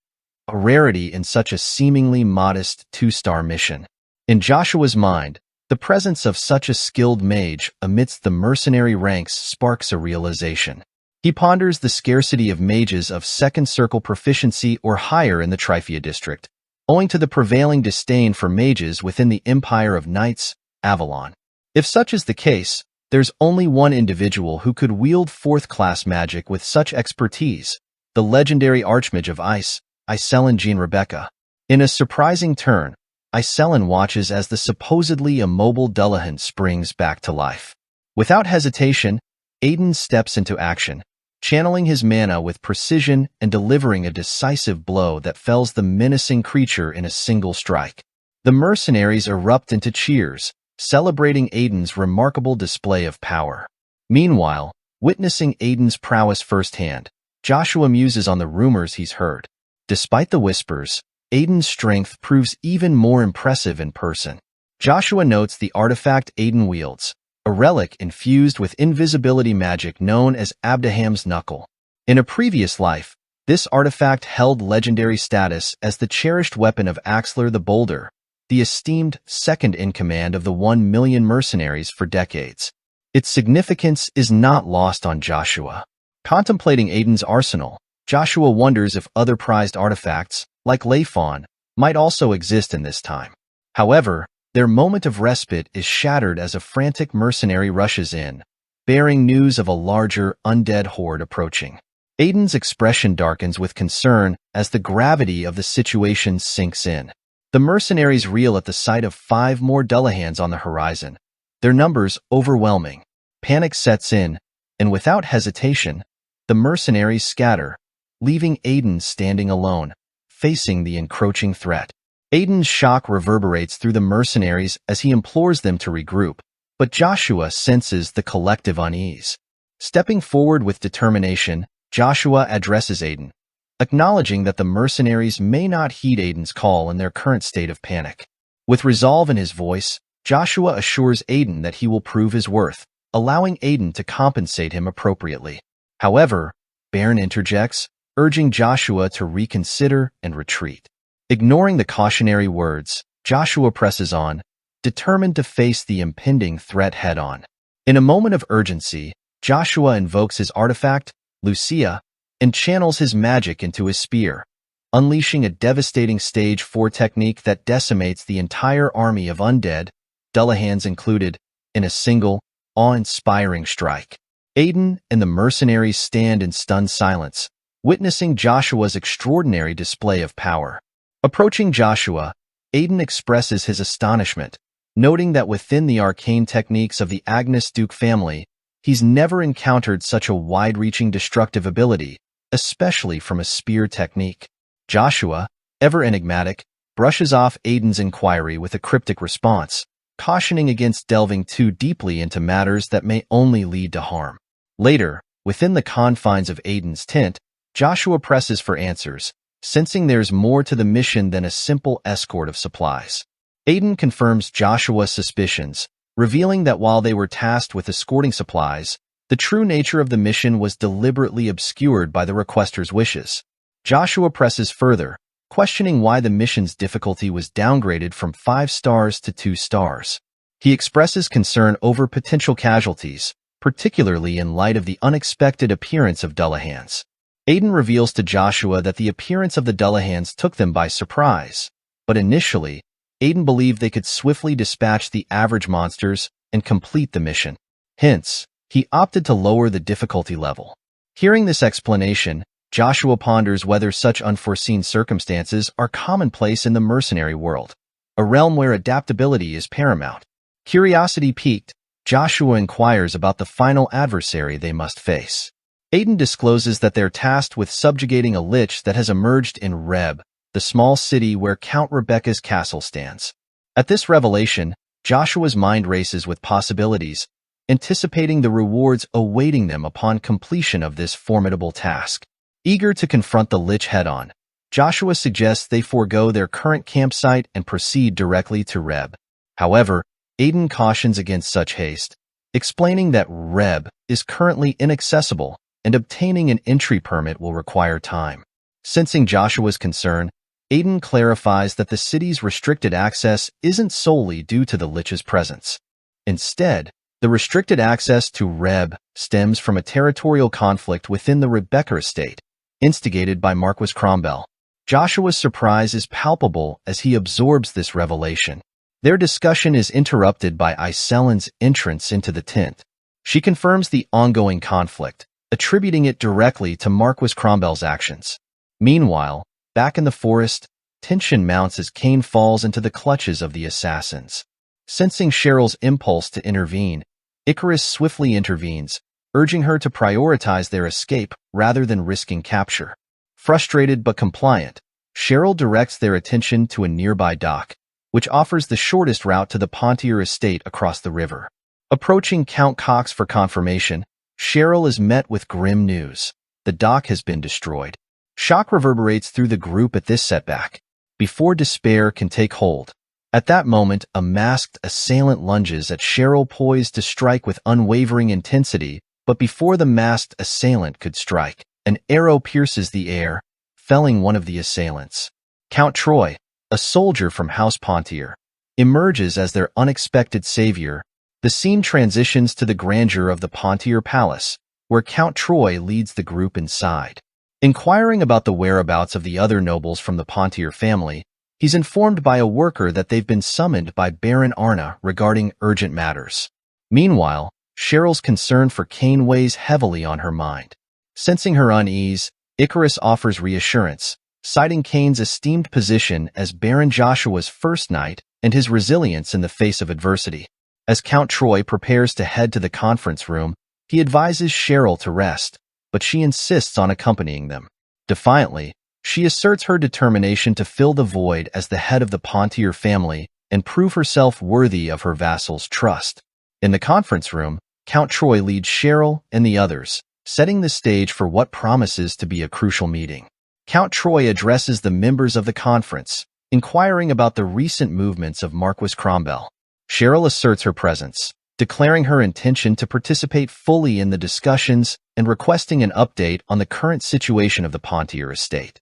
a rarity in such a seemingly modest 2-star mission. In Joshua's mind, the presence of such a skilled mage amidst the mercenary ranks sparks a realization. He ponders the scarcity of mages of 2nd circle proficiency or higher in the Tryphia district, owing to the prevailing disdain for mages within the Empire of Knights, Avalon. If such is the case, there's only one individual who could wield 4th-class magic with such expertise, the legendary Archmage of Ice, Iselin Jean Rebecca. In a surprising turn, Iselin watches as the supposedly immobile Dullahan springs back to life. Without hesitation, Aiden steps into action, channeling his mana with precision and delivering a decisive blow that fells the menacing creature in a single strike. The mercenaries erupt into cheers, celebrating Aiden's remarkable display of power. Meanwhile, witnessing Aiden's prowess firsthand, Joshua muses on the rumors he's heard. Despite the whispers, Aiden's strength proves even more impressive in person. Joshua notes the artifact Aiden wields, a relic infused with invisibility magic known as Abdaham's Knuckle. In a previous life, this artifact held legendary status as the cherished weapon of Axler the Bolder, the esteemed second-in-command of the 1 million mercenaries for decades. Its significance is not lost on Joshua. Contemplating Aiden's arsenal, Joshua wonders if other prized artifacts, like Layfawn, might also exist in this time. However, their moment of respite is shattered as a frantic mercenary rushes in, bearing news of a larger, undead horde approaching. Aiden's expression darkens with concern as the gravity of the situation sinks in. The mercenaries reel at the sight of 5 more Dullahans on the horizon, their numbers overwhelming. Panic sets in, and without hesitation, the mercenaries scatter, leaving Aiden standing alone, facing the encroaching threat. Aiden's shock reverberates through the mercenaries as he implores them to regroup, but Joshua senses the collective unease. Stepping forward with determination, Joshua addresses Aiden, acknowledging that the mercenaries may not heed Aiden's call in their current state of panic. With resolve in his voice, Joshua assures Aiden that he will prove his worth, allowing Aiden to compensate him appropriately. However, Bairn interjects, urging Joshua to reconsider and retreat. Ignoring the cautionary words, Joshua presses on, determined to face the impending threat head-on. In a moment of urgency, Joshua invokes his artifact, Lucia, and channels his magic into his spear, unleashing a devastating Stage 4 technique that decimates the entire army of undead, Dullahans included, in a single, awe-inspiring strike. Aiden and the mercenaries stand in stunned silence, witnessing Joshua's extraordinary display of power. Approaching Joshua, Aiden expresses his astonishment, noting that within the arcane techniques of the Agnes Duke family, he's never encountered such a wide-reaching destructive ability, especially from a spear technique. Joshua, ever enigmatic, brushes off Aiden's inquiry with a cryptic response, cautioning against delving too deeply into matters that may only lead to harm. Later, within the confines of Aiden's tent, Joshua presses for answers, sensing there's more to the mission than a simple escort of supplies. Aiden confirms Joshua's suspicions, revealing that while they were tasked with escorting supplies, the true nature of the mission was deliberately obscured by the requester's wishes. Joshua presses further, questioning why the mission's difficulty was downgraded from 5 stars to 2 stars. He expresses concern over potential casualties, particularly in light of the unexpected appearance of Dullahans. Aiden reveals to Joshua that the appearance of the Dullahans took them by surprise, but initially, Aiden believed they could swiftly dispatch the average monsters and complete the mission. Hence, he opted to lower the difficulty level. Hearing this explanation, Joshua ponders whether such unforeseen circumstances are commonplace in the mercenary world, a realm where adaptability is paramount. Curiosity piqued, Joshua inquires about the final adversary they must face. Aiden discloses that they're tasked with subjugating a lich that has emerged in Reb, the small city where Count Rebecca's castle stands. At this revelation, Joshua's mind races with possibilities, anticipating the rewards awaiting them upon completion of this formidable task. Eager to confront the lich head-on, Joshua suggests they forego their current campsite and proceed directly to Reb. However, Aiden cautions against such haste, explaining that Reb is currently inaccessible and obtaining an entry permit will require time. Sensing Joshua's concern, Aiden clarifies that the city's restricted access isn't solely due to the lich's presence. Instead, the restricted access to Reb stems from a territorial conflict within the Rebecca estate, instigated by Marquis Cromwell. Joshua's surprise is palpable as he absorbs this revelation. Their discussion is interrupted by Iselin's entrance into the tent. She confirms the ongoing conflict, attributing it directly to Marquis Cromwell's actions. Meanwhile, back in the forest, tension mounts as Cain falls into the clutches of the assassins. Sensing Cheryl's impulse to intervene, Icarus swiftly intervenes, urging her to prioritize their escape rather than risking capture. Frustrated but compliant, Cheryl directs their attention to a nearby dock, which offers the shortest route to the Pontier estate across the river. Approaching Count Cox for confirmation, Cheryl is met with grim news. The dock has been destroyed. Shock reverberates through the group at this setback, before despair can take hold. At that moment, a masked assailant lunges at Cheryl, poised to strike with unwavering intensity, but before the masked assailant could strike, an arrow pierces the air, felling one of the assailants. Count Troy, a soldier from House Pontier, emerges as their unexpected savior. The scene transitions to the grandeur of the Pontier Palace, where Count Troy leads the group inside. Inquiring about the whereabouts of the other nobles from the Pontier family, he's informed by a worker that they've been summoned by Baron Arna regarding urgent matters. Meanwhile, Cheryl's concern for Cain weighs heavily on her mind. Sensing her unease, Icarus offers reassurance, citing Cain's esteemed position as Baron Joshua's first knight and his resilience in the face of adversity. As Count Troy prepares to head to the conference room, he advises Cheryl to rest, but she insists on accompanying them. Defiantly, she asserts her determination to fill the void as the head of the Pontier family and prove herself worthy of her vassals' trust. In the conference room, Count Troy leads Cheryl and the others, setting the stage for what promises to be a crucial meeting. Count Troy addresses the members of the conference, inquiring about the recent movements of Marquis Cromwell. Cheryl asserts her presence, declaring her intention to participate fully in the discussions and requesting an update on the current situation of the Pontier estate.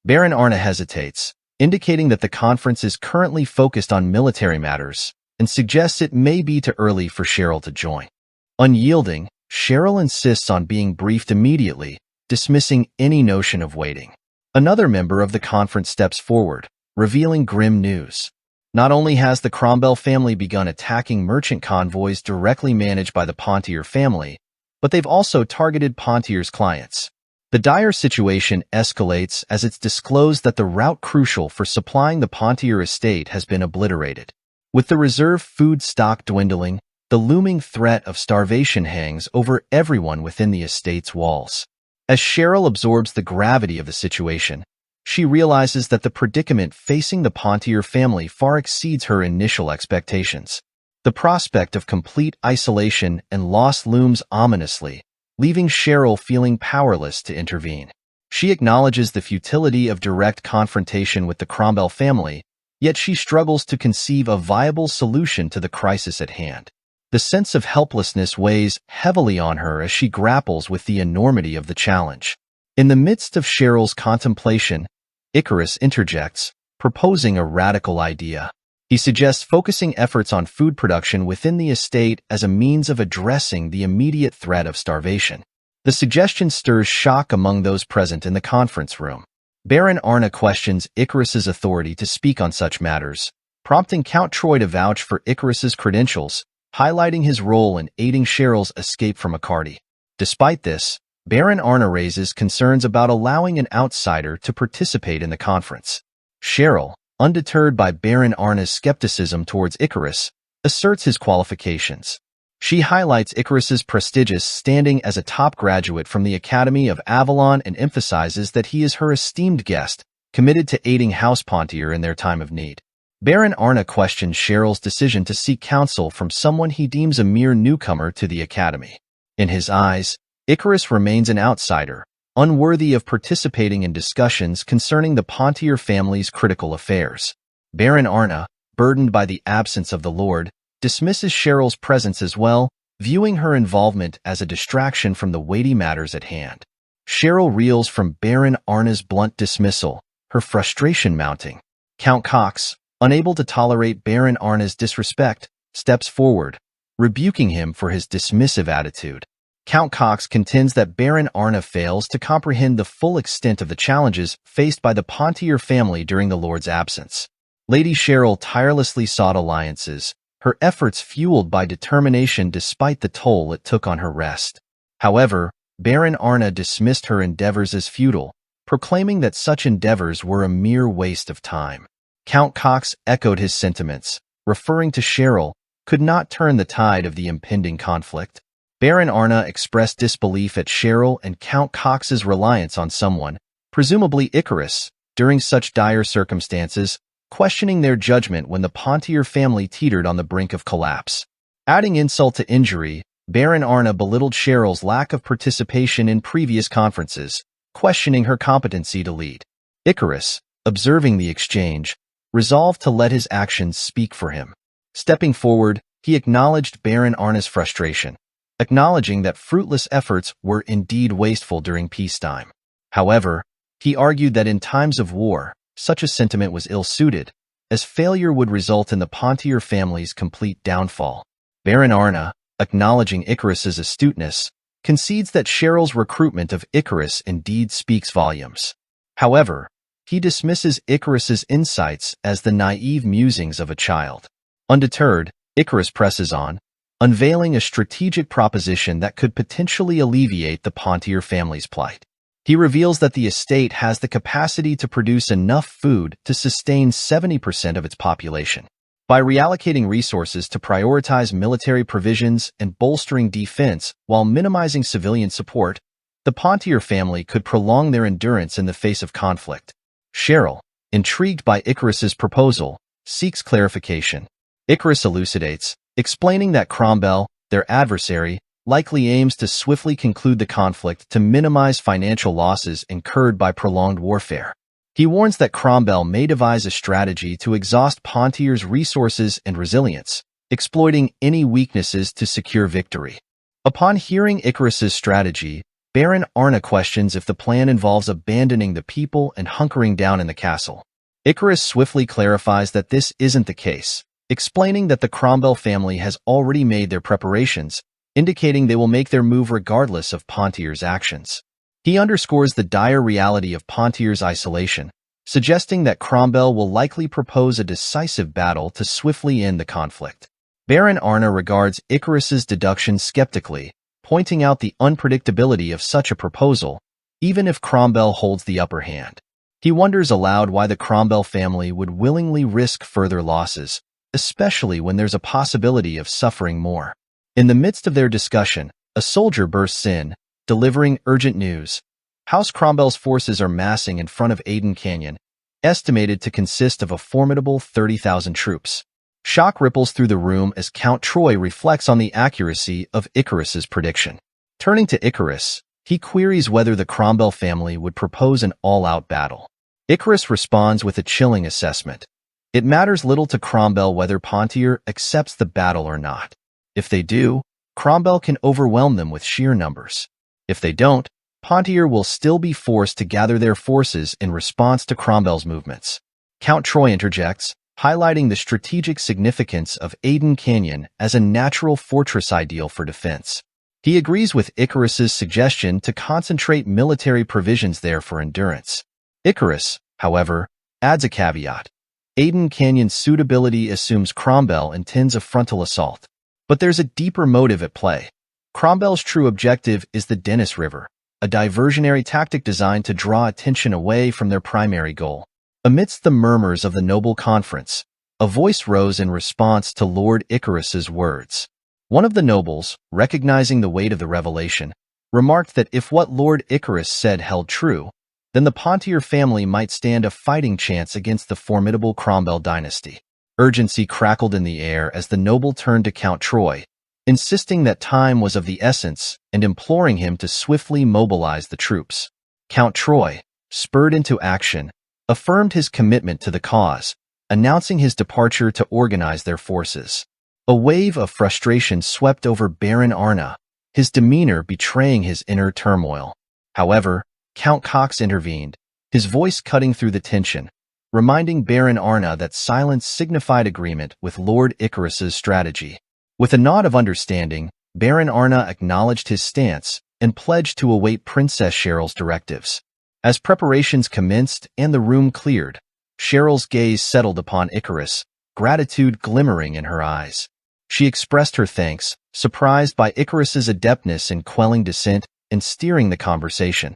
Baron Arna hesitates, indicating that the conference is currently focused on military matters and suggests it may be too early for Cheryl to join. Unyielding, Cheryl insists on being briefed immediately, dismissing any notion of waiting. Another member of the conference steps forward, revealing grim news. Not only has the Cromwell family begun attacking merchant convoys directly managed by the Pontier family, but they've also targeted Pontier's clients. The dire situation escalates as it's disclosed that the route crucial for supplying the Pontier estate has been obliterated. With the reserve food stock dwindling, the looming threat of starvation hangs over everyone within the estate's walls. As Cheryl absorbs the gravity of the situation, she realizes that the predicament facing the Pontier family far exceeds her initial expectations. The prospect of complete isolation and loss looms ominously, leaving Cheryl feeling powerless to intervene. She acknowledges the futility of direct confrontation with the Cromwell family, yet she struggles to conceive a viable solution to the crisis at hand. The sense of helplessness weighs heavily on her as she grapples with the enormity of the challenge. In the midst of Cheryl's contemplation, Icarus interjects, proposing a radical idea. He suggests focusing efforts on food production within the estate as a means of addressing the immediate threat of starvation. The suggestion stirs shock among those present in the conference room. Baron Arna questions Icarus's authority to speak on such matters, prompting Count Troy to vouch for Icarus's credentials, highlighting his role in aiding Cheryl's escape from Accardi. Despite this, Baron Arna raises concerns about allowing an outsider to participate in the conference. Cheryl, undeterred by Baron Arna's skepticism towards Icarus, asserts his qualifications. She highlights Icarus's prestigious standing as a top graduate from the Academy of Avalon and emphasizes that he is her esteemed guest, committed to aiding House Pontier in their time of need. Baron Arna questions Cheryl's decision to seek counsel from someone he deems a mere newcomer to the Academy. In his eyes, Icarus remains an outsider, unworthy of participating in discussions concerning the Pontier family's critical affairs. Baron Arna, burdened by the absence of the Lord, dismisses Cheryl's presence as well, viewing her involvement as a distraction from the weighty matters at hand. Cheryl reels from Baron Arna's blunt dismissal, her frustration mounting. Count Cox, unable to tolerate Baron Arna's disrespect, steps forward, rebuking him for his dismissive attitude. Count Cox contends that Baron Arna fails to comprehend the full extent of the challenges faced by the Pontier family during the Lord's absence. Lady Cheryl tirelessly sought alliances, her efforts fueled by determination despite the toll it took on her rest. However, Baron Arna dismissed her endeavors as futile, proclaiming that such endeavors were a mere waste of time. Count Cox echoed his sentiments, referring to Cheryl, could not turn the tide of the impending conflict. Baron Arna expressed disbelief at Cheryl and Count Cox's reliance on someone, presumably Icarus, during such dire circumstances, questioning their judgment when the Pontier family teetered on the brink of collapse. Adding insult to injury, Baron Arna belittled Cheryl's lack of participation in previous conferences, questioning her competency to lead. Icarus, observing the exchange, resolved to let his actions speak for him. Stepping forward, he acknowledged Baron Arna's frustration, acknowledging that fruitless efforts were indeed wasteful during peacetime. However, he argued that in times of war, such a sentiment was ill-suited, as failure would result in the Pontier family's complete downfall. Baron Arna, acknowledging Icarus's astuteness, concedes that Cheryl's recruitment of Icarus indeed speaks volumes. However, he dismisses Icarus's insights as the naive musings of a child. Undeterred, Icarus presses on, unveiling a strategic proposition that could potentially alleviate the Pontier family's plight. He reveals that the estate has the capacity to produce enough food to sustain 70% of its population. By reallocating resources to prioritize military provisions and bolstering defense while minimizing civilian support, the Pontier family could prolong their endurance in the face of conflict. Cheryl, intrigued by Icarus's proposal, seeks clarification. Icarus elucidates, explaining that Cromwell, their adversary, likely aims to swiftly conclude the conflict to minimize financial losses incurred by prolonged warfare. He warns that Cromwell may devise a strategy to exhaust Pontier's resources and resilience, exploiting any weaknesses to secure victory. Upon hearing Icarus's strategy, Baron Arna questions if the plan involves abandoning the people and hunkering down in the castle. Icarus swiftly clarifies that this isn't the case, explaining that the Cromwell family has already made their preparations, indicating they will make their move regardless of Pontier's actions. He underscores the dire reality of Pontier's isolation, suggesting that Cromwell will likely propose a decisive battle to swiftly end the conflict. Baron Arna regards Icarus's deduction skeptically, pointing out the unpredictability of such a proposal, even if Cromwell holds the upper hand. He wonders aloud why the Cromwell family would willingly risk further losses, especially when there's a possibility of suffering more. In the midst of their discussion, a soldier bursts in, delivering urgent news. House Cromwell's forces are massing in front of Aden Canyon, estimated to consist of a formidable 30,000 troops. Shock ripples through the room as Count Troy reflects on the accuracy of Icarus's prediction. Turning to Icarus, he queries whether the Cromwell family would propose an all-out battle. Icarus responds with a chilling assessment. It matters little to Cromwell whether Pontier accepts the battle or not. If they do, Cromwell can overwhelm them with sheer numbers. If they don't, Pontier will still be forced to gather their forces in response to Cromwell's movements. Count Troy interjects, highlighting the strategic significance of Aden Canyon as a natural fortress ideal for defense. He agrees with Icarus's suggestion to concentrate military provisions there for endurance. Icarus, however, adds a caveat. Aden Canyon's suitability assumes Cromwell intends a frontal assault. But there's a deeper motive at play. Cromwell's true objective is the Dennis River, a diversionary tactic designed to draw attention away from their primary goal. Amidst the murmurs of the noble conference, a voice rose in response to Lord Icarus's words. One of the nobles, recognizing the weight of the revelation, remarked that if what Lord Icarus said held true, then the Pontier family might stand a fighting chance against the formidable Cromwell dynasty. Urgency crackled in the air as the noble turned to Count Troy, insisting that time was of the essence and imploring him to swiftly mobilize the troops. Count Troy, spurred into action, affirmed his commitment to the cause, announcing his departure to organize their forces. A wave of frustration swept over Baron Arna, his demeanor betraying his inner turmoil. However, Count Cox intervened, his voice cutting through the tension, reminding Baron Arna that silence signified agreement with Lord Icarus's strategy. With a nod of understanding, Baron Arna acknowledged his stance and pledged to await Princess Cheryl's directives. As preparations commenced and the room cleared, Cheryl's gaze settled upon Icarus, gratitude glimmering in her eyes. She expressed her thanks, surprised by Icarus's adeptness in quelling dissent and steering the conversation,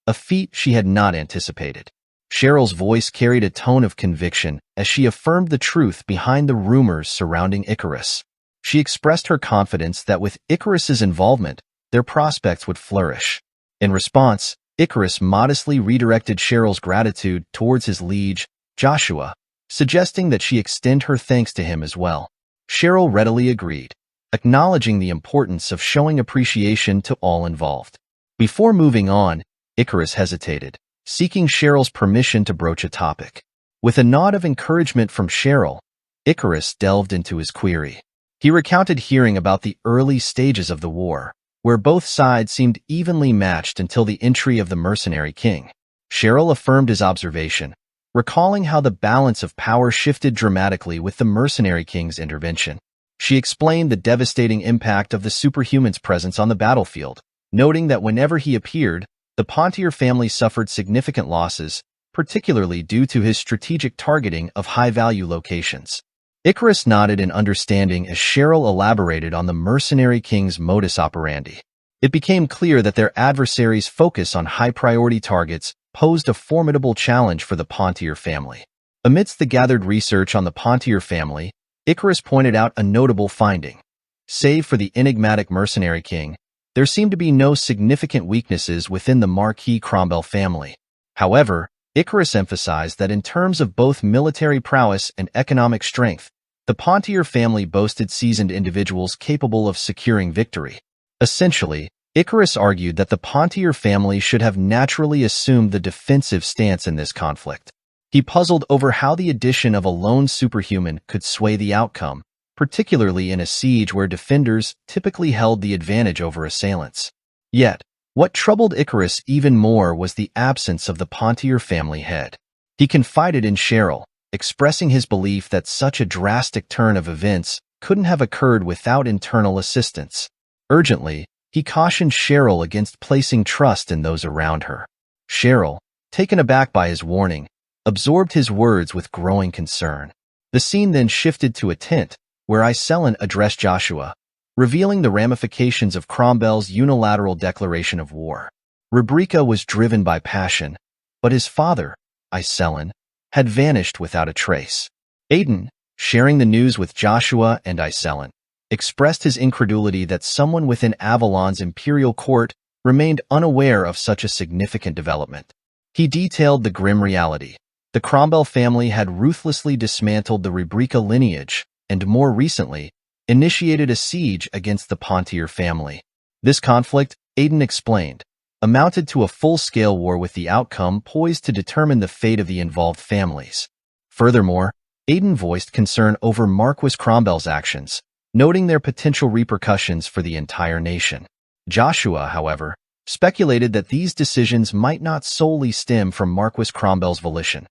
a feat she had not anticipated. Cheryl's voice carried a tone of conviction as she affirmed the truth behind the rumors surrounding Icarus. She expressed her confidence that with Icarus's involvement, their prospects would flourish. In response, Icarus modestly redirected Cheryl's gratitude towards his liege, Joshua, suggesting that she extend her thanks to him as well. Cheryl readily agreed, acknowledging the importance of showing appreciation to all involved. Before moving on, Icarus hesitated, seeking Cheryl's permission to broach a topic. With a nod of encouragement from Cheryl, Icarus delved into his query. He recounted hearing about the early stages of the war, where both sides seemed evenly matched until the entry of the mercenary king. Cheryl affirmed his observation, recalling how the balance of power shifted dramatically with the mercenary king's intervention. She explained the devastating impact of the superhuman's presence on the battlefield, noting that whenever he appeared, the Pontier family suffered significant losses, particularly due to his strategic targeting of high-value locations. Icarus nodded in understanding as Cheryl elaborated on the mercenary king's modus operandi. It became clear that their adversaries' focus on high-priority targets posed a formidable challenge for the Pontier family. Amidst the gathered research on the Pontier family, Icarus pointed out a notable finding. Save for the enigmatic mercenary king, there seemed to be no significant weaknesses within the Marquis Cromwell family. However, Icarus emphasized that in terms of both military prowess and economic strength, the Pontier family boasted seasoned individuals capable of securing victory. Essentially, Icarus argued that the Pontier family should have naturally assumed the defensive stance in this conflict. He puzzled over how the addition of a lone superhuman could sway the outcome, particularly in a siege where defenders typically held the advantage over assailants. Yet, what troubled Icarus even more was the absence of the Pontier family head. He confided in Cheryl, expressing his belief that such a drastic turn of events couldn't have occurred without internal assistance. Urgently, he cautioned Cheryl against placing trust in those around her. Cheryl, taken aback by his warning, absorbed his words with growing concern. The scene then shifted to a tent, where Iselin addressed Joshua, revealing the ramifications of Cromwell's unilateral declaration of war. Rubrica was driven by passion, but his father, Iselin, had vanished without a trace. Aidan, sharing the news with Joshua and Iselin, expressed his incredulity that someone within Avalon's imperial court remained unaware of such a significant development. He detailed the grim reality. The Cromwell family had ruthlessly dismantled the Rubrica lineage and, more recently, initiated a siege against the Pontier family. This conflict, Aidan explained, amounted to a full-scale war with the outcome poised to determine the fate of the involved families. Furthermore, Aidan voiced concern over Marquis Cromwell's actions, noting their potential repercussions for the entire nation. Joshua, however, speculated that these decisions might not solely stem from Marquis Cromwell's volition.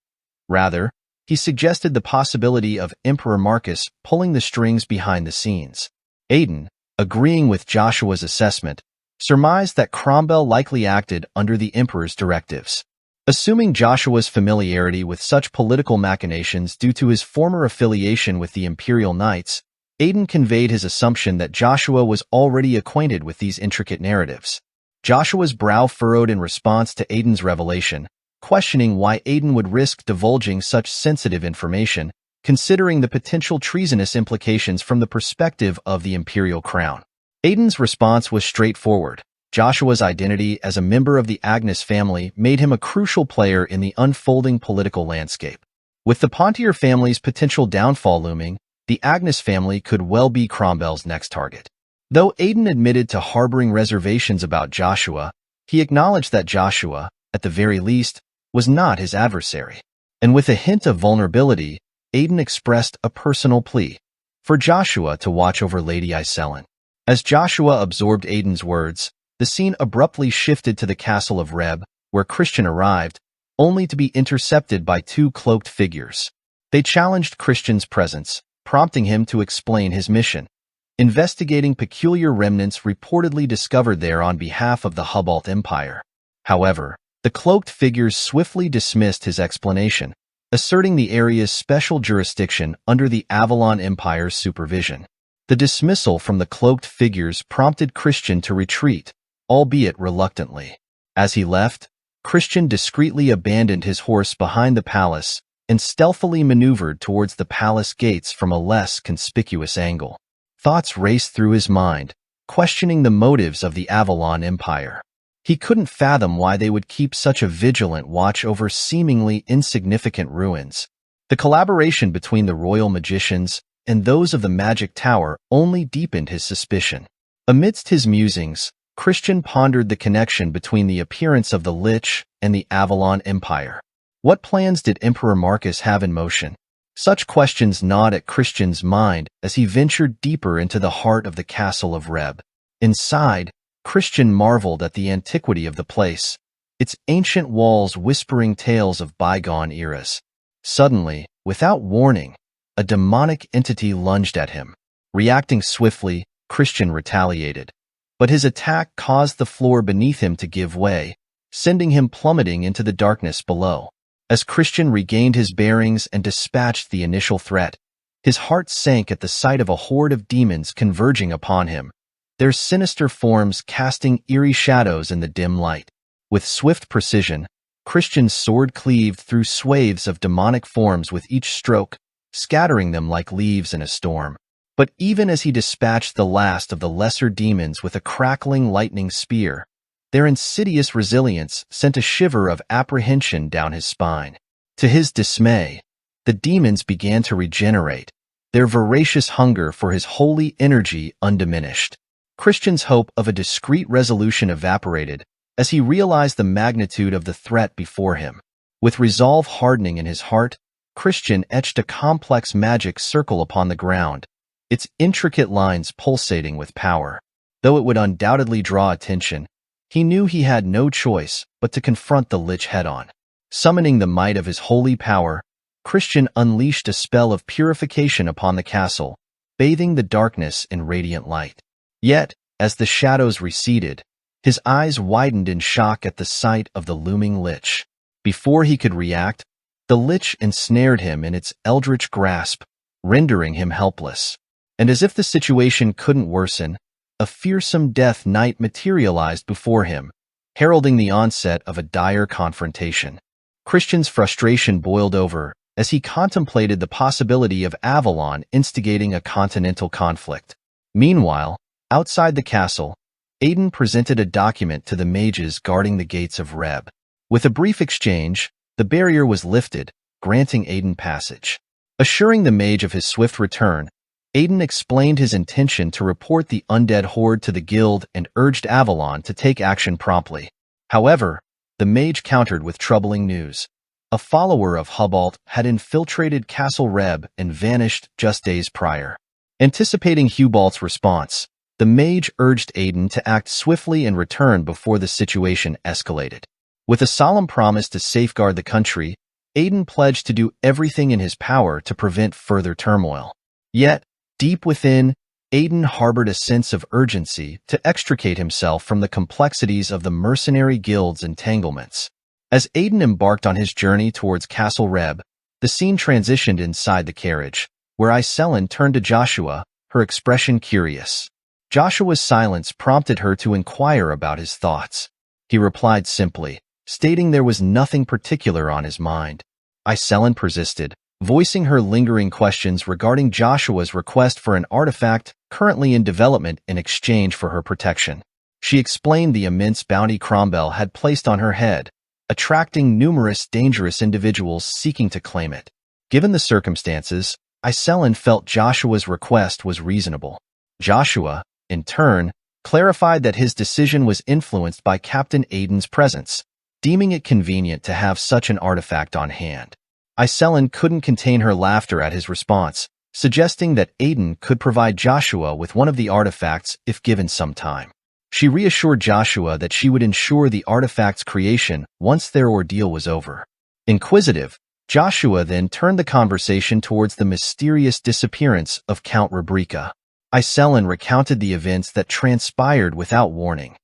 Rather, he suggested the possibility of Emperor Marcus pulling the strings behind the scenes. Aidan, agreeing with Joshua's assessment, surmised that Cromwell likely acted under the emperor's directives. Assuming Joshua's familiarity with such political machinations due to his former affiliation with the Imperial Knights, Aidan conveyed his assumption that Joshua was already acquainted with these intricate narratives. Joshua's brow furrowed in response to Aidan's revelation, questioning why Aidan would risk divulging such sensitive information, considering the potential treasonous implications from the perspective of the imperial crown. Aidan's response was straightforward. Joshua's identity as a member of the Agnes family made him a crucial player in the unfolding political landscape. With the Pontier family's potential downfall looming, the Agnes family could well be Cromwell's next target. Though Aidan admitted to harboring reservations about Joshua, he acknowledged that Joshua, at the very least, was not his adversary. And with a hint of vulnerability, Aidan expressed a personal plea for Joshua to watch over Lady Iselin. As Joshua absorbed Aidan's words, the scene abruptly shifted to the castle of Reb, where Christian arrived, only to be intercepted by two cloaked figures. They challenged Christian's presence, prompting him to explain his mission. Investigating peculiar remnants reportedly discovered there on behalf of the Hubalt Empire. However, the cloaked figures swiftly dismissed his explanation, asserting the area's special jurisdiction under the Avalon Empire's supervision. The dismissal from the cloaked figures prompted Christian to retreat, albeit reluctantly. As he left, Christian discreetly abandoned his horse behind the palace and stealthily maneuvered towards the palace gates from a less conspicuous angle. Thoughts raced through his mind, questioning the motives of the Avalon Empire. He couldn't fathom why they would keep such a vigilant watch over seemingly insignificant ruins. The collaboration between the royal magicians and those of the Magic Tower only deepened his suspicion. Amidst his musings, Christian pondered the connection between the appearance of the Lich and the Avalon Empire. What plans did Emperor Marcus have in motion? Such questions gnawed at Christian's mind as he ventured deeper into the heart of the castle of Reb. Inside, Christian marveled at the antiquity of the place, its ancient walls whispering tales of bygone eras. Suddenly, without warning, a demonic entity lunged at him. Reacting swiftly, Christian retaliated. But his attack caused the floor beneath him to give way, sending him plummeting into the darkness below. As Christian regained his bearings and dispatched the initial threat, his heart sank at the sight of a horde of demons converging upon him, their sinister forms casting eerie shadows in the dim light. With swift precision, Christian's sword cleaved through swathes of demonic forms with each stroke, scattering them like leaves in a storm. But even as he dispatched the last of the lesser demons with a crackling lightning spear, their insidious resilience sent a shiver of apprehension down his spine. To his dismay, the demons began to regenerate, their voracious hunger for his holy energy undiminished. Christian's hope of a discreet resolution evaporated as he realized the magnitude of the threat before him. With resolve hardening in his heart, Christian etched a complex magic circle upon the ground, its intricate lines pulsating with power. Though it would undoubtedly draw attention, he knew he had no choice but to confront the Lich head-on. Summoning the might of his holy power, Christian unleashed a spell of purification upon the castle, bathing the darkness in radiant light. Yet, as the shadows receded, his eyes widened in shock at the sight of the looming Lich. Before he could react, the Lich ensnared him in its eldritch grasp, rendering him helpless. And as if the situation couldn't worsen, a fearsome death knight materialized before him, heralding the onset of a dire confrontation. Christian's frustration boiled over as he contemplated the possibility of Avalon instigating a continental conflict. Meanwhile, outside the castle, Aiden presented a document to the mages guarding the gates of Reb. With a brief exchange, the barrier was lifted, granting Aiden passage. Assuring the mage of his swift return, Aiden explained his intention to report the undead horde to the guild and urged Avalon to take action promptly. However, the mage countered with troubling news. A follower of Hubalt had infiltrated Castle Reb and vanished just days prior. Anticipating Hubalt's response, the mage urged Aiden to act swiftly and return before the situation escalated. With a solemn promise to safeguard the country, Aiden pledged to do everything in his power to prevent further turmoil. Yet, deep within, Aiden harbored a sense of urgency to extricate himself from the complexities of the mercenary guild's entanglements. As Aiden embarked on his journey towards Castle Reb, the scene transitioned inside the carriage, where Iselin turned to Joshua, her expression curious. Joshua's silence prompted her to inquire about his thoughts. He replied simply, stating there was nothing particular on his mind. Iselin persisted, voicing her lingering questions regarding Joshua's request for an artifact currently in development in exchange for her protection. She explained the immense bounty Cromwell had placed on her head, attracting numerous dangerous individuals seeking to claim it. Given the circumstances, Iselin felt Joshua's request was reasonable. Joshua, in turn, clarified that his decision was influenced by Captain Aiden's presence, deeming it convenient to have such an artifact on hand. Iselin couldn't contain her laughter at his response, suggesting that Aiden could provide Joshua with one of the artifacts if given some time. She reassured Joshua that she would ensure the artifact's creation once their ordeal was over. Inquisitive, Joshua then turned the conversation towards the mysterious disappearance of Count Rubrica. Iselin recounted the events that transpired without warning.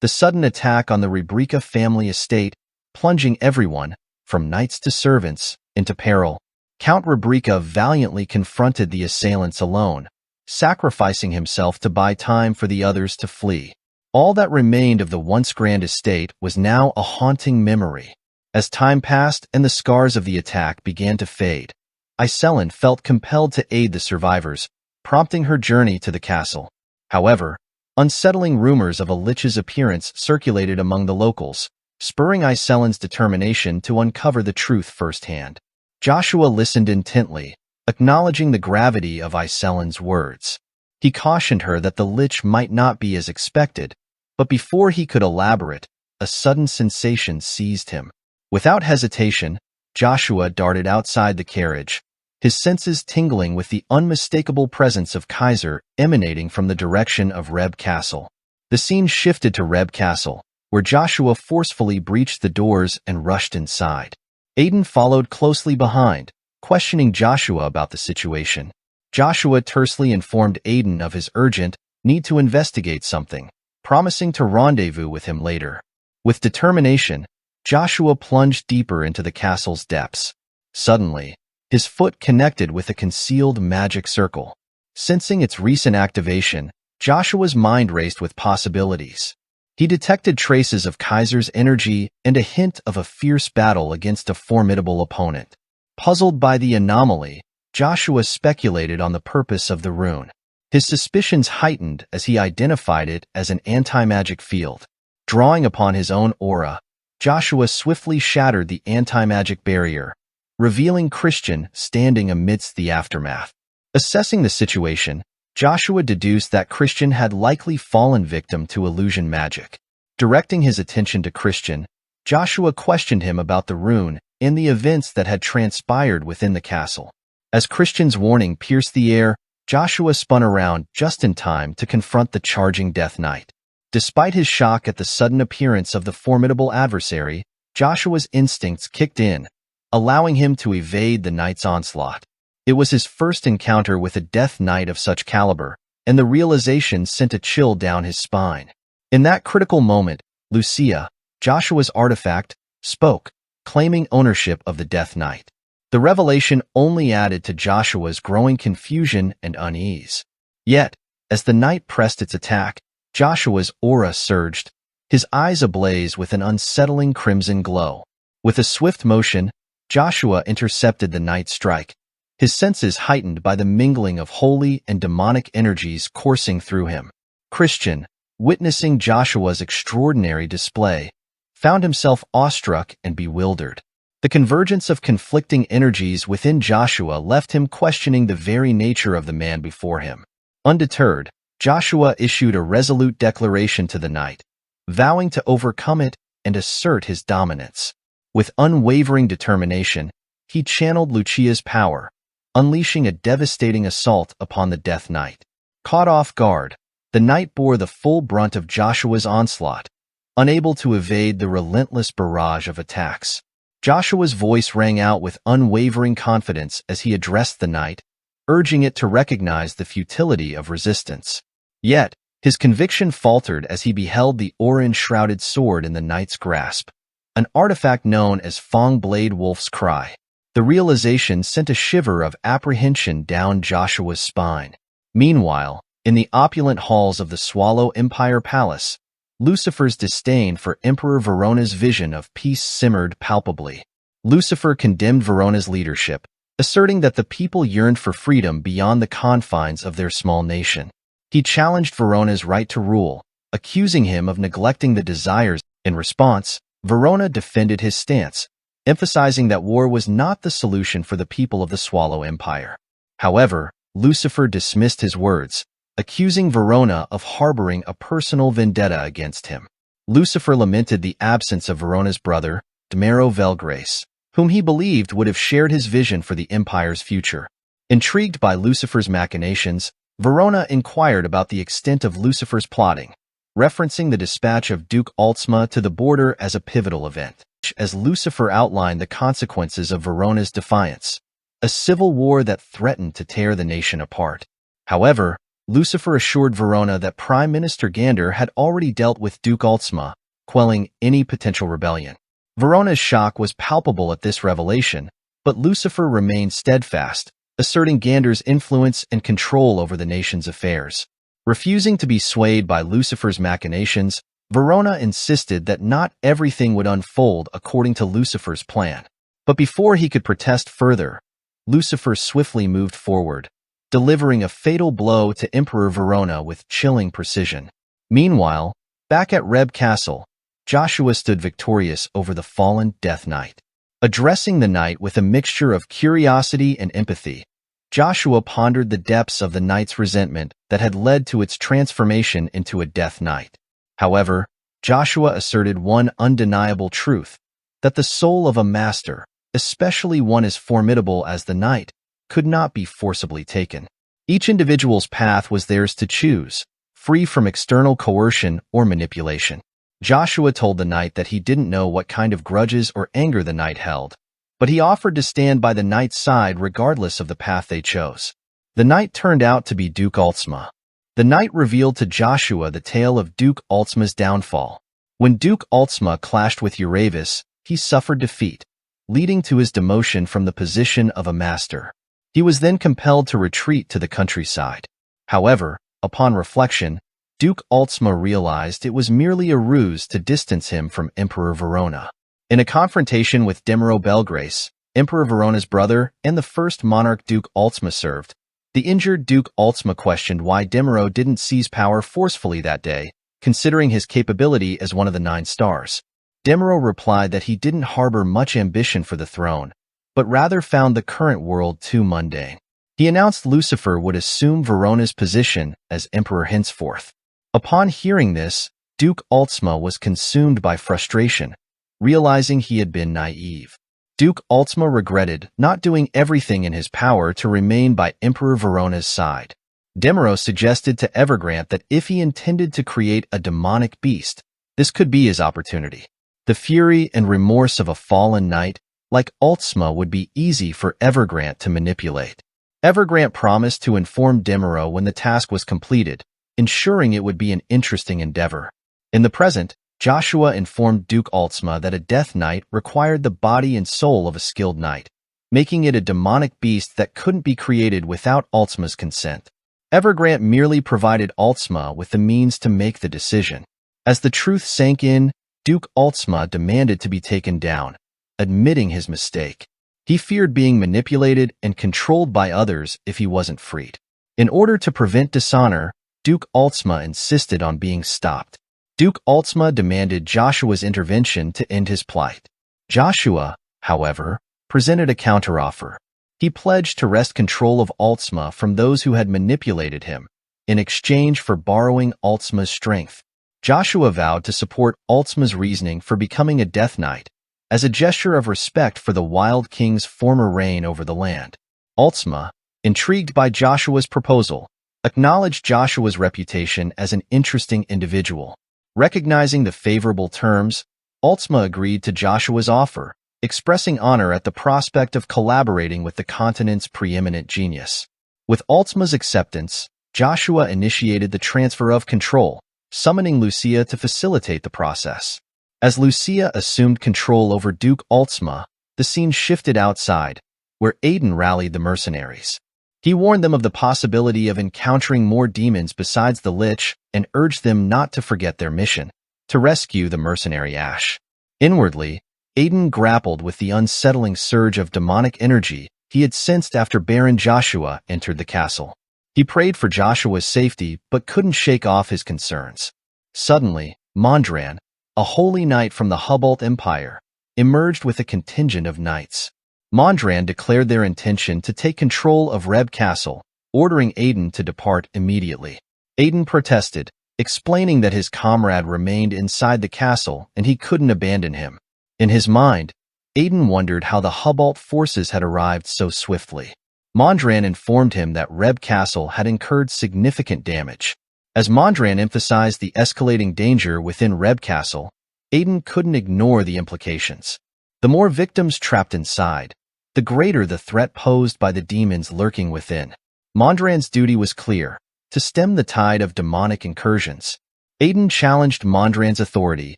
The sudden attack on the Rubrica family estate, plunging everyone, from knights to servants, into peril. Count Rubrica valiantly confronted the assailants alone, sacrificing himself to buy time for the others to flee. All that remained of the once grand estate was now a haunting memory. As time passed and the scars of the attack began to fade, Iselin felt compelled to aid the survivors, prompting her journey to the castle. However, unsettling rumors of a Lich's appearance circulated among the locals, spurring Iselin's determination to uncover the truth firsthand. Joshua listened intently, acknowledging the gravity of Iselin's words. He cautioned her that the Lich might not be as expected, but before he could elaborate, a sudden sensation seized him. Without hesitation, Joshua darted outside the carriage, his senses tingling with the unmistakable presence of Kaiser emanating from the direction of Reb Castle. The scene shifted to Reb Castle, where Joshua forcefully breached the doors and rushed inside. Aiden followed closely behind, questioning Joshua about the situation. Joshua tersely informed Aiden of his urgent need to investigate something, promising to rendezvous with him later. With determination, Joshua plunged deeper into the castle's depths. Suddenly, his foot connected with a concealed magic circle. Sensing its recent activation, Joshua's mind raced with possibilities. He detected traces of Kaiser's energy and a hint of a fierce battle against a formidable opponent. Puzzled by the anomaly, Joshua speculated on the purpose of the rune. His suspicions heightened as he identified it as an anti-magic field. Drawing upon his own aura, Joshua swiftly shattered the anti-magic barrier, revealing Christian standing amidst the aftermath. Assessing the situation, Joshua deduced that Christian had likely fallen victim to illusion magic. Directing his attention to Christian, Joshua questioned him about the rune and the events that had transpired within the castle. As Christian's warning pierced the air, Joshua spun around just in time to confront the charging Death Knight. Despite his shock at the sudden appearance of the formidable adversary, Joshua's instincts kicked in, allowing him to evade the knight's onslaught. It was his first encounter with a Death Knight of such caliber, and the realization sent a chill down his spine. In that critical moment, Lucia, Joshua's artifact, spoke, claiming ownership of the Death Knight. The revelation only added to Joshua's growing confusion and unease. Yet, as the knight pressed its attack, Joshua's aura surged, his eyes ablaze with an unsettling crimson glow. With a swift motion, Joshua intercepted the knight's strike, his senses heightened by the mingling of holy and demonic energies coursing through him. Christian, witnessing Joshua's extraordinary display, found himself awestruck and bewildered. The convergence of conflicting energies within Joshua left him questioning the very nature of the man before him. Undeterred, Joshua issued a resolute declaration to the knight, vowing to overcome it and assert his dominance. With unwavering determination, he channeled Lucia's power, unleashing a devastating assault upon the Death Knight. Caught off guard, the knight bore the full brunt of Joshua's onslaught, unable to evade the relentless barrage of attacks. Joshua's voice rang out with unwavering confidence as he addressed the knight, urging it to recognize the futility of resistance. Yet, his conviction faltered as he beheld the orange-shrouded sword in the knight's grasp, an artifact known as Fong Blade Wolf's Cry. The realization sent a shiver of apprehension down Joshua's spine. Meanwhile, in the opulent halls of the Swallow Empire Palace, Lucifer's disdain for Emperor Verona's vision of peace simmered palpably. Lucifer condemned Verona's leadership, asserting that the people yearned for freedom beyond the confines of their small nation. He challenged Verona's right to rule, accusing him of neglecting the desires. In response, Verona defended his stance, emphasizing that war was not the solution for the people of the Swallow Empire. However, Lucifer dismissed his words, accusing Verona of harboring a personal vendetta against him. Lucifer lamented the absence of Verona's brother, Demero Velgrace, whom he believed would have shared his vision for the Empire's future. Intrigued by Lucifer's machinations, Verona inquired about the extent of Lucifer's plotting, referencing the dispatch of Duke Altsma to the border as a pivotal event. As Lucifer outlined the consequences of Verona's defiance, a civil war that threatened to tear the nation apart. However, Lucifer assured Verona that Prime Minister Gander had already dealt with Duke Altsma, quelling any potential rebellion. Verona's shock was palpable at this revelation, but Lucifer remained steadfast, asserting Gander's influence and control over the nation's affairs. Refusing to be swayed by Lucifer's machinations, Verona insisted that not everything would unfold according to Lucifer's plan. But before he could protest further, Lucifer swiftly moved forward, delivering a fatal blow to Emperor Verona with chilling precision. Meanwhile, back at Reb Castle, Joshua stood victorious over the fallen Death Knight. Addressing the knight with a mixture of curiosity and empathy, Joshua pondered the depths of the knight's resentment that had led to its transformation into a Death Knight. However, Joshua asserted one undeniable truth, that the soul of a master, especially one as formidable as the knight, could not be forcibly taken. Each individual's path was theirs to choose, free from external coercion or manipulation. Joshua told the knight that he didn't know what kind of grudges or anger the knight held, but he offered to stand by the knight's side regardless of the path they chose. The knight turned out to be Duke Altsma, The night revealed to Joshua the tale of Duke Ultzma's downfall. When Duke Ultzma clashed with Uravis, he suffered defeat, leading to his demotion from the position of a master. He was then compelled to retreat to the countryside. However, upon reflection, Duke Ultzma realized it was merely a ruse to distance him from Emperor Verona. In a confrontation with Demiro Belgrace, Emperor Verona's brother and the first monarch Duke Ultzma served, the injured Duke Ultzma questioned why Demiro didn't seize power forcefully that day, considering his capability as one of the 9 stars. Demiro replied that he didn't harbor much ambition for the throne, but rather found the current world too mundane. He announced Lucifer would assume Verona's position as emperor henceforth. Upon hearing this, Duke Ultzma was consumed by frustration, realizing he had been naive. Duke Ultzma regretted not doing everything in his power to remain by Emperor Verona's side. Demiro suggested to Evergrande that if he intended to create a demonic beast, this could be his opportunity. The fury and remorse of a fallen knight, like Ultzma, would be easy for Evergrande to manipulate. Evergrande promised to inform Demiro when the task was completed, ensuring it would be an interesting endeavor. In the present, Joshua informed Duke Ultzma that a Death Knight required the body and soul of a skilled knight, making it a demonic beast that couldn't be created without Ultzma's consent. Evergrande merely provided Ultzma with the means to make the decision. As the truth sank in, Duke Ultzma demanded to be taken down, admitting his mistake. He feared being manipulated and controlled by others if he wasn't freed. In order to prevent dishonor, Duke Ultzma insisted on being stopped. Duke Ultzma demanded Joshua's intervention to end his plight. Joshua, however, presented a counteroffer. He pledged to wrest control of Ultzma from those who had manipulated him, in exchange for borrowing Ultzma's strength. Joshua vowed to support Ultzma's reasoning for becoming a Death Knight, as a gesture of respect for the Wild King's former reign over the land. Ultzma, intrigued by Joshua's proposal, acknowledged Joshua's reputation as an interesting individual. Recognizing the favorable terms, Ultzma agreed to Joshua's offer, expressing honor at the prospect of collaborating with the continent's preeminent genius. With Ultzma's acceptance, Joshua initiated the transfer of control, summoning Lucia to facilitate the process. As Lucia assumed control over Duke Ultzma, the scene shifted outside, where Aiden rallied the mercenaries. He warned them of the possibility of encountering more demons besides the Lich and urged them not to forget their mission, to rescue the mercenary Ash. Inwardly, Aiden grappled with the unsettling surge of demonic energy he had sensed after Baron Joshua entered the castle. He prayed for Joshua's safety but couldn't shake off his concerns. Suddenly, Mondran, a holy knight from the Hubalt Empire, emerged with a contingent of knights. Mondran declared their intention to take control of Reb Castle, ordering Aiden to depart immediately. Aiden protested, explaining that his comrade remained inside the castle and he couldn't abandon him. In his mind, Aiden wondered how the Hubalt forces had arrived so swiftly. Mondran informed him that Reb Castle had incurred significant damage. As Mondran emphasized the escalating danger within Reb Castle, Aiden couldn't ignore the implications. The more victims trapped inside, the greater the threat posed by the demons lurking within. Mondran's duty was clear: to stem the tide of demonic incursions. Aiden challenged Mondran's authority,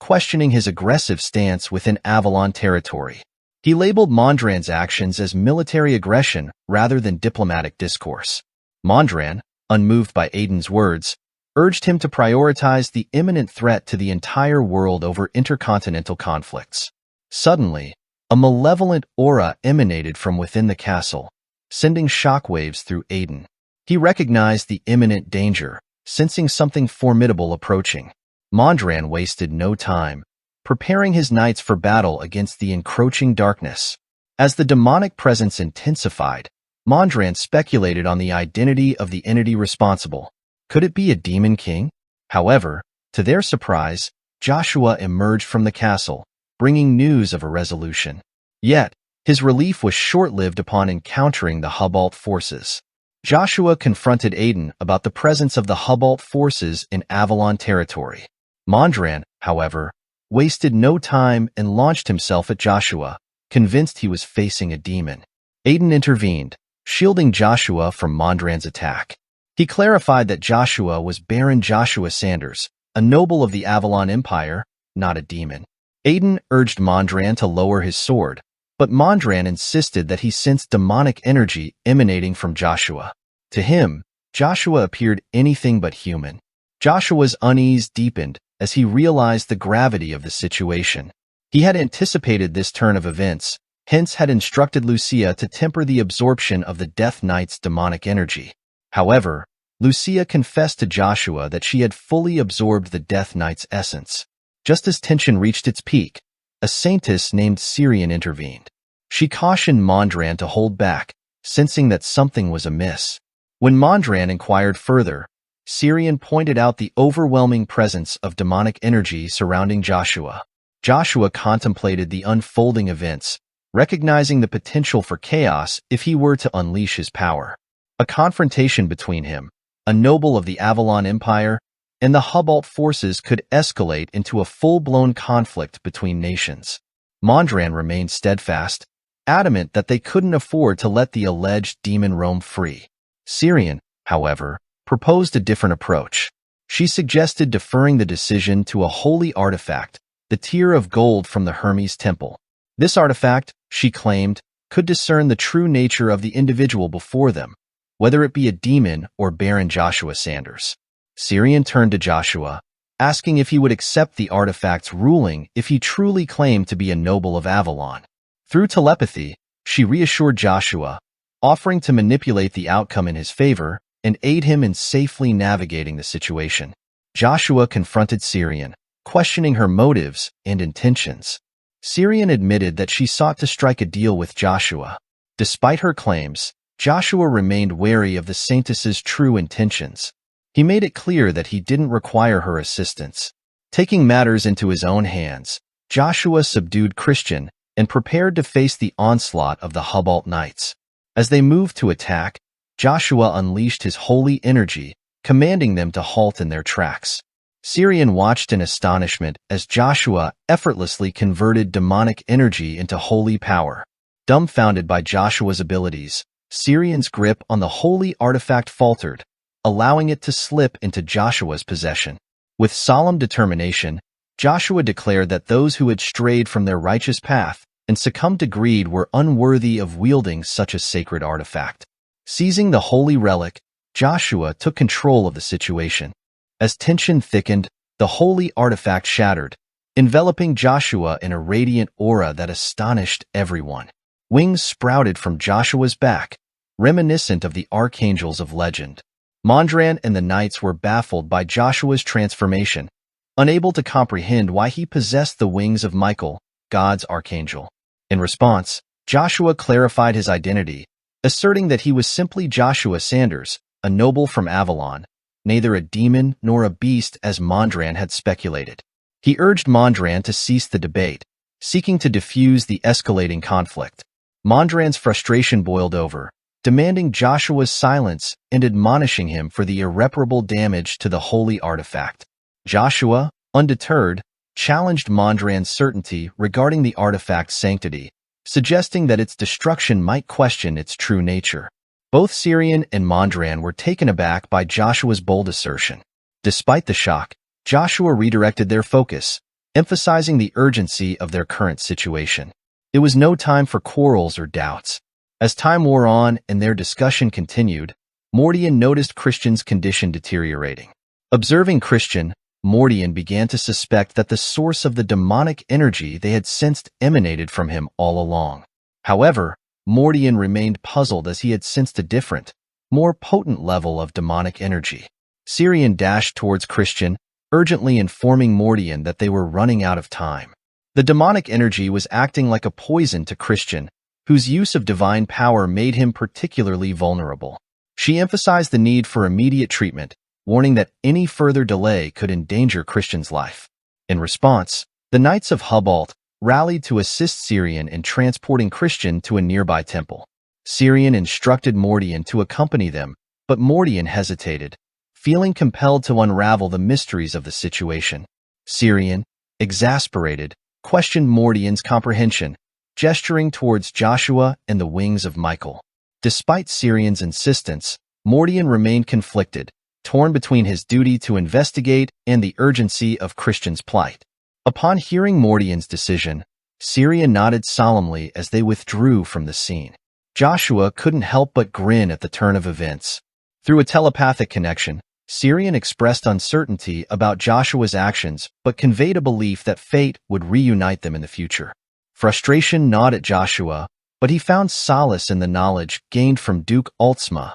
questioning his aggressive stance within Avalon territory. He labeled Mondran's actions as military aggression rather than diplomatic discourse. Mondran, unmoved by Aiden's words, urged him to prioritize the imminent threat to the entire world over intercontinental conflicts. Suddenly, a malevolent aura emanated from within the castle, sending shockwaves through Aiden. He recognized the imminent danger, sensing something formidable approaching. Mondran wasted no time, preparing his knights for battle against the encroaching darkness. As the demonic presence intensified, Mondran speculated on the identity of the entity responsible. Could it be a demon king? However, to their surprise, Joshua emerged from the castle, bringing news of a resolution. Yet, his relief was short-lived upon encountering the Hubalt forces. Joshua confronted Aiden about the presence of the Hubalt forces in Avalon territory. Mondran, however, wasted no time and launched himself at Joshua, convinced he was facing a demon. Aiden intervened, shielding Joshua from Mondran's attack. He clarified that Joshua was Baron Joshua Sanders, a noble of the Avalon Empire, not a demon. Aiden urged Mondran to lower his sword, but Mondran insisted that he sensed demonic energy emanating from Joshua. To him, Joshua appeared anything but human. Joshua's unease deepened as he realized the gravity of the situation. He had anticipated this turn of events, hence had instructed Lucia to temper the absorption of the Death Knight's demonic energy. However, Lucia confessed to Joshua that she had fully absorbed the Death Knight's essence. Just as tension reached its peak, a saintess named Syrian intervened. She cautioned Mondran to hold back, sensing that something was amiss. When Mondran inquired further, Syrian pointed out the overwhelming presence of demonic energy surrounding Joshua. Joshua contemplated the unfolding events, recognizing the potential for chaos if he were to unleash his power. A confrontation between him, a noble of the Avalon Empire, and the Hubalt forces could escalate into a full-blown conflict between nations. Mondran remained steadfast, adamant that they couldn't afford to let the alleged demon roam free. Syrian, however, proposed a different approach. She suggested deferring the decision to a holy artifact, the tear of gold from the Hermes Temple. This artifact, she claimed, could discern the true nature of the individual before them, whether it be a demon or Baron Joshua Sanders. Syrian turned to Joshua, asking if he would accept the artifact's ruling if he truly claimed to be a noble of Avalon. Through telepathy, she reassured Joshua, offering to manipulate the outcome in his favor and aid him in safely navigating the situation. Joshua confronted Syrian, questioning her motives and intentions. Syrian admitted that she sought to strike a deal with Joshua. Despite her claims, Joshua remained wary of the saintess's true intentions. He made it clear that he didn't require her assistance. Taking matters into his own hands, Joshua subdued Christian and prepared to face the onslaught of the Hubalt Knights. As they moved to attack, Joshua unleashed his holy energy, commanding them to halt in their tracks. Syrian watched in astonishment as Joshua effortlessly converted demonic energy into holy power. Dumbfounded by Joshua's abilities, Syrian's grip on the holy artifact faltered, allowing it to slip into Joshua's possession. With solemn determination, Joshua declared that those who had strayed from their righteous path and succumbed to greed were unworthy of wielding such a sacred artifact. Seizing the holy relic, Joshua took control of the situation. As tension thickened, the holy artifact shattered, enveloping Joshua in a radiant aura that astonished everyone. Wings sprouted from Joshua's back, reminiscent of the archangels of legend. Mondran and the knights were baffled by Joshua's transformation, unable to comprehend why he possessed the wings of Michael, God's archangel. In response, Joshua clarified his identity, asserting that he was simply Joshua Sanders, a noble from Avalon, neither a demon nor a beast as Mondran had speculated. He urged Mondran to cease the debate, seeking to diffuse the escalating conflict. Mondran's frustration boiled over, demanding Joshua's silence and admonishing him for the irreparable damage to the holy artifact. Joshua, undeterred, challenged Mondran's certainty regarding the artifact's sanctity, suggesting that its destruction might question its true nature. Both Syrian and Mondran were taken aback by Joshua's bold assertion. Despite the shock, Joshua redirected their focus, emphasizing the urgency of their current situation. It was no time for quarrels or doubts. As time wore on and their discussion continued, Mordian noticed Christian's condition deteriorating. Observing Christian, Mordian began to suspect that the source of the demonic energy they had sensed emanated from him all along. However, Mordian remained puzzled as he had sensed a different, more potent level of demonic energy. Syrian dashed towards Christian, urgently informing Mordian that they were running out of time. The demonic energy was acting like a poison to Christian, whose use of divine power made him particularly vulnerable. She emphasized the need for immediate treatment, warning that any further delay could endanger Christian's life. In response, the Knights of Hubalt rallied to assist Syrian in transporting Christian to a nearby temple. Syrian instructed Mordian to accompany them, but Mordian hesitated, feeling compelled to unravel the mysteries of the situation. Syrian, exasperated, questioned Mordian's comprehension, gesturing towards Joshua and the wings of Michael. Despite Syrian's insistence, Mordian remained conflicted, torn between his duty to investigate and the urgency of Christian's plight. Upon hearing Mordian's decision, Syria nodded solemnly as they withdrew from the scene. Joshua couldn't help but grin at the turn of events. Through a telepathic connection, Syrian expressed uncertainty about Joshua's actions but conveyed a belief that fate would reunite them in the future. Frustration gnawed at Joshua, but he found solace in the knowledge gained from Duke Altsma,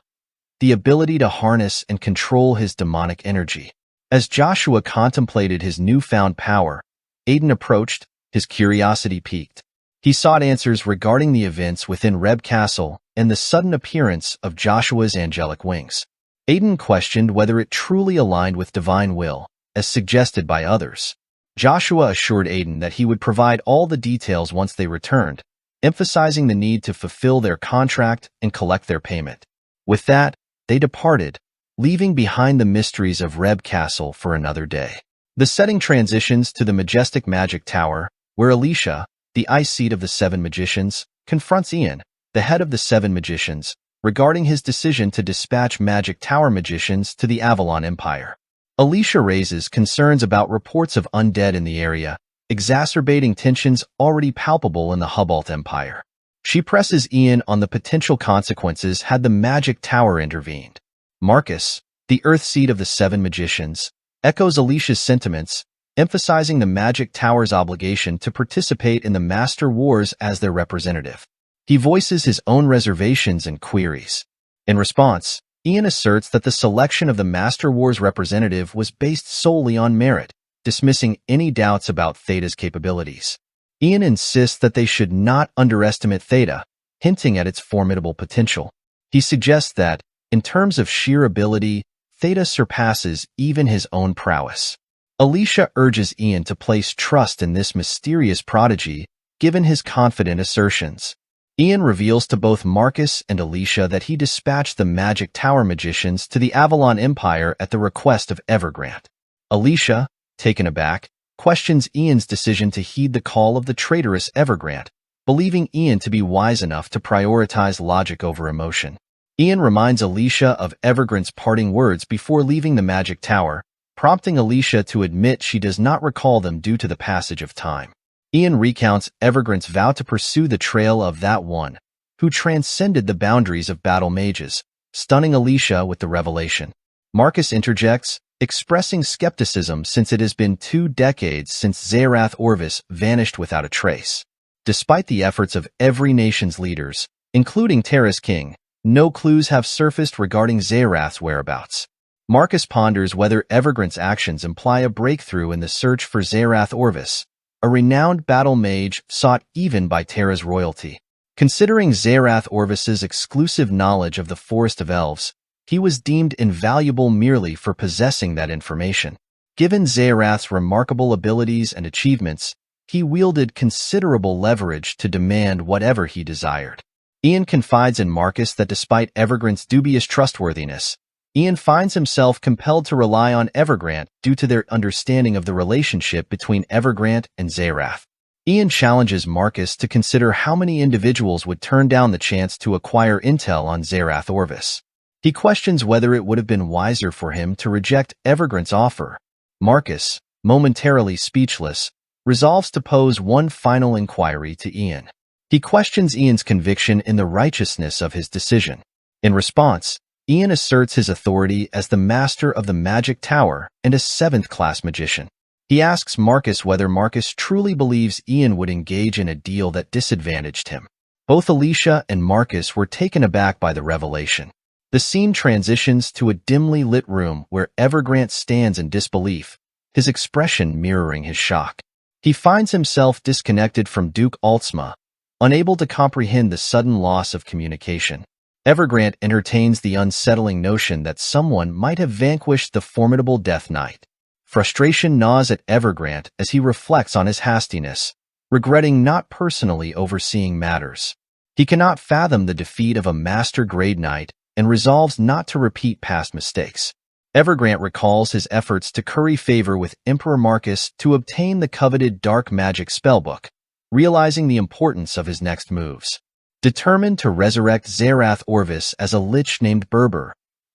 the ability to harness and control his demonic energy. As Joshua contemplated his newfound power, Aiden approached, his curiosity piqued. He sought answers regarding the events within Reb Castle and the sudden appearance of Joshua's angelic wings. Aiden questioned whether it truly aligned with divine will, as suggested by others. Joshua assured Aiden that he would provide all the details once they returned, emphasizing the need to fulfill their contract and collect their payment. With that, they departed, leaving behind the mysteries of Reb Castle for another day. The setting transitions to the majestic magic tower, where Alicia, the ice seat of the Seven Magicians, confronts Ian, the head of the Seven Magicians, regarding his decision to dispatch Magic Tower magicians to the Avalon Empire. Alicia raises concerns about reports of undead in the area, exacerbating tensions already palpable in the Hubalt Empire. She presses Ian on the potential consequences had the Magic Tower intervened. Marcus, the Earth Seat of the Seven Magicians, echoes Alicia's sentiments, emphasizing the Magic Tower's obligation to participate in the Master Wars as their representative. He voices his own reservations and queries. In response, Ian asserts that the selection of the Master Wars representative was based solely on merit, dismissing any doubts about Theta's capabilities. Ian insists that they should not underestimate Theta, hinting at its formidable potential. He suggests that, in terms of sheer ability, Theta surpasses even his own prowess. Alicia urges Ian to place trust in this mysterious prodigy, given his confident assertions. Ian reveals to both Marcus and Alicia that he dispatched the Magic Tower magicians to the Avalon Empire at the request of Evergrant. Alicia, taken aback, questions Ian's decision to heed the call of the traitorous Evergrant, believing Ian to be wise enough to prioritize logic over emotion. Ian reminds Alicia of Evergrant's parting words before leaving the Magic Tower, prompting Alicia to admit she does not recall them due to the passage of time. Ian recounts Evergrant's vow to pursue the trail of that one, who transcended the boundaries of battle mages, stunning Alicia with the revelation. Marcus interjects, expressing skepticism since it has been 2 decades since Zerath Orvis vanished without a trace. Despite the efforts of every nation's leaders, including Terra's king, no clues have surfaced regarding Zerath's whereabouts. Marcus ponders whether Evergrant's actions imply a breakthrough in the search for Zerath Orvis, a renowned battle mage sought even by Terra's royalty. Considering Zerath Orvis's exclusive knowledge of the Forest of Elves, he was deemed invaluable merely for possessing that information. Given Zerath's remarkable abilities and achievements, he wielded considerable leverage to demand whatever he desired. Ian confides in Marcus that despite Evergrant's dubious trustworthiness, Ian finds himself compelled to rely on Evergrant due to their understanding of the relationship between Evergrant and Zerath. Ian challenges Marcus to consider how many individuals would turn down the chance to acquire intel on Zerath Orvis. He questions whether it would have been wiser for him to reject Evergrant's offer. Marcus, momentarily speechless, resolves to pose one final inquiry to Ian. He questions Ian's conviction in the righteousness of his decision. In response, Ian asserts his authority as the master of the Magic Tower and a 7th-class magician. He asks Marcus whether Marcus truly believes Ian would engage in a deal that disadvantaged him. Both Alicia and Marcus were taken aback by the revelation. The scene transitions to a dimly lit room where Evergrant stands in disbelief, his expression mirroring his shock. He finds himself disconnected from Duke Altsma, unable to comprehend the sudden loss of communication. Evergrant entertains the unsettling notion that someone might have vanquished the formidable Death Knight. Frustration gnaws at Evergrant as he reflects on his hastiness, regretting not personally overseeing matters. He cannot fathom the defeat of a master-grade knight and resolves not to repeat past mistakes. Evergrant recalls his efforts to curry favor with Emperor Marcus to obtain the coveted dark magic spellbook, realizing the importance of his next moves. Determined to resurrect Zerath Orvis as a lich named Berber,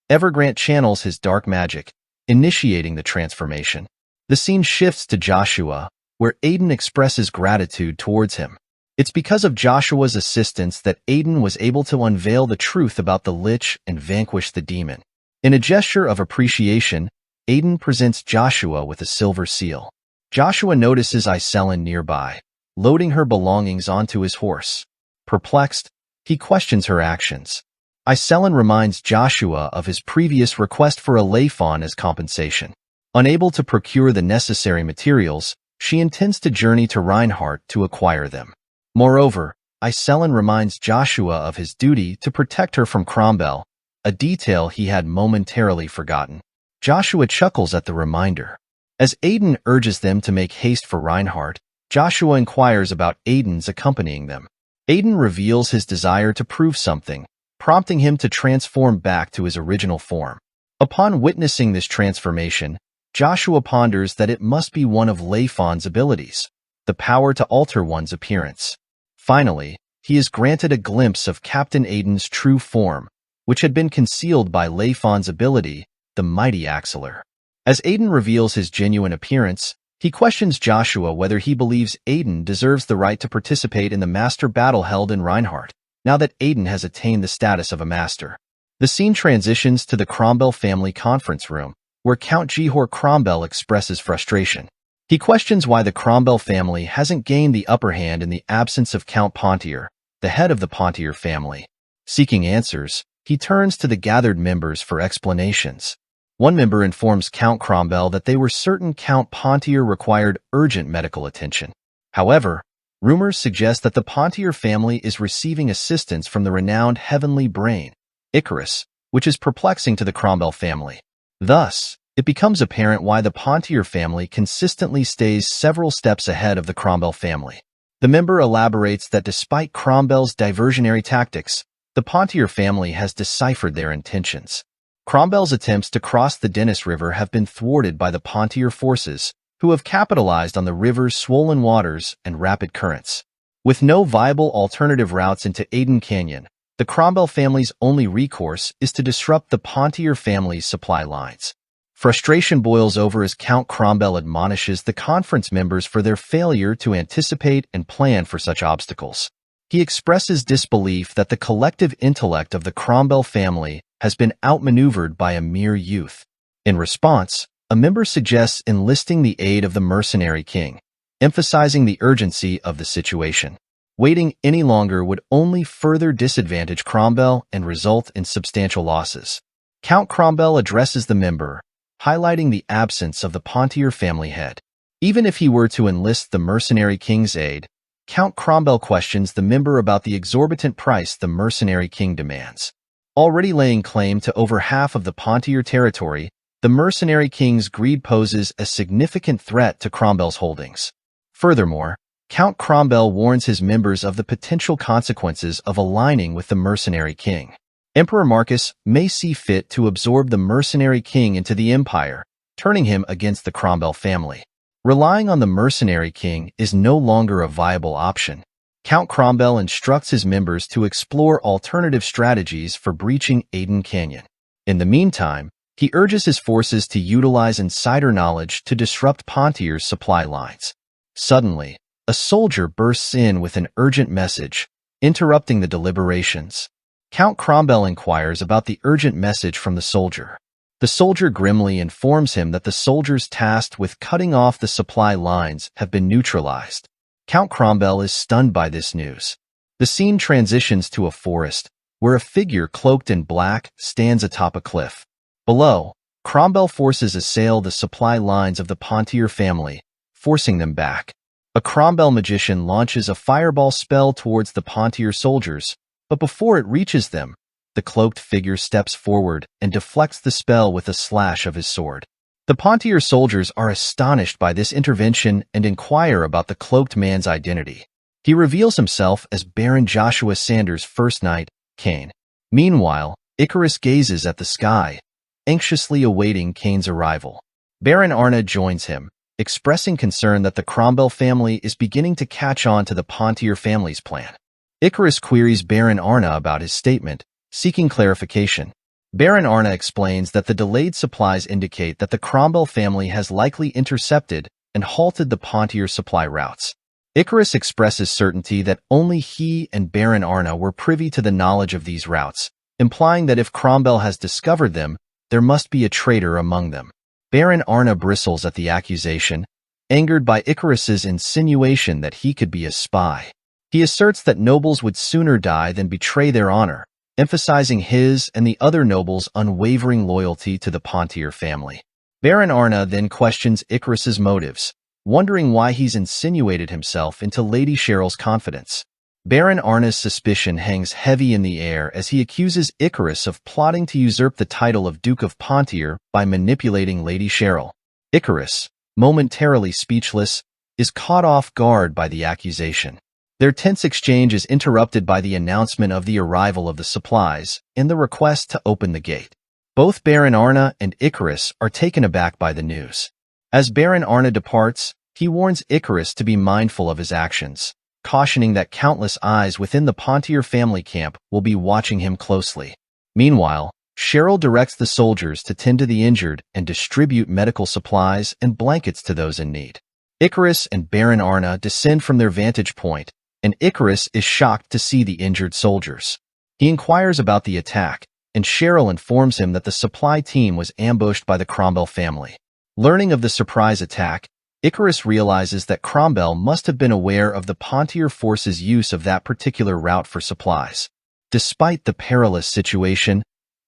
Evergrant channels his dark magic, initiating the transformation. The scene shifts to Joshua, where Aiden expresses gratitude towards him. It's because of Joshua's assistance that Aiden was able to unveil the truth about the Lich and vanquish the demon. In a gesture of appreciation, Aiden presents Joshua with a silver seal. Joshua notices Iselin nearby, loading her belongings onto his horse. Perplexed, he questions her actions. Iselin reminds Joshua of his previous request for a Layfawn as compensation. Unable to procure the necessary materials, she intends to journey to Reinhardt to acquire them. Moreover, Iselin reminds Joshua of his duty to protect her from Cromwell, a detail he had momentarily forgotten. Joshua chuckles at the reminder. As Aiden urges them to make haste for Reinhardt, Joshua inquires about Aiden's accompanying them. Aiden reveals his desire to prove something, prompting him to transform back to his original form. Upon witnessing this transformation, Joshua ponders that it must be one of Layfawn's abilities, the power to alter one's appearance. Finally, he is granted a glimpse of Captain Aiden's true form, which had been concealed by Layfawn's ability, the Mighty Axelar. As Aiden reveals his genuine appearance, he questions Joshua whether he believes Aiden deserves the right to participate in the master battle held in Reinhardt, now that Aiden has attained the status of a master. The scene transitions to the Cromwell family conference room, where Count Jihor Cromwell expresses frustration. He questions why the Cromwell family hasn't gained the upper hand in the absence of Count Pontier, the head of the Pontier family. Seeking answers, he turns to the gathered members for explanations. One member informs Count Cromwell that they were certain Count Pontier required urgent medical attention. However, rumors suggest that the Pontier family is receiving assistance from the renowned heavenly brain, Icarus, which is perplexing to the Cromwell family. Thus, it becomes apparent why the Pontier family consistently stays several steps ahead of the Cromwell family. The member elaborates that despite Cromwell's diversionary tactics, the Pontier family has deciphered their intentions. Cromwell's attempts to cross the Dennis River have been thwarted by the Pontier forces, who have capitalized on the river's swollen waters and rapid currents. With no viable alternative routes into Aiden Canyon, the Cromwell family's only recourse is to disrupt the Pontier family's supply lines. Frustration boils over as Count Cromwell admonishes the conference members for their failure to anticipate and plan for such obstacles. He expresses disbelief that the collective intellect of the Cromwell family has been outmaneuvered by a mere youth. In response, a member suggests enlisting the aid of the mercenary king, emphasizing the urgency of the situation. Waiting any longer would only further disadvantage Cromwell and result in substantial losses. Count Cromwell addresses the member, highlighting the absence of the Pontier family head. Even if he were to enlist the mercenary king's aid, Count Cromwell questions the member about the exorbitant price the mercenary king demands. Already laying claim to over half of the Pontier territory, the mercenary king's greed poses a significant threat to Cromwell's holdings. Furthermore, Count Cromwell warns his members of the potential consequences of aligning with the mercenary king. Emperor Marcus may see fit to absorb the mercenary king into the empire, turning him against the Cromwell family. Relying on the mercenary king is no longer a viable option. Count Cromwell instructs his members to explore alternative strategies for breaching Aiden Canyon. In the meantime, he urges his forces to utilize insider knowledge to disrupt Pontier's supply lines. Suddenly, a soldier bursts in with an urgent message, interrupting the deliberations. Count Cromwell inquires about the urgent message from the soldier. The soldier grimly informs him that the soldiers tasked with cutting off the supply lines have been neutralized. Count Cromwell is stunned by this news. The scene transitions to a forest, where a figure cloaked in black stands atop a cliff. Below, Cromwell forces assail the supply lines of the Pontier family, forcing them back. A Cromwell magician launches a fireball spell towards the Pontier soldiers, but before it reaches them, the cloaked figure steps forward and deflects the spell with a slash of his sword. The Pontier soldiers are astonished by this intervention and inquire about the cloaked man's identity. He reveals himself as Baron Joshua Sanders' first knight, Kane. Meanwhile, Icarus gazes at the sky, anxiously awaiting Kane's arrival. Baron Arna joins him, expressing concern that the Cromwell family is beginning to catch on to the Pontier family's plan. Icarus queries Baron Arna about his statement, seeking clarification. Baron Arna explains that the delayed supplies indicate that the Cromwell family has likely intercepted and halted the Pontier supply routes. Icarus expresses certainty that only he and Baron Arna were privy to the knowledge of these routes, implying that if Cromwell has discovered them, there must be a traitor among them. Baron Arna bristles at the accusation, angered by Icarus's insinuation that he could be a spy. He asserts that nobles would sooner die than betray their honor, emphasizing his and the other nobles' unwavering loyalty to the Pontier family. Baron Arna then questions Icarus's motives, wondering why he's insinuated himself into Lady Cheryl's confidence. Baron Arna's suspicion hangs heavy in the air as he accuses Icarus of plotting to usurp the title of Duke of Pontier by manipulating Lady Cheryl. Icarus, momentarily speechless, is caught off guard by the accusation. Their tense exchange is interrupted by the announcement of the arrival of the supplies and the request to open the gate. Both Baron Arna and Icarus are taken aback by the news. As Baron Arna departs, he warns Icarus to be mindful of his actions, cautioning that countless eyes within the Pontier family camp will be watching him closely. Meanwhile, Cheryl directs the soldiers to tend to the injured and distribute medical supplies and blankets to those in need. Icarus and Baron Arna descend from their vantage point, and Icarus is shocked to see the injured soldiers. He inquires about the attack, and Cheryl informs him that the supply team was ambushed by the Cromwell family. Learning of the surprise attack, Icarus realizes that Cromwell must have been aware of the Pontier force's use of that particular route for supplies. Despite the perilous situation,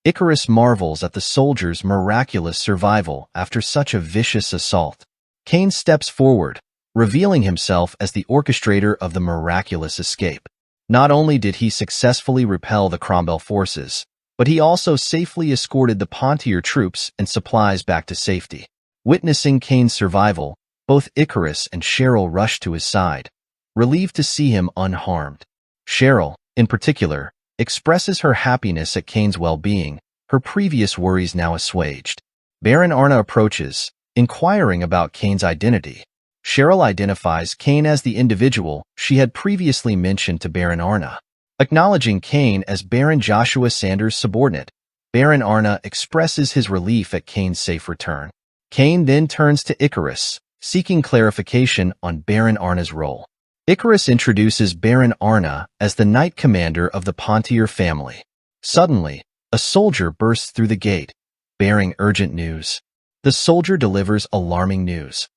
Icarus marvels at the soldiers' miraculous survival after such a vicious assault. Cain steps forward, revealing himself as the orchestrator of the miraculous escape. Not only did he successfully repel the Cromwell forces, but he also safely escorted the Pontier troops and supplies back to safety. Witnessing Cain's survival, both Icarus and Cheryl rush to his side, relieved to see him unharmed. Cheryl, in particular, expresses her happiness at Cain's well-being, her previous worries now assuaged. Baron Arna approaches, inquiring about Cain's identity. Cheryl identifies Cain as the individual she had previously mentioned to Baron Arna. Acknowledging Cain as Baron Joshua Sanders' subordinate, Baron Arna expresses his relief at Cain's safe return. Cain then turns to Icarus, seeking clarification on Baron Arna's role. Icarus introduces Baron Arna as the Knight Commander of the Pontier family. Suddenly, a soldier bursts through the gate, bearing urgent news. The soldier delivers alarming news.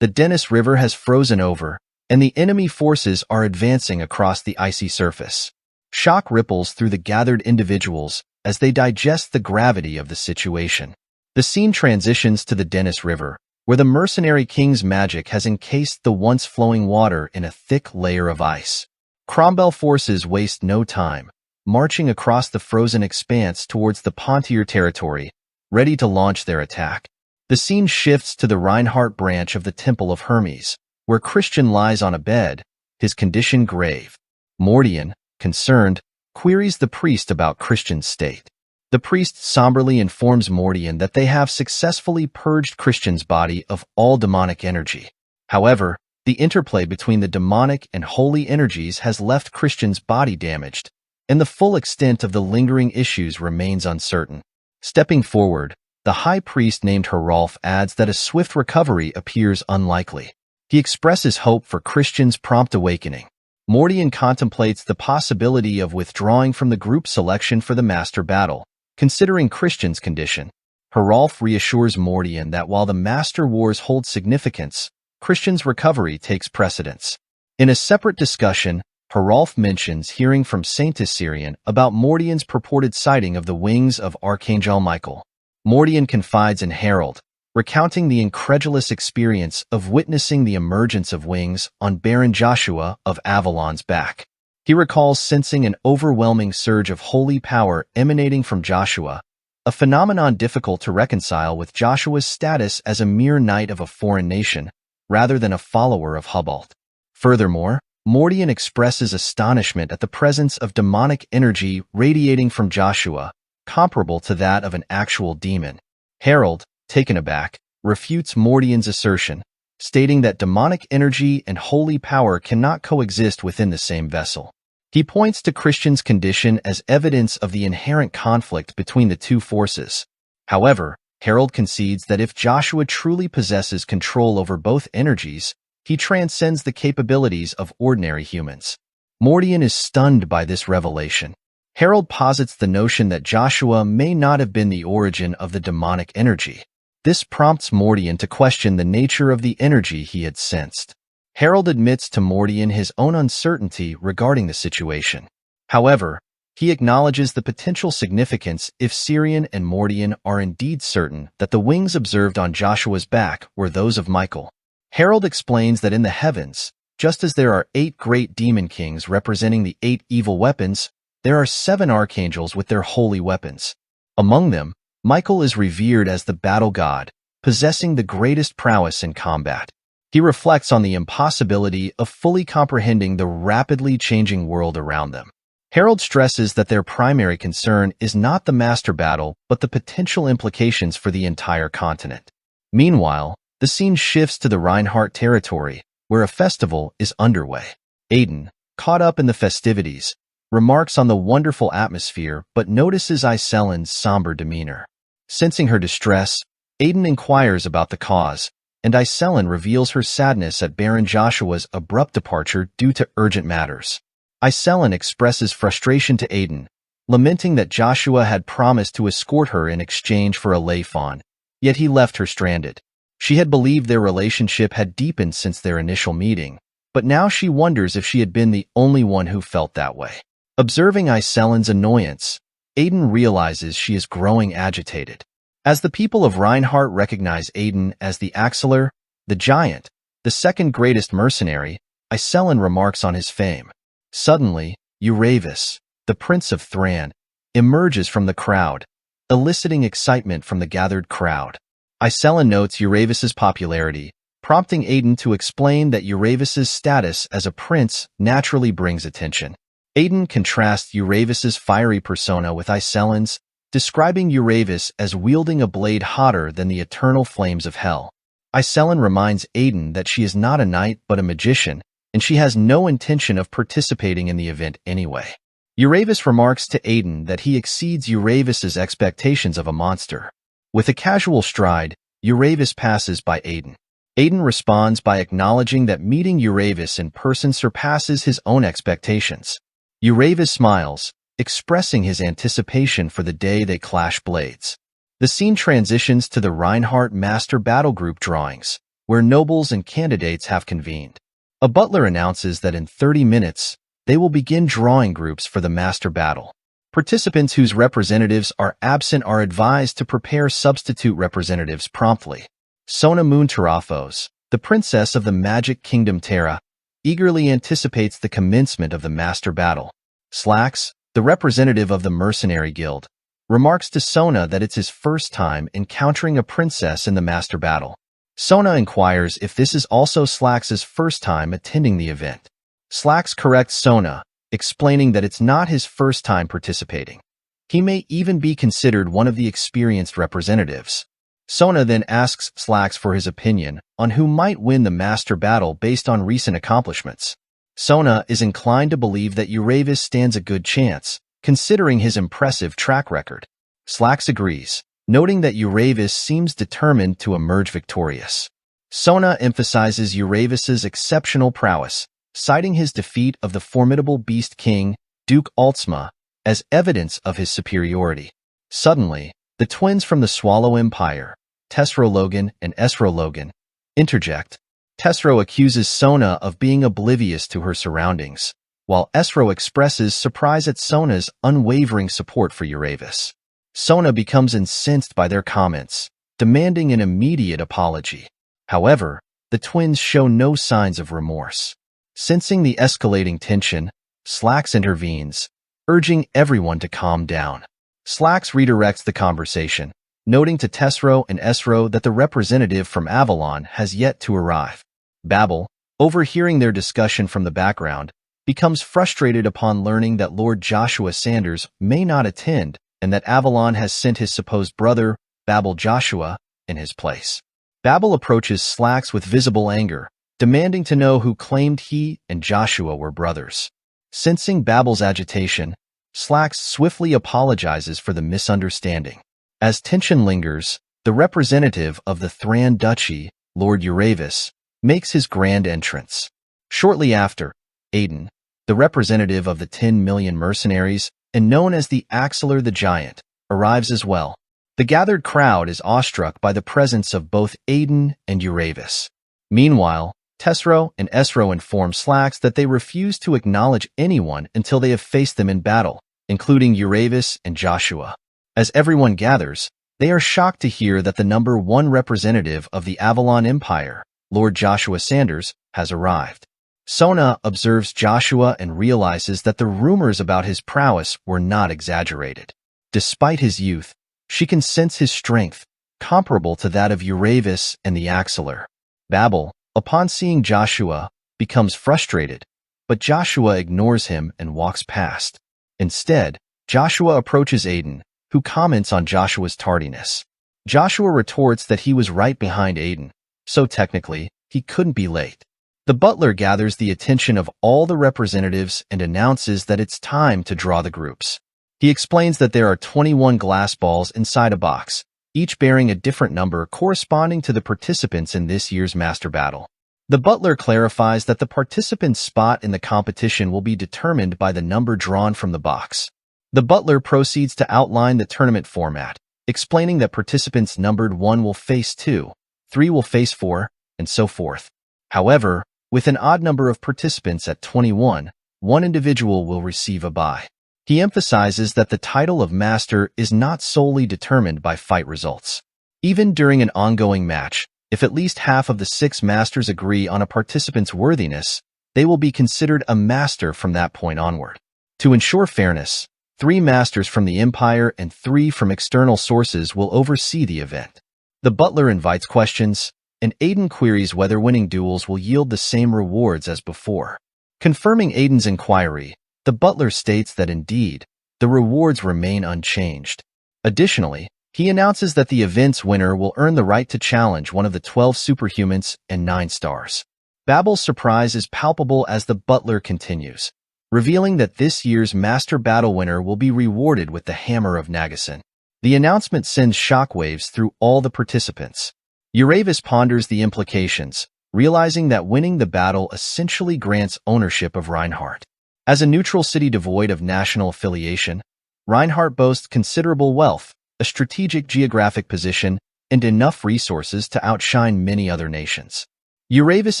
The Denis River has frozen over, and the enemy forces are advancing across the icy surface. Shock ripples through the gathered individuals as they digest the gravity of the situation. The scene transitions to the Denis River, where the mercenary king's magic has encased the once flowing water in a thick layer of ice. Cromwell forces waste no time, marching across the frozen expanse towards the Pontier territory, ready to launch their attack. The scene shifts to the Reinhardt branch of the Temple of Hermes, where Christian lies on a bed, his condition grave. Mordian, concerned, queries the priest about Christian's state. The priest somberly informs Mordian that they have successfully purged Christian's body of all demonic energy. However, the interplay between the demonic and holy energies has left Christian's body damaged, and the full extent of the lingering issues remains uncertain. Stepping forward, the high priest named Herolf adds that a swift recovery appears unlikely. He expresses hope for Christian's prompt awakening. Mordian contemplates the possibility of withdrawing from the group selection for the master battle, considering Christian's condition. Herolf reassures Mordian that while the master wars hold significance, Christian's recovery takes precedence. In a separate discussion, Herolf mentions hearing from Saint Assyrian about Mordian's purported sighting of the wings of Archangel Michael. Mordian confides in Harold, recounting the incredulous experience of witnessing the emergence of wings on Baron Joshua of Avalon's back. He recalls sensing an overwhelming surge of holy power emanating from Joshua, a phenomenon difficult to reconcile with Joshua's status as a mere knight of a foreign nation, rather than a follower of Hubalt. Furthermore, Mordian expresses astonishment at the presence of demonic energy radiating from Joshua, comparable to that of an actual demon. Harold, taken aback, refutes Mordian's assertion, stating that demonic energy and holy power cannot coexist within the same vessel. He points to Christian's condition as evidence of the inherent conflict between the two forces. However, Harold concedes that if Joshua truly possesses control over both energies, he transcends the capabilities of ordinary humans. Mordian is stunned by this revelation. Harold posits the notion that Joshua may not have been the origin of the demonic energy. This prompts Mordian to question the nature of the energy he had sensed. Harold admits to Mordian his own uncertainty regarding the situation. However, he acknowledges the potential significance if Sirian and Mordian are indeed certain that the wings observed on Joshua's back were those of Michael. Harold explains that in the heavens, just as there are 8 great demon kings representing the 8 evil weapons, there are 7 archangels with their holy weapons. Among them, Michael is revered as the battle god, possessing the greatest prowess in combat. He reflects on the impossibility of fully comprehending the rapidly changing world around them. Harold stresses that their primary concern is not the master battle, but the potential implications for the entire continent. Meanwhile, the scene shifts to the Reinhardt territory, where a festival is underway. Aiden, caught up in the festivities, remarks on the wonderful atmosphere but notices Iselin's somber demeanor. Sensing her distress, Aiden inquires about the cause, and Iselin reveals her sadness at Baron Joshua's abrupt departure due to urgent matters. Iselin expresses frustration to Aiden, lamenting that Joshua had promised to escort her in exchange for a lay fawn, yet he left her stranded. She had believed their relationship had deepened since their initial meeting, but now she wonders if she had been the only one who felt that way. Observing Iselin's annoyance, Aiden realizes she is growing agitated. As the people of Reinhardt recognize Aiden as the Axelar, the giant, the second greatest mercenary, Iselin remarks on his fame. Suddenly, Uravis, the Prince of Thran, emerges from the crowd, eliciting excitement from the gathered crowd. Iselin notes Uravis's popularity, prompting Aiden to explain that Uravis's status as a prince naturally brings attention. Aiden contrasts Uravis's fiery persona with Iselin's, describing Uravis as wielding a blade hotter than the eternal flames of hell. Iselin reminds Aiden that she is not a knight but a magician, and she has no intention of participating in the event anyway. Uravis remarks to Aiden that he exceeds Uravis's expectations of a monster. With a casual stride, Uravis passes by Aiden. Aiden responds by acknowledging that meeting Uravis in person surpasses his own expectations. Uravis smiles, expressing his anticipation for the day they clash blades. The scene transitions to the Reinhardt Master Battle Group drawings, where nobles and candidates have convened. A butler announces that in 30 minutes, they will begin drawing groups for the Master Battle. Participants whose representatives are absent are advised to prepare substitute representatives promptly. Sona Moonterafos, the princess of the Magic Kingdom Terra, eagerly anticipates the commencement of the Master Battle. Slax, the representative of the Mercenary Guild, remarks to Sona that it's his first time encountering a princess in the Master Battle. Sona inquires if this is also Slax's first time attending the event. Slax corrects Sona, explaining that it's not his first time participating. He may even be considered one of the experienced representatives. Sona then asks Slax for his opinion on who might win the Master Battle based on recent accomplishments. Sona is inclined to believe that Uravis stands a good chance, considering his impressive track record. Slax agrees, noting that Uravis seems determined to emerge victorious. Sona emphasizes Uravis's exceptional prowess, citing his defeat of the formidable Beast King, Duke Altsma, as evidence of his superiority. Suddenly, the twins from the Swallow Empire, Tesro Logan and Esro Logan, interject. Tesro accuses Sona of being oblivious to her surroundings, while Esro expresses surprise at Sona's unwavering support for Uravis. Sona becomes incensed by their comments, demanding an immediate apology. However, the twins show no signs of remorse. Sensing the escalating tension, Slax intervenes, urging everyone to calm down. Slax redirects the conversation, noting to Tesro and Esro that the representative from Avalon has yet to arrive. Babel, overhearing their discussion from the background, becomes frustrated upon learning that Lord Joshua Sanders may not attend and that Avalon has sent his supposed brother, Babel Joshua, in his place. Babel approaches Slax with visible anger, demanding to know who claimed he and Joshua were brothers. Sensing Babel's agitation, Slax swiftly apologizes for the misunderstanding. As tension lingers, the representative of the Thran Duchy, Lord Uravis, makes his grand entrance. Shortly after, Aiden, the representative of the 10 million mercenaries and known as the Axelar the Giant, arrives as well. The gathered crowd is awestruck by the presence of both Aiden and Uravis. Meanwhile, Tesro and Esro inform Slax that they refuse to acknowledge anyone until they have faced them in battle, including Uravis and Joshua. As everyone gathers, they are shocked to hear that the number 1 representative of the Avalon Empire, Lord Joshua Sanders, has arrived. Sona observes Joshua and realizes that the rumors about his prowess were not exaggerated. Despite his youth, she can sense his strength, comparable to that of Uravis and the Axelar. Babel, upon seeing Joshua, becomes frustrated, but Joshua ignores him and walks past. Instead, Joshua approaches Aiden, who comments on Joshua's tardiness. Joshua retorts that he was right behind Aiden, so technically, he couldn't be late. The butler gathers the attention of all the representatives and announces that it's time to draw the groups. He explains that there are 21 glass balls inside a box, each bearing a different number corresponding to the participants in this year's Master Battle. The butler clarifies that the participant's spot in the competition will be determined by the number drawn from the box. The butler proceeds to outline the tournament format, explaining that participants numbered 1 will face 2, 3 will face 4, and so forth. However, with an odd number of participants at 21, one individual will receive a bye. He emphasizes that the title of Master is not solely determined by fight results. Even during an ongoing match, if at least half of the 6 Masters agree on a participant's worthiness, they will be considered a Master from that point onward. To ensure fairness, 3 Masters from the Empire and 3 from external sources will oversee the event. The butler invites questions, and Aiden queries whether winning duels will yield the same rewards as before. Confirming Aiden's inquiry, the butler states that indeed, the rewards remain unchanged. Additionally, he announces that the event's winner will earn the right to challenge one of the 12 superhumans and 9 stars. Babel's surprise is palpable as the butler continues, revealing that this year's Master Battle winner will be rewarded with the Hammer of Nagasan. The announcement sends shockwaves through all the participants. Uravis ponders the implications, realizing that winning the battle essentially grants ownership of Reinhardt. As a neutral city devoid of national affiliation, Reinhardt boasts considerable wealth, a strategic geographic position, and enough resources to outshine many other nations. Uravis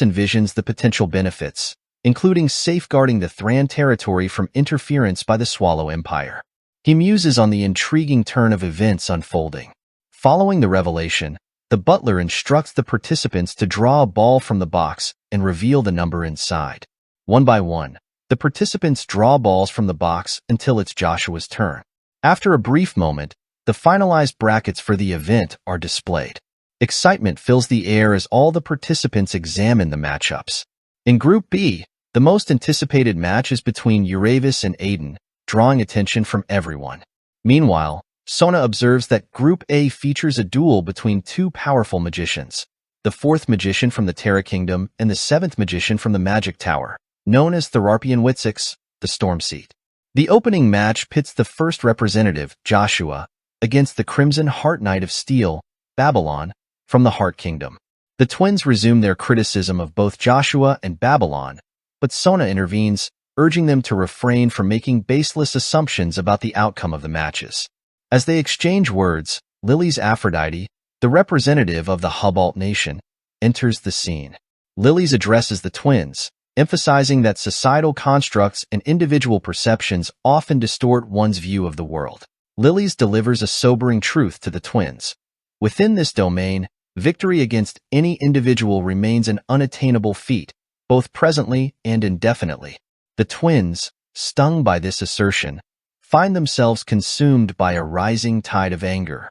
envisions the potential benefits, including safeguarding the Thran territory from interference by the Swallow Empire. He muses on the intriguing turn of events unfolding. Following the revelation, the butler instructs the participants to draw a ball from the box and reveal the number inside. One by one, the participants draw balls from the box until it's Joshua's turn. After a brief moment, the finalized brackets for the event are displayed. Excitement fills the air as all the participants examine the matchups. In Group B, the most anticipated match is between Uravis and Aiden, drawing attention from everyone. Meanwhile, Sona observes that Group A features a duel between 2 powerful magicians, the 4th magician from the Terra Kingdom and the 7th magician from the Magic Tower, known as Therarpian Witsix, the Storm Seat. The opening match pits the first representative, Joshua, against the Crimson Heart Knight of Steel, Babylon, from the Heart Kingdom. The twins resume their criticism of both Joshua and Babylon, but Sona intervenes, urging them to refrain from making baseless assumptions about the outcome of the matches. As they exchange words, Lily's Aphrodite, the representative of the Hubalt nation, enters the scene. Lily's addresses the twins, emphasizing that societal constructs and individual perceptions often distort one's view of the world. Lily's delivers a sobering truth to the twins. Within this domain, victory against any individual remains an unattainable feat, both presently and indefinitely. The twins, stung by this assertion, find themselves consumed by a rising tide of anger.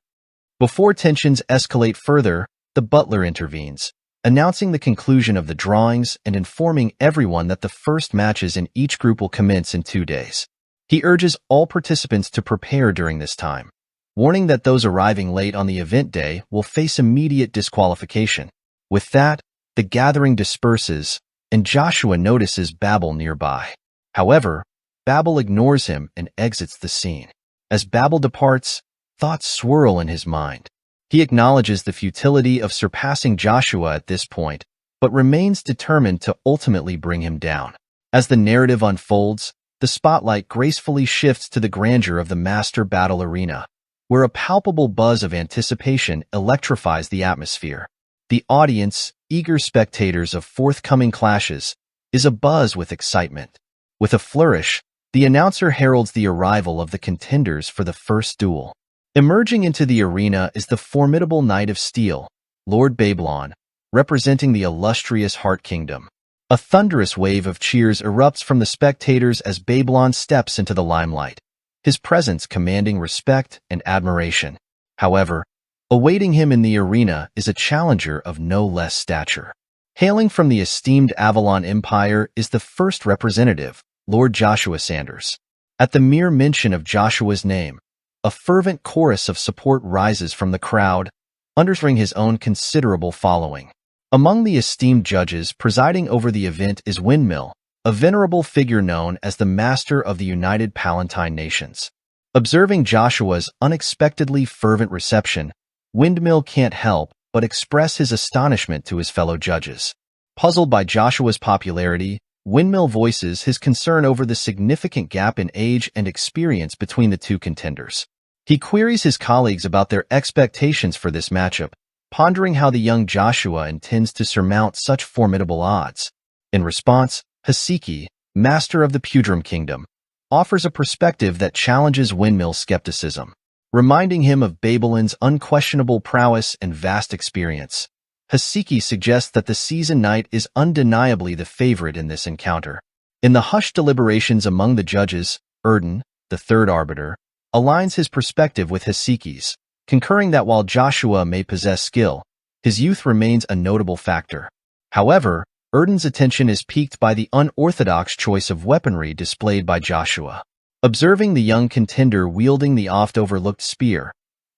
Before tensions escalate further, the butler intervenes, announcing the conclusion of the drawings and informing everyone that the first matches in each group will commence in 2 days. He urges all participants to prepare during this time, warning that those arriving late on the event day will face immediate disqualification. With that, the gathering disperses, and Joshua notices Babel nearby. However, Babel ignores him and exits the scene. As Babel departs, thoughts swirl in his mind. He acknowledges the futility of surpassing Joshua at this point, but remains determined to ultimately bring him down. As the narrative unfolds, the spotlight gracefully shifts to the grandeur of the master battle arena, where a palpable buzz of anticipation electrifies the atmosphere. The audience, eager spectators of forthcoming clashes, is abuzz with excitement. With a flourish, the announcer heralds the arrival of the contenders for the first duel. Emerging into the arena is the formidable Knight of Steel, Lord Babylon, representing the illustrious Heart Kingdom. A thunderous wave of cheers erupts from the spectators as Babylon steps into the limelight, his presence commanding respect and admiration. However, awaiting him in the arena is a challenger of no less stature. Hailing from the esteemed Avalon Empire is the first representative, Lord Joshua Sanders. At the mere mention of Joshua's name, a fervent chorus of support rises from the crowd, underscoring his own considerable following. Among the esteemed judges presiding over the event is Windmill, a venerable figure known as the Master of the United Palatine Nations. Observing Joshua's unexpectedly fervent reception, Windmill can't help but express his astonishment to his fellow judges. Puzzled by Joshua's popularity, Windmill voices his concern over the significant gap in age and experience between the two contenders. He queries his colleagues about their expectations for this matchup, pondering how the young Joshua intends to surmount such formidable odds. In response, Hasiki, master of the Pudrum Kingdom, offers a perspective that challenges Windmill's skepticism. Reminding him of Babylon's unquestionable prowess and vast experience, Hasiki suggests that the seasoned knight is undeniably the favorite in this encounter. In the hushed deliberations among the judges, Erden, the third arbiter, aligns his perspective with Hasiki's, concurring that while Joshua may possess skill, his youth remains a notable factor. However, Erden's attention is piqued by the unorthodox choice of weaponry displayed by Joshua. Observing the young contender wielding the oft-overlooked spear,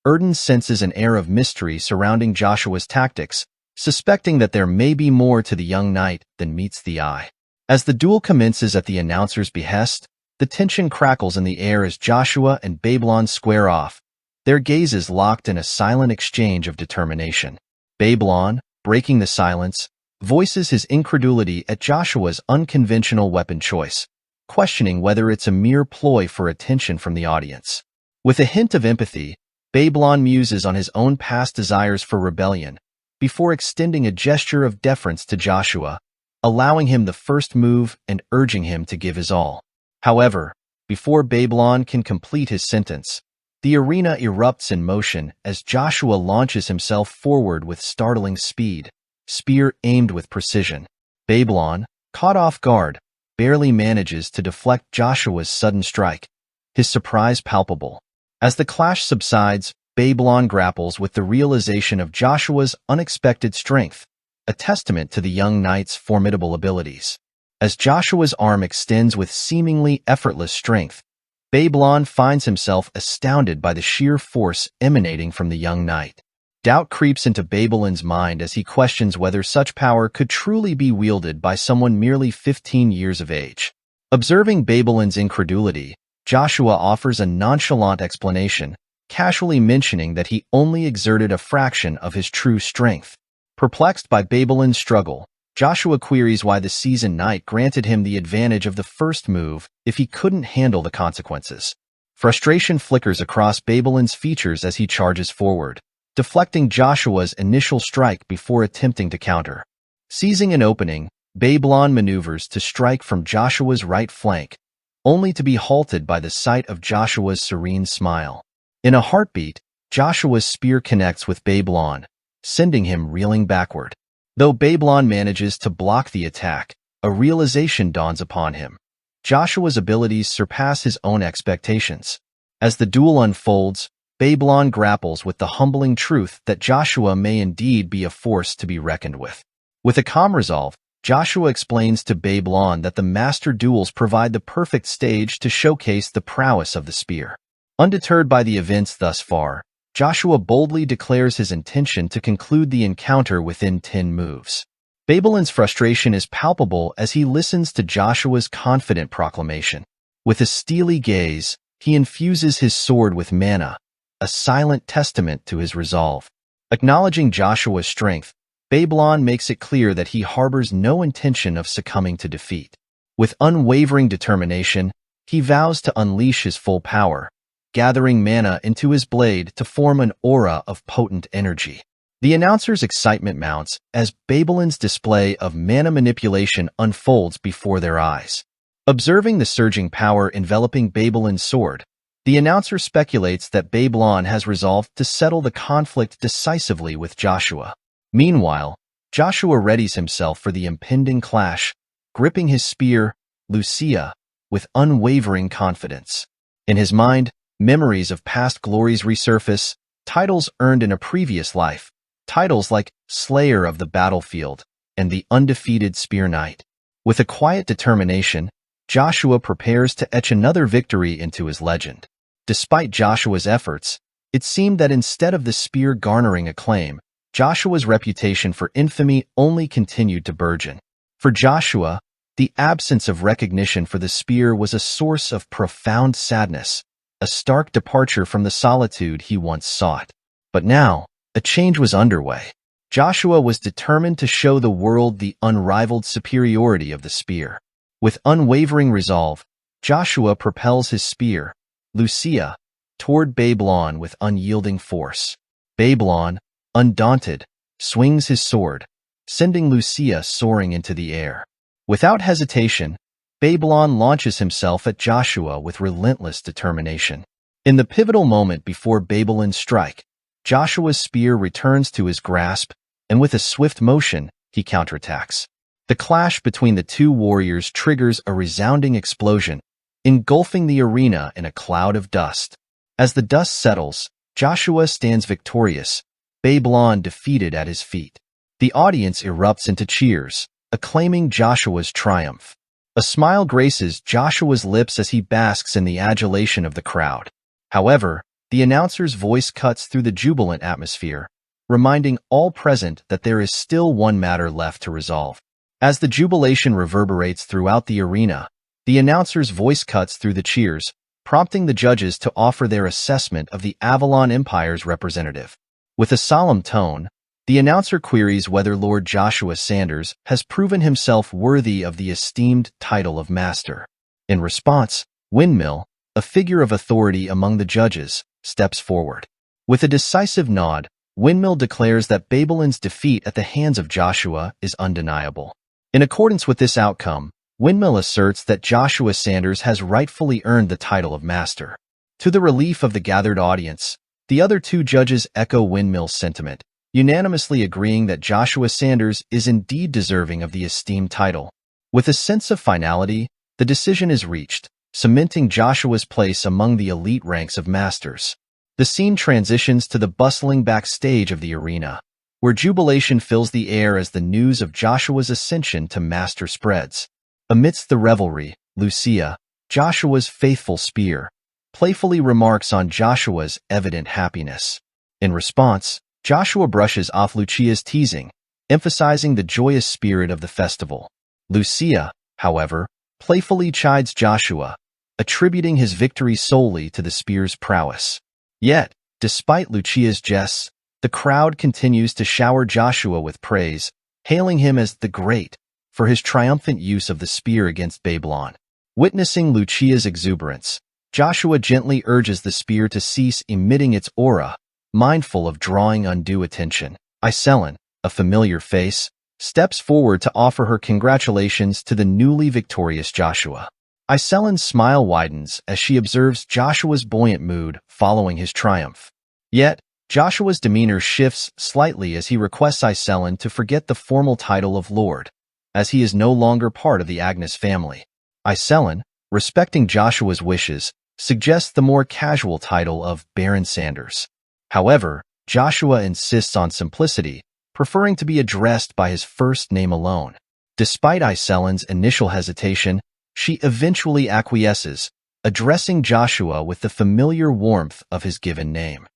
Erden senses an air of mystery surrounding Joshua's tactics, suspecting that there may be more to the young knight than meets the eye. As the duel commences at the announcer's behest, the tension crackles in the air as Joshua and Babylon square off, their gazes locked in a silent exchange of determination. Babylon, breaking the silence, voices his incredulity at Joshua's unconventional weapon choice, questioning whether it's a mere ploy for attention from the audience. With a hint of empathy, Babylon muses on his own past desires for rebellion, before extending a gesture of deference to Joshua, allowing him the first move and urging him to give his all. However, before Babylon can complete his sentence, the arena erupts in motion as Joshua launches himself forward with startling speed, spear aimed with precision. Babylon, caught off guard, barely manages to deflect Joshua's sudden strike, his surprise palpable. As the clash subsides, Babylon grapples with the realization of Joshua's unexpected strength, a testament to the young knight's formidable abilities. As Joshua's arm extends with seemingly effortless strength, Babylon finds himself astounded by the sheer force emanating from the young knight. Doubt creeps into Babylon's mind as he questions whether such power could truly be wielded by someone merely 15 years of age. Observing Babylon's incredulity, Joshua offers a nonchalant explanation, casually mentioning that he only exerted a fraction of his true strength. Perplexed by Babylon's struggle, Joshua queries why the seasoned knight granted him the advantage of the first move if he couldn't handle the consequences. Frustration flickers across Babylon's features as he charges forward, deflecting Joshua's initial strike before attempting to counter. Seizing an opening, Babylon maneuvers to strike from Joshua's right flank, only to be halted by the sight of Joshua's serene smile. In a heartbeat, Joshua's spear connects with Babylon, sending him reeling backward. Though Babylon manages to block the attack, a realization dawns upon him. Joshua's abilities surpass his own expectations. As the duel unfolds, Babylon grapples with the humbling truth that Joshua may indeed be a force to be reckoned with. With a calm resolve, Joshua explains to Babylon that the master duels provide the perfect stage to showcase the prowess of the spear. Undeterred by the events thus far, Joshua boldly declares his intention to conclude the encounter within 10 moves. Babylon's frustration is palpable as he listens to Joshua's confident proclamation. With a steely gaze, he infuses his sword with mana, a silent testament to his resolve. Acknowledging Joshua's strength, Babylon makes it clear that he harbors no intention of succumbing to defeat. With unwavering determination, he vows to unleash his full power, gathering mana into his blade to form an aura of potent energy. The announcer's excitement mounts as Babylon's display of mana manipulation unfolds before their eyes. Observing the surging power enveloping Babylon's sword, the announcer speculates that Babylon has resolved to settle the conflict decisively with Joshua. Meanwhile, Joshua readies himself for the impending clash, gripping his spear, Lucia, with unwavering confidence. In his mind, memories of past glories resurface, titles earned in a previous life, titles like Slayer of the Battlefield and the Undefeated Spear Knight. With a quiet determination, Joshua prepares to etch another victory into his legend. Despite Joshua's efforts, it seemed that instead of the spear garnering acclaim, Joshua's reputation for infamy only continued to burgeon. For Joshua, the absence of recognition for the spear was a source of profound sadness, a stark departure from the solitude he once sought. But now, a change was underway. Joshua was determined to show the world the unrivaled superiority of the spear. With unwavering resolve, Joshua propels his spear, Lucia, toward Babylon with unyielding force. Babylon, undaunted, swings his sword, sending Lucia soaring into the air. Without hesitation, Babylon launches himself at Joshua with relentless determination. In the pivotal moment before Babylon's strike, Joshua's spear returns to his grasp, and with a swift motion, he counterattacks. The clash between the two warriors triggers a resounding explosion, engulfing the arena in a cloud of dust. As the dust settles, Joshua stands victorious, Babylon defeated at his feet. The audience erupts into cheers, acclaiming Joshua's triumph. A smile graces Joshua's lips as he basks in the adulation of the crowd. However, the announcer's voice cuts through the jubilant atmosphere, reminding all present that there is still one matter left to resolve. As the jubilation reverberates throughout the arena, the announcer's voice cuts through the cheers, prompting the judges to offer their assessment of the Avalon Empire's representative. With a solemn tone, the announcer queries whether Lord Joshua Sanders has proven himself worthy of the esteemed title of Master. In response, Windmill, a figure of authority among the judges, steps forward. With a decisive nod, Windmill declares that Babylon's defeat at the hands of Joshua is undeniable. In accordance with this outcome, Windmill asserts that Joshua Sanders has rightfully earned the title of Master. To the relief of the gathered audience, the other two judges echo Windmill's sentiment, unanimously agreeing that Joshua Sanders is indeed deserving of the esteemed title. With a sense of finality, the decision is reached, cementing Joshua's place among the elite ranks of masters. The scene transitions to the bustling backstage of the arena, where jubilation fills the air as the news of Joshua's ascension to master spreads. Amidst the revelry, Lucia, Joshua's faithful spear, playfully remarks on Joshua's evident happiness. In response, Joshua brushes off Lucia's teasing, emphasizing the joyous spirit of the festival. Lucia, however, playfully chides Joshua, attributing his victory solely to the spear's prowess. Yet, despite Lucia's jests, the crowd continues to shower Joshua with praise, hailing him as the Great for his triumphant use of the spear against Babylon. Witnessing Lucia's exuberance, Joshua gently urges the spear to cease emitting its aura, mindful of drawing undue attention. Iselin, a familiar face, steps forward to offer her congratulations to the newly victorious Joshua. Iselin's smile widens as she observes Joshua's buoyant mood following his triumph. Yet, Joshua's demeanor shifts slightly as he requests Iselin to forget the formal title of Lord, as he is no longer part of the Agnes family. Iselin, respecting Joshua's wishes, suggests the more casual title of Baron Sanders. However, Joshua insists on simplicity, preferring to be addressed by his first name alone. Despite Iselin's initial hesitation, she eventually acquiesces, addressing Joshua with the familiar warmth of his given name.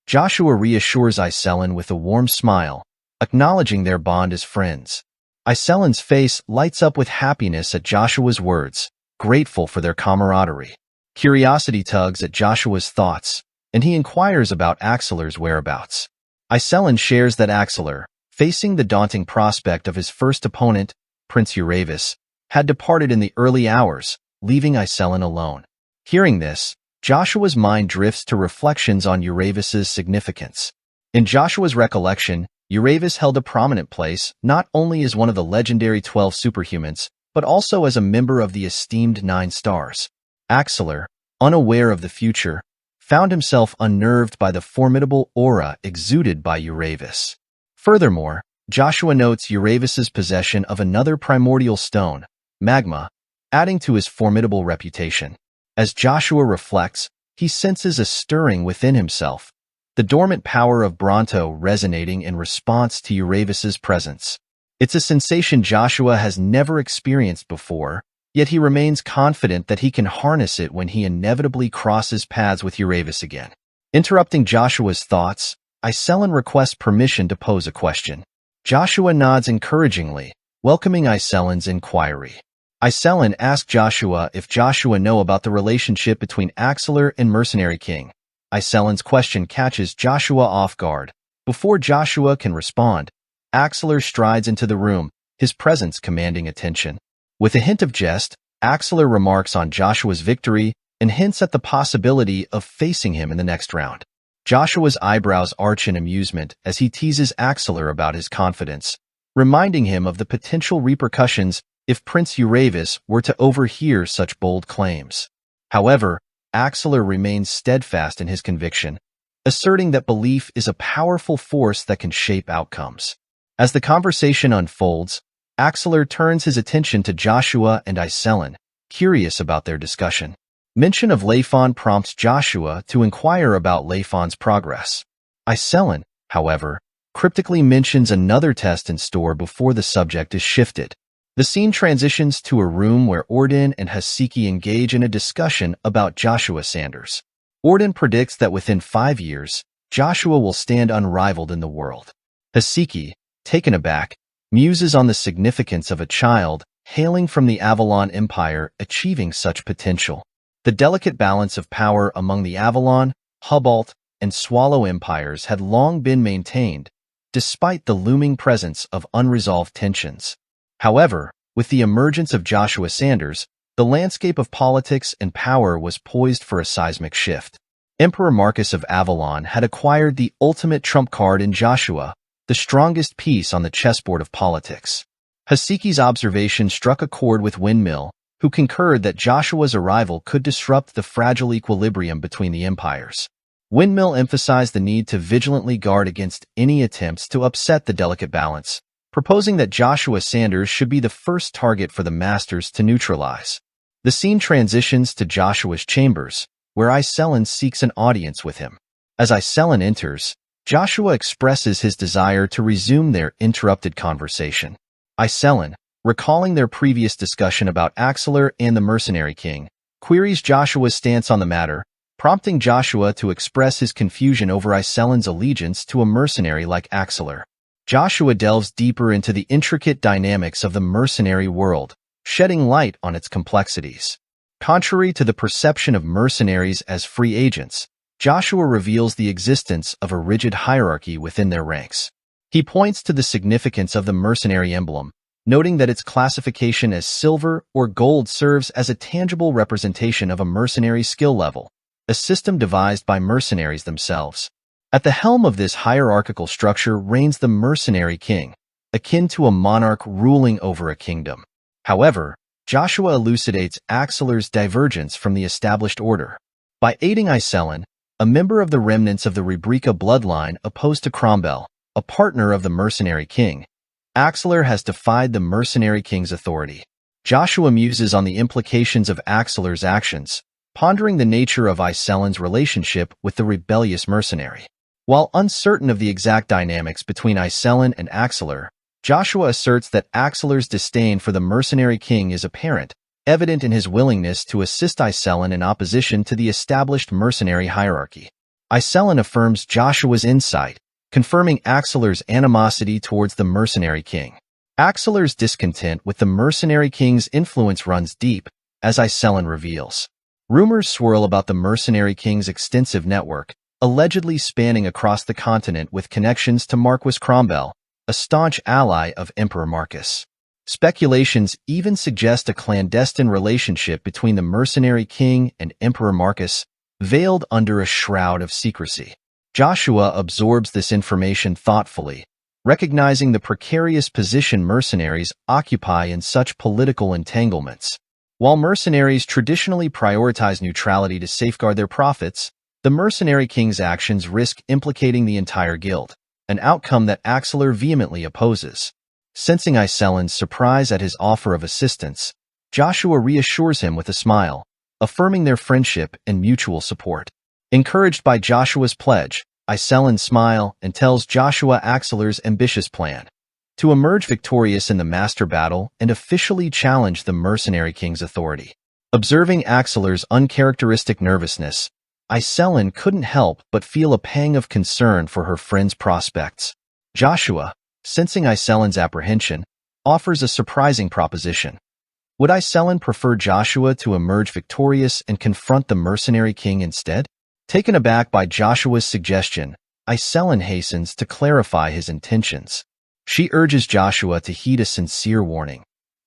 Joshua reassures Iselin with a warm smile, acknowledging their bond as friends. Iselin's face lights up with happiness at Joshua's words, grateful for their camaraderie. Curiosity tugs at Joshua's thoughts, and he inquires about Axeler's whereabouts. Iselin shares that Axeler, facing the daunting prospect of his first opponent, Prince Euravus, had departed in the early hours, leaving Iselin alone. Hearing this, Joshua's mind drifts to reflections on Euravus's significance. In Joshua's recollection, Euravus held a prominent place not only as one of the legendary 12 superhumans, but also as a member of the esteemed 9 stars. Axeler, unaware of the future, found himself unnerved by the formidable aura exuded by Euravus. Furthermore, Joshua notes Euravus's possession of another primordial stone, magma, adding to his formidable reputation. As Joshua reflects, he senses a stirring within himself, the dormant power of Bronto resonating in response to Euravus's presence. It's a sensation Joshua has never experienced before, yet he remains confident that he can harness it when he inevitably crosses paths with Euravus again. Interrupting Joshua's thoughts, Iselin requests permission to pose a question. Joshua nods encouragingly, welcoming Iselin's inquiry. Iselin asks Joshua if Joshua know about the relationship between Axeler and Mercenary King. Iselin's question catches Joshua off guard. Before Joshua can respond, Axeler strides into the room, his presence commanding attention. With a hint of jest, Axeler remarks on Joshua's victory and hints at the possibility of facing him in the next round. Joshua's eyebrows arch in amusement as he teases Axeler about his confidence, reminding him of the potential repercussions if Prince Euravus were to overhear such bold claims. However, Axeler remains steadfast in his conviction, asserting that belief is a powerful force that can shape outcomes. As the conversation unfolds, Axeler turns his attention to Joshua and Iselin, curious about their discussion. Mention of Leifon prompts Joshua to inquire about Leifon's progress. Iselin, however, cryptically mentions another test in store before the subject is shifted. The scene transitions to a room where Orden and Hasiki engage in a discussion about Joshua Sanders. Orden predicts that within 5 years, Joshua will stand unrivaled in the world. Hasiki, taken aback, muses on the significance of a child hailing from the Avalon Empire achieving such potential. The delicate balance of power among the Avalon, Hubalt, and Swallow empires had long been maintained, despite the looming presence of unresolved tensions. However, with the emergence of Joshua Sanders, the landscape of politics and power was poised for a seismic shift. Emperor Marcus of Avalon had acquired the ultimate trump card in Joshua, the strongest piece on the chessboard of politics. Hasiki's observation struck a chord with Windmill, who concurred that Joshua's arrival could disrupt the fragile equilibrium between the empires. Windmill emphasized the need to vigilantly guard against any attempts to upset the delicate balance, proposing that Joshua Sanders should be the first target for the Masters to neutralize. The scene transitions to Joshua's chambers, where Iselin seeks an audience with him. As Iselin enters, Joshua expresses his desire to resume their interrupted conversation. Iselin, recalling their previous discussion about Axeler and the Mercenary King, queries Joshua's stance on the matter, prompting Joshua to express his confusion over Iselin's allegiance to a mercenary like Axeler. Joshua delves deeper into the intricate dynamics of the mercenary world, shedding light on its complexities. Contrary to the perception of mercenaries as free agents, Joshua reveals the existence of a rigid hierarchy within their ranks. He points to the significance of the mercenary emblem, noting that its classification as silver or gold serves as a tangible representation of a mercenary skill level, a system devised by mercenaries themselves. At the helm of this hierarchical structure reigns the Mercenary King, akin to a monarch ruling over a kingdom. However, Joshua elucidates Axeler's divergence from the established order. By aiding Iselin, a member of the remnants of the Rebrika bloodline opposed to Cromwell, a partner of the Mercenary King, Axeler has defied the Mercenary King's authority. Joshua muses on the implications of Axeler's actions, pondering the nature of Iselin's relationship with the rebellious mercenary. While uncertain of the exact dynamics between Iselin and Axeler, Joshua asserts that Axeler's disdain for the Mercenary King is apparent, evident in his willingness to assist Iselin in opposition to the established mercenary hierarchy. Iselin affirms Joshua's insight, confirming Axeler's animosity towards the Mercenary King. Axeler's discontent with the Mercenary King's influence runs deep, as Iselin reveals. Rumors swirl about the Mercenary King's extensive network, allegedly spanning across the continent with connections to Marquis Cromwell, a staunch ally of Emperor Marcus. Speculations even suggest a clandestine relationship between the Mercenary King and Emperor Marcus, veiled under a shroud of secrecy. Joshua absorbs this information thoughtfully, recognizing the precarious position mercenaries occupy in such political entanglements. While mercenaries traditionally prioritize neutrality to safeguard their profits, the Mercenary King's actions risk implicating the entire guild, an outcome that Axelar vehemently opposes. Sensing Iselin's surprise at his offer of assistance, Joshua reassures him with a smile, affirming their friendship and mutual support. Encouraged by Joshua's pledge, Iselin smiles and tells Joshua Axelar's ambitious plan: to emerge victorious in the master battle and officially challenge the Mercenary King's authority. Observing Axelar's uncharacteristic nervousness, Iselin couldn't help but feel a pang of concern for her friend's prospects. Joshua, sensing Iselin's apprehension, offers a surprising proposition. Would Iselin prefer Joshua to emerge victorious and confront the Mercenary King instead? Taken aback by Joshua's suggestion, Iselin hastens to clarify his intentions. She urges Joshua to heed a sincere warning.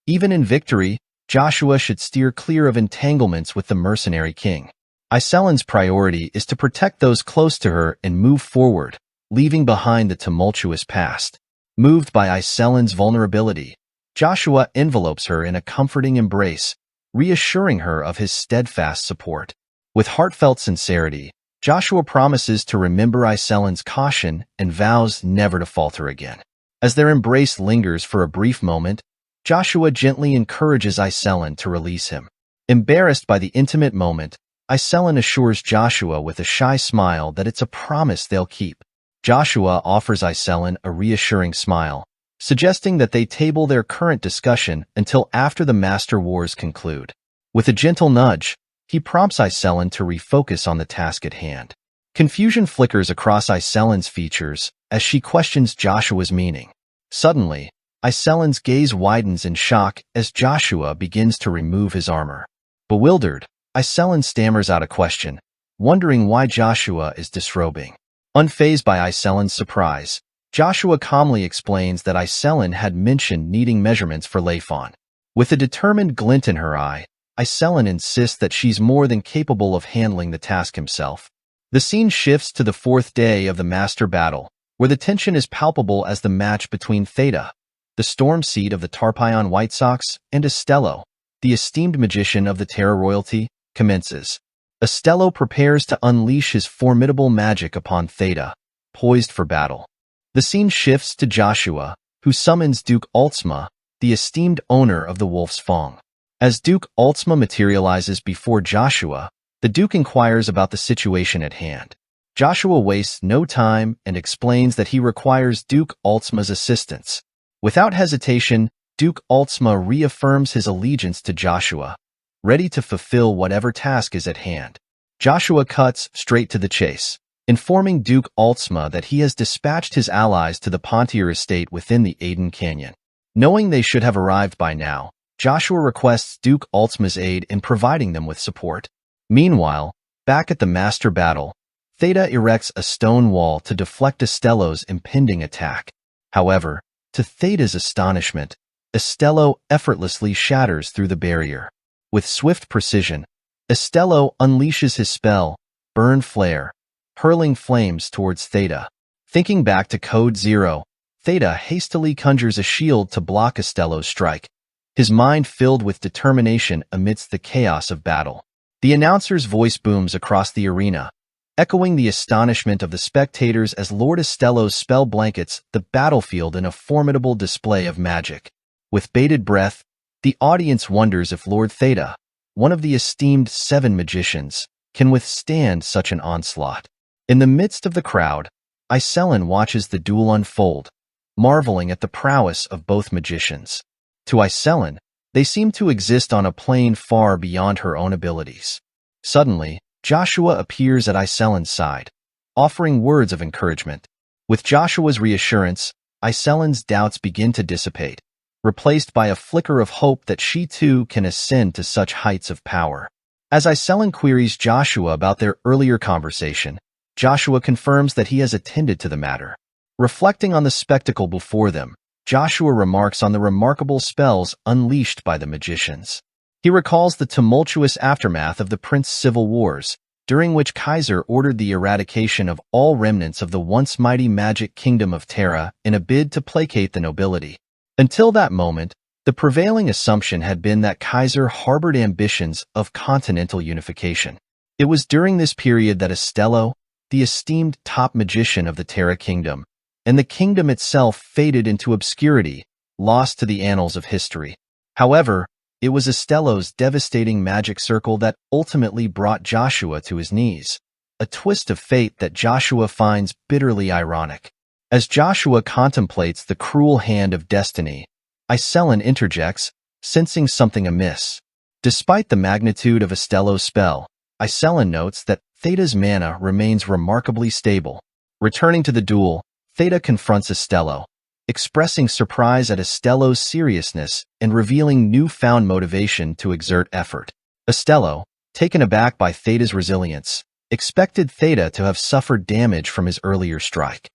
Even in victory, Joshua should steer clear of entanglements with the Mercenary King. Iselin's priority is to protect those close to her and move forward, leaving behind the tumultuous past. Moved by Iselin's vulnerability, Joshua envelopes her in a comforting embrace, reassuring her of his steadfast support. With heartfelt sincerity, Joshua promises to remember Iselin's caution and vows never to falter again. As their embrace lingers for a brief moment, Joshua gently encourages Iselin to release him. Embarrassed by the intimate moment, Iselin assures Joshua with a shy smile that it's a promise they'll keep. Joshua offers Iselin a reassuring smile, suggesting that they table their current discussion until after the Master Wars conclude. With a gentle nudge, he prompts Iselin to refocus on the task at hand. Confusion flickers across Iselin's features as she questions Joshua's meaning. Suddenly, Iselin's gaze widens in shock as Joshua begins to remove his armor. Bewildered, Iselin stammers out a question, wondering why Joshua is disrobing. Unfazed by Iselin's surprise, Joshua calmly explains that Iselin had mentioned needing measurements for Leifon. With a determined glint in her eye, Iselin insists that she's more than capable of handling the task himself. The scene shifts to the fourth day of the Master Battle, where the tension is palpable as the match between Theta, the storm seed of the Tarpeion White Sox, and Estello, the esteemed magician of the Terra royalty, commences. Estello prepares to unleash his formidable magic upon Theta, poised for battle. The scene shifts to Joshua, who summons Duke Altsma, the esteemed owner of the Wolf's Fang. As Duke Altsma materializes before Joshua, the Duke inquires about the situation at hand. Joshua wastes no time and explains that he requires Duke Altsma's assistance. Without hesitation, Duke Altsma reaffirms his allegiance to Joshua, ready to fulfill whatever task is at hand. Joshua cuts straight to the chase, informing Duke Altsma that he has dispatched his allies to the Pontier estate within the Aden Canyon. Knowing they should have arrived by now, Joshua requests Duke Altsma's aid in providing them with support. Meanwhile, back at the Master Battle, Theta erects a stone wall to deflect Estello's impending attack. However, to Theta's astonishment, Estello effortlessly shatters through the barrier. With swift precision, Estello unleashes his spell, Burn Flare, hurling flames towards Theta. Thinking back to Code Zero, Theta hastily conjures a shield to block Estello's strike, his mind filled with determination amidst the chaos of battle. The announcer's voice booms across the arena, echoing the astonishment of the spectators as Lord Estello's spell blankets the battlefield in a formidable display of magic. With bated breath, the audience wonders if Lord Theta, one of the esteemed 7 magicians, can withstand such an onslaught. In the midst of the crowd, Iselin watches the duel unfold, marveling at the prowess of both magicians. To Iselin, they seem to exist on a plane far beyond her own abilities. Suddenly, Joshua appears at Iselin's side, offering words of encouragement. With Joshua's reassurance, Iselin's doubts begin to dissipate, replaced by a flicker of hope that she too can ascend to such heights of power. As Iselin queries Joshua about their earlier conversation, Joshua confirms that he has attended to the matter. Reflecting on the spectacle before them, Joshua remarks on the remarkable spells unleashed by the magicians. He recalls the tumultuous aftermath of the Prince's civil wars, during which Kaiser ordered the eradication of all remnants of the once mighty magic kingdom of Terra in a bid to placate the nobility. Until that moment, the prevailing assumption had been that Kaiser harbored ambitions of continental unification. It was during this period that Astello, the esteemed top magician of the Terra Kingdom, and the kingdom itself faded into obscurity, lost to the annals of history. However, it was Astello's devastating magic circle that ultimately brought Joshua to his knees, a twist of fate that Joshua finds bitterly ironic. As Joshua contemplates the cruel hand of destiny, Iselin interjects, sensing something amiss. Despite the magnitude of Astello's spell, Iselin notes that Theta's mana remains remarkably stable. Returning to the duel, Theta confronts Astello, expressing surprise at Astello's seriousness and revealing newfound motivation to exert effort. Astello, taken aback by Theta's resilience, expected Theta to have suffered damage from his earlier strike.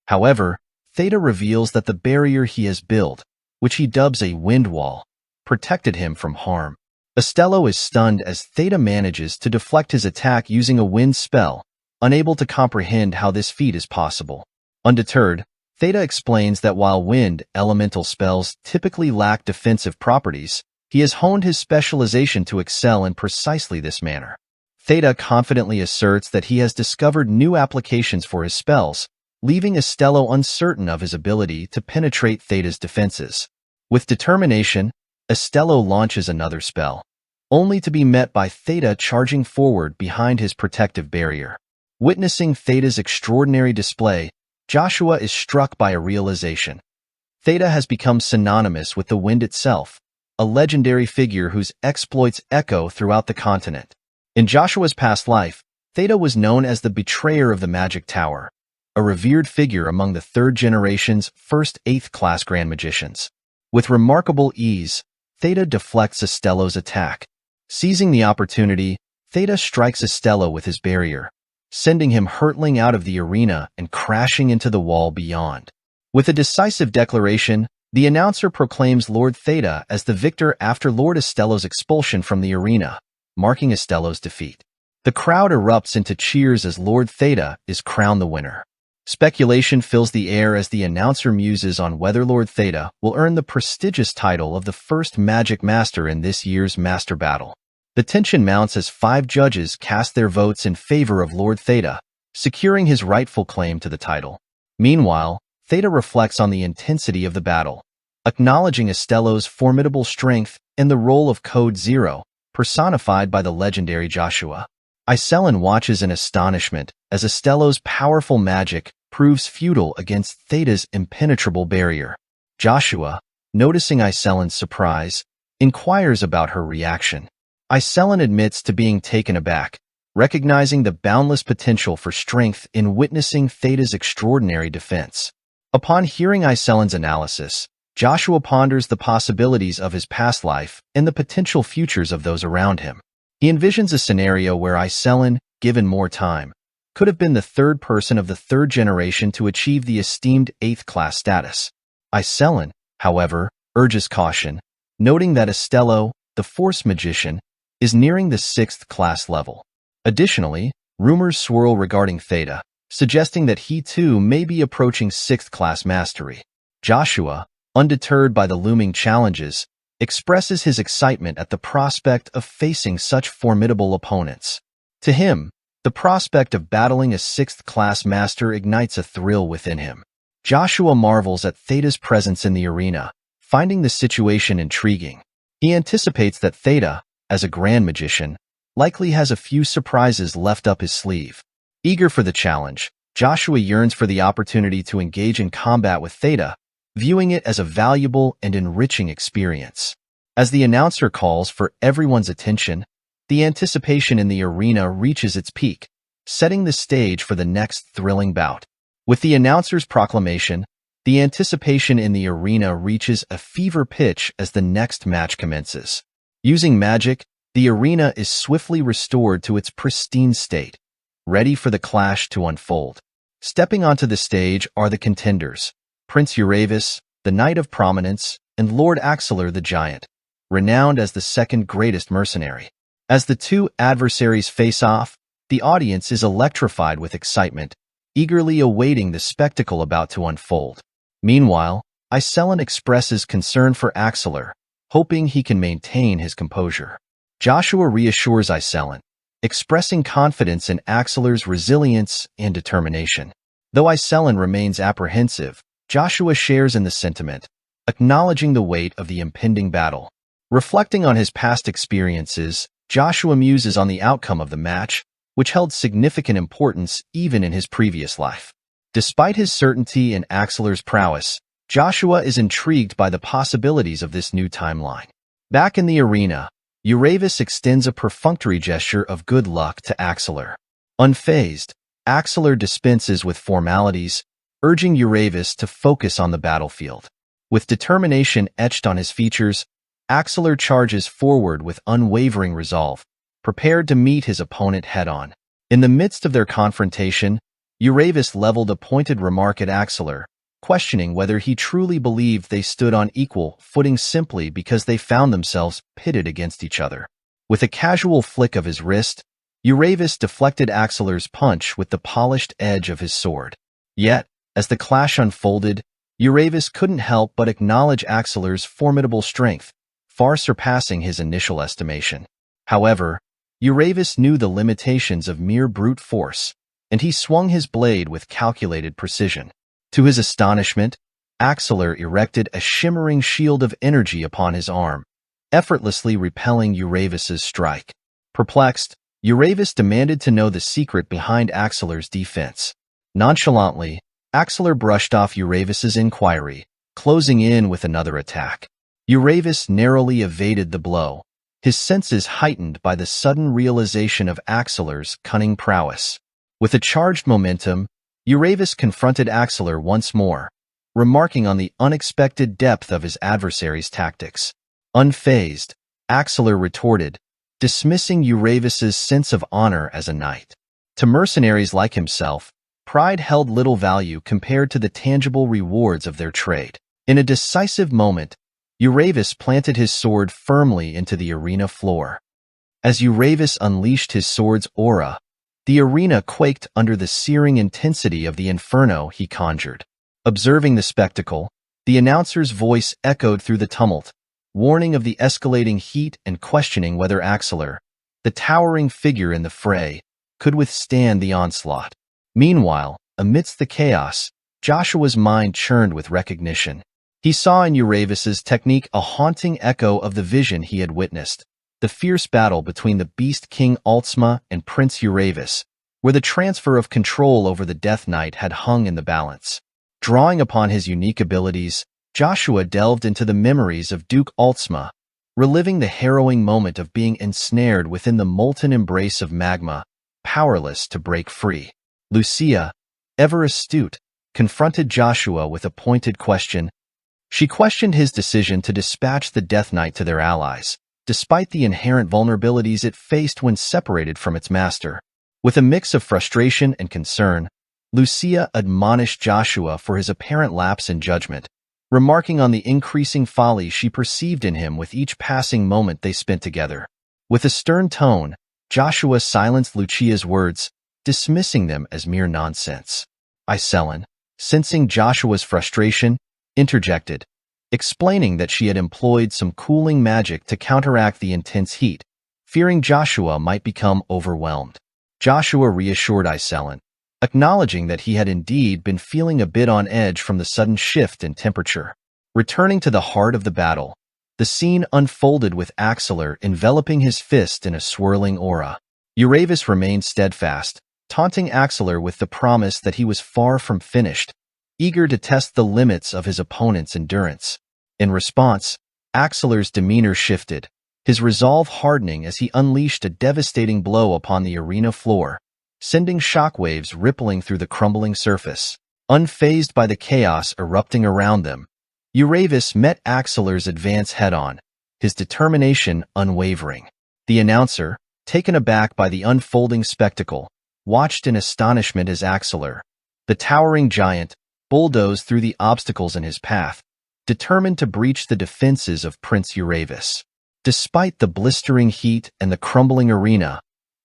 However, Theta reveals that the barrier he has built, which he dubs a wind wall, protected him from harm. Astello is stunned as Theta manages to deflect his attack using a wind spell, unable to comprehend how this feat is possible. Undeterred, Theta explains that while wind elemental spells typically lack defensive properties, he has honed his specialization to excel in precisely this manner. Theta confidently asserts that he has discovered new applications for his spells, leaving Astello uncertain of his ability to penetrate Theta's defenses. With determination, Astello launches another spell, only to be met by Theta charging forward behind his protective barrier. Witnessing Theta's extraordinary display, Joshua is struck by a realization. Theta has become synonymous with the wind itself, a legendary figure whose exploits echo throughout the continent. In Joshua's past life, Theta was known as the betrayer of the Magic Tower, a revered figure among the third generation's first 8th class Grand Magicians. With remarkable ease, Theta deflects Astello's attack. Seizing the opportunity, Theta strikes Astello with his barrier, sending him hurtling out of the arena and crashing into the wall beyond. With a decisive declaration, the announcer proclaims Lord Theta as the victor after Lord Astello's expulsion from the arena, marking Astello's defeat. The crowd erupts into cheers as Lord Theta is crowned the winner. Speculation fills the air as the announcer muses on whether Lord Theta will earn the prestigious title of the first Magic Master in this year's Master Battle. The tension mounts as 5 judges cast their votes in favor of Lord Theta, securing his rightful claim to the title. Meanwhile, Theta reflects on the intensity of the battle, acknowledging Astello's formidable strength and the role of Code Zero, personified by the legendary Joshua. Iselin watches in astonishment as Astello's powerful magic proves futile against Theta's impenetrable barrier. Joshua, noticing Iselin's surprise, inquires about her reaction. Iselin admits to being taken aback, recognizing the boundless potential for strength in witnessing Theta's extraordinary defense. Upon hearing Iselin's analysis, Joshua ponders the possibilities of his past life and the potential futures of those around him. He envisions a scenario where Iselin, given more time, could have been the third person of the third generation to achieve the esteemed 8th class status. Iselin, however, urges caution, noting that Astello, the Force Magician, is nearing the 6th class level. Additionally, rumors swirl regarding Theta, suggesting that he too may be approaching 6th class mastery. Joshua, undeterred by the looming challenges, expresses his excitement at the prospect of facing such formidable opponents. To him, the prospect of battling a 6th class master ignites a thrill within him. Joshua marvels at Theta's presence in the arena, finding the situation intriguing. He anticipates that Theta, as a Grand Magician, likely has a few surprises left up his sleeve. Eager for the challenge, Joshua yearns for the opportunity to engage in combat with Theta, viewing it as a valuable and enriching experience. As the announcer calls for everyone's attention, the anticipation in the arena reaches its peak, setting the stage for the next thrilling bout. With the announcer's proclamation, The anticipation in the arena reaches a fever pitch as the next match commences. Using magic, the arena is swiftly restored to its pristine state, ready for the clash to unfold. Stepping onto the stage are the contenders, Prince Uravis, the Knight of Prominence, and Lord Axelar the Giant, renowned as the second greatest mercenary. As the two adversaries face off, the audience is electrified with excitement, eagerly awaiting the spectacle about to unfold. Meanwhile, Iselin expresses concern for Axelar, hoping he can maintain his composure. Joshua reassures Iselin, expressing confidence in Axelar's resilience and determination. Though Iselin remains apprehensive, Joshua shares in the sentiment, acknowledging the weight of the impending battle. Reflecting on his past experiences, Joshua muses on the outcome of the match, which held significant importance even in his previous life. Despite his certainty in Axelar's prowess, Joshua is intrigued by the possibilities of this new timeline. Back in the arena, Uravis extends a perfunctory gesture of good luck to Axelar. Unfazed, Axelar dispenses with formalities, urging Uravis to focus on the battlefield. With determination etched on his features, Axelar charges forward with unwavering resolve, prepared to meet his opponent head-on. In the midst of their confrontation, Uravis leveled a pointed remark at Axelar, questioning whether he truly believed they stood on equal footing simply because they found themselves pitted against each other. With a casual flick of his wrist, Uravis deflected Axelar's punch with the polished edge of his sword. Yet, as the clash unfolded, Uravis couldn't help but acknowledge Axelar's formidable strength, far surpassing his initial estimation. However, Uravis knew the limitations of mere brute force, and he swung his blade with calculated precision. To his astonishment, Axelar erected a shimmering shield of energy upon his arm, effortlessly repelling Uravis's strike. Perplexed, Uravis demanded to know the secret behind Axelar's defense. Nonchalantly, Axelar brushed off Uravis's inquiry, closing in with another attack. Uravis narrowly evaded the blow, his senses heightened by the sudden realization of Axelar's cunning prowess. With a charged momentum, Uravis confronted Axelar once more, remarking on the unexpected depth of his adversary's tactics. Unfazed, Axelar retorted, dismissing Uravis's sense of honor as a knight. To mercenaries like himself, pride held little value compared to the tangible rewards of their trade. In a decisive moment, Uravis planted his sword firmly into the arena floor. As Uravis unleashed his sword's aura, the arena quaked under the searing intensity of the inferno he conjured. Observing the spectacle, the announcer's voice echoed through the tumult, warning of the escalating heat and questioning whether Axelar, the towering figure in the fray, could withstand the onslaught. Meanwhile, amidst the chaos, Joshua's mind churned with recognition. He saw in Uravis's technique a haunting echo of the vision he had witnessed, the fierce battle between the Beast King Altsma and Prince Uravis, where the transfer of control over the Death Knight had hung in the balance. Drawing upon his unique abilities, Joshua delved into the memories of Duke Altsma, reliving the harrowing moment of being ensnared within the molten embrace of magma, powerless to break free. Lucia, ever astute, confronted Joshua with a pointed question. She questioned his decision to dispatch the Death Knight to their allies, despite the inherent vulnerabilities it faced when separated from its master. With a mix of frustration and concern, Lucia admonished Joshua for his apparent lapse in judgment, remarking on the increasing folly she perceived in him with each passing moment they spent together. With a stern tone, Joshua silenced Lucia's words, dismissing them as mere nonsense. Iselin, sensing Joshua's frustration, interjected, explaining that she had employed some cooling magic to counteract the intense heat, fearing Joshua might become overwhelmed. Joshua reassured Iselin, acknowledging that he had indeed been feeling a bit on edge from the sudden shift in temperature. Returning to the heart of the battle, the scene unfolded with Axelar enveloping his fist in a swirling aura. Uravis remained steadfast, taunting Axelar with the promise that he was far from finished, eager to test the limits of his opponent's endurance. In response, Axelar's demeanor shifted, his resolve hardening as he unleashed a devastating blow upon the arena floor, sending shockwaves rippling through the crumbling surface. Unfazed by the chaos erupting around them, Euravus met Axeler's advance head-on, his determination unwavering. The announcer, taken aback by the unfolding spectacle, watched in astonishment as Axeler, the towering giant, bulldozed through the obstacles in his path, determined to breach the defenses of Prince Euravus. Despite the blistering heat and the crumbling arena,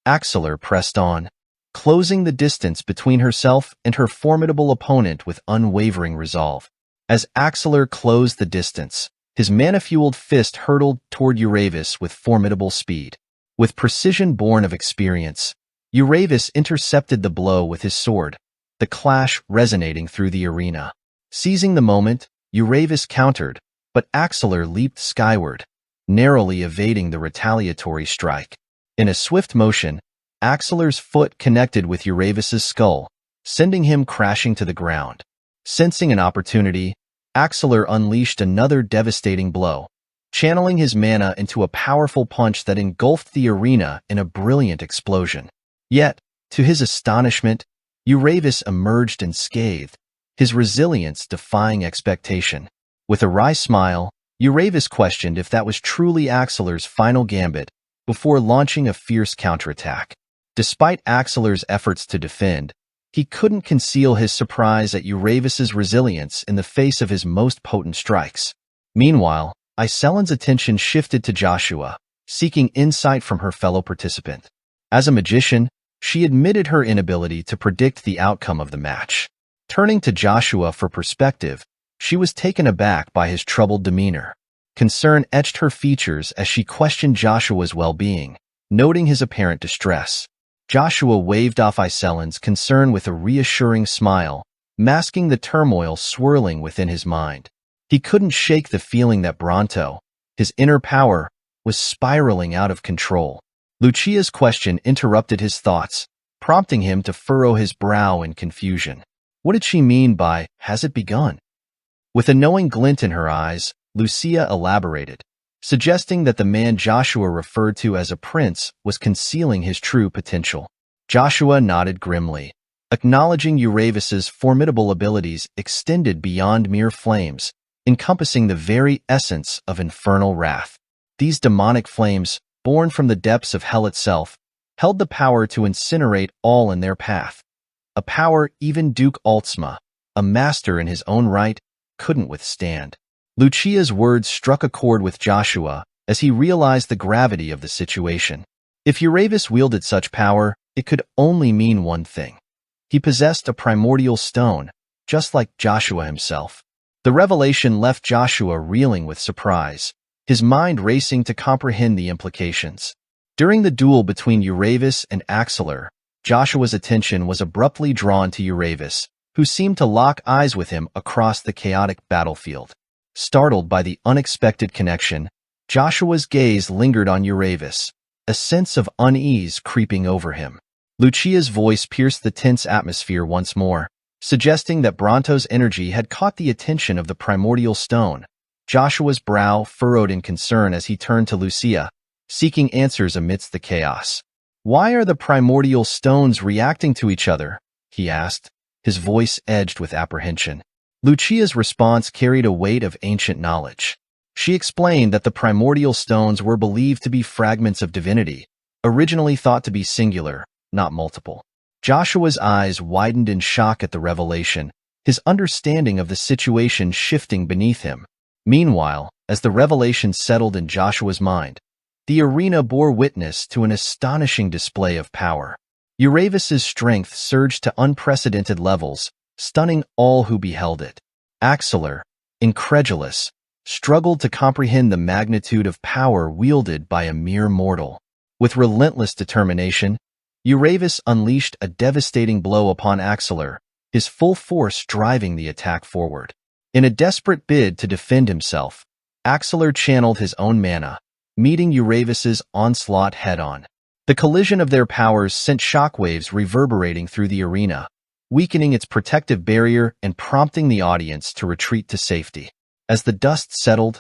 Axeler pressed on, closing the distance between herself and her formidable opponent with unwavering resolve. As Axeler closed the distance, his mana-fueled fist hurtled toward Euravus with formidable speed. With precision born of experience, Euravus intercepted the blow with his sword, the clash resonating through the arena. Seizing the moment, Euravus countered, but Axeler leaped skyward, narrowly evading the retaliatory strike. In a swift motion, Axeler's foot connected with Euravus's skull, sending him crashing to the ground. Sensing an opportunity, Axeler unleashed another devastating blow, channeling his mana into a powerful punch that engulfed the arena in a brilliant explosion. Yet, to his astonishment, Euravus emerged unscathed, his resilience defying expectation. With a wry smile, Euravus questioned if that was truly Axeler's final gambit before launching a fierce counterattack. Despite Axeler's efforts to defend, he couldn't conceal his surprise at Euravus's resilience in the face of his most potent strikes. Meanwhile, Iselin's attention shifted to Joshua, seeking insight from her fellow participant. As a magician, she admitted her inability to predict the outcome of the match. Turning to Joshua for perspective, she was taken aback by his troubled demeanor. Concern etched her features as she questioned Joshua's well-being, noting his apparent distress. Joshua waved off Iselin's concern with a reassuring smile, masking the turmoil swirling within his mind. He couldn't shake the feeling that Bronto, his inner power, was spiraling out of control. Lucia's question interrupted his thoughts, prompting him to furrow his brow in confusion. What did she mean by, "has it begun"? With a knowing glint in her eyes, Lucia elaborated, suggesting that the man Joshua referred to as a prince was concealing his true potential. Joshua nodded grimly, acknowledging Euravus's formidable abilities extended beyond mere flames, encompassing the very essence of infernal wrath. These demonic flames, born from the depths of hell itself, held the power to incinerate all in their path. A power even Duke Altsma, a master in his own right, couldn't withstand. Lucia's words struck a chord with Joshua as he realized the gravity of the situation. If Euravus wielded such power, it could only mean one thing. He possessed a primordial stone, just like Joshua himself. The revelation left Joshua reeling with surprise, his mind racing to comprehend the implications. During the duel between Euravus and Axeler, Joshua's attention was abruptly drawn to Euravus, who seemed to lock eyes with him across the chaotic battlefield. Startled by the unexpected connection, Joshua's gaze lingered on Euravus, a sense of unease creeping over him. Lucia's voice pierced the tense atmosphere once more, suggesting that Bronto's energy had caught the attention of the primordial stone. Joshua's brow furrowed in concern as he turned to Lucia, seeking answers amidst the chaos. "Why are the primordial stones reacting to each other?" he asked, his voice edged with apprehension. Lucia's response carried a weight of ancient knowledge. She explained that the primordial stones were believed to be fragments of divinity, originally thought to be singular, not multiple. Joshua's eyes widened in shock at the revelation, his understanding of the situation shifting beneath him. Meanwhile, as the revelation settled in Joshua's mind, the arena bore witness to an astonishing display of power. Euravus's strength surged to unprecedented levels, stunning all who beheld it. Axeler, incredulous, struggled to comprehend the magnitude of power wielded by a mere mortal. With relentless determination, Euravus unleashed a devastating blow upon Axeler, his full force driving the attack forward. In a desperate bid to defend himself, Axeler channeled his own mana, meeting Euravus's onslaught head-on. The collision of their powers sent shockwaves reverberating through the arena, weakening its protective barrier and prompting the audience to retreat to safety. As the dust settled,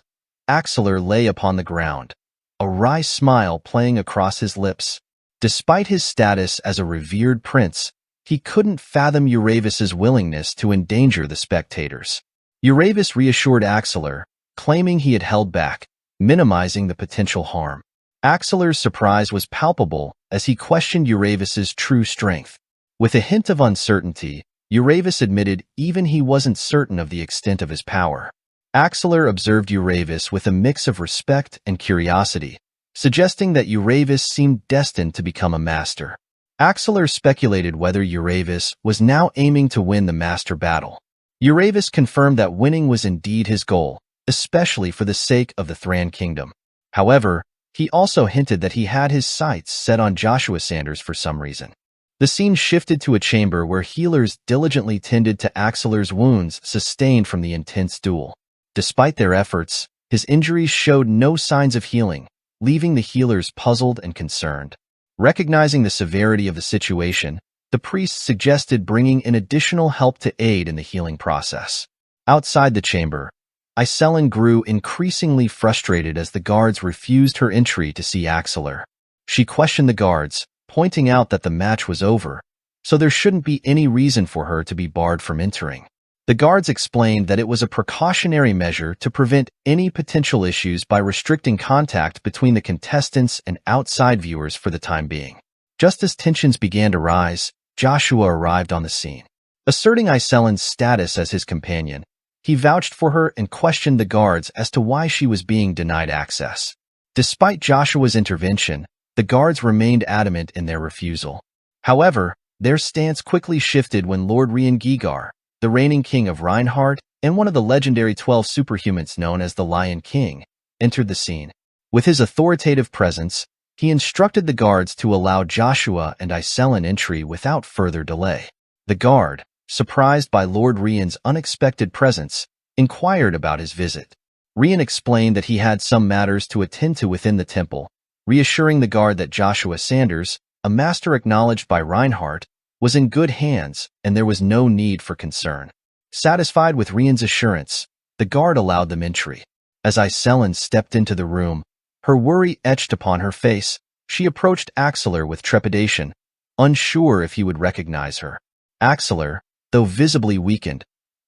Axeler lay upon the ground, a wry smile playing across his lips. Despite his status as a revered prince, He couldn't fathom Euryvis's willingness to endanger the spectators. Euryvis reassured Axeler, claiming he had held back, minimizing the potential harm. Axeler's surprise was palpable as he questioned Euryvis's true strength. With a hint of uncertainty, Euryvis admitted even he wasn't certain of the extent of his power. Axeler observed Euryvis with a mix of respect and curiosity, suggesting that Euryvis seemed destined to become a master. Axeler speculated whether Euryvis was now aiming to win the master battle. Euryvis confirmed that winning was indeed his goal, especially for the sake of the Thran kingdom. However, he also hinted that he had his sights set on Joshua Sanders for some reason. The scene shifted to a chamber where healers diligently tended to Axeler's wounds sustained from the intense duel. Despite their efforts, his injuries showed no signs of healing, leaving the healers puzzled and concerned. Recognizing the severity of the situation, the priests suggested bringing in additional help to aid in the healing process. Outside the chamber, Iselin grew increasingly frustrated as the guards refused her entry to see Axeler. She questioned the guards, pointing out that the match was over, so there shouldn't be any reason for her to be barred from entering. The guards explained that it was a precautionary measure to prevent any potential issues by restricting contact between the contestants and outside viewers for the time being. Just as tensions began to rise, Joshua arrived on the scene. Asserting Iselin's status as his companion, he vouched for her and questioned the guards as to why she was being denied access. Despite Joshua's intervention, the guards remained adamant in their refusal. However, their stance quickly shifted when Lord Rian Gigar, the reigning king of Reinhardt and one of the legendary 12 superhumans known as the Lion King, entered the scene. With his authoritative presence, he instructed the guards to allow Joshua and Iselin entry without further delay. The guard, surprised by Lord Rian's unexpected presence, inquired about his visit. Rian explained that he had some matters to attend to within the temple, reassuring the guard that Joshua Sanders, a master acknowledged by Reinhardt, was in good hands and there was no need for concern. Satisfied with Rian's assurance, the guard allowed them entry. As Iselin stepped into the room, her worry etched upon her face, she approached Axeler with trepidation, unsure if he would recognize her. Axeler, though visibly weakened,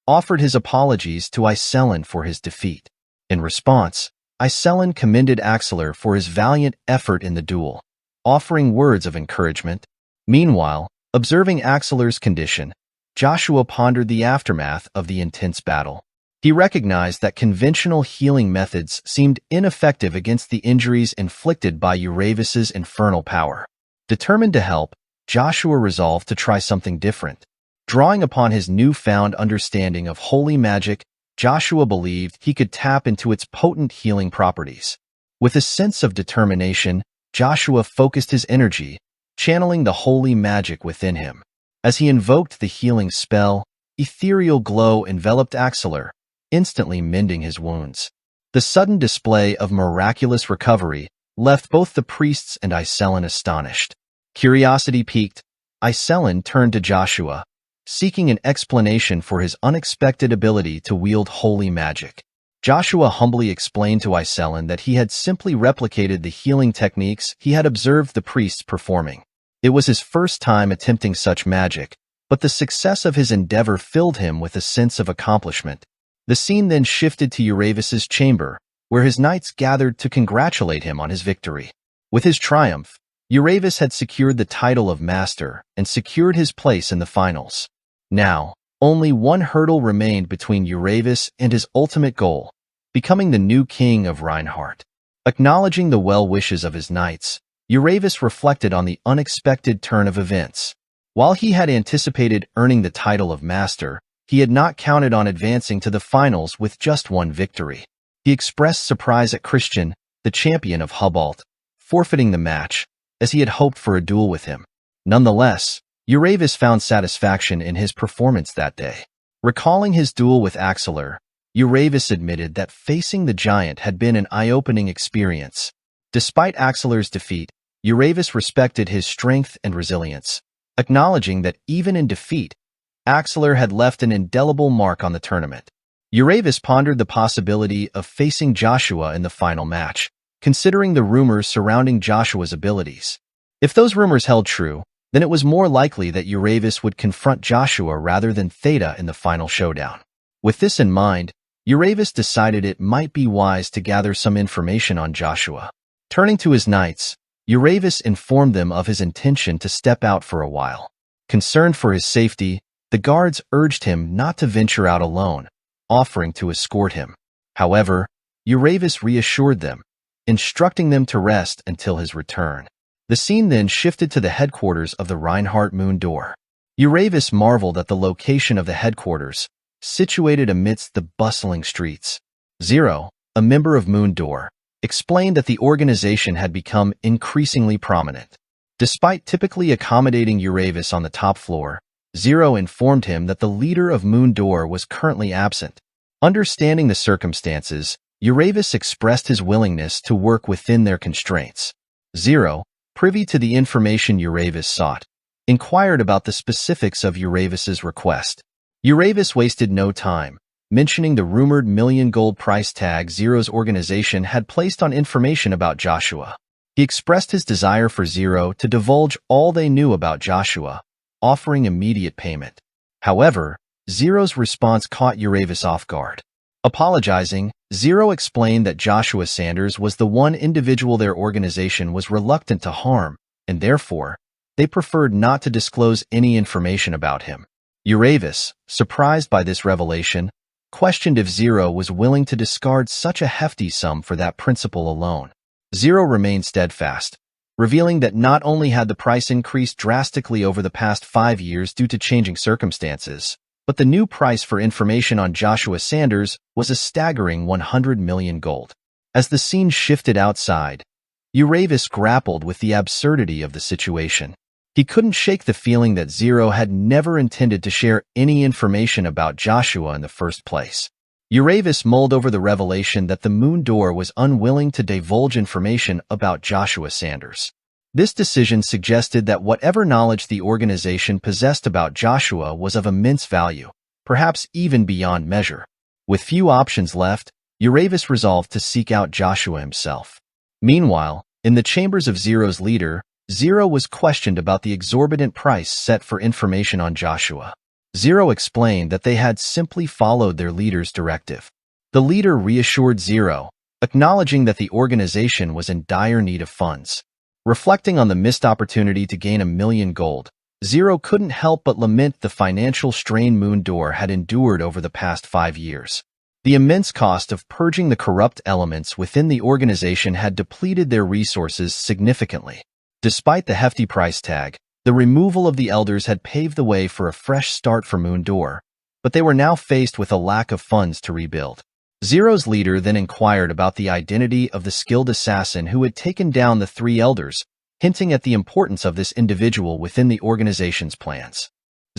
offered his apologies to Iselin for his defeat. In response, Iselin commended Axeler for his valiant effort in the duel, offering words of encouragement. Meanwhile, observing Axeler's condition, Joshua pondered the aftermath of the intense battle. He recognized that conventional healing methods seemed ineffective against the injuries inflicted by Euryvis's infernal power. Determined to help, Joshua resolved to try something different. Drawing upon his newfound understanding of holy magic, Joshua believed he could tap into its potent healing properties. With a sense of determination, Joshua focused his energy, channeling the holy magic within him. As he invoked the healing spell, ethereal glow enveloped Axeler, instantly mending his wounds. The sudden display of miraculous recovery left both the priests and Iselin astonished. Curiosity piqued, Iselin turned to Joshua, seeking an explanation for his unexpected ability to wield holy magic. Joshua humbly explained to Iselin that he had simply replicated the healing techniques he had observed the priests performing. It was his first time attempting such magic, but the success of his endeavor filled him with a sense of accomplishment. The scene then shifted to Euryvis's chamber, where his knights gathered to congratulate him on his victory. With his triumph, Euryvis had secured the title of master and secured his place in the finals. Now, only one hurdle remained between Euryvis and his ultimate goal, becoming the new king of Reinhardt. Acknowledging the well wishes of his knights, Euryvis reflected on the unexpected turn of events. While he had anticipated earning the title of master, he had not counted on advancing to the finals with just one victory. He expressed surprise at Christian, the champion of Hubalt, forfeiting the match, as he had hoped for a duel with him. Nonetheless, Euryvis found satisfaction in his performance that day. Recalling his duel with Axeler, Euryvis admitted that facing the giant had been an eye-opening experience. Despite Axeler's defeat, Euryvis respected his strength and resilience, acknowledging that even in defeat, Axeler had left an indelible mark on the tournament. Euryvis pondered the possibility of facing Joshua in the final match, considering the rumors surrounding Joshua's abilities. If those rumors held true, then it was more likely that Uravis would confront Joshua rather than Theta in the final showdown. With this in mind, Uravis decided it might be wise to gather some information on Joshua. Turning to his knights, Uravis informed them of his intention to step out for a while. Concerned for his safety, the guards urged him not to venture out alone, offering to escort him. However, Uravis reassured them, instructing them to rest until his return. The scene then shifted to the headquarters of the Reinhardt Moon Door. Uravis marveled at the location of the headquarters, situated amidst the bustling streets. Zero, a member of Moon Door, explained that the organization had become increasingly prominent. Despite typically accommodating Uravis on the top floor, Zero informed him that the leader of Moon Door was currently absent. Understanding the circumstances, Uravis expressed his willingness to work within their constraints. Zero, privy to the information Uravis sought, inquired about the specifics of Uravis's request. Uravis wasted no time, mentioning the rumored million gold price tag Zero's organization had placed on information about Joshua. He expressed his desire for Zero to divulge all they knew about Joshua, offering immediate payment. However, Zero's response caught Uravis off guard. Apologizing, Zero explained that Joshua Sanders was the one individual their organization was reluctant to harm, and therefore, they preferred not to disclose any information about him. Uravis, surprised by this revelation, questioned if Zero was willing to discard such a hefty sum for that principle alone. Zero remained steadfast, revealing that not only had the price increased drastically over the past 5 years due to changing circumstances, but the new price for information on Joshua Sanders was a staggering 100 million gold. As the scene shifted outside, Uravis grappled with the absurdity of the situation. He couldn't shake the feeling that Zero had never intended to share any information about Joshua in the first place. Uravis mulled over the revelation that the Moon Door was unwilling to divulge information about Joshua Sanders. This decision suggested that whatever knowledge the organization possessed about Joshua was of immense value, perhaps even beyond measure. With few options left, Uravis resolved to seek out Joshua himself. Meanwhile, in the chambers of Zero's leader, Zero was questioned about the exorbitant price set for information on Joshua. Zero explained that they had simply followed their leader's directive. The leader reassured Zero, acknowledging that the organization was in dire need of funds. Reflecting on the missed opportunity to gain 1 million gold, Zero couldn't help but lament the financial strain Moon Door had endured over the past 5 years. The immense cost of purging the corrupt elements within the organization had depleted their resources significantly. Despite the hefty price tag, the removal of the elders had paved the way for a fresh start for Moon Door, but they were now faced with a lack of funds to rebuild. Zero's leader then inquired about the identity of the skilled assassin who had taken down the 3 elders, hinting at the importance of this individual within the organization's plans.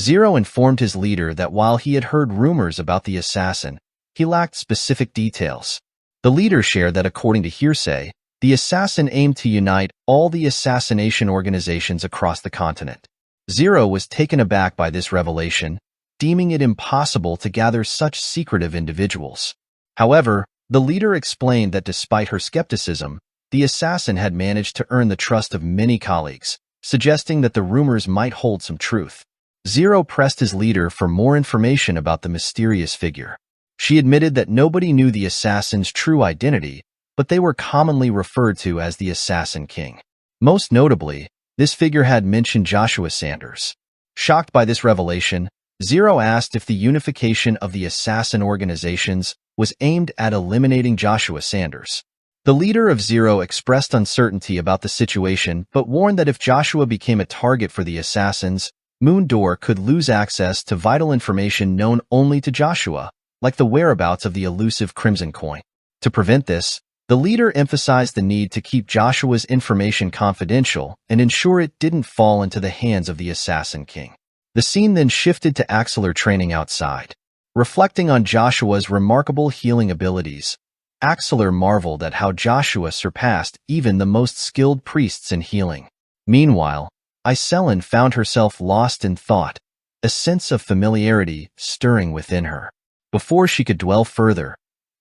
Zero informed his leader that while he had heard rumors about the assassin, he lacked specific details. The leader shared that according to hearsay, the assassin aimed to unite all the assassination organizations across the continent. Zero was taken aback by this revelation, deeming it impossible to gather such secretive individuals. However, the leader explained that despite her skepticism, the assassin had managed to earn the trust of many colleagues, suggesting that the rumors might hold some truth. Zero pressed his leader for more information about the mysterious figure. She admitted that nobody knew the assassin's true identity, but they were commonly referred to as the Assassin King. Most notably, this figure had mentioned Joshua Sanders. Shocked by this revelation, Zero asked if the unification of the assassin organizations was aimed at eliminating Joshua Sanders. The leader of Zero expressed uncertainty about the situation but warned that if Joshua became a target for the assassins, Moon Door could lose access to vital information known only to Joshua, like the whereabouts of the elusive Crimson Coin. To prevent this, the leader emphasized the need to keep Joshua's information confidential and ensure it didn't fall into the hands of the Assassin King. The scene then shifted to Axelar training outside. Reflecting on Joshua's remarkable healing abilities, Axelar marveled at how Joshua surpassed even the most skilled priests in healing. Meanwhile, Iselin found herself lost in thought, a sense of familiarity stirring within her. Before she could dwell further,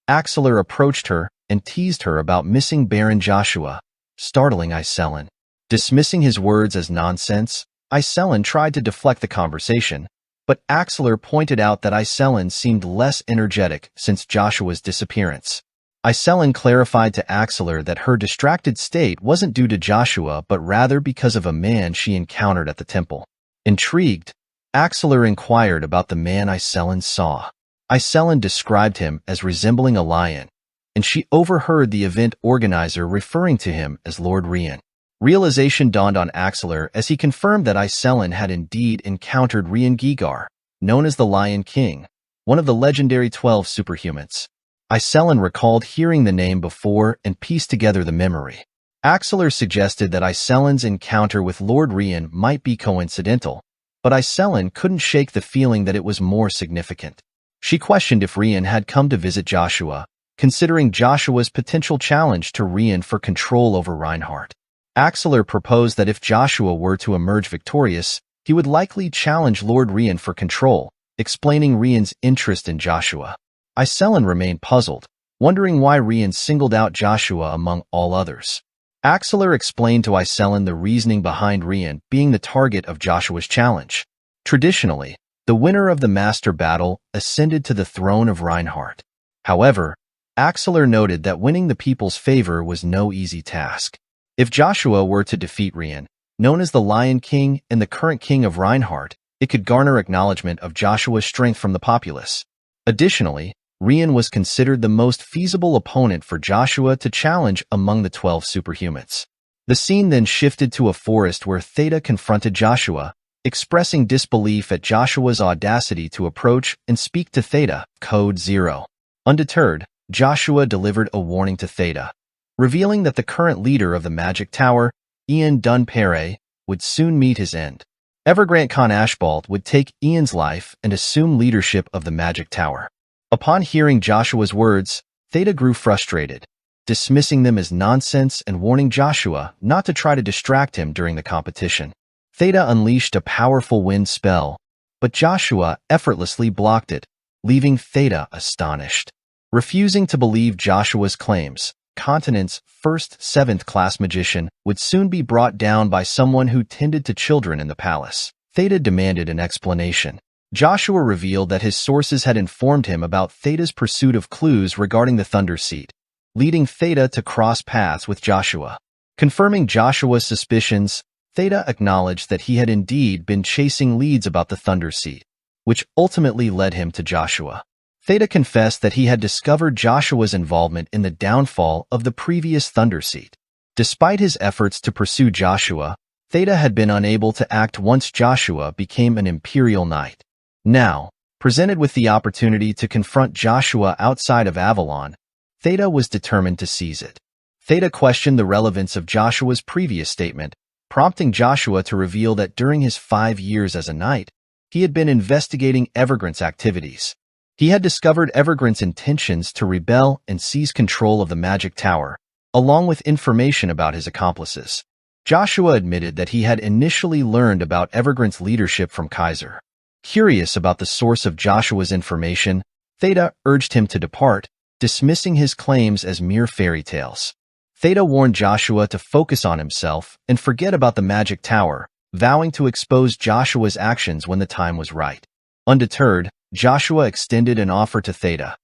Axelar approached her and teased her about missing Baron Joshua, startling Iselin. Dismissing his words as nonsense, Iselin tried to deflect the conversation, but Axeler pointed out that Iselin seemed less energetic since Joshua's disappearance. Iselin clarified to Axeler that her distracted state wasn't due to Joshua but rather because of a man she encountered at the temple. Intrigued, Axeler inquired about the man Iselin saw. Iselin described him as resembling a lion, and she overheard the event organizer referring to him as Lord Rian. Realization dawned on Axeler as he confirmed that Iselin had indeed encountered Rian Gigar, known as the Lion King, one of the legendary 12 superhumans. Iselin recalled hearing the name before and pieced together the memory. Axeler suggested that Iselin's encounter with Lord Rian might be coincidental, but Iselin couldn't shake the feeling that it was more significant. She questioned if Rian had come to visit Joshua, considering Joshua's potential challenge to Rian for control over Reinhardt. Axeler proposed that if Joshua were to emerge victorious, he would likely challenge Lord Rian for control, explaining Rian's interest in Joshua. Iselin remained puzzled, wondering why Rian singled out Joshua among all others. Axeler explained to Iselin the reasoning behind Rian being the target of Joshua's challenge. Traditionally, the winner of the master battle ascended to the throne of Reinhardt. However, Axeler noted that winning the people's favor was no easy task. If Joshua were to defeat Rian, known as the Lion King and the current king of Reinhardt, it could garner acknowledgement of Joshua's strength from the populace. Additionally, Rian was considered the most feasible opponent for Joshua to challenge among the 12 superhumans. The scene then shifted to a forest where Theta confronted Joshua, expressing disbelief at Joshua's audacity to approach and speak to Theta, Code Zero. Undeterred, Joshua delivered a warning to Theta, revealing that the current leader of the Magic Tower, Ian Dunpere, would soon meet his end. Evergrant Khan Ashbalt would take Ian's life and assume leadership of the Magic Tower. Upon hearing Joshua's words, Theta grew frustrated, dismissing them as nonsense and warning Joshua not to try to distract him during the competition. Theta unleashed a powerful wind spell, but Joshua effortlessly blocked it, leaving Theta astonished. Refusing to believe Joshua's claims, Continent's first 7th-class magician would soon be brought down by someone who tended to children in the palace. Theta demanded an explanation. Joshua revealed that his sources had informed him about Theta's pursuit of clues regarding the Thunder Seat, leading Theta to cross paths with Joshua. Confirming Joshua's suspicions, Theta acknowledged that he had indeed been chasing leads about the Thunder Seat, which ultimately led him to Joshua. Theta confessed that he had discovered Joshua's involvement in the downfall of the previous Thunder Seat. Despite his efforts to pursue Joshua, Theta had been unable to act once Joshua became an Imperial Knight. Now, presented with the opportunity to confront Joshua outside of Avalon, Theta was determined to seize it. Theta questioned the relevance of Joshua's previous statement, prompting Joshua to reveal that during his 5 years as a knight, he had been investigating Evergrant's activities. He had discovered Evergrant's intentions to rebel and seize control of the Magic Tower, along with information about his accomplices. Joshua admitted that he had initially learned about Evergrant's leadership from Kaiser. Curious about the source of Joshua's information, Theta urged him to depart, dismissing his claims as mere fairy tales. Theta warned Joshua to focus on himself and forget about the Magic Tower, vowing to expose Joshua's actions when the time was right. Undeterred, Joshua extended an offer to Theta.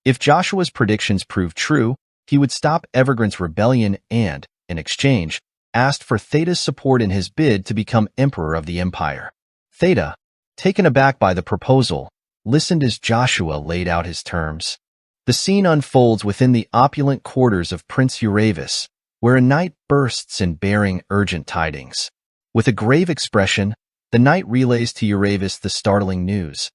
If Joshua's predictions proved true, he would stop Evergrant's rebellion and, in exchange, asked for Theta's support in his bid to become Emperor of the Empire. Theta, taken aback by the proposal, listened as Joshua laid out his terms. The scene unfolds within the opulent quarters of Prince Uravis, where a knight bursts in bearing urgent tidings. With a grave expression, the knight relays to Uravis the startling news.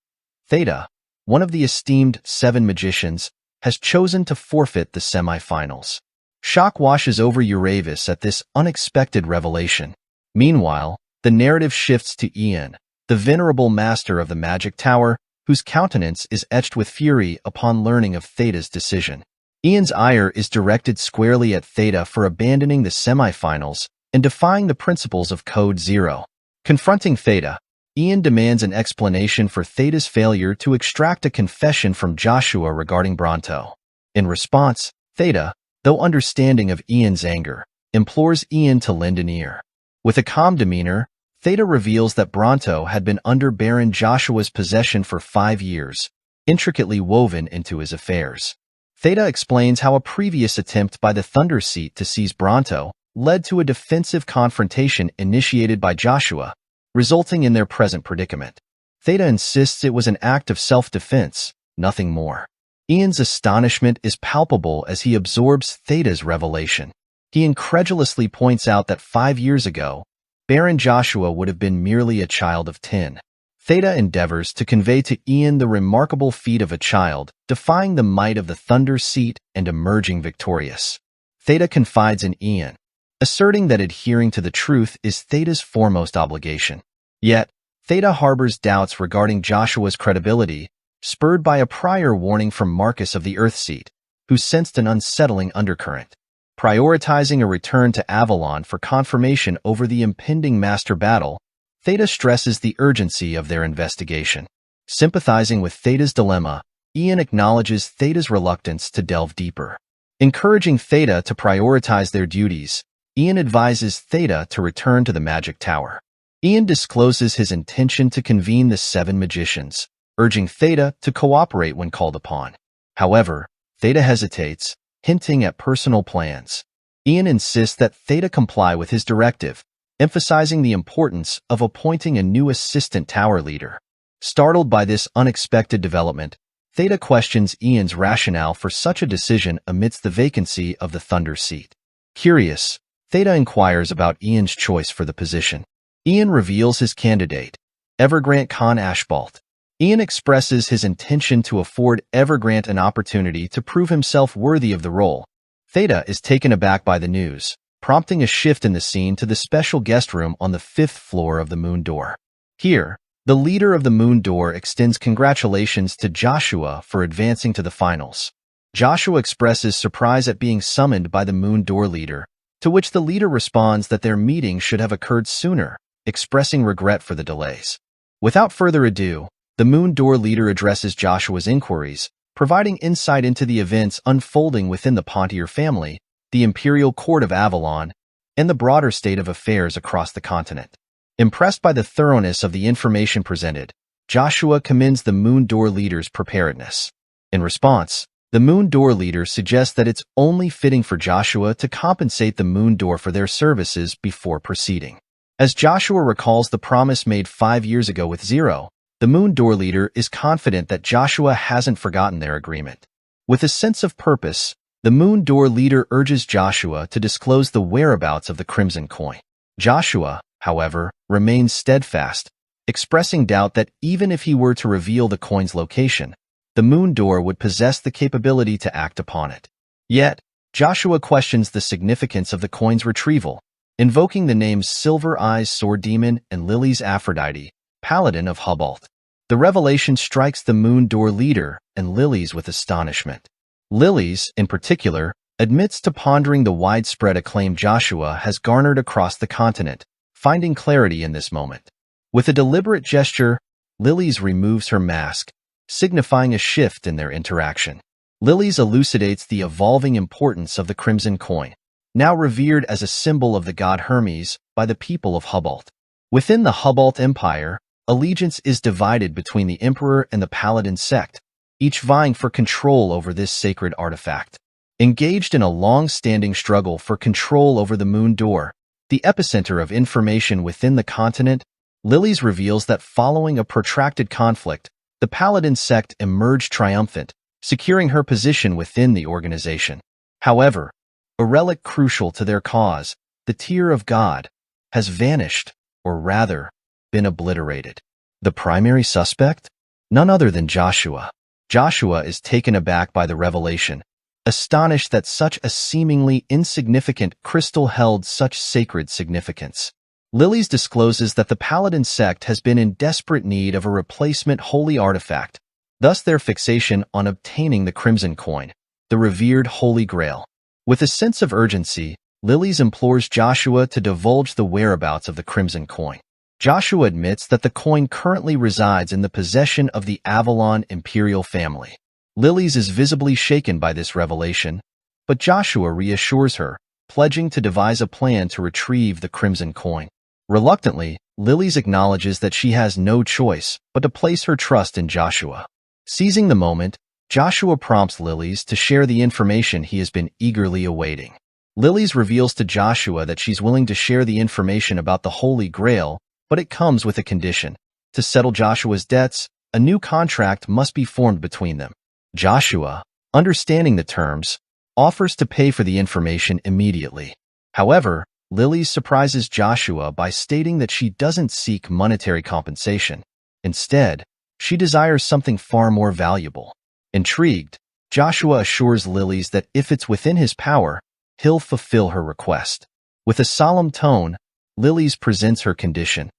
Theta, one of the esteemed 7 magicians, has chosen to forfeit the semi-finals. Shock washes over Uravis at this unexpected revelation. Meanwhile, the narrative shifts to Ian, the venerable master of the Magic Tower, whose countenance is etched with fury upon learning of Theta's decision. Ian's ire is directed squarely at Theta for abandoning the semifinals and defying the principles of Code Zero. Confronting Theta, Ian demands an explanation for Theta's failure to extract a confession from Joshua regarding Bronto. In response, Theta, though understanding of Ian's anger, implores Ian to lend an ear. With a calm demeanor, Theta reveals that Bronto had been under Baron Joshua's possession for 5 years, intricately woven into his affairs. Theta explains how a previous attempt by the Thunder Seat to seize Bronto led to a defensive confrontation initiated by Joshua, resulting in their present predicament. Theta insists it was an act of self-defense, nothing more. Ian's astonishment is palpable as he absorbs Theta's revelation. He incredulously points out that 5 years ago, Baron Joshua would have been merely a child of 10. Theta endeavors to convey to Ian the remarkable feat of a child, defying the might of the Thunder Seat and emerging victorious. Theta confides in Ian, asserting that adhering to the truth is Theta's foremost obligation. Yet, Theta harbors doubts regarding Joshua's credibility, spurred by a prior warning from Marcus of the Earthseat, who sensed an unsettling undercurrent. Prioritizing a return to Avalon for confirmation over the impending master battle, Theta stresses the urgency of their investigation. Sympathizing with Theta's dilemma, Ian acknowledges Theta's reluctance to delve deeper. Encouraging Theta to prioritize their duties, Ian advises Theta to return to the Magic Tower. Ian discloses his intention to convene the 7 magicians, urging Theta to cooperate when called upon. However, Theta hesitates, hinting at personal plans. Ian insists that Theta comply with his directive, emphasizing the importance of appointing a new assistant tower leader. Startled by this unexpected development, Theta questions Ian's rationale for such a decision amidst the vacancy of the Thunder Seat. Curious, Theta inquires about Ian's choice for the position. Ian reveals his candidate, Evergrant Khan Ashbalt. Ian expresses his intention to afford Evergrant an opportunity to prove himself worthy of the role. Theta is taken aback by the news, prompting a shift in the scene to the special guest room on the 5th floor of the Moon Door. Here, the leader of the Moon Door extends congratulations to Joshua for advancing to the finals. Joshua expresses surprise at being summoned by the Moon Door leader, to which the leader responds that their meeting should have occurred sooner, expressing regret for the delays. Without further ado, the Moon Door leader addresses Joshua's inquiries, providing insight into the events unfolding within the Pontier family, the Imperial Court of Avalon, and the broader state of affairs across the continent. Impressed by the thoroughness of the information presented, Joshua commends the Moon Door leader's preparedness. In response, the Moon Door leader suggests that it's only fitting for Joshua to compensate the Moon Door for their services before proceeding. As Joshua recalls the promise made 5 years ago with Zero, the Moon Door leader is confident that Joshua hasn't forgotten their agreement. With a sense of purpose, the Moon Door leader urges Joshua to disclose the whereabouts of the Crimson Coin. Joshua, however, remains steadfast, expressing doubt that even if he were to reveal the coin's location, the Moon Door would possess the capability to act upon it. Yet, Joshua questions the significance of the coin's retrieval, invoking the names Silver Eyes Sword Demon and Lilies Aphrodite, Paladin of Hubalt. The revelation strikes the Moon Door leader and Lilies with astonishment. Lilies, in particular, admits to pondering the widespread acclaim Joshua has garnered across the continent, finding clarity in this moment. With a deliberate gesture, Lilies removes her mask, signifying a shift in their interaction. Lilies elucidates the evolving importance of the Crimson Coin, now revered as a symbol of the god Hermes by the people of Hubalt. Within the Hubalt Empire, allegiance is divided between the Emperor and the Paladin sect, each vying for control over this sacred artifact. Engaged in a long-standing struggle for control over the Moon Door, the epicenter of information within the continent, Lilies reveals that following a protracted conflict, the Paladin sect emerged triumphant, securing her position within the organization. However, a relic crucial to their cause, the Tear of God, has vanished, or rather, been obliterated. The primary suspect? None other than Joshua. Joshua is taken aback by the revelation, astonished that such a seemingly insignificant crystal held such sacred significance. Lilies discloses that the Paladin sect has been in desperate need of a replacement holy artifact, thus their fixation on obtaining the Crimson Coin, the revered Holy Grail. With a sense of urgency, Lilies implores Joshua to divulge the whereabouts of the Crimson Coin. Joshua admits that the coin currently resides in the possession of the Avalon Imperial family. Lilies is visibly shaken by this revelation, but Joshua reassures her, pledging to devise a plan to retrieve the Crimson Coin. Reluctantly, Lilies acknowledges that she has no choice but to place her trust in Joshua. Seizing the moment, Joshua prompts Lilies to share the information he has been eagerly awaiting. Lilies reveals to Joshua that she's willing to share the information about the Holy Grail, but it comes with a condition. To settle Joshua's debts, a new contract must be formed between them. Joshua, understanding the terms, offers to pay for the information immediately. However, Lilies surprises Joshua by stating that she doesn't seek monetary compensation. Instead, she desires something far more valuable. Intrigued, Joshua assures Lilies that if it's within his power, he'll fulfill her request. With a solemn tone, Lilies presents her condition.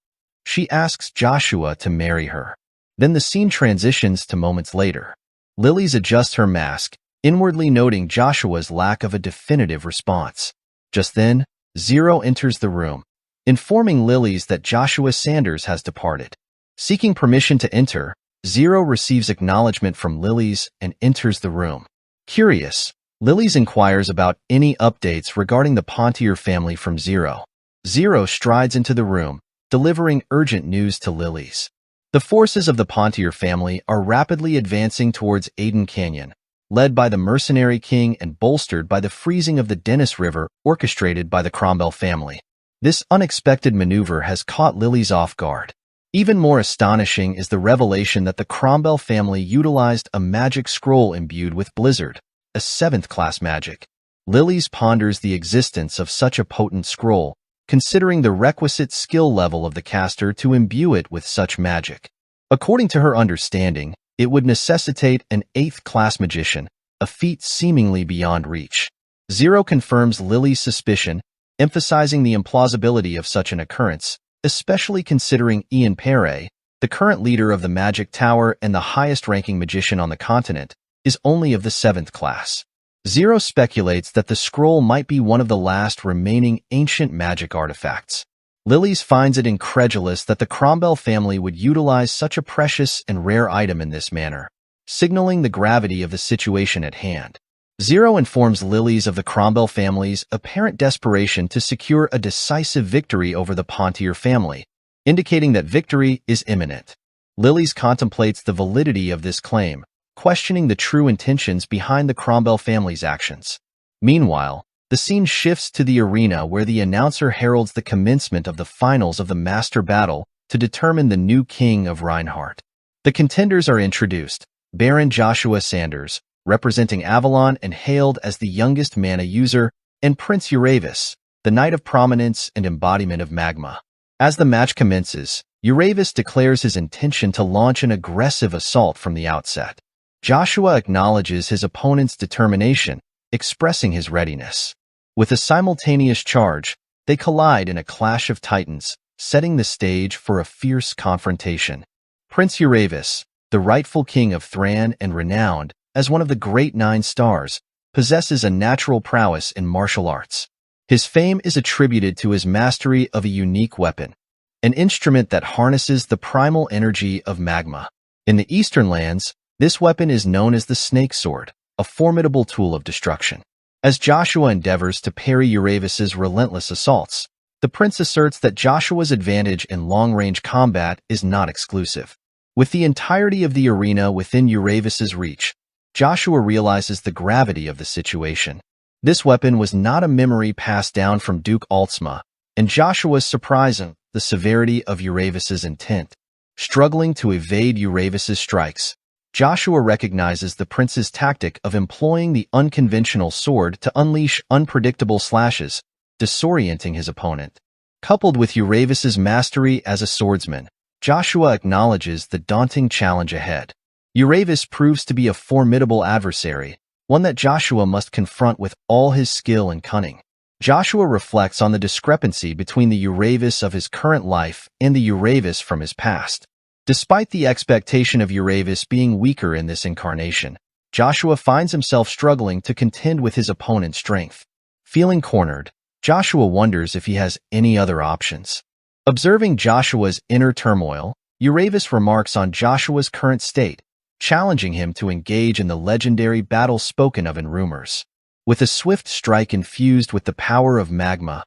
She asks Joshua to marry her. Then the scene transitions to moments later. Lilies adjusts her mask, inwardly noting Joshua's lack of a definitive response. Just then, Zero enters the room, informing Lilies that Joshua Sanders has departed. Seeking permission to enter, Zero receives acknowledgement from Lilies and enters the room. Curious, Lilies inquires about any updates regarding the Pontier family from Zero. Zero strides into the room, delivering urgent news to Lilies. The forces of the Pontier family are rapidly advancing towards Aden Canyon, led by the Mercenary King and bolstered by the freezing of the Dennis River orchestrated by the Cromwell family. This unexpected maneuver has caught Lilies off guard. Even more astonishing is the revelation that the Cromwell family utilized a magic scroll imbued with Blizzard, a 7th-class magic. Lilies ponders the existence of such a potent scroll, considering the requisite skill level of the caster to imbue it with such magic. According to her understanding, it would necessitate an 8th-class magician, a feat seemingly beyond reach. Zero confirms Lilies' suspicion, emphasizing the implausibility of such an occurrence, especially considering Ian Perret, the current leader of the Magic Tower and the highest-ranking magician on the continent, is only of the 7th class. Zero speculates that the scroll might be one of the last remaining ancient magic artifacts. Lilies finds it incredulous that the Cromwell family would utilize such a precious and rare item in this manner, signaling the gravity of the situation at hand. Zero informs Lilies of the Cromwell family's apparent desperation to secure a decisive victory over the Pontier family, indicating that victory is imminent. Lilies contemplates the validity of this claim, questioning the true intentions behind the Cromwell family's actions. Meanwhile, the scene shifts to the arena where the announcer heralds the commencement of the finals of the Master Battle to determine the new king of Reinhardt. The contenders are introduced: Baron Joshua Sanders, representing Avalon and hailed as the youngest mana user, and Prince Uravis, the knight of prominence and embodiment of magma. As the match commences, Uravis declares his intention to launch an aggressive assault from the outset. Joshua acknowledges his opponent's determination, expressing his readiness. With a simultaneous charge, they collide in a clash of titans, setting the stage for a fierce confrontation. Prince Uravis, the rightful king of Thran and renowned as one of the Great Nine Stars, possesses a natural prowess in martial arts. His fame is attributed to his mastery of a unique weapon, an instrument that harnesses the primal energy of magma. In the Eastern lands, this weapon is known as the Snake Sword, a formidable tool of destruction. As Joshua endeavors to parry Uravis's relentless assaults, the prince asserts that Joshua's advantage in long-range combat is not exclusive. With the entirety of the arena within Uravis's reach, Joshua realizes the gravity of the situation. This weapon was not a memory passed down from Duke Altsma, and Joshua's surprising the severity of Uravis's intent. Struggling to evade Uravis's strikes, Joshua recognizes the prince's tactic of employing the unconventional sword to unleash unpredictable slashes, disorienting his opponent. Coupled with Uravis's mastery as a swordsman, Joshua acknowledges the daunting challenge ahead. Uravis proves to be a formidable adversary, one that Joshua must confront with all his skill and cunning. Joshua reflects on the discrepancy between the Uravis of his current life and the Uravis from his past. Despite the expectation of Uravis being weaker in this incarnation, Joshua finds himself struggling to contend with his opponent's strength. Feeling cornered, Joshua wonders if he has any other options. Observing Joshua's inner turmoil, Uravis remarks on Joshua's current state, challenging him to engage in the legendary battle spoken of in rumors. With a swift strike infused with the power of magma,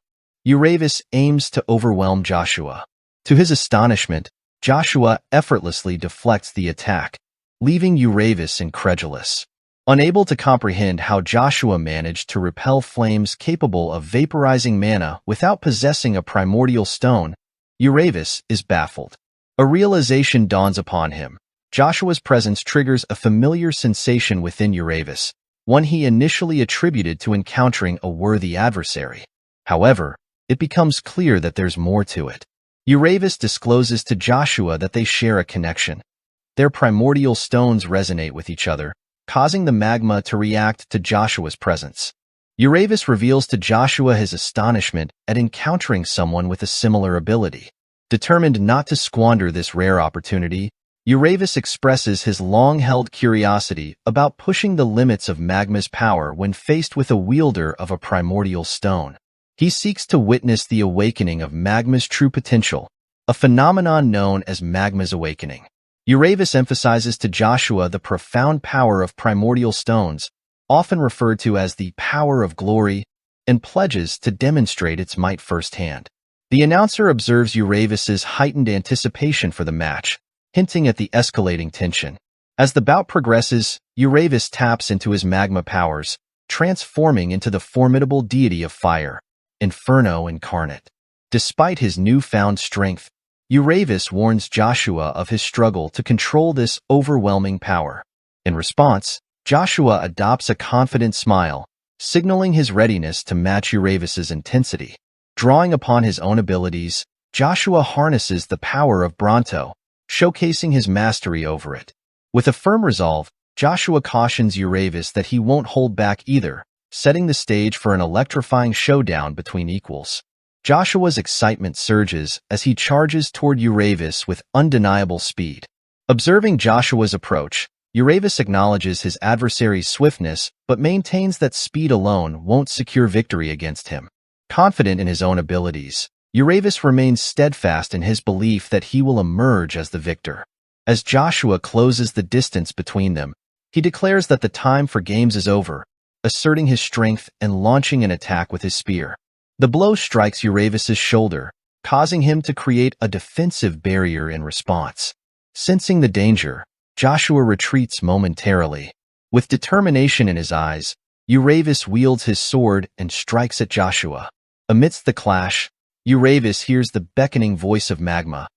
Euravus aims to overwhelm Joshua. To his astonishment, Joshua effortlessly deflects the attack, leaving Euravus incredulous. Unable to comprehend how Joshua managed to repel flames capable of vaporizing mana without possessing a primordial stone, Euravus is baffled. A realization dawns upon him. Joshua's presence triggers a familiar sensation within Euravus, one he initially attributed to encountering a worthy adversary. However, it becomes clear that there's more to it. Euravus discloses to Joshua that they share a connection. Their primordial stones resonate with each other, causing the magma to react to Joshua's presence. Euravus reveals to Joshua his astonishment at encountering someone with a similar ability. Determined not to squander this rare opportunity, Euravus expresses his long-held curiosity about pushing the limits of magma's power when faced with a wielder of a primordial stone. He seeks to witness the awakening of magma's true potential, a phenomenon known as magma's awakening. Euravus emphasizes to Joshua the profound power of primordial stones, often referred to as the power of glory, and pledges to demonstrate its might firsthand. The announcer observes Euravus's heightened anticipation for the match, hinting at the escalating tension. As the bout progresses, Euravus taps into his magma powers, transforming into the formidable deity of fire, Inferno incarnate. Despite his newfound strength, Euravus warns Joshua of his struggle to control this overwhelming power. In response, Joshua adopts a confident smile, signaling his readiness to match Euravus's intensity. Drawing upon his own abilities, Joshua harnesses the power of Bronto, showcasing his mastery over it. With a firm resolve, Joshua cautions Euravus that he won't hold back either, setting the stage for an electrifying showdown between equals. Joshua's excitement surges as he charges toward Euravus with undeniable speed. Observing Joshua's approach, Euravus acknowledges his adversary's swiftness but maintains that speed alone won't secure victory against him. Confident in his own abilities, Euravus remains steadfast in his belief that he will emerge as the victor. As Joshua closes the distance between them, he declares that the time for games is over, asserting his strength and launching an attack with his spear. The blow strikes Euravus's shoulder, causing him to create a defensive barrier in response. Sensing the danger, Joshua retreats momentarily. With determination in his eyes, Euravus wields his sword and strikes at Joshua. Amidst the clash, Euravus hears the beckoning voice of magma,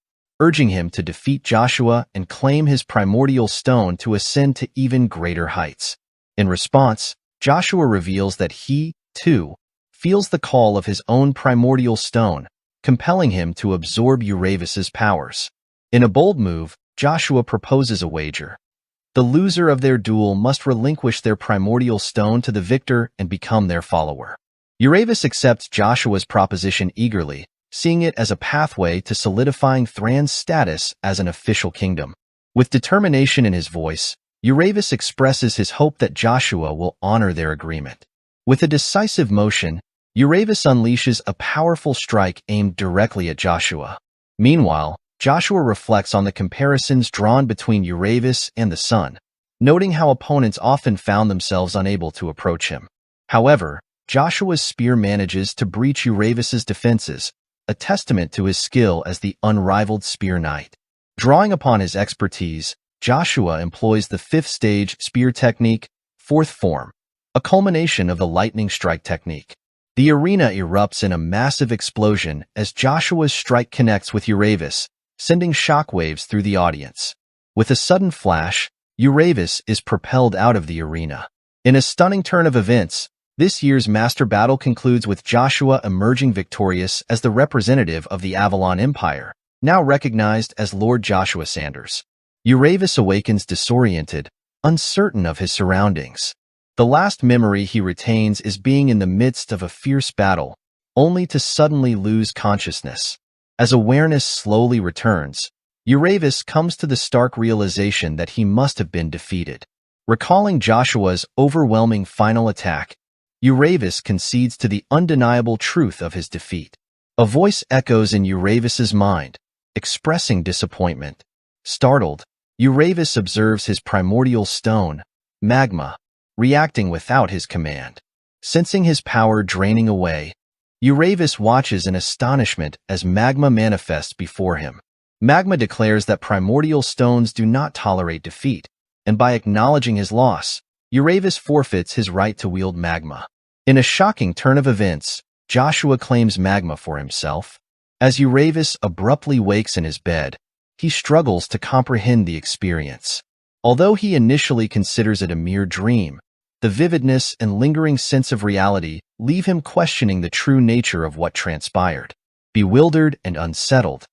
urging him to defeat Joshua and claim his primordial stone to ascend to even greater heights. In response, Joshua reveals that he, too, feels the call of his own primordial stone, compelling him to absorb Euravus's powers. In a bold move, Joshua proposes a wager. The loser of their duel must relinquish their primordial stone to the victor and become their follower. Euravus accepts Joshua's proposition eagerly, seeing it as a pathway to solidifying Thran's status as an official kingdom. With determination in his voice, Euravus expresses his hope that Joshua will honor their agreement. With a decisive motion, Euravus unleashes a powerful strike aimed directly at Joshua. Meanwhile, Joshua reflects on the comparisons drawn between Euravus and the sun, noting how opponents often found themselves unable to approach him. However, Joshua's spear manages to breach Euravus's defenses, a testament to his skill as the unrivaled spear knight. Drawing upon his expertise, Joshua employs the fifth stage spear technique, fourth form, a culmination of the lightning strike technique. The arena erupts in a massive explosion as Joshua's strike connects with Euravus, sending shockwaves through the audience. With a sudden flash, Euravus is propelled out of the arena. In a stunning turn of events, this year's Master Battle concludes with Joshua emerging victorious as the representative of the Avalon Empire, now recognized as Lord Joshua Sanders. Euravus awakens disoriented, uncertain of his surroundings. The last memory he retains is being in the midst of a fierce battle, only to suddenly lose consciousness. As awareness slowly returns, Euravus comes to the stark realization that he must have been defeated. Recalling Joshua's overwhelming final attack, Euravus concedes to the undeniable truth of his defeat. A voice echoes in Euravus's mind, expressing disappointment. Startled, Euravus observes his primordial stone, magma, reacting without his command. Sensing his power draining away, Uravis watches in astonishment as Magma manifests before him. Magma declares that primordial stones do not tolerate defeat, and by acknowledging his loss, Uravis forfeits his right to wield Magma. In a shocking turn of events, Joshua claims Magma for himself. As Uravis abruptly wakes in his bed, he struggles to comprehend the experience. Although he initially considers it a mere dream, the vividness and lingering sense of reality leave him questioning the true nature of what transpired. Bewildered and unsettled,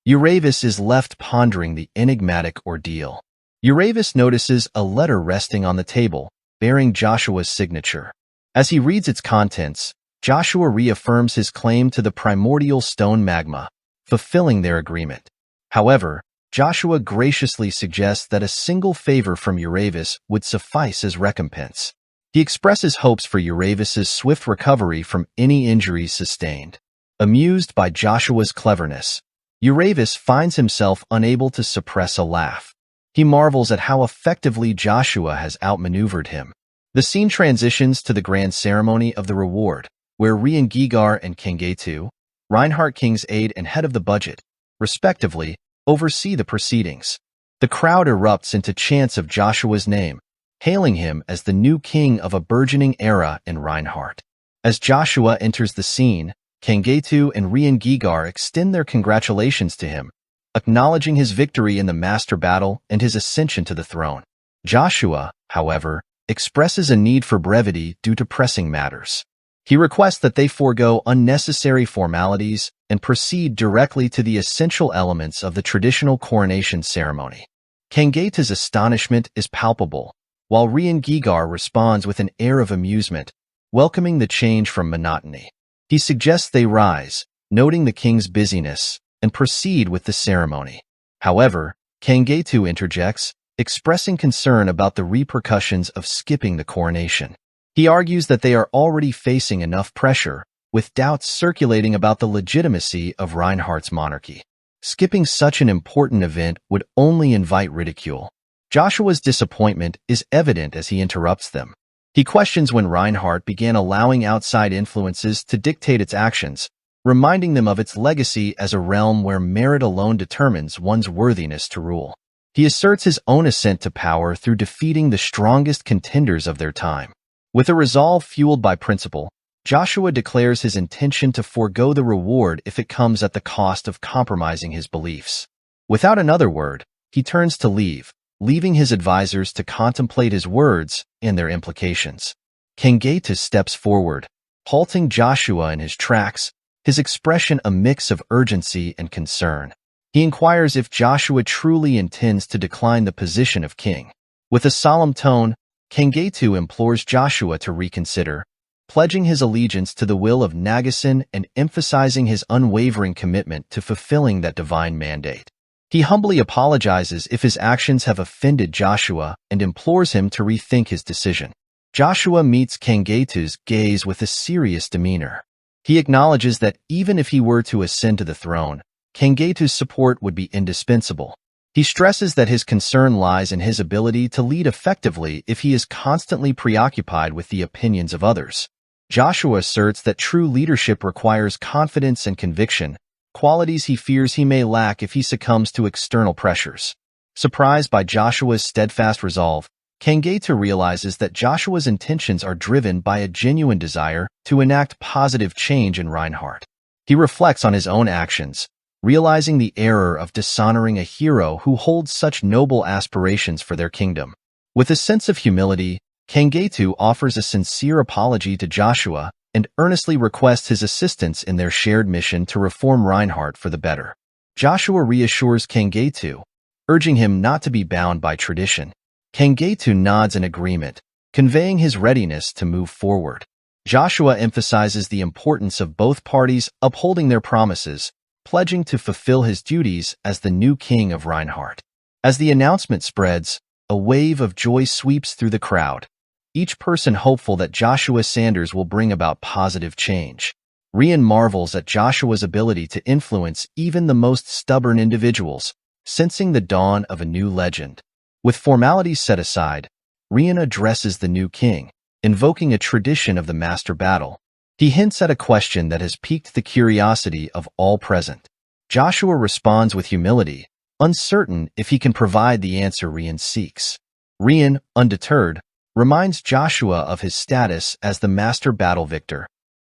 Uravis is left pondering the enigmatic ordeal. Uravis notices a letter resting on the table, bearing Joshua's signature. As he reads its contents, Joshua reaffirms his claim to the primordial stone Magma, fulfilling their agreement. However, Joshua graciously suggests that a single favor from Uravis would suffice as recompense. He expresses hopes for Uravis's swift recovery from any injuries sustained. Amused by Joshua's cleverness, Uravis finds himself unable to suppress a laugh. He marvels at how effectively Joshua has outmaneuvered him. The scene transitions to the grand ceremony of the reward, where Rian-Gigar and Kengetu, Reinhardt King's aide and head of the budget, respectively, oversee the proceedings. The crowd erupts into chants of Joshua's name, hailing him as the new king of a burgeoning era in Reinhardt. As Joshua enters the scene, Kengetu and Rian-Gigar extend their congratulations to him, acknowledging his victory in the master battle and his ascension to the throne. Joshua, however, expresses a need for brevity due to pressing matters. He requests that they forego unnecessary formalities and proceed directly to the essential elements of the traditional coronation ceremony. Kengetu's astonishment is palpable, while Rian-Gigar responds with an air of amusement, welcoming the change from monotony. He suggests they rise, noting the king's busyness, and proceed with the ceremony. However, Kengetu interjects, expressing concern about the repercussions of skipping the coronation. He argues that they are already facing enough pressure, with doubts circulating about the legitimacy of Reinhardt's monarchy. Skipping such an important event would only invite ridicule. Joshua's disappointment is evident as he interrupts them. He questions when Reinhardt began allowing outside influences to dictate its actions, reminding them of its legacy as a realm where merit alone determines one's worthiness to rule. He asserts his own ascent to power through defeating the strongest contenders of their time. With a resolve fueled by principle, Joshua declares his intention to forego the reward if it comes at the cost of compromising his beliefs. Without another word, he turns to leave, leaving his advisors to contemplate his words and their implications. Kengetu steps forward, halting Joshua in his tracks, his expression a mix of urgency and concern. He inquires if Joshua truly intends to decline the position of king. With a solemn tone, Kengetu implores Joshua to reconsider, pledging his allegiance to the will of Nagasin and emphasizing his unwavering commitment to fulfilling that divine mandate. He humbly apologizes if his actions have offended Joshua and implores him to rethink his decision. Joshua meets Kengetu's gaze with a serious demeanor. He acknowledges that even if he were to ascend to the throne, Kengetu's support would be indispensable. He stresses that his concern lies in his ability to lead effectively if he is constantly preoccupied with the opinions of others. Joshua asserts that true leadership requires confidence and conviction, qualities he fears he may lack if he succumbs to external pressures. Surprised by Joshua's steadfast resolve, Kengetu realizes that Joshua's intentions are driven by a genuine desire to enact positive change in Reinhardt. He reflects on his own actions, realizing the error of dishonoring a hero who holds such noble aspirations for their kingdom. With a sense of humility, Kengetu offers a sincere apology to Joshua and earnestly requests his assistance in their shared mission to reform Reinhardt for the better. Joshua reassures Kengetu, urging him not to be bound by tradition. Kengetu nods in agreement, conveying his readiness to move forward. Joshua emphasizes the importance of both parties upholding their promises, pledging to fulfill his duties as the new king of Reinhardt. As the announcement spreads, a wave of joy sweeps through the crowd, each person hopeful that Joshua Sanders will bring about positive change. Rian marvels at Joshua's ability to influence even the most stubborn individuals, sensing the dawn of a new legend. With formalities set aside, Rian addresses the new king, invoking a tradition of the master battle, He hints at a question that has piqued the curiosity of all present. Joshua responds with humility, uncertain if he can provide the answer Rian seeks. Rian, undeterred, reminds Joshua of his status as the master battle victor.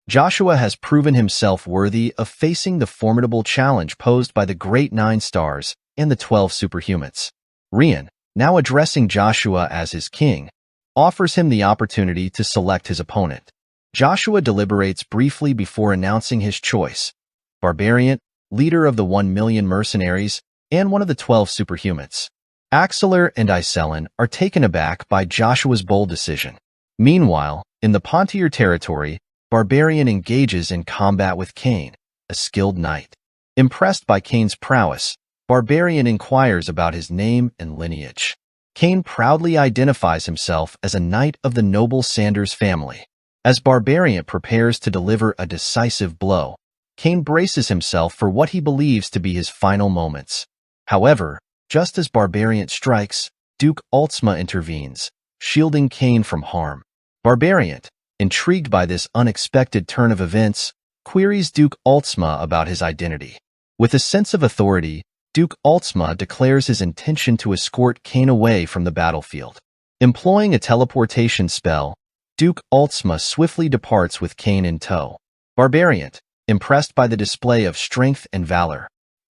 Joshua has proven himself worthy of facing the formidable challenge posed by the Great Nine Stars and the 12 Superhumans. Rian, now addressing Joshua as his king, offers him the opportunity to select his opponent. Joshua deliberates briefly before announcing his choice: Barbarian, leader of the 1,000,000 mercenaries, and one of the 12 Superhumans. Axelar and Iselin are taken aback by Joshua's bold decision. Meanwhile, in the Pontier territory, Barbarian engages in combat with Cain, a skilled knight. Impressed by Cain's prowess, Barbarian inquires about his name and lineage. Cain proudly identifies himself as a knight of the noble Sanders family. As Barbarian prepares to deliver a decisive blow, Cain braces himself for what he believes to be his final moments. However, just as Barbarian strikes, Duke Altsma intervenes, shielding Cain from harm. Barbarian, intrigued by this unexpected turn of events, queries Duke Altsma about his identity. With a sense of authority, Duke Altsma declares his intention to escort Cain away from the battlefield. Employing a teleportation spell, Duke Altsma swiftly departs with Cain in tow. Barbarian, impressed by the display of strength and valor,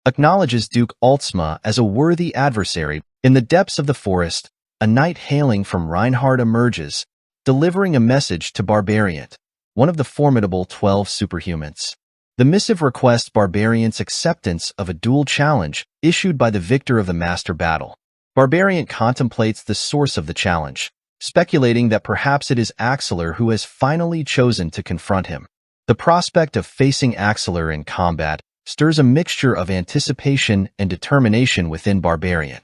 acknowledges Duke Altsma as a worthy adversary. In the depths of the forest, a knight hailing from Reinhard emerges, delivering a message to Barbarian, one of the formidable 12 Superhumans. The missive requests Barbarian's acceptance of a duel challenge issued by the victor of the master battle. Barbarian contemplates the source of the challenge, speculating that perhaps it is Axelar who has finally chosen to confront him. The prospect of facing Axelar in combat stirs a mixture of anticipation and determination within Barbarian.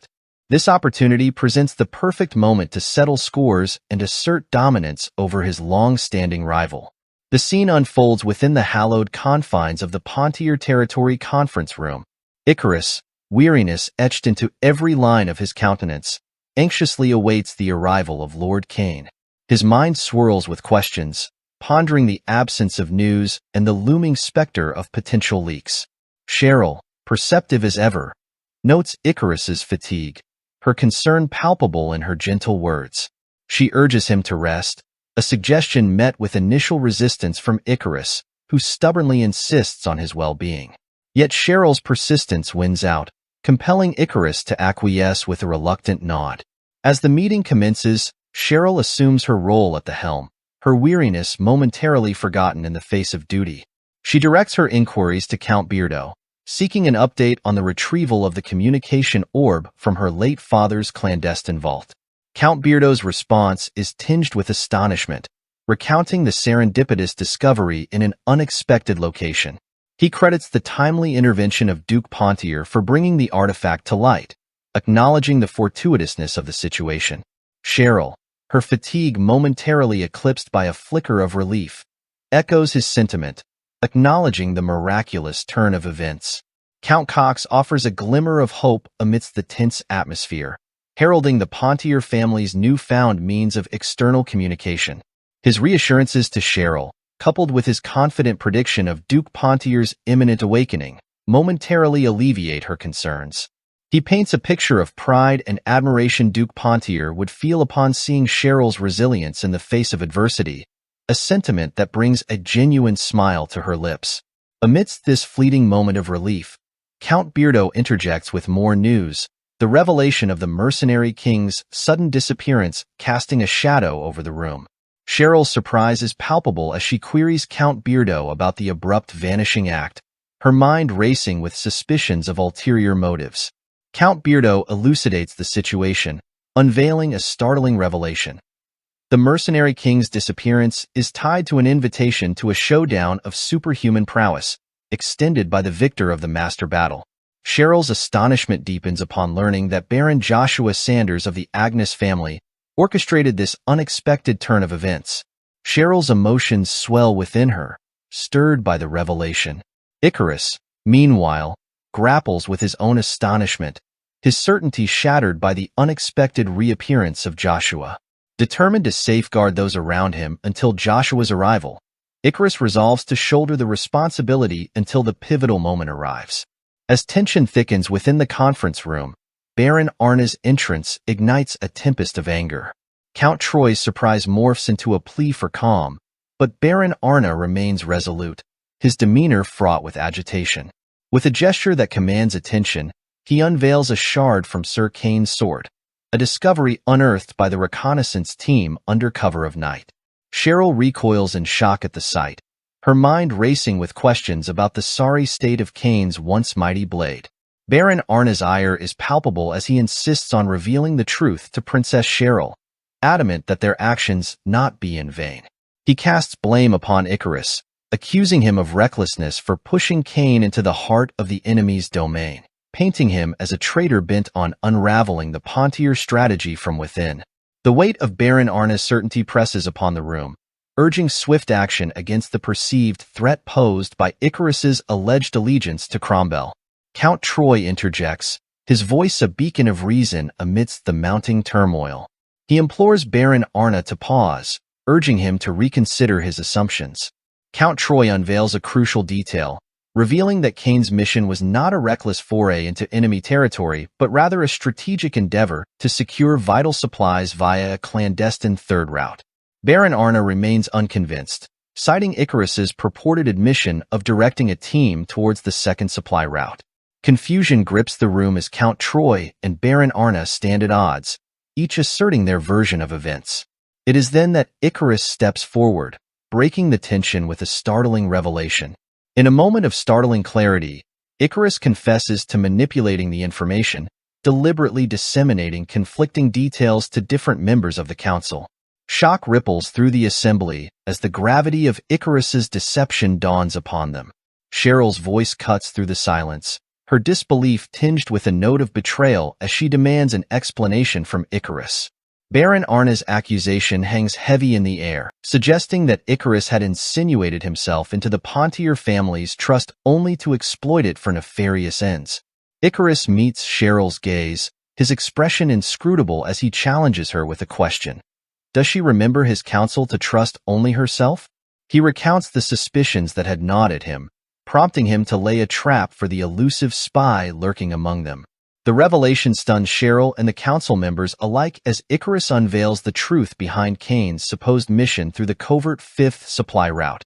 This opportunity presents the perfect moment to settle scores and assert dominance over his long-standing rival. The scene unfolds within the hallowed confines of the Pontier Territory conference room. Icarus, weariness etched into every line of his countenance, anxiously awaits the arrival of Lord Cain. His mind swirls with questions, pondering the absence of news and the looming specter of potential leaks. Cheryl, perceptive as ever, notes Icarus's fatigue, her concern palpable in her gentle words. She urges him to rest, a suggestion met with initial resistance from Icarus, who stubbornly insists on his well-being. Yet Cheryl's persistence wins out, compelling Icarus to acquiesce with a reluctant nod. As the meeting commences, Cheryl assumes her role at the helm, her weariness momentarily forgotten in the face of duty. She directs her inquiries to Count Beardo, seeking an update on the retrieval of the communication orb from her late father's clandestine vault. Count Beardo's response is tinged with astonishment, recounting the serendipitous discovery in an unexpected location. He credits the timely intervention of Duke Pontier for bringing the artifact to light, acknowledging the fortuitousness of the situation. Cheryl, her fatigue momentarily eclipsed by a flicker of relief, echoes his sentiment, acknowledging the miraculous turn of events. Count Cox offers a glimmer of hope amidst the tense atmosphere, heralding the Pontier family's newfound means of external communication. His reassurances to Cheryl, coupled with his confident prediction of Duke Pontier's imminent awakening, momentarily alleviate her concerns. He paints a picture of pride and admiration Duke Pontier would feel upon seeing Cheryl's resilience in the face of adversity, a sentiment that brings a genuine smile to her lips. Amidst this fleeting moment of relief, Count Beardo interjects with more news, the revelation of the mercenary king's sudden disappearance casting a shadow over the room. Cheryl's surprise is palpable as she queries Count Beardo about the abrupt vanishing act, her mind racing with suspicions of ulterior motives. Count Beardo elucidates the situation, unveiling a startling revelation. The mercenary king's disappearance is tied to an invitation to a showdown of superhuman prowess, extended by the victor of the master battle. Cheryl's astonishment deepens upon learning that Baron Joshua Sanders of the Agnes family orchestrated this unexpected turn of events. Cheryl's emotions swell within her, stirred by the revelation. Icarus, meanwhile, grapples with his own astonishment, his certainty shattered by the unexpected reappearance of Joshua. Determined to safeguard those around him until Joshua's arrival, Icarus resolves to shoulder the responsibility until the pivotal moment arrives. As tension thickens within the conference room, Baron Arna's entrance ignites a tempest of anger. Count Troy's surprise morphs into a plea for calm, but Baron Arna remains resolute, his demeanor fraught with agitation. With a gesture that commands attention, he unveils a shard from Sir Kane's sword, a discovery unearthed by the reconnaissance team under cover of night. Cheryl recoils in shock at the sight, her mind racing with questions about the sorry state of Kane's once mighty blade. Baron Arna's ire is palpable as he insists on revealing the truth to Princess Cheryl, adamant that their actions not be in vain. He casts blame upon Icarus, accusing him of recklessness for pushing Kane into the heart of the enemy's domain, painting him as a traitor bent on unraveling the Pontier strategy from within. The weight of Baron Arna's certainty presses upon the room, urging swift action against the perceived threat posed by Icarus's alleged allegiance to Cromwell. Count Troy interjects, his voice a beacon of reason amidst the mounting turmoil. He implores Baron Arna to pause, urging him to reconsider his assumptions. Count Troy unveils a crucial detail, revealing that Kane's mission was not a reckless foray into enemy territory, but rather a strategic endeavor to secure vital supplies via a clandestine third route. Baron Arna remains unconvinced, citing Icarus's purported admission of directing a team towards the second supply route. Confusion grips the room as Count Troy and Baron Arna stand at odds, each asserting their version of events. It is then that Icarus steps forward, breaking the tension with a startling revelation. In a moment of startling clarity, Icarus confesses to manipulating the information, deliberately disseminating conflicting details to different members of the council. Shock ripples through the assembly as the gravity of Icarus's deception dawns upon them. Cheryl's voice cuts through the silence, her disbelief tinged with a note of betrayal as she demands an explanation from Icarus. Baron Arna's accusation hangs heavy in the air, suggesting that Icarus had insinuated himself into the Pontier family's trust only to exploit it for nefarious ends. Icarus meets Cheryl's gaze, his expression inscrutable as he challenges her with a question. Does she remember his counsel to trust only herself? He recounts the suspicions that had gnawed at him, prompting him to lay a trap for the elusive spy lurking among them. The revelation stuns Cheryl and the council members alike as Icarus unveils the truth behind Kane's supposed mission through the covert fifth supply route,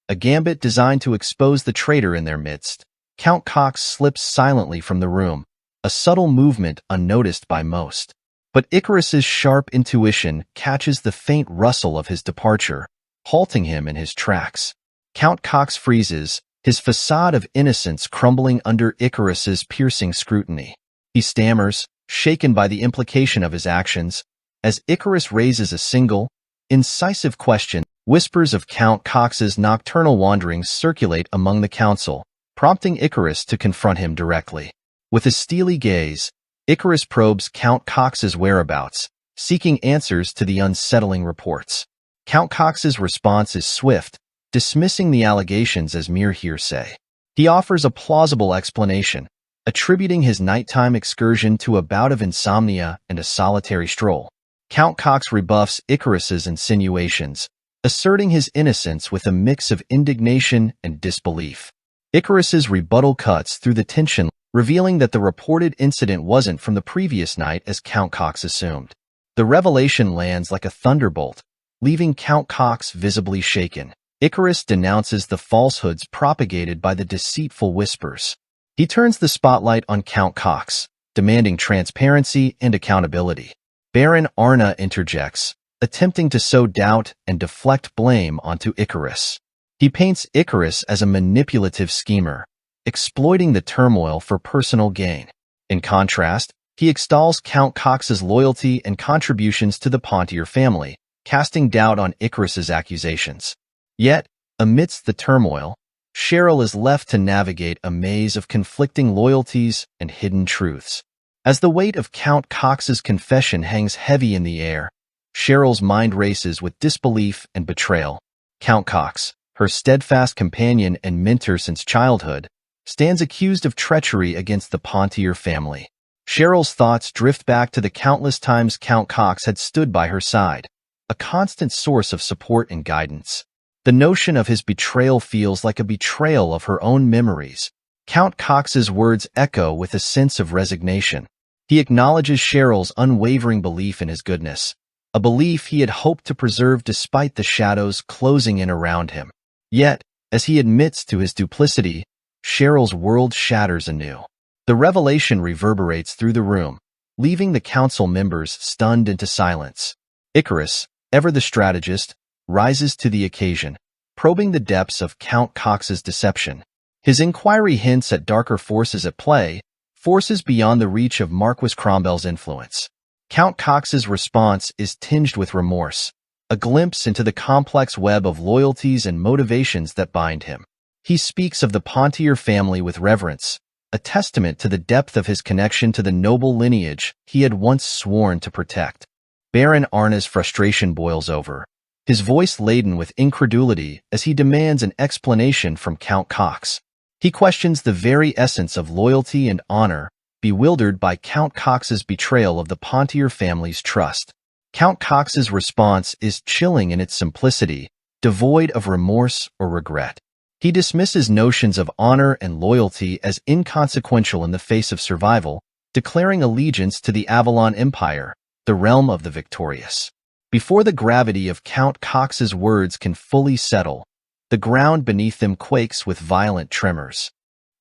a gambit designed to expose the traitor in their midst. Count Cox slips silently from the room, a subtle movement unnoticed by most. But Icarus's sharp intuition catches the faint rustle of his departure, halting him in his tracks. Count Cox freezes, his facade of innocence crumbling under Icarus's piercing scrutiny. He stammers, shaken by the implication of his actions, as Icarus raises a single, incisive question. Whispers of Count Cox's nocturnal wanderings circulate among the council, prompting Icarus to confront him directly. With a steely gaze, Icarus probes Count Cox's whereabouts, seeking answers to the unsettling reports. Count Cox's response is swift, dismissing the allegations as mere hearsay. He offers a plausible explanation, attributing his nighttime excursion to a bout of insomnia and a solitary stroll. Count Cox rebuffs Icarus's insinuations, asserting his innocence with a mix of indignation and disbelief. Icarus's rebuttal cuts through the tension, revealing that the reported incident wasn't from the previous night as Count Cox assumed. The revelation lands like a thunderbolt, leaving Count Cox visibly shaken. Icarus denounces the falsehoods propagated by the deceitful whispers. He turns the spotlight on Count Cox, demanding transparency and accountability. Baron Arna interjects, attempting to sow doubt and deflect blame onto Icarus. He paints Icarus as a manipulative schemer, exploiting the turmoil for personal gain. In contrast, he extols Count Cox's loyalty and contributions to the Pontier family, casting doubt on Icarus's accusations. Yet, amidst the turmoil, Cheryl is left to navigate a maze of conflicting loyalties and hidden truths. As the weight of Count Cox's confession hangs heavy in the air, Cheryl's mind races with disbelief and betrayal. Count Cox, her steadfast companion and mentor since childhood, stands accused of treachery against the Pontier family. Cheryl's thoughts drift back to the countless times Count Cox had stood by her side, a constant source of support and guidance. The notion of his betrayal feels like a betrayal of her own memories. Count Cox's words echo with a sense of resignation. He acknowledges Cheryl's unwavering belief in his goodness, a belief he had hoped to preserve despite the shadows closing in around him. Yet, as he admits to his duplicity, Cheryl's world shatters anew. The revelation reverberates through the room, leaving the council members stunned into silence. Icarus, ever the strategist, rises to the occasion, probing the depths of Count Cox's deception. His inquiry hints at darker forces at play, forces beyond the reach of Marquis Cromwell's influence. Count Cox's response is tinged with remorse, a glimpse into the complex web of loyalties and motivations that bind him. He speaks of the Pontier family with reverence, a testament to the depth of his connection to the noble lineage he had once sworn to protect. Baron Arna's frustration boils over, his voice laden with incredulity as he demands an explanation from Count Cox. He questions the very essence of loyalty and honor, bewildered by Count Cox's betrayal of the Pontier family's trust. Count Cox's response is chilling in its simplicity, devoid of remorse or regret. He dismisses notions of honor and loyalty as inconsequential in the face of survival, declaring allegiance to the Avalon Empire, the realm of the victorious. Before the gravity of Count Cox's words can fully settle, the ground beneath them quakes with violent tremors.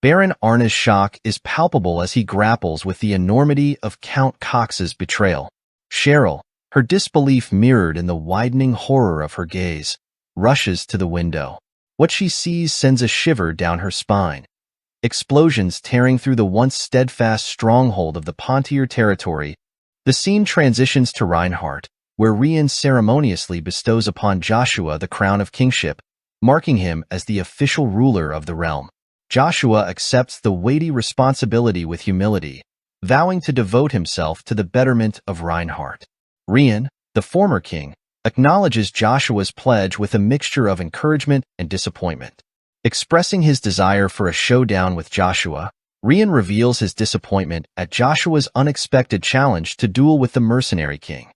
Baron Arna's shock is palpable as he grapples with the enormity of Count Cox's betrayal. Cheryl, her disbelief mirrored in the widening horror of her gaze, rushes to the window. What she sees sends a shiver down her spine. Explosions tearing through the once steadfast stronghold of the Pontier territory. The scene transitions to Reinhardt, where Rian ceremoniously bestows upon Joshua the crown of kingship, marking him as the official ruler of the realm. Joshua accepts the weighty responsibility with humility, vowing to devote himself to the betterment of Reinhardt. Rian, the former king, acknowledges Joshua's pledge with a mixture of encouragement and disappointment. Expressing his desire for a showdown with Joshua, Rian reveals his disappointment at Joshua's unexpected challenge to duel with the mercenary king.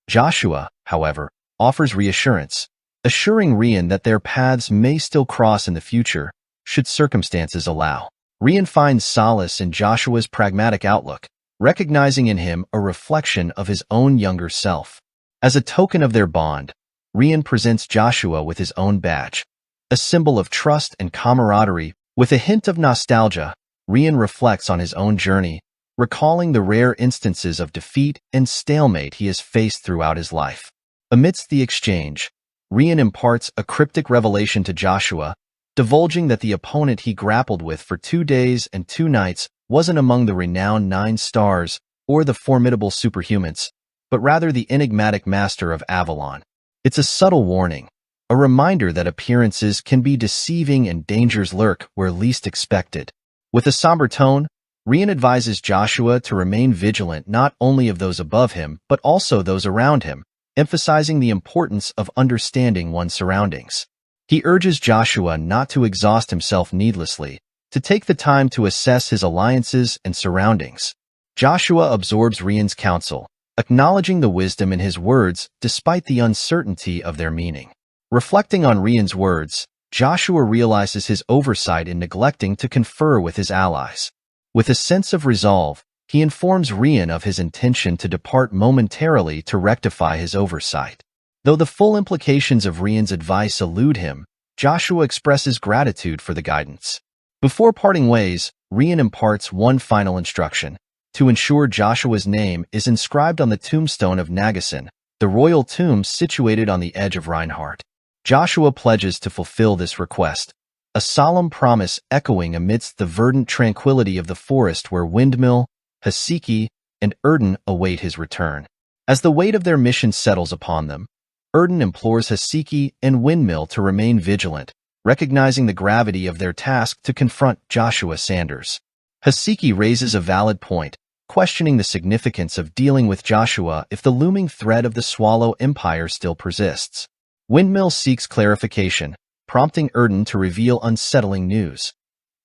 Joshua, however, offers reassurance, assuring Rian that their paths may still cross in the future, should circumstances allow. Rian finds solace in Joshua's pragmatic outlook, recognizing in him a reflection of his own younger self. As a token of their bond, Rian presents Joshua with his own badge, a symbol of trust and camaraderie. With a hint of nostalgia, Rian reflects on his own journey, recalling the rare instances of defeat and stalemate he has faced throughout his life. Amidst the exchange, Rian imparts a cryptic revelation to Joshua, divulging that the opponent he grappled with for 2 days and 2 nights wasn't among the renowned 9 stars or the formidable superhumans, but rather the enigmatic master of Avalon. It's a subtle warning, a reminder that appearances can be deceiving and dangers lurk where least expected. With a somber tone, Rian advises Joshua to remain vigilant not only of those above him but also those around him, emphasizing the importance of understanding one's surroundings. He urges Joshua not to exhaust himself needlessly, to take the time to assess his alliances and surroundings. Joshua absorbs Rian's counsel, acknowledging the wisdom in his words despite the uncertainty of their meaning. Reflecting on Rian's words, Joshua realizes his oversight in neglecting to confer with his allies. With a sense of resolve, he informs Rian of his intention to depart momentarily to rectify his oversight. Though the full implications of Rian's advice elude him, Joshua expresses gratitude for the guidance. Before parting ways, Rian imparts one final instruction: to ensure Joshua's name is inscribed on the tombstone of Nagasan, the royal tomb situated on the edge of Reinhardt. Joshua pledges to fulfill this request, a solemn promise echoing amidst the verdant tranquility of the forest where Windmill, Hasiki, and Erden await his return. As the weight of their mission settles upon them, Erden implores Hasiki and Windmill to remain vigilant, recognizing the gravity of their task to confront Joshua Sanders. Hasiki raises a valid point, questioning the significance of dealing with Joshua if the looming threat of the Swallow Empire still persists. Windmill seeks clarification, prompting Erden to reveal unsettling news.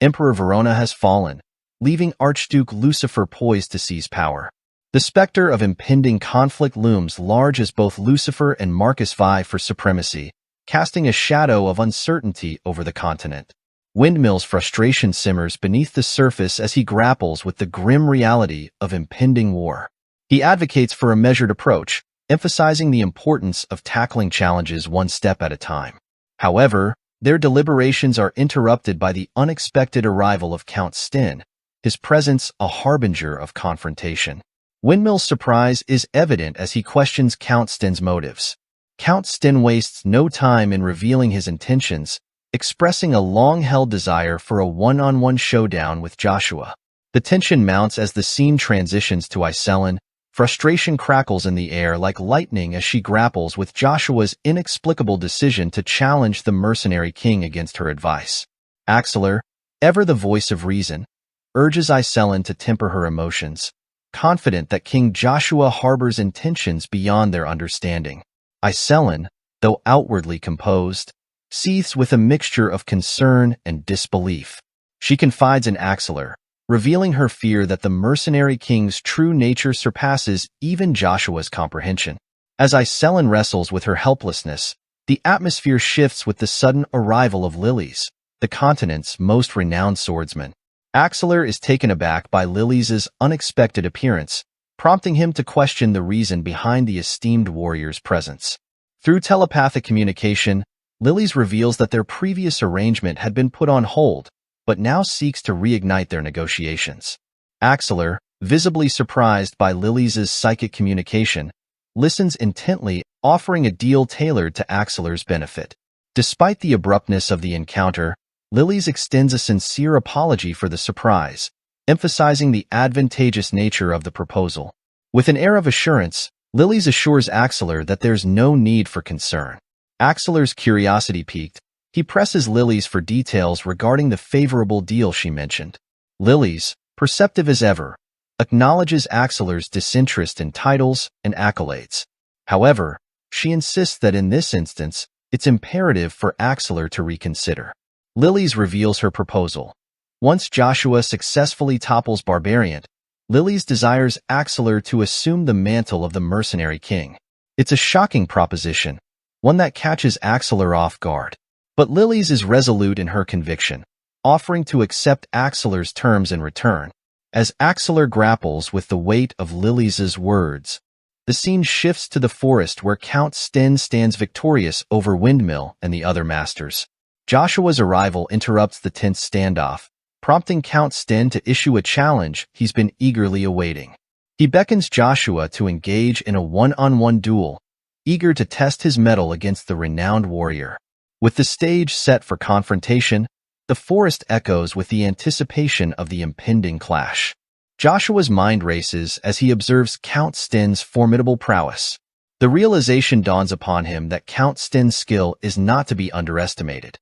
Emperor Verona has fallen, leaving Archduke Lucifer poised to seize power. The specter of impending conflict looms large as both Lucifer and Marcus vie for supremacy, casting a shadow of uncertainty over the continent. Windmill's frustration simmers beneath the surface as he grapples with the grim reality of impending war. He advocates for a measured approach, emphasizing the importance of tackling challenges one step at a time. However, their deliberations are interrupted by the unexpected arrival of Count Sten, his presence a harbinger of confrontation. Windmill's surprise is evident as he questions Count Sten's motives. Count Sten wastes no time in revealing his intentions, expressing a long-held desire for a one-on-one showdown with Joshua. The tension mounts as the scene transitions to Iselin. Frustration crackles in the air like lightning as she grapples with Joshua's inexplicable decision to challenge the mercenary king against her advice. Axeler, ever the voice of reason, urges Iselin to temper her emotions, confident that King Joshua harbors intentions beyond their understanding. Iselin, though outwardly composed, seethes with a mixture of concern and disbelief. She confides in Axeler, revealing her fear that the mercenary king's true nature surpasses even Joshua's comprehension. As Iselin wrestles with her helplessness, the atmosphere shifts with the sudden arrival of Lilies, the continent's most renowned swordsman. Axeler is taken aback by Lilies' unexpected appearance, prompting him to question the reason behind the esteemed warrior's presence. Through telepathic communication, Lilies reveals that their previous arrangement had been put on hold, but now seeks to reignite their negotiations. Axeler, visibly surprised by Lilies' psychic communication, listens intently, offering a deal tailored to Axeler's benefit. Despite the abruptness of the encounter, Lilies extends a sincere apology for the surprise, emphasizing the advantageous nature of the proposal. With an air of assurance, Lilies assures Axeler that there's no need for concern. Axeler's curiosity piqued, he presses Lilies for details regarding the favorable deal she mentioned. Lilies, perceptive as ever, acknowledges Axeler's disinterest in titles and accolades. However, she insists that in this instance, it's imperative for Axeler to reconsider. Lilies reveals her proposal. Once Joshua successfully topples Barbarian, Lilies desires Axeler to assume the mantle of the mercenary king. It's a shocking proposition, one that catches Axeler off guard. But Lilies is resolute in her conviction, offering to accept Axeler's terms in return. As Axeler grapples with the weight of Lilies' words, the scene shifts to the forest where Count Sten stands victorious over Windmill and the other masters. Joshua's arrival interrupts the tense standoff, prompting Count Sten to issue a challenge he's been eagerly awaiting. He beckons Joshua to engage in a one-on-one duel, eager to test his mettle against the renowned warrior. With the stage set for confrontation, the forest echoes with the anticipation of the impending clash. Joshua's mind races as he observes Count Sten's formidable prowess. The realization dawns upon him that Count Sten's skill is not to be underestimated.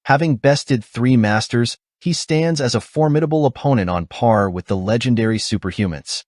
Having bested 3 masters, he stands as a formidable opponent on par with the legendary superhumans.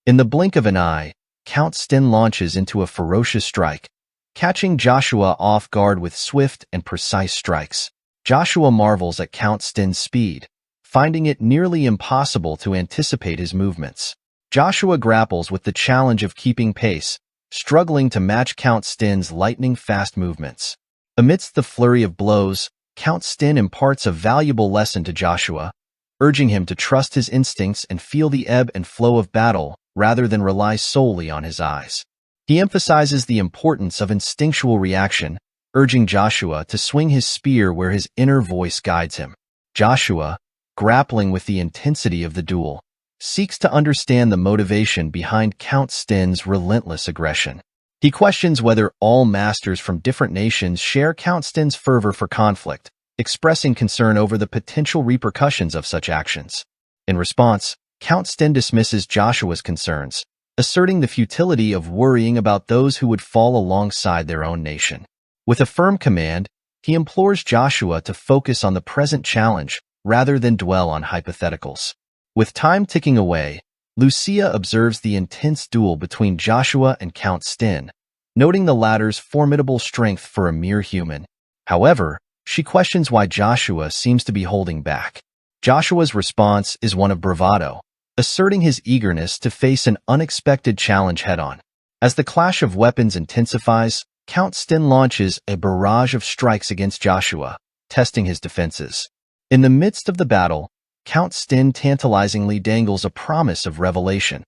In the blink of an eye, Count Sten launches into a ferocious strike, catching Joshua off guard with swift and precise strikes. Joshua marvels at Count Sten's speed, finding it nearly impossible to anticipate his movements. Joshua grapples with the challenge of keeping pace, struggling to match Count Sten's lightning-fast movements. Amidst the flurry of blows, Count Sten imparts a valuable lesson to Joshua, urging him to trust his instincts and feel the ebb and flow of battle rather than rely solely on his eyes. He emphasizes the importance of instinctual reaction, urging Joshua to swing his spear where his inner voice guides him. Joshua, grappling with the intensity of the duel, seeks to understand the motivation behind Count Sten's relentless aggression. He questions whether all masters from different nations share Count Sten's fervor for conflict, expressing concern over the potential repercussions of such actions. In response, Count Sten dismisses Joshua's concerns, asserting the futility of worrying about those who would fall alongside their own nation. With a firm command, he implores Joshua to focus on the present challenge rather than dwell on hypotheticals. With time ticking away, Lucia observes the intense duel between Joshua and Count Sten, noting the latter's formidable strength for a mere human. However, she questions why Joshua seems to be holding back. Joshua's response is one of bravado, asserting his eagerness to face an unexpected challenge head-on. As the clash of weapons intensifies, Count Stin launches a barrage of strikes against Joshua, testing his defenses. In the midst of the battle, Count Stin tantalizingly dangles a promise of revelation,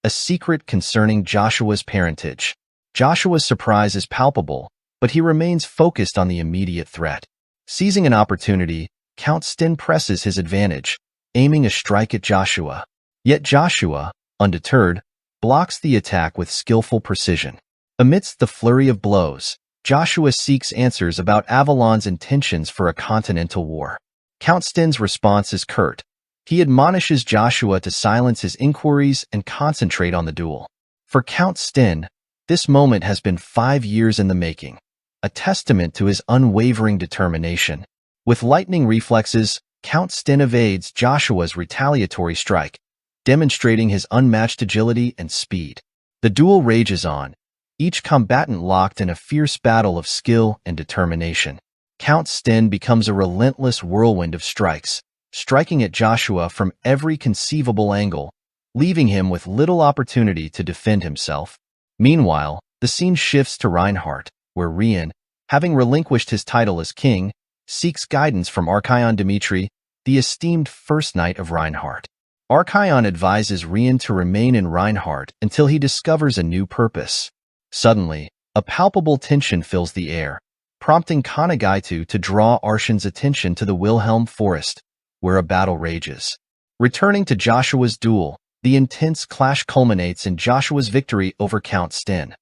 a secret concerning Joshua's parentage. Joshua's surprise is palpable, but he remains focused on the immediate threat. Seizing an opportunity, Count Stin presses his advantage, aiming a strike at Joshua. Yet Joshua, undeterred, blocks the attack with skillful precision. Amidst the flurry of blows, Joshua seeks answers about Avalon's intentions for a continental war. Count Stin's response is curt. He admonishes Joshua to silence his inquiries and concentrate on the duel. For Count Stin, this moment has been 5 years in the making, a testament to his unwavering determination. With lightning reflexes, Count Stin evades Joshua's retaliatory strike, demonstrating his unmatched agility and speed. The duel rages on, each combatant locked in a fierce battle of skill and determination. Count Stin becomes a relentless whirlwind of strikes, striking at Joshua from every conceivable angle, leaving him with little opportunity to defend himself. Meanwhile, the scene shifts to Reinhardt, where Rian, having relinquished his title as king, seeks guidance from Archaon Dimitri, the esteemed first knight of Reinhardt. Archaon advises Rian to remain in Reinhardt until he discovers a new purpose. Suddenly, a palpable tension fills the air, prompting Kanagaitu to draw Arshan's attention to the Wilhelm Forest, where a battle rages. Returning to Joshua's duel, the intense clash culminates in Joshua's victory over Count Stin.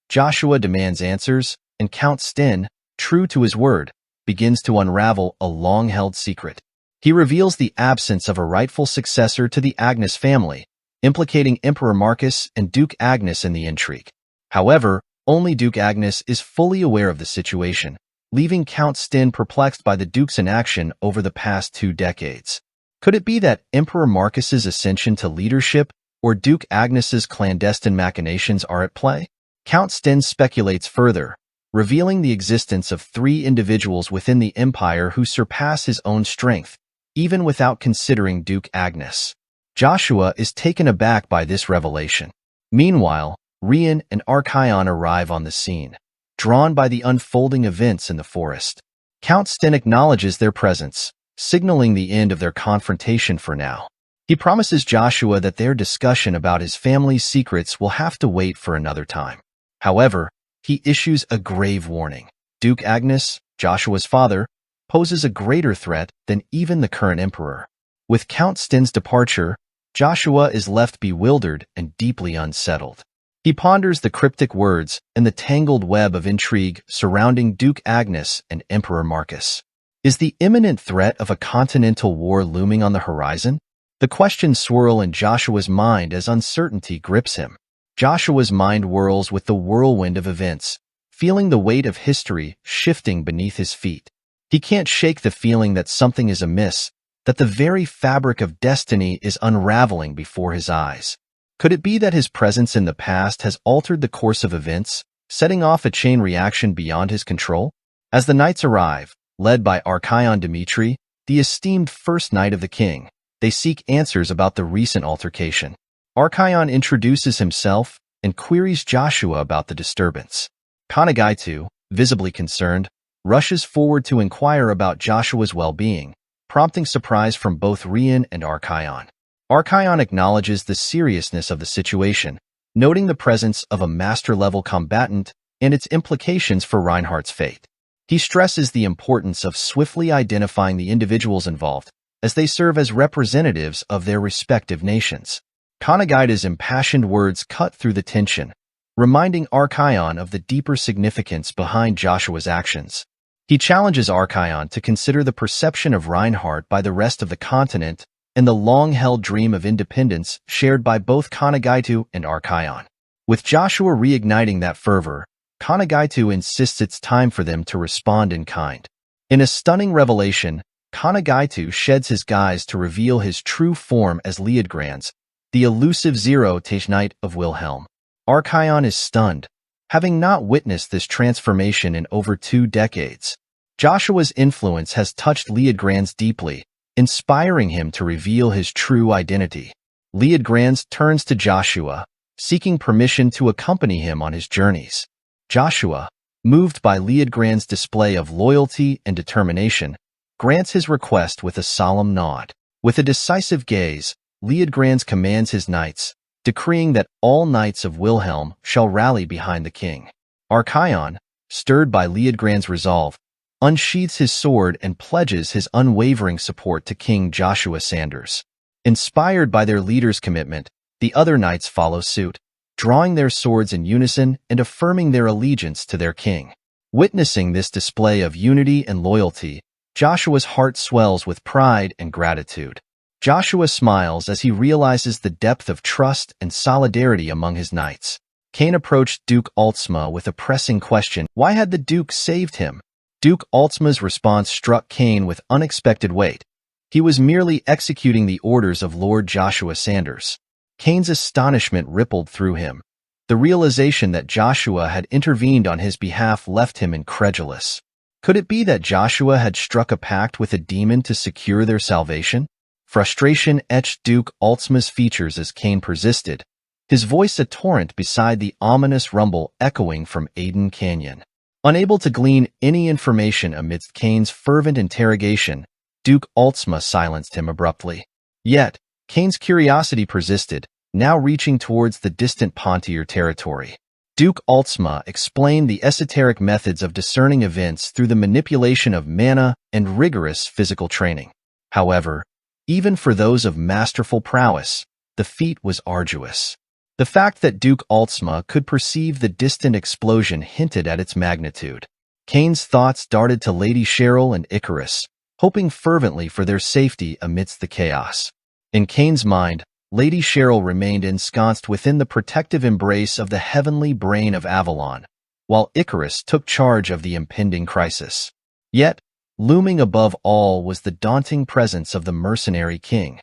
Joshua demands answers, and Count Stin, true to his word, begins to unravel a long-held secret. He reveals the absence of a rightful successor to the Agnes family, implicating Emperor Marcus and Duke Agnes in the intrigue. However, only Duke Agnes is fully aware of the situation, leaving Count Stin perplexed by the Duke's inaction over the past 2 decades. Could it be that Emperor Marcus's ascension to leadership or Duke Agnes's clandestine machinations are at play? Count Stin speculates further, revealing the existence of 3 individuals within the empire who surpass his own strength, even without considering Duke Agnes. Joshua is taken aback by this revelation. Meanwhile, Rian and Archaon arrive on the scene, drawn by the unfolding events in the forest. Count Stin acknowledges their presence, signaling the end of their confrontation for now. He promises Joshua that their discussion about his family's secrets will have to wait for another time. However, he issues a grave warning. Duke Agnes, Joshua's father, poses a greater threat than even the current emperor. With Count Stin's departure, Joshua is left bewildered and deeply unsettled. He ponders the cryptic words and the tangled web of intrigue surrounding Duke Agnes and Emperor Marcus. Is the imminent threat of a continental war looming on the horizon? The questions swirl in Joshua's mind as uncertainty grips him. Joshua's mind whirls with the whirlwind of events, feeling the weight of history shifting beneath his feet. He can't shake the feeling that something is amiss, that the very fabric of destiny is unraveling before his eyes. Could it be that his presence in the past has altered the course of events, setting off a chain reaction beyond his control? As the knights arrive, led by Archaon Dimitri, the esteemed first knight of the king, they seek answers about the recent altercation. Archaon introduces himself and queries Joshua about the disturbance. Kanagaitu, visibly concerned, rushes forward to inquire about Joshua's well-being, prompting surprise from both Rian and Archaon. Archaon acknowledges the seriousness of the situation, noting the presence of a master-level combatant and its implications for Reinhardt's fate. He stresses the importance of swiftly identifying the individuals involved, as they serve as representatives of their respective nations. Kanagaita's impassioned words cut through the tension, reminding Archaon of the deeper significance behind Joshua's actions. He challenges Archaon to consider the perception of Reinhardt by the rest of the continent and the long-held dream of independence shared by both Kanagaitu and Archaon. With Joshua reigniting that fervor, Kanagaitu insists it's time for them to respond in kind. In a stunning revelation, Kanagaitu sheds his guise to reveal his true form as Liudgrans, the elusive Zero-Tage Knight of Wilhelm. Archaon is stunned, having not witnessed this transformation in over 2 decades. Joshua's influence has touched Liudgrans deeply, inspiring him to reveal his true identity. Liudgrans turns to Joshua, seeking permission to accompany him on his journeys. Joshua, Moved by Liutgrand's display of loyalty and determination, grants his request with a solemn nod. With a decisive gaze, Liutgrand commands his knights, decreeing that all knights of Wilhelm shall rally behind the king. Archaon, stirred by Liutgrand's resolve, unsheathes his sword and pledges his unwavering support to King Joshua Sanders. Inspired by their leader's commitment, the other knights follow suit, drawing their swords in unison and affirming their allegiance to their king. Witnessing this display of unity and loyalty, Joshua's heart swells with pride and gratitude. Joshua smiles as he realizes the depth of trust and solidarity among his knights. Cain approached Duke Altsma with a pressing question. Why had the Duke saved him? Duke Altsma's response struck Cain with unexpected weight. He was merely executing the orders of Lord Joshua Sanders. Cain's astonishment rippled through him. The realization that Joshua had intervened on his behalf left him incredulous. Could it be that Joshua had struck a pact with a demon to secure their salvation? Frustration etched Duke Altsma's features as Cain persisted, his voice a torrent beside the ominous rumble echoing from Aden Canyon. Unable to glean any information amidst Cain's fervent interrogation, Duke Altsma silenced him abruptly. Yet, Cain's curiosity persisted, now reaching towards the distant Pontier territory. Duke Altsma explained the esoteric methods of discerning events through the manipulation of mana and rigorous physical training. However, even for those of masterful prowess, the feat was arduous. The fact that Duke Altsma could perceive the distant explosion hinted at its magnitude. Cain's thoughts darted to Lady Cheryl and Icarus, hoping fervently for their safety amidst the chaos. In Cain's mind, Lady Cheryl remained ensconced within the protective embrace of the heavenly brain of Avalon, while Icarus took charge of the impending crisis. Yet, looming above all was the daunting presence of the mercenary king,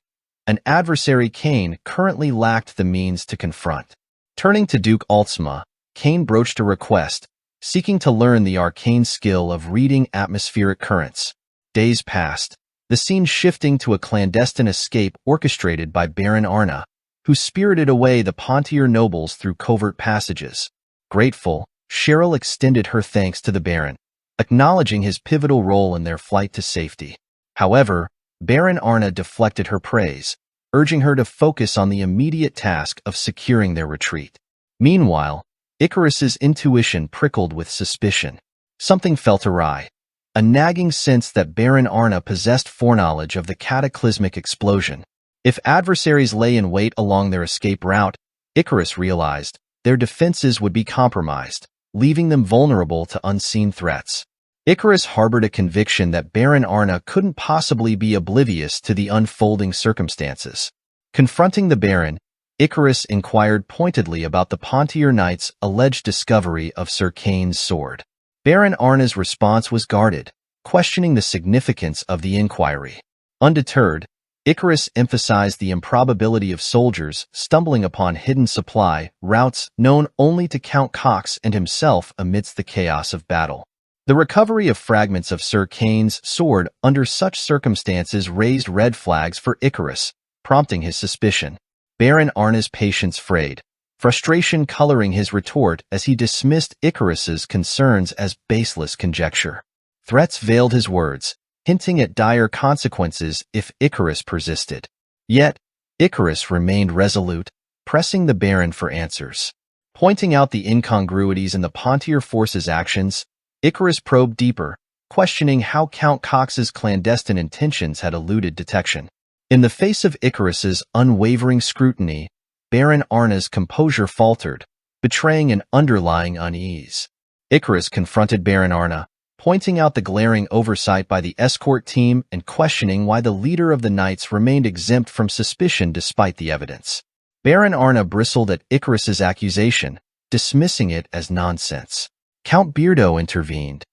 an adversary Cain currently lacked the means to confront. Turning to Duke Altsma, Cain broached a request, seeking to learn the arcane skill of reading atmospheric currents. Days passed, the scene shifting to a clandestine escape orchestrated by Baron Arna, who spirited away the Pontier nobles through covert passages. Grateful, Cheryl extended her thanks to the Baron, acknowledging his pivotal role in their flight to safety. However, Baron Arna deflected her praise, urging her to focus on the immediate task of securing their retreat. Meanwhile, Icarus's intuition prickled with suspicion. Something felt awry. A nagging sense that Baron Arna possessed foreknowledge of the cataclysmic explosion. If adversaries lay in wait along their escape route, Icarus realized, their defenses would be compromised, leaving them vulnerable to unseen threats. Icarus harbored a conviction that Baron Arna couldn't possibly be oblivious to the unfolding circumstances. Confronting the Baron, Icarus inquired pointedly about the Pontier Knight's alleged discovery of Sir Cain's sword. Baron Arna's response was guarded, questioning the significance of the inquiry. Undeterred, Icarus emphasized the improbability of soldiers stumbling upon hidden supply routes known only to Count Cox and himself amidst the chaos of battle. The recovery of fragments of Sir Cain's sword under such circumstances raised red flags for Icarus, prompting his suspicion. Baron Arna's patience frayed, frustration coloring his retort as he dismissed Icarus's concerns as baseless conjecture. Threats veiled his words, hinting at dire consequences if Icarus persisted. Yet, Icarus remained resolute, pressing the Baron for answers. Pointing out the incongruities in the Pontier force's actions, Icarus probed deeper, questioning how Count Cox's clandestine intentions had eluded detection. In the face of Icarus's unwavering scrutiny, Baron Arna's composure faltered, betraying an underlying unease. Icarus confronted Baron Arna, pointing out the glaring oversight by the escort team and questioning why the leader of the Knights remained exempt from suspicion despite the evidence. Baron Arna bristled at Icarus's accusation, dismissing it as nonsense. Count Beardo intervened,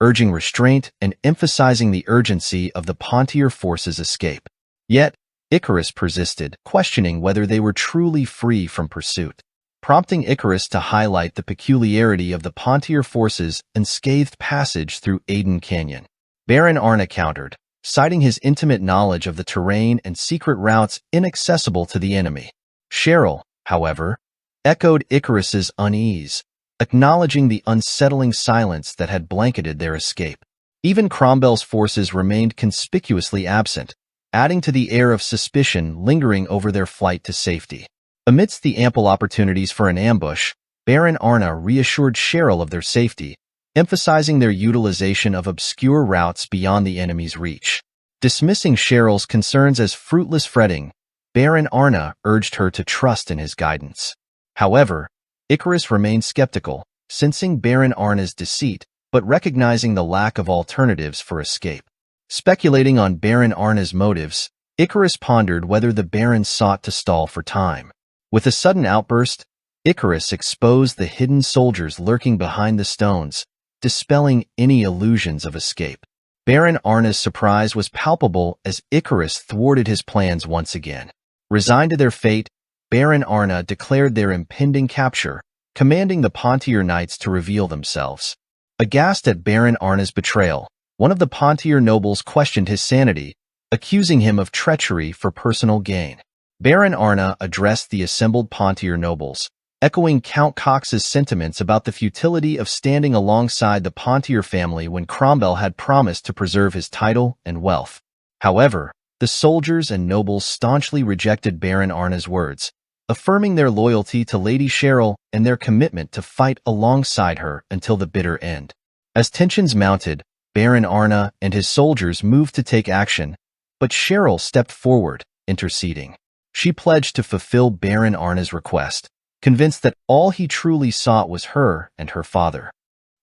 urging restraint and emphasizing the urgency of the Pontier force's escape. Yet, Icarus persisted, questioning whether they were truly free from pursuit, prompting Icarus to highlight the peculiarity of the Pontier force's unscathed passage through Aden Canyon. Baron Arna countered, citing his intimate knowledge of the terrain and secret routes inaccessible to the enemy. Cheryl, however, echoed Icarus's unease, acknowledging the unsettling silence that had blanketed their escape. Even Cromwell's forces remained conspicuously absent, adding to the air of suspicion lingering over their flight to safety. Amidst the ample opportunities for an ambush, Baron Arna reassured Cheryl of their safety, emphasizing their utilization of obscure routes beyond the enemy's reach. Dismissing Cheryl's concerns as fruitless fretting, Baron Arna urged her to trust in his guidance. However, Icarus remained skeptical, sensing Baron Arna's deceit, but recognizing the lack of alternatives for escape. Speculating on Baron Arna's motives, Icarus pondered whether the Baron sought to stall for time. With a sudden outburst, Icarus exposed the hidden soldiers lurking behind the stones, dispelling any illusions of escape. Baron Arna's surprise was palpable as Icarus thwarted his plans once again. Resigned to their fate, Baron Arna declared their impending capture, commanding the Pontier knights to reveal themselves. Aghast at Baron Arna's betrayal, one of the Pontier nobles questioned his sanity, accusing him of treachery for personal gain. Baron Arna addressed the assembled Pontier nobles, echoing Count Cox's sentiments about the futility of standing alongside the Pontier family when Cromwell had promised to preserve his title and wealth. However, the soldiers and nobles staunchly rejected Baron Arna's words, affirming their loyalty to Lady Cheryl and their commitment to fight alongside her until the bitter end. As tensions mounted, Baron Arna and his soldiers moved to take action, but Cheryl stepped forward, interceding. She pledged to fulfill Baron Arna's request, convinced that all he truly sought was her and her father.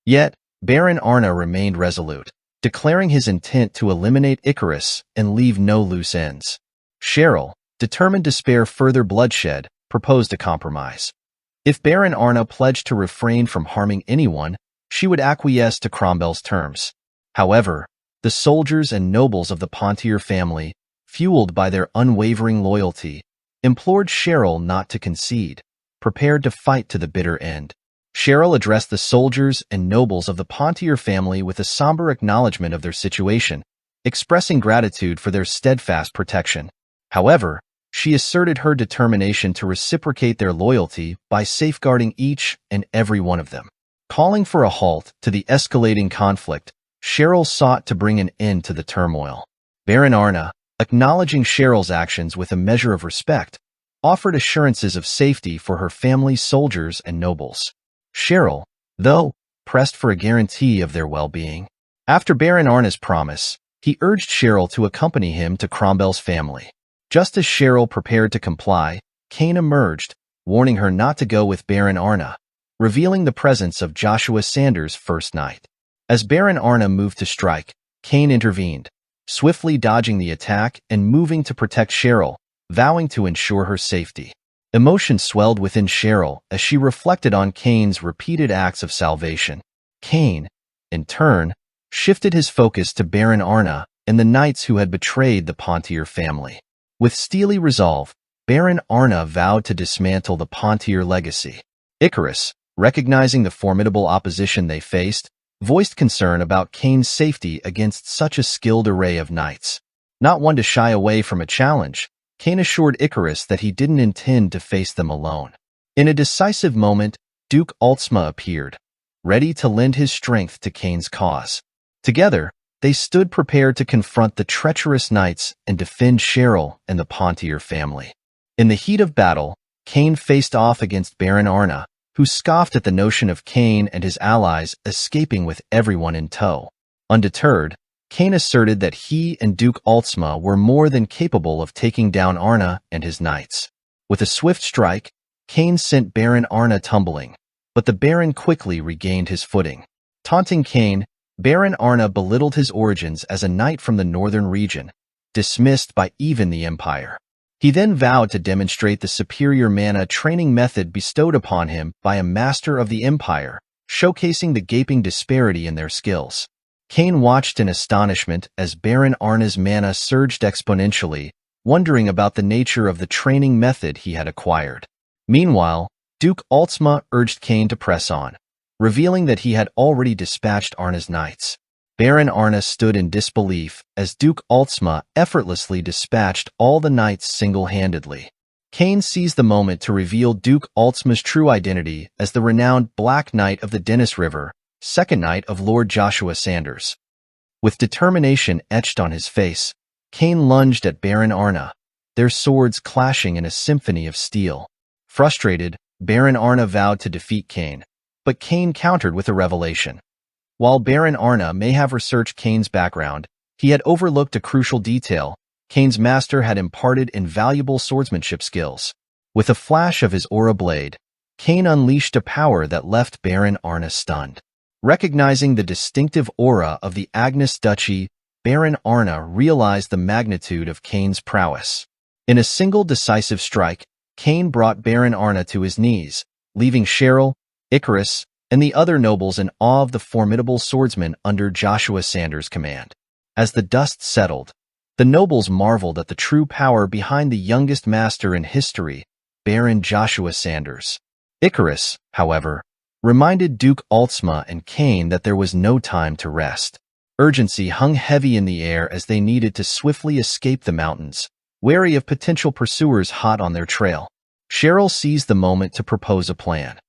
Yet, Baron Arna remained resolute, declaring his intent to eliminate Icarus and leave no loose ends. Cheryl, determined to spare further bloodshed, proposed a compromise. If Baron Arna pledged to refrain from harming anyone, she would acquiesce to Cromwell's terms. However, the soldiers and nobles of the Pontier family, fueled by their unwavering loyalty, implored Cheryl not to concede, prepared to fight to the bitter end. Cheryl addressed the soldiers and nobles of the Pontier family with a somber acknowledgement of their situation, expressing gratitude for their steadfast protection. However, she asserted her determination to reciprocate their loyalty by safeguarding each and every one of them. Calling for a halt to the escalating conflict, Cheryl sought to bring an end to the turmoil. Baron Arna, acknowledging Cheryl's actions with a measure of respect, offered assurances of safety for her family's soldiers and nobles. Cheryl, though, pressed for a guarantee of their well-being. After Baron Arna's promise, he urged Cheryl to accompany him to Cromwell's family. Just as Cheryl prepared to comply, Cain emerged, warning her not to go with Baron Arna, revealing the presence of Joshua Sanders' first knight. As Baron Arna moved to strike, Cain intervened, swiftly dodging the attack and moving to protect Cheryl, vowing to ensure her safety. Emotion swelled within Cheryl as she reflected on Cain's repeated acts of salvation. Cain, in turn, shifted his focus to Baron Arna and the knights who had betrayed the Pontier family. With steely resolve, Baron Arna vowed to dismantle the Pontier legacy. Icarus, recognizing the formidable opposition they faced, voiced concern about Cain's safety against such a skilled array of knights. Not one to shy away from a challenge, Cain assured Icarus that he didn't intend to face them alone. In a decisive moment, Duke Altsma appeared, ready to lend his strength to Cain's cause. Together, they stood prepared to confront the treacherous knights and defend Cheryl and the Pontier family. In the heat of battle, Cain faced off against Baron Arna, who scoffed at the notion of Cain and his allies escaping with everyone in tow. Undeterred, Cain asserted that he and Duke Altsma were more than capable of taking down Arna and his knights. With a swift strike, Cain sent Baron Arna tumbling, but the Baron quickly regained his footing. Taunting Cain, Baron Arna belittled his origins as a knight from the northern region, dismissed by even the Empire. He then vowed to demonstrate the superior mana training method bestowed upon him by a master of the Empire, showcasing the gaping disparity in their skills. Cain watched in astonishment as Baron Arna's mana surged exponentially, wondering about the nature of the training method he had acquired. Meanwhile, Duke Altsma urged Cain to press on, revealing that he had already dispatched Arna's knights. Baron Arna stood in disbelief as Duke Altsma effortlessly dispatched all the knights single-handedly. Kane seized the moment to reveal Duke Altsma's true identity as the renowned Black Knight of the Dennis River, second knight of Lord Joshua Sanders. With determination etched on his face, Kane lunged at Baron Arna, their swords clashing in a symphony of steel. Frustrated, Baron Arna vowed to defeat Kane, but Kane countered with a revelation. While Baron Arna may have researched Kane's background, he had overlooked a crucial detail. Kane's master had imparted invaluable swordsmanship skills. With a flash of his aura blade, Kane unleashed a power that left Baron Arna stunned. Recognizing the distinctive aura of the Agnes Duchy, Baron Arna realized the magnitude of Kane's prowess. In a single decisive strike, Kane brought Baron Arna to his knees, leaving Cheryl, Icarus, and the other nobles in awe of the formidable swordsman under Joshua Sanders' command. As the dust settled, the nobles marveled at the true power behind the youngest master in history, Baron Joshua Sanders. Icarus, however, reminded Duke Altsma and Kane that there was no time to rest. Urgency hung heavy in the air as they needed to swiftly escape the mountains, wary of potential pursuers hot on their trail. Cheryl seized the moment to propose a plan.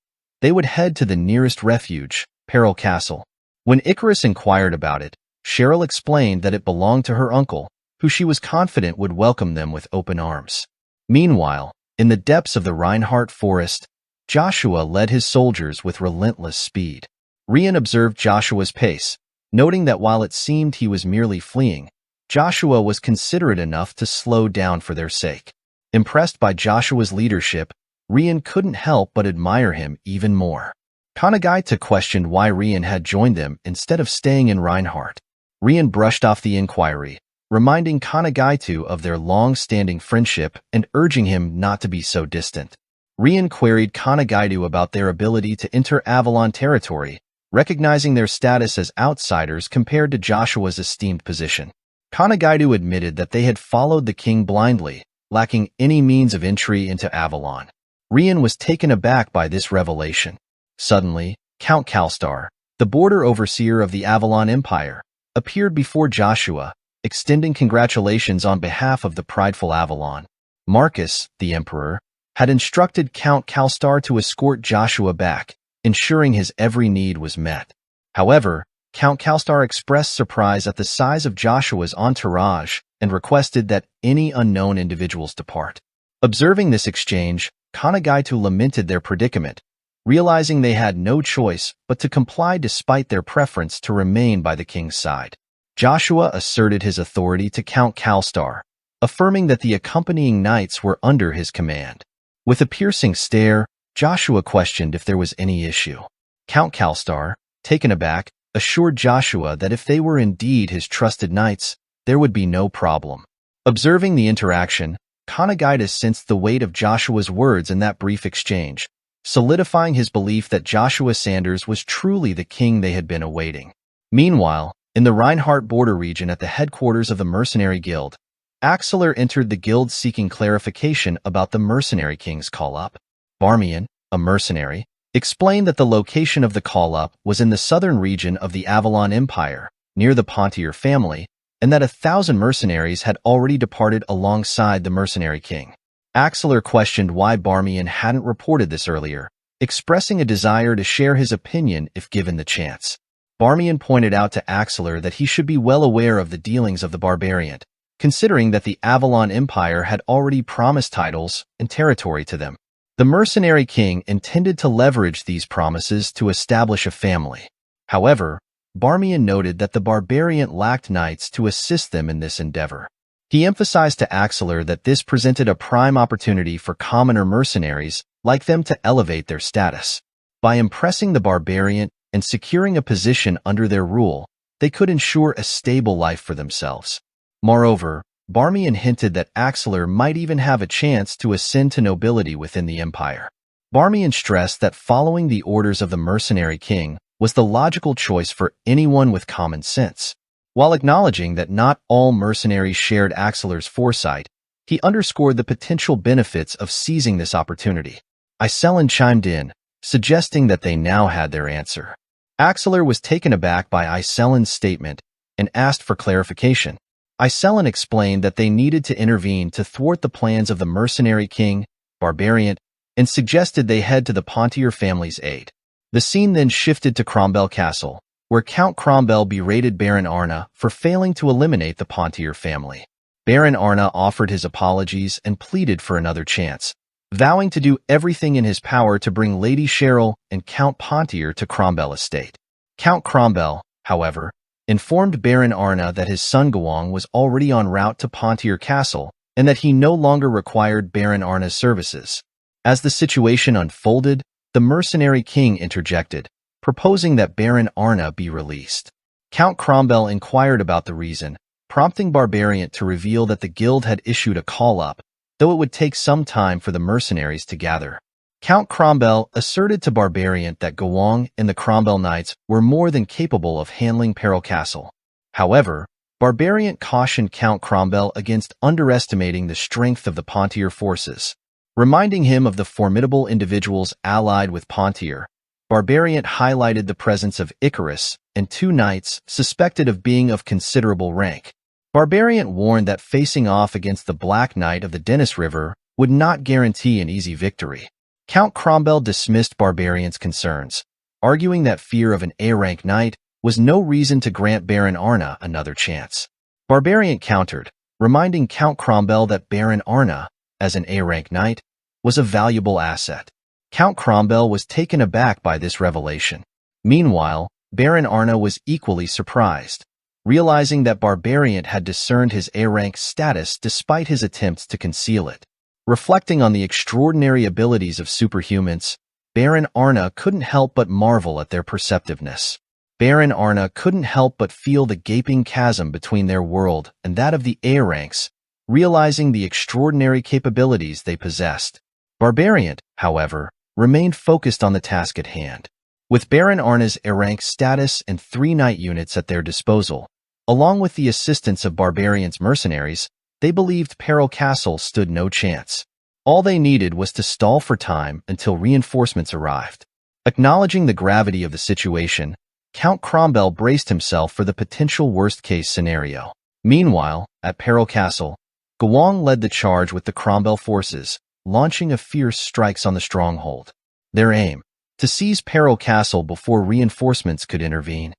They would head to the nearest refuge, Peril Castle. When Icarus inquired about it, Cheryl explained that it belonged to her uncle, who she was confident would welcome them with open arms. Meanwhile, in the depths of the Reinhardt forest, Joshua led his soldiers with relentless speed. Rian observed Joshua's pace, noting that while it seemed he was merely fleeing, Joshua was considerate enough to slow down for their sake. Impressed by Joshua's leadership, Rian couldn't help but admire him even more. Kanagaita questioned why Rian had joined them instead of staying in Reinhardt. Rian brushed off the inquiry, reminding Kanagaitu of their long-standing friendship and urging him not to be so distant. Rian queried Kanagaitu about their ability to enter Avalon territory, recognizing their status as outsiders compared to Joshua's esteemed position. Kanagaitu admitted that they had followed the king blindly, lacking any means of entry into Avalon. Rian was taken aback by this revelation. Suddenly, Count Kalstar, the border overseer of the Avalon Empire, appeared before Joshua, extending congratulations on behalf of the prideful Avalon. Marcus, the emperor, had instructed Count Kalstar to escort Joshua back, ensuring his every need was met. However, Count Kalstar expressed surprise at the size of Joshua's entourage and requested that any unknown individuals depart. Observing this exchange, Kanagaitu lamented their predicament, realizing they had no choice but to comply despite their preference to remain by the king's side. Joshua asserted his authority to Count Kalstar, affirming that the accompanying knights were under his command. With a piercing stare, Joshua questioned if there was any issue. Count Kalstar, taken aback, assured Joshua that if they were indeed his trusted knights, there would be no problem. Observing the interaction, Kanagaita sensed the weight of Joshua's words in that brief exchange, solidifying his belief that Joshua Sanders was truly the king they had been awaiting. Meanwhile, in the Reinhardt border region at the headquarters of the Mercenary Guild, Axeler entered the guild seeking clarification about the Mercenary King's call-up. Barmian, a mercenary, explained that the location of the call-up was in the southern region of the Avalon Empire, near the Pontier family, and that 1,000 mercenaries had already departed alongside the Mercenary King. Axeler questioned why Barmian hadn't reported this earlier, expressing a desire to share his opinion if given the chance. Barmian pointed out to Axeler that he should be well aware of the dealings of the Barbarian, considering that the Avalon Empire had already promised titles and territory to them. The Mercenary King intended to leverage these promises to establish a family. However, Barmian noted that the Barbarian lacked knights to assist them in this endeavor. He emphasized to Axeler that this presented a prime opportunity for commoner mercenaries like them to elevate their status. By impressing the Barbarian and securing a position under their rule, they could ensure a stable life for themselves. Moreover, Barmian hinted that Axeler might even have a chance to ascend to nobility within the empire. Barmian stressed that following the orders of the Mercenary King was the logical choice for anyone with common sense. While acknowledging that not all mercenaries shared Axeler's foresight, he underscored the potential benefits of seizing this opportunity. Iselin chimed in, suggesting that they now had their answer. Axeler was taken aback by Iselin's statement and asked for clarification. Iselin explained that they needed to intervene to thwart the plans of the Mercenary King Barbarian, and suggested they head to the Pontier family's aid. The scene then shifted to Cromwell Castle, where Count Cromwell berated Baron Arna for failing to eliminate the Pontier family. Baron Arna offered his apologies and pleaded for another chance, vowing to do everything in his power to bring Lady Cheryl and Count Pontier to Cromwell estate. Count Cromwell, however, informed Baron Arna that his son Gawang was already en route to Pontier Castle and that he no longer required Baron Arna's services. As the situation unfolded, the mercenary king interjected, proposing that Baron Arna be released. Count Cromwell inquired about the reason, prompting Barbarian to reveal that the guild had issued a call-up, though it would take some time for the mercenaries to gather. Count Cromwell asserted to Barbarian that Gawang and the Cromwell Knights were more than capable of handling Peril Castle. However, Barbarian cautioned Count Cromwell against underestimating the strength of the Pontier forces. Reminding him of the formidable individuals allied with Pontier, Barbarian highlighted the presence of Icarus and 2 knights suspected of being of considerable rank. Barbarian warned that facing off against the Black Knight of the Dennis River would not guarantee an easy victory. Count Cromwell dismissed Barbarian's concerns, arguing that fear of an A-rank knight was no reason to grant Baron Arna another chance. Barbarian countered, reminding Count Cromwell that Baron Arna, as an A-rank knight, was a valuable asset. Count Cromwell was taken aback by this revelation. Meanwhile, Baron Arna was equally surprised, realizing that Barbarian had discerned his A-rank status despite his attempts to conceal it. Reflecting on the extraordinary abilities of superhumans, Baron Arna couldn't help but marvel at their perceptiveness. Baron Arna couldn't help but feel the gaping chasm between their world and that of the A-ranks, realizing the extraordinary capabilities they possessed. Barbarian, however, remained focused on the task at hand. With Baron Arna's A-rank status and 3 knight units at their disposal, along with the assistance of Barbarian's mercenaries, they believed Peril Castle stood no chance. All they needed was to stall for time until reinforcements arrived. Acknowledging the gravity of the situation, Count Cromwell braced himself for the potential worst-case scenario. Meanwhile, at Peril Castle, Gawang led the charge with the Cromwell forces, launching a fierce strikes on the stronghold. Their aim, to seize Peril Castle before reinforcements could intervene.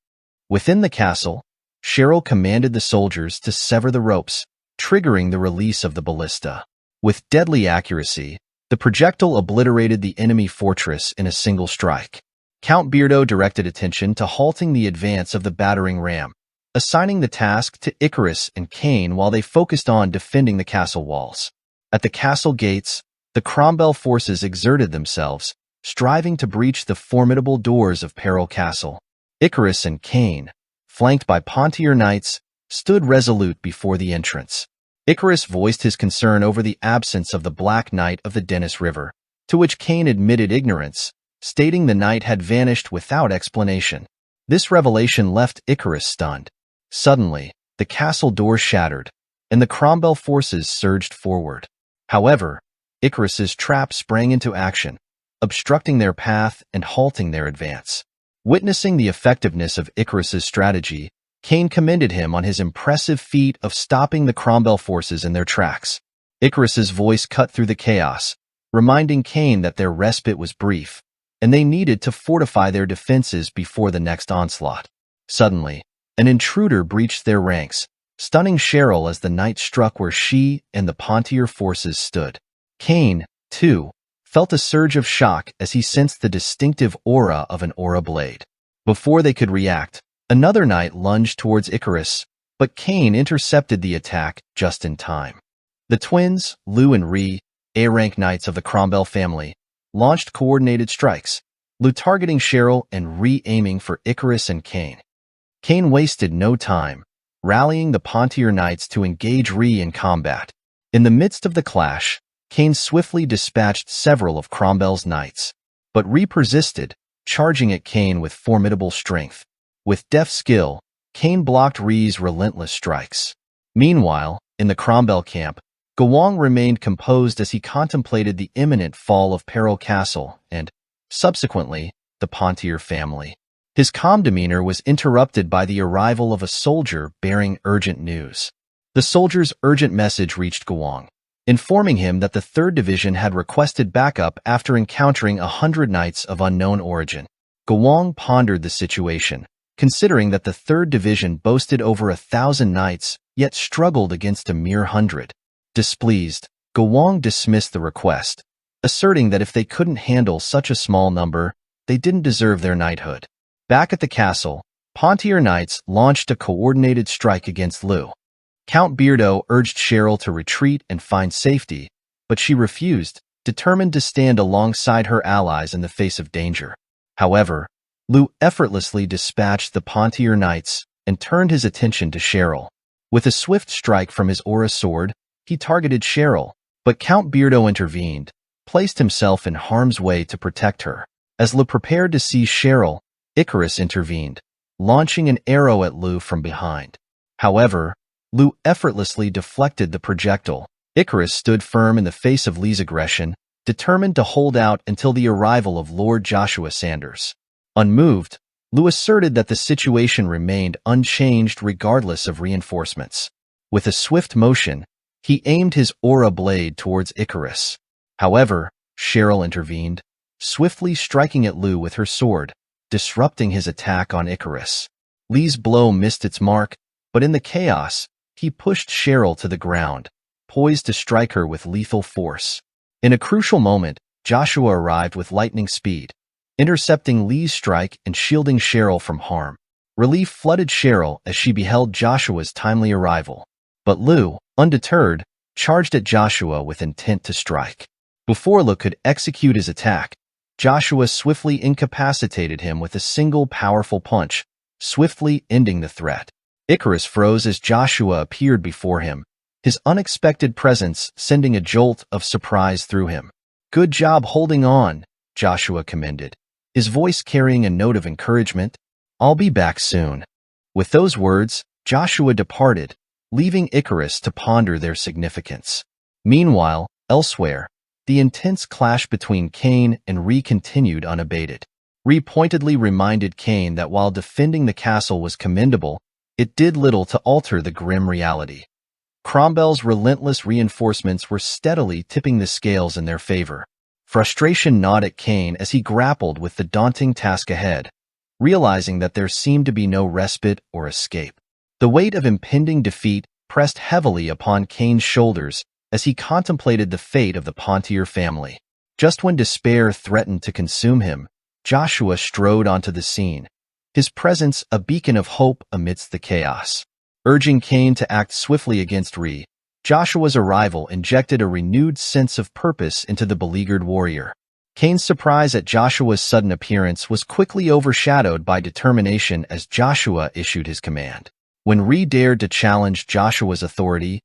Within the castle, Cheryl commanded the soldiers to sever the ropes, triggering the release of the ballista. With deadly accuracy, the projectile obliterated the enemy fortress in a single strike. Count Beardo directed attention to halting the advance of the battering ram, assigning the task to Icarus and Cain while they focused on defending the castle walls. At the castle gates, the Cromwell forces exerted themselves, striving to breach the formidable doors of Peril Castle. Icarus and Cain, flanked by Pontier knights, stood resolute before the entrance. Icarus voiced his concern over the absence of the Black Knight of the Dennis River, to which Cain admitted ignorance, stating the knight had vanished without explanation. This revelation left Icarus stunned. Suddenly, the castle door shattered, and the Cromwell forces surged forward. However, Icarus's trap sprang into action, obstructing their path and halting their advance. Witnessing the effectiveness of Icarus's strategy, Cain commended him on his impressive feat of stopping the Cromwell forces in their tracks. Icarus's voice cut through the chaos, reminding Cain that their respite was brief, and they needed to fortify their defenses before the next onslaught. Suddenly, an intruder breached their ranks, stunning Cheryl as the knight struck where she and the Pontier forces stood. Cain, too, felt a surge of shock as he sensed the distinctive aura of an aura blade. Before they could react, another knight lunged towards Icarus, but Cain intercepted the attack just in time. The twins, Lu and Ri, A-rank knights of the Cromwell family, launched coordinated strikes, Lu targeting Cheryl and Ri aiming for Icarus and Cain. Cain wasted no time, rallying the Pontier knights to engage Ri in combat. In the midst of the clash, Cain swiftly dispatched several of Cromwell's knights, but Ri persisted, charging at Cain with formidable strength. With deft skill, Cain blocked Ri's relentless strikes. Meanwhile, in the Cromwell camp, Gawang remained composed as he contemplated the imminent fall of Peril Castle and, subsequently, the Pontier family. His calm demeanor was interrupted by the arrival of a soldier bearing urgent news. The soldier's urgent message reached Gawang. informing him that the 3rd Division had requested backup after encountering 100 knights of unknown origin. Guowang pondered the situation, considering that the 3rd Division boasted over 1,000 knights, yet struggled against a mere 100. Displeased, Guowang dismissed the request, asserting that if they couldn't handle such a small number, they didn't deserve their knighthood. Back at the castle, Pontier Knights launched a coordinated strike against Lu. Count Beardo urged Cheryl to retreat and find safety, but she refused, determined to stand alongside her allies in the face of danger. However, Lu effortlessly dispatched the Pontier Knights and turned his attention to Cheryl. With a swift strike from his aura sword, he targeted Cheryl, but Count Beardo intervened, placed himself in harm's way to protect her. As Lu prepared to seize Cheryl, Icarus intervened, launching an arrow at Lu from behind. However, Lu effortlessly deflected the projectile. Icarus stood firm in the face of Li's aggression, determined to hold out until the arrival of Lord Joshua Sanders. Unmoved, Lu asserted that the situation remained unchanged regardless of reinforcements. With a swift motion, he aimed his aura blade towards Icarus. However, Cheryl intervened, swiftly striking at Lu with her sword, disrupting his attack on Icarus. Li's blow missed its mark, but in the chaos, he pushed Cheryl to the ground, poised to strike her with lethal force. In a crucial moment, Joshua arrived with lightning speed, intercepting Li's strike and shielding Cheryl from harm. Relief flooded Cheryl as she beheld Joshua's timely arrival. But Lu, undeterred, charged at Joshua with intent to strike. Before Lu could execute his attack, Joshua swiftly incapacitated him with a single powerful punch, swiftly ending the threat. Icarus froze as Joshua appeared before him, his unexpected presence sending a jolt of surprise through him. "Good job holding on," Joshua commended, his voice carrying a note of encouragement. "I'll be back soon." With those words, Joshua departed, leaving Icarus to ponder their significance. Meanwhile, elsewhere, the intense clash between Cain and Rhi continued unabated. Rhi pointedly reminded Cain that while defending the castle was commendable, it did little to alter the grim reality. Cromwell's relentless reinforcements were steadily tipping the scales in their favor. Frustration gnawed at Cain as he grappled with the daunting task ahead, realizing that there seemed to be no respite or escape. The weight of impending defeat pressed heavily upon Cain's shoulders as he contemplated the fate of the Pontier family. Just when despair threatened to consume him, Joshua strode onto the scene, his presence a beacon of hope amidst the chaos. Urging Cain to act swiftly against Rhi, Joshua's arrival injected a renewed sense of purpose into the beleaguered warrior. Cain's surprise at Joshua's sudden appearance was quickly overshadowed by determination as Joshua issued his command. When Rhi dared to challenge Joshua's authority,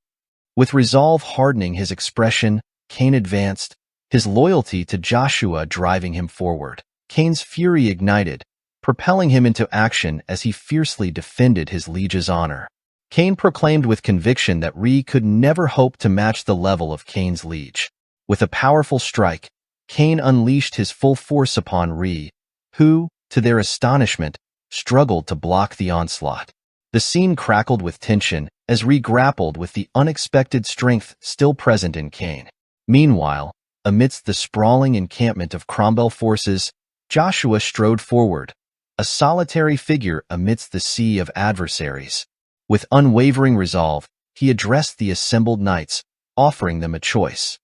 with resolve hardening his expression, Cain advanced, his loyalty to Joshua driving him forward. Cain's fury ignited, propelling him into action as he fiercely defended his liege's honor. Cain proclaimed with conviction that Rhi could never hope to match the level of Cain's liege. With a powerful strike, Cain unleashed his full force upon Rhi, who, to their astonishment, struggled to block the onslaught. The scene crackled with tension as Rhi grappled with the unexpected strength still present in Cain. Meanwhile, amidst the sprawling encampment of Cromwell forces, Joshua strode forward, a solitary figure amidst the sea of adversaries. With unwavering resolve, he addressed the assembled knights, offering them a choice.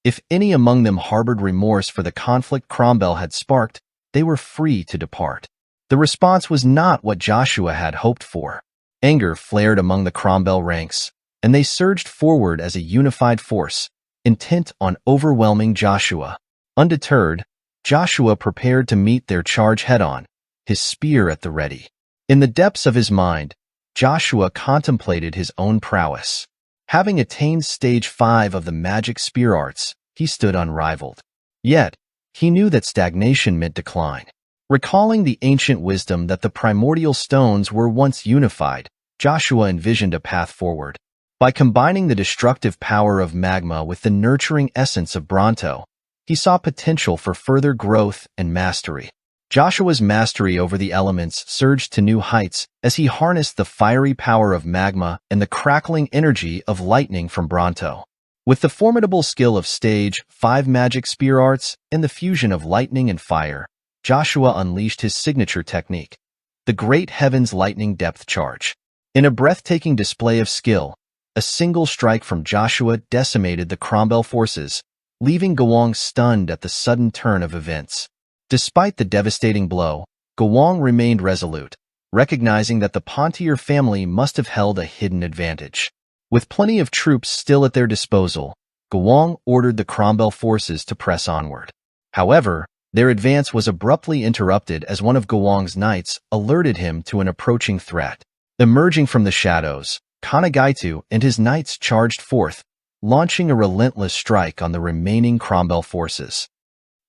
If any among them harbored remorse for the conflict Cromwell had sparked, they were free to depart. The response was not what Joshua had hoped for. Anger flared among the Cromwell ranks, and they surged forward as a unified force, intent on overwhelming Joshua. Undeterred, Joshua prepared to meet their charge head-on, his spear at the ready. In the depths of his mind, Joshua contemplated his own prowess. Having attained stage 5 of the magic spear arts, he stood unrivaled. Yet, he knew that stagnation meant decline. Recalling the ancient wisdom that the primordial stones were once unified, Joshua envisioned a path forward. By combining the destructive power of magma with the nurturing essence of Bronto, he saw potential for further growth and mastery. Joshua's mastery over the elements surged to new heights as he harnessed the fiery power of magma and the crackling energy of lightning from Bronto. With the formidable skill of stage, 5 magic spear arts, and the fusion of lightning and fire, Joshua unleashed his signature technique, the Great Heavens Lightning Depth Charge. In a breathtaking display of skill, a single strike from Joshua decimated the Cromwell forces, leaving Gowong stunned at the sudden turn of events. Despite the devastating blow, Gowong remained resolute, recognizing that the Pontier family must have held a hidden advantage. With plenty of troops still at their disposal, Gowong ordered the Cromwell forces to press onward. However, their advance was abruptly interrupted as one of Gowong's knights alerted him to an approaching threat. Emerging from the shadows, Kanagaitu and his knights charged forth, launching a relentless strike on the remaining Cromwell forces.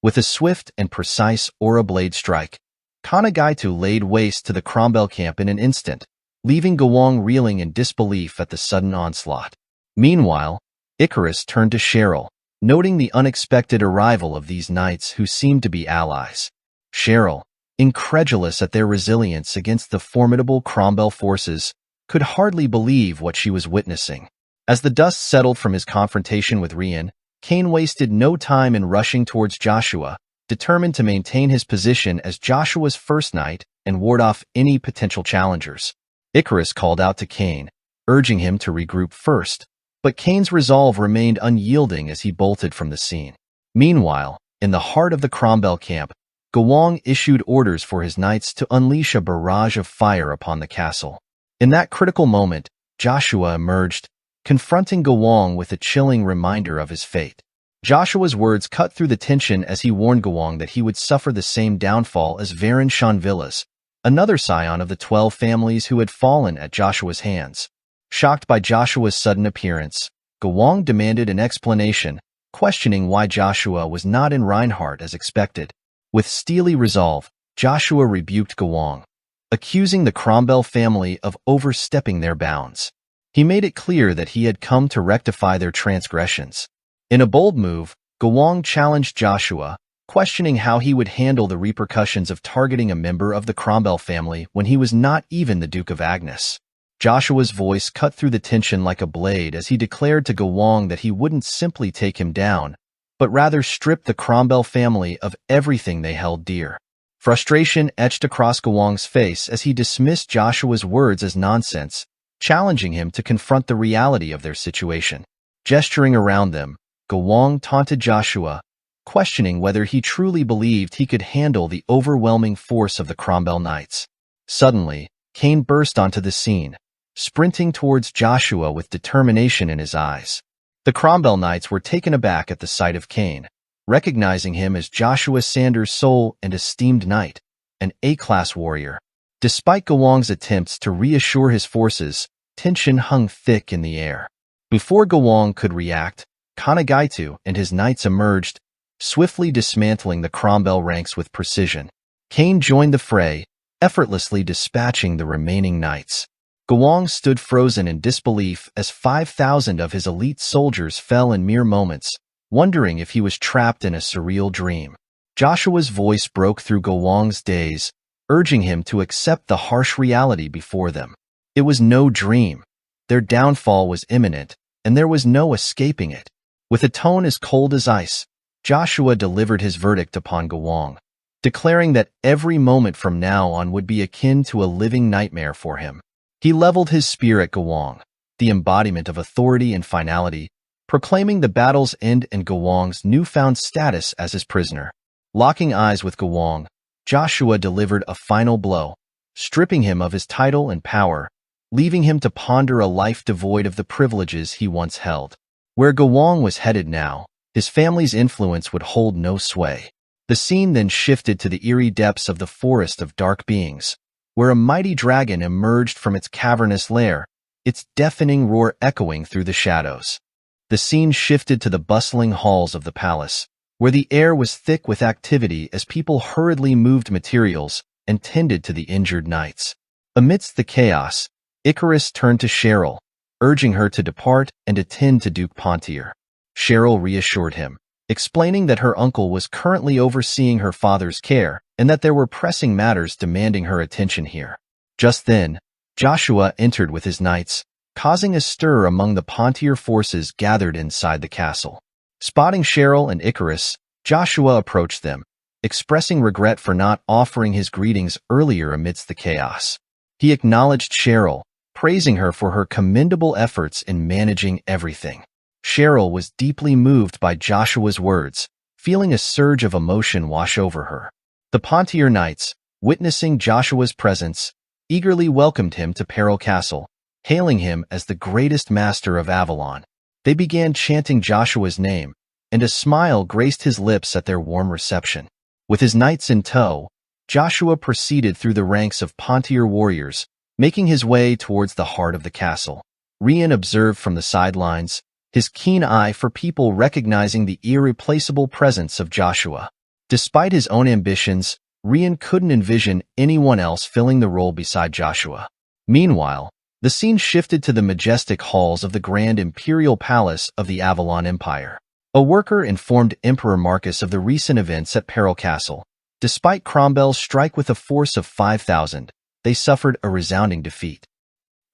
With a swift and precise aura blade strike, Kanagaitu laid waste to the Cromwell camp in an instant, leaving Gowong reeling in disbelief at the sudden onslaught. Meanwhile, Icarus turned to Cheryl, noting the unexpected arrival of these knights who seemed to be allies. Cheryl, incredulous at their resilience against the formidable Cromwell forces, could hardly believe what she was witnessing. As the dust settled from his confrontation with Rian, Cain wasted no time in rushing towards Joshua, determined to maintain his position as Joshua's first knight and ward off any potential challengers. Icarus called out to Cain, urging him to regroup first, but Cain's resolve remained unyielding as he bolted from the scene. Meanwhile, in the heart of the Cromwell camp, Gowong issued orders for his knights to unleash a barrage of fire upon the castle. In that critical moment, Joshua emerged, confronting Gowong with a chilling reminder of his fate. Joshua's words cut through the tension as he warned Gowong that he would suffer the same downfall as Varon Shanvillas, another scion of the 12 families who had fallen at Joshua's hands. Shocked by Joshua's sudden appearance, Gowong demanded an explanation, questioning why Joshua was not in Reinhardt as expected. With steely resolve, Joshua rebuked Gowong, accusing the Cromwell family of overstepping their bounds. He made it clear that he had come to rectify their transgressions. In a bold move, Gowong challenged Joshua, questioning how he would handle the repercussions of targeting a member of the Cromwell family when he was not even the Duke of Agnes. Joshua's voice cut through the tension like a blade as he declared to Gowong that he wouldn't simply take him down, but rather strip the Cromwell family of everything they held dear. Frustration etched across Gowong's face as he dismissed Joshua's words as nonsense, challenging him to confront the reality of their situation. Gesturing around them, Gowong taunted Joshua, questioning whether he truly believed he could handle the overwhelming force of the Cromwell knights. Suddenly, Cain burst onto the scene, sprinting towards Joshua with determination in his eyes. The Cromwell knights were taken aback at the sight of Cain, recognizing him as Joshua Sanders' sole and esteemed knight, an A-class warrior. Despite Gowong's attempts to reassure his forces, tension hung thick in the air. Before Gowong could react, Kanagaitu and his knights emerged, swiftly dismantling the Cromwell ranks with precision. Cain joined the fray, effortlessly dispatching the remaining knights. Gowong stood frozen in disbelief as 5,000 of his elite soldiers fell in mere moments, wondering if he was trapped in a surreal dream. Joshua's voice broke through Gowong's daze, urging him to accept the harsh reality before them. It was no dream. Their downfall was imminent, and there was no escaping it. With a tone as cold as ice, Joshua delivered his verdict upon Gowong, declaring that every moment from now on would be akin to a living nightmare for him. He leveled his spear at Gowong, the embodiment of authority and finality, proclaiming the battle's end and Gowong's newfound status as his prisoner. Locking eyes with Gowong, Joshua delivered a final blow, stripping him of his title and power, leaving him to ponder a life devoid of the privileges he once held. Where Gowong was headed now, his family's influence would hold no sway. The scene then shifted to the eerie depths of the Forest of Dark Beings, where a mighty dragon emerged from its cavernous lair, its deafening roar echoing through the shadows. The scene shifted to the bustling halls of the palace, where the air was thick with activity as people hurriedly moved materials and tended to the injured knights. Amidst the chaos, Icarus turned to Cheryl, urging her to depart and attend to Duke Pontier. Cheryl reassured him, explaining that her uncle was currently overseeing her father's care and that there were pressing matters demanding her attention here. Just then, Joshua entered with his knights, causing a stir among the Pontier forces gathered inside the castle. Spotting Cheryl and Icarus, Joshua approached them, expressing regret for not offering his greetings earlier amidst the chaos. He acknowledged Cheryl, praising her for her commendable efforts in managing everything. Cheryl was deeply moved by Joshua's words, feeling a surge of emotion wash over her. The Pontier Knights, witnessing Joshua's presence, eagerly welcomed him to Peril Castle, hailing him as the greatest master of Avalon. They began chanting Joshua's name, and a smile graced his lips at their warm reception. With his knights in tow, Joshua proceeded through the ranks of Pontier warriors, making his way towards the heart of the castle. Rian observed from the sidelines, his keen eye for people recognizing the irreplaceable presence of Joshua. Despite his own ambitions, Rian couldn't envision anyone else filling the role beside Joshua. Meanwhile, the scene shifted to the majestic halls of the Grand Imperial Palace of the Avalon Empire. A worker informed Emperor Marcus of the recent events at Peril Castle. Despite Cromwell's strike with a force of 5,000, they suffered a resounding defeat.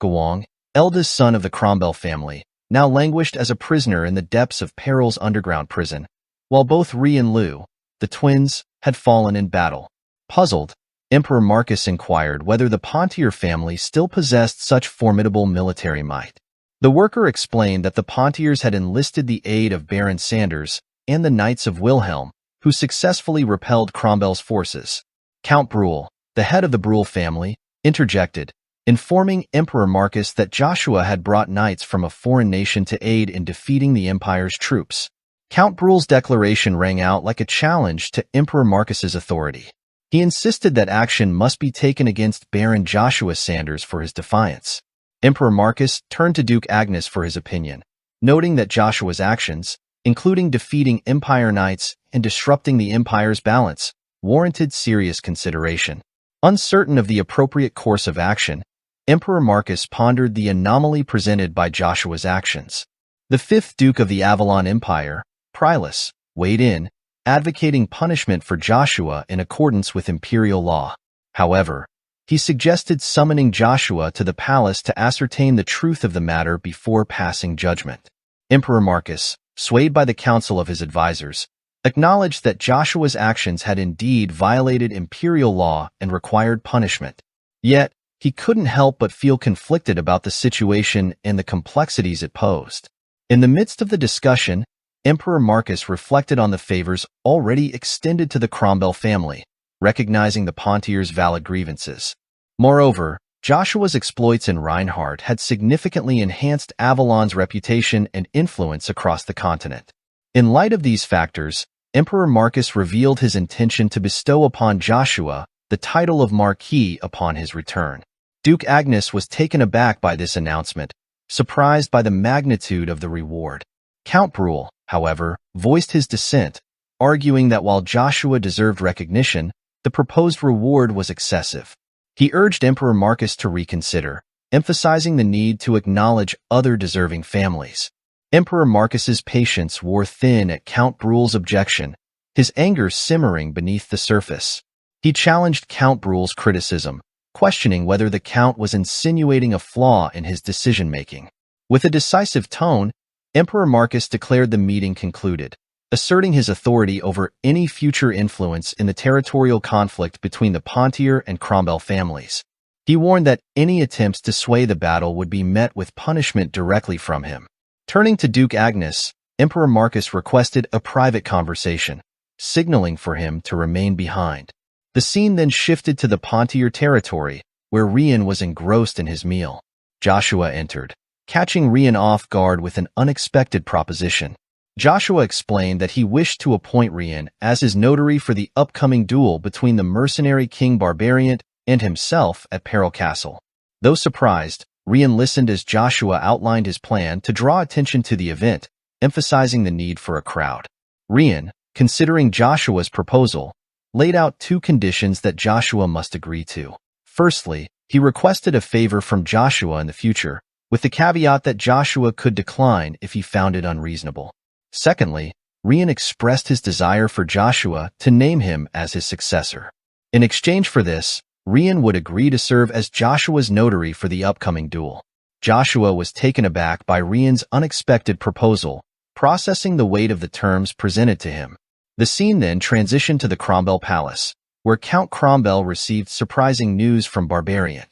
Guang, eldest son of the Cromwell family, now languished as a prisoner in the depths of Peril's underground prison, while both Ri and Lu, the twins, had fallen in battle. Puzzled, Emperor Marcus inquired whether the Pontier family still possessed such formidable military might. The worker explained that the Pontiers had enlisted the aid of Baron Sanders and the Knights of Wilhelm, who successfully repelled Cromwell's forces. Count Bruhl, the head of the Bruhl family, interjected, informing Emperor Marcus that Joshua had brought knights from a foreign nation to aid in defeating the Empire's troops. Count Bruhl's declaration rang out like a challenge to Emperor Marcus's authority. He insisted that action must be taken against Baron Joshua Sanders for his defiance. Emperor Marcus turned to Duke Agnes for his opinion, noting that Joshua's actions, including defeating Empire knights and disrupting the Empire's balance, warranted serious consideration. Uncertain of the appropriate course of action, Emperor Marcus pondered the anomaly presented by Joshua's actions. The fifth Duke of the Avalon Empire, Prilus, weighed in, advocating punishment for Joshua in accordance with imperial law. However, he suggested summoning Joshua to the palace to ascertain the truth of the matter before passing judgment. Emperor Marcus, swayed by the counsel of his advisors, acknowledged that Joshua's actions had indeed violated imperial law and required punishment. Yet, he couldn't help but feel conflicted about the situation and the complexities it posed. In the midst of the discussion, Emperor Marcus reflected on the favors already extended to the Cromwell family, recognizing the Pontiers' valid grievances. Moreover, Joshua's exploits in Reinhardt had significantly enhanced Avalon's reputation and influence across the continent. In light of these factors, Emperor Marcus revealed his intention to bestow upon Joshua the title of Marquis upon his return. Duke Agnes was taken aback by this announcement, surprised by the magnitude of the reward. Count Bruhl, however, voiced his dissent, arguing that while Joshua deserved recognition, the proposed reward was excessive. He urged Emperor Marcus to reconsider, emphasizing the need to acknowledge other deserving families. Emperor Marcus's patience wore thin at Count Bruhl's objection, his anger simmering beneath the surface. He challenged Count Bruhl's criticism, questioning whether the Count was insinuating a flaw in his decision-making. With a decisive tone, Emperor Marcus declared the meeting concluded, asserting his authority over any future influence in the territorial conflict between the Pontier and Cromwell families. He warned that any attempts to sway the battle would be met with punishment directly from him. Turning to Duke Agnes, Emperor Marcus requested a private conversation, signaling for him to remain behind. The scene then shifted to the Pontier territory, where Rian was engrossed in his meal. Joshua entered, catching Rian off guard with an unexpected proposition. Joshua explained that he wished to appoint Rian as his notary for the upcoming duel between the mercenary King Barbarian and himself at Peril Castle. Though surprised, Rian listened as Joshua outlined his plan to draw attention to the event, emphasizing the need for a crowd. Rian, considering Joshua's proposal, laid out two conditions that Joshua must agree to. Firstly, he requested a favor from Joshua in the future, with the caveat that Joshua could decline if he found it unreasonable. Secondly, Rian expressed his desire for Joshua to name him as his successor. In exchange for this, Rian would agree to serve as Joshua's notary for the upcoming duel. Joshua was taken aback by Rian's unexpected proposal, processing the weight of the terms presented to him. The scene then transitioned to the Cromwell Palace, where Count Cromwell received surprising news from Barbarian.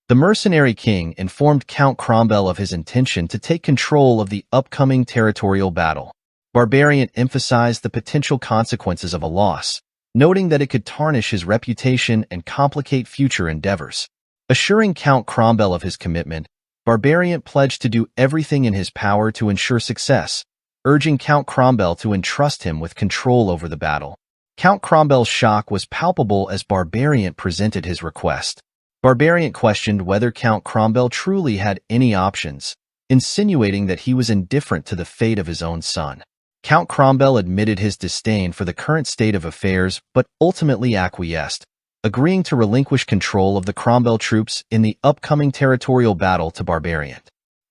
The mercenary king informed Count Cromwell of his intention to take control of the upcoming territorial battle. Barbarian emphasized the potential consequences of a loss, noting that it could tarnish his reputation and complicate future endeavors. Assuring Count Cromwell of his commitment, Barbarian pledged to do everything in his power to ensure success, urging Count Cromwell to entrust him with control over the battle. Count Cromwell's shock was palpable as Barbarian presented his request. Barbarian questioned whether Count Cromwell truly had any options, insinuating that he was indifferent to the fate of his own son. Count Cromwell admitted his disdain for the current state of affairs but ultimately acquiesced, agreeing to relinquish control of the Cromwell troops in the upcoming territorial battle to Barbarian.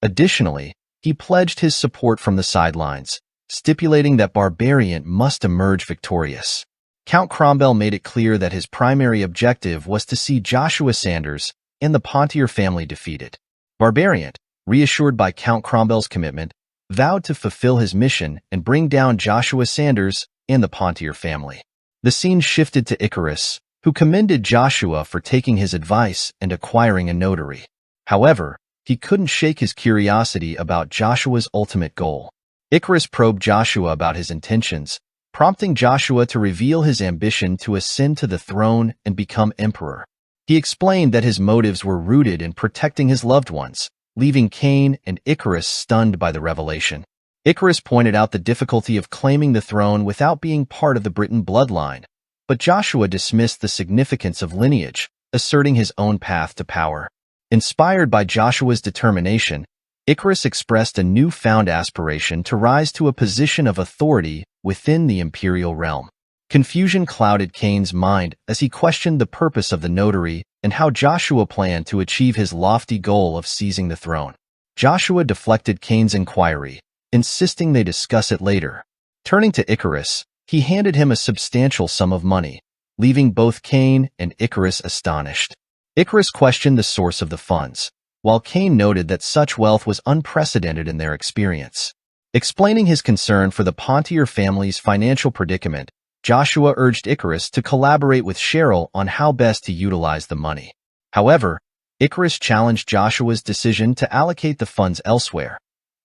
Additionally, he pledged his support from the sidelines, stipulating that Barbarian must emerge victorious. Count Cromwell made it clear that his primary objective was to see Joshua Sanders and the Pontier family defeated. Barbarian, reassured by Count Cromwell's commitment, vowed to fulfill his mission and bring down Joshua Sanders and the Pontier family. The scene shifted to Icarus, who commended Joshua for taking his advice and acquiring a notary. However, he couldn't shake his curiosity about Joshua's ultimate goal. Icarus probed Joshua about his intentions, prompting Joshua to reveal his ambition to ascend to the throne and become emperor. He explained that his motives were rooted in protecting his loved ones, leaving Cain and Icarus stunned by the revelation. Icarus pointed out the difficulty of claiming the throne without being part of the Britain bloodline, but Joshua dismissed the significance of lineage, asserting his own path to power. Inspired by Joshua's determination, Icarus expressed a newfound aspiration to rise to a position of authority within the imperial realm. Confusion clouded Cain's mind as he questioned the purpose of the notary and how Joshua planned to achieve his lofty goal of seizing the throne. Joshua deflected Cain's inquiry, insisting they discuss it later. Turning to Icarus, he handed him a substantial sum of money, leaving both Cain and Icarus astonished. Icarus questioned the source of the funds, while Cain noted that such wealth was unprecedented in their experience. Explaining his concern for the Pontier family's financial predicament, Joshua urged Icarus to collaborate with Cheryl on how best to utilize the money. However, Icarus challenged Joshua's decision to allocate the funds elsewhere,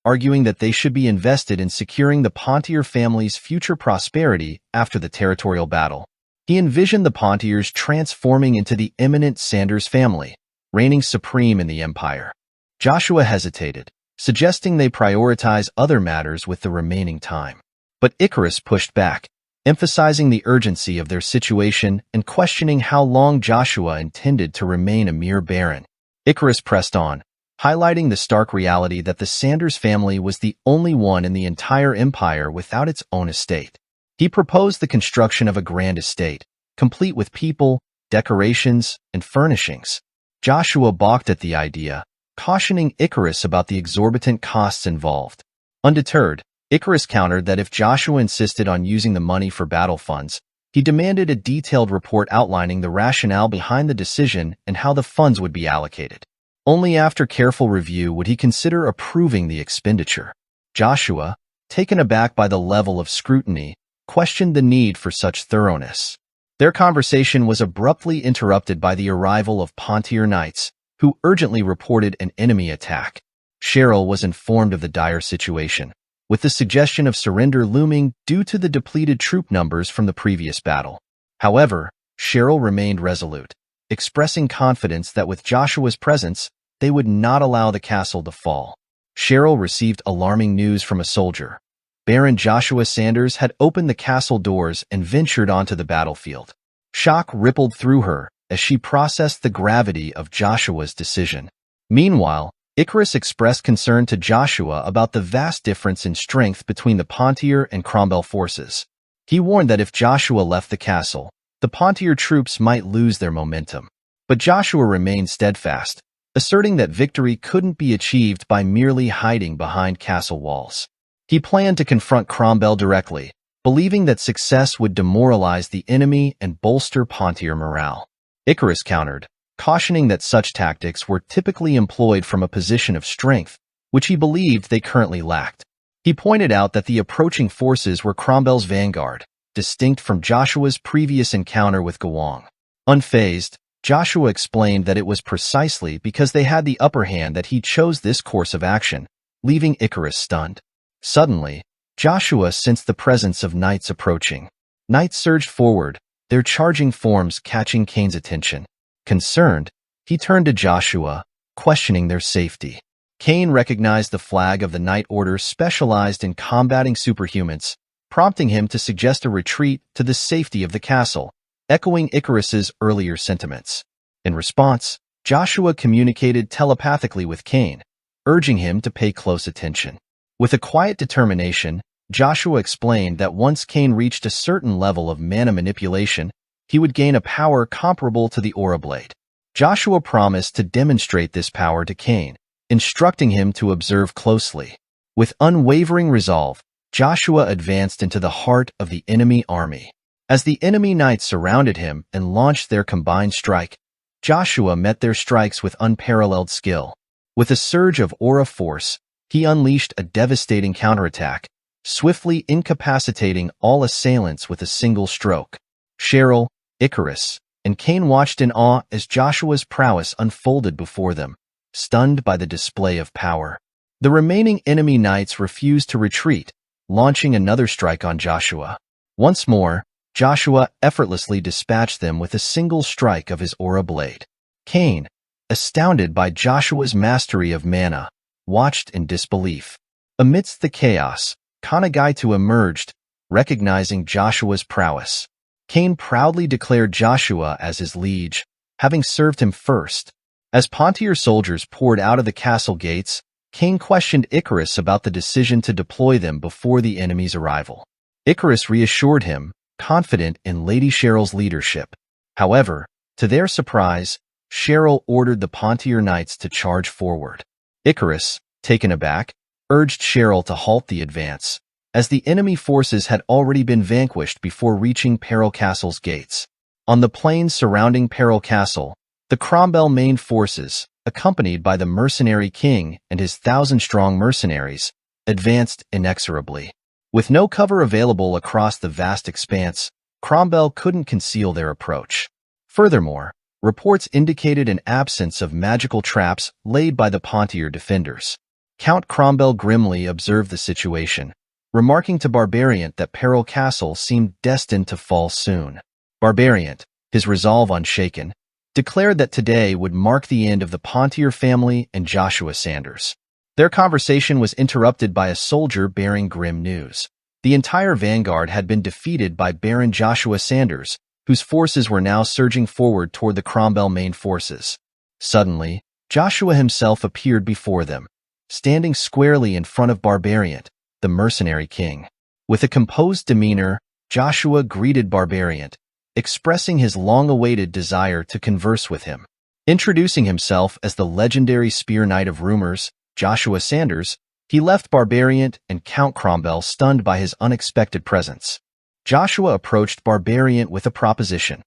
arguing that they should be invested in securing the Pontier family's future prosperity after the territorial battle. He envisioned the Pontiers transforming into the eminent Sanders family, reigning supreme in the empire. Joshua hesitated, suggesting they prioritize other matters with the remaining time. But Icarus pushed back, emphasizing the urgency of their situation and questioning how long Joshua intended to remain a mere baron. Icarus pressed on, highlighting the stark reality that the Sanders family was the only one in the entire empire without its own estate. He proposed the construction of a grand estate, complete with people, decorations, and furnishings. Joshua balked at the idea, cautioning Icarus about the exorbitant costs involved. Undeterred, Icarus countered that if Joshua insisted on using the money for battle funds, he demanded a detailed report outlining the rationale behind the decision and how the funds would be allocated. Only after careful review would he consider approving the expenditure. Joshua, taken aback by the level of scrutiny, questioned the need for such thoroughness. Their conversation was abruptly interrupted by the arrival of Pontier knights, who urgently reported an enemy attack. Cheryl was informed of the dire situation, with the suggestion of surrender looming due to the depleted troop numbers from the previous battle. However, Cheryl remained resolute, expressing confidence that with Joshua's presence, they would not allow the castle to fall. Cheryl received alarming news from a soldier. Baron Joshua Sanders had opened the castle doors and ventured onto the battlefield. Shock rippled through her as she processed the gravity of Joshua's decision. Meanwhile, Icarus expressed concern to Joshua about the vast difference in strength between the Pontier and Cromwell forces. He warned that if Joshua left the castle, the Pontier troops might lose their momentum. But Joshua remained steadfast, asserting that victory couldn't be achieved by merely hiding behind castle walls. He planned to confront Cromwell directly, believing that success would demoralize the enemy and bolster Pontier morale. Icarus countered, cautioning that such tactics were typically employed from a position of strength, which he believed they currently lacked. He pointed out that the approaching forces were Cromwell's vanguard, distinct from Joshua's previous encounter with Gawang. Unfazed, Joshua explained that it was precisely because they had the upper hand that he chose this course of action, leaving Icarus stunned. Suddenly, Joshua sensed the presence of knights approaching. Knights surged forward, their charging forms catching Cain's attention. Concerned, he turned to Joshua, questioning their safety. Cain recognized the flag of the Knight Order specialized in combating superhumans, prompting him to suggest a retreat to the safety of the castle, echoing Icarus's earlier sentiments. In response, Joshua communicated telepathically with Cain, urging him to pay close attention. With a quiet determination, Joshua explained that once Cain reached a certain level of mana manipulation, he would gain a power comparable to the Aura Blade. Joshua promised to demonstrate this power to Cain, instructing him to observe closely. With unwavering resolve, Joshua advanced into the heart of the enemy army. As the enemy knights surrounded him and launched their combined strike, Joshua met their strikes with unparalleled skill. With a surge of aura force, he unleashed a devastating counterattack, swiftly incapacitating all assailants with a single stroke. Cheryl, Icarus, and Cain watched in awe as Joshua's prowess unfolded before them, stunned by the display of power. The remaining enemy knights refused to retreat, launching another strike on Joshua. Once more, Joshua effortlessly dispatched them with a single strike of his aura blade. Cain, astounded by Joshua's mastery of mana, watched in disbelief. Amidst the chaos, Kanagaitu emerged, recognizing Joshua's prowess. Cain proudly declared Joshua as his liege, having served him first. As Pontier soldiers poured out of the castle gates, Cain questioned Icarus about the decision to deploy them before the enemy's arrival. Icarus reassured him, confident in Lady Cheryl's leadership. However, to their surprise, Cheryl ordered the Pontier knights to charge forward. Icarus, taken aback, urged Cheryl to halt the advance, as the enemy forces had already been vanquished before reaching Peril Castle's gates. On the plains surrounding Peril Castle, the Cromwell main forces, accompanied by the mercenary king and his 1,000-strong mercenaries, advanced inexorably. With no cover available across the vast expanse, Cromwell couldn't conceal their approach. Furthermore, reports indicated an absence of magical traps laid by the Pontier defenders. Count Cromwell grimly observed the situation, remarking to Barbariant that Peril Castle seemed destined to fall soon. Barbariant, his resolve unshaken, declared that today would mark the end of the Pontier family and Joshua Sanders. Their conversation was interrupted by a soldier bearing grim news. The entire vanguard had been defeated by Baron Joshua Sanders, whose forces were now surging forward toward the Cromwell main forces. Suddenly, Joshua himself appeared before them, standing squarely in front of Barbariant, the mercenary king. With a composed demeanor, Joshua greeted Barbariant, expressing his long-awaited desire to converse with him. Introducing himself as the legendary Spear Knight of Rumors, Joshua Sanders, he left Barbariant and Count Cromwell stunned by his unexpected presence. Joshua approached Barbariant with a proposition,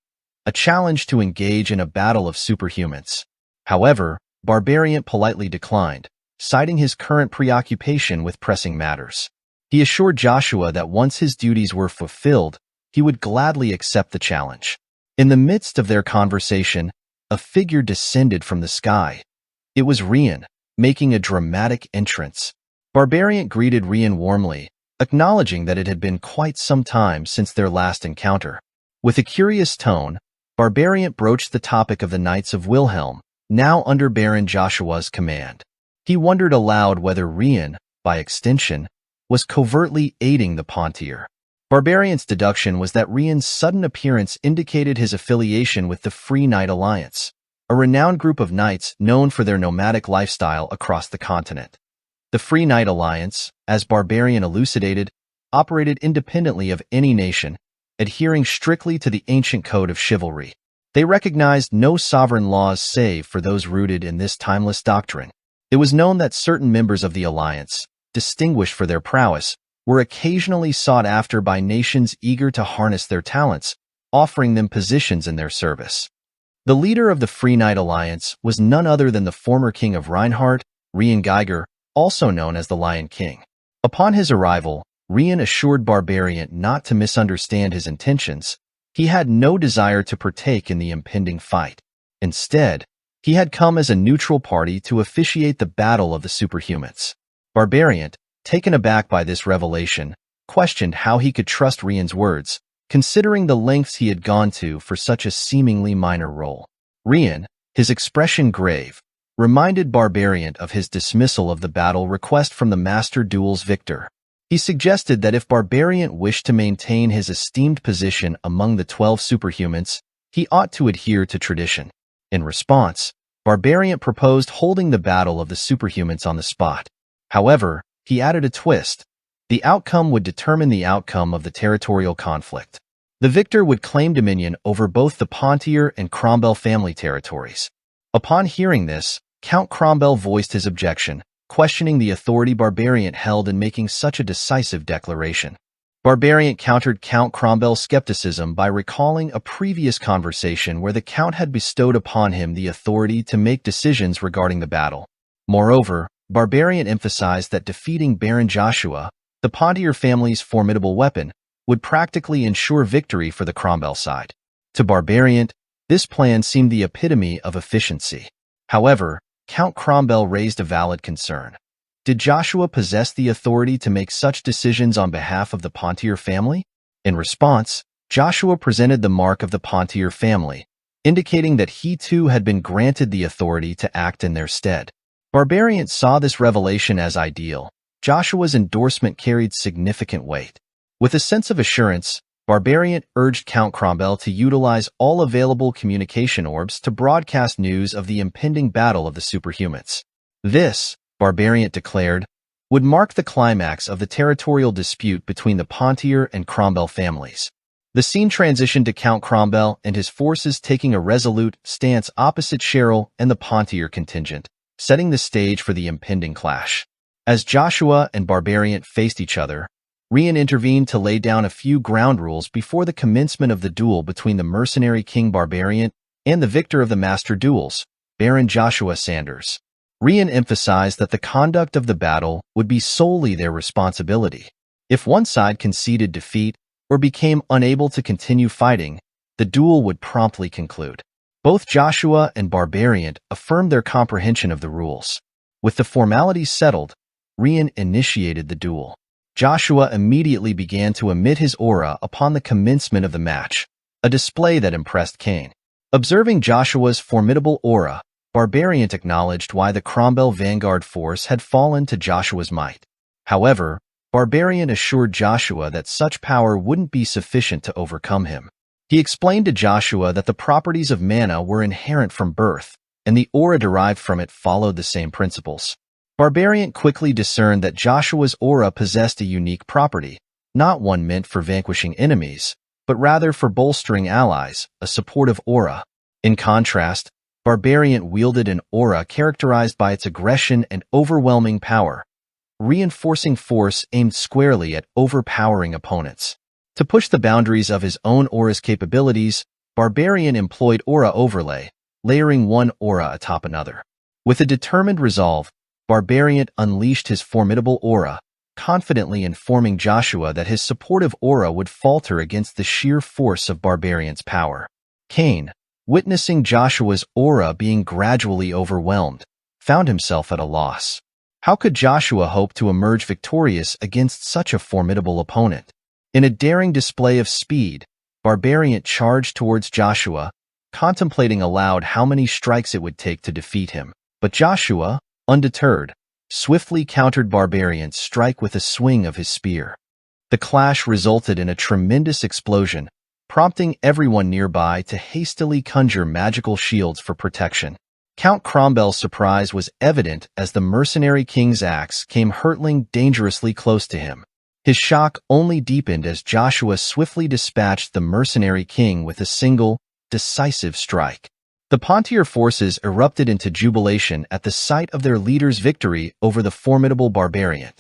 a challenge to engage in a battle of superhumans. However, Barbariant politely declined, citing his current preoccupation with pressing matters. He assured Joshua that once his duties were fulfilled, he would gladly accept the challenge. In the midst of their conversation, a figure descended from the sky. It was Rian, making a dramatic entrance. Barbariant greeted Rian warmly, acknowledging that it had been quite some time since their last encounter. With a curious tone, Barbariant broached the topic of the Knights of Wilhelm, now under Baron Joshua's command. He wondered aloud whether Rian, by extension, was covertly aiding the Pontier. Barbariant's deduction was that Rian's sudden appearance indicated his affiliation with the Free Knight Alliance, a renowned group of knights known for their nomadic lifestyle across the continent. The Free Knight Alliance, as Barbarian elucidated, operated independently of any nation, adhering strictly to the ancient code of chivalry. They recognized no sovereign laws save for those rooted in this timeless doctrine. It was known that certain members of the alliance, distinguished for their prowess, were occasionally sought after by nations eager to harness their talents, offering them positions in their service. The leader of the Free Knight Alliance was none other than the former king of Reinhardt, Rian Geiger, also known as the Lion King. Upon his arrival, Rian assured Barbarian not to misunderstand his intentions. He had no desire to partake in the impending fight. Instead, he had come as a neutral party to officiate the battle of the superhumans. Barbarian, taken aback by this revelation, questioned how he could trust Rian's words, considering the lengths he had gone to for such a seemingly minor role. Rian, his expression grave, reminded Barbarian of his dismissal of the battle request from the Master Duel's victor. He suggested that if Barbarian wished to maintain his esteemed position among the 12 superhumans, he ought to adhere to tradition. In response, Barbarian proposed holding the battle of the superhumans on the spot. However, he added a twist. The outcome would determine the outcome of the territorial conflict. The victor would claim dominion over both the Pontier and Cromwell family territories. Upon hearing this, Count Cromwell voiced his objection, questioning the authority Barbarian held in making such a decisive declaration. Barbarian countered Count Cromwell's skepticism by recalling a previous conversation where the Count had bestowed upon him the authority to make decisions regarding the battle. Moreover, Barbarian emphasized that defeating Baron Joshua, the Pontier family's formidable weapon, would practically ensure victory for the Cromwell side. To Barbarian, this plan seemed the epitome of efficiency. However, Count Cromwell raised a valid concern. Did Joshua possess the authority to make such decisions on behalf of the Pontier family? In response, Joshua presented the mark of the Pontier family, indicating that he too had been granted the authority to act in their stead. Barbarian saw this revelation as ideal. Joshua's endorsement carried significant weight. With a sense of assurance, Barbarian urged Count Cromwell to utilize all available communication orbs to broadcast news of the impending battle of the superhumans. This, Barbarian declared, would mark the climax of the territorial dispute between the Pontier and Cromwell families. The scene transitioned to Count Cromwell and his forces taking a resolute stance opposite Cheryl and the Pontier contingent, setting the stage for the impending clash. As Joshua and Barbarian faced each other, Rian intervened to lay down a few ground rules before the commencement of the duel between the mercenary King Barbarian and the victor of the Master Duels, Baron Joshua Sanders. Rian emphasized that the conduct of the battle would be solely their responsibility. If one side conceded defeat or became unable to continue fighting, the duel would promptly conclude. Both Joshua and Barbarian affirmed their comprehension of the rules. With the formalities settled, Rian initiated the duel. Joshua immediately began to emit his aura upon the commencement of the match, a display that impressed Kane. Observing Joshua's formidable aura, Barbarian acknowledged why the Cromwell vanguard force had fallen to Joshua's might. However, Barbarian assured Joshua that such power wouldn't be sufficient to overcome him. He explained to Joshua that the properties of mana were inherent from birth, and the aura derived from it followed the same principles. Barbarian quickly discerned that Joshua's aura possessed a unique property, not one meant for vanquishing enemies, but rather for bolstering allies, a supportive aura. In contrast, Barbarian wielded an aura characterized by its aggression and overwhelming power, reinforcing force aimed squarely at overpowering opponents. To push the boundaries of his own aura's capabilities, Barbarian employed aura overlay, layering one aura atop another. With a determined resolve, Barbarian unleashed his formidable aura, confidently informing Joshua that his supportive aura would falter against the sheer force of Barbarian's power. Kane, witnessing Joshua's aura being gradually overwhelmed, found himself at a loss. How could Joshua hope to emerge victorious against such a formidable opponent? In a daring display of speed, Barbarian charged towards Joshua, contemplating aloud how many strikes it would take to defeat him. But Joshua, undeterred, swiftly countered Barbarian's strike with a swing of his spear. The clash resulted in a tremendous explosion, prompting everyone nearby to hastily conjure magical shields for protection. Count Cromwell's surprise was evident as the mercenary king's axe came hurtling dangerously close to him. His shock only deepened as Joshua swiftly dispatched the mercenary king with a single, decisive strike. The Pontier forces erupted into jubilation at the sight of their leader's victory over the formidable Barbarian.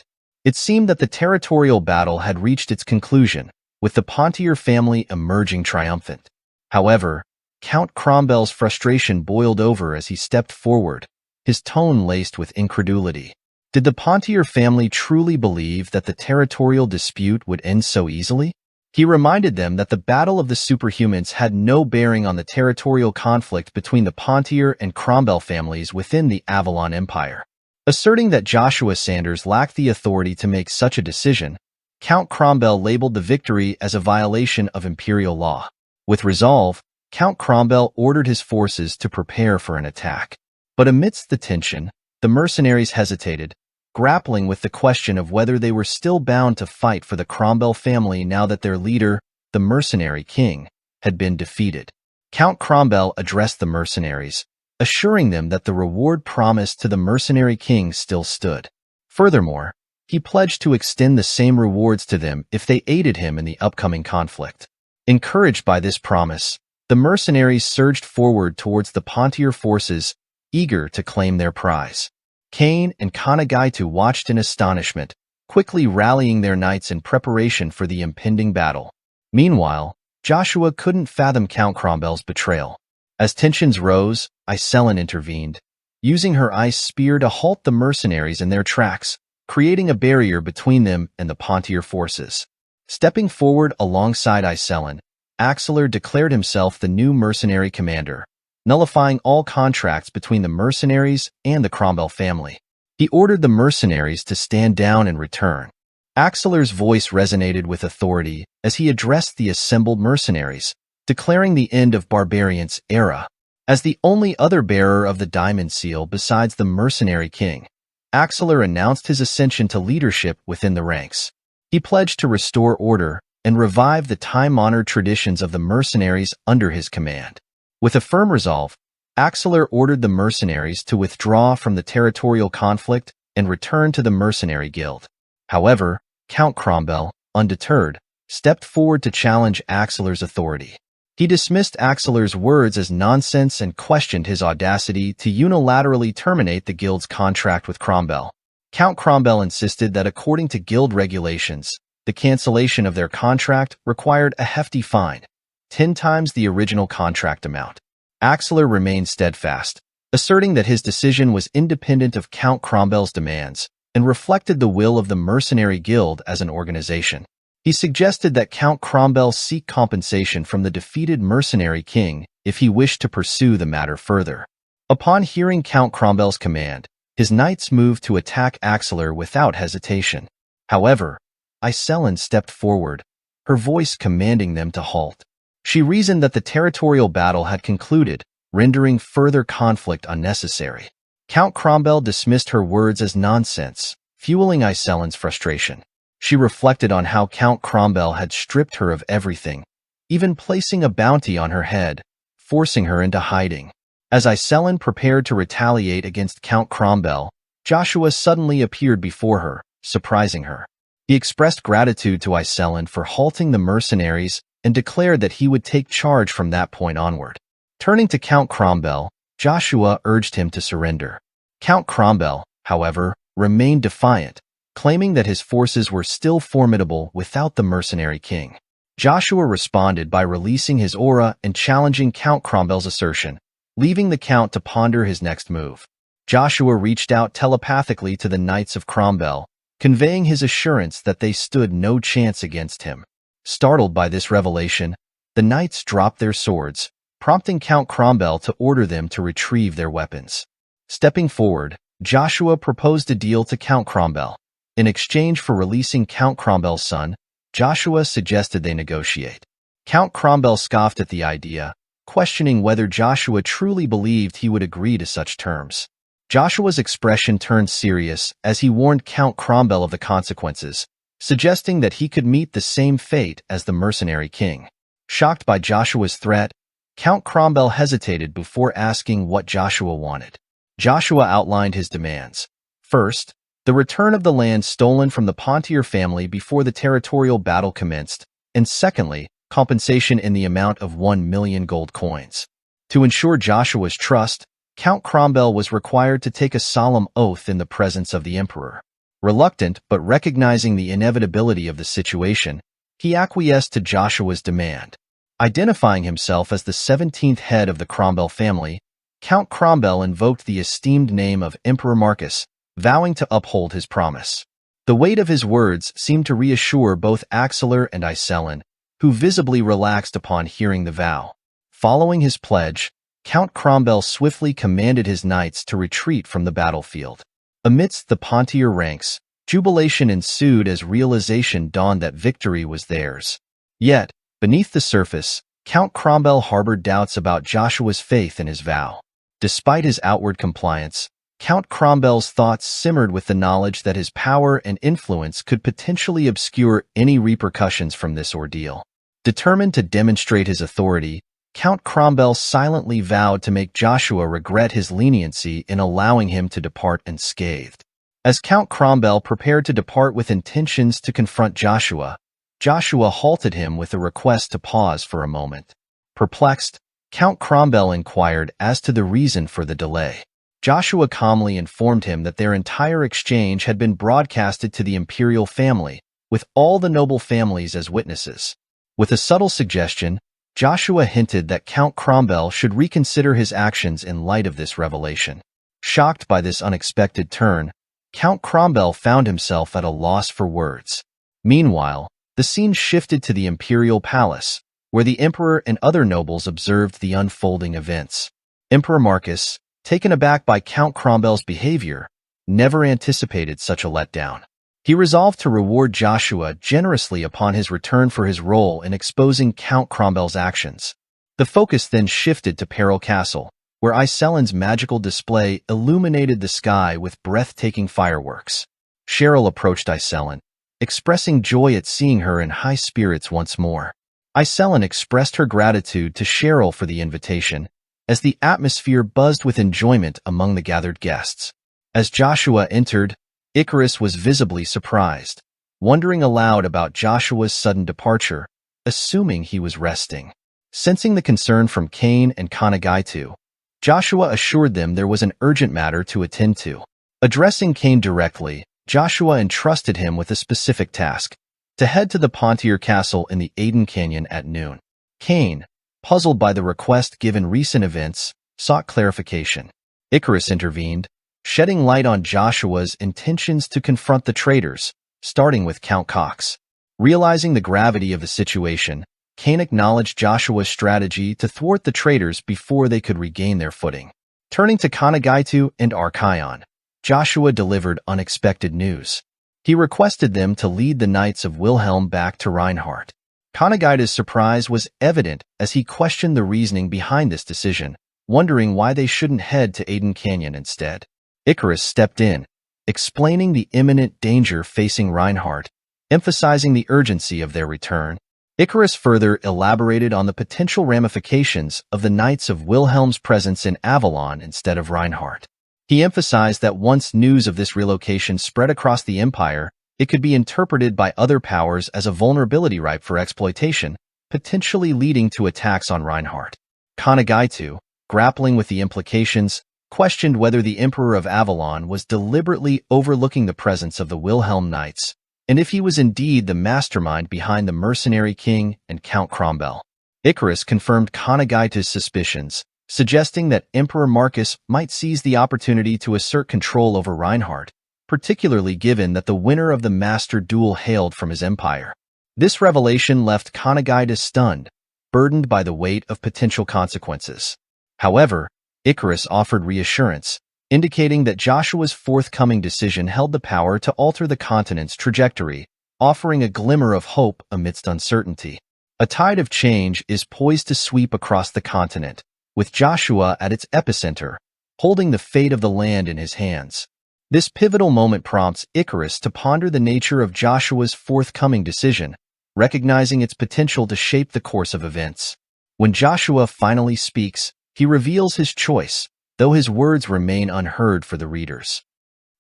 It seemed that the territorial battle had reached its conclusion, with the Pontier family emerging triumphant. However, Count Cromwell's frustration boiled over as he stepped forward, his tone laced with incredulity. Did the Pontier family truly believe that the territorial dispute would end so easily? He reminded them that the Battle of the Superhumans had no bearing on the territorial conflict between the Pontier and Cromwell families within the Avalon Empire. Asserting that Joshua Sanders lacked the authority to make such a decision, Count Cromwell labeled the victory as a violation of imperial law. With resolve, Count Cromwell ordered his forces to prepare for an attack. But amidst the tension, the mercenaries hesitated, grappling with the question of whether they were still bound to fight for the Cromwell family now that their leader, the mercenary king, had been defeated. Count Cromwell addressed the mercenaries, assuring them that the reward promised to the mercenary king still stood. Furthermore, he pledged to extend the same rewards to them if they aided him in the upcoming conflict. Encouraged by this promise, the mercenaries surged forward towards the Pontier forces, eager to claim their prize. Cain and Kanagaitu watched in astonishment, quickly rallying their knights in preparation for the impending battle. Meanwhile, Joshua couldn't fathom Count Cromwell's betrayal. As tensions rose, Iselin intervened, using her ice spear to halt the mercenaries in their tracks, creating a barrier between them and the Pontier forces. Stepping forward alongside Iselin, Axeler declared himself the new mercenary commander, nullifying all contracts between the mercenaries and the Cromwell family. He ordered the mercenaries to stand down and return. Axeler's voice resonated with authority as he addressed the assembled mercenaries, declaring the end of Barbarian's era. As the only other bearer of the Diamond Seal besides the mercenary king, Axeler announced his ascension to leadership within the ranks. He pledged to restore order and revive the time-honored traditions of the mercenaries under his command. With a firm resolve, Axeler ordered the mercenaries to withdraw from the territorial conflict and return to the mercenary guild. However, Count Cromwell, undeterred, stepped forward to challenge Axeler's authority. He dismissed Axeler's words as nonsense and questioned his audacity to unilaterally terminate the guild's contract with Cromwell. Count Cromwell insisted that according to guild regulations, the cancellation of their contract required a hefty fine, 10 times the original contract amount. Axeler remained steadfast, asserting that his decision was independent of Count Cromwell's demands and reflected the will of the Mercenary Guild as an organization. He suggested that Count Cromwell seek compensation from the defeated mercenary king if he wished to pursue the matter further. Upon hearing Count Cromwell's command, his knights moved to attack Axeler without hesitation. However, Iselin stepped forward, her voice commanding them to halt. She reasoned that the territorial battle had concluded, rendering further conflict unnecessary. Count Cromwell dismissed her words as nonsense, fueling Iselin's frustration. She reflected on how Count Cromwell had stripped her of everything, even placing a bounty on her head, forcing her into hiding. As Iselin prepared to retaliate against Count Cromwell, Joshua suddenly appeared before her, surprising her. He expressed gratitude to Iselin for halting the mercenaries and declared that he would take charge from that point onward. Turning to Count Cromwell, Joshua urged him to surrender. Count Cromwell, however, remained defiant, claiming that his forces were still formidable without the mercenary king. Joshua responded by releasing his aura and challenging Count Cromwell's assertion, leaving the Count to ponder his next move. Joshua reached out telepathically to the Knights of Cromwell, conveying his assurance that they stood no chance against him. Startled by this revelation, the knights dropped their swords, prompting Count Cromwell to order them to retrieve their weapons. Stepping forward, Joshua proposed a deal to Count Cromwell. In exchange for releasing Count Cromwell's son, Joshua suggested they negotiate. Count Cromwell scoffed at the idea, questioning whether Joshua truly believed he would agree to such terms. Joshua's expression turned serious as he warned Count Cromwell of the consequences, suggesting that he could meet the same fate as the mercenary king. Shocked by Joshua's threat, Count Cromwell hesitated before asking what Joshua wanted. Joshua outlined his demands. First, the return of the land stolen from the Pontier family before the territorial battle commenced, and secondly, compensation in the amount of 1 million gold coins. To ensure Joshua's trust, Count Cromwell was required to take a solemn oath in the presence of the emperor. Reluctant but recognizing the inevitability of the situation, he acquiesced to Joshua's demand. Identifying himself as the 17th head of the Cromwell family, Count Cromwell invoked the esteemed name of Emperor Marcus, vowing to uphold his promise. The weight of his words seemed to reassure both Axeler and Iselin, who visibly relaxed upon hearing the vow. Following his pledge, Count Cromwell swiftly commanded his knights to retreat from the battlefield. Amidst the Pontier ranks, jubilation ensued as realization dawned that victory was theirs. Yet, beneath the surface, Count Cromwell harbored doubts about Joshua's faith in his vow. Despite his outward compliance, Count Cromwell's thoughts simmered with the knowledge that his power and influence could potentially obscure any repercussions from this ordeal. Determined to demonstrate his authority, Count Cromwell silently vowed to make Joshua regret his leniency in allowing him to depart unscathed. As Count Cromwell prepared to depart with intentions to confront Joshua, Joshua halted him with a request to pause for a moment. Perplexed, Count Cromwell inquired as to the reason for the delay. Joshua calmly informed him that their entire exchange had been broadcasted to the imperial family, with all the noble families as witnesses. With a subtle suggestion, Joshua hinted that Count Cromwell should reconsider his actions in light of this revelation. Shocked by this unexpected turn, Count Cromwell found himself at a loss for words. Meanwhile, the scene shifted to the imperial palace, where the emperor and other nobles observed the unfolding events. Emperor Marcus, taken aback by Count Cromwell's behavior, never anticipated such a letdown. He resolved to reward Joshua generously upon his return for his role in exposing Count Cromwell's actions. The focus then shifted to Peril Castle, where Iselin's magical display illuminated the sky with breathtaking fireworks. Cheryl approached Iselin, expressing joy at seeing her in high spirits once more. Iselin expressed her gratitude to Cheryl for the invitation, as the atmosphere buzzed with enjoyment among the gathered guests. As Joshua entered, Icarus was visibly surprised, wondering aloud about Joshua's sudden departure, assuming he was resting. Sensing the concern from Cain and Kanagaitu, Joshua assured them there was an urgent matter to attend to. Addressing Cain directly, Joshua entrusted him with a specific task, to head to the Pontier Castle in the Aden Canyon at noon. Cain, puzzled by the request given recent events, sought clarification. Icarus intervened, shedding light on Joshua's intentions to confront the traitors, starting with Count Cox. Realizing the gravity of the situation, Cain acknowledged Joshua's strategy to thwart the traitors before they could regain their footing. Turning to Kanagaitu and Archaon, Joshua delivered unexpected news. He requested them to lead the Knights of Wilhelm back to Reinhardt. Kanagaita's surprise was evident as he questioned the reasoning behind this decision, wondering why they shouldn't head to Aden Canyon instead. Icarus stepped in, explaining the imminent danger facing Reinhardt, emphasizing the urgency of their return. Icarus further elaborated on the potential ramifications of the Knights of Wilhelm's presence in Avalon instead of Reinhardt. He emphasized that once news of this relocation spread across the Empire, it could be interpreted by other powers as a vulnerability ripe for exploitation, potentially leading to attacks on Reinhardt. Kanagaitu, grappling with the implications, questioned whether the Emperor of Avalon was deliberately overlooking the presence of the Wilhelm Knights, and if he was indeed the mastermind behind the mercenary king and Count Cromwell. Icarus confirmed Kanagaita's suspicions, suggesting that Emperor Marcus might seize the opportunity to assert control over Reinhardt, particularly given that the winner of the master duel hailed from his empire. This revelation left Kanagaita stunned, burdened by the weight of potential consequences. However, Icarus offered reassurance, indicating that Joshua's forthcoming decision held the power to alter the continent's trajectory, offering a glimmer of hope amidst uncertainty. A tide of change is poised to sweep across the continent, with Joshua at its epicenter, holding the fate of the land in his hands. This pivotal moment prompts Icarus to ponder the nature of Joshua's forthcoming decision, recognizing its potential to shape the course of events. When Joshua finally speaks, he reveals his choice, though his words remain unheard for the readers.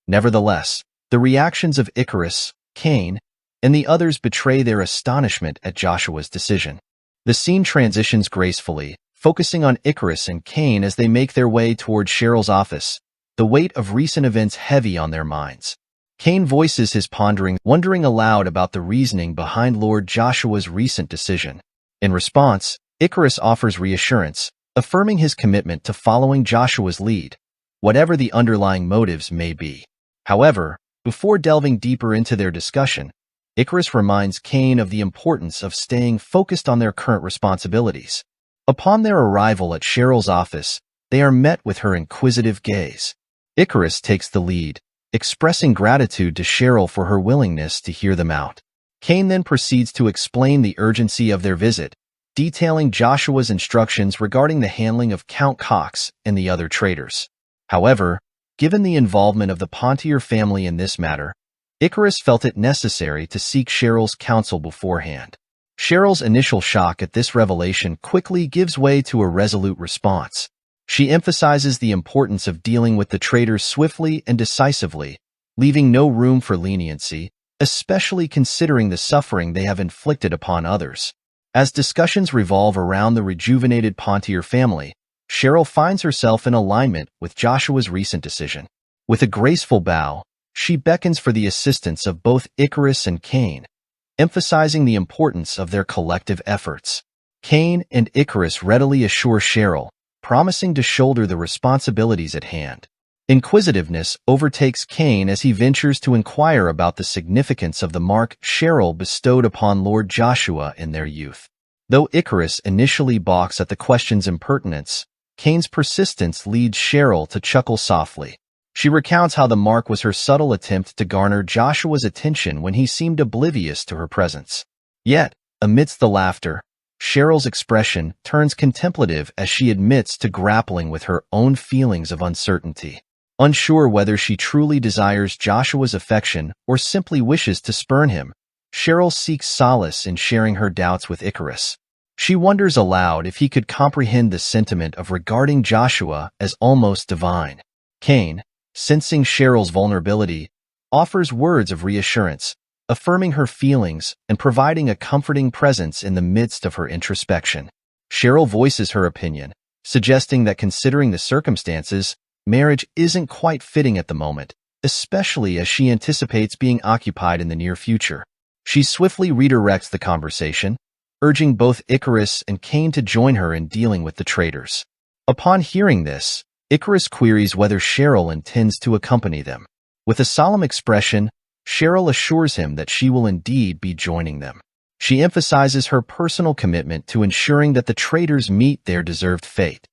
Nevertheless, the reactions of Icarus, Cain, and the others betray their astonishment at Joshua's decision. The scene transitions gracefully, focusing on Icarus and Cain as they make their way toward Cheryl's office, the weight of recent events heavy on their minds. Cain voices his pondering, wondering aloud about the reasoning behind Lord Joshua's recent decision. In response, Icarus offers reassurance, affirming his commitment to following Joshua's lead, whatever the underlying motives may be. However, before delving deeper into their discussion, Icarus reminds Cain of the importance of staying focused on their current responsibilities. Upon their arrival at Cheryl's office, they are met with her inquisitive gaze. Icarus takes the lead, expressing gratitude to Cheryl for her willingness to hear them out. Cain then proceeds to explain the urgency of their visit, detailing Joshua's instructions regarding the handling of Count Cox and the other traitors. However, given the involvement of the Pontier family in this matter, Icarus felt it necessary to seek Cheryl's counsel beforehand. Cheryl's initial shock at this revelation quickly gives way to a resolute response. She emphasizes the importance of dealing with the traitors swiftly and decisively, leaving no room for leniency, especially considering the suffering they have inflicted upon others. As discussions revolve around the rejuvenated Pontier family, Cheryl finds herself in alignment with Joshua's recent decision. With a graceful bow, she beckons for the assistance of both Icarus and Cain, emphasizing the importance of their collective efforts. Cain and Icarus readily assure Cheryl, promising to shoulder the responsibilities at hand. Inquisitiveness overtakes Cain as he ventures to inquire about the significance of the mark Cheryl bestowed upon Lord Joshua in their youth. Though Icarus initially balks at the question's impertinence, Cain's persistence leads Cheryl to chuckle softly. She recounts how the mark was her subtle attempt to garner Joshua's attention when he seemed oblivious to her presence. Yet, amidst the laughter, Cheryl's expression turns contemplative as she admits to grappling with her own feelings of uncertainty. Unsure whether she truly desires Joshua's affection or simply wishes to spurn him, Cheryl seeks solace in sharing her doubts with Icarus. She wonders aloud if he could comprehend the sentiment of regarding Joshua as almost divine. Cain, sensing Cheryl's vulnerability, offers words of reassurance, affirming her feelings and providing a comforting presence in the midst of her introspection. Cheryl voices her opinion, suggesting that considering the circumstances, marriage isn't quite fitting at the moment, especially as she anticipates being occupied in the near future. She swiftly redirects the conversation, urging both Icarus and Cain to join her in dealing with the traitors. Upon hearing this, Icarus queries whether Cheryl intends to accompany them. With a solemn expression, Cheryl assures him that she will indeed be joining them. She emphasizes her personal commitment to ensuring that the traitors meet their deserved fate.